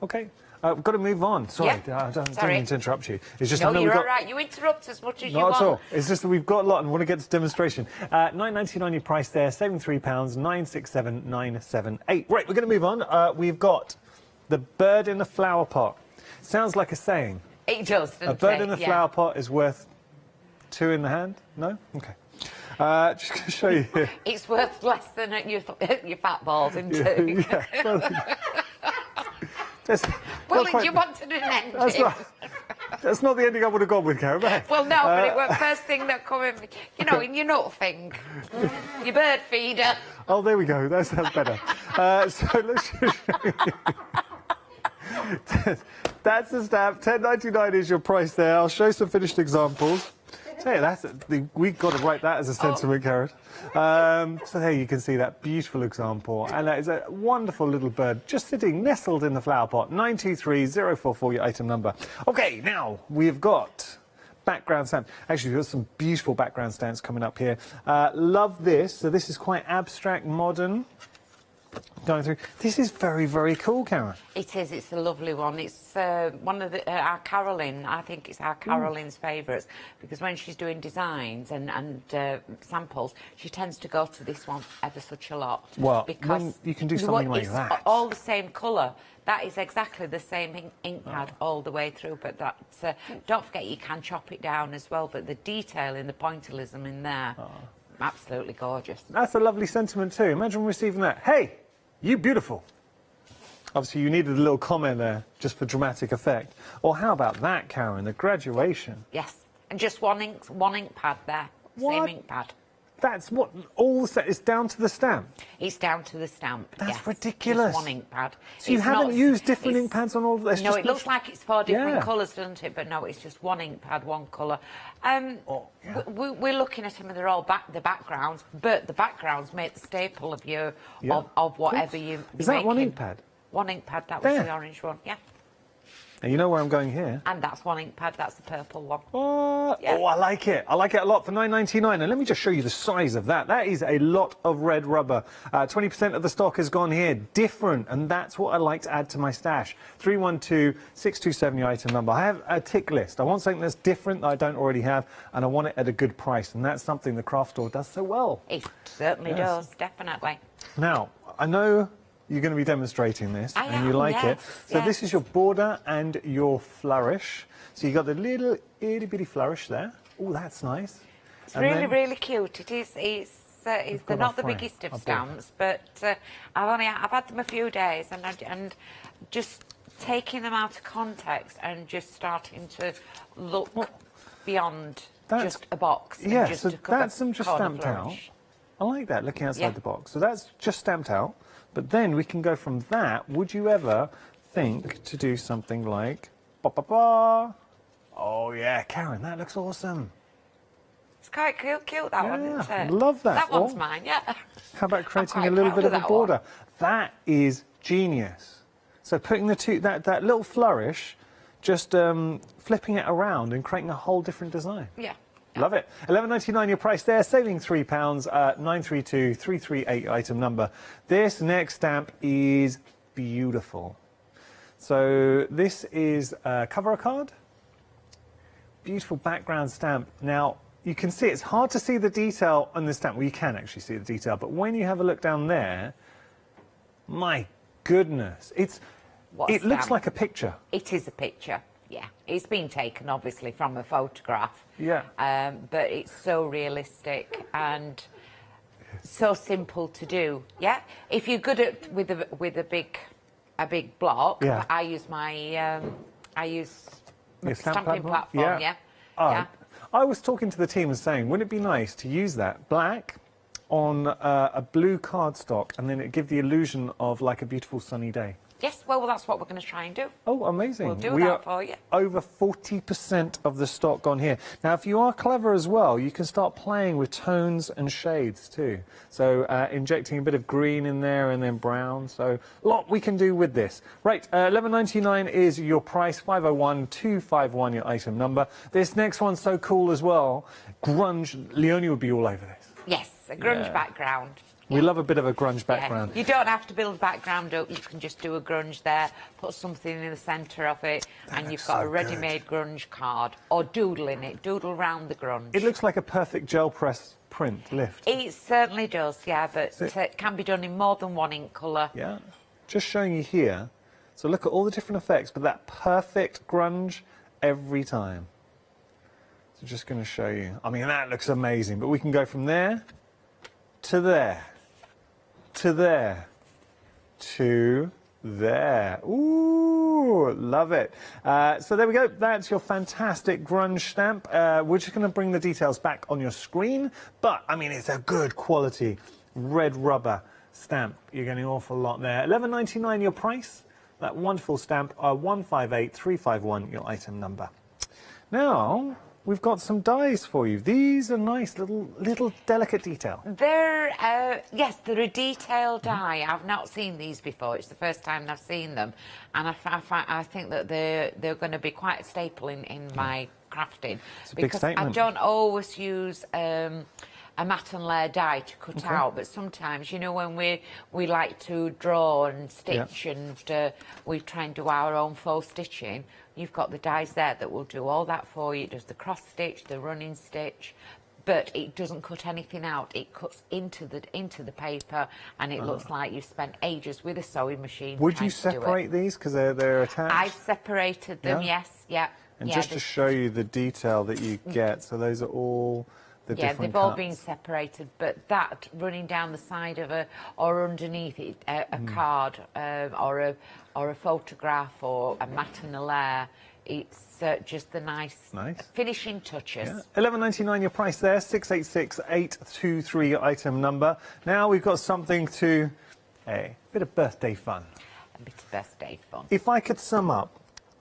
Okay. We've got to move on. Sorry, I don't mean to interrupt you. It's just no, you're all right. You interrupt as much as you want. Not at all. It's just that we've got a lot and want to get to demonstration. £9.99 your price there, £73, 967 978. Right, we're going to move on. We've got the bird in the flower pot. Sounds like a saying. It does, doesn't it? A bird in the flower pot is worth 2 in the hand? No? Okay. Just going to show you here. It's worth less than your fat balls, isn't it? You wanted an ending. That's not the ending I would have gone with, Karen. Well, no, but it was first thing that come in, you know, in your nut thing. Your bird feeder. Oh, there we go. That sounds better. So let's just show you. That's the stamp. £10.99 is your price there. I'll show some finished examples. So we've got to write that as a sentiment, Karen. So there you can see that beautiful example. And that is a wonderful little bird just sitting nestled in the flower pot. 923044, your item number. OK, now we've got background stamp. Actually, we've got some beautiful background stamps coming up here. Love this. So this is quite abstract, modern. Going through. This is very, very cool, Karen. It is. It's a lovely one. It's one of our Carolyn. I think it's our Carolyn's favourites because when she's doing designs and samples, she tends to go to this one ever such a lot. Well, because you can do something like that. All the same colour. That is exactly the same ink pad all the way through. But that's don't forget you can chop it down as well. But the detail in the pointillism in there, absolutely gorgeous. That's a lovely sentiment too. Imagine receiving that. Hey. You beautiful. Obviously, you needed a little comment there just for dramatic effect. Or how about that, Karen, the graduation? Yes, and just one ink pad there. What? Same ink pad. That's what all the set is down to the stamp. It's down to the stamp. That's ridiculous. Just one ink pad. So you haven't used different ink pads on all of this? No, it looks like it's 4 different colours, doesn't it? But no, it's just one ink pad, one colour. We're looking at them and they're all the backgrounds, but the backgrounds make the staple of of whatever you. Is that one ink pad? One ink pad. That was the orange one. Yeah. Now you know where I'm going here. And that's one ink pad. That's the purple one. Yeah. Oh, I like it. I like it a lot for £9.99. And let me just show you the size of that. That is a lot of red rubber. 20% of the stock has gone here. Different. And that's what I like to add to my stash. 312627, your item number. I have a tick list. I want something that's different that I don't already have. And I want it at a good price. And that's something the craft store does so well. It certainly does. Definitely. Now, I know you're going to be demonstrating this and you like it. So this is your border and your flourish. So you got the little itty bitty flourish there. Oh, that's nice. It's really cute. It is. They're not the biggest of stamps, but I've had them a few days and just taking them out of context and just starting to look beyond just a box. Yeah, so that's them just stamped out. I like that, looking outside the box. So that's just stamped out. But then we can go from that. Would you ever think to do something like... Oh, yeah, Karen, that looks awesome. It's quite cute, that one, isn't it? Love that. That one's mine, yeah. How about creating a little bit of a border? That is genius. So putting the two, that little flourish, just flipping it around and creating a whole different design. Yeah. Love it. £11.99 your price there, saving £3, 932338 item number. This next stamp is beautiful. So this is a cover card. Beautiful background stamp. Now, you can see it's hard to see the detail on the stamp. Well, you can actually see the detail, but when you have a look down there, my goodness, it looks like a picture. It is a picture. Yeah, it's been taken obviously from a photograph. Yeah. But it's so realistic and so simple to do. Yeah. If you're good at with a big block, yeah. I use my stamp stamping platform. Yeah. Yeah. I was talking to the team and saying, wouldn't it be nice to use that black on a blue cardstock and then it give the illusion of like a beautiful sunny day? Yes, well, that's what we're going to try and do. Oh, amazing. We'll do we that are for you. Over 40% of the stock gone here. Now, if you are clever as well, you can start playing with tones and shades too. So injecting a bit of green in there and then brown. So a lot we can do with this. Right, £11.99 is your price, 501251 your item number. This next one's so cool as well. Grunge, Leonie would be all over this. Yes, a grunge background. We love a bit of a grunge background. Yeah. You don't have to build background up, you can just do a grunge there, put something in the centre of it, and you've got a ready-made grunge card, or doodle in it, doodle round the grunge. It looks like a perfect gel press print lift. It certainly does, yeah, but it can be done in more than one ink colour. Yeah, just showing you here. So look at all the different effects, but that perfect grunge every time. So just going to show you. I mean, that looks amazing, but we can go from there to there. To there, to there. Ooh, love it. So there we go. That's your fantastic grunge stamp. We're just going to bring the details back on your screen. But, I mean, it's a good quality red rubber stamp. You're getting an awful lot there. £11.99 your price. That wonderful stamp, 158351 your item number. Now, we've got some dies for you. These are nice, little delicate detail. They're, yes, they're a detail die. I've not seen these before. It's the first time I've seen them. And I think that they're going to be quite a staple in my crafting. It's a big statement. I don't always use a matte and layer die to cut out, but sometimes, you know, when we like to draw and stitch and we try and do our own faux stitching, you've got the dies there that will do all that for you. It does the cross stitch, the running stitch, but it doesn't cut anything out. It cuts into the paper, and it looks like you've spent ages with a sewing machine. Would you separate these because they're attached? I've separated them. Yes, yeah. And just to show you the detail that you get, so those are all the different they've all cuts. been separated, but that running down the side of or underneath it, a card or a photograph or a matte and a layer, it's just the nice finishing touches. Yeah. £11.99 your price there, 686823 your item number. Now we've got something to, a bit of birthday fun. A bit of birthday fun. If I could sum up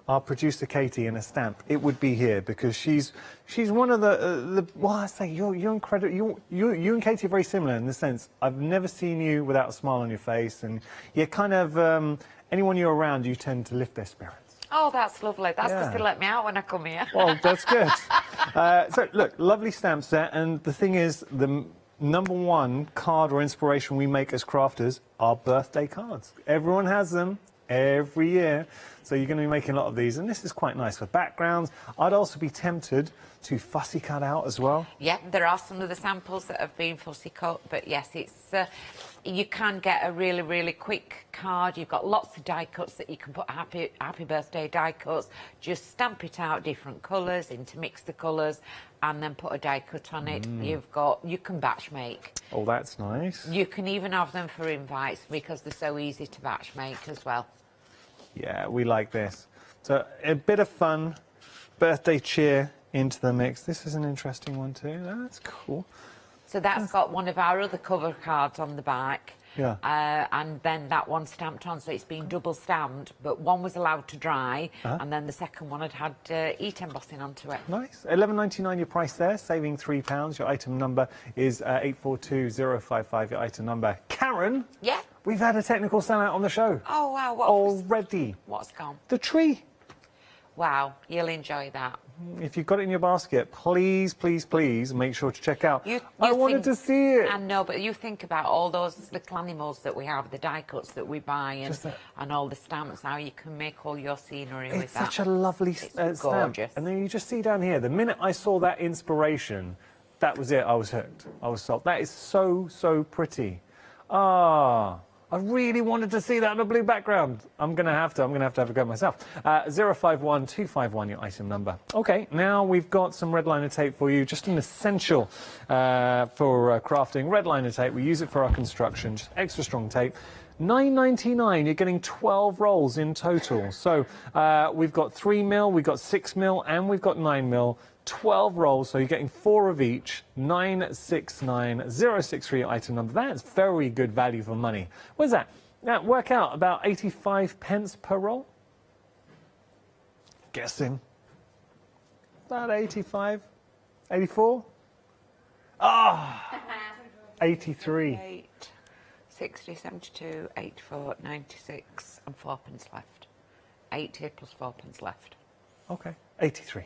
our producer Katie in a stamp, it would be here, because she's one of the well, I say you're incredible. You and Katie are very similar in the sense I've never seen you without a smile on your face, and you're kind of anyone you're around, you tend to lift their spirits. Oh, that's lovely. That's because they let me out when I come here. Well, that's good. So look, lovely stamp set, and the thing is, the #1 card or inspiration we make as crafters are birthday cards. Everyone has them every year. So you're going to be making a lot of these, and this is quite nice for backgrounds. I'd also be tempted to fussy cut out as well. Yeah, there are some of the samples that have been fussy cut, but yes, it's you can get a really, really quick card. You've got lots of die cuts that you can put happy birthday die cuts. Just stamp it out different colours, intermix the colours, and then put a die cut on it. You can batch make. Oh, that's nice. You can even have them for invites because they're so easy to batch make as well. Yeah, we like this. So a bit of fun, birthday cheer into the mix. This is an interesting one too. That's cool. So that's got one of our other cover cards on the back. Yeah. And then that one stamped on, so it's been double stamped, but one was allowed to dry, and then the second one had heat embossing onto it. Nice. £11.99 your price there, saving £3. Your item number is 842055, your item number. Karen? Yeah? We've had a technical sellout on the show. Oh, wow. What already. What's gone? The tree. Wow, you'll enjoy that. If you've got it in your basket, please, please, please make sure to check out. I wanted to see it. I know, but you think about all those little animals that we have, the die cuts that we buy, and all the stamps, how you can make all your scenery with that. It's such a lovely stamp. Gorgeous. And then you just see down here, the minute I saw that inspiration, that was it. I was hooked. I was sold. That is so, so pretty. Ah. I really wanted to see that on a blue background. I'm going to have to have a go myself. 051251, your item number. Okay, now we've got some red liner tape for you, just an essential for crafting. Red liner tape, we use it for our construction, just extra strong tape. $9.99, you're getting 12 rolls in total. So we've got 3mm, we've got 6mm, and we've got 9mm. 12 rolls, so you're getting 4 of each. 969063 item number. That's very good value for money. What's that? That work out about 85 pence per roll? Guessing. About 85? 84? Ah! 83. 8, 60, 72, 84, 96, and 4 pence left. 80 plus 4 pence left. Okay. 83.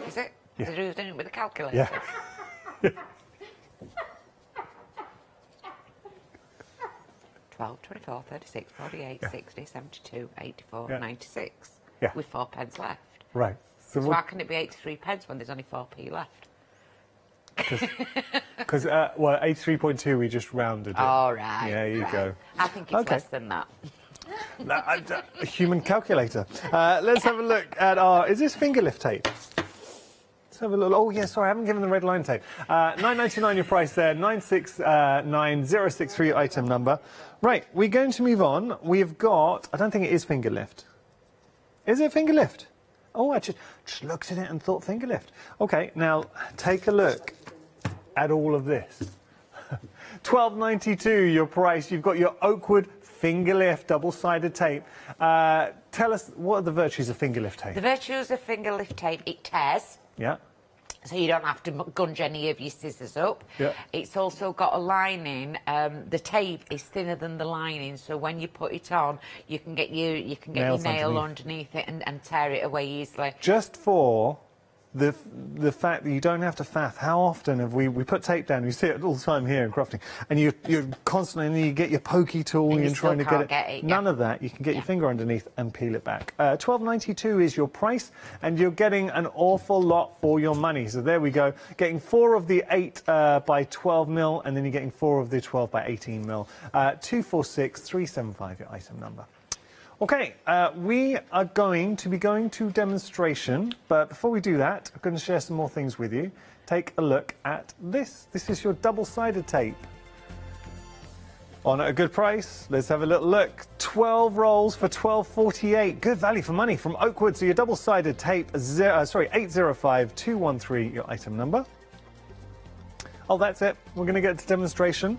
Is it? Yeah. Is it doing it with a calculator? Yeah. 12, 24, 36, 48, 60, 72, 84, Yeah. 96. Yeah. With 4 pence left. Right. So how can it be 83 pence when there's only 4p left? Because, well, 83.2, we just rounded it. All right. Yeah, you go. I think it's less than that. A human calculator. Let's have a look at our... Is this finger lift tape? Let's have a look. Oh, yeah, sorry, I haven't given the red line tape. $9.99 your price there. 969063 item number. Right, we're going to move on. We've got... I don't think it is finger lift. Is it finger lift? Oh, I just looked at it and thought finger lift. Okay, now take a look at all of this. $12.92 your price. You've got your Oakwood finger lift double-sided tape. Tell us, what are the virtues of finger lift tape? The virtues of finger lift tape, it tears. Yeah. So you don't have to gunge any of your scissors up. Yeah. It's also got a lining. The tape is thinner than the lining, so when you put it on, you can get your nail underneath it and tear it away easily. Just for the fact that you don't have to faff. How often have we put tape down? We see it all the time here in crafting, and you're constantly, you get your pokey tool and you're trying to get it. None of that. You can get your finger underneath and peel it back. $12.92 is your price, and you're getting an awful lot for your money. So there we go, getting 4 of the 8 by 12mm, and then you're getting 4 of the 12 by 18mm. 246375 your item number. Okay, we are going to be going to demonstration, but before we do that, I'm going to share some more things with you. Take a look at this. This is your double-sided tape. On at a good price. Let's have a little look. 12 rolls for $12.48. Good value for money from Oakwood. So your double-sided tape, 805213, your item number. Oh, that's it. We're going to get to demonstration.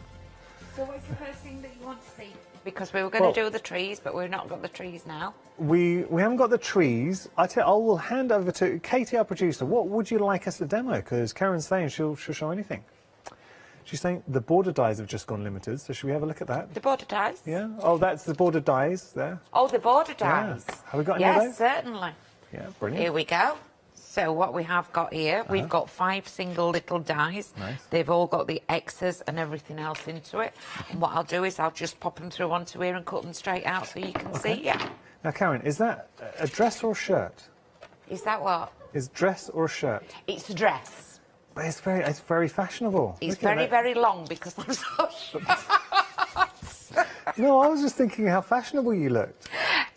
So what's the first thing that you want to see? Because we were going to do the trees, but we've not got the trees now. We haven't got the trees. I will hand over to Katie, our producer. What would you like us to demo? Because Karen's saying she'll show anything. She's saying the border dies have just gone limited, so should we have a look at that? The border dies? Yeah. Oh, that's the border dies there. Oh, the border dies. Yeah. Have we got any of those? Yes, certainly. Yeah, brilliant. Here we go. So what we have got here, we've got 5 single little dies. Nice. They've all got the X's and everything else into it. And what I'll do is I'll just pop them through onto here and cut them straight out so you can see. Yeah. Now, Karen, is that a dress or a shirt? Is that what? Is dress or a shirt? It's a dress. But it's very fashionable. It's very, very long because I'm so short. No, I was just thinking how fashionable you looked.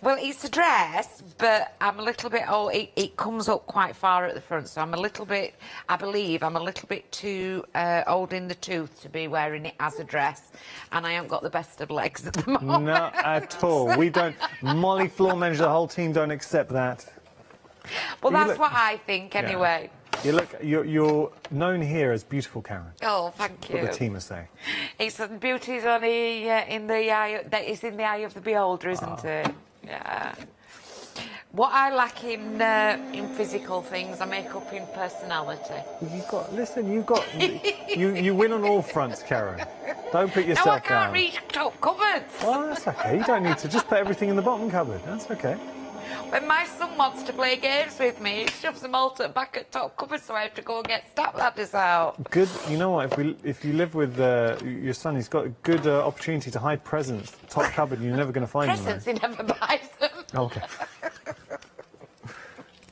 Well, it's a dress, but I'm a little bit old. It comes up quite far at the front, so I'm a little bit, I believe, I'm a little bit too old in the tooth to be wearing it as a dress, and I haven't got the best of legs at the moment. Not at all. We don't, Molly, floor manager, the whole team don't accept that. Well, that's what I think, anyway. You look, you're known here as beautiful, Karen. Oh, thank you. What the team is saying. It's beauty's only in the eye. It's in the eye of the beholder, isn't it? Yeah. What I lack in physical things, I make up in personality. You win on all fronts, Karen. Don't put yourself down. No, I can't reach top cupboard. presents. Well, that's okay. You don't need to. Just put everything in the bottom cupboard. That's okay. When my son wants to play games with me, he shoves them all to the back at top cupboard, so I have to go and get stamp ladders out. Good. You know what? If you live with your son, he's got a good opportunity to hide presents. Top cupboard, you're never going to find Presents, them. he never buys them. Okay.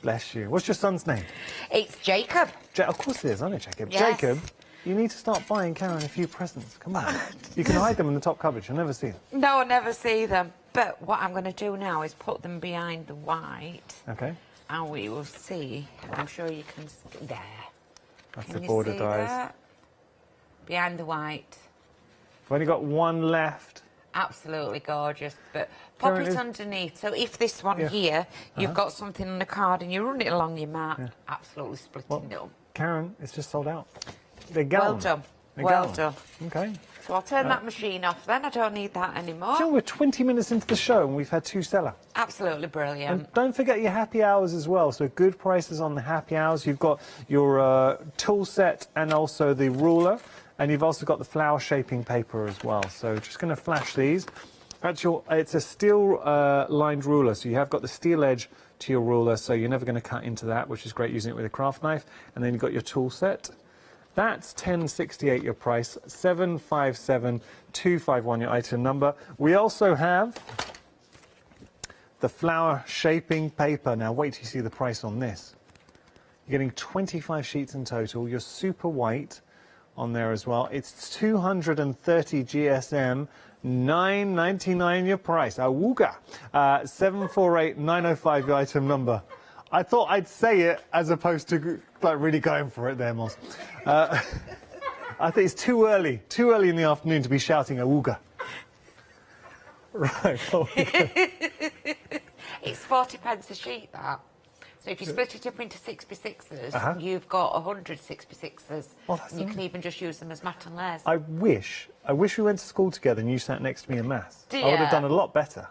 Bless you. What's your son's name? It's Jacob. Of course it is. I know Jacob. Yes. Jacob, you need to start buying Karen a few presents. Come on. You can hide them in the top cupboard. She'll never see them. No, I never see them. But what I'm going to do now is put them behind the white. Okay. And we will see. I'm sure you can... There. That's Can the you border see dies. that? Behind the white. We've only got one left. Absolutely gorgeous. But pop Karen, it is- underneath. So if this one Yeah. here, you've Uh-huh. got something on the card and you run it along your mat, Yeah. absolutely splitting it up. Karen, it's just sold out. They're gone. Well done. They're Well gone. done. Okay. So I'll turn that machine off then. I don't need that anymore. Do you know, we're 20 minutes into the show and we've had 2 seller. Absolutely brilliant. And don't forget your happy hours as well. So good prices on the happy hours. You've got your tool set and also the ruler. And you've also got the flower shaping paper as well. So just going to flash these. Actually, it's a steel lined ruler. So you have got the steel edge to your ruler. So you're never going to cut into that, which is great using it with a craft knife. And then you've got your tool set. That's $10.68 your price, $757-251 your item number. We also have the flower shaping paper. Now wait till you see the price on this. You're getting 25 sheets in total. You're super white on there as well. It's 230 GSM, $9.99 your price. Awooga. 748-905 your item number. I thought I'd say it as opposed to like really going for it there, Moss. I think it's too early in the afternoon to be shouting awooga. Right. It's 40 pence a sheet, that. So if you split it up into 6x6s, you've got 100 6x6s. Oh, that's and you can nice. even just use them as mat and layers. I wish we went to school together and you sat next to me in maths. Do I would have ya? done a lot better.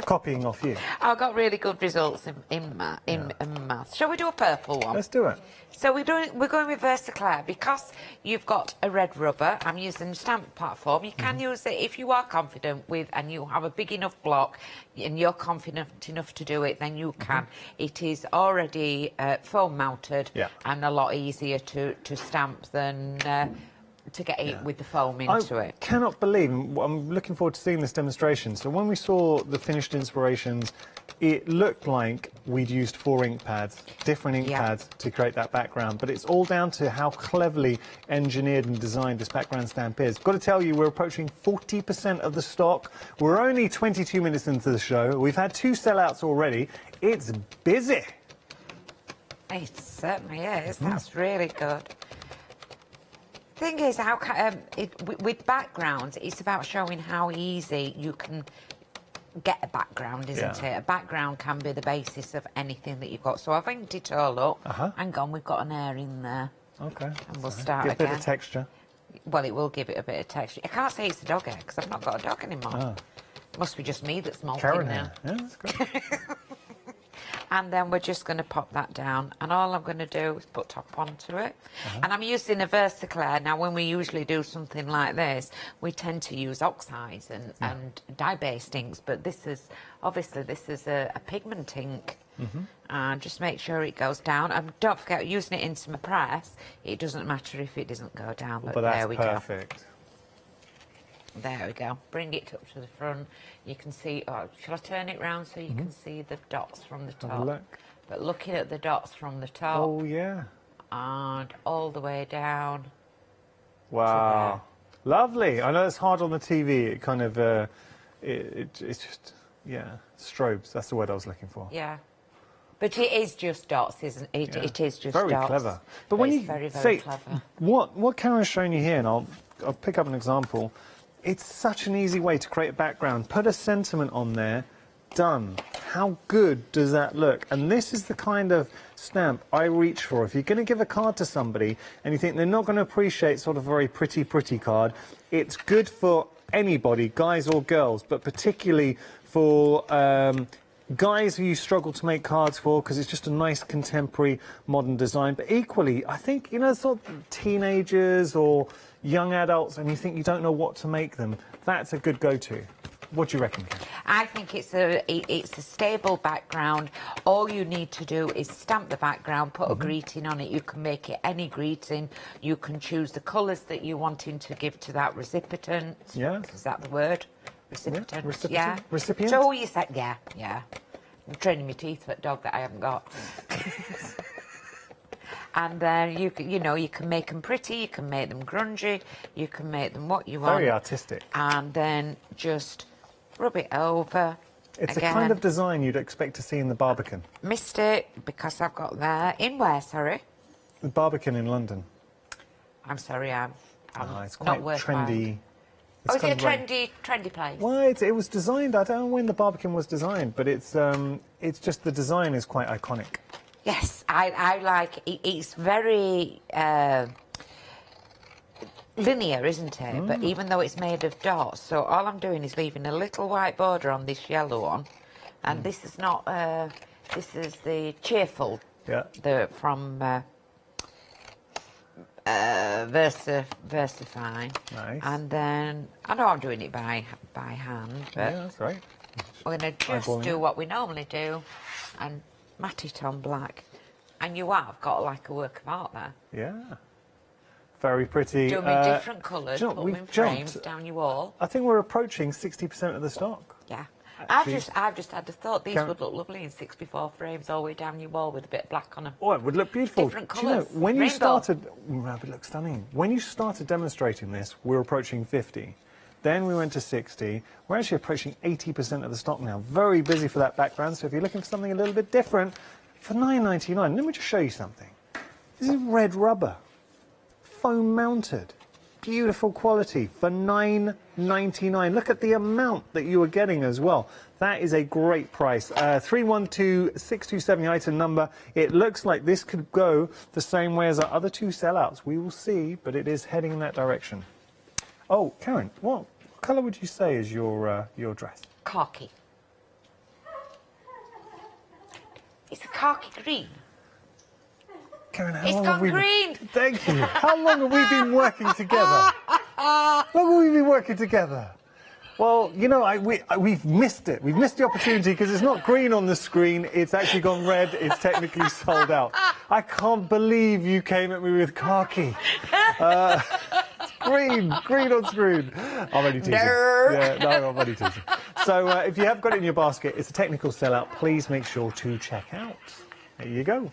Copying off you. I got really good results in maths. Shall we do a purple one? Let's do it. So we're going with Versaclair because you've got a red rubber. I'm using the stamp platform. You can use it if you are confident with and you have a big enough block and you're confident enough to do it, then you can. It is already foam mounted and a lot easier to stamp than to get it with the foam into I it. cannot believe, I'm looking forward to seeing this demonstration. So when we saw the finished inspirations, it looked like we'd used 4 ink pads, different ink pads to create that background, but it's all down to how cleverly engineered and designed this background stamp is. Got to tell you, we're approaching 40% of the stock. We're only 22 minutes into the show. We've had 2 sellouts already. It's busy. It certainly is. That's really good. Thing is, how with backgrounds, it's about showing how easy you can get a background, isn't it? A background can be the basis of anything that you've got. So I've inked it all up. Hang on, we've got an air in there. Okay. And we'll start Give again. a bit of texture. Well, it will give it a bit of texture. I can't say it's a dog hair because I've not got a dog anymore. Oh. Must be just me that's molting Karen now. hair. Yeah, that's great. And then we're just going to pop that down. And all I'm going to do is put top onto it. And I'm using a Versaclair. Now, when we usually do something like this, we tend to use oxides and dye-based inks. But this is, obviously, this is a pigment ink. And just make sure it goes down. And don't forget, using it into my press, it doesn't matter if it doesn't go down. But that's there we perfect. go. There we go. Bring it up to the front. You can see... Oh, shall I turn it round so you can see the dots from the top? Have a look. But looking at the dots from the top... Oh, yeah. And all the way down. Wow. Lovely. I know it's hard on the TV. It kind of... it's just... Yeah. Strobes. That's the word I was looking for. Yeah. But it is just dots, isn't it? It is just very dots. clever. But when it's you very, say very clever. what Karen's shown you here, and I'll pick up an example. It's such an easy way to create a background. Put a sentiment on there. Done. How good does that look? And this is the kind of stamp I reach for. If you're going to give a card to somebody and you think they're not going to appreciate sort of a very pretty card, it's good for anybody, guys or girls, but particularly for guys who you struggle to make cards for because it's just a nice contemporary modern design. But equally, I think, you know, sort of teenagers or young adults and you think you don't know what to make them, that's a good go-to. What do you reckon, Karen? I think it's a stable background. All you need to do is stamp the background, put a greeting on it. You can make it any greeting. You can choose the colours that you're wanting to give to that recipient. Yeah. Is that the word? Recipient. Yeah. Recipient. Yeah. Recipient? So you said, yeah. I'm training my teeth for a dog that I haven't got. And then you can make them pretty, you can make them grungy, you can make them what you want. Very artistic. And then just rub it over. It's again. the kind of design you'd expect to see in the Barbican. Missed it because I've got there. In where, sorry? The Barbican in London. I'm sorry, I'm it's quite not worth trendy. buying. It's Oh, is it kind a of like- trendy place? Well, it was designed. I don't know when the Barbican was designed, but it's just the design is quite iconic. Yes, I like it. It's very linear, isn't it? But even though it's made of dots, so all I'm doing is leaving a little white border on this yellow one, and this is not. This is the cheerful. Yeah. From Versifine. Nice. And then I know I'm doing it by hand, but Yeah, that's right. we're going to just Eyeballing do it. what we normally do, and mat it on black. And you have got like a work of art there. Yeah. Very pretty. Do them in different colours, do you know, put them we've in frames jumped. down your wall. I think we're approaching 60% of the stock. Yeah. Actually- I've just had the thought these Karen- would look lovely in 64 frames all the way down your wall with a bit of black on them. Oh, it would look beautiful. Different Do you know, colours. when you Rainbow. started, it looks stunning. When you started demonstrating this, we were approaching 50. Then we went to 60. We're actually approaching 80% of the stock now. Very busy for that background. So if you're looking for something a little bit different, for £9.99, let me just show you something. This is red rubber, foam mounted. Beautiful quality for £9.99. Look at the amount that you are getting as well. That is a great price. 312627, the item number. It looks like this could go the same way as our other two sellouts. We will see, but it is heading in that direction. Oh, Karen, what colour would you say is your dress? Khaki. It's a khaki green. Karen, how It's long have gone we green. Thank you. How long have we been working together? How long have we been working together? Well, you know, we've missed it. We've missed the opportunity because it's not green on the screen. It's actually gone red. It's technically sold out. I can't believe you came at me with khaki. Green on screen. I'm only teasing. Yeah, no, I'm only teasing. So if you have got it in your basket, it's a technical sellout. Please make sure to check out. There you go.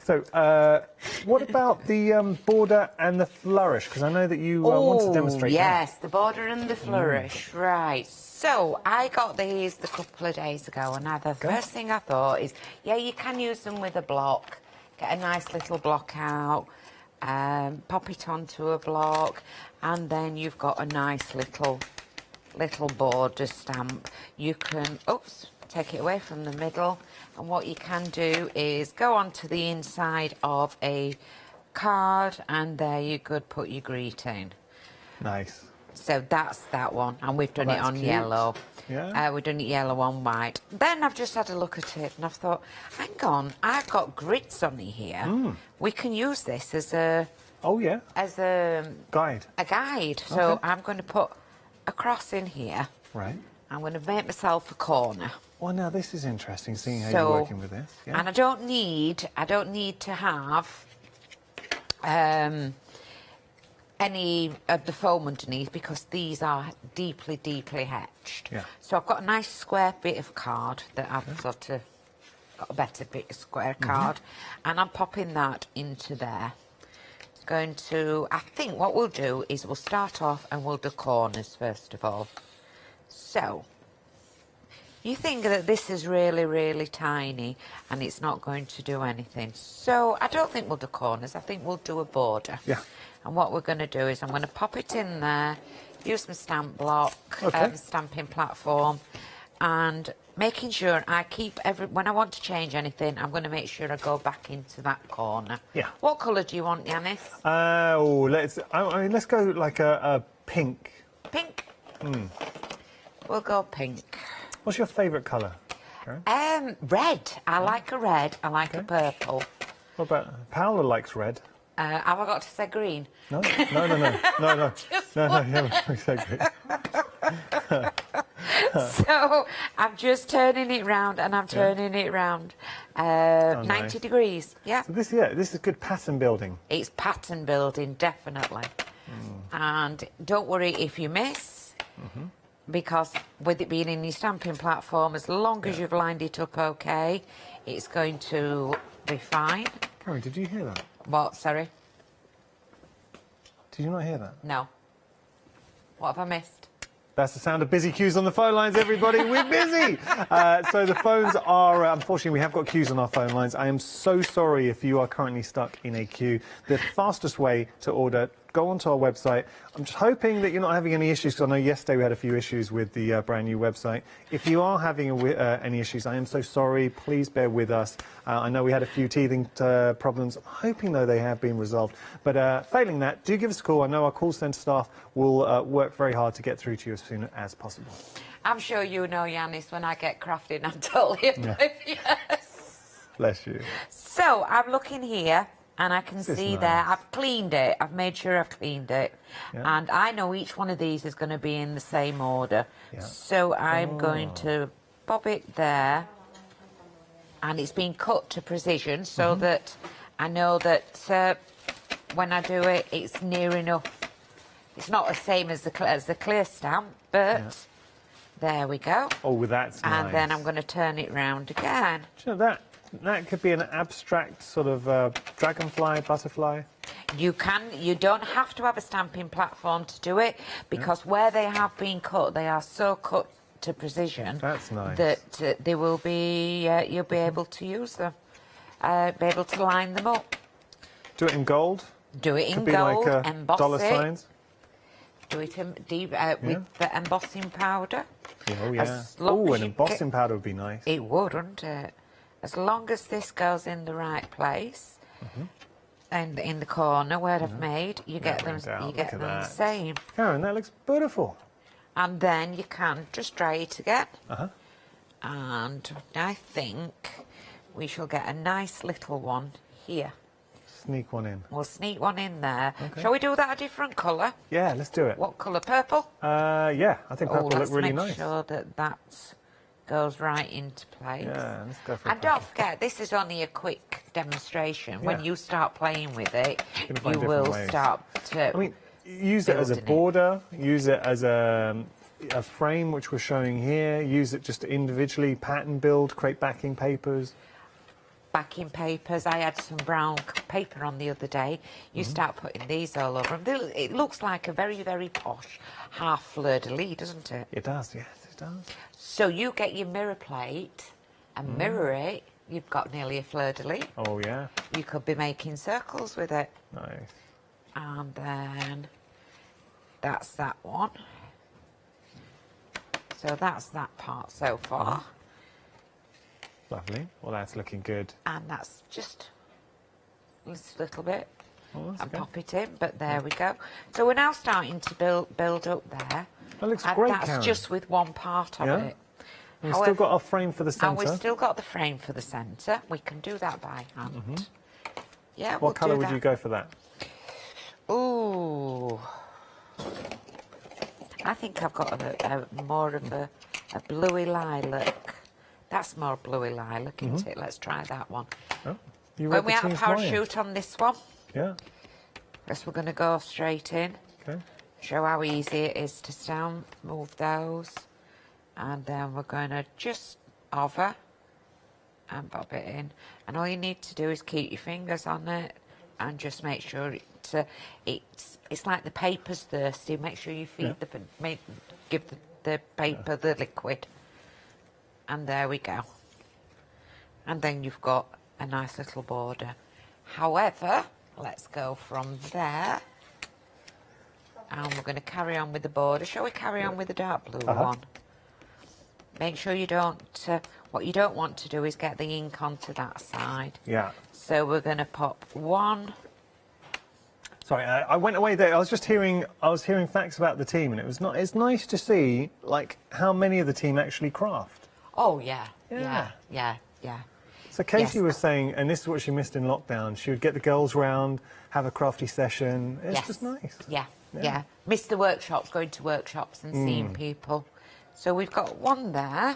So, what about the border and the flourish? Because I know that you want to demonstrate yes, the border and the flourish. Right. So, I got these a couple of days ago, and the first thing I thought is, yeah, you can use them with a block. Get a nice little block out, pop it onto a block, and then you've got a nice little border stamp. You can, take it away from the middle, and what you can do is go onto the inside of a card, and there you could put your greeting. Nice. So that's that one, and we've done it on cute. yellow. Yeah. We've done it yellow on white. Then I've just had a look at it, and I've thought, hang on, I've got grids on it here. We can use this as a as a guide. A guide. So I'm going to put a cross in here. Right. I'm going to make myself a corner. Well, now this is interesting, seeing how you're working with this. Yeah. And I don't need to have any of the foam underneath because these are deeply etched. Yeah. So I've got a nice square bit of card that I've sort of got a better bit of square card, and I'm popping that into there. I think what we'll do is we'll start off and we'll do corners first of all. So, you think that this is really tiny and it's not going to do anything. So, I don't think we'll do corners. I think we'll do a border. Yeah. And what we're going to do is I'm going to pop it in there, use my stamp block, stamping platform, and making sure I keep when I want to change anything, I'm going to make sure I go back into that corner. Yeah. What colour do you want, Yanis? Let's go like a pink. Pink? We'll go pink. What's your favourite colour, Karen? Red. I like a red. I like a purple. What about Paola likes red? Have I got to say green? No. No, you haven't said green. So I'm just turning it round, and I'm turning it round 90 nice. degrees. Yeah. So this is good pattern building. It's pattern building, definitely. And don't worry if you miss, because with it being in your stamping platform, as long as you've lined it up okay, it's going to be fine. Karen, did you hear that? What? Sorry. Did you not hear that? No. What have I missed? That's the sound of busy queues on the phone lines, everybody. We're busy. So the phones are, unfortunately, we have got queues on our phone lines. I am so sorry if you are currently stuck in a queue. The fastest way to order, go onto our website. I'm just hoping that you're not having any issues, because I know yesterday we had a few issues with the brand new website. If you are having any issues, I am so sorry. Please bear with us. I know we had a few teething problems. I'm hoping, though, they have been resolved. But failing that, do give us a call. I know our call centre staff will work very hard to get through to you as soon as possible. I'm sure you know, Yanis, when I get crafting, I'm totally oblivious. Bless you. So I'm looking here, and I can see there, I've cleaned it. I've made sure I've cleaned it. Yeah. And I know each one of these is going to be in the same order. Yeah. So I'm going to bob it there. And it's been cut to precision so that I know that when I do it, it's near enough. It's not the same as the clear stamp, but there we go. Oh, that's nice. And then I'm going to turn it round again. Do you know that could be an abstract sort of dragonfly, butterfly? You don't have to have a stamping platform to do it, because where they have been cut, they are so cut to precision. That's nice. That they will be, you'll be able to use them, be able to line them up. Do it in gold? Do it in could be gold, like emboss dollar it. signs? Do it with the embossing powder. Oh, yeah. Oh, an embossing powder would be nice. It would, wouldn't it? As long as this goes in the right place, and in the corner where I've made, you get them the same. Karen, that looks beautiful. And then you can just dry it again. And I think we shall get a nice little one here. Sneak one in. We'll sneak one in there. Shall we do that a different colour? Yeah, let's do it. What colour? Purple? Yeah, I think purple will look really nice. Let's make sure that goes right into place. Yeah, let's go for And don't forget, this is only a quick demonstration. Yeah. When you start playing with it, you different will ways. start to... I mean, use it as a border, use it as a frame, which we're showing here, use it just to individually pattern build, create backing papers. Backing papers. I had some brown paper on the other day. You start putting these all over them. It looks like a very, very posh half fleur-de-lis, doesn't it? It does, yes, it does. So you get your mirror plate and mirror it. You've got nearly a fleur-de-lis. Oh, yeah. You could be making circles with it. Nice. And then that's that one. So that's that part so far. Lovely. Well, that's looking good. And that's just a little bit. Oh, And pop it in, but there we go. So we're now starting to build up there. That looks and great, that's Karen. just with one part of it. We've still got our frame for the centre. And we've still got the frame for the centre. We can do that by hand. Yeah, What colour would you go for that? Ooh. I think I've got a more of a bluey lilac. That's more bluey lilac, isn't it? Let's try that one. Oh, you When read we the have a team's mind. parachute on this one, Yeah. guess we're going to go straight in. Okay. Show how easy it is to stamp. Move those. And then we're going to just hover and bob it in. And all you need to do is keep your fingers on it and just make sure it's like the paper's thirsty. Make sure you give the paper the liquid. And there we go. And then you've got a nice little border. However, let's go from there. And we're going to carry on with the border. Shall we carry on with the dark blue one? Make sure you don't... what you don't want to do is get the ink onto that side. Yeah. So we're going to pop one... Sorry, I went away there. I was hearing facts about the team, and it's nice to see like how many of the team actually craft. Oh, yeah. So Katie Yes. was saying, and this is what she missed in lockdown, she would get the girls round, have a crafty session. It's Yes. just nice. Yeah. Miss the workshops, going to workshops and seeing people. So we've got one there.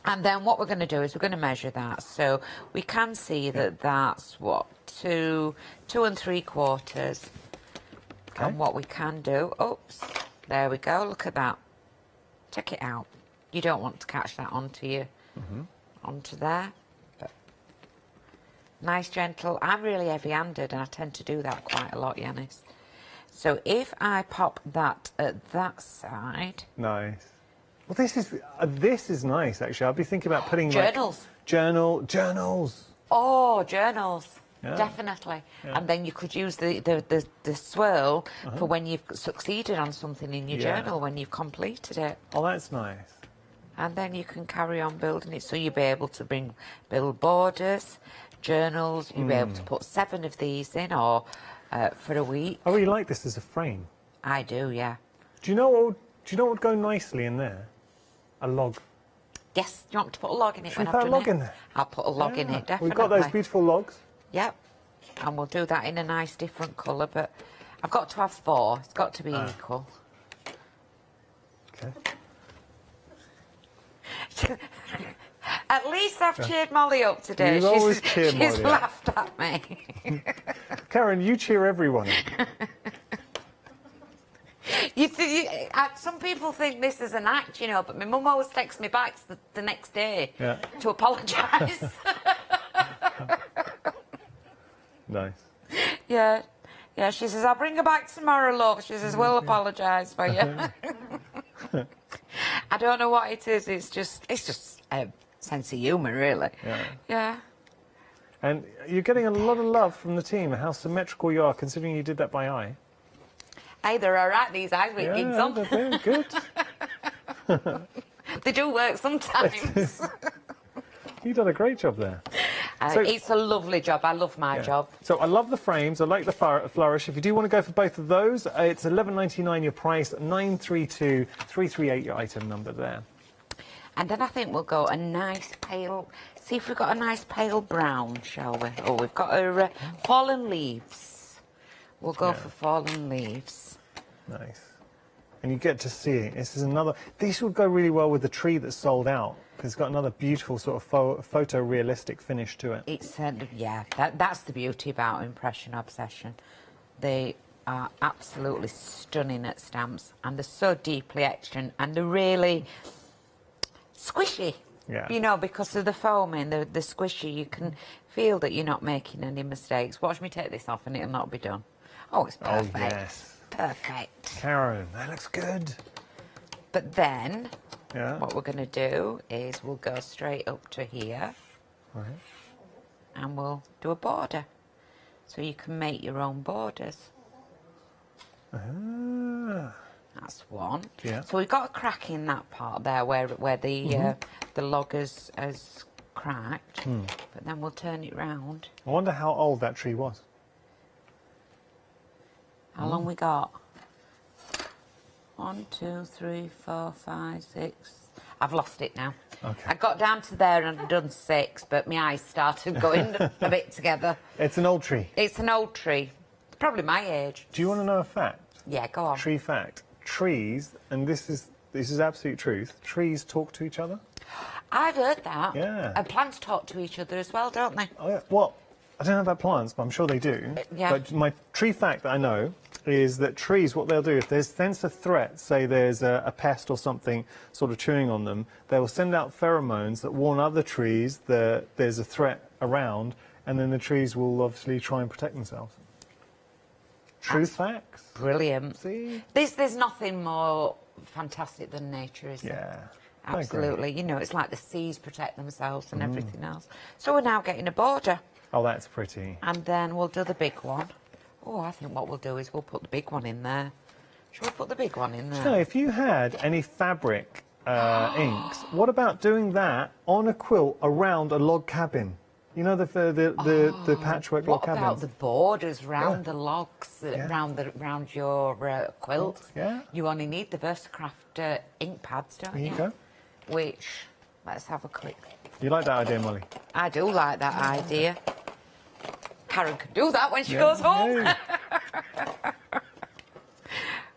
And then what we're going to do is we're going to measure that. So we can see that that's, what, 2 3/4. And what we can do, oops, there we go, look at that. Check it out. You don't want to catch that onto you, onto there. But nice, gentle. I'm really heavy-handed and I tend to do that quite a lot, Yanis. So if I pop that at that side... Nice. Well, this is nice, actually. I'll be thinking about putting... Journals. Journals. Oh, journals. Yeah. Definitely. Yeah. And then you could use the swirl for when you've succeeded on something in your journal, when you've completed it. Oh, that's nice. And then you can carry on building it. So you'll be able to build borders, journals. You'll be able to put 7 of these in, or for a week. I really like this as a frame. I do, yeah. Do you know what would go nicely in there? A log. Yes. Do you want me to put a log in it? Should when we put I've a done log it? in there? I'll put a log in it, definitely. We've got those beautiful logs. Yep. And we'll do that in a nice different colour, but I've got to have 4. It's got to be equal. Okay. At least I've cheered Molly up today. You always cheer Molly She's up. laughed at me. Karen, you cheer everyone up. Some people think this is an act, you know, but my mum always texts me back the next day to apologise. Nice. Yeah, she says, I'll bring her back tomorrow, love. She says, we'll apologise for you. I don't know what it is. It's just a sense of humour, really. Yeah. And you're getting a lot of love from the team, how symmetrical you are, considering you did that by eye. Hey, they're all right, these eyes with gigs on. They're good. They do work sometimes. You've done a great job there. It's a lovely job. I love my job. So I love the frames. I like the flourish. If you do want to go for both of those, it's $11.99 your price, 932-338 your item number there. And then I think we'll go a nice pale... See if we've got a nice pale brown, shall we? Oh, we've got our fallen leaves. We'll go for fallen leaves. Nice. And you get to see it. This is another... This would go really well with the tree that's sold out, because it's got another beautiful sort of photorealistic finish to it. It's, that's the beauty about Impression Obsession. They are absolutely stunning at stamps, and they're so deeply etched, and they're really squishy. Yeah. You know, because of the foaming, the squishy, you can feel that you're not making any mistakes. Watch me take this off and it'll not be done. Oh, it's perfect. Oh, yes. Perfect. Karen, that looks good. But then, what we're going to do is we'll go straight up to here. Right. And we'll do a border. So you can make your own borders. That's one. Yeah. So we've got a crack in that part there where the log has cracked. But then we'll turn it round. I wonder how old that tree was. How long we got? 1, 2, 3, 4, 5, 6. I've lost it now. Okay. I got down to there and I'd done 6, but my eyes started going a bit together. It's an old tree. It's an old tree. It's probably my age. Do you want to know a fact? Yeah, go on. Tree fact. Trees, and this is absolute truth, trees talk to each other. I've heard that. Yeah. And plants talk to each other as well, don't they? Oh, yeah. Well, I don't know about plants, but I'm sure they do. Yeah. But my tree fact that I know is that trees, what they'll do, if there's sense a threat, say there's a pest or something sort of chewing on them, they will send out pheromones that warn other trees that there's a threat around, and then the trees will obviously try and protect themselves. True facts. Brilliant. See? There's nothing more fantastic than nature, is there? I agree. Absolutely. You know, it's like the seas protect themselves and everything else. So we're now getting a border. Oh, that's pretty. And then we'll do the big one. Oh, I think what we'll do is we'll put the big one in there. Shall we put the big one in there? So if you had any fabric inks, what about doing that on a quilt around a log cabin? You know, the patchwork log cabins? What about the borders round the logs, round your quilt? Yeah. You only need the Versacraft ink pads, don't you? There you go. Which, let's have a quick... You like that idea, Molly? I do like that idea. Karen can do that when she goes home.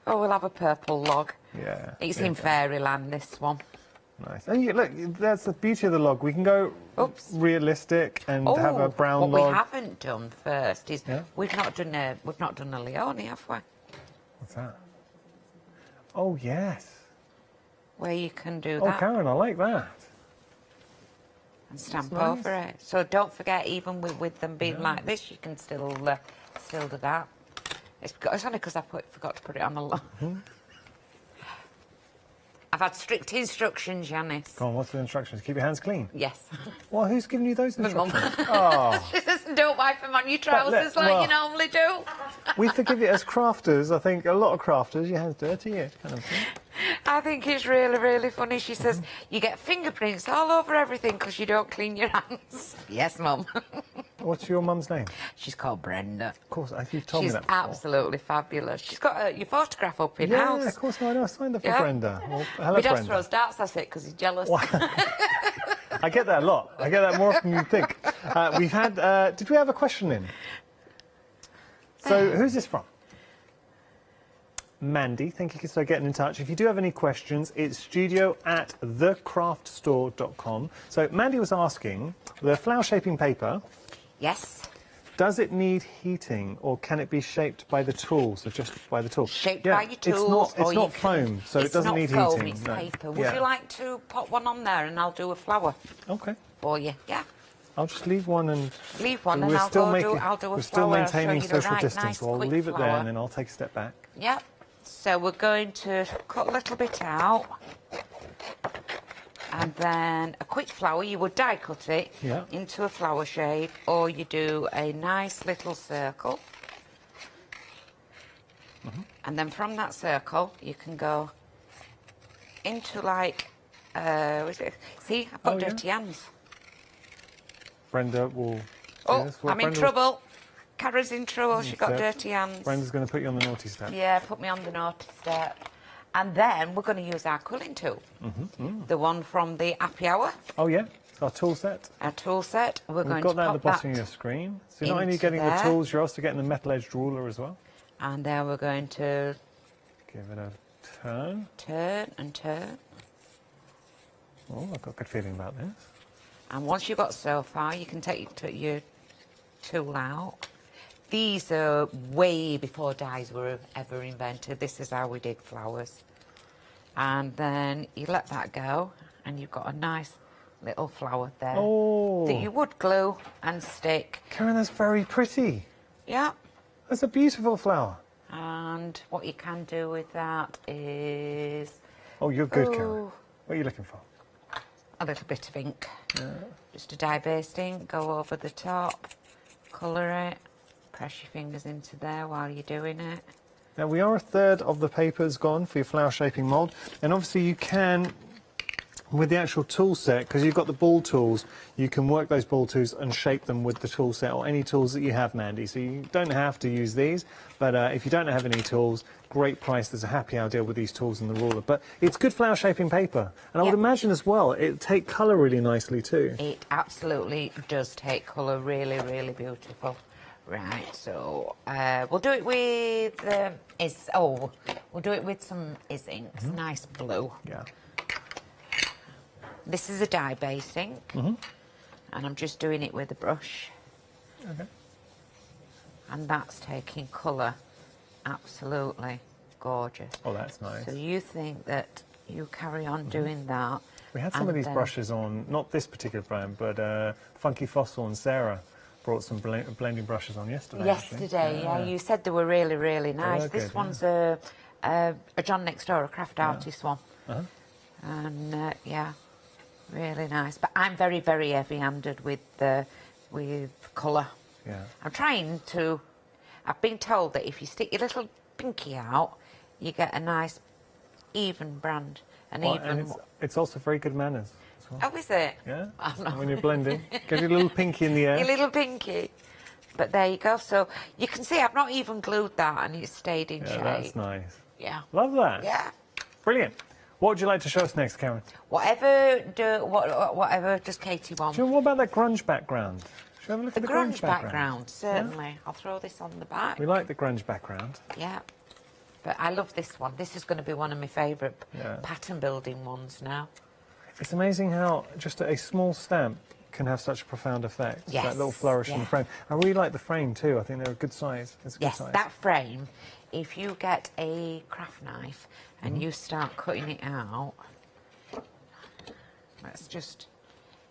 Oh, we'll have a purple log. Yeah. It's in fairyland, this one. Nice. And look, that's the beauty of the log. We can go realistic and have a brown log. What we haven't done first is we've not done a Leone, have we? What's that? Oh yes. Where you can do Oh, that. Karen, I like that. And stamp That's nice. over it. So don't forget, even with them being like this, you can still do that. It's only because I forgot to put it on the log. I've had strict instructions, Janice. Go on, what's the instructions? Keep your hands clean? Yes. Well, who's giving you those My mum. instructions? Oh. She says, don't wipe them on your trousers like you normally do. We forgive it as crafters. I think a lot of crafters, your hands dirty, yeah, kind of thing. I think it's really, really funny. She says, you get fingerprints all over everything because you don't clean your hands. Yes, Mum. What's your mum's name? She's called Brenda. Of course, you've told me She's that before. absolutely fabulous. She's got your photograph up in Yeah, house. of course, no, I know. I signed up for Brenda. Well, hello, My dad Brenda. throws darts, that's it, because he's jealous. I get that a lot. I get that more often than you think. We've had... did we have a question in? So, who's this from? Mandy, thank you for getting in touch. If you do have any questions, it's studio@thecraftstore.com. So Mandy was asking, the flower shaping paper... Yes. Does it need heating, or can it be shaped by the tool, so just by the tool? Shaped by your tools. It's not foam, so it doesn't need foam, heating. It's no. paper. Would you like to put one on there and I'll do a flower? Okay. For you, yeah. I'll just leave one and... Leave one and I'll I'll do a flower. We're still maintaining I'll show you the social right, distance, nice, so I'll quick leave it there flower. and then I'll take a step back. Yep. So we're going to cut a little bit out. And then a quick flower, you would die cut it into a flower shape, or you do a nice little circle. And then from that circle, you can go into like, see, I've got dirty hands. Brenda will... I'm in trouble. Kara's in trouble, she got dirty hands. Brenda's going to put you on the naughty step. Yeah, put me on the naughty step. And then we're going to use our quilling tool. The one from the happy hour. Oh, yeah. It's our tool set. Our tool set. We've got that at the bottom of your screen. So you're not only getting the tools, you're also getting the metal-edged ruler as well. And then we're going to... give it a turn. Turn and turn. Oh, I've got a good feeling about this. And once you've got so far, you can take your tool out. These are way before dyes were ever invented. This is how we did flowers. And then you let that go, and you've got a nice little flower there that you would glue and stick. Karen, that's very pretty. Yeah. That's a beautiful flower. And what you can do with that is... Oh, you're good, Karen. What are you looking for? A little bit of ink. Just a dye-based ink, go over the top, colour it, press your fingers into there while you're doing it. Now, we are a third of the papers gone for your flower shaping mould, and obviously you can, with the actual tool set, because you've got the ball tools, you can work those ball tools and shape them with the tool set or any tools that you have, Mandy. So you don't have to use these, but if you don't have any tools, great price. There's a happy hour deal with these tools and the ruler. But it's good flower shaping paper, and I would imagine as well it'll take colour really nicely too. It absolutely does take colour, really, really beautiful. Right, so we'll do it with we'll do it with some inks, nice blue. Yeah. This is a dye-based ink, and I'm just doing it with a brush. Okay. And that's taking colour, absolutely gorgeous. Oh, that's nice. So you think that you carry on doing that? We had some of these brushes on, not this particular brand, but Funky Fossil and Sarah brought some blending brushes on yesterday. Yesterday, yeah. You said they were really, really nice. This one's a John Next Door, a craft artist one. And yeah, really nice. But I'm very, very heavy-handed with colour. Yeah. I'm trying to... I've been told that if you stick your little pinky out, you get a nice, even brand. And it's also very good manners. Oh, is it? Yeah. Oh, no. When you're blending, get your little pinky in the air. Your little pinky. But there you go. So you can see I've not even glued that, and it's stayed in shape. That's nice. Yeah. Love that. Yeah. Brilliant. What would you like to show us next, Karen? Whatever does Katie want. Do you know, what about that grunge background? Should we have a look at the grunge background? Certainly. Yeah? I'll throw this on the back. We like the grunge background. Yeah. But I love this one. This is going to be one of my favourite pattern building ones now. It's amazing how just a small stamp can have such a profound effect. Yes. That little flourish in the frame. I really like the frame too. I think they're a good size. It's a good size. That frame, if you get a craft knife and you start cutting it out, let's just,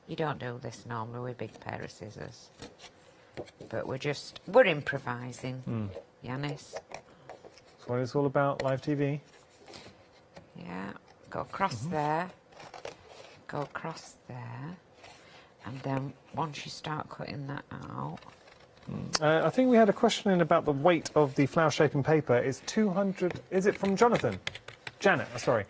you don't do this normally with a big pair of scissors. But we're improvising, Yanis. That's what it's all about, live TV. Yeah, go across there, go across there, and then once you start cutting that out... I think we had a question in about the weight of the flower shaping paper. It's 200, is it from Jonathan? Janet, sorry.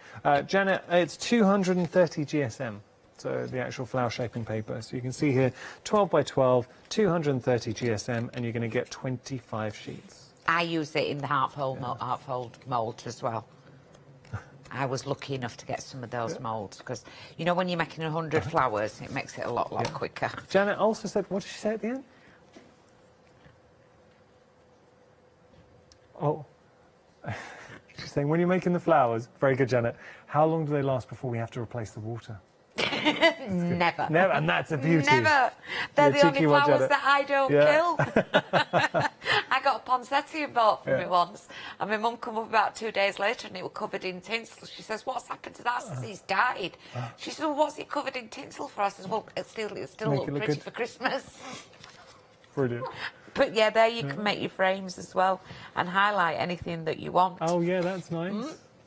Janet, it's 230 GSM, so the actual flower shaping paper. So you can see here, 12 by 12, 230 GSM, and you're going to get 25 sheets. I use it in the half-fold mould as well. I was lucky enough to get some of those moulds because, you know, when you're making 100 flowers, it makes it a lot quicker. Janet also said, what did she say at the end? Oh, she's saying, when you're making the flowers, very good, Janet, how long do they last before we have to replace the water? Never. Never, and that's a beauty. Never. They're the only flowers that I don't kill. I got a poinsettia bought from me once, and my mum come up about 2 days later and it was covered in tinsel. She says, what's happened to that? I says, he's died. She says, well, what's it covered in tinsel for? I says, well, it still look pretty for Christmas. Brilliant. But yeah, there you can make your frames as well and highlight anything that you want. Oh yeah, that's nice.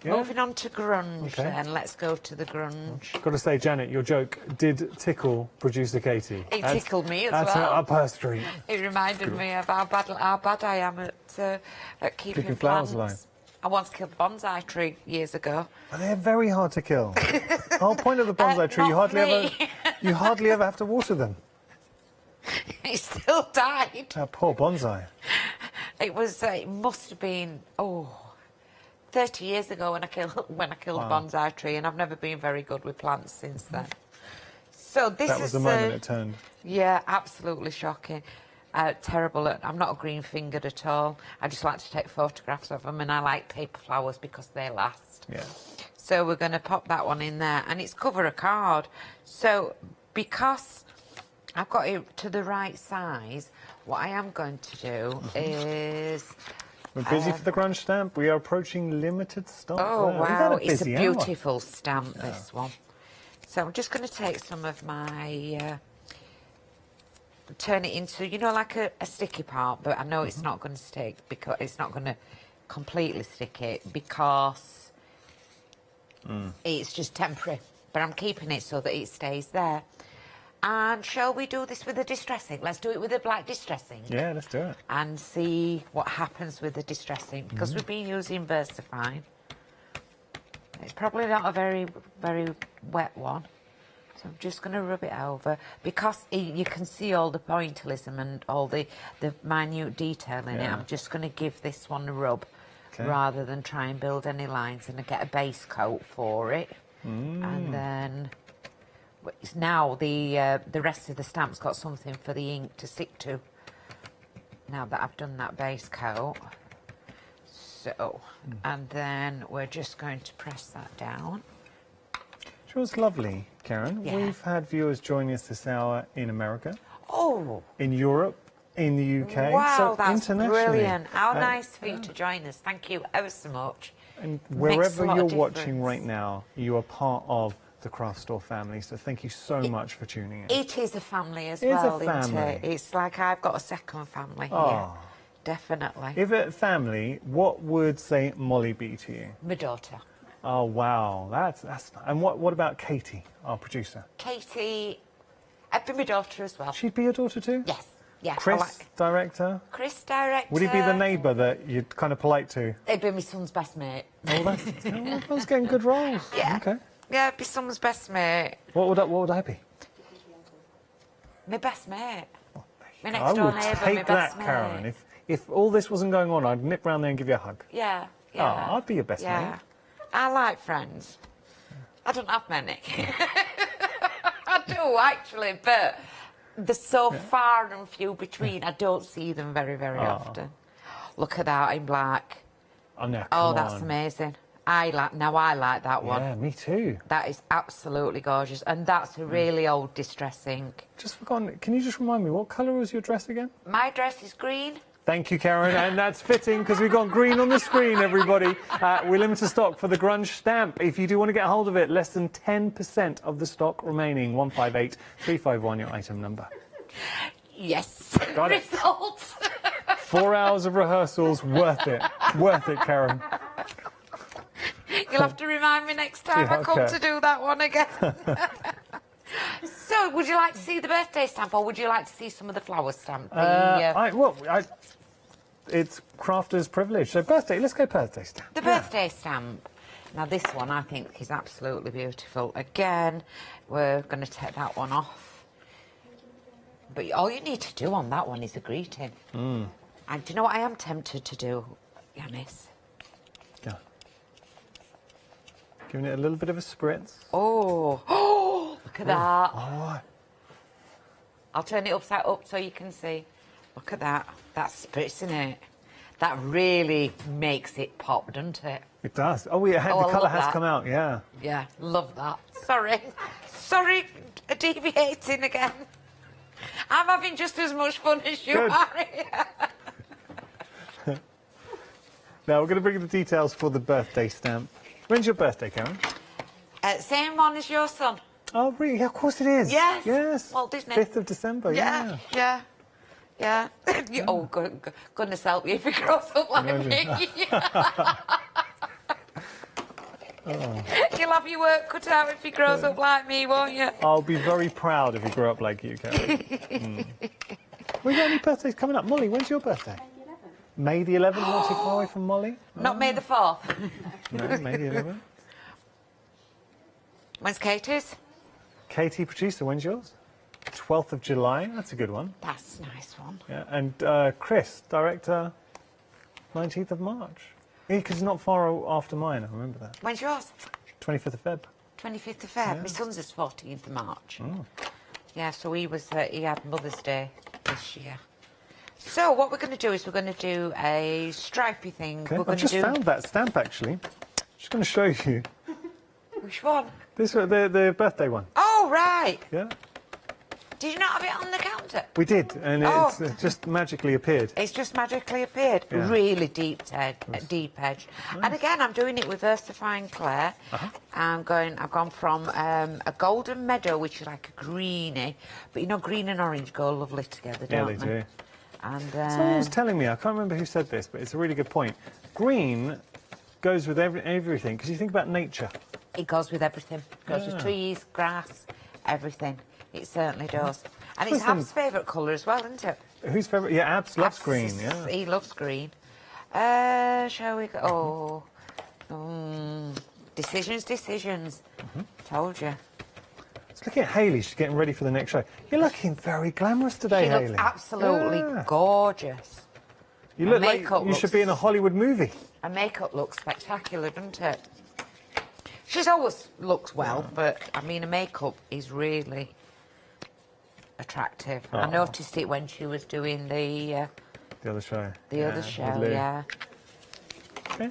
Yeah. Moving on to grunge then, let's go to the grunge. Got to say, Janet, your joke did tickle producer Katie. It tickled me as well. That's up her street. It reminded me of how bad I am at keeping flowers plants. alive. I once killed a bonsai tree years ago. Well, they're very hard to kill. The whole point of the bonsai tree, you hardly ever have to water them. It still died. That poor bonsai. It must have been 30 years ago when I killed a bonsai tree, and I've never been very good with plants since then. So this that was the moment it turned. Yeah, absolutely shocking. Terrible. I'm not green-fingered at all. I just like to take photographs of them, and I like paper flowers because they last. Yeah. So we're going to pop that one in there, and it's cover a card. So because I've got it to the right size, what I am going to do is... We're busy for the grunge stamp. We are approaching limited stock. Oh, wow. It's a beautiful hour. stamp, this one. So I'm just going to take some of my... turn it into, you know, like a sticky part, but I know it's not going to stick because it's not going to completely stick it because it's just temporary. But I'm keeping it so that it stays there. And shall we do this with the distressing? Let's do it with the black distressing. Yeah, let's do it. And see what happens with the distressing, because we've been using VersaFine. It's probably not a very, very wet one. So I'm just going to rub it over, because you can see all the pointillism and all the minute detail in it. I'm just going to give this one a rub rather than try and build any lines, and get a base coat for it. And then... now the rest of the stamp's got something for the ink to stick to. Now that I've done that base coat. So, and then we're just going to press that down. It was lovely, Karen. Yeah. We've had viewers joining us this hour in America. Oh. In Europe, in the UK. Wow, so that's brilliant. How nice for you yeah. to join us. Thank you ever so much. And wherever you're watching right now, you are part of the Craft Store family, so thank you so much for tuning in. It is a family as It is well, a family. isn't it? It's like I've got a second family here. Definitely. If a family, what would, say, Molly be to you? My daughter. Oh, wow. That's and what about Katie, our producer? Katie, I'd be my daughter as well. She'd be your daughter too? Yes. Yeah. Chris, director? Chris, director. Would he be the neighbour that you're kind of polite to? He'd be my son's best mate. Oh, that's everyone's getting good roles. Yeah. Okay. Yeah, it'd be someone's best mate. What would I be? My best mate. My I next door will neighbour, take my that, best mate. Karen. If all this wasn't going on, I'd nip round there and give you a hug. Yeah, Oh, I'd be your best mate. I like friends. I don't have many. I do, actually, but they're so far and few between. I don't see them very, very often. Look at that in black. Oh, no, oh, that's amazing. I like that one. Yeah, me too. That is absolutely gorgeous, and that's a really old distress ink. Just forgotten. Can you just remind me, what colour was your dress again? My dress is green. Thank you, Karen, and that's fitting because we've got green on the screen, everybody. We're limited stock for the grunge stamp. If you do want to get hold of it, less than 10% of the stock remaining. 158351, your item number. Yes. Got it. Results. 4 hours of rehearsals, worth it. Worth it, Karen. You'll have to remind me next time I come to do that one again. So, would you like to see the birthday stamp, or would you like to see some of the flower stamp? It's crafter's privilege. So birthday, let's go birthday stamp. The birthday stamp. Now, this one I think is absolutely beautiful. Again, we're going to take that one off. But all you need to do on that one is a greeting. And do you know what I am tempted to do, Yanis? Yeah. Giving it a little bit of a spritz. Oh, look at that. Oh. I'll turn it upside up so you can see. Look at that. That's spritzing it. That really makes it pop, doesn't it? It does. Oh, yeah, the colour has come out, yeah. Yeah, love that. Sorry, deviating again. I'm having just as much fun as you are. Now, we're going to bring you the details for the birthday stamp. When's your birthday, Karen? Same one as your son. Oh, really? Yeah, of course it is. Yes. Yes. Walt Disney. 5th of December, Yeah. Oh, goodness help you if he grows up like me. You'll have your work cut out if he grows up like me, won't you? I'll be very proud if he grew up like you, Karen. We got any birthdays coming up? Molly, when's your birthday? May the 11th, not too far away from Molly? Not May the 4th. No, May the 11th. When's Katie's? Katie, producer, when's yours? 12th of July, that's a good one. That's a nice one. Yeah, and Chris, director, 19th of March. Yeah, because it's not far after mine, I remember that. When's yours? 25th of Feb. 25th of Feb. Yeah. My son's is 14th of March. Oh. Yeah, so he had Mother's Day this year. So what we're going to do is we're going to do a stripy thing. Okay. We're going I've just found that stamp, actually. Just going to show you. Which one? This one, the birthday one. Oh, right. Yeah. Did you not have it on the counter? We did, and it just magically appeared. It's just magically appeared. Yeah. Really deep edged. Nice. And again, I'm doing it with VersaFine Clay. I've gone from a golden meadow, which is like a greeny, but you know, green and orange go lovely together, don't they? Do. And someone was telling me, I can't remember who said this, but it's a really good point. Green goes with everything, because you think about nature. It goes with everything. It goes with trees, grass, everything. It certainly does. And it's Ab's favourite colour as well, isn't it? Whose favourite? Yeah, Abs loves green, yeah. He loves green. Shall we go? Decisions. Told you. Let's look at Hayley. She's getting ready for the next show. You're looking very glamorous today, Hayley. She looks absolutely gorgeous. You look like you should be in a Hollywood movie. Her makeup looks spectacular, doesn't it? She's always looked well, but, I mean, her makeup is really attractive. I noticed it when she was doing the other show. The other show, yeah. Okay.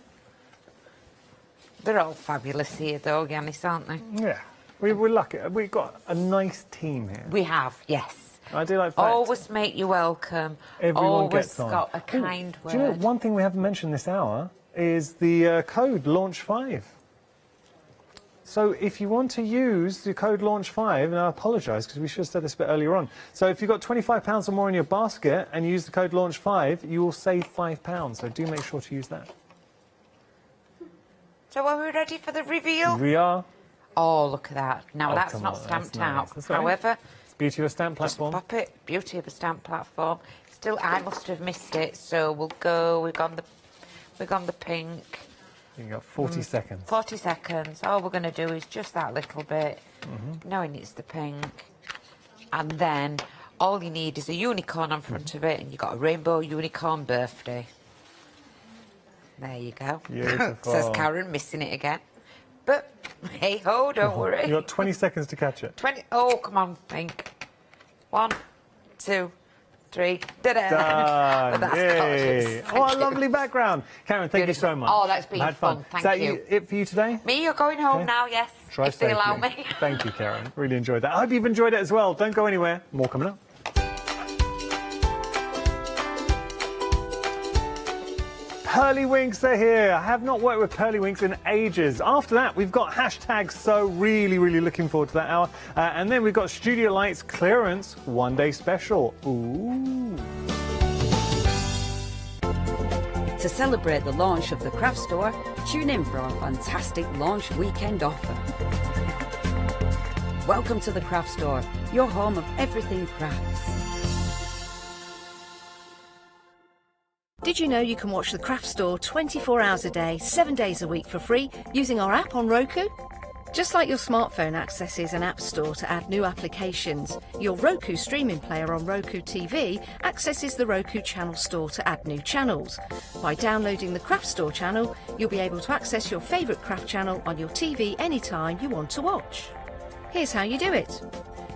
They're all fabulous here, though, Yanis, aren't they? Yeah. We're lucky. We've got a nice team here. We have, yes. I do like that. Always make you welcome. Everyone always gets on. Got a kind word. Do you know, one thing we haven't mentioned this hour is the code LAUNCH5. So if you want to use the code LAUNCH5, and I apologise because we should have said this a bit earlier on. So if you've got £25 or more in your basket and you use the code LAUNCH5, you will save £5. So do make sure to use that. So are we ready for the reveal? We are. Oh, look at that. Now, that's not stamped out. That's right. However... It's beauty of a stamp platform. Just pop it. Beauty of a stamp platform. Still, I must have missed it, so we'll go. We've gone the pink. You've got 40 seconds. 40 seconds. All we're going to do is just that little bit, knowing it's the pink. And then all you need is a unicorn on front of it, and you've got a rainbow unicorn birthday. There you go. Beautiful. Says Karen, missing it again. But Hey ho, don't worry. You've got 20 seconds to catch it. 20. Oh, come on, think. 1, 2, 3. Da-da. Done. But that's Yay. gorgeous. Oh, a lovely background. Karen, thank you so much. Oh, that's been I had fun. Is that Thank you. it for you today? Me, you're going home now, yes. Drive if they allow safely. me. Thank you, Karen. Really enjoyed that. I hope you've enjoyed it as well. Don't go anywhere. More coming up. Pearly Winks are here. I have not worked with Pearly Winks in ages. After that, we've got hashtags, so really looking forward to that hour. And then we've got Studio Lights clearance, one-day special. Ooh. To celebrate the launch of the craft store, tune in for our fantastic launch weekend offer. Welcome to the craft store, your home of everything crafts. Did you know you can watch the craft store 24 hours a day, 7 days a week for free using our app on Roku? Just like your smartphone accesses an app store to add new applications, your Roku streaming player on Roku TV accesses the Roku channel store to add new channels. By downloading the craft store channel, you'll be able to access your favourite craft channel on your TV anytime you want to watch. Here's how you do it.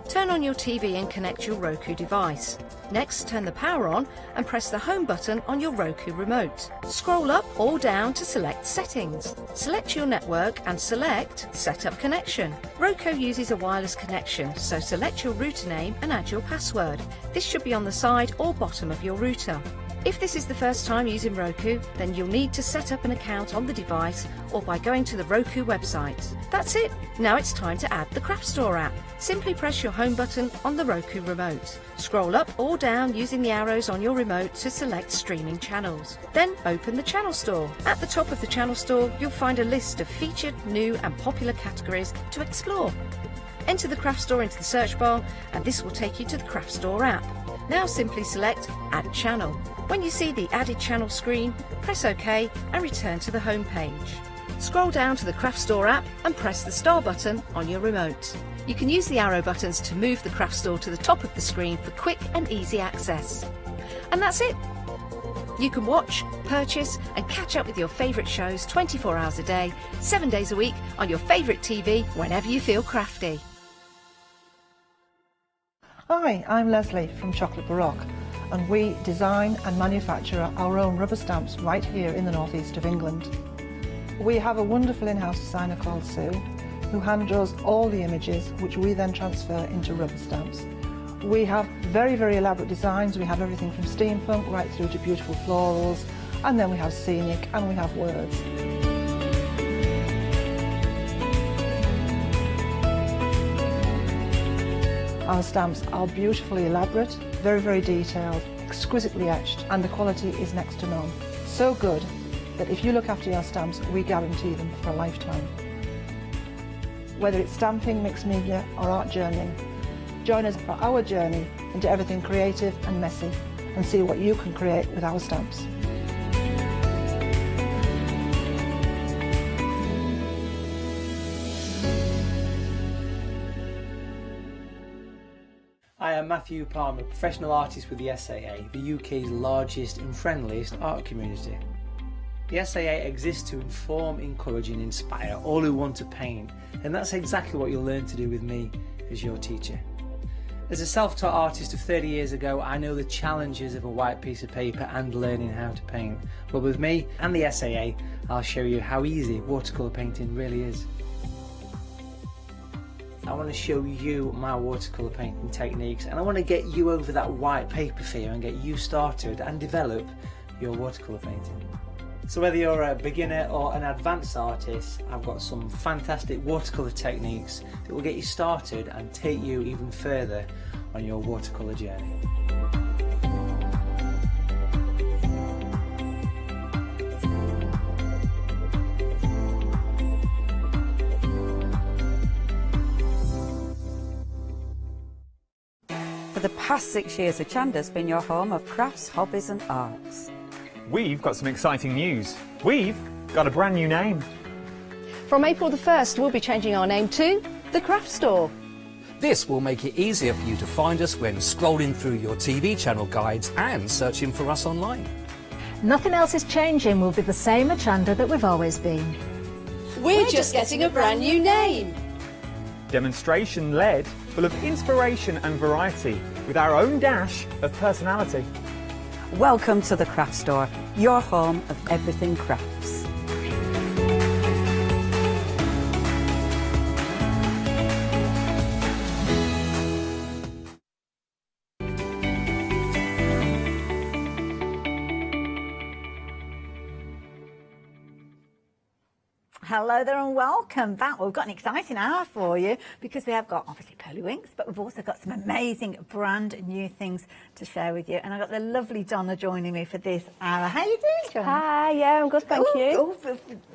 Turn on your TV and connect your Roku device. Next, turn the power on and press the home button on your Roku remote. Scroll up or down to select Settings. Select your network and select Set up Connection. Roku uses a wireless connection, so select your router name and add your password. This should be on the side or bottom of your router. If this is the first time using Roku, then you'll need to set up an account on the device or by going to the Roku website. That's it. Now it's time to add the Craft Store app. Simply press your home button on the Roku remote. Scroll up or down using the arrows on your remote to select streaming channels. Then open the Channel Store. At the top of the Channel Store, you'll find a list of featured, new and popular categories to explore. Enter the Craft Store into the search bar and this will take you to the Craft Store app. Now simply select Add Channel. When you see the Added Channel screen, press OK and return to the home page. Scroll down to the Craft Store app and press the star button on your remote. You can use the arrow buttons to move the Craft Store to the top of the screen for quick and easy access. And that's it. You can watch, purchase and catch up with your favourite shows 24 hours a day, 7 days a week on your favourite TV whenever you feel crafty. Hi, I'm Leslie from Chocolate Baroque, and we design and manufacture our own rubber stamps right here in the northeast of England. We have a wonderful in-house designer called Sue, who hand draws all the images, which we then transfer into rubber stamps. We have very elaborate designs. We have everything from steampunk right through to beautiful florals, and then we have scenic and we have words. Our stamps are beautifully elaborate, very detailed, exquisitely etched, and the quality is next to none. So good that if you look after your stamps, we guarantee them for a lifetime. Whether it's stamping, mixed media or art journaling, join us for our journey into everything creative and messy and see what you can create with our stamps. I am Matthew Palmer, professional artist with the SAA, the UK's largest and friendliest art community. The SAA exists to inform, encourage and inspire all who want to paint, and that's exactly what you'll learn to do with me as your teacher. As a self-taught artist of 30 years ago, I know the challenges of a white piece of paper and learning how to paint. But with me and the SAA, I'll show you how easy watercolour painting really is. I want to show you my watercolour painting techniques, and I want to get you over that white paper fear and get you started and develop your watercolour painting. So whether you're a beginner or an advanced artist, I've got some fantastic watercolour techniques that will get you started and take you even further on your watercolour journey. For the past 6 years, Hochanda's been your home of crafts, hobbies and arts. We've got some exciting news. We've got a brand new name. From April the 1st, we'll be changing our name to The Craft Store. This will make it easier for you to find us when scrolling through your TV channel guides and searching for us online. Nothing else is changing. We'll be the same Hochanda that we've always been. We're just getting a brand new name. Demonstration-led, full of inspiration and variety, with our own dash of personality. Welcome to the Craft Store, your home of everything crafts. Hello there and welcome back. Well, we've got an exciting hour for you because we have got obviously Pearly Winks, but we've also got some amazing brand new things to share with you. And I've got the lovely Donna joining me for this hour. How you doing, Donna? Hi, yeah, I'm good, thank you.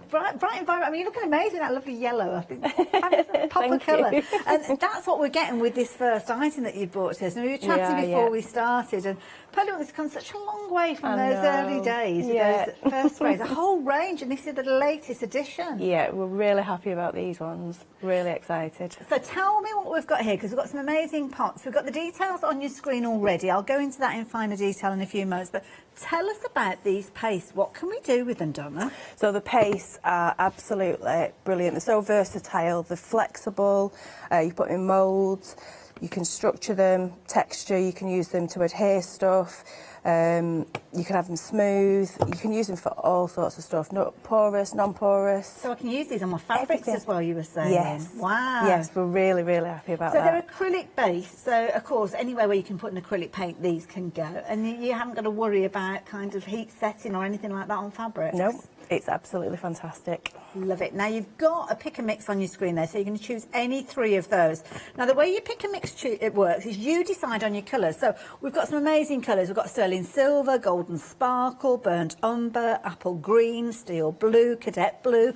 Bright environment. I mean, you're looking amazing, that lovely yellow. I think pop of colour. And that's what we're getting with this first item that you brought to us. And we were chatting before we started, and Pearly Winks has come such a long way from those early days, those first sprays. A whole range, and this is the latest edition. Yeah, we're really happy about these ones. Really excited. So tell me what we've got here, because we've got some amazing pots. We've got the details on your screen already. I'll go into that in finer detail in a few moments, but tell us about these pastes. What can we do with them, Donna? So the pastes are absolutely brilliant. They're so versatile, they're flexible, you put them in moulds, you can structure them, texture, you can use them to adhere stuff, you can have them smooth, you can use them for all sorts of stuff, not porous, non-porous. So I can use these on my fabrics as well, you were saying? Yes. Wow. Yes, we're really, really happy about that. So they're acrylic based, so of course anywhere where you can put an acrylic paint, these can go, and you haven't got to worry about kind of heat setting or anything like that on fabrics. No, it's absolutely fantastic. Love it. Now you've got a pick and mix on your screen there, so you can choose any three of those. Now the way your pick and mix it works is you decide on your colours. So we've got some amazing colours. We've got sterling silver, golden sparkle, burnt umber, apple green, steel blue, cadet blue,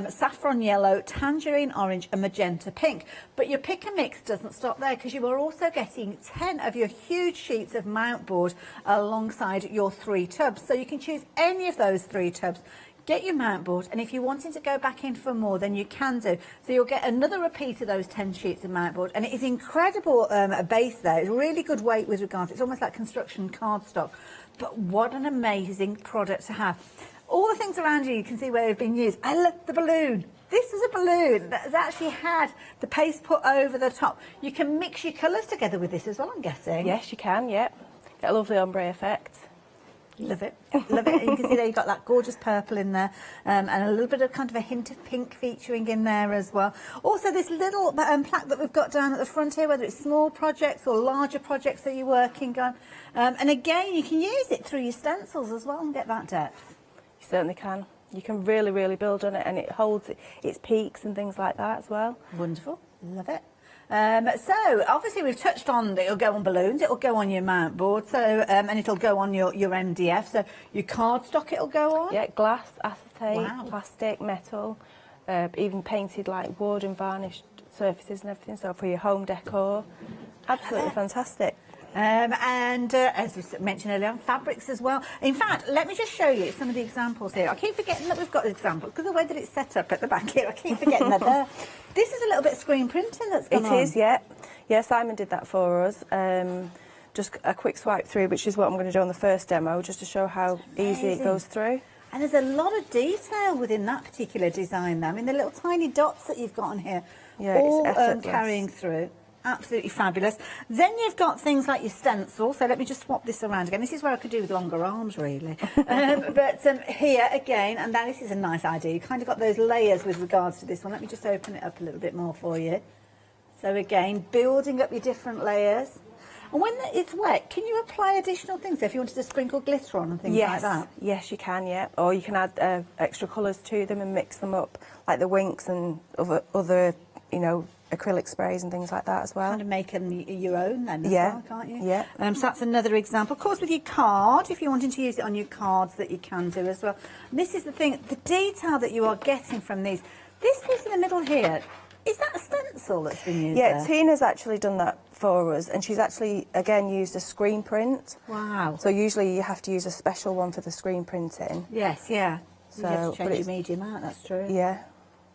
saffron yellow, tangerine orange and magenta pink. But your pick and mix doesn't stop there, because you are also getting 10 of your huge sheets of mount board alongside your 3 tubs. So you can choose any of those 3 tubs. Get your mount board, and if you're wanting to go back in for more, then you can do. So you'll get another repeat of those 10 sheets of mount board, and it is incredible base there. It's really good weight with regards. It's almost like construction cardstock, but what an amazing product to have. All the things around you can see where they've been used. I love the balloon. This is a balloon that has actually had the paste put over the top. You can mix your colours together with this as well, I'm guessing. Yes, you can, yep. Get a lovely ombre effect. Love it, love it. And you can see there you've got that gorgeous purple in there, and a little bit of kind of a hint of pink featuring in there as well. Also this little plaque that we've got down at the front here, whether it's small projects or larger projects that you're working on. And again, you can use it through your stencils as well and get that depth. You certainly can. You can really, really build on it, and it holds its peaks and things like that as well. Wonderful, love it. So obviously we've touched on that it'll go on balloons, it'll go on your mount board, so and it'll go on your MDF, so your cardstock it'll go on? Yeah, glass, acetate, plastic, metal, even painted like wood and varnished surfaces and everything, so for your home decor. Absolutely fantastic. And as we mentioned earlier, fabrics as well. In fact, let me just show you some of the examples here. I keep forgetting that we've got examples because of the way that it's set up at the back here. I keep forgetting that there. This is a little bit of screen printing that's gone on. It is, yeah. Yeah, Simon did that for us. Just a quick swipe through, which is what I'm going to do on the first demo, just to show how easy it goes through. And there's a lot of detail within that particular design there. I mean, the little tiny dots that you've got on here, yeah, all it's carrying through. Absolutely fabulous. Then you've got things like your stencil. So let me just swap this around again. This is where I could do with longer arms, really. But here again, and now this is a nice idea. You kind of got those layers with regards to this one. Let me just open it up a little bit more for you. So again, building up your different layers. And when it's wet, can you apply additional things? So if you wanted to sprinkle glitter on and things like that? Yes, you can, yeah. Or you can add extra colours to them and mix them up, like the winks and other you know, acrylic sprays and things like that as well. Kind of make them your own then as yeah. well, can't you? Yeah. So that's another example. Of course, with your card, if you're wanting to use it on your cards, that you can do as well. And this is the thing, the detail that you are getting from these. This piece in the middle here, is that a stencil that's been used Yeah, there? Tina's actually done that for us, and she's actually, again, used a screen print. Wow. So usually you have to use a special one for the screen printing. Yes, yeah. So, you have to change your medium out, that's true. Yeah.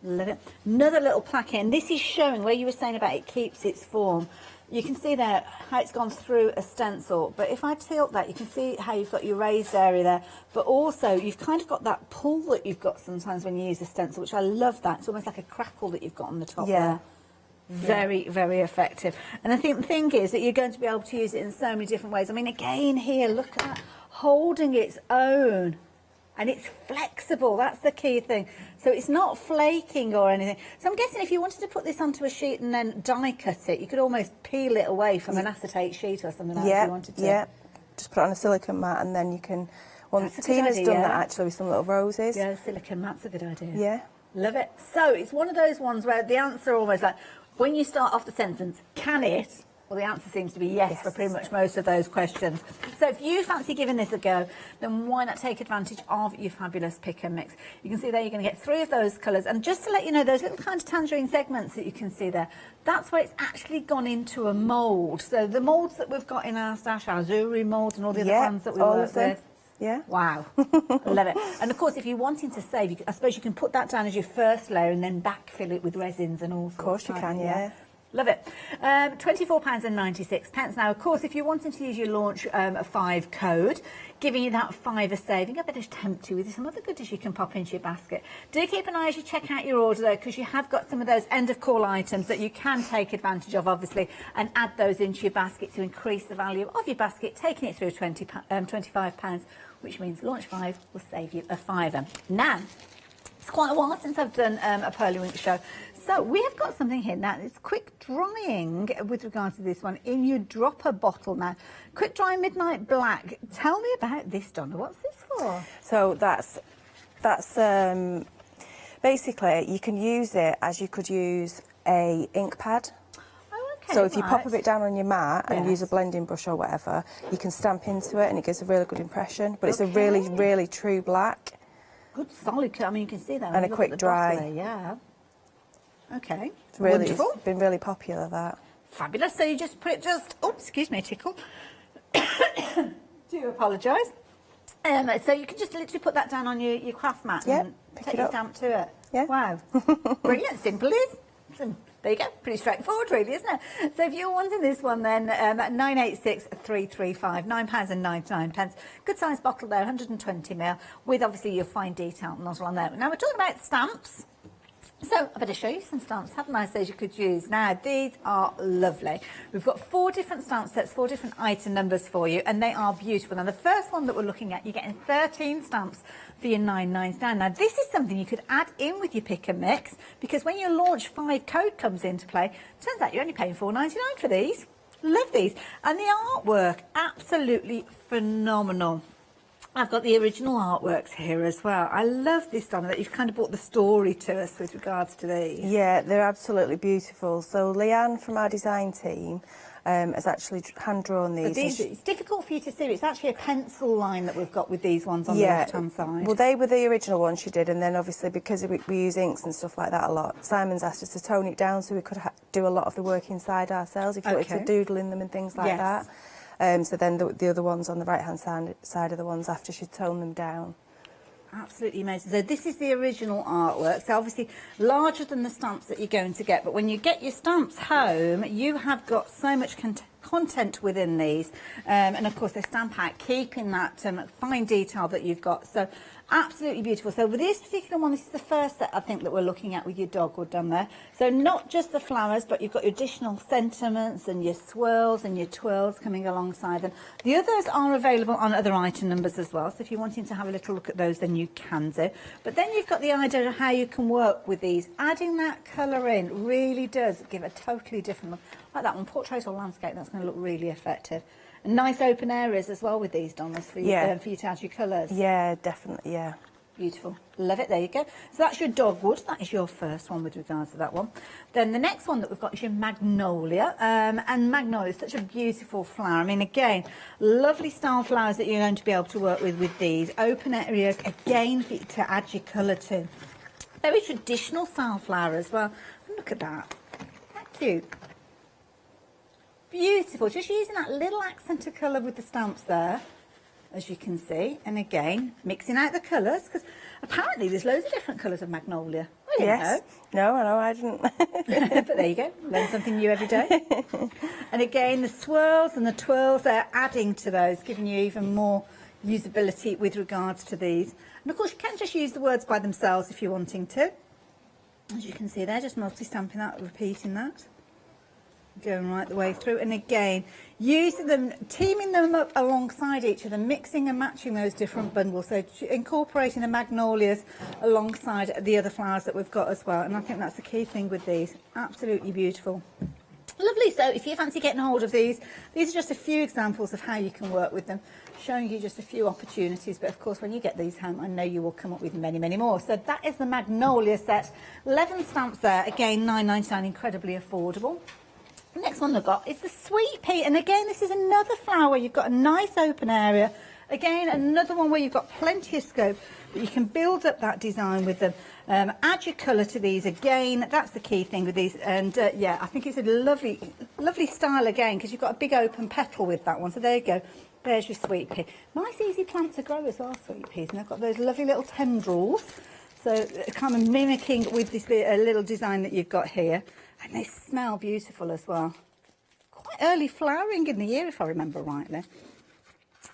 Love it. Another little plaque here, and this is showing where you were saying about it keeps its form. You can see there how it's gone through a stencil, but if I tilt that, you can see how you've got your raised area there, but also you've kind of got that pull that you've got sometimes when you use a stencil, which I love that. It's almost like a crackle that you've got on the top there. Very, very effective. And I think the thing is that you're going to be able to use it in so many different ways. I mean, again, here, look at that, holding its own. And it's flexible, that's the key thing. So it's not flaking or anything. So I'm guessing if you wanted to put this onto a sheet and then die cut it, you could almost peel it away from an acetate sheet or something like that if you wanted to. Yeah, just put it on a silicone mat and then you can... Well, Tina's done that actually with some little roses. Yeah, the silicone mat's a good idea. Yeah. Love it. So it's one of those ones where the answer almost like, when you start off the sentence, can it? Well, the answer seems to be yes for pretty much most of those questions. So if you fancy giving this a go, then why not take advantage of your fabulous pick and mix? You can see there you're going to get 3 of those colours. And just to let you know, those little kind of tangerine segments that you can see there, that's where it's actually gone into a mould. So the moulds that we've got in our stash, our jewellery moulds and all the other ones that we work with. Yeah. Wow. Love it. And of course, if you're wanting to save, I suppose you can put that down as your first layer and then backfill it with resins and all sorts. Of course you can, yeah. Love it. £24.96. Now, of course, if you're wanting to use your launch 5 code, giving you that £5 saving, I better tempt you with some other goodies you can pop into your basket. Do keep an eye as you check out your order, though, because you have got some of those end-of-call items that you can take advantage of, obviously, and add those into your basket to increase the value of your basket, taking it through £25, which means launch 5 will save you a £5. Now, it's quite a while since I've done a Pearly Winks show. So we have got something here now. It's quick drying with regards to this one in your dropper bottle now. Quick dry midnight black. Tell me about this, Donna. What's this for? So that's basically you can use it as you could use a ink pad. Oh, okay. So if you pop a bit down on your mat and use a blending brush or whatever, you can stamp into it and it gives a really good impression. But it's a really, really true black. Good solid. I mean, you can see that. And a quick dry. There, yeah. Okay. It's really, wonderful. It's been really popular, that. Fabulous. So you just put it oh, excuse me, tickle. Do apologise. So you can just literally put that down on your craft mat and take your stamp to it. Yeah. Wow. Brilliant. Simple is. There you go. Pretty straightforward, really, isn't it? So if you're wanting this one, then at 986-335, £9.99. Good size bottle there, 120ml, with obviously your fine detail nozzle on there. Now we're talking about stamps. So I better show you some stamps, haven't I, you could use. Now, these are lovely. We've got 4 different stamp sets, 4 different item numbers for you, and they are beautiful. Now, the first one that we're looking at, you're getting 13 stamps for your £9.99. Now, this is something you could add in with your pick and mix, because when your launch 5 code comes into play, turns out you're only paying £4.99 for these. Love these. And the artwork, absolutely phenomenal. I've got the original artworks here as well. I love this, Donna, that you've kind of brought the story to us with regards to these. Yeah, they're absolutely beautiful. So Leanne from our design team has actually hand-drawn these. So these it's difficult for you to see. It's actually a pencil line that we've got with these ones on the left-hand side. Well, they were the original ones she did, and then obviously because we use inks and stuff like that a lot, Simon's asked us to tone it down so we could do a lot of the work inside ourselves if you wanted to doodle in them and things like that. So then the other ones on the right-hand side are the ones after she'd toned them down. Absolutely amazing. So this is the original artwork. So obviously larger than the stamps that you're going to get. But when you get your stamps home, you have got so much content within these. And of course they stamp out, keeping that fine detail that you've got. So absolutely beautiful. So with this particular one, this is the first set I think that we're looking at with your dogwood done there. So not just the flowers, but you've got your additional sentiments and your swirls and your twirls coming alongside them. The others are available on other item numbers as well. So if you're wanting to have a little look at those, then you can do. But then you've got the idea of how you can work with these. Adding that colour in really does give a totally different look. Like that one, portrait or landscape, that's going to look really effective. And nice open areas as well with these, Donnas, for you to add your colours. Yeah, definitely, yeah. Beautiful. Love it. There you go. So that's your dogwood. That is your first one with regards to that one. Then the next one that we've got is your magnolia. And magnolia is such a beautiful flower. I mean, again, lovely style flowers that you're going to be able to work with these. Open areas, again, for you to add your colour to. Very traditional style flower as well. Look at that. How cute. Beautiful, just using that little accent of colour with the stamps there, as you can see. And again, mixing out the colours, because apparently there's loads of different colours of magnolia. I didn't Yes. No, I know, I didn't. But there you go, learn something new every day. And again, the swirls and the twirls, they're adding to those, giving you even more usability with regards to these. And of course, you can just use the words by themselves if you're wanting to. As you can see there, just multi-stamping that, repeating that. Going right the way through, and again using them, teaming them up alongside each other, mixing and matching those different bundles, so incorporating the magnolias alongside the other flowers that we've got as well. And I think that's the key thing with these. Absolutely beautiful. Lovely. So if you fancy getting hold of these are just a few examples of how you can work with them, showing you just a few opportunities. But of course, when you get these home, I know you will come up with many, many more. So that is the Magnolia set. 11 stamps there. Again, £9.99, incredibly affordable. The next one I've got is the Sweet Pea, and again this is another flower. You've got a nice open area. Again, another one where you've got plenty of scope, but you can build up that design with them. Add your colour to these. Again, that's the key thing with these. And yeah, I think it's a lovely, lovely style again, because you've got a big open petal with that one. So there you go. There's your Sweet Pea. Nice, easy plant to grow as well, Sweet Peas. And they've got those lovely little tendrils. So kind of mimicking with this little design that you've got here. And they smell beautiful as well. Quite early flowering in the year, if I remember rightly. A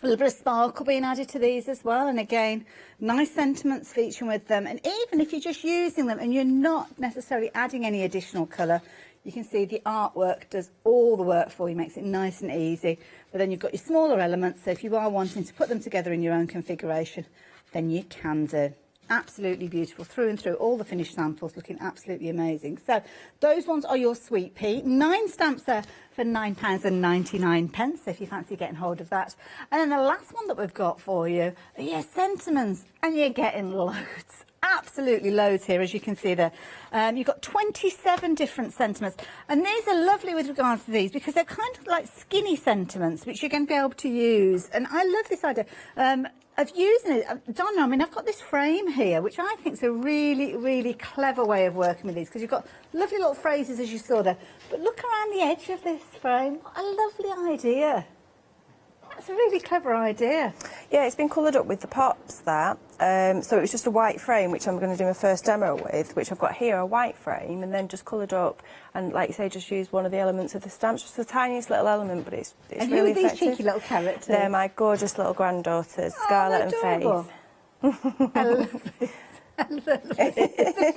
little bit of sparkle being added to these as well. And again, nice sentiments featuring with them. And even if you're just using them and you're not necessarily adding any additional colour, you can see the artwork does all the work for you, makes it nice and easy. But then you've got your smaller elements, so if you are wanting to put them together in your own configuration, then you can do. Absolutely beautiful through and through. All the finished samples looking absolutely amazing. So those ones are your Sweet Pea. 9 stamps there for £9.99, if you fancy getting hold of that. And then the last one that we've got for you are your sentiments, and you're getting loads. Absolutely loads here, as you can see there. You've got 27 different sentiments, and these are lovely with regards to these because they're kind of like skinny sentiments which you're going to be able to use. And I love this idea of using it. Donna, I mean, I've got this frame here which I think is a really, really clever way of working with these, because you've got lovely little phrases as you saw there, but look around the edge of this frame. What a lovely idea. That's a really clever idea. Yeah, it's been coloured up with the pops, that. So it was just a white frame, which I'm going to do my first demo with, which I've got here, a white frame, and then just coloured up, and like you say, just use one of the elements of the stamps, just the tiniest little element, but it's and really who are effective. these cheeky little characters? They're my gorgeous little granddaughters, Scarlett and Faith. I love it.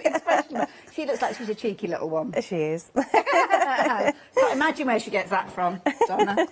Expression. She looks like she's a cheeky little one. She is. Can't imagine where she gets that from, Donna.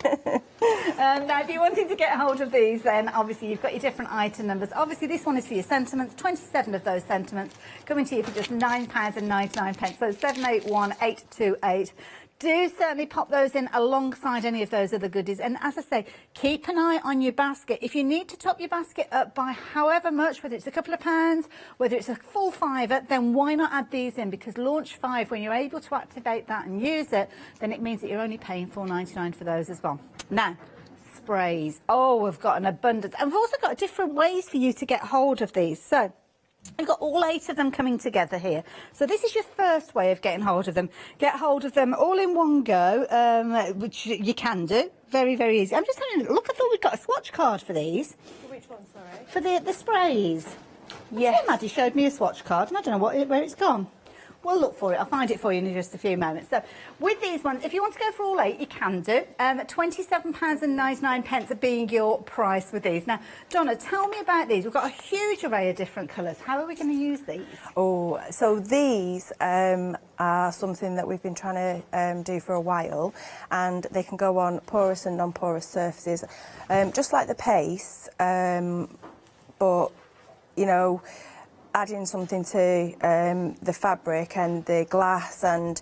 Now, if you're wanting to get hold of these, then obviously you've got your different item numbers. Obviously, this one is for your sentiments. 27 of those sentiments coming to you for just £9.99. So 781828. Do certainly pop those in alongside any of those other goodies. And as I say, keep an eye on your basket. If you need to top your basket up by however much, whether it's a couple of pounds, whether it's a full £5, then why not add these in? Because launch 5, when you're able to activate that and use it, then it means that you're only paying £4.99 for those as well. Now, sprays. Oh, we've got an abundance. And we've also got different ways for you to get hold of these. So we've got all 8 of them coming together here. So this is your first way of getting hold of them. Get hold of them all in one go, which you can do. Very, very easy. I'm just having a look. I thought we'd got a swatch card for these. For which one, sorry? For the sprays. Yes. Maddie showed me a swatch card, and I don't know where it's gone. We'll look for it. I'll find it for you in just a few moments. So with these ones, if you want to go for all 8, you can do. £27.99 being your price with these. Now, Donna, tell me about these. We've got a huge array of different colours. How are we going to use these? Oh, so these are something that we've been trying to do for a while, and they can go on porous and non-porous surfaces, just like the paste, but, you know, adding something to the fabric and the glass, and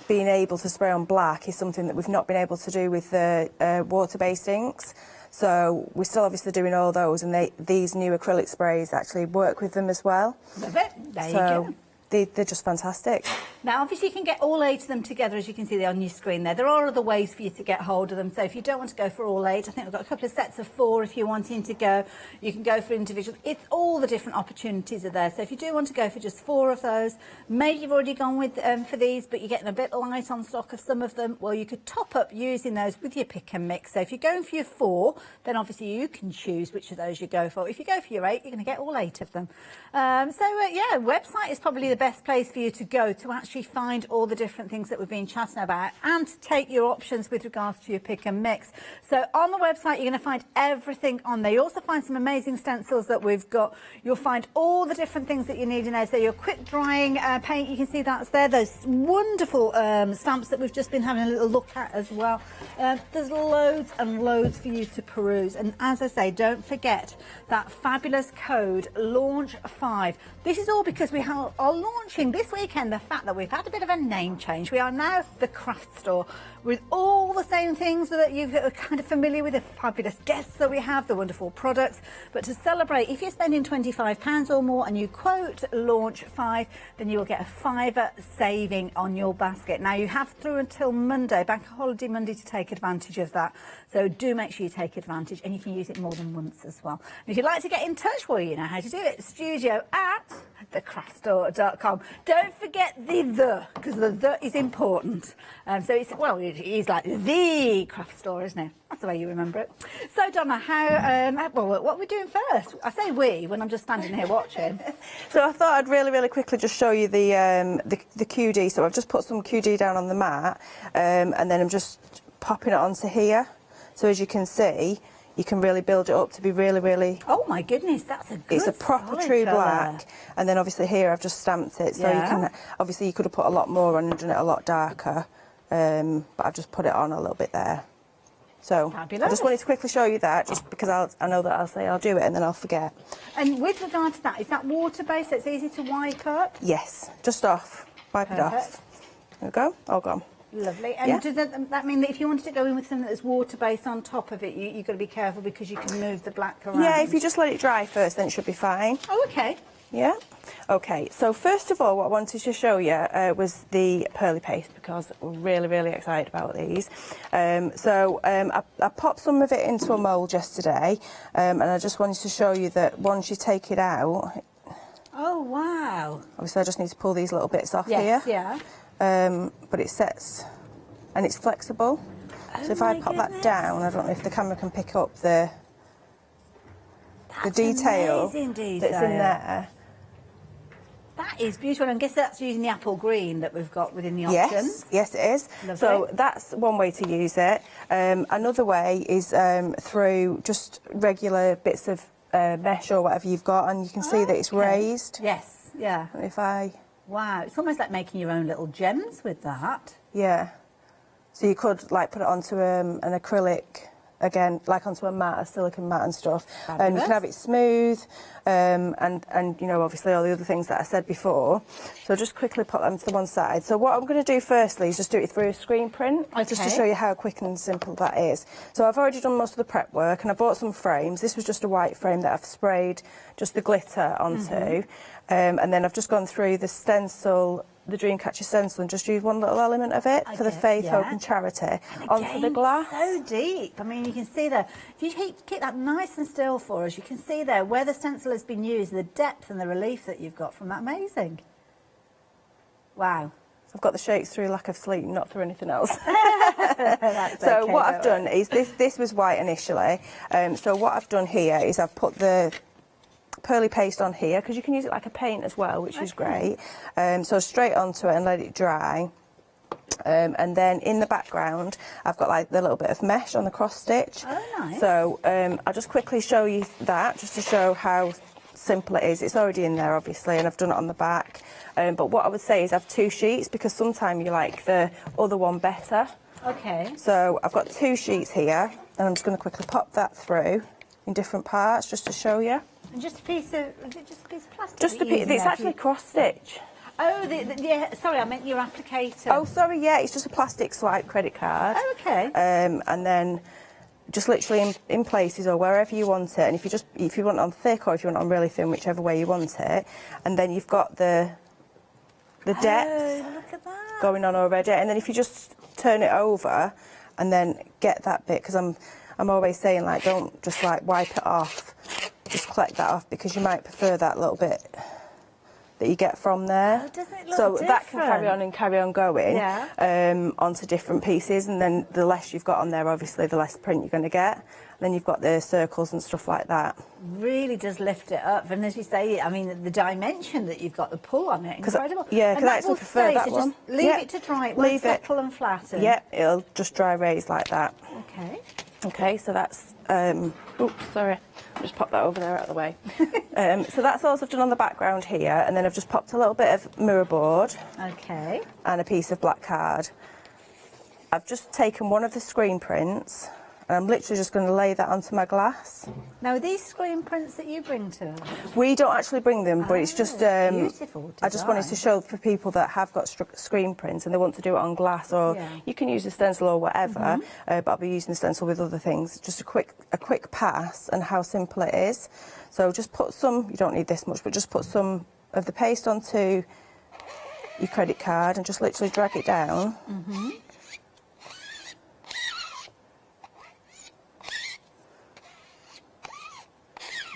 being able to spray on black is something that we've not been able to do with the water-based inks. So we're still obviously doing all those, and these new acrylic sprays actually work with them as well. Love it. There you go. they're just fantastic. Now, obviously, you can get all 8 of them together, as you can see there on your screen there. There are other ways for you to get hold of them. So if you don't want to go for all 8, I think we've got a couple of sets of 4 if you're wanting to go. You can go for individual. It's all the different opportunities are there. So if you do want to go for just 4 of those, maybe you've already gone with for these, but you're getting a bit light on stock of some of them, well, you could top up using those with your pick and mix. So if you're going for your 4, then obviously you can choose which of those you go for. If you go for your 8, you're going to get all 8 of them. Yeah, website is probably the best place for you to go to actually find all the different things that we've been chatting about and to take your options with regards to your pick and mix. So on the website, you're going to find everything on there. You also find some amazing stencils that we've got. You'll find all the different things that you need in there. So your quick drying paint, you can see that's there. Those wonderful stamps that we've just been having a little look at as well. There's loads and loads for you to peruse. And as I say, don't forget that fabulous code, LAUNCH5. This is all because we are launching this weekend the fact that we've had a bit of a name change. We are now the craft store with all the same things that you're kind of familiar with, the fabulous guests that we have, the wonderful products. But to celebrate, if you're spending £25 or more and you quote LAUNCH5, then you will get a £5 saving on your basket. Now, you have through until Monday, Bank Holiday Monday, to take advantage of that. So do make sure you take advantage, and you can use it more than once as well. And if you'd like to get in touch, well, you know how to do it. studio@thecraftstore.com. Don't forget the, because the is important. So it's, well, it is like the craft store, isn't it? That's the way you remember it. So, Donna, what are we doing first? I say we when I'm just standing here watching. So I thought I'd really quickly just show you the QD. So I've just put some QD down on the mat, and then I'm just popping it onto here. So as you can see, you can really build it up to be really... Oh my goodness, that's a good, it's a proper true black. And then obviously here I've just stamped it. So you can, obviously you could have put a lot more on and done it a lot darker. But I've just put it on a little bit there. So fabulous. I just wanted to quickly show you that, just because I know that I'll say I'll do it and then I'll forget. And with regard to that, is that water-based, so it's easy to wipe up? Yes, just off. Wipe it off. There we go, all gone. Lovely. And does that mean that if you wanted to go in with something that's water-based on top of it, you've got to be careful because you can move the black around? Yeah, if you just let it dry first, then it should be fine. Oh, okay. Yeah. Okay, so first of all, what I wanted to show you was the pearly paste, because we're really excited about these. I popped some of it into a mould yesterday, and I just wanted to show you that once you take it out... Oh, wow. Obviously, I just need to pull these little bits off here. Yes, yeah. But it sets, and it's flexible. So if I pop that down, I don't know if the camera can pick up the detail that's in there. That is beautiful. I guess that's using the apple green that we've got within the options. Yes, it is. Lovely. So that's one way to use it. Another way is through just regular bits of mesh or whatever you've got, and you can see that it's raised. Yes, yeah. If I... Wow, it's almost like making your own little gems with that. Yeah. So you could like put it onto an acrylic, again, like onto a mat, a silicone mat and stuff. You can have it smooth, and you know, obviously all the other things that I said before. So just quickly put them to the one side. So what I'm going to do firstly is just do it through a screen print, just to show you how quick and simple that is. So I've already done most of the prep work, and I bought some frames. This was just a white frame that I've sprayed just the glitter onto. And then I've just gone through the stencil, the Dreamcatcher stencil, and just used one little element of it for the Faith, Hope and Charity onto the glass. So deep. I mean, you can see there, if you keep that nice and still for us, you can see there where the stencil has been used, the depth and the relief that you've got from that. Amazing. Wow. I've got the shakes through lack of sleep, not through anything else. So what I've done is, this was white initially, so what I've done here is I've put the pearly paste on here, because you can use it like a paint as well, which is great. So straight onto it and let it dry. And then in the background, I've got like the little bit of mesh on the cross stitch. Oh, nice. So I'll just quickly show you that, just to show how simple it is. It's already in there, obviously, and I've done it on the back. But what I would say is have 2 sheets, because sometimes you like the other one better. Okay. So I've got 2 sheets here, and I'm just going to quickly pop that through in different parts, just to show you. And just a piece of, is it just a piece of plastic? Just a piece, it's actually cross stitch. Oh, yeah, sorry, I meant your applicator. Oh, sorry, yeah, it's just a plastic swipe credit card. Oh, okay. And then just literally in places or wherever you want it, and if you want it on thick or if you want it on really thin, whichever way you want it, and then you've got the the depth look at that. going on already. And then if you just turn it over and then get that bit, because I'm always saying, like, don't just like wipe it off, just collect that off, because you might prefer that little bit that you get from there. Oh, doesn't it look so different? that can carry on going Yeah. onto different pieces, and then the less you've got on there, obviously the less print you're going to get. And then you've got the circles and stuff like that. Really does lift it up, and as you say, I mean, the dimension that you've got, the pull on it, incredible. Yeah, and because I that actually will prefer stay, that so one. just leave it to dry. It won't settle and flatten. Yeah, it'll just dry raise like that. Okay. Okay, so that's, oops, sorry, I'll just pop that over there out of the way. So that's all I've done on the background here, and then I've just popped a little bit of mirror board. Okay. And a piece of black card. I've just taken one of the screen prints, and I'm literally just going to lay that onto my glass. Now, are these screen prints that you bring to us? We don't actually bring them, but it's just, beautiful I just wanted to show for people that have got screen prints and they want to do it on glass, or you can use a stencil or whatever, but I'll be using the stencil with other things. Just a quick pass and how simple it is. So just put some, you don't need this much, but just put some of the paste onto your credit card and just literally drag it down.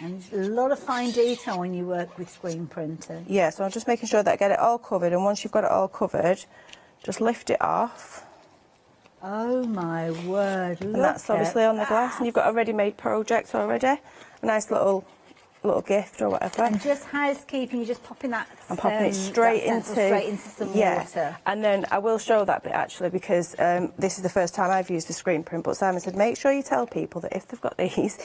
And there's a lot of fine detail when you work with screen printing. Yeah, so I'm just making sure that I get it all covered, and once you've got it all covered, just lift it off. Oh my word, and that's obviously on the glass, and you've got a ready-made project already. A nice little gift or whatever. And just housekeeping, you're just popping that. I'm popping it straight into some yeah. water. And then I will show that bit actually, because this is the first time I've used the screen print, but Simon said make sure you tell people that if they've got these,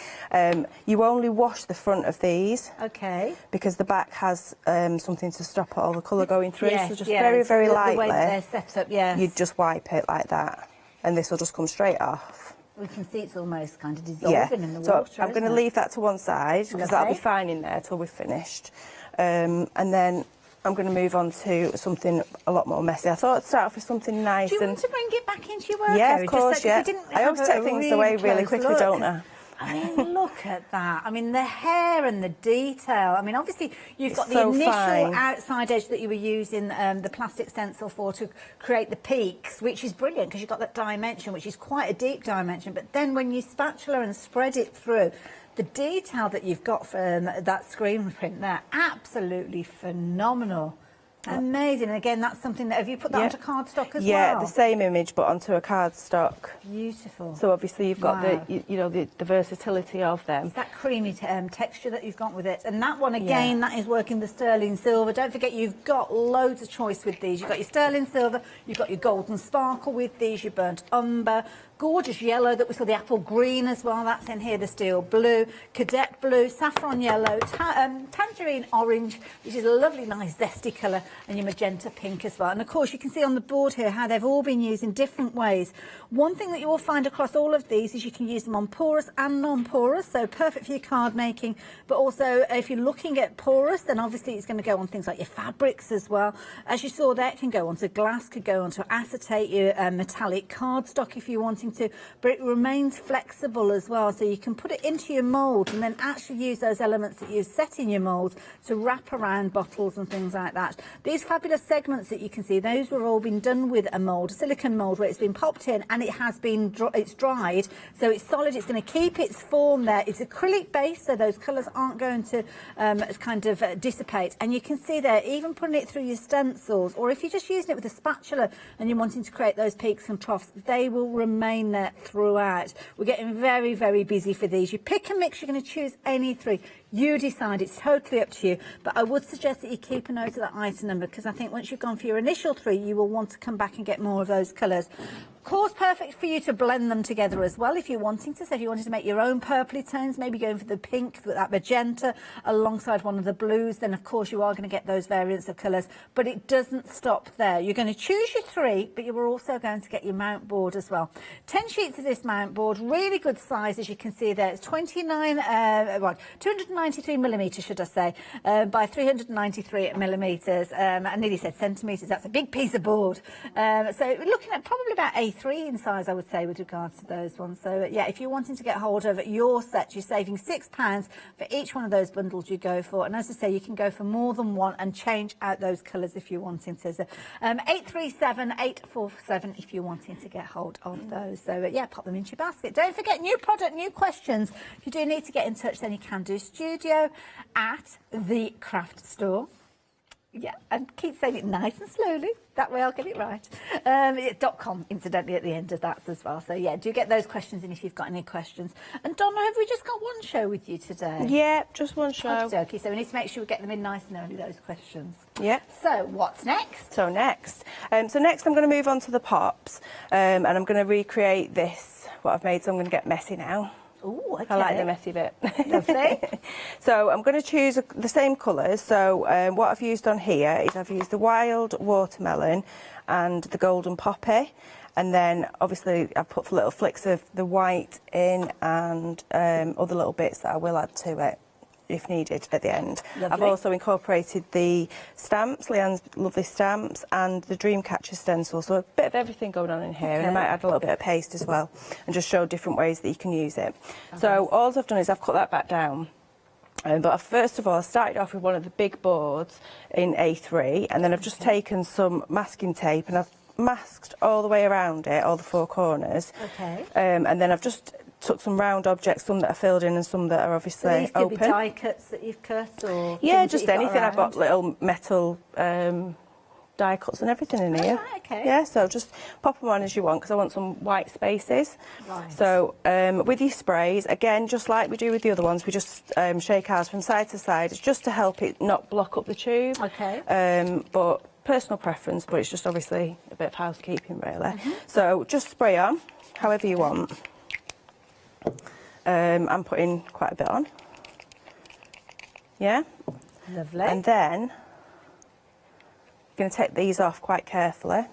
you only wash the front of these. Okay. Because the back has something to stop all the colour going through. Yes, so just yeah, very, very the lightly. way that they're set up, yes. You just wipe it like that, and this will just come straight off. We can see it's almost kind of dissolving in the so water. I'm going to leave that to one side, because that'll be fine in there till we've finished. And then I'm going to move on to something a lot more messy. I thought I'd start off with something nice. Do you want to bring it back into your work Yeah, area? of course, just so, I always take things away really quickly, don't I? I mean, look at that. I mean, the hair and the detail. I mean, obviously, you've got the so initial fine. outside edge that you were using the plastic stencil for to create the peaks, which is brilliant because you've got that dimension, which is quite a deep dimension. But then when you spatula and spread it through, the detail that you've got from that screen print there, absolutely phenomenal. Amazing. And again, that's something that, have you put that onto cardstock as well? Yeah, the same image, but onto a cardstock. Beautiful. So obviously you've got the versatility of them. It's that creamy texture that you've got with it. And that one, again, that is working the sterling silver. Don't forget, you've got loads of choice with these. You've got your sterling silver, you've got your golden sparkle with these, your burnt umber, gorgeous yellow that we saw, the apple green as well, that's in here, the steel blue, cadet blue, saffron yellow, tangerine orange, which is a lovely, nice, zesty colour, and your magenta pink as well. And of course, you can see on the board here how they've all been used in different ways. One thing that you will find across all of these is you can use them on porous and non-porous, so perfect for your card making, but also if you're looking at porous, then obviously it's going to go on things like your fabrics as well. As you saw there, it can go onto glass, could go onto acetate, your metallic cardstock if you're wanting to, but it remains flexible as well, so you can put it into your mould and then actually use those elements that you've set in your mould to wrap around bottles and things like that. These fabulous segments that you can see, those were all been done with a mould, a silicone mould, where it's been popped in and it has been it's dried, so it's solid, it's going to keep its form there. It's acrylic base, so those colours aren't going to kind of dissipate, and you can see there, even putting it through your stencils, or if you're just using it with a spatula and you're wanting to create those peaks and troughs, they will remain there throughout. We're getting very, very busy for these. You pick and mix, you're going to choose any three. You decide, it's totally up to you, but I would suggest that you keep a note of that item number, because I think once you've gone for your initial three, you will want to come back and get more of those colours. Of course, perfect for you to blend them together as well if you're wanting to. So if you wanted to make your own purpley tones, maybe going for the pink, for that magenta, alongside one of the blues, then of course you are going to get those variants of colours, but it doesn't stop there. You're going to choose your three, but you are also going to get your mount board as well. 10 sheets of this mount board, really good size, as you can see there. It's 293 millimetres, should I say, by 393 millimetres. I nearly said centimetres. That's a big piece of board. So we're looking at probably about 18 A3 in size, I would say, with regards to those ones. So, yeah, if you're wanting to get hold of your set, you're saving £6 for each one of those bundles you go for. And as I say, you can go for more than one and change out those colours if you're wanting to. So, 837 847 if you're wanting to get hold of those. So, yeah, pop them into your basket. Don't forget, new product, new questions. If you do need to get in touch, then you can do studio at the craft store. Yeah, and keep saying it nice and slowly. That way I'll get it right. .com, incidentally, at the end of that as well. So, yeah, do get those questions in if you've got any questions. And, Donna, have we just got one show with you today? Yeah, just one show. Okay, so we need to make sure we get them in nice and early, those questions. Yeah. So, what's next? So next I'm going to move on to the pops, and I'm going to recreate this, what I've made, so I'm going to get messy now. Ooh, okay. I like the messy bit. Lovely. So I'm going to choose the same colours. So what I've used on here is I've used the wild watermelon and the golden poppy, and then obviously I've put little flicks of the white in and other little bits that I will add to it if needed at the end. Lovely. I've also incorporated the stamps, Leanne's lovely stamps, and the Dreamcatcher stencil, so a bit of everything going on in here. And I might add a little bit of paste as well and just show different ways that you can use it. So all I've done is I've cut that back down. But first of all, I started off with one of the big boards in A3, and then I've just taken some masking tape and I've masked all the way around it, all the four corners. Okay. And then I've just took some round objects, some that are filled in and some that are obviously these could open. be die cuts that you've cut, or yeah, just anything. I've got little metal die cuts and everything in here. Right, okay. Yeah, so just pop them on as you want because I want some white spaces. Right. So with your sprays, again, just like we do with the other ones, we just shake ours from side to side. It's just to help it not block up the tube. Okay. But personal preference, but it's just obviously a bit of housekeeping, really. So just spray on however you want. I'm putting quite a bit on. Yeah. Lovely. And then I'm going to take these off quite carefully.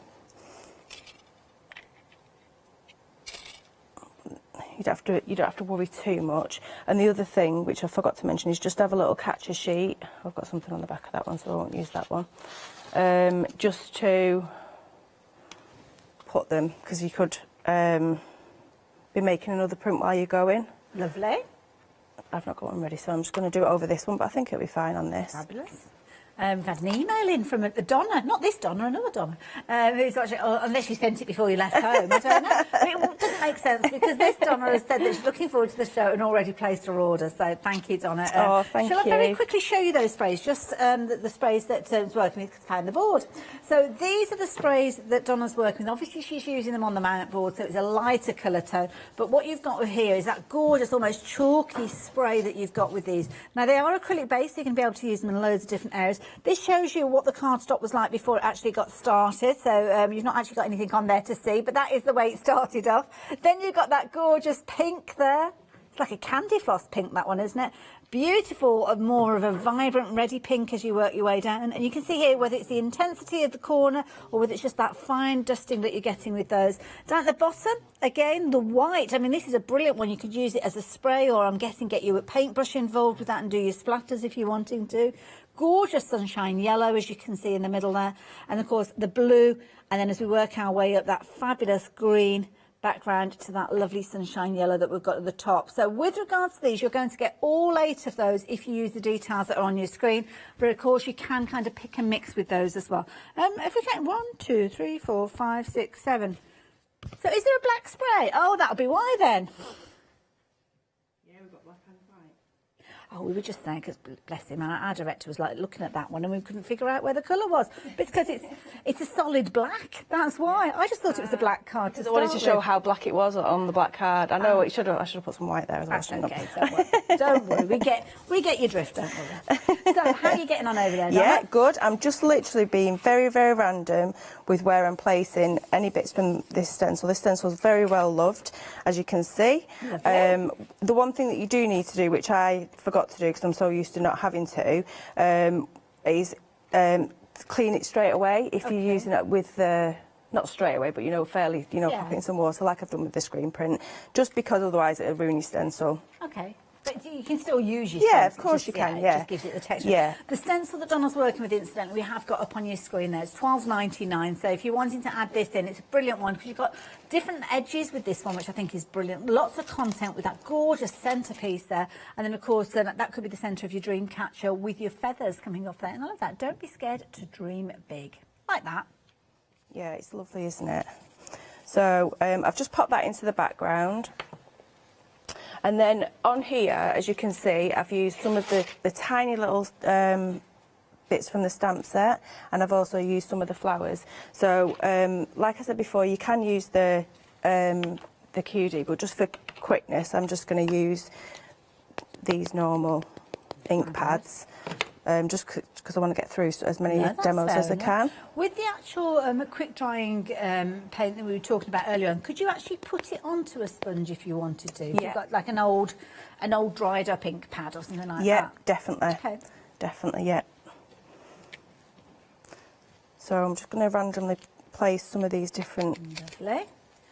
You don't have to worry too much. And the other thing, which I forgot to mention, is just have a little catcher sheet. I've got something on the back of that one, so I won't use that one. Just to put them, because you could be making another print while you're going. Lovely. I've not got one ready, so I'm just going to do it over this one, but I think it'll be fine on this. Fabulous. We've had an email in from a Donna, not this Donna, another Donna, who's actually, unless you sent it before you left home, I don't know. It doesn't make sense because this Donna has said that she's looking forward to the show and already placed her order. So thank you, Donna. Thank shall you. I very quickly show you those sprays? Just the sprays that working with found the board. So these are the sprays that Donna's working with. Obviously, she's using them on the mount board, so it's a lighter colour tone. But what you've got here is that gorgeous, almost chalky spray that you've got with these. Now they are acrylic based, so you can be able to use them in loads of different areas. This shows you what the cardstock was like before it actually got started, so you've not actually got anything on there to see, but that is the way it started off. Then you've got that gorgeous pink there. It's like a candy floss pink, that one, isn't it? Beautiful, more of a vibrant reddy pink as you work your way down. And you can see here whether it's the intensity of the corner or whether it's just that fine dusting that you're getting with those. Down at the bottom, again, the white. I mean, this is a brilliant one. You could use it as a spray, or I'm guessing get you a paintbrush involved with that and do your splatters if you're wanting to. Gorgeous sunshine yellow, as you can see in the middle there. And, of course, the blue. And then as we work our way up, that fabulous green background to that lovely sunshine yellow that we've got at the top. So with regards to these, you're going to get all 8 of those if you use the details that are on your screen. But, of course, you can kind of pick and mix with those as well. If we get 1, 2, 3, 4, 5, 6, 7. So is there a black spray? Oh, that'll be why then. Oh, we were just saying, because bless him, our director was like looking at that one and we couldn't figure out where the colour was. But it's because it's a solid black. That's why. I just thought it was a black card to I start wanted to show with. how black it was on the black card. I know I should have put some white there as well. That's okay, don't worry. We get your drift, don't worry. So, how are you getting on over there, Donna? Yeah, good. I'm just literally being very, very random with where I'm placing any bits from this stencil. This stencil is very well loved, as you can see. The one thing that you do need to do, which I forgot to do because I'm so used to not having to, is clean it straight away if you're using it with not straight away, but fairly, pop it in some water like I've done with the screen print, just because otherwise it'll ruin your stencil. Okay. But you can still use your Yeah, stencil. of course Just- you can, It yeah. just gives it the texture. Yeah. The stencil that Donna's working with, incidentally, we have got up on your screen there. It's $12.99. So if you're wanting to add this in, it's a brilliant one because you've got different edges with this one, which I think is brilliant. Lots of content with that gorgeous centrepiece there. And then, of course, that could be the centre of your dream catcher with your feathers coming off there. And I love that. Don't be scared to dream big. Like that. Yeah, it's lovely, isn't it? So I've just popped that into the background. And then on here, as you can see, I've used some of the tiny little bits from the stamp set, and I've also used some of the flowers. So, like I said before, you can use the QD, but just for quickness, I'm just going to use these normal ink pads, just because I want to get through as many demos as I can. With the actual quick drying paint that we were talking about earlier on, could you actually put it onto a sponge if you wanted to? If you've got like an old dried up ink pad or something like that? Yeah, definitely. Okay. Definitely, yeah. So I'm just going to randomly place some of these different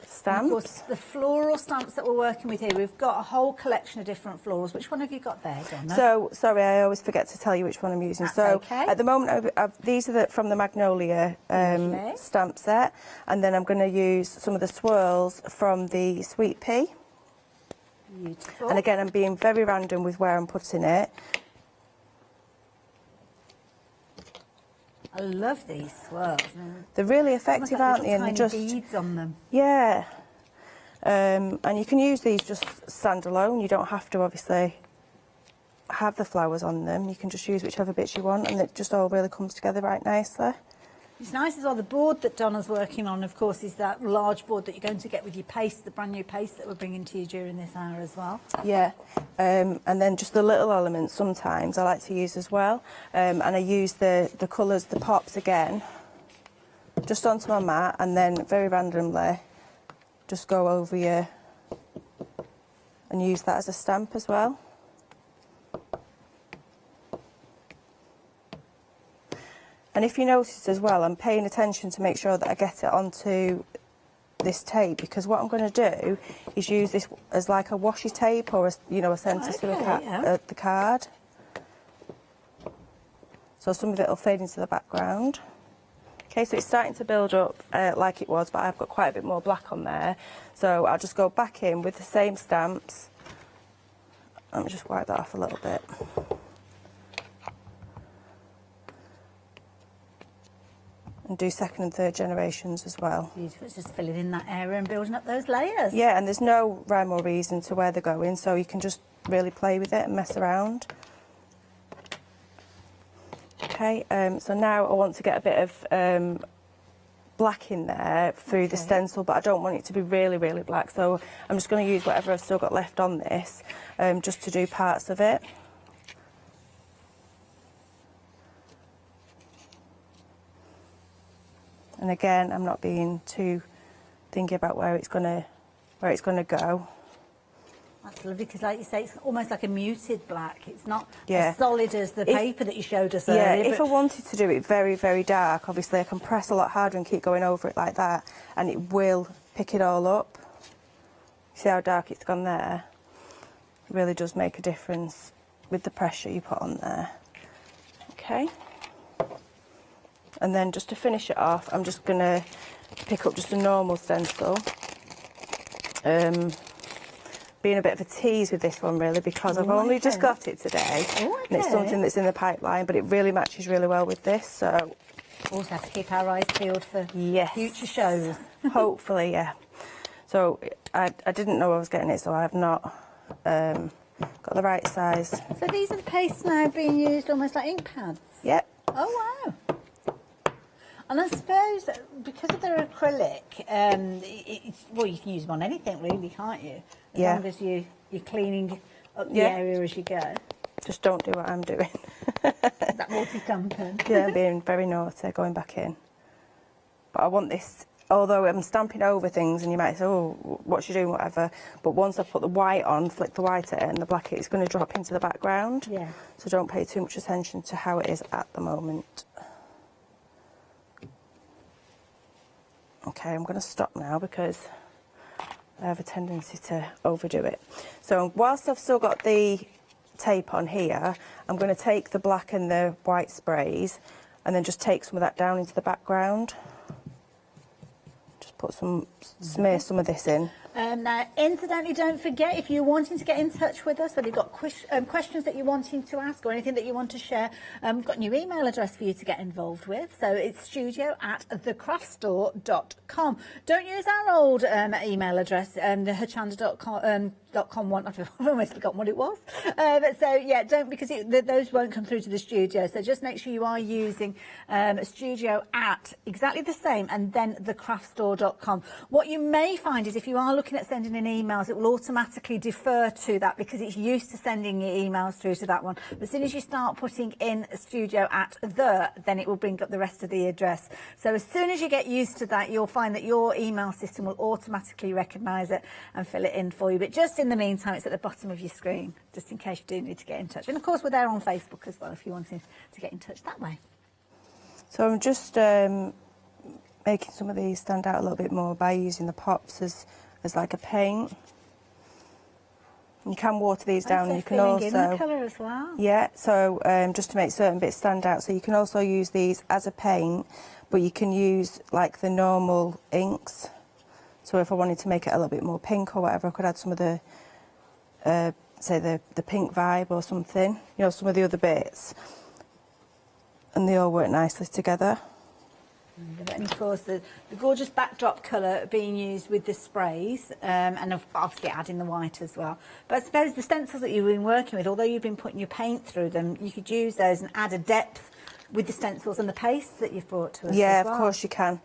stamps. And of course, the floral stamps that we're working with here, we've got a whole collection of different florals. Which one have you got there, Donna? So, sorry, I always forget to tell you which one I'm using. That's so, okay. at the moment, these are from the Magnolia stamp set, and then I'm going to use some of the swirls from the Sweet Pea. Beautiful. And again, I'm being very random with where I'm putting it. I love these swirls. They're really effective, aren't they? And they're just just beads on them. Yeah. And you can use these just standalone. You don't have to obviously have the flowers on them. You can just use whichever bits you want, and it just all really comes together right nicely. It's nice as well. The board that Donna's working on, of course, is that large board that you're going to get with your paste, the brand new paste that we're bringing to you during this hour as well. Yeah, and then just the little elements sometimes I like to use as well. And I use the colours, the pops again, just onto my mat, and then very randomly just go over you and use that as a stamp as well. And if you notice as well, I'm paying attention to make sure that I get it onto this tape, because what I'm going to do is use this as like a washi tape or a centre to the card. So some of it will fade into the background. Okay, so it's starting to build up like it was, but I've got quite a bit more black on there. So I'll just go back in with the same stamps. Let me just wipe that off a little bit. And do second and third generations as well. Beautiful. It's just filling in that area and building up those layers. Yeah, and there's no rhyme or reason to where they're going, so you can just really play with it and mess around. Okay, so now I want to get a bit of black in there through the stencil, but I don't want it to be really, really black, so I'm just going to use whatever I've still got left on this just to do parts of it. And again, I'm not being too thinky about where it's gonna go. That's lovely, because like you say, it's almost like a muted black. It's not Yeah. as solid as the paper that you showed us Yeah, earlier. if I wanted to do it very, very dark, obviously I can press a lot harder and keep going over it like that, and it will pick it all up. See how dark it's gone there? It really does make a difference with the pressure you put on there. Okay. And then just to finish it off, I'm just going to pick up just a normal stencil. Being a bit of a tease with this one, really, because I've only just got it today. And it's something that's in the pipeline, but it really matches really well with this, so... Also have to keep our eyes peeled for future shows. Hopefully, yeah. So I didn't know I was getting it, so I have not got the right size. So these are the pastes now being used almost like ink pads? Yep. Oh, wow. And I suppose because of their acrylic, well, you can use them on anything really, can't you? As long as you're cleaning up the area as you go. Just don't do what I'm doing. Is that multi-stamping? Yeah, I'm being very naughty, going back in. But I want this, although I'm stamping over things and you might say, oh, what's she doing, whatever. But once I put the white on, flick the white at it and the black, it's going to drop into the background. Yeah. So don't pay too much attention to how it is at the moment. Okay, I'm going to stop now because I have a tendency to overdo it. So whilst I've still got the tape on here, I'm going to take the black and the white sprays and then just take some of that down into the background. Just put some, smear some of this in. Now, incidentally, don't forget, if you're wanting to get in touch with us, whether you've got questions that you're wanting to ask or anything that you want to share, we've got a new email address for you to get involved with. So it's studio@thecraftstore.com. Don't use our old email address, the hochanda.com one. I've almost forgotten what it was. So yeah, don't, because those won't come through to the studio. So just make sure you are using studio at exactly the same and then thecraftstore.com. What you may find is if you are looking at sending in emails, it will automatically defer to that because it's used to sending your emails through to that one. But as soon as you start putting in studio at then it will bring up the rest of the address. So as soon as you get used to that, you'll find that your email system will automatically recognise it and fill it in for you. But just in the meantime, it's at the bottom of your screen, just in case you do need to get in touch. And of course, we're there on Facebook as well if you want to get in touch that way. So I'm just making some of these stand out a little bit more by using the pops as like a paint. You can water these down, and you can also in the colour as well. Yeah, so just to make certain bits stand out. So you can also use these as a paint, but you can use like the normal inks. So if I wanted to make it a little bit more pink or whatever, I could add some of the say the pink vibe or something, you know, some of the other bits, and they all work nicely together. And of course, the gorgeous backdrop colour being used with the sprays, and obviously adding the white as well. But I suppose the stencils that you've been working with, although you've been putting your paint through them, you could use those and add a depth with the stencils and the pastes that you've brought to us. Yeah, as well. Of course you can.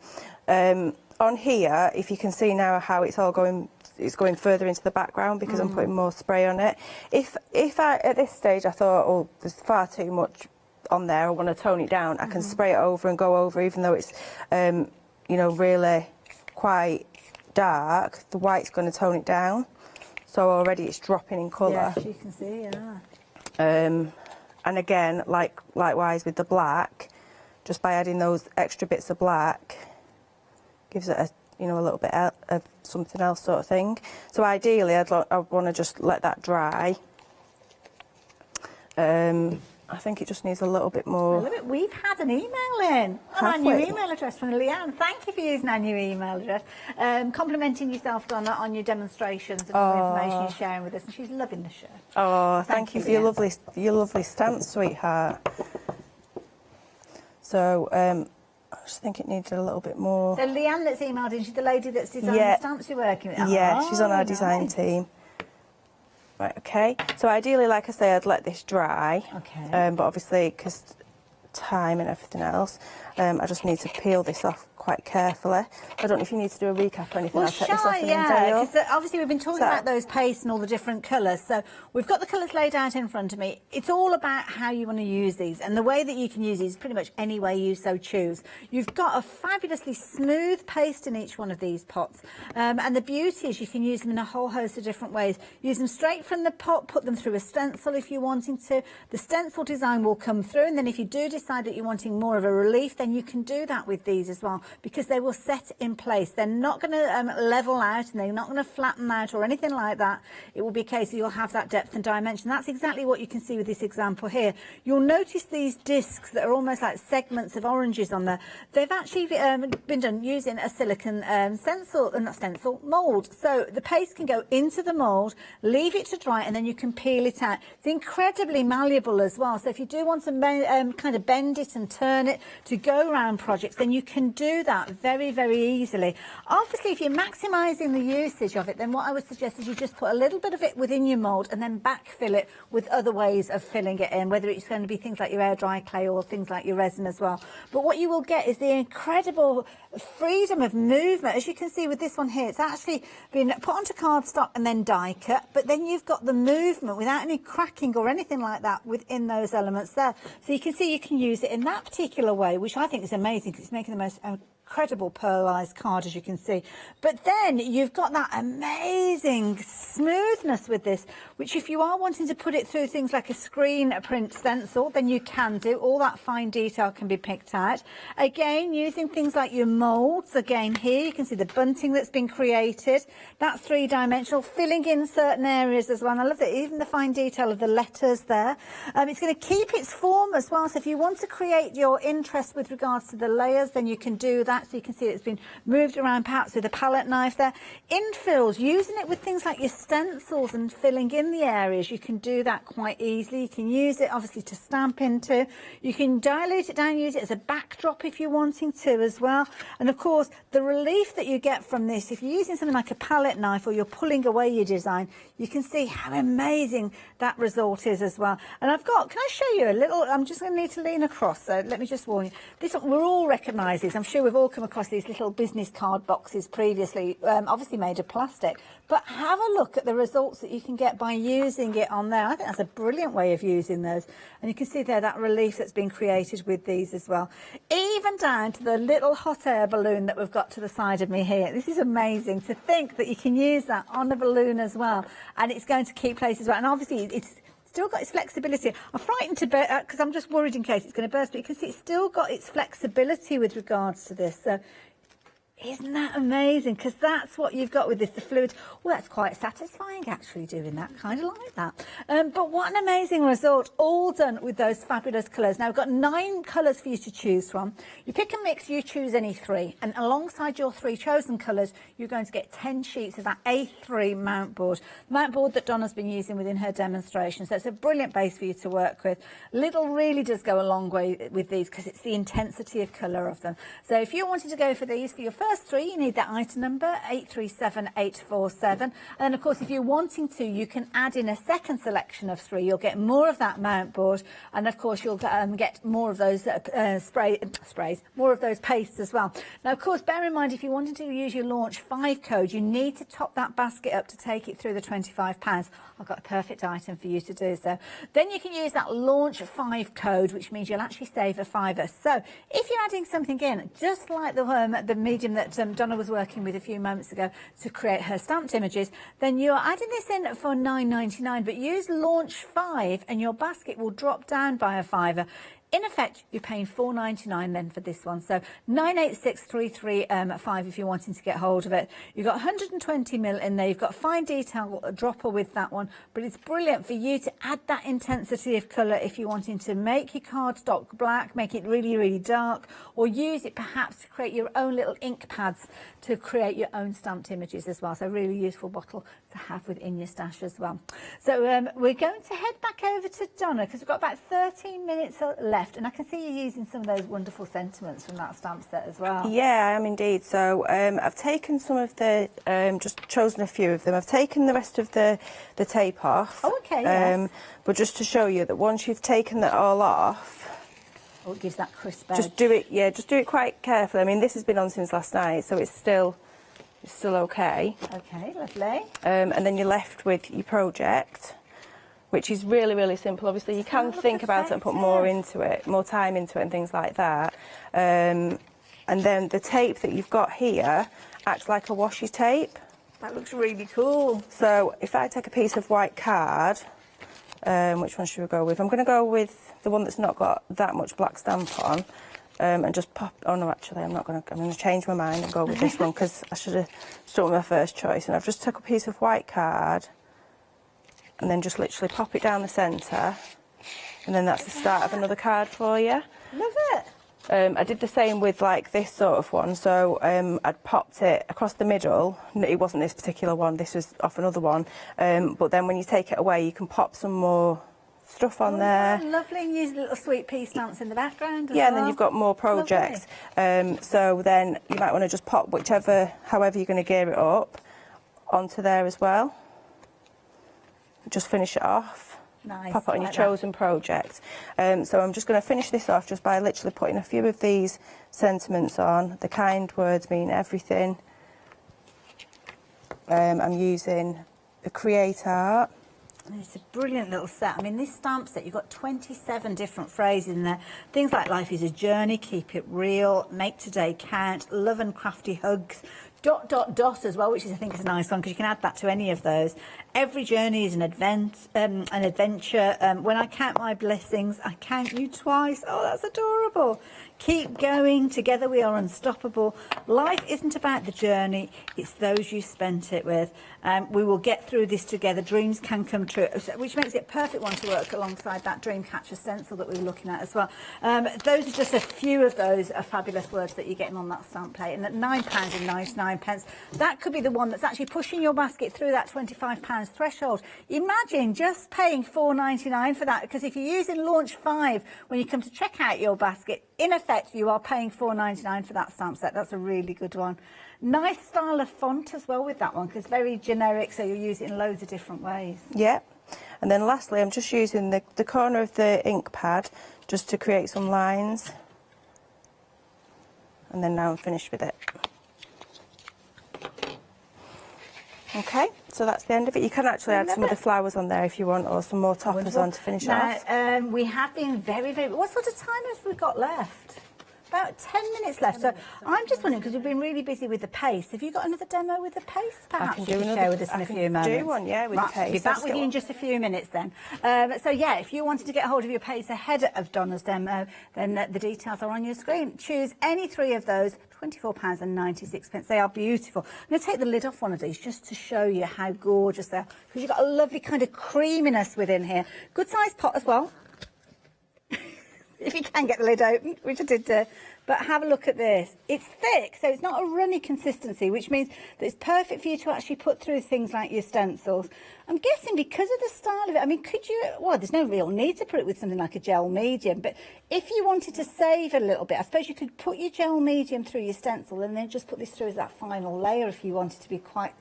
On here, if you can see now how it's all going, it's going further into the background because I'm putting more spray on it. If I, at this stage, I thought, oh, there's far too much on there, I want to tone it down, I can spray it over and go over, even though it's, you know, really quite dark, the white's going to tone it down. So already it's dropping in colour. Yes, you can see, yeah. And again, likewise with the black, just by adding those extra bits of black, gives it a, you know, a little bit of something else sort of thing. So ideally, I'd want to just let that dry. I think it just needs a little bit more. We've had an email in on our new email address from Leanne. Thank you for using our new email address. Complimenting yourself, Donna, on your demonstrations and all the information you're sharing with us. And she's loving the shirt. Oh, thank you for your lovely stamps, sweetheart. So, I just think it needed a little bit more. So Leanne that's emailed in, she's the lady that's designed the stamps you're working with. Yeah, she's on our design team. Right, okay. So ideally, like I say, I'd let this dry. Okay. But obviously, because time and everything else, I just need to peel this off quite carefully. I don't know if you need to do a recap or anything. Well, I'll take this off and then yeah, because obviously we've been talking about those pastes and all the different colours. So we've got the colours laid out in front of me. It's all about how you want to use these, and the way that you can use these is pretty much any way you so choose. You've got a fabulously smooth paste in each one of these pots, and the beauty is you can use them in a whole host of different ways. Use them straight from the pot, put them through a stencil if you're wanting to. The stencil design will come through, and then if you do decide that you're wanting more of a relief, then you can do that with these as well, because they will set in place. They're not going to level out, and they're not going to flatten out or anything like that. It will be a case that you'll have that depth and dimension. That's exactly what you can see with this example here. You'll notice these discs that are almost like segments of oranges on there. They've actually been done using a silicone mould. So the paste can go into the mould, leave it to dry, and then you can peel it out. It's incredibly malleable as well. So if you do want to kind of bend it and turn it to go around projects, then you can do that very, very easily. Obviously, if you're maximising the usage of it, then what I would suggest is you just put a little bit of it within your mould and then backfill it with other ways of filling it in, whether it's going to be things like your air dry clay or things like your resin as well. But what you will get is the incredible freedom of movement. As you can see with this one here, it's actually been put onto cardstock and then die cut, but then you've got the movement without any cracking or anything like that within those elements there. So you can see you can use it in that particular way, which I think is amazing because it's making the most incredible pearlized card, as you can see. But then you've got that amazing smoothness with this, which if you are wanting to put it through things like a screen print stencil, then you can do. All that fine detail can be picked out. Again, using things like your moulds. Again, here you can see the bunting that's been created. That's three-dimensional, filling in certain areas as well. And I love that, even the fine detail of the letters there. It's going to keep its form as well. So if you want to create your interest with regards to the layers, then you can do that. So you can see it's been moved around perhaps with a palette knife there. Infills, using it with things like your stencils and filling in the areas, you can do that quite easily. You can use it obviously to stamp into. You can dilute it down, use it as a backdrop if you're wanting to as well. And of course, the relief that you get from this, if you're using something like a palette knife or you're pulling away your design, you can see how amazing that result is as well. And I've got, can I show you a little, I'm just going to need to lean across, so let me just warn you. This one, we're all recognise this. I'm sure we've all come across these little business card boxes previously, obviously made of plastic. But have a look at the results that you can get by using it on there. I think that's a brilliant way of using those. And you can see there that relief that's been created with these as well. Even down to the little hot air balloon that we've got to the side of me here. This is amazing to think that you can use that on a balloon as well. And it's going to keep place as well. And obviously it's still got its flexibility. I'm frightened to because I'm just worried in case it's going to burst, but you can see it's still got its flexibility with regards to this. So isn't that amazing? Because that's what you've got with this, the fluid. Well, that's quite satisfying actually doing that, kind of like that. But what an amazing result, all done with those fabulous colours. Now we've got 9 colours for you to choose from. You pick and mix, you choose any 3. And alongside your 3 chosen colours, you're going to get 10 sheets of that A3 mount board. Mount board that Donna's been using within her demonstration. So it's a brilliant base for you to work with. Little really does go a long way with these because it's the intensity of colour of them. So if you wanted to go for these for your first 3, you need that item number 837847, and then of course if you're wanting to, you can add in a second selection of 3. You'll get more of that mount board, and of course you'll get more of those sprays, more of those pastes as well. Now of course, bear in mind, if you wanted to use your launch 5 code, you need to top that basket up to take it through the £25. I've got a perfect item for you to do so. Then you can use that launch 5 code, which means you'll actually save a £5. So if you're adding something in, just like the medium that Donna was working with a few moments ago to create her stamped images, then you're adding this in for £9.99, but use launch 5 and your basket will drop down by a £5. In effect, you're paying £4.99 then for this one. So 986335 if you're wanting to get hold of it. You've got 120ml in there. You've got fine detail dropper with that one. But it's brilliant for you to add that intensity of colour if you're wanting to make your cardstock black, make it really, really dark, or use it perhaps to create your own little ink pads to create your own stamped images as well. So really useful bottle to have within your stash as well. So we're going to head back over to Donna because we've got about 13 minutes left. And I can see you using some of those wonderful sentiments from that stamp set as well. Yeah, I am indeed. So I've taken some of the, just chosen a few of them. I've taken the rest of the tape off. Oh, okay, yes. But just to show you that once you've taken that all off, oh, it gives that crisp edge. Just do it, yeah, just do it quite carefully. I mean, this has been on since last night, so it's still okay. Okay, lovely. And then you're left with your project, which is really, really simple. Obviously, you can think about it and put more into it, more time into it and things like that. And then the tape that you've got here acts like a washi tape. That looks really cool. So if I take a piece of white card, which one should we go with? I'm going to go with the one that's not got that much black stamp on. And just pop. Oh no, actually, I'm going to change my mind and go with this one because I should have stuck with my first choice. And I've just took a piece of white card, and then just literally pop it down the centre, and then that's the start of another card for you. Love it. I did the same with like this sort of one. So I'd popped it across the middle. It wasn't this particular one. This was off another one. But then when you take it away, you can pop some more stuff on there. Lovely, and use little sweet pea stamps in the background as yeah, well. and then you've got more projects. So then you might want to just pop however you're going to gear it up onto there as well. Just finish it off. Nice. Pop it on your chosen project. So I'm just going to finish this off just by literally putting a few of these sentiments on. The kind words mean everything. I'm using the Create Art. It's a brilliant little set. I mean, this stamp set, you've got 27 different phrases in there. Things like life is a journey, keep it real, make today count, love and crafty hugs, ... as well, which is, I think, is a nice one because you can add that to any of those. Every journey is an adventure. When I count my blessings, I count you twice. Oh, that's adorable. Keep going. Together we are unstoppable. Life isn't about the journey. It's those you spent it with. We will get through this together. Dreams can come true, which makes it a perfect one to work alongside that Dreamcatcher stencil that we were looking at as well. Those are just a few of those fabulous words that you're getting on that stamp plate. And at £9.99, that could be the one that's actually pushing your basket through that £25 threshold. Imagine just paying £4.99 for that, because if you're using Launch 5 when you come to check out your basket, in effect you are paying £4.99 for that stamp set. That's a really good one. Nice style of font as well with that one, because very generic, so you'll use it in loads of different ways. Yep. And then lastly, I'm just using the corner of the ink pad just to create some lines. And then now I'm finished with it. Okay, so that's the end of it. You can actually add some of the flowers on there if you want, or some more toppers on to finish off. We have been very, very... What sort of time have we got left? About 10 minutes left. So I'm just wondering, because we've been really busy with the paste, have you got another demo with the paste? Perhaps you can share with us in a few moments. Do one, yeah, with the paste. I'll be back with you in just a few minutes then. So yeah, if you wanted to get hold of your paste ahead of Donna's demo, then the details are on your screen. Choose any three of those. £24.96. They are beautiful. I'm going to take the lid off one of these just to show you how gorgeous they are, because you've got a lovely kind of creaminess within here. Good sized pot as well, if you can get the lid open, which I did do. But have a look at this. It's thick, so it's not a runny consistency, which means that it's perfect for you to actually put through things like your stencils. I'm guessing because of the style of it, I mean, could you, well, there's no real need to put it with something like a gel medium, but if you wanted to save a little bit, I suppose you could put your gel medium through your stencil and then just put this through as that final layer if you wanted to be quite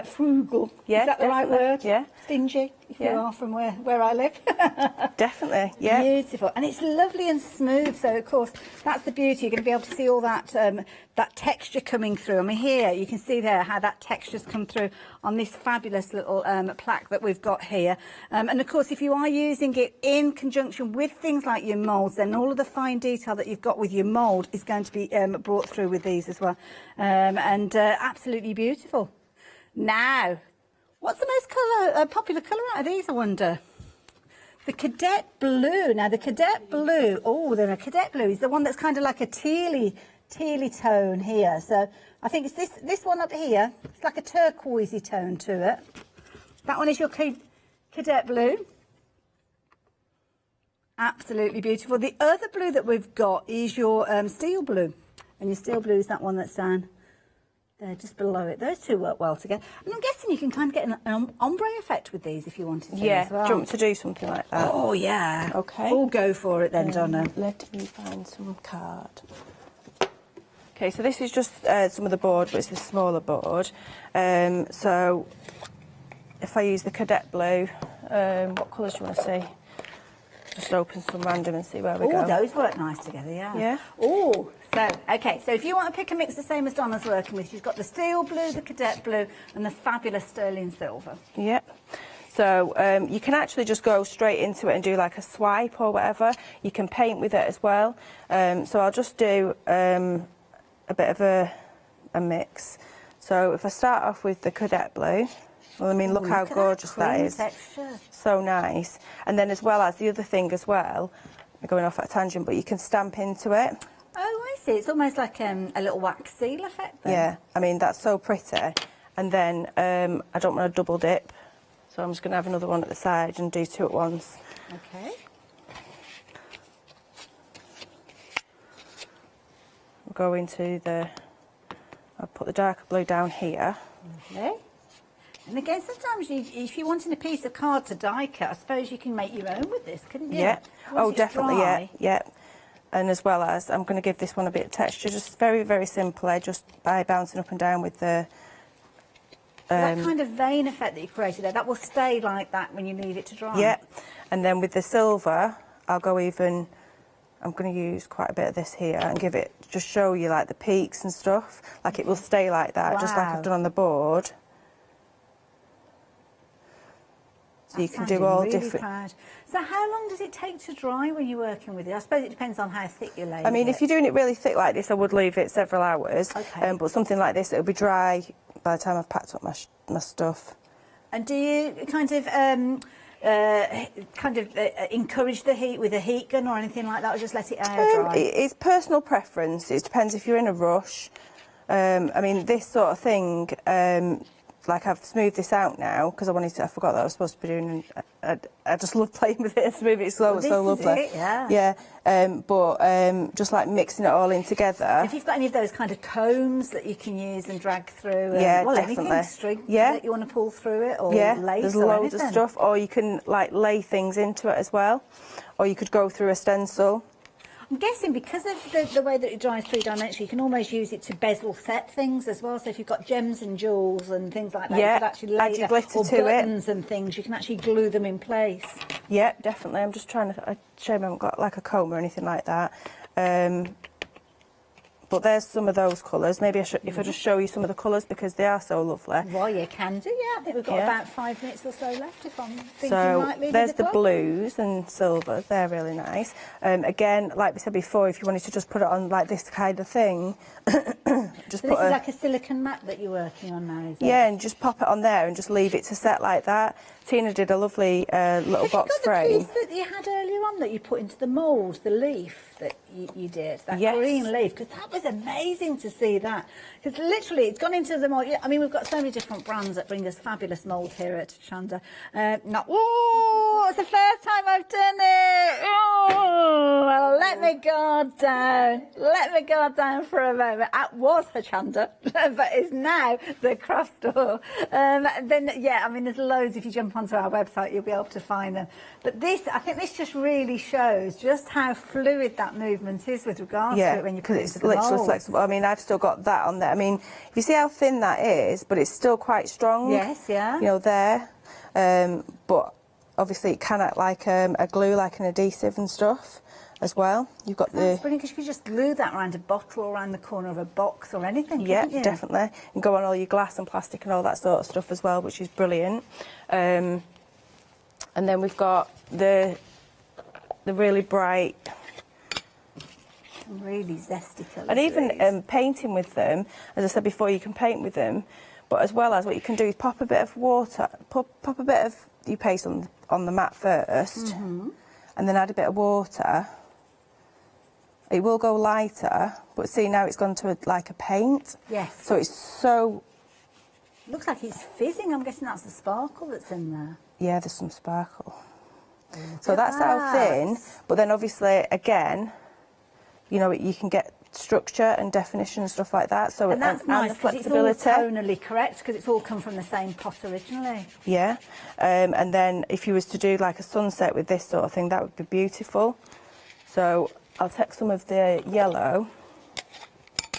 frugal. Yeah, is that the right word? Yeah. Stingy, if you are from where I live. Definitely, yeah. Beautiful. And it's lovely and smooth, so of course that's the beauty. You're going to be able to see all that that texture coming through. I mean, here you can see there how that texture's come through on this fabulous little plaque that we've got here. And of course, if you are using it in conjunction with things like your moulds, then all of the fine detail that you've got with your mould is going to be brought through with these as well. Absolutely beautiful. Now, what's the most popular colour out of these, I wonder? The Cadet Blue. Now, the Cadet Blue, the Cadet Blue is the one that's kind of like a tealy tone here. So I think it's this one up here. It's like a turquoisey tone to it. That one is your Cadet Blue. Absolutely beautiful. The other blue that we've got is your Steel Blue. And your Steel Blue is that one that's down there just below it. Those two work well together. And I'm guessing you can kind of get an ombre effect with these if you wanted to as well. Do you want to do something like that? Oh, yeah. Okay. We'll go for it then, Donna. Let me find some card. Okay, so this is just some of the board, but it's a smaller board. So if I use the Cadet Blue, what colours do you want to see? Just open some random and see where we go. Oh, those work nice together, yeah. Yeah? Oh, okay, so if you want to pick a mix the same as Donna's working with, she's got the Steel Blue, the Cadet Blue, and the fabulous Sterling Silver. Yep. So you can actually just go straight into it and do like a swipe or whatever. You can paint with it as well. So I'll just do a bit of a mix. So if I start off with the Cadet Blue, well, I mean, look how gorgeous that is. Texture. So nice. And then as well as the other thing as well, I'm going off at a tangent, but you can stamp into it. Oh, I see. It's almost like a little wax seal effect then. Yeah, I mean, that's so pretty. And then I don't want to double dip, so I'm just going to have another one at the side and do two at once. Okay. I'll go into I'll put the darker blue down here. Okay. And again, sometimes if you're wanting a piece of card to die cut, I suppose you can make your own with this, couldn't you? Yeah. Oh, definitely, dry. yeah. And as well as, I'm going to give this one a bit of texture, just very, very simply, just by bouncing up and down with the... that kind of vein effect that you created there, that will stay like that when you leave it to dry. Yeah. And then with the silver, I'll go even... I'm going to use quite a bit of this here and give it, just show you like the peaks and stuff. Like it will stay like that, just like I've done on the board. So you can do all different. Proud. So how long does it take to dry when you're working with it? I suppose it depends on how thick you lay it. I mean, if you're doing it really thick like this, I would leave it several hours. Okay. But something like this, it'll be dry by the time I've packed up my stuff. And do you kind of encourage the heat with a heat gun or anything like that, or just let it air dry? It's personal preference. It depends if you're in a rush. I mean, this sort of thing, like I've smoothed this out now because I forgot that I was supposed to be doing. I just love playing with it and smoothing it slow. It's so lovely. Yeah. Just like mixing it all in together. If you've got any of those kind of combs that you can use and drag through, definitely. Anything, string that you want to pull through it, or lace, there's or loads anything. of stuff. Or you can like lay things into it as well, or you could go through a stencil. I'm guessing because of the way that it dries three-dimensional, you can almost use it to bezel set things as well. So if you've got gems and jewels and things like that, you could actually lay add your glitter or to buttons and things, you can actually glue them in place. Yeah, definitely. I'm just trying to show you I haven't got like a comb or anything like that. But there's some of those colours. Maybe if I just show you some of the colours because they are so lovely. Well, you can do, I think we've got about 5 minutes or so left if I'm thinking so rightly. there's the blues and silvers. They're really nice. Again, like we said before, if you wanted to just put it on like this kind of thing, just so put this is like a silicone mat that you're working on now, is it? Yeah, and just pop it on there and just leave it to set like that. Tina did a lovely little box frame. The piece that you had earlier on that you put into the mould, the leaf that you did, that green leaf, because that was amazing to see that. Because literally, it's gone into the mould. I mean, we've got so many different brands that bring us fabulous mould here at Hochanda. Oh, it's the first time I've done it. Oh, well, let me guard down. Let me guard down for a moment. It was Hochanda, but it's now the craft store. I mean, there's loads. If you jump onto our website, you'll be able to find them. But I think this just really shows just how fluid that movement is with regards to it when you put it into the literally mould. flexible. I mean, I've still got that on there. I mean, if you see how thin that is, but it's still quite strong. Yes, yeah. You know, there. But obviously it can act like a glue, like an adhesive and stuff as well. You've got That's brilliant, because you could just glue that around a bottle or around the corner of a box or anything, couldn't you? Definitely. And go on all your glass and plastic and all that sort of stuff as well, which is brilliant. And then we've got the really bright, really zesty colours. and even painting with them, as I said before, you can paint with them, but as well as what you can do is pop a bit of water, pop a bit of your paste on the mat first, and then add a bit of water. It will go lighter, but see now it's gone to like a paint. Yes. So it's so. Looks like it's fizzing. I'm guessing that's the sparkle that's in there. Yeah, there's some sparkle. So that's how thin, but then obviously again, you know, you can get structure and definition and stuff like that. So and that's nice, the flexibility. It's all tonally correct because it's all come from the same pot originally. Yeah, and then if you was to do like a sunset with this sort of thing, that would be beautiful. So I'll take some of the yellow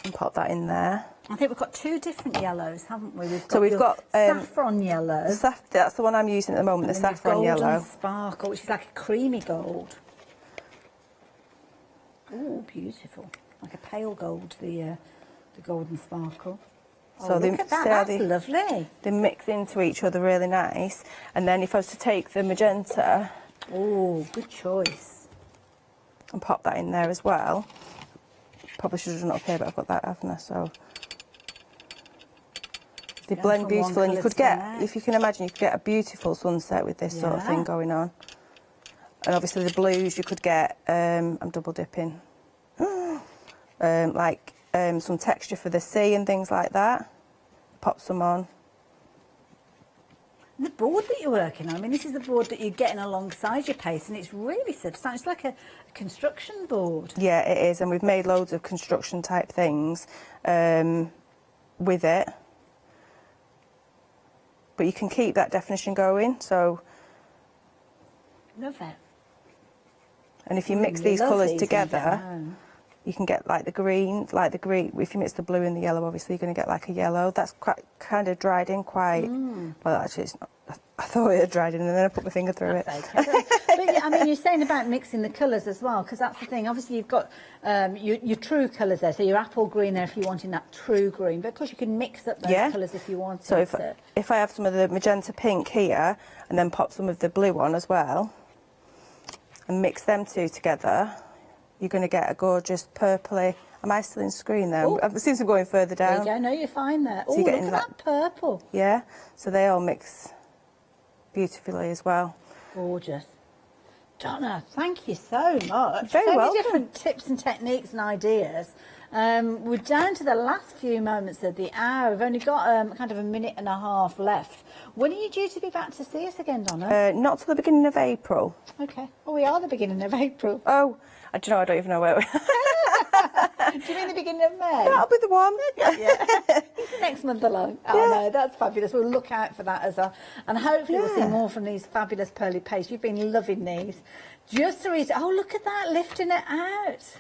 and pop that in there. I think we've got 2 different yellows, haven't we? We've got saffron yellow. That's the one I'm using at the moment, the saffron yellow. Golden sparkle, which is like a creamy gold. Oh, beautiful. Like a pale gold, the golden sparkle. So look at that, that's lovely. They mix into each other really nice. And then if I was to take the magenta... Oh, good choice. And pop that in there as well. Probably should have done it up here, but I've got that, haven't I? So... They blend beautiful, and you could get, if you can imagine, you could get a beautiful sunset with this sort of thing going on. And obviously the blues you could get, I'm double dipping, some texture for the sea and things like that. Pop some on. The board that you're working on, I mean, this is the board that you're getting alongside your paste, and it's really substantial. It's like a construction board. Yeah, it is, and we've made loads of construction type things with it. But you can keep that definition going, so... Love it. And if you mix these colours together, you can get like the green, if you mix the blue and the yellow, obviously you're going to get like a yellow. That's quite kind of dried in quite, well actually it's not, I thought it had dried in and then I put my finger through it. But I mean, you're saying about mixing the colours as well, because that's the thing. Obviously, you've got your true colours there, so your apple green there if you're wanting that true green, but of course you can mix up those colours if you want. So if I have some of the magenta pink here, and then pop some of the blue on as well, and mix them two together, you're going to get a gorgeous purpley. Am I still in screen there? It seems to be going further down. There you go. No, you're fine there. So Oh, look at that purple. Yeah, so they all mix beautifully as well. Gorgeous. Donna, thank you so much. Very so welcome. many different tips and techniques and ideas. We're down to the last few moments of the hour. We've only got kind of a minute and a half left. When are you due to be back to see us again, Donna? Not till the beginning of April. Okay. Oh, we are the beginning of April. Oh, I don't even know where we Do you mean the beginning of May? That'll be the one. Yeah. It's next month along. Oh, no, that's fabulous. We'll look out for that as well. And hopefully we'll see more from these fabulous pearly pastes. You've been loving these. Just to read, oh, look at that, lifting it out.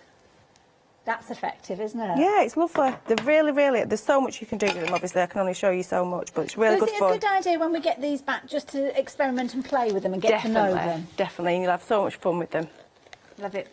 That's effective, isn't it? Yeah, it's lovely. They're really, really, there's so much you can do with them. Obviously, I can only show you so much, but it's really good fun. Is it a good idea when we get these back just to experiment and play with them and get to know them? Definitely, and you'll have so much fun with them. Love it.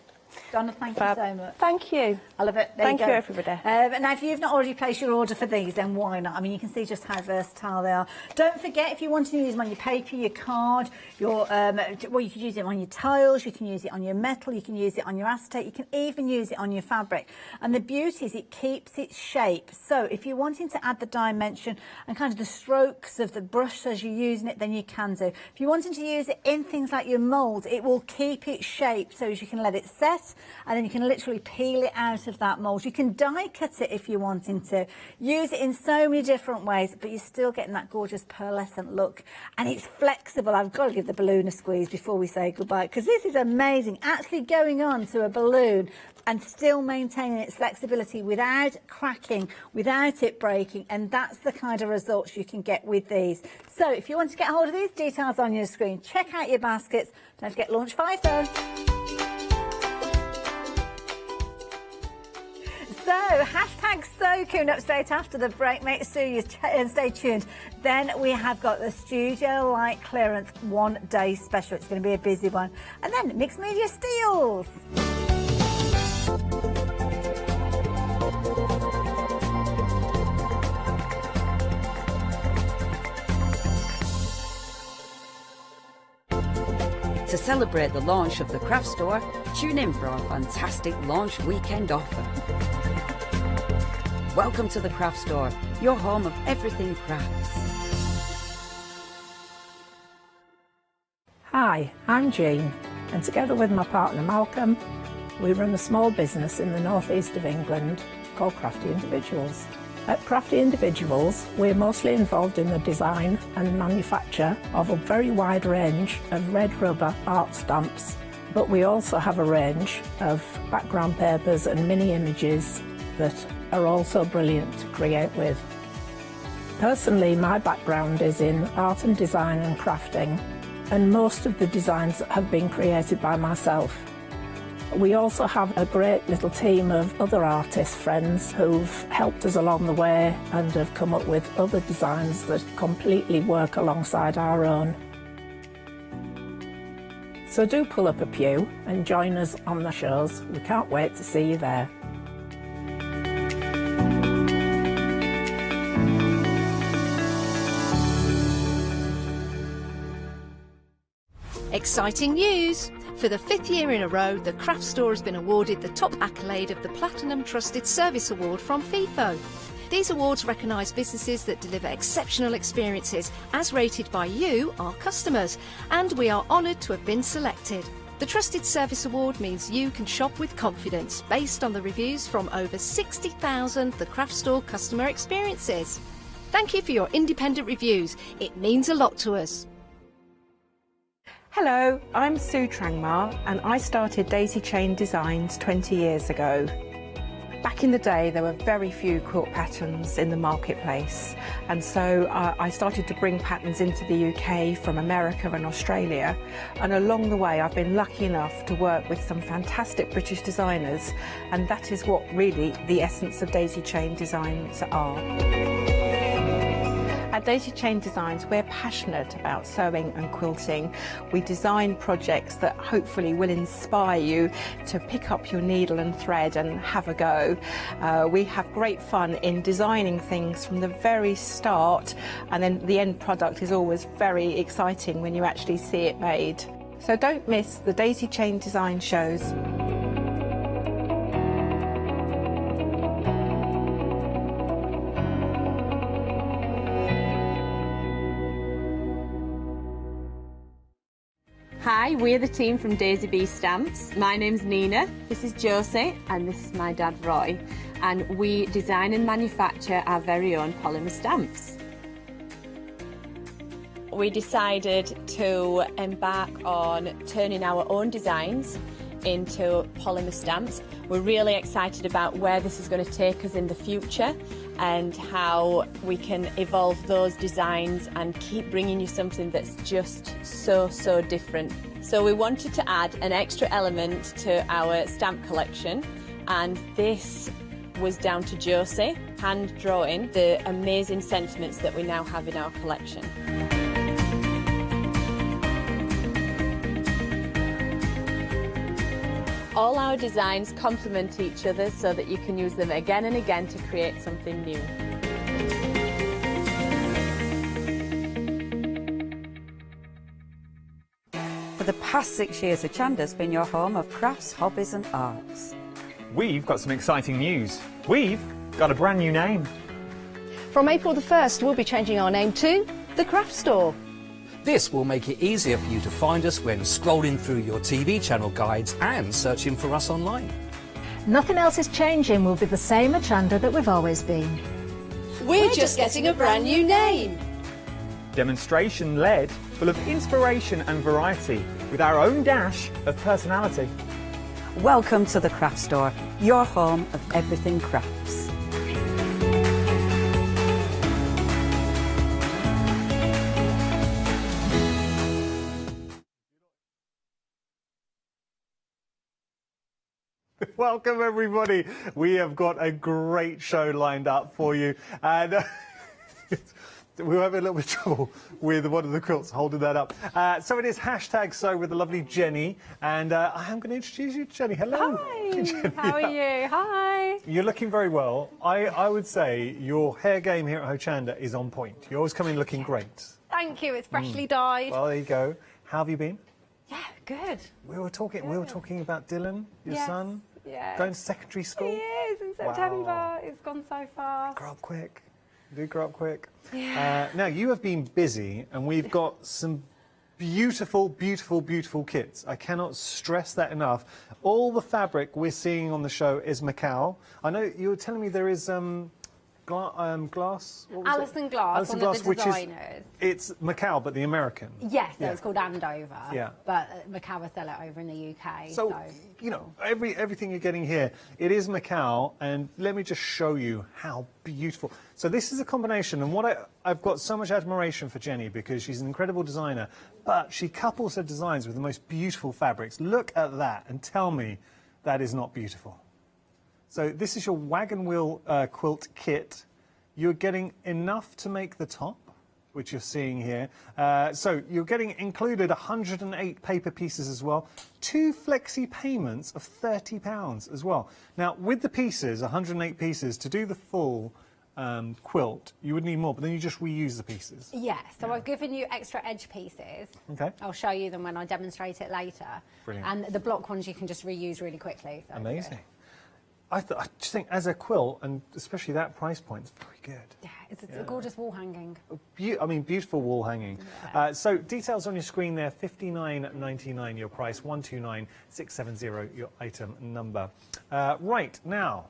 Donna, thank you so much. Thank you. I love it. Thank you, everybody. Now, if you've not already placed your order for these, then why not? I mean, you can see just how versatile they are. Don't forget, if you want to use them on your paper, your card, your well, you can use it on your tiles, you can use it on your metal, you can use it on your acetate, you can even use it on your fabric. And the beauty is it keeps its shape. So if you're wanting to add the dimension and kind of the strokes of the brush as you're using it, then you can do. If you're wanting to use it in things like your moulds, it will keep its shape so as you can let it set, and then you can literally peel it out of that mould. You can die cut it if you're wanting to. Use it in so many different ways, but you're still getting that gorgeous pearlescent look. And it's flexible. I've got to give the balloon a squeeze before we say goodbye, because this is amazing. Actually going on to a balloon and still maintaining its flexibility without cracking, without it breaking, and that's the kind of results you can get with these. So if you want to get hold of these, details on your screen. Check out your baskets. Don't forget launch 5 though. So, hashtag so coming up straight after the break. Make sure you stay tuned. Then we have got the Studio Light Clearance 1 day special. It's going to be a busy one. And then Mixed Media Steals. To celebrate the launch of the craft store, tune in for our fantastic launch weekend offer. Welcome to the craft store, your home of everything crafts. Hi, I'm Jean, and together with my partner Malcolm, we run a small business in the northeast of England called Crafty Individuals. At Crafty Individuals, we're mostly involved in the design and manufacture of a very wide range of red rubber art stamps, but we also have a range of background papers and mini images that are also brilliant to create with. Personally, my background is in art and design and crafting, and most of the designs have been created by myself. We also have a great little team of other artist friends who've helped us along the way and have come up with other designs that completely work alongside our own. So do pull up a pew and join us on the shows. We can't wait to see you there. Exciting news! For the 5th year in a row, the craft store has been awarded the top accolade of the Platinum Trusted Service Award from Feefo. These awards recognise businesses that deliver exceptional experiences as rated by you, our customers, and we are honoured to have been selected. The Trusted Service Award means you can shop with confidence based on the reviews from over 60,000 The Craft Store customer experiences. Thank you for your independent reviews. It means a lot to us. Hello, I'm Sue Trangmar and I started Daisy Chain Designs 20 years ago. Back in the day there were very few quilt patterns in the marketplace, and so I started to bring patterns into the UK from America and Australia, and along the way I've been lucky enough to work with some fantastic British designers, and that is what really the essence of Daisy Chain Designs are. At Daisy Chain Designs, we're passionate about sewing and quilting. We design projects that hopefully will inspire you to pick up your needle and thread and have a go. We have great fun in designing things from the very start, and then the end product is always very exciting when you actually see it made. So don't miss the Daisy Chain Design shows. Hi, we're the team from Daisy Bee Stamps. My name's Nina, this is Josie, and this is my dad Roy. And we design and manufacture our very own polymer stamps. We decided to embark on turning our own designs into polymer stamps. We're really excited about where this is going to take us in the future and how we can evolve those designs and keep bringing you something that's just so different. So we wanted to add an extra element to our stamp collection, and this was down to Josie hand drawing the amazing sentiments that we now have in our collection. All our designs complement each other so that you can use them again and again to create something new. For the past 6 years, Hochanda's been your home of crafts, hobbies and arts. We've got some exciting news. We've got a brand new name. From April the 1st, we'll be changing our name to The Craft Store. This will make it easier for you to find us when scrolling through your TV channel guides and searching for us online. Nothing else is changing. We'll be the same Hochanda that we've always been. We're just getting a brand new name. Demonstration-led, full of inspiration and variety, with our own dash of personality. Welcome to The Craft Store, your home of everything crafts. Welcome everybody. We have got a great show lined up for you, and we were having a little bit of trouble with one of the quilts holding that up. So it is hashtag sew with the lovely Jenny, and I am going to introduce you to Jenny. Hello. Hi. Jenny. How are you? Hi. You're looking very well. I would say your hair game here at Hochanda is on point. You always come in looking great. Thank you. It's freshly dyed. Well, there you go. How have you been? Yeah, good. We were talking about Dylan, your Yes. son. Yeah. Going to secondary school. He is in September. Wow. It's gone so fast. Grow up quick. Do grow up quick. Yeah. Now, you have been busy, and we've got some beautiful, beautiful, beautiful kits. I cannot stress that enough. All the fabric we're seeing on the show is Macau. I know you were telling me there is glass. Alison Glass, Alison one Glass, of the designers. It's Macau, but the American. Yes, so Yeah. it's called Andover. Yeah. But Macau sell it over in the UK. So, you know, everything you're getting here, it is Macau, and let me just show you how beautiful. So this is a combination, and what I've got so much admiration for Jenny because she's an incredible designer, but she couples her designs with the most beautiful fabrics. Look at that and tell me that is not beautiful. So this is your wagon wheel quilt kit. You're getting enough to make the top, which you're seeing here. So you're getting included 108 paper pieces as well. 2 flexi payments of £30 as well. Now, with the pieces, 108 pieces, to do the full quilt, you would need more, but then you just reuse the pieces. Yes, so I've given you extra edge pieces. Okay. I'll show you them when I demonstrate it later. Brilliant. And the block ones you can just reuse really quickly. So Amazing. I just think as a quilt, and especially that price point, it's very good. Yeah, it's a gorgeous wall hanging. I mean, beautiful wall hanging. So details on your screen there, $59.99 your price, 129670 your item number. Right, now,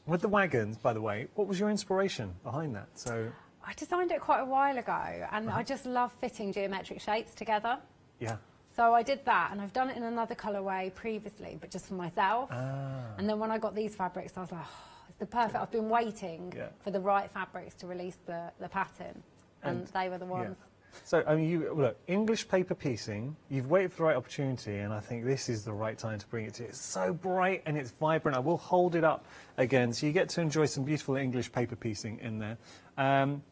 with the wagons, by the way, what was your inspiration behind that? So I designed it quite a while ago, and I just love fitting geometric shapes together. Yeah. So I did that, and I've done it in another colourway previously, but just for myself. And then when I got these fabrics, I was like, oh, it's the perfect. I've been waiting for the right fabrics to release the pattern, and they were the ones. So, I mean, look, English paper piecing, you've waited for the right opportunity, and I think this is the right time to bring it to you. It's so bright and it's vibrant. I will hold it up again, so you get to enjoy some beautiful English paper piecing in there.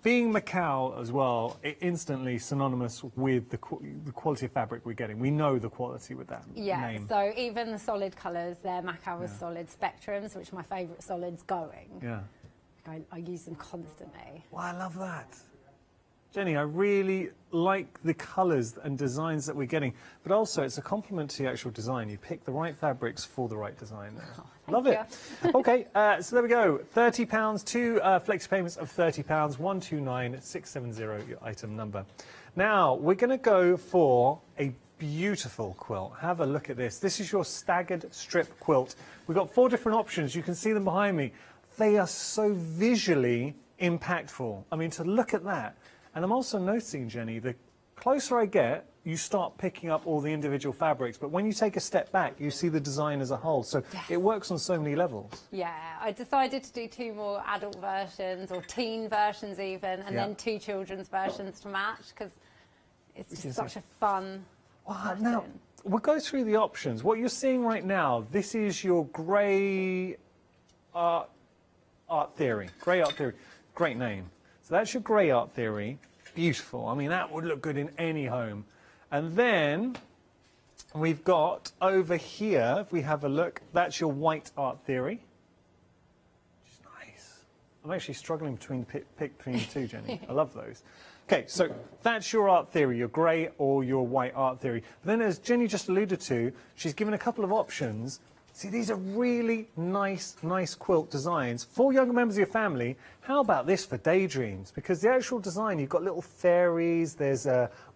Being Macau as well, instantly synonymous with the quality of fabric we're getting. We know the quality with that name. So even the solid colours, they're Macau's solid spectrums, which are my favourite solids going. Yeah. I use them constantly. Well, I love that. Jenny, I really like the colours and designs that we're getting, but also it's a compliment to the actual design. You pick the right fabrics for the right design there. Love it. Okay, so there we go. £30, 2 flexi payments of £30, 129670, your item number. Now, we're going to go for a beautiful quilt. Have a look at this. This is your staggered strip quilt. We've got 4 different options. You can see them behind me. They are so visually impactful. I mean, to look at that. And I'm also noticing, Jenny, the closer I get, you start picking up all the individual fabrics. But when you take a step back, you see the design as a whole. So it works on so many levels. Yeah, I decided to do 2 more adult versions, or teen versions even, and then 2 children's versions to match, because it's just such a fun pattern. Now, we'll go through the options. What you're seeing right now, this is your grey art theory. Grey art theory. Great name. So that's your grey art theory. Beautiful. I mean, that would look good in any home. And then we've got over here, if we have a look, that's your white art theory. Which is nice. I'm actually struggling between pick between the two, Jenny. I love those. Okay, so that's your art theory, your grey or your white art theory. But then, as Jenny just alluded to, she's given a couple of options. See, these are really nice quilt designs for younger members of your family. How about this for daydreams? Because the actual design, you've got little fairies, there's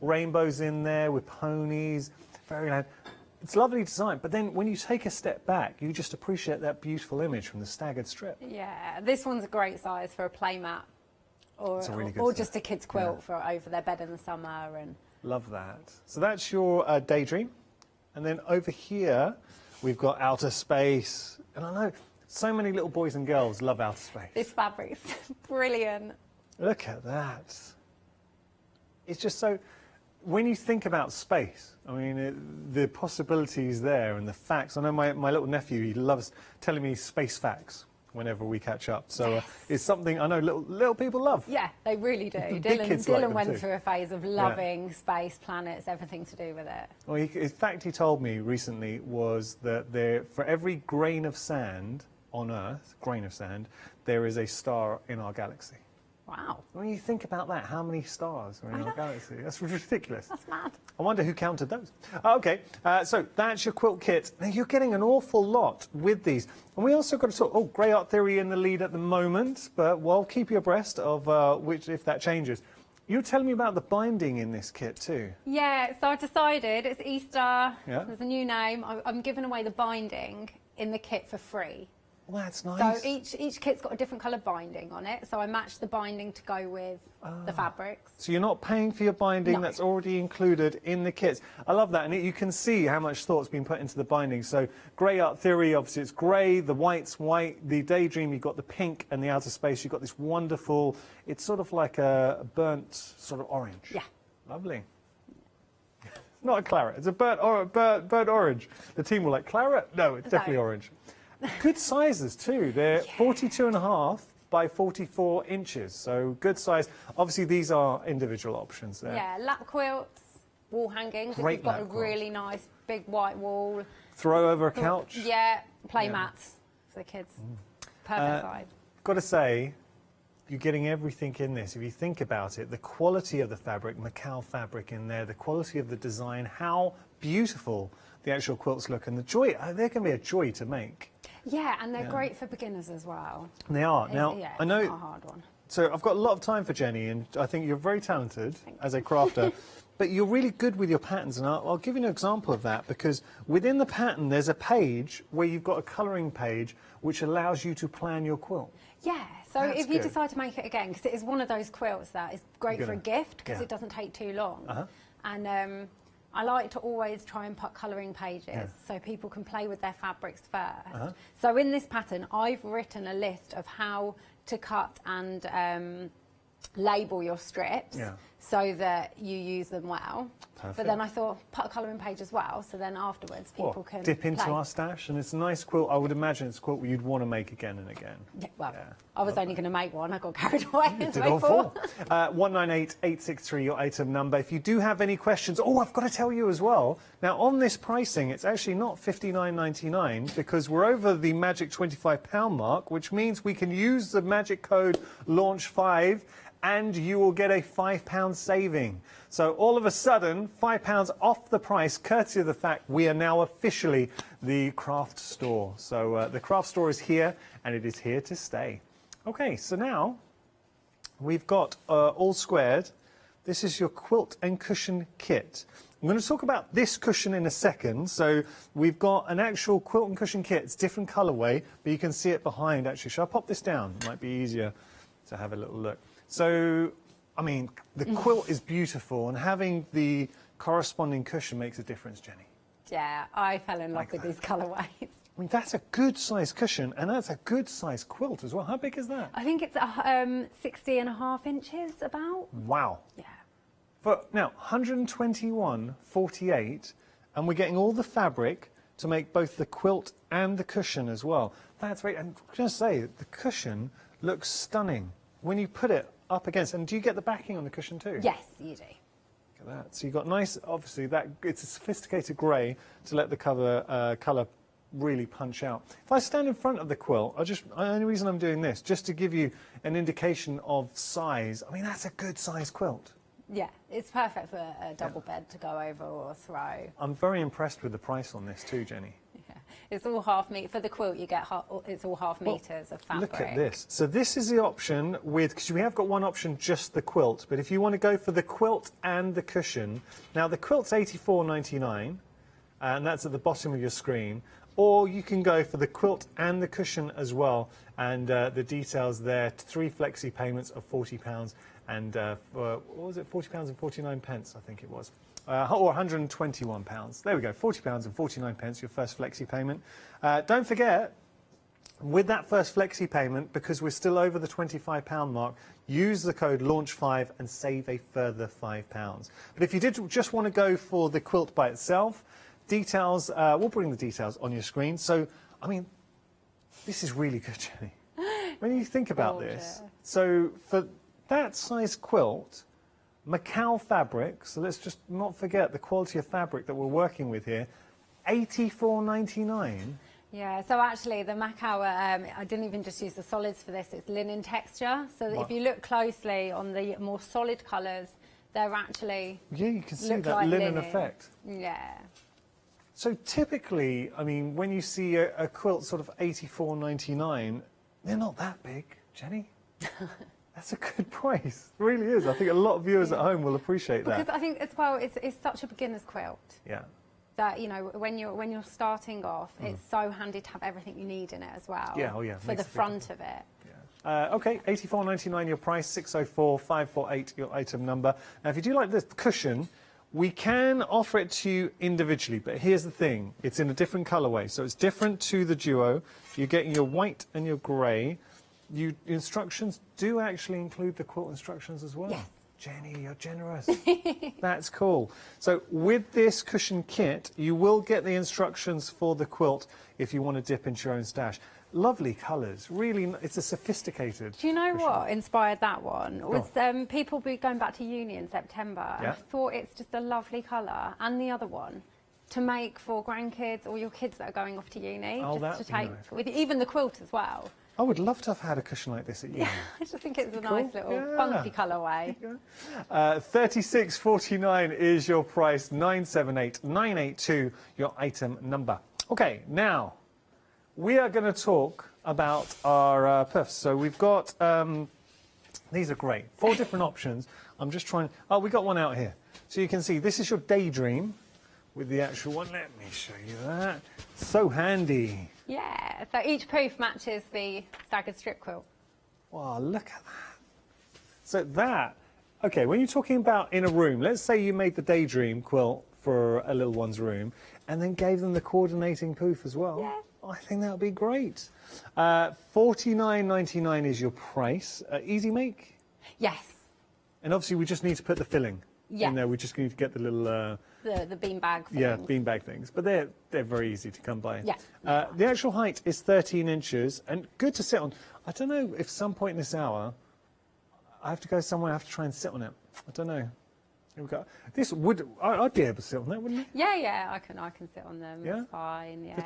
rainbows in there with ponies. Very nice. It's lovely design, but then when you take a step back, you just appreciate that beautiful image from the staggered strip. Yeah, this one's a great size for a playmat, or just a kid's quilt for over their bed in the summer. And love that. So that's your daydream. And then over here, we've got outer space, and I know so many little boys and girls love outer space. This fabric's brilliant. Look at that. It's just so, when you think about space, I mean, the possibilities there and the facts. I know my little nephew, he loves telling me space facts whenever we catch up. So it's something I know little people love. Yeah, they really do. Dylan went through a phase of loving space, planets, everything to do with it. Well, in fact, he told me recently was that for every grain of sand on Earth, there is a star in our galaxy. Wow. When you think about that, how many stars are in our galaxy? That's ridiculous. That's mad. I wonder who counted those. Okay, so that's your quilt kit. Now, you're getting an awful lot with these. And we also got to talk, grey art theory in the lead at the moment, but we'll keep you abreast of if that changes. You were telling me about the binding in this kit too. Yeah, so I decided it's Easter. Yeah. There's a new name. I'm giving away the binding in the kit for free. Well, that's nice. So each kit's got a different colour binding on it, so I matched the binding to go with the fabrics. So you're not paying for your binding, No. that's already included in the kits. I love that, and you can see how much thought's been put into the binding. So grey art theory, obviously it's grey, the white's white, the daydream, you've got the pink, and the outer space, you've got this wonderful, it's sort of like a burnt sort of orange. Yeah. Lovely. Not a claret, it's a burnt orange. The team were like, claret? No, it's definitely orange. Good sizes too. They're 42.5 by 44 inches, so good size. Obviously, these are individual options there. Yeah, lap quilts, wall hangings. Great if you've got a lap quilts. really nice big white wall. Throw over a couch. Yeah, play mats for the kids. Perfect size. Got to say, you're getting everything in this. If you think about it, the quality of the fabric, Macau fabric in there, the quality of the design, how beautiful the actual quilts look, and the joy, they're going to be a joy to make. Yeah, and they're great for beginners as well. They are. Now, yeah, I know, it's not a hard one. So I've got a lot of time for Jenny, and I think you're very talented as a crafter, but you're really good with your patterns, and I'll give you an example of that, because within the pattern there's a page where you've got a colouring page which allows you to plan your quilt. Yeah, so That's if you good. decide to make it again, because it is one of those quilts that is great for a gift, because yeah. it doesn't take too long. Uh-huh. And I like to always try and put colouring pages so people can play with their fabrics first. Uh-huh. So in this pattern, I've written a list of how to cut and label your strips. Yeah. so that you use them well. Perfect. But then I thought, put a colouring page as well, so then afterwards people can dip into play. our stash, and it's a nice quilt. I would imagine it's a quilt you'd want to make again and again. Yeah, well, I was only going to make one. I got carried away. You did all four. 198863, your item number. If you do have any questions, I've got to tell you as well. Now, on this pricing, it's actually not $59.99 because we're over the magic £25 mark, which means we can use the magic code LAUNCH5 and you will get a £5 saving. So all of a sudden, £5 off the price, courtesy of the fact we are now officially the craft store. So the craft store is here, and it is here to stay. Okay, so now we've got all squared. This is your quilt and cushion kit. I'm going to talk about this cushion in a second. So we've got an actual quilt and cushion kit. It's different colourway, but you can see it behind, actually. Shall I pop this down? It might be easier to have a little look. So, I mean, the quilt is beautiful, and having the corresponding cushion makes a difference, Jenny. Yeah, I fell in love with these colourways. I mean, that's a good size cushion, and that's a good size quilt as well. How big is that? I think it's 60.5 inches about. Wow. Yeah. For now, 121.48, and we're getting all the fabric to make both the quilt and the cushion as well. That's right. And I'm going to say, the cushion looks stunning when you put it up against. And do you get the backing on the cushion too? Yes, you do. Look at that. So you've got nice, obviously, that it's a sophisticated grey to let the colour really punch out. If I stand in front of the quilt, the only reason I'm doing this, just to give you an indication of size. I mean, that's a good size quilt. Yeah, it's perfect for a double bed to go over or throw. I'm very impressed with the price on this too, Jenny. Yeah, it's all half meter. For the quilt, you get it's all half meters of fabric. Look at this. So this is the option with, because we have got one option, just the quilt. But if you want to go for the quilt and the cushion, now the quilt's $84.99, and that's at the bottom of your screen. Or you can go for the quilt and the cushion as well, and the details there. 3 flexi payments of £40, and what was it? £40.49, I think it was. Or £121. There we go, £40.49, your first flexi payment. Don't forget, with that first flexi payment, because we're still over the £25 mark, use the code LAUNCH5 and save a further £5. But if you did just want to go for the quilt by itself, details, we'll bring the details on your screen. So, I mean, this is really good, Jenny. When you think about this, so for that size quilt, Macao fabric, so let's just not forget the quality of fabric that we're working with here, $84.99. Yeah, so actually the Macao, I didn't even just use the solids for this, it's linen texture. So that if you look closely on the more solid colours, they're actually you can see that like linen effect. Yeah. So typically, I mean, when you see a quilt sort of $84.99, they're not that big, Jenny. That's a good price. It really is. I think a lot of viewers at home will appreciate that. Because I think as well, it's such a beginner's quilt. Yeah. That, you know, when you're starting off, it's so handy to have everything you need in it as well. Yeah, oh yeah. For the front of it. Okay, $84.99 your price, 604548 your item number. Now, if you do like this cushion, we can offer it to you individually, but here's the thing. It's in a different colourway, so it's different to the duo. You're getting your white and your grey. Instructions do actually include the quilt instructions as well. Yes. Jenny, you're generous. That's cool. So with this cushion kit, you will get the instructions for the quilt if you want to dip into your own stash. Lovely colours. Really, it's a sophisticated Do you know cushion. what inspired that one? Was people be going back to uni in September. And I thought it's just a lovely colour. And the other one, to make for grandkids or your kids that are going off to uni. Just to take with you. Even the quilt as well. I would love to have had a cushion like this at uni. I just think it's a nice little funky colourway. $36.49 is your price, 978-982 your item number. Okay, now we are going to talk about our puffs. So we've got, these are great, 4 different options. I'm just trying, we got one out here. So you can see this is your Daydream with the actual one. Let me show you that. So handy. Yeah, so each poof matches the Staggered strip quilt. Wow, look at that. So that, okay, when you're talking about in a room, let's say you made the Daydream quilt for a little one's room and then gave them the coordinating poof as well. Yeah. I think that would be great. $49.99 is your price. Easy make? Yes. And obviously we just need to put the filling Yeah. in there. We just need to get the little... The beanbag things. yeah, beanbag things. But they're very easy to come by. Yeah. The actual height is 13 inches and good to sit on. I don't know if some point in this hour I have to go somewhere, I have to try and sit on it. I don't know. Here we go. This would... I'd be able to sit on that, wouldn't I? Yeah, I can sit on them. Yeah? It's fine, yeah.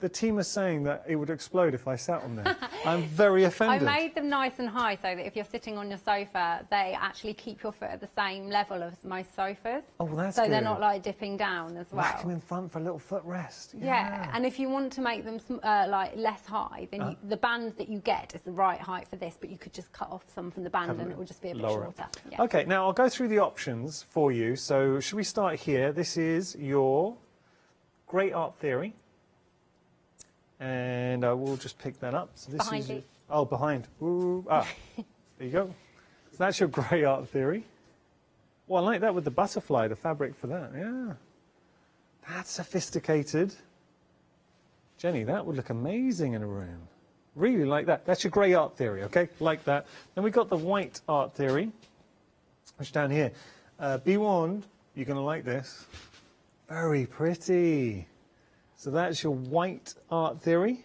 The team are saying that it would explode if I sat on there. I'm very offended. I made them nice and high so that if you're sitting on your sofa, they actually keep your foot at the same level as most sofas. Oh, well, that's so good. they're not like dipping down as well. Whack them in front for a little footrest. Yeah, and if you want to make them like less high, then the band that you get is the right height for this, but you could just cut off some from the band and it will just be a bit lower shorter. it. Yeah. Okay, now I'll go through the options for you. So should we start here? This is your Great Art Theory. And I will just pick that up. So this Behind is you. Oh, behind. Ooh, there you go. So that's your Great Art Theory. Well, I like that with the butterfly, the fabric for that. Yeah. That's sophisticated. Jenny, that would look amazing in a room. Really like that. That's your Great Art Theory, okay? Like that. Then we've got the White Art Theory, which is down here. Be warned, you're going to like this. Very pretty. So that's your White Art Theory.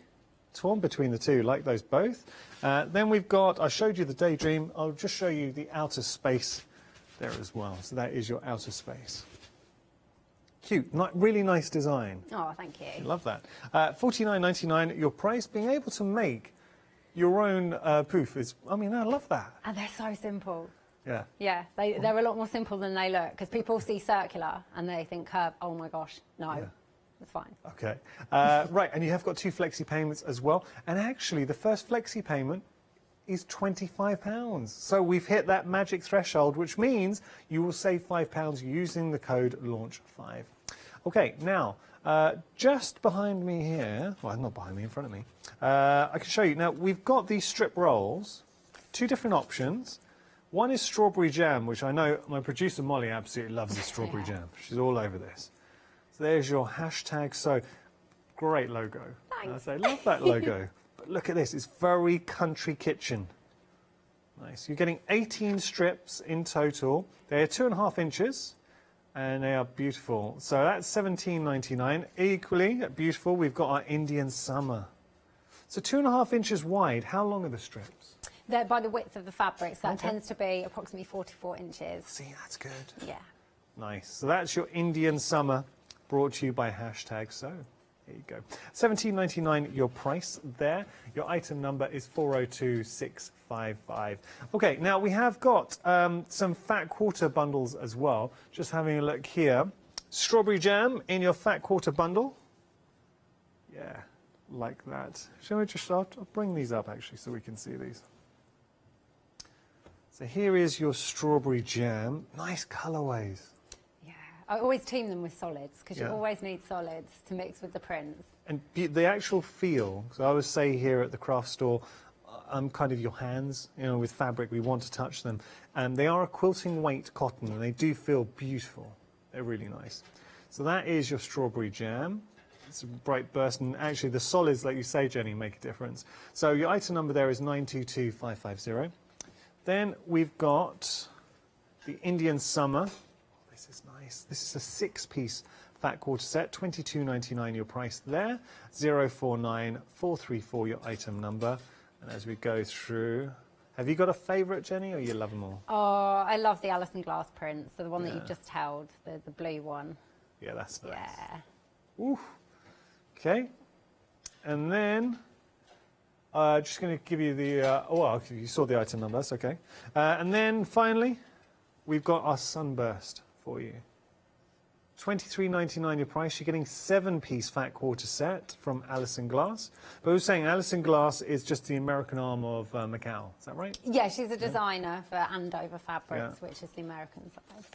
Torn between the two, like those both. Then we've got, I showed you the Daydream. I'll just show you the outer space there as well. So that is your outer space. Cute, really nice design. Oh, thank you. I love that. $49.99, your price. Being able to make your own poof is, I mean, I love that. And they're so simple. Yeah. Yeah, they're a lot more simple than they look because people see circular and they think curve. Oh my gosh, no. Yeah. It's fine. Okay. Right, and you have got 2 flexi payments as well. And actually, the first flexi payment is £25. So we've hit that magic threshold, which means you will save £5 using the code LAUNCH5. Okay, now, just behind me here, well, not behind me, in front of me, I can show you. Now, we've got these strip rolls, 2 different options. One is strawberry jam, which I know my producer Molly absolutely loves the strawberry jam. She's all over this. So there's your hashtag. So great logo. Thanks. I love that logo. But look at this. It's very country kitchen. Nice. You're getting 18 strips in total. They're 2.5 inches, and they are beautiful. So that's $17.99. Equally beautiful, we've got our Indian Summer. So 2.5 inches wide. How long are the strips? They're by the width of the fabric, so that tends to be approximately 44 inches. See, that's good. Yeah. Nice. So that's your Indian Summer, brought to you by hashtag. So here you go. $17.99 your price there. Your item number is 402655. Okay, now we have got some fat quarter bundles as well. Just having a look here. Strawberry jam in your fat quarter bundle. Yeah, like that. Shall we just, I'll bring these up actually so we can see these. So here is your strawberry jam. Nice colourways. I always team them with solids because you Yeah. always need solids to mix with the prints. And the actual feel, so I always say here at the craft store, I'm kind of your hands, you know, with fabric, we want to touch them. And they are a quilting weight cotton and they do feel beautiful. They're really nice. So that is your strawberry jam. It's a bright burst, and actually the solids, like you say, Jenny, make a difference. So your item number there is 922550. Then we've got the Indian Summer. This is nice. This is a 6-piece fat quarter set, $22.99 your price there, 049434 your item number. And as we go through, have you got a favourite, Jenny, or you love them all? Oh, I love the Alison Glass prints, so the one that you've just held, the blue one. Yeah, that's nice. Yeah. Ooh. Okay. And then, just going to give you the, well, you saw the item number, that's okay. And then finally, we've got our Sunburst for you. $23.99 your price. You're getting 7-piece fat quarter set from Alison Glass. But we were saying Alison Glass is just the American arm of Macau. Is that right? Yeah, she's a designer for Andover Fabrics, which is the American side.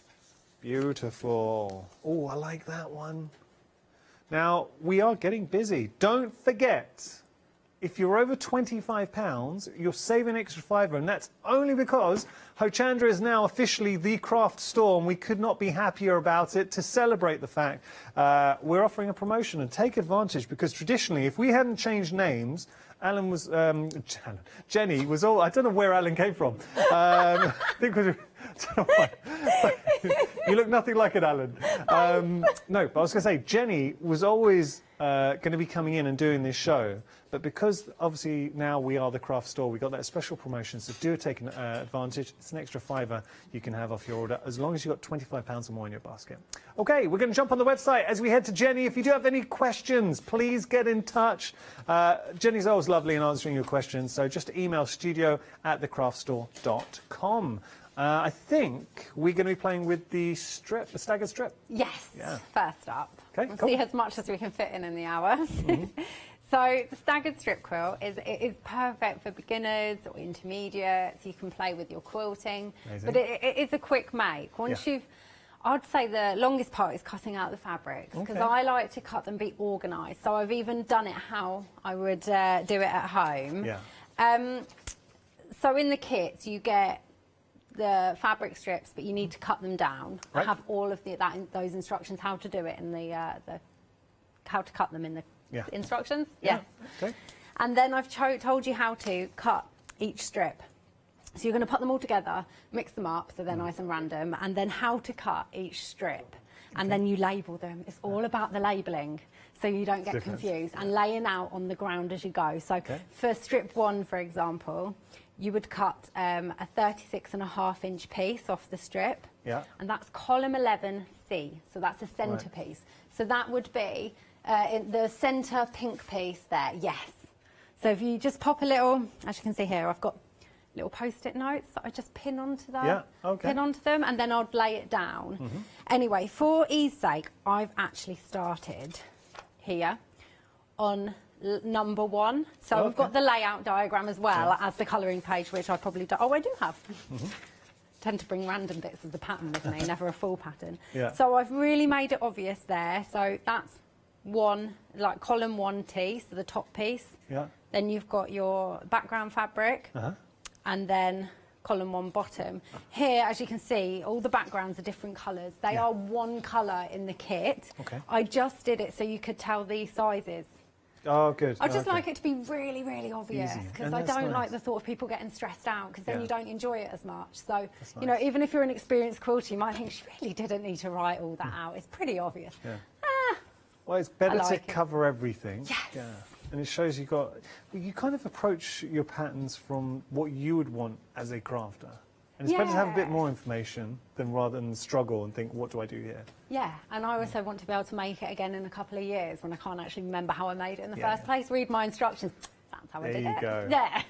Beautiful. Oh, I like that one. Now, we are getting busy. Don't forget, if you're over £25, you're saving an extra £5, and that's only because Hochanda is now officially the craft store, and we could not be happier about it. To celebrate the fact, we're offering a promotion, and take advantage, because traditionally, if we hadn't changed names, Alan was, Jenny was all, I don't know where Alan came from. I think it was, I don't know why. You look nothing like it, Alan. No, but I was going to say, Jenny was always going to be coming in and doing this show, but because obviously now we are the craft store, we got that special promotion, so do take advantage. It's an extra £5 you can have off your order, as long as you've got £25 or more in your basket. Okay, we're going to jump on the website as we head to Jenny. If you do have any questions, please get in touch. Jenny's always lovely in answering your questions, so just email studio@thecraftstore.com. I think we're going to be playing with the strip, the staggered strip. Yes, yeah. First up. Okay, we'll cool. see as much as we can fit in the hour. So the staggered strip quilt is perfect for beginners or intermediates. You can play with your quilting. Amazing. But it is a quick make. Once you've, I'd say the longest part is cutting out the fabrics, because I like to cut them, be organised. So I've even done it how I would do it at home. Yeah. So in the kits you get the fabric strips, but you need to cut them down. Right. I have all of those instructions how to do it in the how to cut them in the instructions. Yeah. Yes. Okay. And then I've told you how to cut each strip. So you're going to put them all together, mix them up so they're nice and random, and then how to cut each strip. And then you label them. It's all about the labelling, so you don't get confused, and laying out on the ground as you go. So for strip 1, for example, you would cut a 36.5-inch piece off the strip, and that's column 11C, so that's a centre piece. So that would be in the centre pink piece there, yes. So if you just pop a little, as you can see here, I've got little post-it notes that I just pin onto them, pin onto them, and then I'd lay it down. Anyway, for ease sake, I've actually started here on number 1. So we've got the layout diagram as well as the colouring page, which I probably do. Oh, I do have. Tend to bring random bits of the pattern with me, never a full pattern. So I've really made it obvious there. So that's one, like column 1T, so the top piece. Then you've got your background fabric, and then column 1 bottom. Here, as you can see, all the backgrounds are different colours. They are one colour in the kit. I just did it so you could tell the sizes. Oh, good. I just like it to be really, really obvious, because I don't like the thought of people getting stressed out, because then you don't enjoy it as much. So, you know, even if you're an experienced quilter, you might think she really didn't need to write all that out. It's pretty obvious. Well, it's better like to cover everything. Yes. And it shows you kind of approach your patterns from what you would want as a crafter. And it's better to have a bit more information rather than struggle and think, what do I do here? Yeah, and I also want to be able to make it again in a couple of years when I can't actually remember how I made it in the first place. Read my instructions. That's how I did it. There you go. Yeah.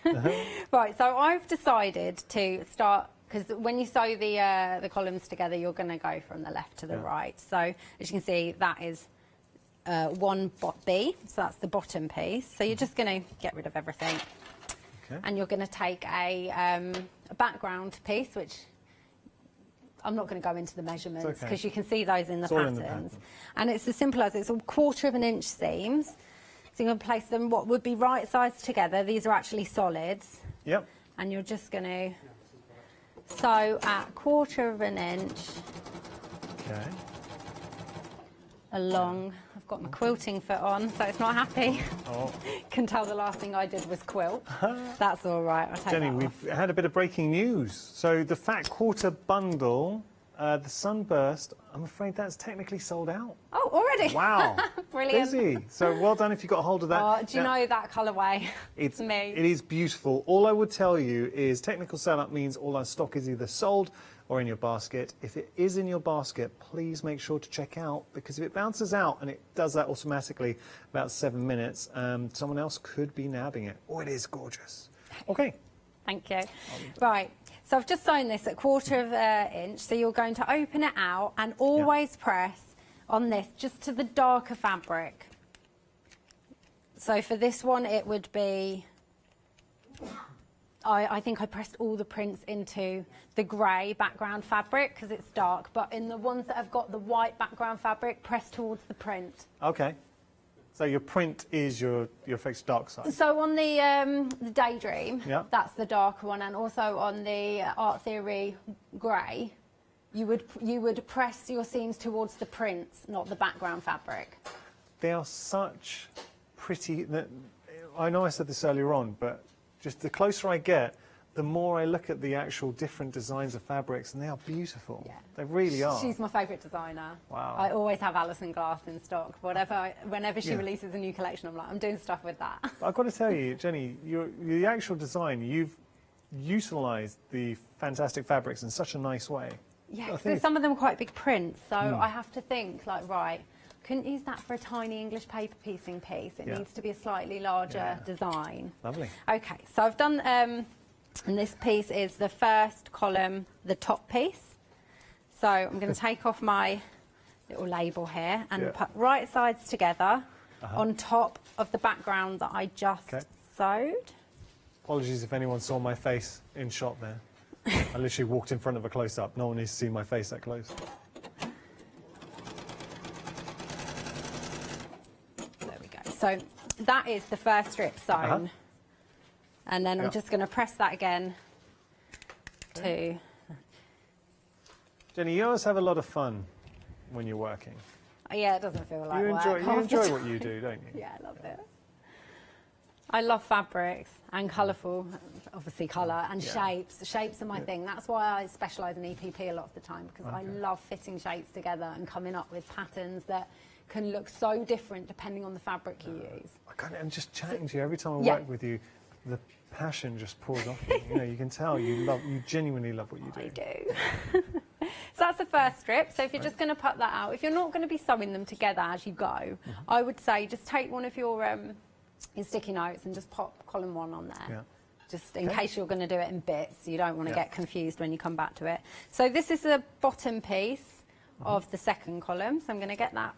Right, so I've decided to start, because when you sew the columns together, you're going to go from the left to the right. So as you can see, that is 1B, so that's the bottom piece. So you're just going to get rid of everything. And you're going to take a background piece, which I'm not going to go into the measurements because you can see those in the patterns. And it's as simple as it's a 1/4 inch seams. So you're going to place them what would be right sides together. These are actually solids. And you're just going to sew at 1/4 inch along. I've got my quilting foot on, so it's not happy. Can tell the last thing I did was quilt. That's all right. I'll take Jenny, that we've had a bit of breaking news. So the Fat Quarter bundle, the Sunburst, I'm afraid that's technically sold out. Oh, already? Wow. Brilliant. Busy. So well done if you got hold of that. Oh, do you know that colourway? It's me. It is beautiful. All I would tell you is technical sell-out means all our stock is either sold or in your basket. If it is in your basket, please make sure to check out, because if it bounces out, and it does that automatically about 7 minutes, someone else could be nabbing it. Oh, it is gorgeous. Okay. Thank you. Right, so I've just sewn this at 1/4 inch, so you're going to open it out and always press on this just to the darker fabric. So for this one, it would be, I think I pressed all the prints into the grey background fabric because it's dark, but in the ones that have got the white background fabric, press towards the print. Okay. So your print is your fixed dark side. So on the Daydream, Yeah. that's the darker one, and also on the Art Theory grey, you would press your seams towards the prints, not the background fabric. They are such pretty. I know I said this earlier on, but just the closer I get, the more I look at the actual different designs of fabrics, and they are beautiful. Yeah. They really are. She's my favourite designer. Wow. I always have Alison Glass in stock. Whenever she releases a new collection, I'm like, I'm doing stuff with that. I've got to tell you, Jenny, the actual design, you've utilised the fantastic fabrics in such a nice way. Yeah, because some of them are quite big prints, so I have to think, like, right, couldn't use that for a tiny English paper piecing piece. It needs to be a slightly larger design. Lovely. Okay, so I've done, and this piece is the first column, the top piece. So I'm going to take off my little label here and put right sides together on top of the background that I just sewed. Apologies if anyone saw my face in shot there. I literally walked in front of a close-up. No one needs to see my face that close. There we go. So that is the first strip sewn. And then I'm just going to press that again to... Jenny, you always have a lot of fun when you're working. Yeah, it doesn't feel like you work. enjoy what you do, don't you? Yeah, I love it. I love fabrics and colourful, obviously colour, and shapes. Shapes are my thing. That's why I specialise in EPP a lot of the time, because I love fitting shapes together and coming up with patterns that can look so different depending on the fabric you use. I'm just chatting to you every time I work with you. The passion just pours off you. You know, you can tell you genuinely love what you do. I do. So that's the first strip. So if you're just going to put that out, if you're not going to be sewing them together as you go, I would say just take one of your sticky notes and just pop column 1 on there. Just in case you're going to do it in bits, you don't want to get confused when you come back to it. So this is the bottom piece of the second column. So I'm going to get that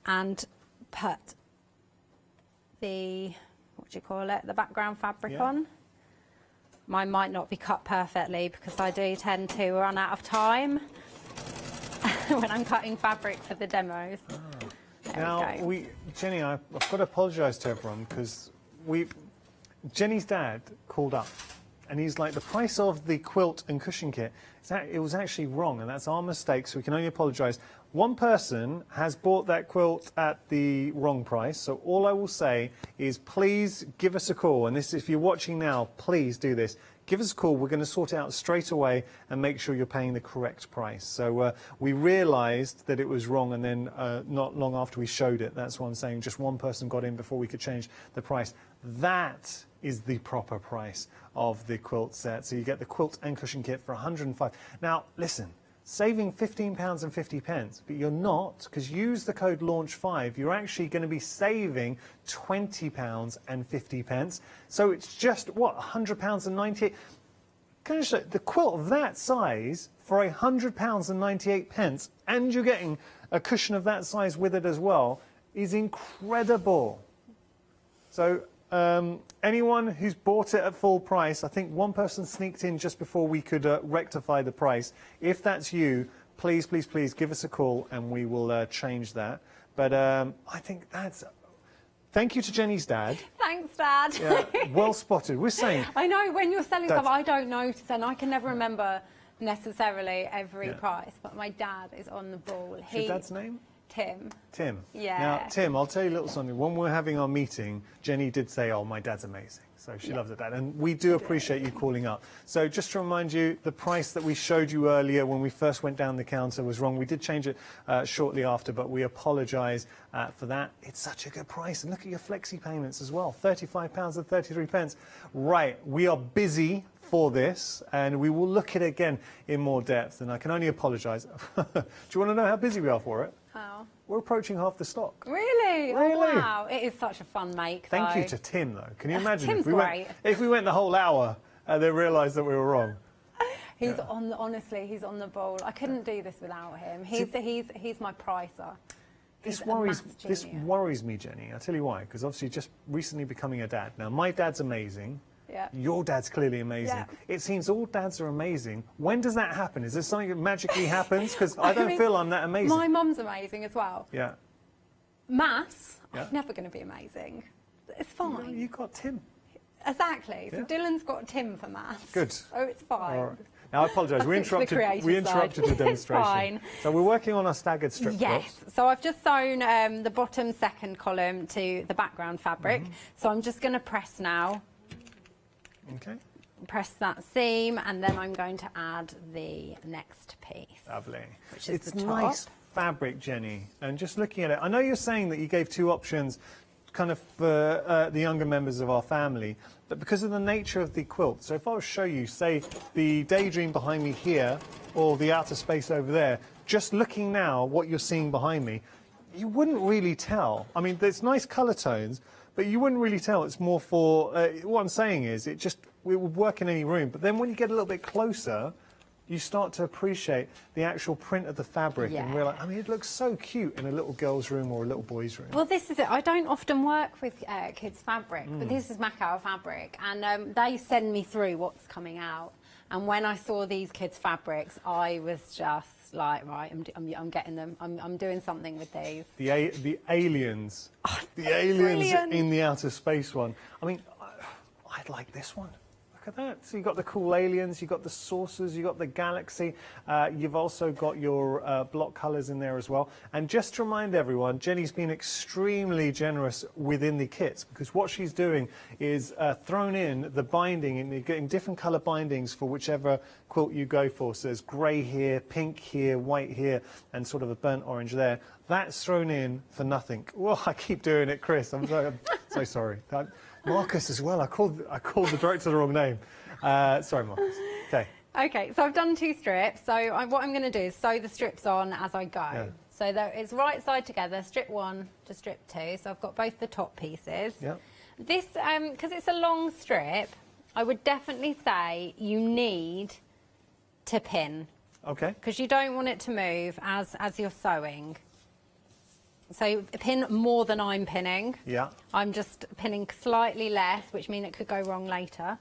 and put the, what do you call it, the background fabric on. Mine might not be cut perfectly because I do tend to run out of time when I'm cutting fabric for the demos. Now, Jenny, I've got to apologise to everyone because Jenny's dad called up and he's like, the price of the quilt and cushion kit, it was actually wrong, and that's our mistake, so we can only apologise. One person has bought that quilt at the wrong price, so all I will say is please give us a call, and this, if you're watching now, please do this. Give us a call. We're going to sort it out straight away and make sure you're paying the correct price. So we realised that it was wrong, and then not long after we showed it, that's what I'm saying, just one person got in before we could change the price. That is the proper price of the quilt set. So you get the quilt and cushion kit for £105. Now, listen. Saving £15.50, but you're not, because use the code LAUNCH5, you're actually going to be saving £20.50. So it's just, what, £100.98? Can I show the quilt of that size for £100.98, and you're getting a cushion of that size with it as well, is incredible. So anyone who's bought it at full price, I think one person sneaked in just before we could rectify the price. If that's you, please, please, please give us a call and we will change that. But I think that's... Thank you to Jenny's dad. Thanks, Dad. Yeah, well spotted. We're saying... I know, when you're selling stuff, I don't notice, and I can never remember necessarily every price, but my dad is on the ball. What's your dad's name? Tim. Tim. Yeah. Now, Tim, I'll tell you a little something. When we were having our meeting, Jenny did say, oh, my dad's amazing. So she loves her dad. And we do appreciate you calling up. So just to remind you, the price that we showed you earlier when we first went down the counter was wrong. We did change it shortly after, but we apologise for that. It's such a good price. And look at your flexi payments as well, £35.33. Right, we are busy for this, and we will look at it again in more depth. And I can only apologise. Do you want to know how busy we are for it? How? We're approaching half the stock. Really? Really? Oh, wow. It is such a fun make, Thank you to Tim, though. Can you imagine Tim's great. if we went the whole hour and then realised that we were wrong? He's honestly, he's on the ball. I couldn't do this without him. He's my pricer. This worries me, Jenny. I'll tell you why. Because obviously just recently becoming a dad. Now, my dad's amazing. Yeah. Your dad's clearly amazing. Yeah. It seems all dads are amazing. When does that happen? Is there something that magically happens? Because I don't feel I'm that amazing. My mum's amazing as well. Yeah. Maths, Yeah. I'm never going to be amazing. It's fine. You got Tim. Exactly. So Yeah. Dylan's got Tim for maths. Good. So it's fine. All right. Now, I apologise. We That's the interrupted. creative We side. interrupted the It's demonstration. fine. So we're working on our staggered strip Yes, quilts. so I've just sewn the bottom second column to the background fabric. So I'm just going to press now, Okay. press that seam, and then I'm going to add the next piece. Lovely. Which is It's the top. nice fabric, Jenny. And just looking at it, I know you're saying that you gave two options kind of for the younger members of our family, but because of the nature of the quilt, so if I was to show you, say, the daydream behind me here, or the outer space over there, just looking now what you're seeing behind me, you wouldn't really tell. I mean, there's nice colour tones, but you wouldn't really tell. It's more for, what I'm saying is, it would work in any room, but then when you get a little bit closer, you start to appreciate the actual print of the fabric and realize, I mean, it looks so cute in a little girl's room or a little boy's room. Well, this is it. I don't often work with kids' fabric, but Mm. this is Macao fabric, and they send me through what's coming out. And when I saw these kids' fabrics, I was just like, right, I'm getting them. I'm doing something with these. The aliens. The aliens brilliant. in the outer space one. I mean, I'd like this one. Look at that. So you've got the cool aliens, you've got the saucers, you've got the galaxy. You've also got your block colours in there as well. And just to remind everyone, Jenny's been extremely generous within the kits, because what she's doing is thrown in the binding, and you're getting different colour bindings for whichever quilt you go for. So there's grey here, pink here, white here, and sort of a burnt orange there. That's thrown in for nothing. Well, I keep doing it, Chris. I'm so sorry. Marcus as well. I called the director the wrong name. Sorry, Marcus. Okay. Okay, so I've done 2 strips. So what I'm going to do is sew the strips on as I go. Yeah. So that it's right side together, strip 1 to strip 2. So I've got both the top pieces. Yeah. This, because it's a long strip, I would definitely say you need to pin. Okay. Because you don't want it to move as you're sewing. So pin more than I'm pinning. Yeah. I'm just pinning slightly less, which means it could go wrong later.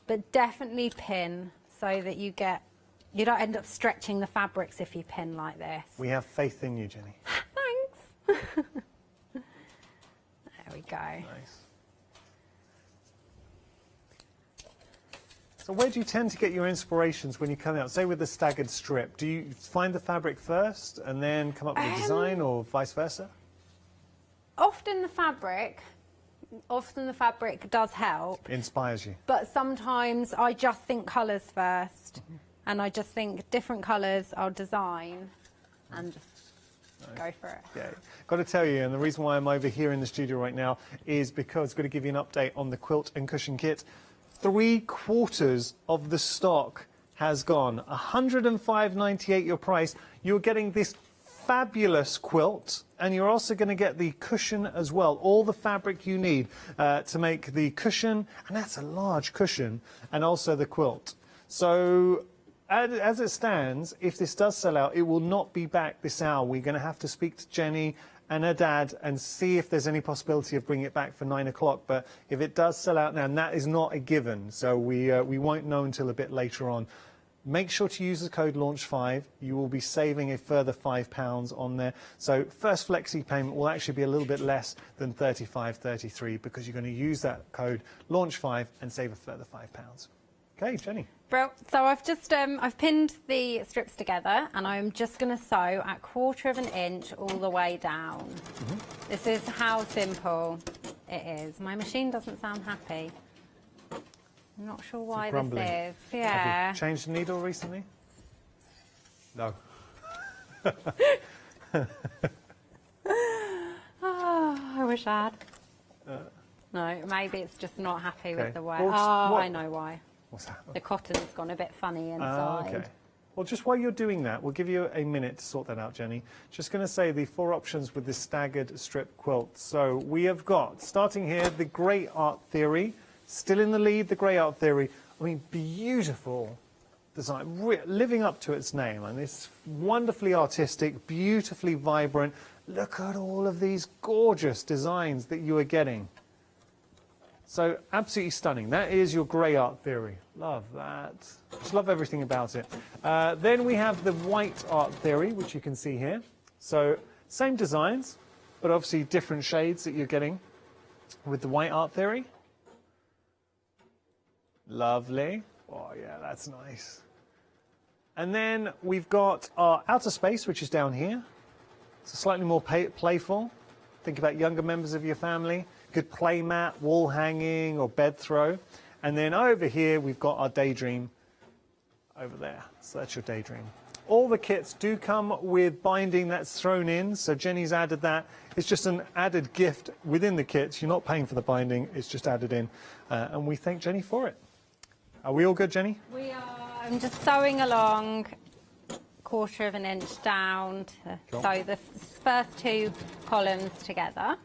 But definitely pin so that you don't end up stretching the fabrics if you pin like this. We have faith in you, Jenny. Thanks. There we go. Nice. So where do you tend to get your inspirations when you come out? Say with the staggered strip, do you find the fabric first and then come up with a design, or vice versa? Often the fabric does help. Inspires you. But sometimes I just think colours first. And I just think different colours I'll design and just go for it. Yeah, got to tell you, and the reason why I'm over here in the studio right now is because I'm going to give you an update on the quilt and cushion kit. 3/4 of the stock has gone. $105.98 your price. You're getting this fabulous quilt, and you're also going to get the cushion as well. All the fabric you need to make the cushion, and that's a large cushion, and also the quilt. So as it stands, if this does sell out, it will not be back this hour. We're going to have to speak to Jenny and her dad and see if there's any possibility of bringing it back for 9 o'clock. But if it does sell out now, and that is not a given, so we won't know until a bit later on. Make sure to use the code LAUNCH5. You will be saving a further £5 on there. So first flexi payment will actually be a little bit less than $35.33 because you're going to use that code LAUNCH5 and save a further £5. Okay, Jenny. Bro, so I've just I've pinned the strips together, and I'm just going to sew at 1/4 inch all the way down. This is how simple it is. My machine doesn't sound happy. I'm not sure why this is. Yeah. Have you changed the needle recently? No. Oh, I wish I had. No, maybe it's just not happy with the way. Well, I know why. What's that? The cotton's gone a bit funny inside. Okay. Well, just while you're doing that, we'll give you a minute to sort that out, Jenny. Just going to say the 4 options with this staggered strip quilt. So we have got, starting here, the Grey Art Theory. Still in the lead, the Grey Art Theory. I mean, beautiful design, living up to its name. And it's wonderfully artistic, beautifully vibrant. Look at all of these gorgeous designs that you are getting. So absolutely stunning. That is your Grey Art Theory. Love that. Just love everything about it. Then we have the White Art Theory, which you can see here. So same designs, but obviously different shades that you're getting with the white art theory. Lovely. Oh yeah, that's nice. And then we've got our outer space, which is down here. It's slightly more playful. Think about younger members of your family. Good play mat, wall hanging, or bed throw. And then over here, we've got our daydream over there. So that's your daydream. All the kits do come with binding that's thrown in. So Jenny's added that. It's just an added gift within the kits. You're not paying for the binding. It's just added in. And we thank Jenny for it. Are we all good, Jenny? We are. I'm just sewing along, 1/4 of an inch down to sew the first 2 columns together.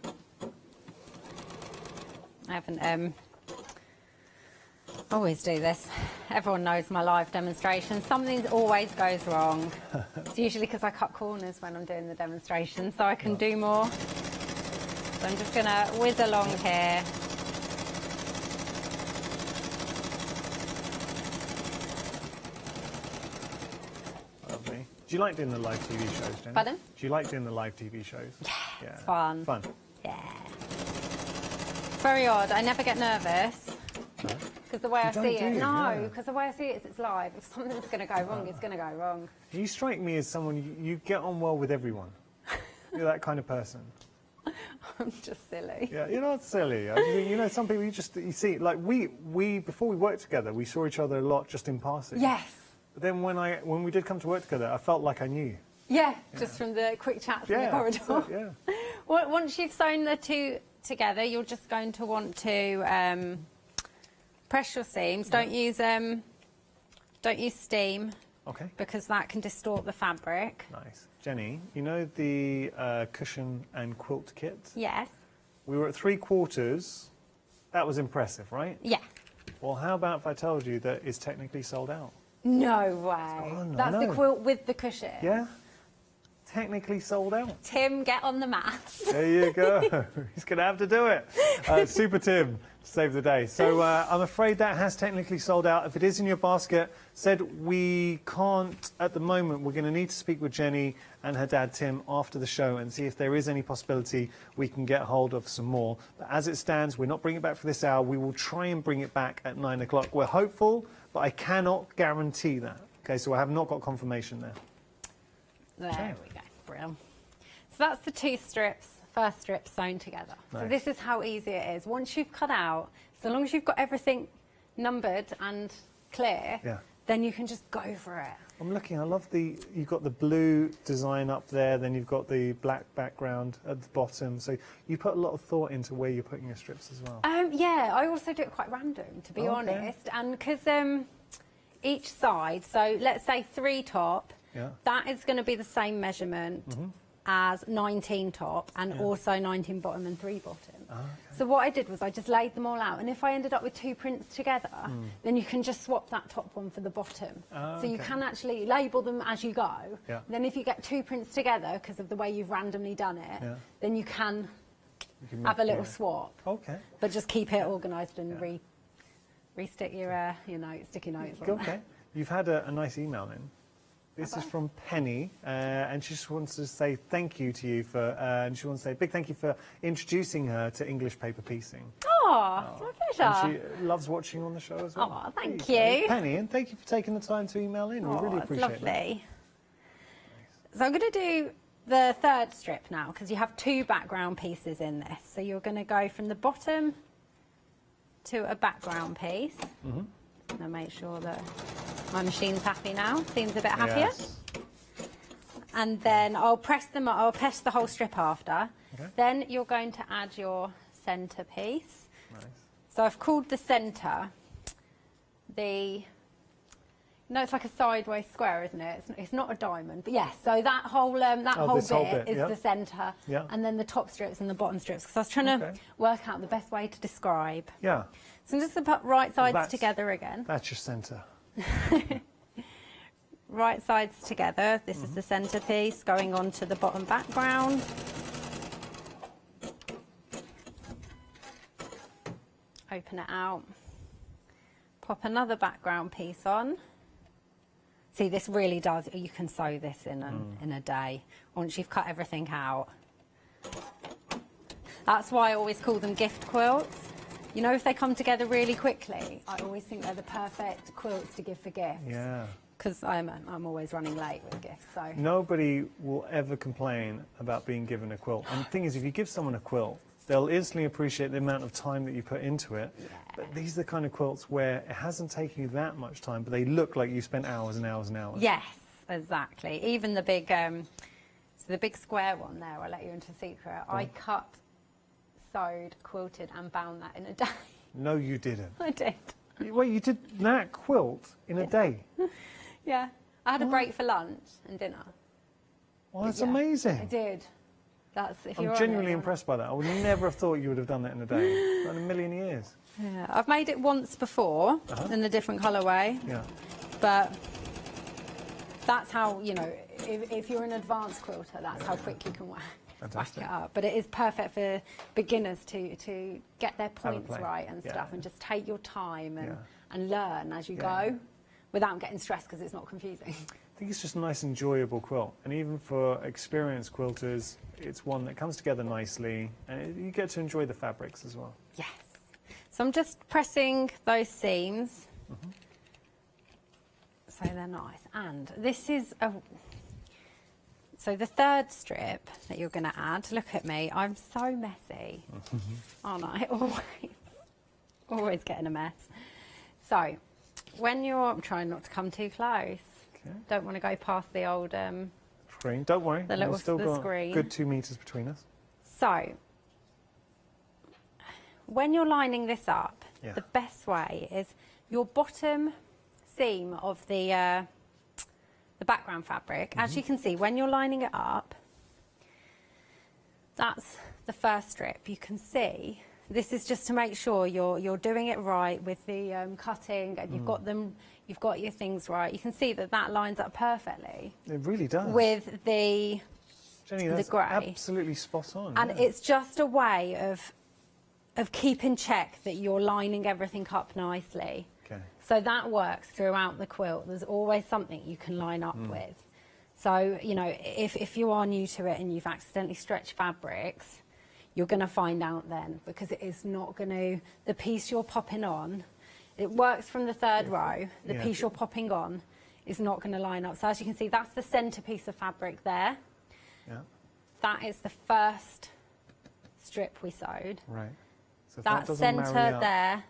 I haven't always do this. Everyone knows my live demonstration. Something always goes wrong. It's usually because I cut corners when I'm doing the demonstration, so I can do more. So I'm just going to whiz along here. Lovely. Do you like doing the live TV shows, Jenny? Pardon? Do you like doing the live TV shows? Yeah, it's fun. Fun. Yeah. It's very odd. I never get nervous. Because the way I see it, because the way I see it is it's live. If something's going to go wrong, it's going to go wrong. You strike me as someone, you get on well with everyone. You're that kind of person. I'm just silly. Yeah, you're not silly. You know, some people, you see, like we before we worked together, we saw each other a lot just in passing. Yes. But then when we did come to work together, I felt like I knew. Yeah, just from the quick chats in the corridor. Yeah. Once you've sewn the 2 together, you're just going to want to press your seams. Don't use steam. Okay. Because that can distort the fabric. Nice. Jenny, you know the cushion and quilt kit? Yes. We were at 3/4. That was impressive, right? Yeah. Well, how about if I told you that it's technically sold out? No way. Oh, no, That's the quilt with the cushion. Yeah. Technically sold out. Tim, get on the maths. There you go. He's going to have to do it. Super Tim, save the day. So I'm afraid that has technically sold out. If it is in your basket, said we can't at the moment. We're going to need to speak with Jenny and her dad Tim after the show and see if there is any possibility we can get hold of some more. But as it stands, we're not bringing it back for this hour. We will try and bring it back at 9 o'clock. We're hopeful, but I cannot guarantee that. Okay, so I have not got confirmation there. There we go. Brilliant. So that's the 2 strips, first strip sewn together. Nice. So this is how easy it is. Once you've cut out, so long as you've got everything numbered and clear, then you can just go for it. I'm looking, I love you've got the blue design up there, then you've got the black background at the bottom. So you put a lot of thought into where you're putting your strips as well. Yeah, I also do it quite random, to be honest. And because each side, so let's say 3 top, that is going to be the same measurement as 19 top and also 19 bottom and 3 bottom. So what I did was I just laid them all out, and if I ended up with 2 prints together, then you can just swap that top one for the bottom. So you can actually label them as you go. Then if you get 2 prints together because of the way you've randomly done it, then you can have a little swap. Okay. But just keep it organised and re-stick your sticky notes on Okay. You've had a nice email in. This is from Penny, and she just wants to say thank you to you for, and she wants to say a big thank you for introducing her to English paper piecing. Oh, it's my pleasure. And she loves watching on the show as well. Oh, thank you. Penny, and thank you for taking the time to email in. We really appreciate it. Lovely. So I'm going to do the 3rd strip now, because you have 2 background pieces in this. So you're going to go from the bottom to a background piece. I'm going to make sure that my machine's happy now. Seems a bit happier. Yes. And then I'll press the whole strip after. Okay. Then you're going to add your centre piece. Nice. So I've called the centre it's like a sideways square, isn't it? It's not a diamond, but yes. So that whole bit is the centre, and then the top strips and the bottom strips. Because I was trying to work out the best way to describe. Yeah. So I'm just going to put right sides together again. That's your centre. Right sides together. This is the centre piece going on to the bottom background. Open it out. Pop another background piece on. See, this really does, you can sew this in a day once you've cut everything out. That's why I always call them gift quilts. You know, if they come together really quickly, I always think they're the perfect quilts to give for gifts. Yeah. Because I'm always running late with gifts, so... Nobody will ever complain about being given a quilt. And the thing is, if you give someone a quilt, they'll instantly appreciate the amount of time that you put into it. Yeah. But these are the kind of quilts where it hasn't taken you that much time, but they look like you spent hours and hours and hours. Yes, exactly. Even the big, so the big square one there, I'll let you into a secret. I cut, sewed, quilted and bound that in a day. No, you didn't. I did. Wait, you did that quilt in a day? Yeah. I had a break for lunch and dinner. Well, that's amazing. I did. That's, if I'm genuinely impressed by that. I would never have thought you would have done that in a day. Not in a million years. Yeah, I've made it once before in a different colourway. Yeah. But that's how, you know, if you're an advanced quilter, that's how quick you can whack it up. But it is perfect for beginners to get their points right and stuff, and just take your time and learn as you go without getting stressed because it's not confusing. I think it's just a nice, enjoyable quilt. And even for experienced quilters, it's one that comes together nicely, and you get to enjoy the fabrics as well. Yes. So I'm just pressing those seams so they're nice. And this is so the third strip that you're going to add, look at me, I'm so messy, aren't I? Always getting a mess. So when I'm trying not to come too close. Don't want to go past the old screen. Don't worry, we've still got screen. Good 2 meters between us. So when you're lining this up, the best way is your bottom seam of the background fabric. As you can see, when you're lining it up, that's the first strip. You can see this is just to make sure you're doing it right with the cutting, and you've got your things right. You can see that lines up perfectly. It really does. With the Jenny, that's grey. Absolutely spot on. And it's just a way of keeping check that you're lining everything up nicely. Okay. So that works throughout the quilt. There's always something you can line up with. So, you know, if you are new to it and you've accidentally stretched fabrics, you're going to find out then, because it is not going to, the piece you're popping on, it works from the third row, the piece you're popping on is not going to line up. So as you can see, that's the centre piece of fabric there. Yeah. That is the first strip we sewed. Right. So that centre there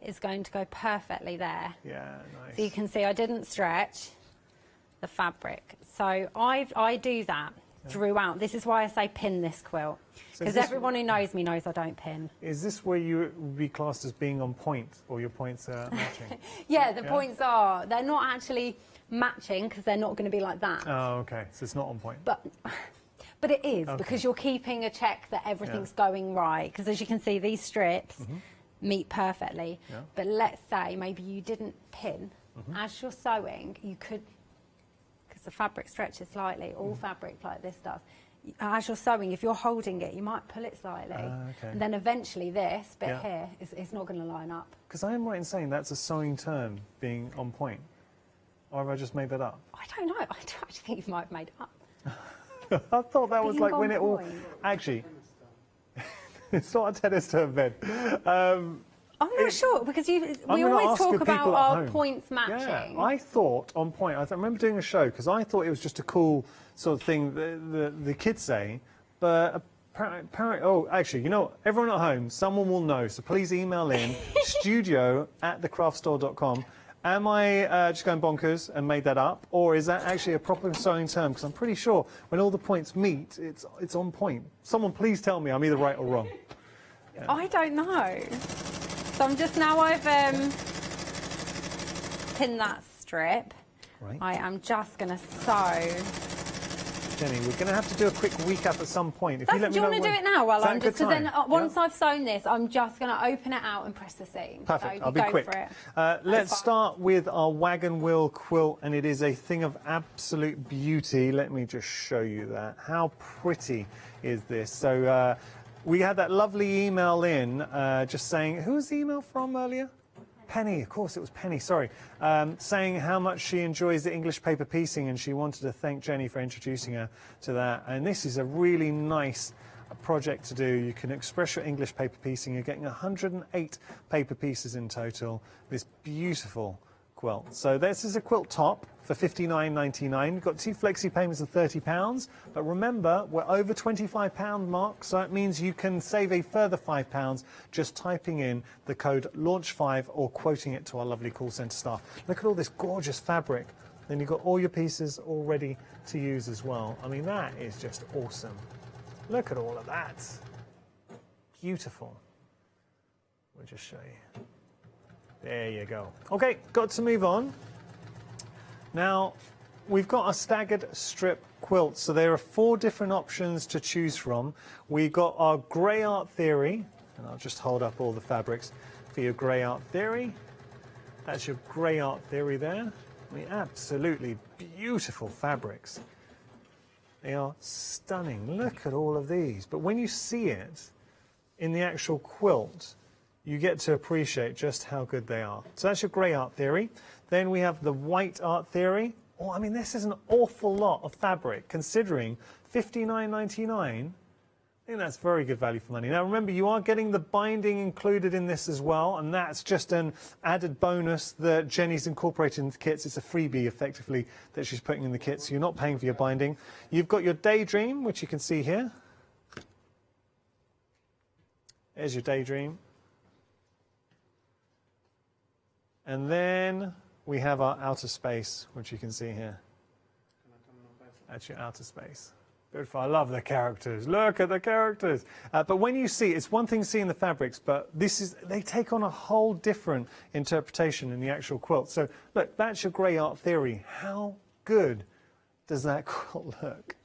is going to go perfectly there. Yeah, nice. So you can see I didn't stretch the fabric. So I do that throughout. This is why I say pin this quilt. Because everyone who knows me knows I don't pin. Is this where you would be classed as being on point, or your points are matching? Yeah, the points are. They're not actually matching because they're not going to be like that. Oh, okay. So it's not on point. But it is, because you're keeping a check that everything's going right. Because as you can see, these strips meet perfectly. Yeah. But let's say maybe you didn't pin. As you're sewing, you could, because the fabric stretches slightly, all fabric like this does. As you're sewing, if you're holding it, you might pull it slightly. And then eventually this bit here is not going to line up. Because I am right in saying that's a sewing term, being on point. Or have I just made that up? I don't know. I actually think you might have made it up. I thought that was like when it all... point. Actually, it's not a tennis term, Ben. I'm not sure, because we always talk about our points matching. Yeah, I thought on point. I remember doing a show, because I thought it was just a cool sort of thing the kids say, but apparently, oh, actually, you know, everyone at home, someone will know, so please email in studio@thecraftstore.com. Am I just going bonkers and made that up, or is that actually a proper sewing term? Because I'm pretty sure when all the points meet, it's on point. Someone please tell me I'm either right or wrong. Yeah. I don't know. So I'm just, now I've pinned that strip. Right. I am just going to sew. Jenny, we're going to have to do a quick recap at some point. If you let me do you want to do it now while I'm just, because then once Yeah. I've sewn this, I'm just going to open it out and press the seam. Perfect, So I'll be quick. For it. Let's start with our wagon wheel quilt, and it is a thing of absolute beauty. Let me just show you that. How pretty is this? So we had that lovely email in just saying, who was the email from earlier? Penny, of course it was Penny, sorry, saying how much she enjoys the English paper piecing, and she wanted to thank Jenny for introducing her to that. And this is a really nice project to do. You can express your English paper piecing. You're getting 108 paper pieces in total. This beautiful quilt. So this is a quilt top for £59.99. You've got 2 flexi payments of £30. But remember, we're over £25 mark, so it means you can save a further £5 just typing in the code LAUNCH5 or quoting it to our lovely call centre staff. Look at all this gorgeous fabric. Then you've got all your pieces all ready to use as well. I mean, that is just awesome. Look at all of that. Beautiful. We'll just show you. There you go. Okay, got to move on. Now, we've got a staggered strip quilt. So there are 4 different options to choose from. We've got our grey art theory, and I'll just hold up all the fabrics for your grey art theory. That's your grey art theory there. I mean, absolutely beautiful fabrics. They are stunning. Look at all of these. But when you see it in the actual quilt, you get to appreciate just how good they are. So that's your grey art theory. Then we have the white art theory. Oh, I mean, this is an awful lot of fabric, considering £59.99. I think that's very good value for money. Now, remember, you are getting the binding included in this as well, and that's just an added bonus that Jenny's incorporated into the kits. It's a freebie, effectively, that she's putting in the kits, so you're not paying for your binding. You've got your Daydream, which you can see here. There's your Daydream. And then we have our Outer Space, which you can see here. That's your Outer Space. Beautiful. I love the characters. Look at the characters. But when you see, it's one thing seeing the fabrics, but they take on a whole different interpretation in the actual quilt. So look, that's your grey art theory. How good does that quilt look?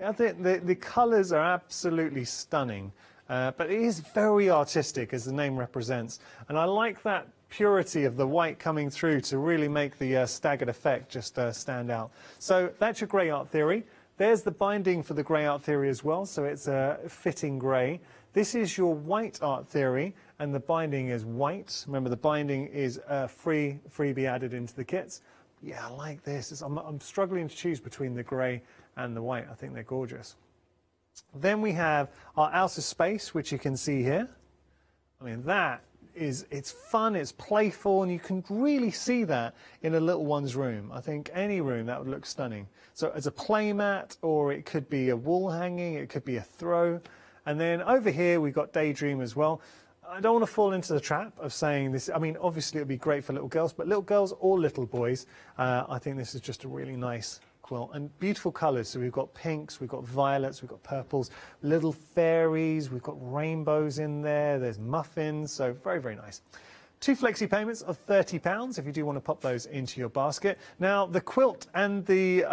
I think the colours are absolutely stunning, but it is very artistic, as the name represents. And I like that purity of the white coming through to really make the staggered effect just stand out. So that's your grey art theory. There's the binding for the grey art theory as well, so it's a fitting grey. This is your white art theory, and the binding is white. Remember, the binding is freebie added into the kits. Yeah, I like this. I'm struggling to choose between the grey and the white. I think they're gorgeous. Then we have our Outer Space, which you can see here. I mean, it's fun, it's playful, and you can really see that in a little one's room. I think any room that would look stunning. So as a playmat, or it could be a wall hanging, it could be a throw. And then over here we've got Daydream as well. I don't want to fall into the trap of saying this. I mean, obviously it would be great for little girls, but little girls or little boys, I think this is just a really nice quilt, and beautiful colours. So we've got pinks, we've got violets, we've got purples, little fairies, we've got rainbows in there, there's muffins, so very, very nice. 2 flexi payments of £30 if you do want to pop those into your basket. Now, the quilt and the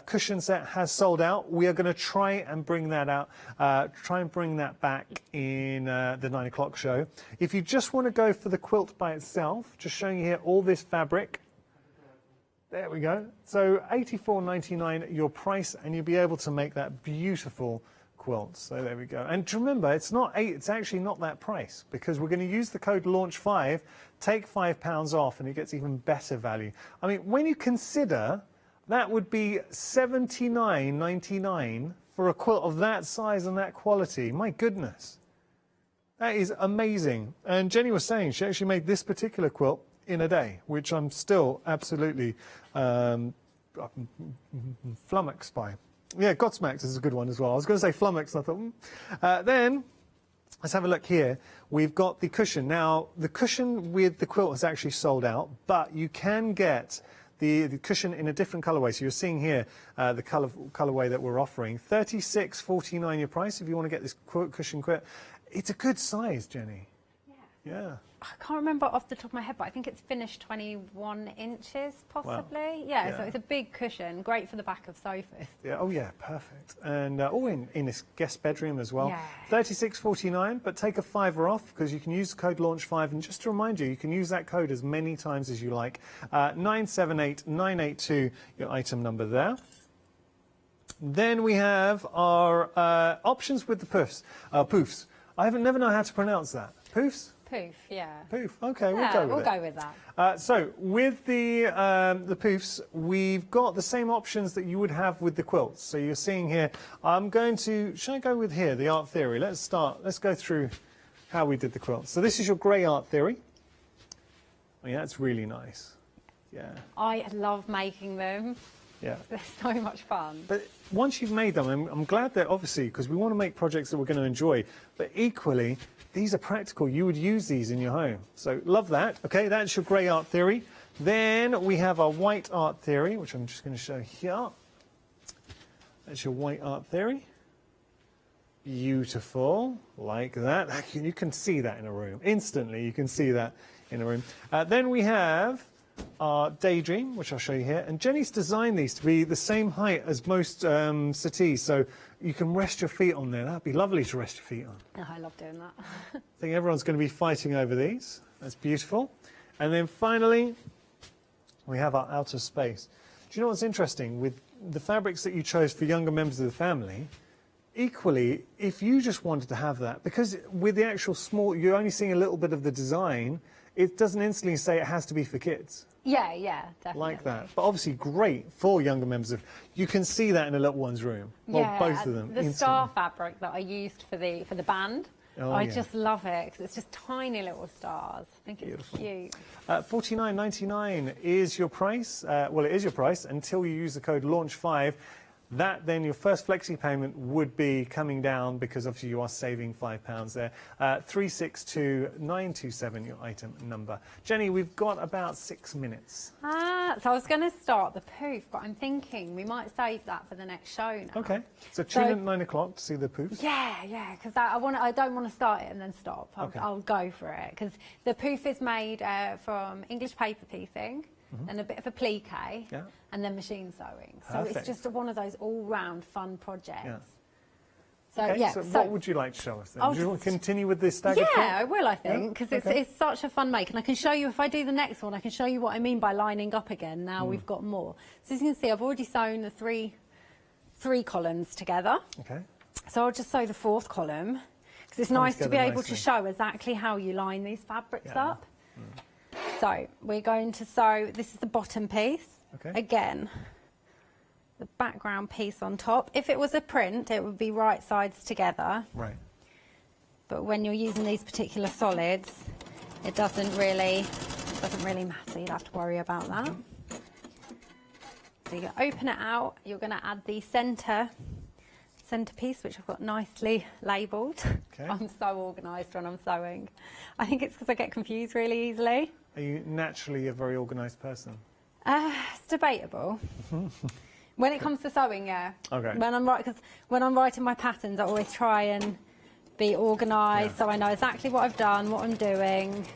cushion set has sold out. We are going to try and bring that out, back in the 9 o'clock show. If you just want to go for the quilt by itself, just showing you here all this fabric. There we go. So £84.99 your price, and you'll be able to make that beautiful quilt. So there we go. And remember, it's actually not that price, because we're going to use the code LAUNCH5, take £5 off, and it gets even better value. I mean, when you consider that would be $79.99 for a quilt of that size and that quality. My goodness. That is amazing. And Jenny was saying she actually made this particular quilt in a day, which I'm still absolutely flummoxed by. Yeah, Godsmacked is a good one as well. I was going to say flummoxed, I thought. Then, let's have a look here. We've got the cushion. Now, the cushion with the quilt has actually sold out, but you can get the cushion in a different colourway. So you're seeing here the colourway that we're offering. $36.49 your price if you want to get this cushion quilt. It's a good size, Jenny. Yeah. I can't remember off the top of my head, but I think it's finished 21 inches, possibly. Wow. Yeah, so it's a big cushion, great for the back of sofas. Yeah. Oh, yeah, perfect. And in this guest bedroom as well. Yeah. $36.49, but take a £5 off, because you can use the code LAUNCH5. And just to remind you, you can use that code as many times as you like. 978982, your item number there. Then we have our options with the poofs. I never know how to pronounce that. Poofs? Poof, yeah. Poof. Okay, Yeah, we'll go with that. So with the poofs, we've got the same options that you would have with the quilts. So you're seeing here. I'm going to. Should I go with here? The art theory. Let's start. Let's go through how we did the quilt. So this is your grey art theory. Oh, yeah, that's really nice. Yeah. I love making them. Yeah. They're so much fun. But once you've made them, I'm glad that obviously, because we want to make projects that we're going to enjoy, but equally, these are practical. You would use these in your home. So love that. Okay, that's your grey art theory. Then we have our white art theory, which I'm just going to show here. That's your white art theory. Beautiful, like that. You can see that in a room. Instantly, you can see that in a room. Then we have our Daydream, which I'll show you here. And Jenny's designed these to be the same height as most settees, so you can rest your feet on there. That'd be lovely to rest your feet on. Oh, I love doing that. I think everyone's going to be fighting over these. That's beautiful. And then finally, we have our outer space. Do you know what's interesting? With the fabrics that you chose for younger members of the family, equally, if you just wanted to have that, because with the actual small, you're only seeing a little bit of the design, it doesn't instantly say it has to be for kids. Yeah, definitely. Like that. But obviously great for younger members of... You can see that in a little one's room. Well, Yeah, both of them. The star fabric that I used for the band, Oh, I yeah. just love it because it's just tiny little stars. I think it's Beautiful. cute. $49.99 is your price. Well, it is your price until you use the code LAUNCH5. That then your first flexi payment would be coming down because obviously you are saving £5 there. 362927 your item number. Jenny, we've got about 6 minutes. So I was going to start the poof, but I'm thinking we might save that for the next show now. Okay, so tune in at 9 o'clock to see the poofs. Yeah, because I don't want to start it and then stop. I'll go for it because the poof is made from English paper piecing. And a bit of applique, and then machine sewing. So Perfect. it's just one of those all-round fun projects. Yeah. So Okay, so what would you like to show us then? Do you want to continue with this staggered quilt? I will, I think, because it's such a fun make. And I can show you, if I do the next one, I can show you what I mean by lining up again. Now we've got more. So as you can see, I've already sewn the three columns together. Okay. So I'll just sew the fourth column, because it's nice to be able to show exactly how you line these fabrics up. So we're going to sew, this is the bottom piece. Again, the background piece on top. If it was a print, it would be right sides together. Right. But when you're using these particular solids, it doesn't really matter. You'd have to worry about that. So you open it out, you're going to add the centre piece, which I've got nicely labelled. I'm so organised when I'm sewing. I think it's because I get confused really easily. Are you naturally a very organised person? It's debatable. When it comes to sewing, yeah. Okay. When I'm writing my patterns, I always try and be organised, so I know exactly what I've done, what I'm doing.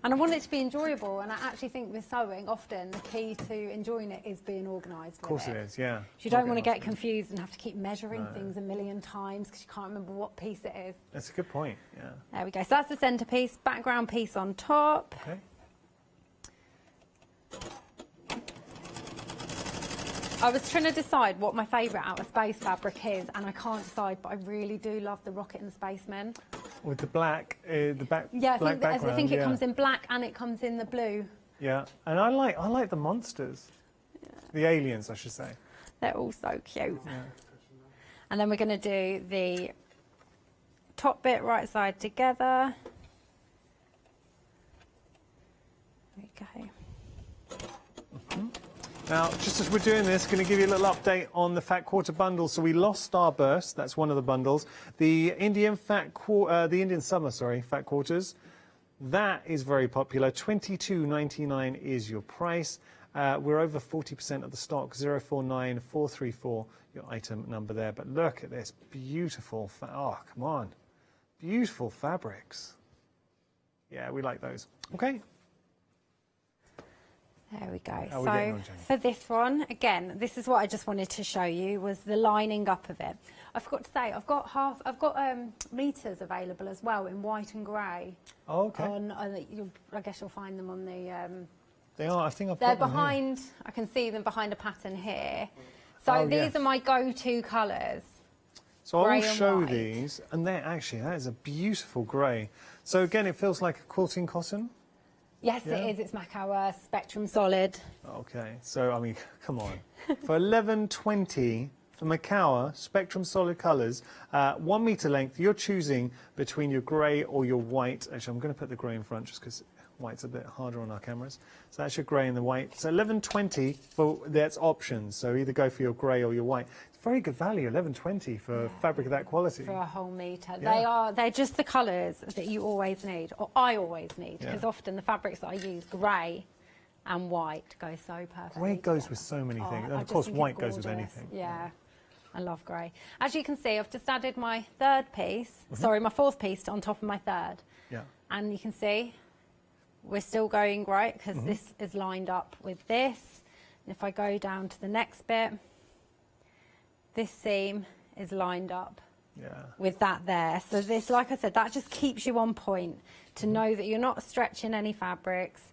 And I want it to be enjoyable, and I actually think with sewing, often the key to enjoying it is being organised with it. Of course it is, yeah. You don't want to get confused and have to keep measuring things a million times because you can't remember what piece it is. That's a good point, yeah. There we go. So that's the centre piece, background piece on top. Okay. I was trying to decide what my favourite outer space fabric is, and I can't decide, but I really do love the Rocket and the Spacemen. With the black, black background. I think it comes in black and it comes in the blue. Yeah, and I like the monsters. Yeah. The aliens, I should say. They're all so cute. Yeah. And then we're going to do the top bit right side together. There we go. Now, just as we're doing this, going to give you a little update on the Fat Quarter bundle. So we lost Starburst, that's one of the bundles. The Indian Fat Summer, Fat Quarters, that is very popular. $22.99 is your price. We're over 40% of the stock. 049434, your item number there. But look at this beautiful, oh come on, beautiful fabrics. Yeah, we like those. Okay. There we go. So for this one, again, this is what I just wanted to show you, was the lining up of it. I forgot to say, I've got meters available as well in white and grey. Oh, okay. I guess you'll find them on the... they are, I think I've they're got them behind, here. I can see them behind a pattern here. So these are my go-to colours. So I grey will and show white. these, and that is a beautiful grey. So again, it feels like a quilting cotton. Yes, Yeah. it is. It's Macauer Spectrum Solid. Okay, so I mean, come on. For $11.20 for Macauer Spectrum Solid Colours, 1 metre length, you're choosing between your grey or your white. Actually, I'm going to put the grey in front just because white's a bit harder on our cameras. So that's your grey and the white. So $11.20 for that's options. So either go for your grey or your white. It's very good value, $11.20 for fabric of that quality. For a whole metre. Yeah. They're just the colours that you always need, or I always need, Yeah. because often the fabrics that I use, grey and white, go so perfectly. Grey goes with so many things. And I of just course, think it's white goes with gorgeous. anything. Yeah. I love grey. As you can see, I've just added my third piece, Mhm. sorry, my fourth piece on top of my third. Yeah. And you can see we're still going great because Mhm. this is lined up with this. And if I go down to the next bit, this seam is lined up with that there. So this, like I said, that just keeps you on point to know that you're not stretching any fabrics,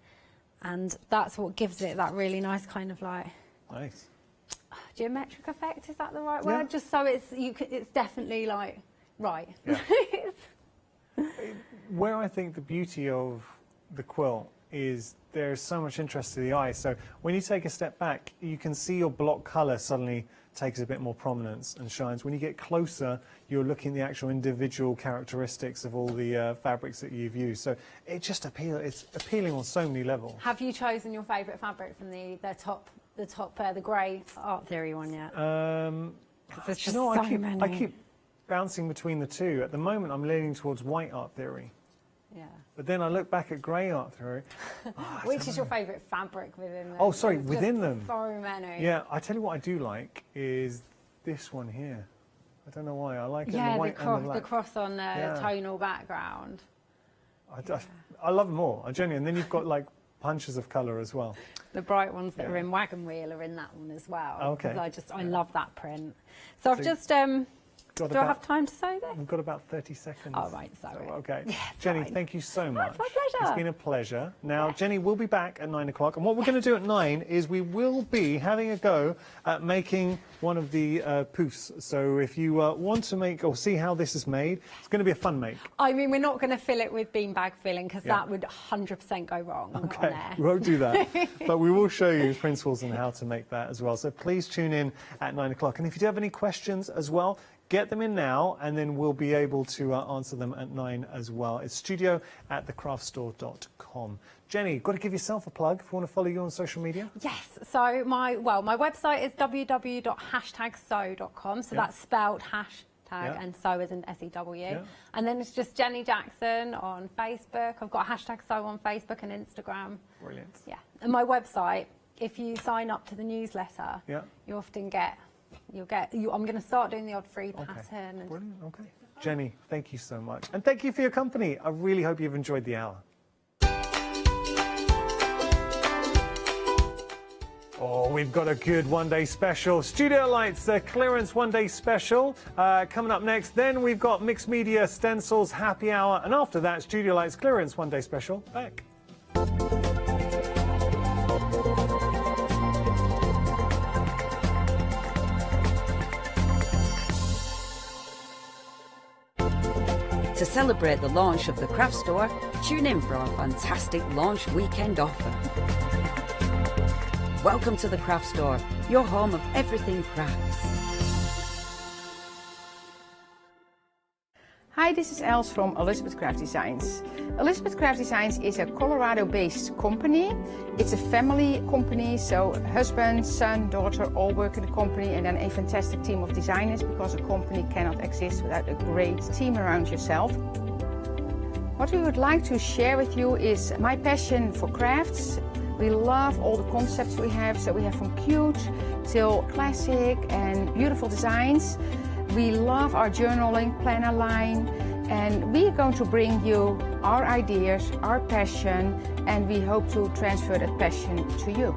and that's what gives it that really nice kind of like Nice. geometric effect. Is that the right Yeah. word? Just so it's definitely like right. Yeah. Where I think the beauty of the quilt is there's so much interest to the eye. So when you take a step back, you can see your block colour suddenly takes a bit more prominence and shines. When you get closer, you're looking at the actual individual characteristics of all the fabrics that you've used. So it just it's appealing on so many levels. Have you chosen your favourite fabric from the grey Art Theory one yet? There's just so many. I keep bouncing between the two. At the moment, I'm leaning towards white Art Theory. Yeah. But then I look back at grey Art Theory. Which is your favourite fabric within them? Oh, sorry, There's within just them. So many. Yeah, I tell you what I do like is this one here. I don't know why. I like it in Yeah, the white and the black. the cross on the tonal background. I love them all. I genuinely. And then you've got like punches of colour as well. The bright ones that are in Wagon Wheel are in that one as well. Okay. 'Cause I love that print. So I've just got do I have time to say this? We've got about 30 seconds. Oh, right, sorry. Okay. Yeah, Jenny, fine. thank you so much. It's my pleasure. It's been a pleasure. Now, Jenny will be back at 9 o'clock. And what we're going to do at 9 is we will be having a go at making one of the poofs. So if you want to make or see how this is made, it's going to be a fun make. I mean, we're not going to fill it with beanbag filling because Yeah. that would 100% go wrong Okay, on there. we won't do that. But we will show you principles on how to make that as well. So please tune in at 9 o'clock. And if you do have any questions as well, get them in now, and then we'll be able to answer them at 9 as well. It's studio@thecraftstore.com. Jenny, got to give yourself a plug if you want to follow you on social media. Yes, so my website is www.hashtagsew.com, so that's spelled hashtag and sew as in SEW. Yeah. And then it's just Jenny Jackson on Facebook. I've got hashtag sew on Facebook and Instagram. Brilliant. Yeah, and my website, if you sign up to the newsletter, Yeah. you often get, I'm going to start doing the odd free pattern. And Brilliant, okay. Jenny, thank you so much. And thank you for your company. I really hope you've enjoyed the hour. Oh, we've got a good one-day special. Studio Lights, clearance one-day special coming up next. Then we've got Mixed Media Stencils Happy Hour. And after that, Studio Lights clearance one-day special. Back. To celebrate the launch of the craft store, tune in for our fantastic launch weekend offer. Welcome to the craft store, your home of everything crafts. Hi, this is Els from Elizabeth Craft Designs. Elizabeth Craft Designs is a Colorado-based company. It's a family company, so husband, son, daughter all work in the company, and then a fantastic team of designers, because a company cannot exist without a great team around yourself. What we would like to share with you is my passion for crafts. We love all the concepts we have, so we have from cute till classic and beautiful designs. We love our journaling planner line, and we are going to bring you our ideas, our passion, and we hope to transfer that passion to you.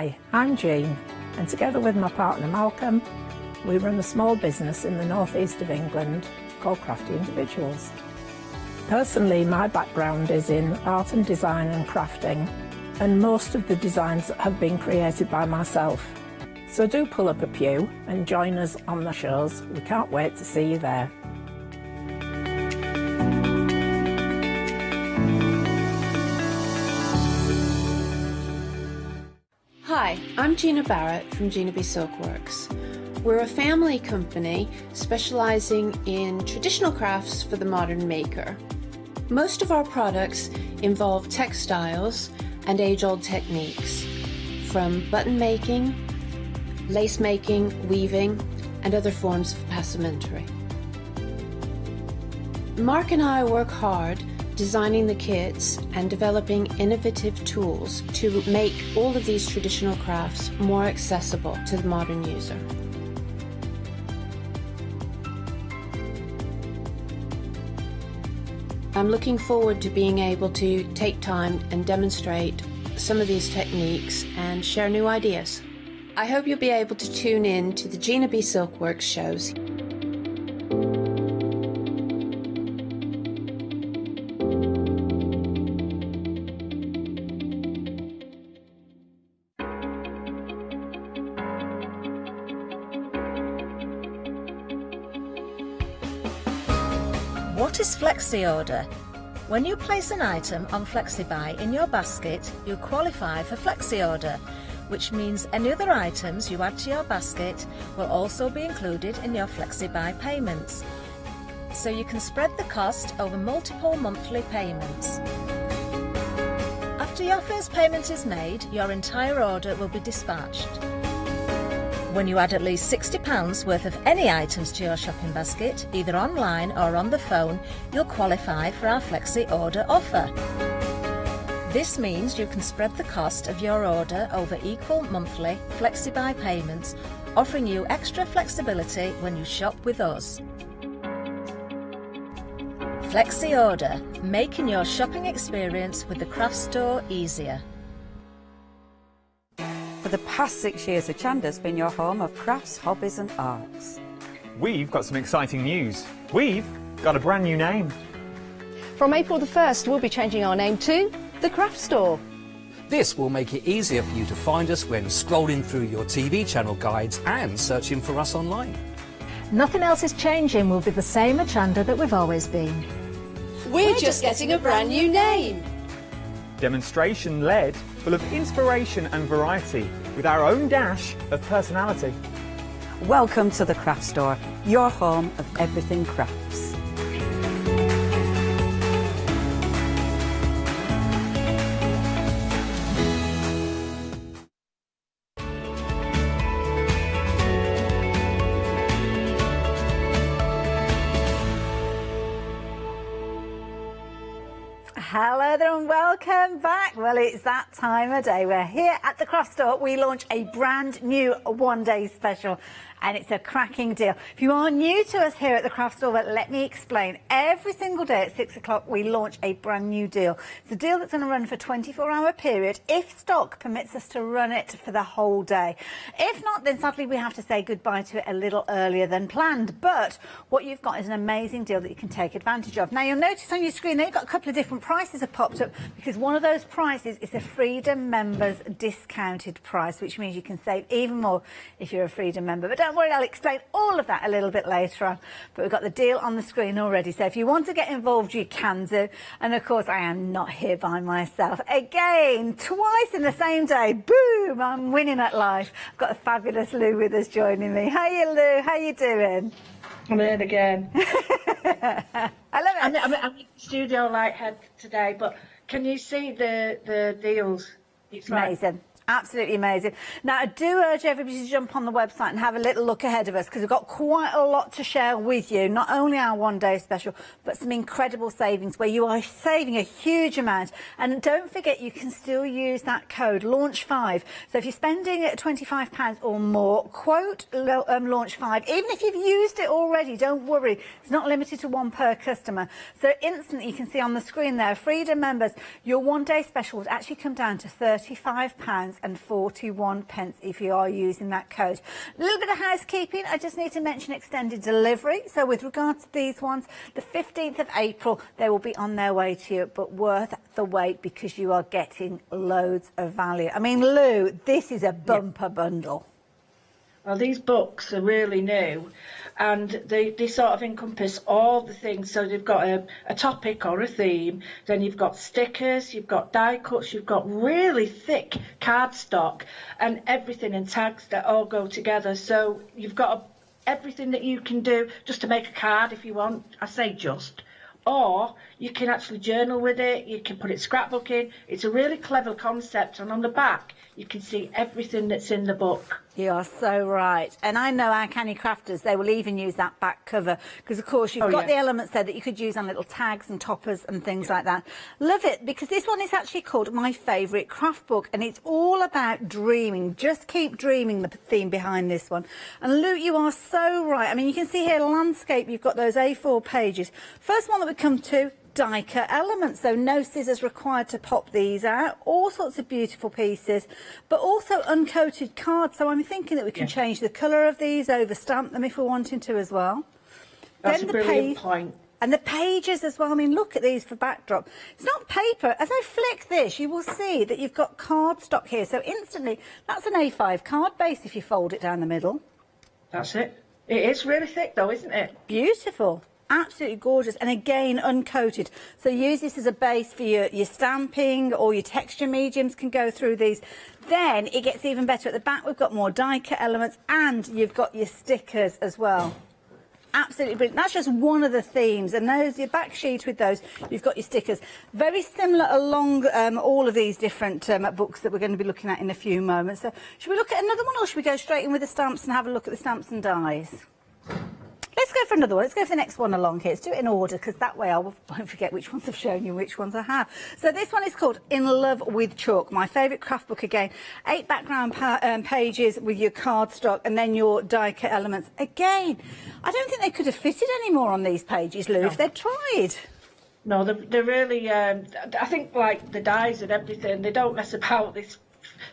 Hi, I'm Jean, and together with my partner Malcolm, we run a small business in the northeast of England called Crafty Individuals. Personally, my background is in art and design and crafting, and most of the designs have been created by myself. So do pull up a pew and join us on the shows. We can't wait to see you there. Hi, I'm Gina Barrett from Gina B Silkworks. We're a family company specialising in traditional crafts for the modern maker. Most of our products involve textiles and age-old techniques, from button making, lace making, weaving, and other forms of passementerie. Mark and I work hard designing the kits and developing innovative tools to make all of these traditional crafts more accessible to the modern user. I'm looking forward to being able to take time and demonstrate some of these techniques and share new ideas. I hope you'll be able to tune in to the Gina B Silkworks shows. What is Flexi Order? When you place an item on FlexiBuy in your basket, you qualify for Flexi Order, which means any other items you add to your basket will also be included in your FlexiBuy payments. So you can spread the cost over multiple monthly payments. After your first payment is made, your entire order will be dispatched. When you add at least £60 worth of any items to your shopping basket, either online or on the phone, you'll qualify for our Flexi Order offer. This means you can spread the cost of your order over equal monthly FlexiBuy payments, offering you extra flexibility when you shop with us. Flexi Order, making your shopping experience with the craft store easier. For the past 6 years, Hochanda's been your home of crafts, hobbies and arts. We've got some exciting news. We've got a brand new name. From April the 1st, we'll be changing our name to The Craft Store. This will make it easier for you to find us when scrolling through your TV channel guides and searching for us online. Nothing else is changing. We'll be the same Hochanda that we've always been. We're just getting a brand new name. Demonstration-led, full of inspiration and variety, with our own dash of personality. Welcome to the Craft Store, your home of everything crafts. Hello there and welcome back. Well, it's that time of day. We're here at the Craft Store. We launch a brand new one-day special and it's a cracking deal. If you are new to us here at the Craft Store, well, let me explain. Every single day at 6 o'clock we launch a brand new deal. It's a deal that's going to run for a 24-hour period if stock permits us to run it for the whole day. If not, then sadly we have to say goodbye to it a little earlier than planned. But what you've got is an amazing deal that you can take advantage of. Now, you'll notice on your screen there you've got a couple of different prices have popped up because one of those prices is a Freedom members discounted price, which means you can save even more if you're a Freedom member. But don't worry, I'll explain all of that a little bit later on. But we've got the deal on the screen already, so if you want to get involved you can do. And of course I am not here by myself again, twice in the same day. Boom, I'm winning at life. I've got a fabulous Lou with us joining me. Hiya Lou, how you doing? I'm in again. I love it. I'm in the studio like head today, but can you see the deals? It's amazing. Absolutely amazing. Now, I do urge everybody to jump on the website and have a little look ahead of us because we've got quite a lot to share with you. Not only our one-day special, but some incredible savings where you are saving a huge amount. And don't forget, you can still use that code, LAUNCH5. So if you're spending £25 or more, quote LAUNCH5. Even if you've used it already, don't worry. It's not limited to one per customer. So instantly, you can see on the screen there, Freedom members, your one-day special would actually come down to £35 and 41 pence if you are using that code. A little bit of housekeeping. I just need to mention extended delivery. So with regards to these ones, the 15th of April, they will be on their way to you, but worth the wait because you are getting loads of value. I mean, Lou, this is a bumper bundle. Well, these books are really new, and they sort of encompass all the things. So they've got a topic or a theme, then you've got stickers, you've got die cuts, you've got really thick cardstock and everything, and tags that all go together. So you've got everything that you can do just to make a card if you want. I say just. Or you can actually journal with it, you can put it scrapbooking. It's a really clever concept, and on the back you can see everything that's in the book. You are so right. And I know our canny crafters, they will even use that back cover because, of course, you've got the elements there that you could use on little tags and toppers and things like that. Love it, because this one is actually called My Favourite Craft Book, and it's all about dreaming. Just keep dreaming, the theme behind this one. And Luke, you are so right. I mean, you can see here landscape, you've got those A4 pages. First one that we come to, die cut elements, so no scissors required to pop these out. All sorts of beautiful pieces, but also uncoated cards. So I'm thinking that we can change the colour of these, over stamp them if we're wanting to as well. That's then a brilliant point. And the pages as well. I mean, look at these for backdrop. It's not paper. As I flick this, you will see that you've got cardstock here. So instantly, that's an A5 card base if you fold it down the middle. That's it. It is really thick though, isn't it? Beautiful. Absolutely gorgeous, and again uncoated. So use this as a base for your stamping, or your texture mediums can go through these. Then it gets even better at the back. We've got more die cut elements, and you've got your stickers as well. Absolutely brilliant. That's just one of the themes, and those, your back sheet with those, you've got your stickers. Very similar along all of these different books that we're going to be looking at in a few moments. So should we look at another one, or should we go straight in with the stamps and have a look at the stamps and dies? Let's go for another one. Let's go for the next one along here. Let's do it in order, because that way I won't forget which ones I've shown you and which ones I have. So this one is called In Love with Chalk, my favourite craft book again. 8 background pages with your cardstock and then your die cut elements. Again, I don't think they could have fitted any more on these pages, Lou, if they'd tried. No, they're really, I think, like the dies and everything, they don't mess about. They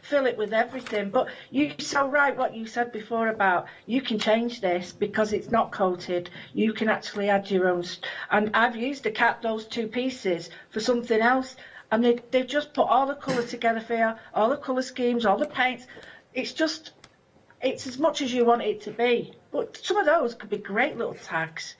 fill it with everything. But you're so right what you said before about you can change this because it's not coated. You can actually add your own. And I've used those 2 pieces for something else, and they've just put all the colour together for you, all the colour schemes, all the paints. It's as much as you want it to be. But some of those could be great little tags.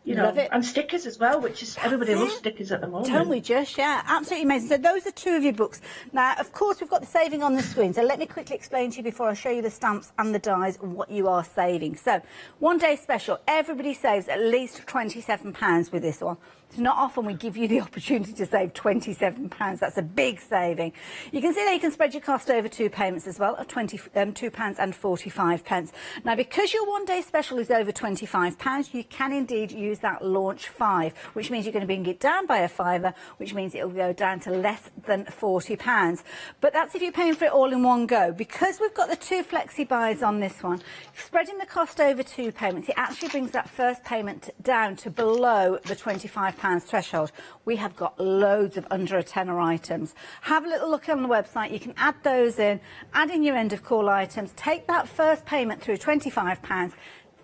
You know, and stickers as well, which is everybody loves stickers at the moment. Don't we just? Yeah, absolutely amazing. So those are 2 of your books. Now, of course, we've got the saving on the screen. So let me quickly explain to you before I show you the stamps and the dies what you are saving. So, one day special. Everybody saves at least £27 with this one. It's not often we give you the opportunity to save £27. That's a big saving. You can see that you can spread your cost over 2 payments as well of £2 and 45 pence. Now, because your one day special is over £25, you can indeed use that launch 5, which means you're going to bring it down by a £5, which means it will go down to less than £40. But that's if you're paying for it all in one go. Because we've got the 2 flexi buys on this one, spreading the cost over 2 payments, it actually brings that first payment down to below the £25 threshold. We have got loads of under a tenner items. Have a little look on the website. You can add those in, add in your end of call items, take that first payment through £25,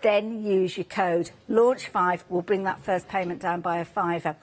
then use your code. Launch 5 will bring that first payment down by a £5.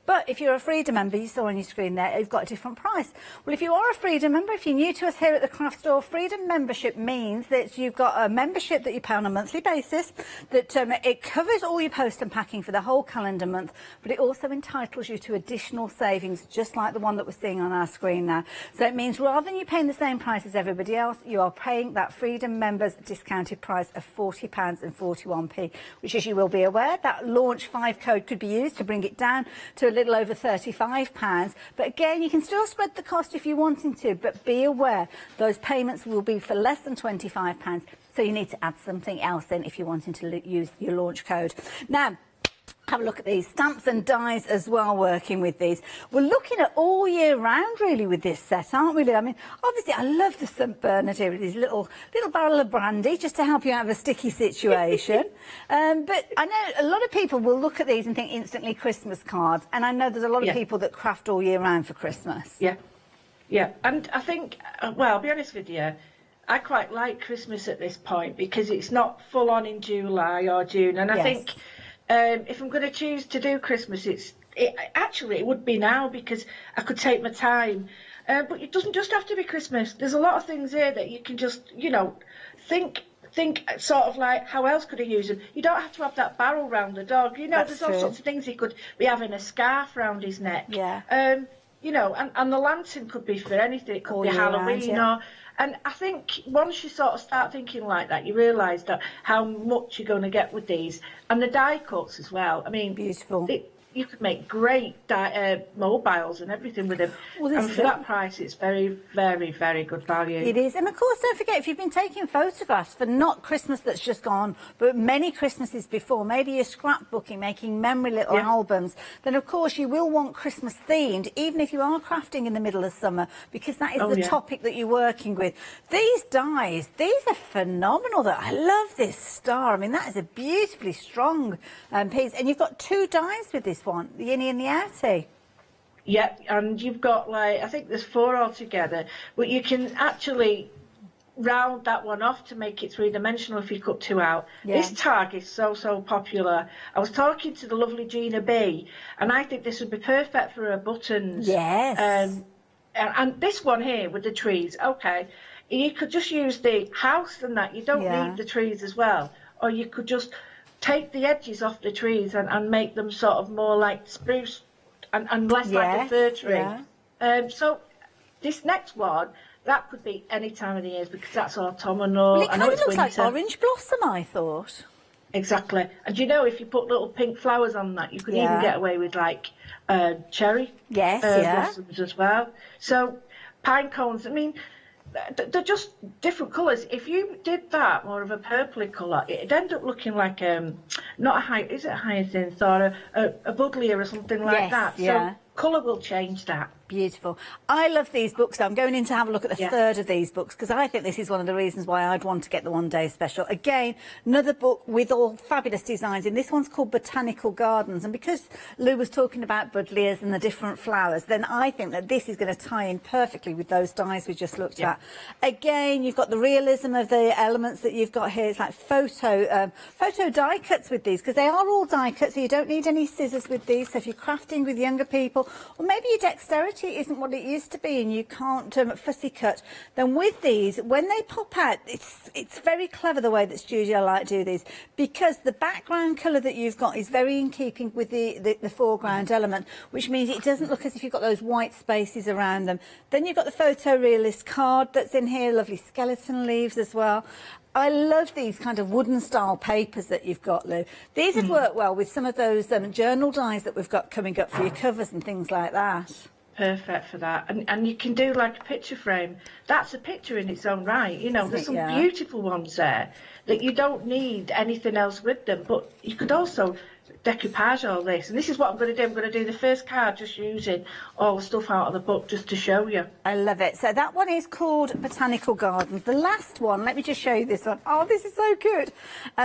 But if you're a Freedom member, you saw on your screen there, you've got a different price. Well, if you are a Freedom member, if you're new to us here at the Craft Store, Freedom membership means that you've got a membership that you pay on a monthly basis, that it covers all your post and packing for the whole calendar month, but it also entitles you to additional savings, just like the one that we're seeing on our screen now. So it means rather than you paying the same price as everybody else, you are paying that Freedom members discounted price of £40 and 41p, which, as you will be aware, that launch 5 code could be used to bring it down to a little over £35. But again, you can still spread the cost if you're wanting to, but be aware those payments will be for less than £25, so you need to add something else in if you're wanting to use your launch code. Now, have a look at these stamps and dies as well, working with these. We're looking at all year round really with this set, aren't we? I mean, obviously I love the St Bernard here with his little barrel of brandy just to help you out of a sticky situation. But I know a lot of people will look at these and think instantly Christmas cards, and I know there's a lot of people that craft all year round for Christmas. Yeah. Yeah, and I think, well, I'll be honest with you, I quite like Christmas at this point because it's not full on in July or June, and I think if I'm going to choose to do Christmas, actually it would be now because I could take my time. But it doesn't just have to be Christmas. There's a lot of things here that you can just, you know, think sort of like, how else could I use them? You don't have to have that barrel round the dog. You know, there's all sorts of things. He could be having a scarf round his neck. Yeah. You know, and the lantern could be for anything. It could be Halloween and I think once you sort of start thinking like that, you realise that how much you're going to get with these. And the die cuts as well. I mean, beautiful. You could make great mobiles and everything with them. Well, and for that price, it's very, very, very good value. It is. And of course, don't forget, if you've been taking photographs for not Christmas that's just gone, but many Christmases before, maybe you're scrapbooking, making memory little albums, then of course you will want Christmas themed, even if you are crafting in the middle of summer, because that is the topic that you're working with. These dies, these are phenomenal. I love this star. I mean, that is a beautifully strong piece. And you've got 2 dies with this one, the innie and the outie. Yeah, and you've got like, I think there's 4 altogether, but you can actually round that one off to make it 3-dimensional if you cut 2 out. This tag is so popular. I was talking to the lovely Gina B, and I think this would be perfect for her buttons. Yes. And this one here with the trees, okay, you could just use the house and that. You don't need the trees as well, or you could just take the edges off the trees and make them sort of more like spruce and less like a fir tree. So this next one, that could be any time of the year because that's autumnal. Well, it kind of looks like orange blossom, I thought. Exactly. And you know, if you put little pink flowers on that, you could even get away with like cherry blossoms as well. So pine cones, I mean, they're just different colours. If you did that more of a purpley colour, it'd end up looking like not a hyacinth or a buddleia or something like that. So colour will change that. Beautiful. I love these books. I'm going in to have a look at the third of these books because I think this is one of the reasons why I'd want to get the one-day special. Again, another book with all fabulous designs, and this one's called Botanical Gardens. And because Lou was talking about buddleias and the different flowers, then I think that this is going to tie in perfectly with those dies we just looked at. Again, you've got the realism of the elements that you've got here. It's like photo die cuts with these because they are all die cuts, so you don't need any scissors with these. So if you're crafting with younger people, or maybe your dexterity isn't what it used to be and you can't fussy cut, then with these, when they pop out, it's very clever the way that Studio Light do these, because the background colour that you've got is very in keeping with the foreground element, which means it doesn't look as if you've got those white spaces around them. Then you've got the photorealist card that's in here, lovely skeleton leaves as well. I love these kind of wooden style papers that you've got, Lou. These would work well with some of those journal dies that we've got coming up for your covers and things like that. Perfect for that. And you can do like a picture frame. That's a picture in its own right. You know, there's some beautiful ones there that you don't need anything else with them, but you could also decoupage all this. And this is what I'm going to do. I'm going to do the first card just using all the stuff out of the book just to show you. I love it. So that one is called Botanical Gardens. The last one, let me just show you this one. Oh, this is so good.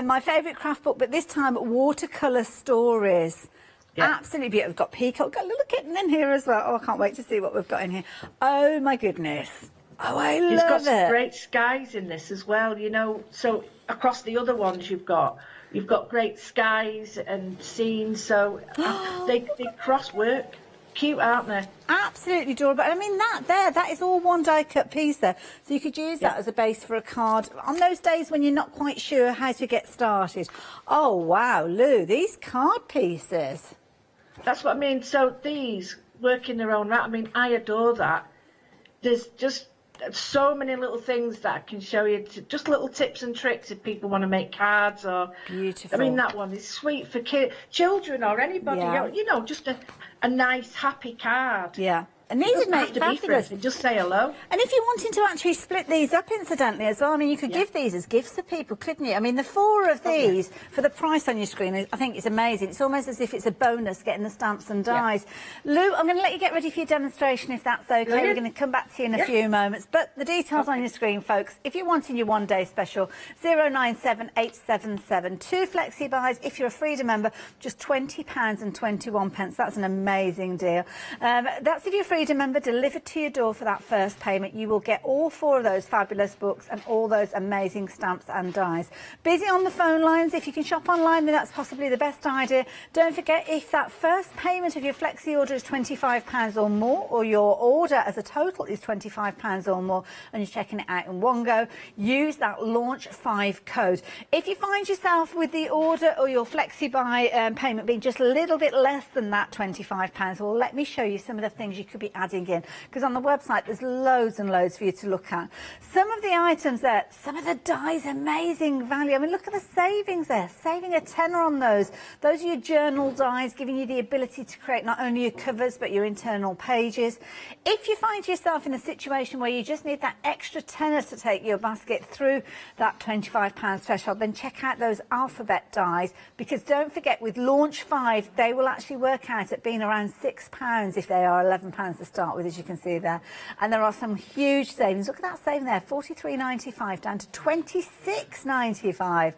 My favourite craft book, but this time watercolour stories. Absolutely beautiful. We've got peacock, we've got a little kitten in here as well. Oh, I can't wait to see what we've got in here. Oh my goodness. Oh, I love it. It's got some great skies in this as well, you know. So across the other ones you've got great skies and scenes. So they cross work. Cute, aren't they? Absolutely adorable. I mean, that is all one die cut piece there. So you could use that as a base for a card on those days when you're not quite sure how to get started. Oh, wow, Lou, these card pieces. That's what I mean. So these work in their own right. I mean, I adore that. There's just so many little things that I can show you, just little tips and tricks if people want to make cards or... Beautiful. I mean, that one is sweet for children or anybody, you know, just a nice, happy card. Yeah. And these would make fabulous. Just say hello. And if you're wanting to actually split these up, incidentally, as well, I mean, you could give these as gifts to people, couldn't you? I mean, the 4 of these for the price on your screen, I think it's amazing. It's almost as if it's a bonus getting the stamps and dies. Lou, I'm going to let you get ready for your demonstration, if that's okay. We're going to come back to you in a few moments. But the details on your screen, folks. If you're wanting your one-day special, 097877 2 flexi buys. If you're a Freedom member, just £20.21. That's an amazing deal. That's if you're free Freedom member delivered to your door for that first payment. You will get all 4 of those fabulous books and all those amazing stamps and dies. Busy on the phone lines? If you can shop online, then that's possibly the best idea. Don't forget, if that first payment of your flexi order is £25 or more, or your order as a total is £25 or more, and you're checking it out in one go, use that Launch 5 code. If you find yourself with the order or your flexi buy payment being just a little bit less than that £25, well, let me show you some of the things you could be adding in, because on the website there's loads and loads for you to look at. Some of the items there, some of the dies, amazing value. I mean, look at the savings there, saving a tenner on those. Those are your journal dies, giving you the ability to create not only your covers but your internal pages. If you find yourself in a situation where you just need that extra tenner to take your basket through that £25 threshold, then check out those alphabet dies, because don't forget, with Launch 5 they will actually work out at being around £6 if they are £11 to start with, as you can see there. And there are some huge savings. Look at that saving there, $43.95 down to $26.95.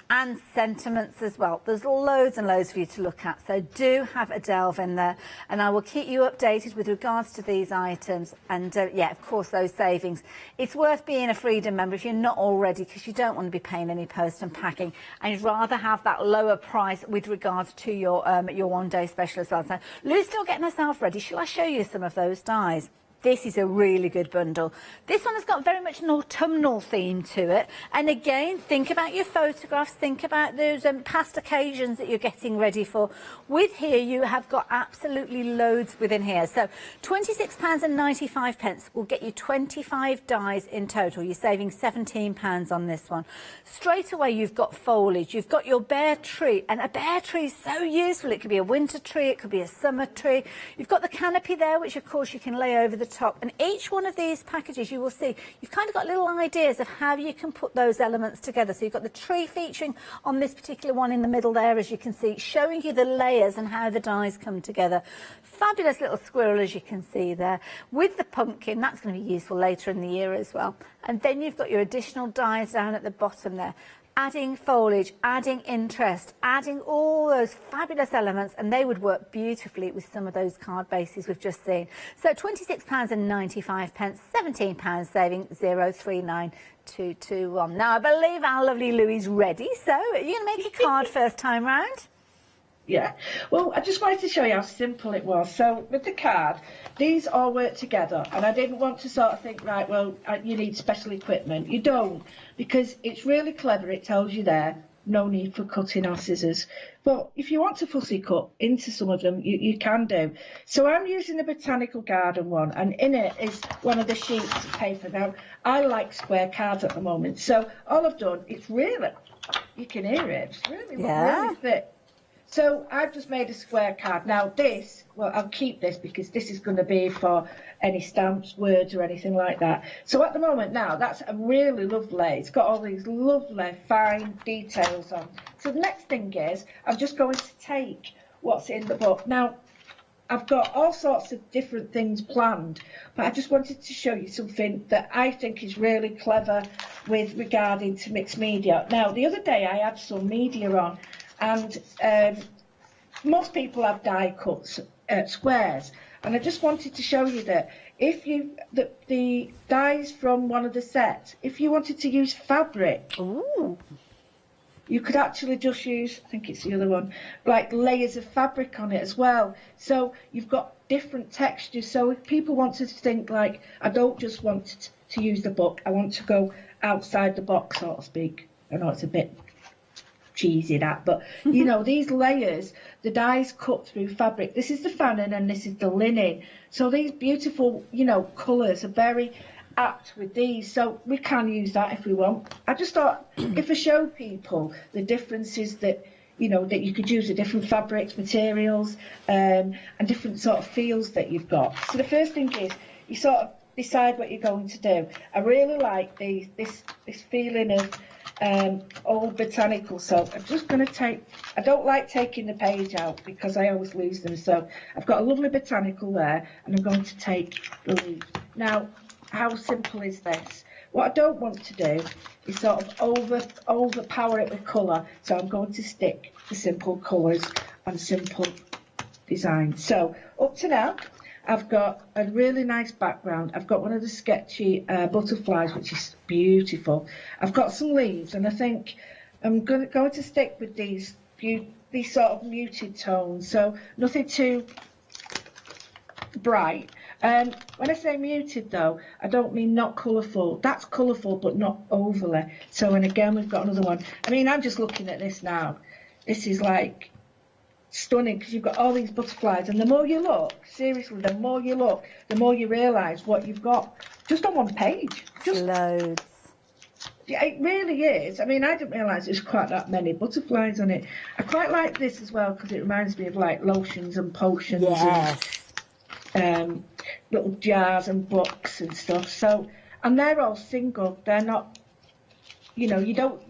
And sentiments as well. There's loads and loads for you to look at, so do have a delve in there, and I will keep you updated with regards to these items. And yeah, of course, those savings. It's worth being a Freedom member if you're not already, because you don't want to be paying any post and packing, and you'd rather have that lower price with regards to your one-day special as well. So Lou's still getting herself ready. Shall I show you some of those dies? This is a really good bundle. This one has got very much an autumnal theme to it. And again, think about your photographs, think about those past occasions that you're getting ready for. With here, you have got absolutely loads within here. So £26.95 will get you 25 dies in total. You're saving £17 on this one. Straight away, you've got foliage. You've got your bare tree. And a bare tree is so useful. It could be a winter tree. It could be a summer tree. You've got the canopy there, which, of course, you can lay over the top. And each one of these packages, you will see, you've kind of got little ideas of how you can put those elements together. So you've got the tree featuring on this particular one in the middle there, as you can see, showing you the layers and how the dies come together. Fabulous little squirrel, as you can see there, with the pumpkin. That's going to be useful later in the year as well. And then you've got your additional dies down at the bottom there, adding foliage, adding interest, adding all those fabulous elements, and they would work beautifully with some of those card bases we've just seen. So £26.95, £17 saving, 039221. Now, I believe our lovely Louie's ready, so are you going to make a card first time round? Yeah, well, I just wanted to show you how simple it was. So with the card, these all work together, and I didn't want to sort of think, right, well, you need special equipment. You don't, because it's really clever. It tells you there, no need for cutting or scissors. But if you want to fussy cut into some of them, you can do. So I'm using the Botanical Garden one, and in it is one of the sheets of paper. Now, I like square cards at the moment, so all I've done, it's really, you can hear it, it's really, really fit. So I've just made a square card. Now this, well, I'll keep this because this is going to be for any stamps, words or anything like that. So at the moment now, that's a really lovely, it's got all these lovely fine details on. So the next thing is, I'm just going to take what's in the book. Now, I've got all sorts of different things planned, but I just wanted to show you something that I think is really clever with regarding to mixed media. Now, the other day I had some media on, and most people have die cuts squares, and I just wanted to show you that if you the dies from one of the sets, if you wanted to use fabric, you could actually just use, I think it's the other one, like layers of fabric on it as well. So you've got different textures. So if people want to think like, I don't just want to use the book, I want to go outside the box, so to speak. I know it's a bit cheesy that, but you know, these layers, the dies cut through fabric. This is the fanon and this is the linen. So these beautiful, you know, colours are very apt with these, so we can use that if we want. I just thought if I show people the differences that, you know, that you could use the different fabrics, materials, and different sort of feels that you've got. So the first thing is you sort of decide what you're going to do. I really like this feeling of old botanical, so I'm just going to take, I don't like taking the page out because I always lose them, so I've got a lovely botanical there, and I'm going to take the leaves. Now, how simple is this? What I don't want to do is sort of overpower it with colour, so I'm going to stick the simple colours and simple designs. So up to now, I've got a really nice background. I've got one of the sketchy butterflies, which is beautiful. I've got some leaves, and I think I'm going to stick with these sort of muted tones, so nothing too bright. When I say muted, though, I don't mean not colourful. That's colourful, but not overly. So, and again, we've got another one. I mean, I'm just looking at this now. This is like stunning, because you've got all these butterflies, and the more you look, seriously, the more you look, the more you realise what you've got just on one page. Just loads. Yeah, it really is. I mean, I didn't realise there's quite that many butterflies on it. I quite like this as well, because it reminds me of like lotions and potions. Yes. And little jars and books and stuff. So, and they're all single. They're not, you know, you don't.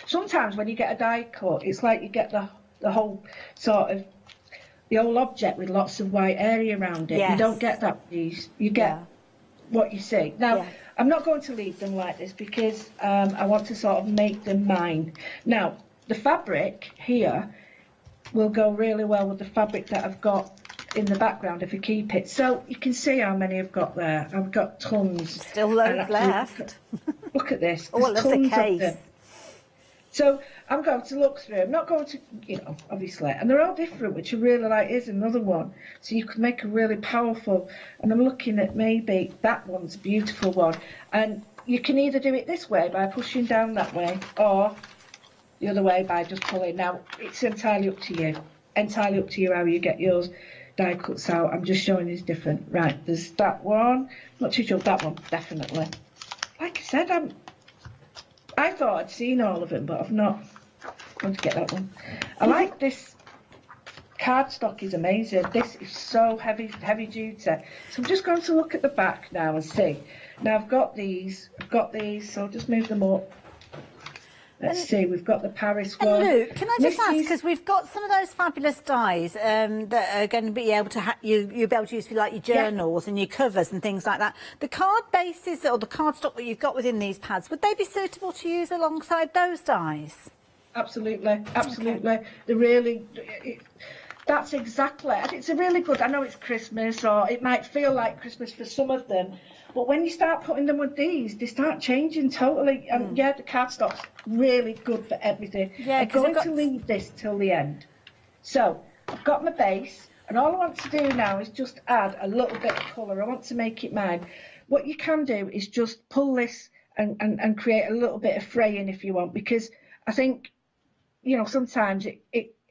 Sometimes when you get a die cut, it's like you get the whole sort of the whole object with lots of white area around it. Yes. You don't get that with these. You get what you see. Now, I'm not going to leave them like this because I want to sort of make them mine. Now, the fabric here will go really well with the fabric that I've got in the background if I keep it. So you can see how many I've got there. I've got tons. Still loads left. Look at this. Oh, There's it looks a tons of case. them. So I'm going to look through. I'm not going to, you know, obviously. And they're all different, which I really like. Here's another one. So you can make a really powerful. And I'm looking at maybe that one's a beautiful one. And you can either do it this way by pushing down that way, or the other way by just pulling. Now, it's entirely up to you. Entirely up to you how you get yours die cuts out. I'm just showing it's different. Right, there's that one. Not too sure, that one, definitely. Like I said, I thought I'd seen all of them, but I've not. I'm going to get that one. I like this cardstock, is amazing. This is so heavy duty. So I'm just going to look at the back now and see. Now I've got these, so I'll just move them up. Let's see, we've got the Paris one. And Luke, can I just ask, because we've got some of those fabulous dies that are going to be able to you'll be able to use for like your journals and your covers and things like that. The card bases or the cardstock that you've got within these pads, would they be suitable to use alongside those dies? Absolutely, absolutely. Okay. They're really. That's exactly. It's a really good. I know it's Christmas, or it might feel like Christmas for some of them, but when you start putting them with these, they start changing totally. And yeah, the cardstock's really good for everything. Yeah, I'm going to leave this till the end. So I've got my base, and all I want to do now is just add a little bit of colour. I want to make it mine. What you can do is just pull this and create a little bit of fraying if you want, because I think, you know, sometimes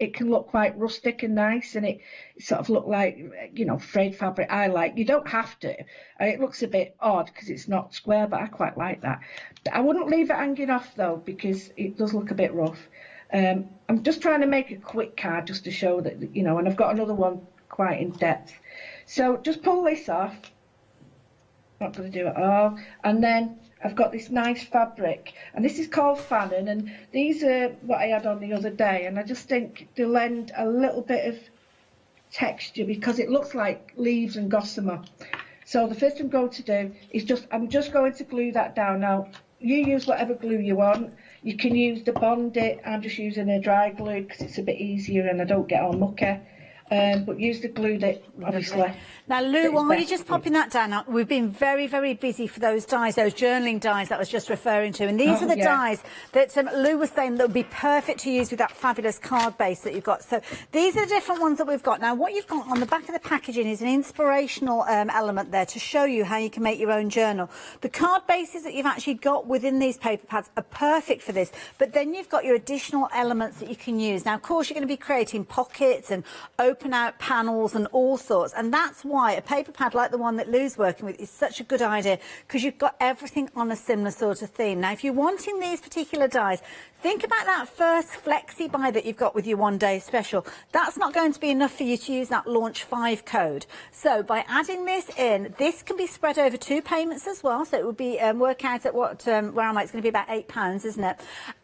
it can look quite rustic and nice, and it sort of look like, you know, frayed fabric. I like. You don't have to. It looks a bit odd because it's not square, but I quite like that. I wouldn't leave it hanging off though, because it does look a bit rough. I'm just trying to make a quick card just to show that, you know, and I've got another one quite in depth. So just pull this off. Not going to do it all, and then I've got this nice fabric, and this is called Fannin, and these are what I had on the other day, and I just think they lend a little bit of texture because it looks like leaves and gossamer. So the first thing I'm going to do is I'm just going to glue that down. Now, you use whatever glue you want. You can use the Bond It. I'm just using a dry glue because it's a bit easier and I don't get all mucky. But use the glue that, obviously. Now, Lou, while you're just popping that down, we've been very, very busy for those dies, those journaling dies that I was just referring to. And these are the dies that Lou was saying that would be perfect to use with that fabulous card base that you've got. So these are the different ones that we've got. Now, what you've got on the back of the packaging is an inspirational element there to show you how you can make your own journal. The card bases that you've actually got within these paper pads are perfect for this. But then you've got your additional elements that you can use. Now, of course, you're going to be creating pockets and open out panels and all sorts, and that's why a paper pad like the one that Lou's working with is such a good idea, because you've got everything on a similar sort of theme. Now, if you're wanting these particular dies, think about that first flexi buy that you've got with your one-day special. That's not going to be enough for you to use that launch 5 code. So by adding this in, this can be spread over 2 payments as well, so it would be work out at what where am I? It's going to be about £8, isn't it?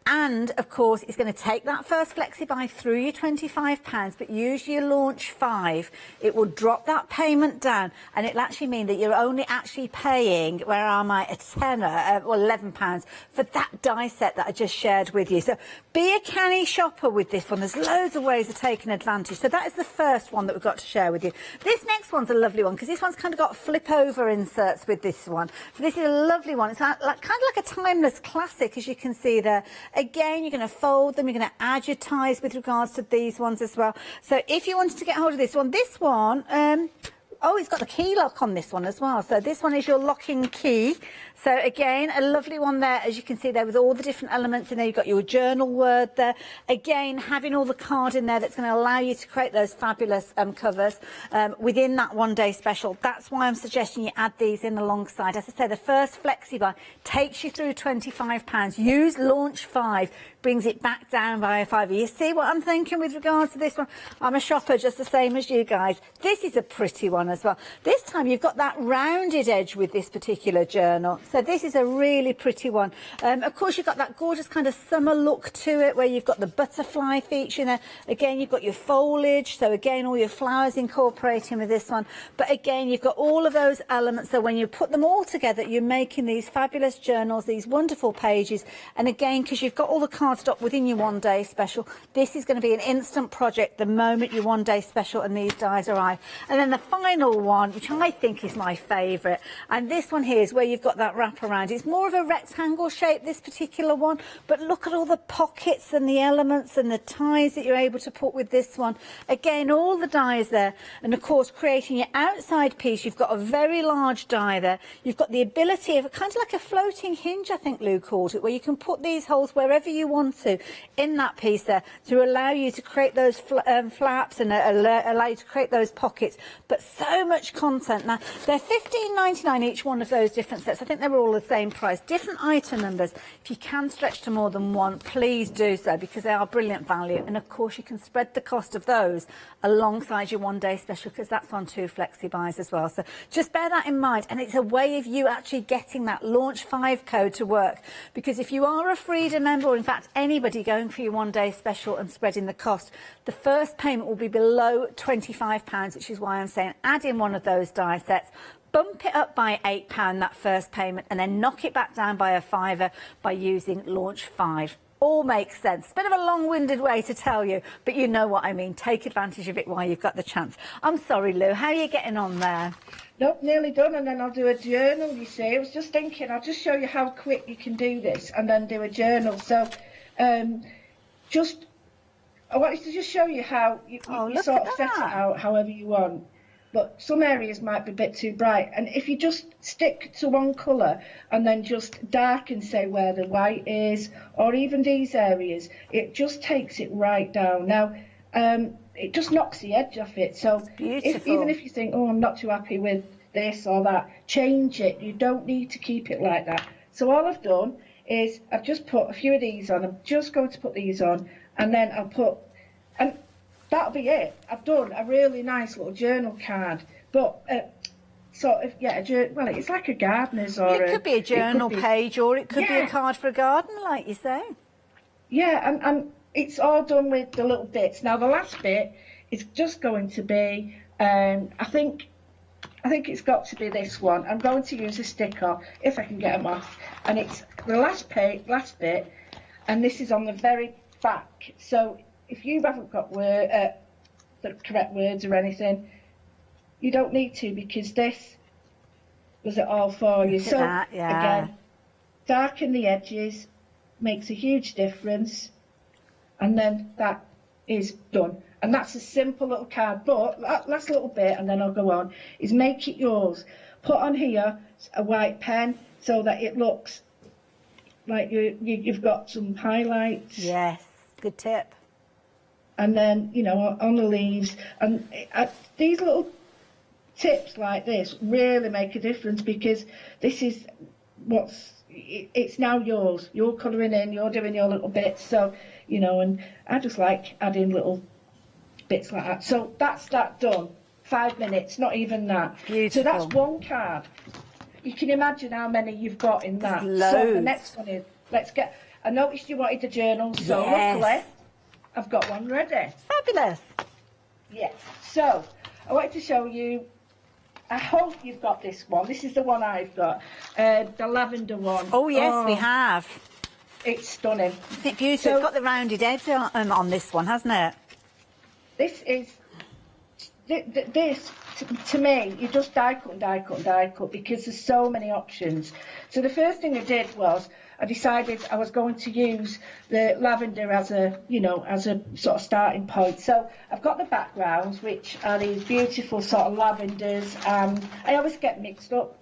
And of course, it's going to take that first flexi buy through your £25, but use your launch 5. It will drop that payment down, and it'll actually mean that you're only actually paying, where am I, a tenner, or £11 for that die set that I just shared with you. So be a canny shopper with this one. There's loads of ways of taking advantage. So that is the first one that we've got to share with you. This next one's a lovely one because this one's kind of got flip over inserts with this one. So this is a lovely one. It's kind of like a timeless classic, as you can see there. Again, you're going to fold them. You're going to add your ties with regards to these ones as well. So if you wanted to get hold of this one, oh, it's got the key lock on this one as well. So this one is your locking key. So again, a lovely one there, as you can see there, with all the different elements in there. You've got your journal word there. Again, having all the card in there that's going to allow you to create those fabulous covers within that one-day special. That's why I'm suggesting you add these in alongside. As I say, the first flexi buy takes you through £25. Use launch 5, brings it back down by a £5. You see what I'm thinking with regards to this one? I'm a shopper just the same as you guys. This is a pretty one as well. This time you've got that rounded edge with this particular journal. So this is a really pretty one. Of course, you've got that gorgeous kind of summer look to it, where you've got the butterfly feature in there. Again, you've got your foliage. So again, all your flowers incorporating with this one. But again, you've got all of those elements. So when you put them all together, you're making these fabulous journals, these wonderful pages. And again, because you've got all the cardstock within your one-day special, this is going to be an instant project the moment your one-day special and these dies arrive. And then the final one, which I think is my favourite, and this one here is where you've got that wrap around. It's more of a rectangle shape, this particular one, but look at all the pockets and the elements and the ties that you're able to put with this one. Again, all the dies there, and of course creating your outside piece, you've got a very large die there. You've got the ability of kind of like a floating hinge, I think Lou called it, where you can put these holes wherever you want to in that piece there to allow you to create those flaps and allow you to create those pockets. But so much content. Now, they're £15.99 each one of those different sets. I think they're all the same price. Different item numbers. If you can stretch to more than one, please do so, because they are brilliant value. And of course, you can spread the cost of those alongside your one-day special, because that's on 2 flexi buys as well. So just bear that in mind. And it's a way of you actually getting that launch 5 code to work. Because if you are a Freedom member, or in fact anybody going for your one-day special and spreading the cost, the first payment will be below £25, which is why I'm saying add in one of those die sets. Bump it up by £8, that first payment, and then knock it back down by a £5 by using launch 5. All makes sense. Bit of a long-winded way to tell you, but you know what I mean. Take advantage of it while you've got the chance. I'm sorry, Lou, how are you getting on there? Nope, nearly done, and then I'll do a journal, you see. I was just thinking, I'll just show you how quick you can do this and then do a journal. So, I wanted to just show you how you sort of set it out however you want. But some areas might be a bit too bright, and if you just stick to one colour and then just darken, say, where the white is, or even these areas, it just takes it right down. Now, it just knocks the edge off it. So even if you think, oh, I'm not too happy with this or that, change it. You don't need to keep it like that. So all I've done is I've just put a few of these on. I'm just going to put these on, and then I'll put, and that'll be it. I've done a really nice little journal card, but sort of, well, it's like a gardener's, or it could be a journal page, or it could be a card for a garden, like you say. Yeah, and it's all done with the little bits. Now the last bit is just going to be, I think it's got to be this one. I'm going to use a sticker if I can get them off, and it's the last bit, and this is on the very back. So if you haven't got the correct words or anything, you don't need to, because this was it all for you. So again, darken the edges, makes a huge difference, and then that is done. And that's a simple little card. But that last little bit, and then I'll go on, is make it yours. Put on here a white pen so that it looks like you've got some highlights. Yes, good tip. And then, on the leaves. And these little tips like this really make a difference, because this is it's now yours. You're colouring in, you're doing your little bits. So, and I just like adding little bits like that. So that's that done. 5 minutes, not even that. Beautiful. So that's one card. You can imagine how many you've got in that. Loads. So the next one is, I noticed you wanted a journal, so luckily I've got one ready. Fabulous. Yes. So I wanted to show you. I hope you've got this one. This is the one I've got, the lavender one. Oh yes, we have. It's stunning. Isn't it beautiful? It's got the rounded edge on this one, hasn't it? This is this to me. You just die cut and die cut and die cut because there's so many options. So the first thing I did was I decided I was going to use the lavender as a sort of starting point. So I've got the backgrounds, which are these beautiful sort of lavenders, and I always get mixed up.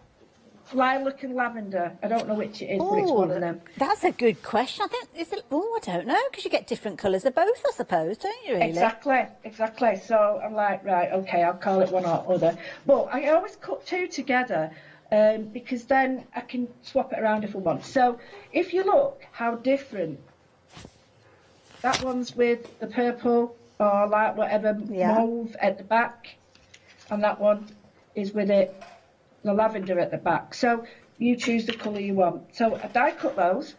Lilac and lavender. I don't know which it is, but it's one of them. That's a good question. I think I don't know, because you get different colours of both, I suppose, don't you? Really? Exactly. So I'm like, right, okay, I'll call it one or other. But I always cut two together. Because then I can swap it around if I want. So if you look how different, that one's with the purple or like whatever mauve at the back, and that one is with the lavender at the back. So you choose the colour you want. So I die cut those,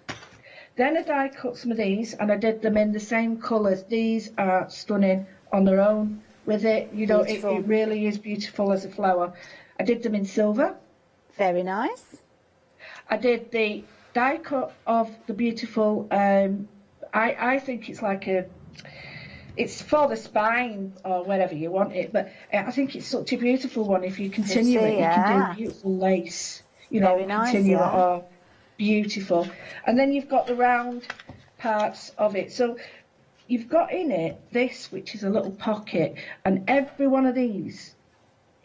then I die cut some of these, and I did them in the same colours. These are stunning on their own with it. You know, it really is beautiful as a flower. I did them in silver. Very nice. I did the die cut of the beautiful, I think it's like it's for the spine or wherever you want it, but I think it's such a beautiful one. If you continue it, you can do beautiful lace, Very nice, continue it all beautiful. And then you've got the round parts of it. So you've got in it this, which is a little pocket, and every one of these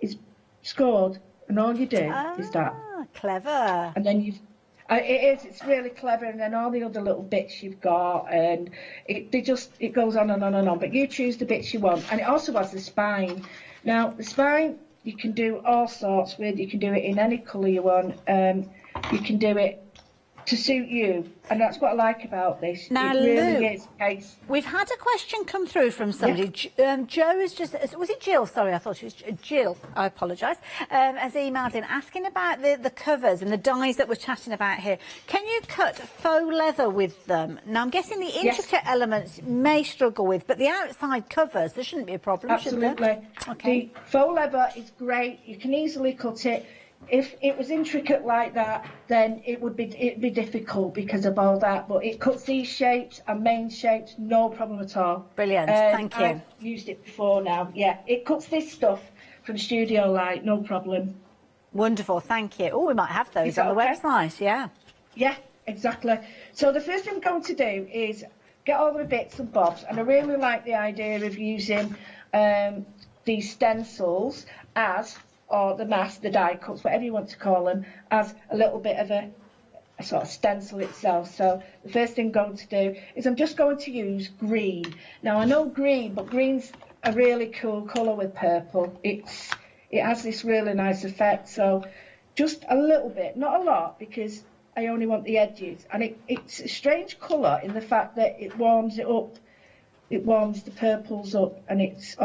is scored. And all you do is that. Clever. And then it's really clever. And then all the other little bits you've got, and it goes on and on and on. But you choose the bits you want. And it also has the spine. Now, the spine you can do all sorts with. You can do it in any colour you want. You can do it to suit you. And that's what I like about this. Now, it really Lou, is a case. We've had a question come through from somebody. Yeah. Joe is was it Jill? Sorry, I thought it was Jill. I apologise. Has emailed in asking about the covers and the dies that we're chatting about here. Can you cut faux leather with them? Now, I'm guessing the intricate elements may struggle with, but the outside covers, there shouldn't be a problem, should there? Absolutely. Okay. The faux leather is great. You can easily cut it. If it was intricate like that, then it'd be difficult because of all that. But it cuts these shapes and main shapes, no problem at all. Brilliant, thank you. I've used it before now. Yeah, it cuts this stuff from Studio Light, no problem. Wonderful, thank you. Oh, we might have those on the website, yeah. Yeah, exactly. So the first thing I'm going to do is get all the bits and bobs, and I really like the idea of using these stencils or the mask, the die cuts, whatever you want to call them, as a little bit of a sort of stencil itself. So the first thing I'm going to do is I'm just going to use green. Now I know green, but green's a really cool colour with purple. It has this really nice effect. So just a little bit, not a lot, because I only want the edges. And it's a strange colour in the fact that it warms it up. It warms the purples up, and it's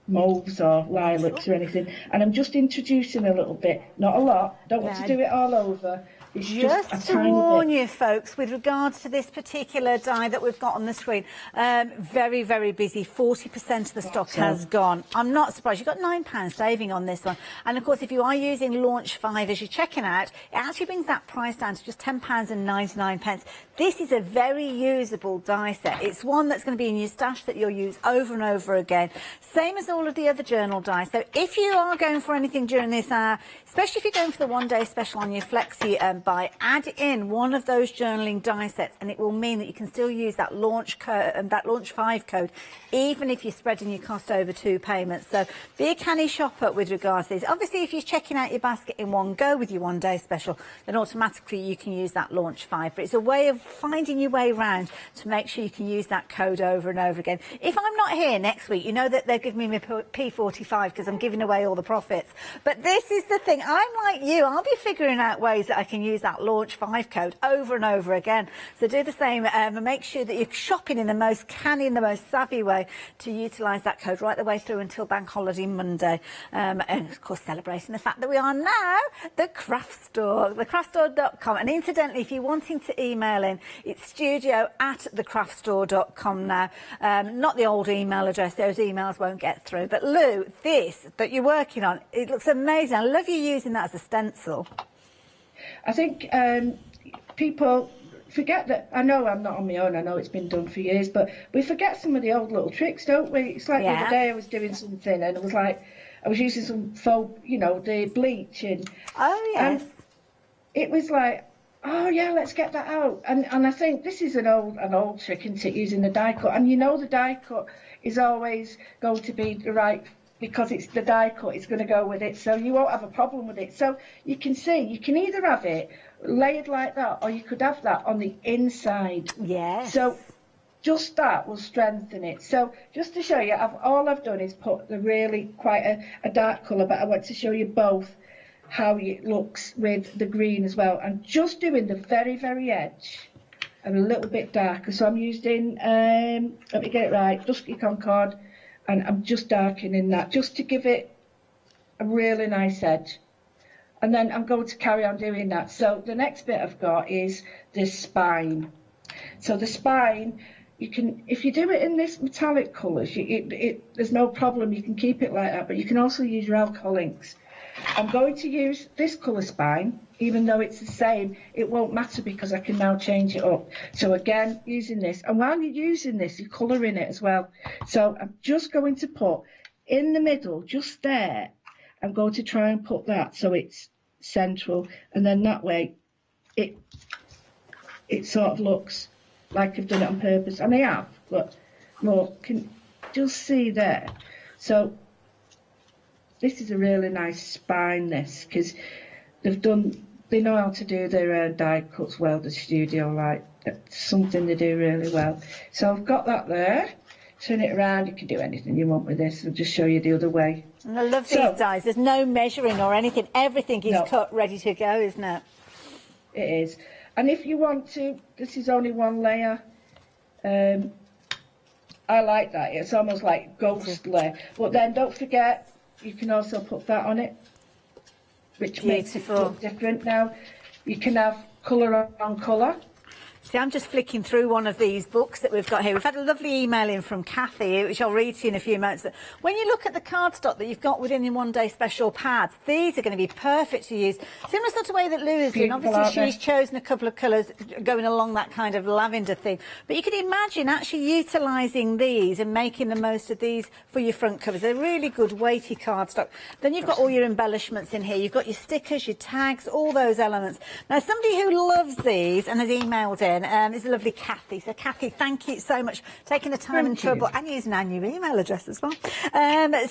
mauves or lilacs or anything, and I'm just introducing a little bit, not a lot. Don't want to do it all over. It's just to warn you folks, with regards to this particular die that we've got on the screen, very, very busy. 40% of the stock has gone. I'm not surprised. You've got £9 saving on this one. And of course, if you are using Launch 5 as you're checking out, it actually brings that price down to just £10.99. This is a very usable die set. It's one that's going to be in your stash that you'll use over and over again. Same as all of the other journal die. So if you are going for anything during this hour, especially if you're going for the one-day special on your Flexi buy, add in one of those journaling die sets, and it will mean that you can still use that Launch code and that Launch 5 code, even if you're spreading your cost over 2 payments. So be a canny shopper with regards to this. Obviously, if you're checking out your basket in one go with your one-day special, then automatically you can use that Launch 5. But it's a way of finding your way around to make sure you can use that code over and over again. If I'm not here next week, you know that they're giving me my P45 because I'm giving away all the profits. But this is the thing. I'm like you. I'll be figuring out ways that I can use use that launch 5 code over and over again. So do the same and make sure that you're shopping in the most canny and the most savvy way to utilise that code right the way through until Bank Holiday Monday. And of course celebrating the fact that we are now the Craft Store, thecraftstore.com. And incidentally, if you're wanting to email in, it's studio@thecraftstore.com now. Not the old email address, those emails won't get through. But Lou, this that you're working on, it looks amazing. I love you using that as a stencil. I think people forget that. I know I'm not on my own, I know it's been done for years, but we forget some of the old little tricks, don't we? It's like the other day I was doing something and it was like, I was using some faux, you know, the bleach and... Oh, yes. And it was like, oh yeah, let's get that out. And I think this is an old trick, isn't it, using the die cut? And you know the die cut is always going to be the right, because it's the die cut, it's going to go with it, so you won't have a problem with it. So you can see, you can either have it layered like that, or you could have that on the inside. Yes. So just that will strengthen it. So just to show you, all I've done is put the really quite a dark colour, but I want to show you both how it looks with the green as well. And just doing the very, very edge and a little bit darker. So I'm using, let me get it right, Dusky Concord, and I'm just darkening that just to give it a really nice edge. And then I'm going to carry on doing that. So the next bit I've got is this spine. So the spine, you can, if you do it in this metallic colours, there's no problem, you can keep it like that, but you can also use your alcohol inks. I'm going to use this colour spine, even though it's the same, it won't matter because I can now change it up. So again, using this, and while you're using this, you're colouring it as well. So I'm just going to put in the middle, just there, I'm going to try and put that so it's central, and then that way it sort of looks like I've done it on purpose, and I have, but more can just see there. So this is a really nice spine, this, because they know how to do their die cuts well, the studio, like, that's something they do really well. So I've got that there. Turn it around, you can do anything you want with this. I'll just show you the other way. And I love these dies. There's no measuring or anything. Everything is cut, ready to go, isn't it? It is. And if you want to, this is only one layer. I like that. It's almost like ghost layer. But then don't forget, you can also put that on it, which makes it look different. Now, you can have colour on colour. See, I'm just flicking through one of these books that we've got here. We've had a lovely email in from Kathy, which I'll read to you in a few moments. When you look at the cardstock that you've got within the one-day special pads, these are going to be perfect to use. Similar sort of way that Lou is doing. Obviously, she's chosen a couple of colours going along that kind of lavender theme. But you can imagine actually utilising these and making the most of these for your front covers. They're really good, weighty cardstock. Then you've got all your embellishments in here. You've got your stickers, your tags, all those elements. Now, somebody who loves these and has emailed in is a lovely Kathy. So, Kathy, thank you so much for taking the time and trouble and using our new email address as well.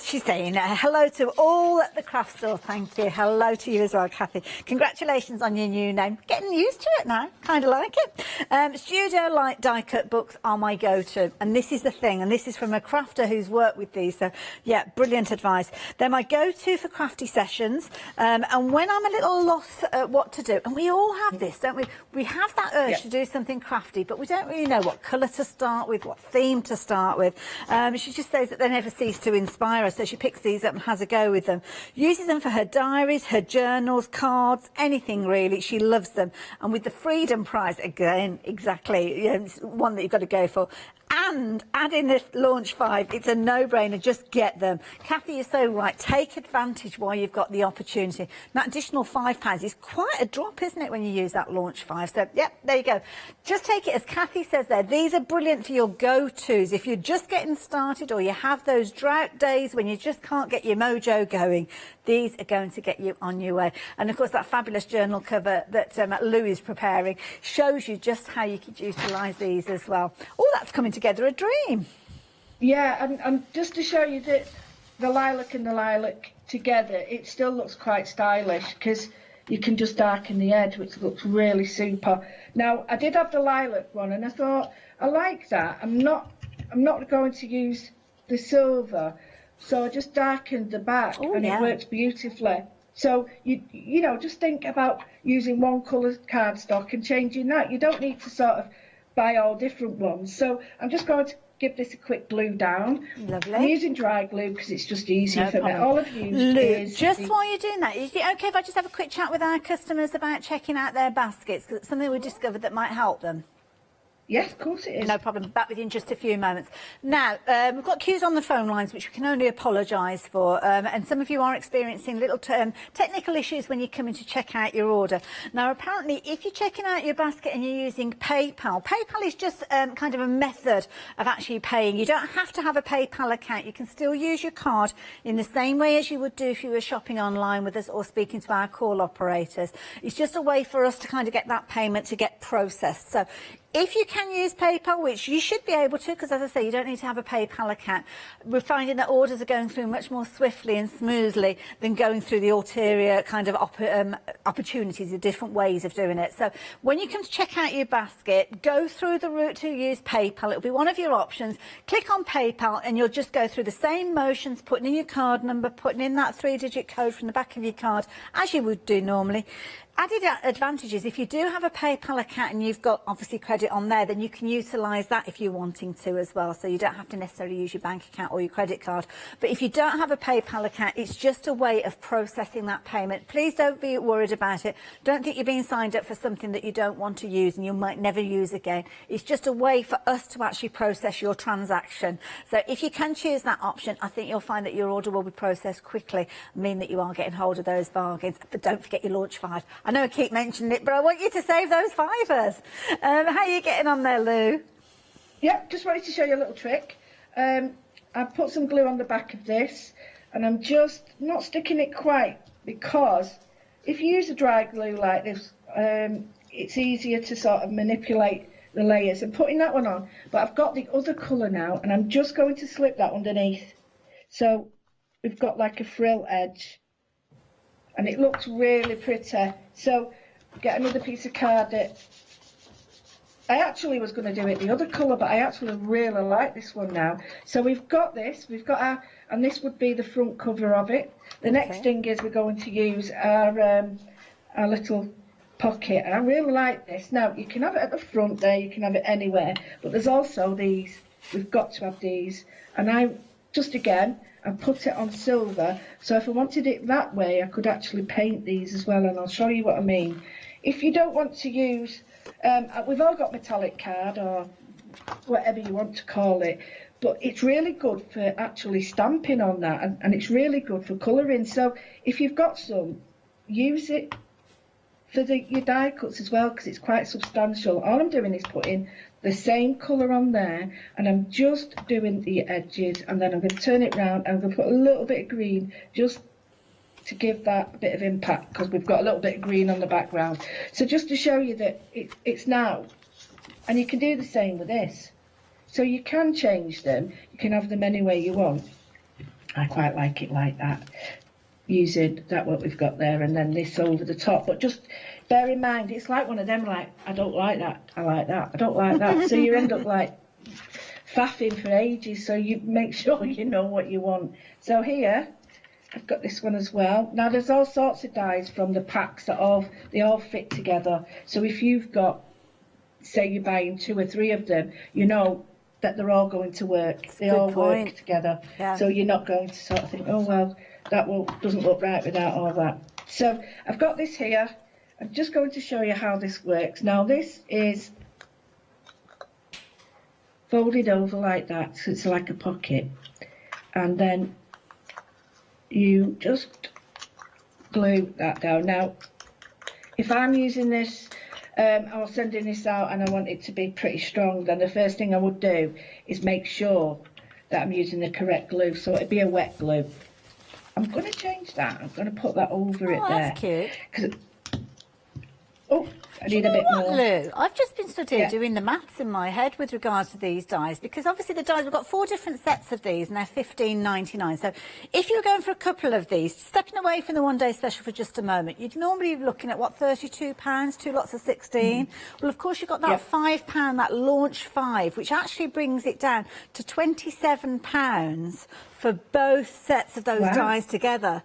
She's saying hello to all at the Craft Store. Thank you. Hello to you as well, Kathy. Congratulations on your new name. Getting used to it now. Kind of like it. Studio Light die cut books are my go-to. And this is the thing. And this is from a crafter who's worked with these. So, yeah, brilliant advice. They're my go-to for crafty sessions. And when I'm a little lost at what to do, and we all have this, don't we? We have that urge to do something crafty, but we don't really know what colour to start with, what theme to start with. She just says that they never cease to inspire us, so she picks these up and has a go with them. Uses them for her diaries, her journals, cards, anything really. She loves them. And with the Freedom Prize, again, exactly, it's one that you've got to go for. And add in the launch 5, it's a no-brainer, just get them. Kathy is so right, take advantage while you've got the opportunity. That additional £5 is quite a drop, isn't it, when you use that launch 5? So, yep, there you go. Just take it, as Kathy says there, these are brilliant for your go-tos. If you're just getting started or you have those drought days when you just can't get your mojo going, these are going to get you on your way. And, of course, that fabulous journal cover that Lou is preparing shows you just how you could utilise these as well. All that's coming together a dream. Yeah, and just to show you that the lilac and the lilac together, it still looks quite stylish because you can just darken the edge, which looks really super. Now, I did have the lilac one, and I thought, I like that. I'm not going to use the silver, so I just darkened the back, and it works beautifully. So you know, just think about using one colour cardstock and changing that. You don't need to sort of buy all different ones. So I'm just going to give this a quick glue down. Lovely. I'm using dry glue because it's just easier No for me. problem. All I've used Lou, is... just while you're doing that, is it okay if I just have a quick chat with our customers about checking out their baskets? Because it's something we discovered that might help them. Yes, of course it is. No problem. Back with you in just a few moments. Now, we've got queues on the phone lines, which we can only apologise for. And some of you are experiencing little technical issues when you're coming to check out your order. Now, apparently, if you're checking out your basket and you're using PayPal, PayPal is just kind of a method of actually paying. You don't have to have a PayPal account. You can still use your card in the same way as you would do if you were shopping online with us or speaking to our call operators. It's just a way for us to kind of get that payment to get processed. So if you can use PayPal, which you should be able to, because as I say, you don't need to have a PayPal account, we're finding that orders are going through much more swiftly and smoothly than going through the ulterior kind of opportunities of different ways of doing it. So when you come to check out your basket, go through the route to use PayPal. It'll be one of your options. Click on PayPal and you'll just go through the same motions, putting in your card number, putting in that 3-digit code from the back of your card, as you would do normally. Added advantages, if you do have a PayPal account and you've got obviously credit on there, then you can utilise that if you're wanting to as well. So you don't have to necessarily use your bank account or your credit card. But if you don't have a PayPal account, it's just a way of processing that payment. Please don't be worried about it. Don't think you're being signed up for something that you don't want to use and you might never use again. It's just a way for us to actually process your transaction. So if you can choose that option, I think you'll find that your order will be processed quickly, mean that you are getting hold of those bargains. But don't forget your launch 5. I know I keep mentioning it, but I want you to save those fivers. How are you getting on there, Lou? Yep, just wanted to show you a little trick. I've put some glue on the back of this, and I'm just not sticking it quite, because if you use a dry glue like this, it's easier to sort of manipulate the layers. I'm putting that one on, but I've got the other colour now, and I'm just going to slip that underneath. So we've got like a frill edge, and it looks really pretty. So get another piece of card. I actually was going to do it the other colour, but I actually really like this one now. So we've got this, and this would be the front cover of it. The next thing is we're going to use our little pocket, and I really like this. Now you can have it at the front there, you can have it anywhere, but there's also these. We've got to have these, and I put it on silver, so if I wanted it that way I could actually paint these as well, and I'll show you what I mean. If you don't want to use, we've all got metallic card or whatever you want to call it, but it's really good for actually stamping on that, and it's really good for colouring. So if you've got some, use it for your die cuts as well, because it's quite substantial. All I'm doing is putting the same colour on there, and I'm just doing the edges, and then I'm going to turn it round and I'm going to put a little bit of green just to give that a bit of impact, because we've got a little bit of green on the background. So just to show you that it's now, and you can do the same with this. So you can change them, you can have them any way you want. I quite like it like that, using that what we've got there and then this over the top, but just bear in mind, it's like one of them, like, I don't like that, I like that, I don't like that. So you end up like faffing for ages, so you make sure you know what you want. So here, I've got this one as well. Now there's all sorts of dies from the packs that they all fit together. So if you've got, say you're buying 2 or 3 of them, you know that they're all going to work. They all work together. Yeah. So you're not going to sort of think, oh well, that doesn't look right without all that. So I've got this here. I'm just going to show you how this works. Now this is folded over like that, so it's like a pocket, and then you just glue that down. Now if I'm using this or sending this out and I want it to be pretty strong, then the first thing I would do is make sure that I'm using the correct glue, so it'd be a wet glue. I'm going to change that. I'm going to put that over it there. That's cute. Oh, I need a bit more. Lou, I've just been stood here doing the maths in my head with regards to these dies, because obviously the dies, we've got 4 different sets of these and they're $15.99. So if you're going for a couple of these, stepping away from the one-day special for just a moment, you'd normally be looking at, what, £32, 2 lots of 16? Well, of course, you've got that £5, that launch 5, which actually brings it down to £27 for both sets of those dies together.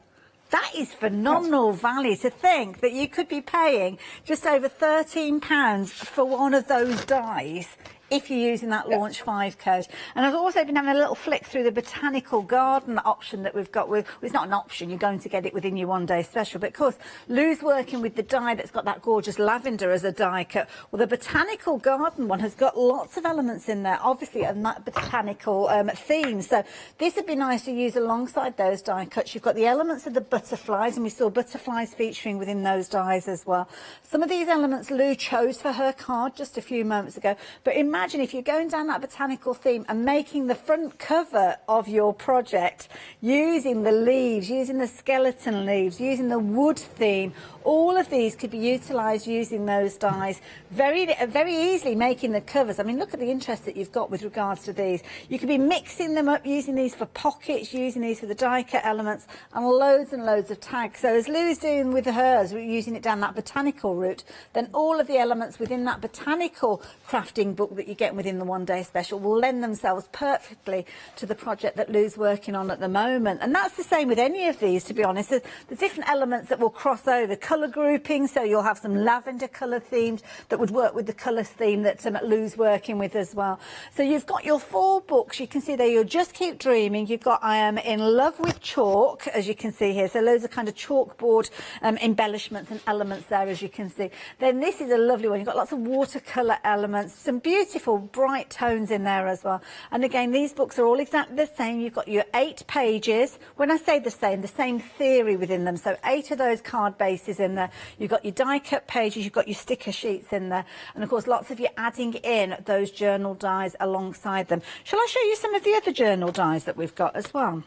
That is phenomenal value, to think that you could be paying just over £13 for one of those dies if you're using that Launch 5 code. And I've also been having a little flick through the botanical garden option that we've got. Well, it's not an option, you're going to get it within your one-day special. But of course, Lou's working with the die that's got that gorgeous lavender as a die cut. Well, the botanical garden one has got lots of elements in there, obviously, of that botanical theme. So this would be nice to use alongside those die cuts. You've got the elements of the butterflies, and we saw butterflies featuring within those dies as well. Some of these elements Lou chose for her card just a few moments ago. But imagine if you're going down that botanical theme and making the front cover of your project using the leaves, using the skeleton leaves, using the wood theme. All of these could be utilised using those dies very easily, making the covers. I mean, look at the interest that you've got with regards to these. You could be mixing them up, using these for pockets, using these for the die cut elements, and loads of tags. So as Lou's doing with hers, we're using it down that botanical route, then all of the elements within that botanical crafting book that you get within the one-day special will lend themselves perfectly to the project that Lou's working on at the moment. And that's the same with any of these, to be honest. There's different elements that will cross over. Colour grouping, so you'll have some lavender colour themed that would work with the colour theme that Lou's working with as well. So you've got your 4 books. You can see there, you'll Just Keep Dreaming. You've got I Am in Love with Chalk, as you can see here. So loads of kind of chalkboard embellishments and elements there, as you can see. Then this is a lovely one. You've got lots of watercolour elements, some beautiful bright tones in there as well. And again, these books are all exactly the same. You've got your 8 pages. When I say the same theory within them. So 8 of those card bases in there. You've got your die cut pages, you've got your sticker sheets in there, and of course lots of you adding in those journal dies alongside them. Shall I show you some of the other journal dies that we've got as well?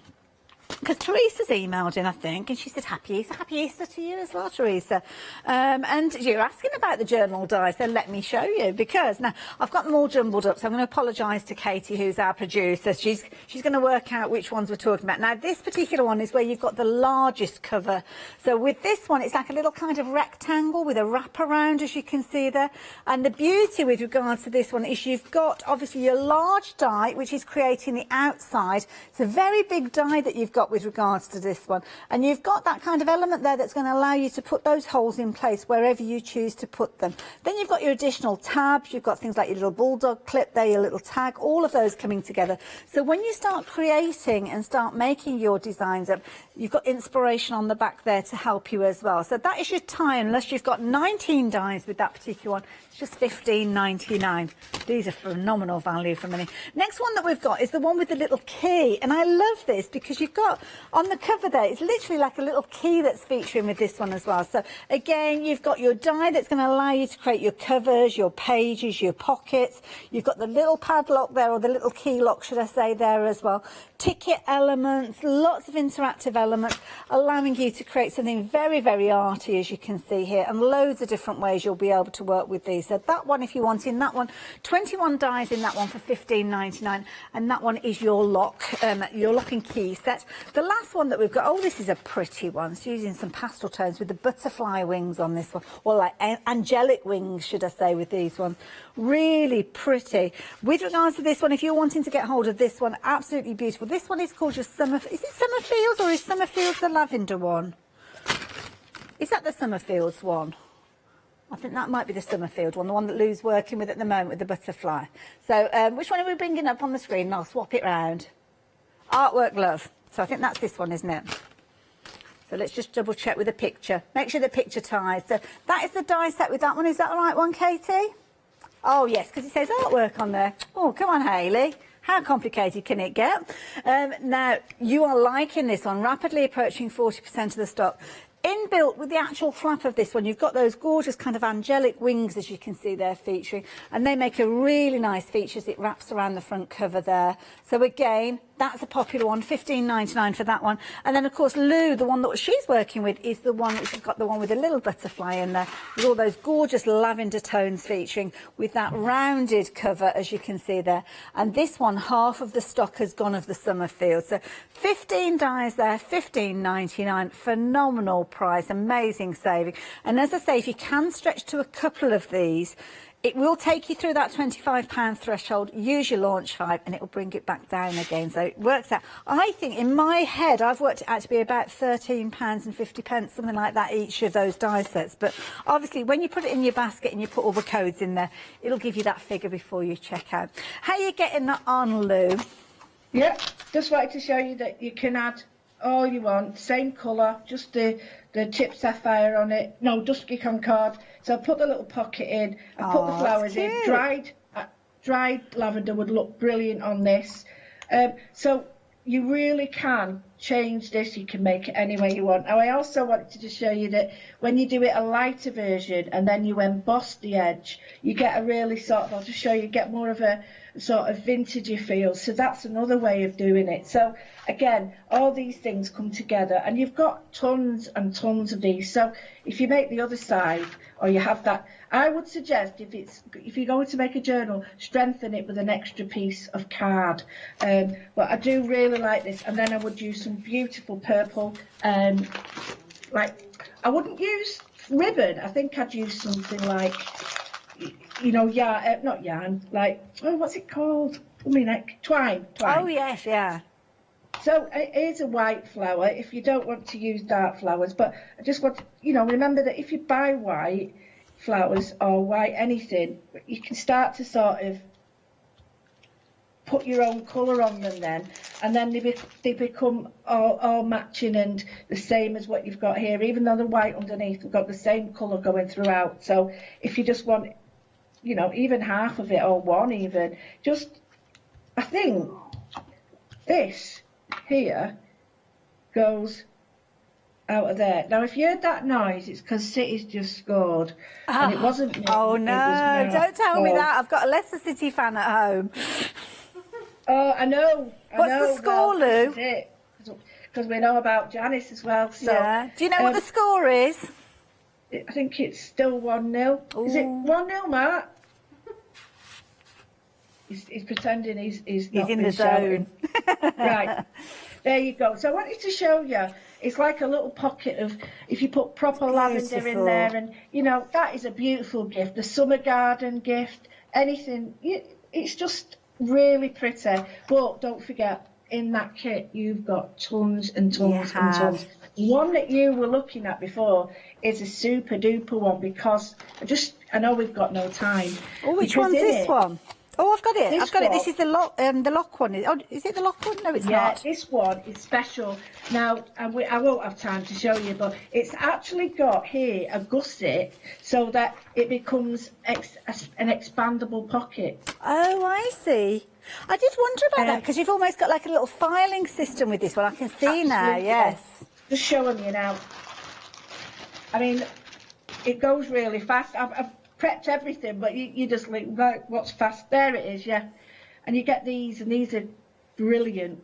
Because Teresa's emailed in, I think, and she said, Happy Easter to you as well, Teresa. And you're asking about the journal dies, so let me show you, because now I've got them all jumbled up, so I'm going to apologise to Katie, who's our producer. She's going to work out which ones we're talking about. Now, this particular one is where you've got the largest cover. So with this one, it's like a little kind of rectangle with a wrap around, as you can see there. And the beauty with regards to this one is you've got, obviously, your large die, which is creating the outside. It's a very big die that you've got with regards to this one, and you've got that kind of element there that's going to allow you to put those holes in place wherever you choose to put them. Then you've got your additional tabs, you've got things like your little bulldog clip there, your little tag, all of those coming together. So when you start creating and start making your designs up, you've got inspiration on the back there to help you as well. So that is your tie, unless you've got 19 dies with that particular one. It's just $15.99. These are phenomenal value for money. Next one that we've got is the one with the little key, and I love this because you've got on the cover there, it's literally like a little key that's featuring with this one as well. So again, you've got your die that's going to allow you to create your covers, your pages, your pockets. You've got the little padlock there, or the little key lock, should I say, there as well. Ticket elements, lots of interactive elements, allowing you to create something very, very arty, as you can see here, and loads of different ways you'll be able to work with these. So that one, if you want in that one, 21 dies in that one for $15.99, and that one is your lock and key set. The last one that we've got, oh, this is a pretty one. It's using some pastel tones with the butterfly wings on this one, or like angelic wings, should I say, with these ones. Really pretty. With regards to this one, if you're wanting to get hold of this one, absolutely beautiful. This one is called your Summer. Is it Summerfields, or is Summerfields the lavender one? Is that the Summerfields one? I think that might be the Summerfield one, the one that Lou's working with at the moment with the butterfly. So which one are we bringing up on the screen? And I'll swap it round. Artwork Love. So I think that's this one, isn't it? So let's just double check with the picture. Make sure the picture ties. So that is the die set with that one. Is that the right one, Katie? Oh, yes, because it says artwork on there. Oh, come on, Hayley. How complicated can it get? Now, you are liking this one, rapidly approaching 40% of the stock. Inbuilt with the actual flap of this one, you've got those gorgeous kind of angelic wings, as you can see there, featuring, and they make a really nice feature as it wraps around the front cover there. So again, that's a popular one, $15.99 for that one. And then, of course, Lou, the one that she's working with, is the one which has got the one with a little butterfly in there, with all those gorgeous lavender tones featuring, with that rounded cover, as you can see there. And this one, half of the stock has gone of the Summerfield. So 15 dies there, $15.99, phenomenal price, amazing saving. And as I say, if you can stretch to a couple of these, It will take you through that £25 threshold. Use your launch 5 and it will bring it back down again. So it works out. I think in my head, I've worked it out to be about £13.50, something like that, each of those die sets. But obviously, when you put it in your basket and you put all the codes in there, it'll give you that figure before you check out. How are you getting that on, Lou? Yeah, just wanted to show you that you can add all you want, same colour, just the chip sapphire on it, no, dusky concord. So I put the little pocket in, I put the flowers in, dried lavender would look brilliant on this. So you really can change this, you can make it any way you want. Now I also wanted to just show you that when you do it a lighter version and then you emboss the edge, you get a really sort of, I'll just show you, get more of a sort of vintagey feel. So that's another way of doing it. So again, all these things come together and you've got tons and tons of these. So if you make the other side or you have that, I would suggest if you're going to make a journal, strengthen it with an extra piece of card. But I do really like this, and then I would use some beautiful purple. Like I wouldn't use ribbon. I think I'd use something like, you know, not yarn, like, oh, what's it called? I mean, like twine. Oh yes, yeah. So it is a white flower if you don't want to use dark flowers, but I just want, you know, remember that if you buy white flowers or white anything, you can start to sort of put your own colour on them then, and then they become all matching and the same as what you've got here, even though the white underneath have got the same colour going throughout. So if you just want, you know, even half of it or one even, just, I think this here goes out of there. Now if you heard that noise, it's because City's just scored and it wasn't me. Oh no, don't tell me that. I've got a Leicester City fan at home. Oh, I know. What's the score, Lou? Because we know about Janice as well. So, yeah. Do you know what the score is? I think it's still 1-0. Is it 1-0, Matt? He's pretending he's not in the shouting. zone. Right, there you go. So I wanted to show you, it's like a little pocket of, if you put proper lavender in there, and you know, that is a beautiful gift. The summer garden gift, anything, it's just really pretty. But don't forget, in that kit you've got tons and tons and tons. One that you were looking at before is a super duper one, because I know we've got no time. Oh, which one's this one? Oh, I've got it. I've got it. This is the lock one. Oh, is it the lock one? No, it's not. Yeah, this one is special. Now, I won't have time to show you, but it's actually got here a gusset so that it becomes an expandable pocket. Oh, I see. I did wonder about that, because you've almost got like a little filing system with this one. I can see now, yes. Just showing you now. I mean, it goes really fast. I've prepped everything, but you just look, right, what's fast? There it is, yeah. And you get these, and these are brilliant.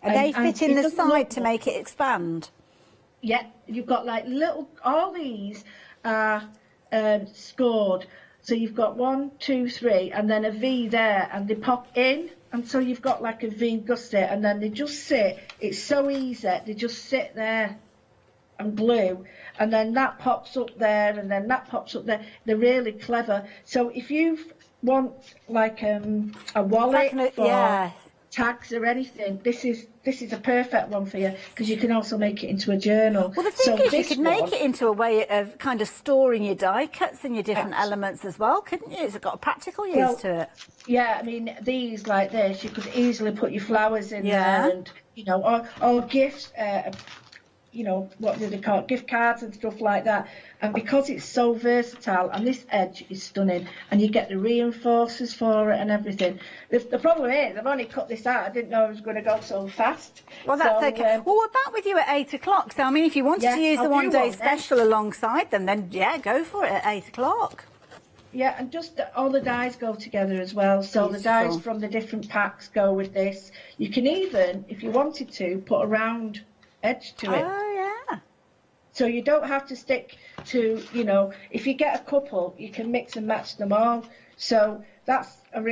And they fit in the side to make it expand? Yeah, you've got like all these are scored. So you've got 1, 2, 3, and then a V there, and they pop in. And so you've got like a V gusset, and then they just sit. It's so easy. They just sit there and glue, and then that pops up there, and then that pops up there. They're really clever. So if you want like a wallet for tags or anything, this is a perfect one for you, because you can also make it into a journal. Well, the thing is, you could make it into a way of kind of storing your die cuts and your different elements as well, couldn't you? It's got a practical use to it. Yeah, I mean, these like this, you could easily put your flowers in there, and you know, or gifts. You know, what do they call it? Gift cards and stuff like that. And because it's so versatile, and this edge is stunning, and you get the reinforcers for it and everything. The problem is, I've only cut this out. I didn't know it was going to go so fast. Well, that's okay. Well, we're back with you at 8 o'clock. So, I mean, if you wanted to use the one-day special alongside them, then, yeah, go for it at 8 o'clock. Yeah, and just all the dies go together as well. So the dies from the different packs go with this. You can even, if you wanted to, put a round edge to it. Oh, yeah. So you don't have to stick to, you know, if you get a couple, you can mix and match them all. So that's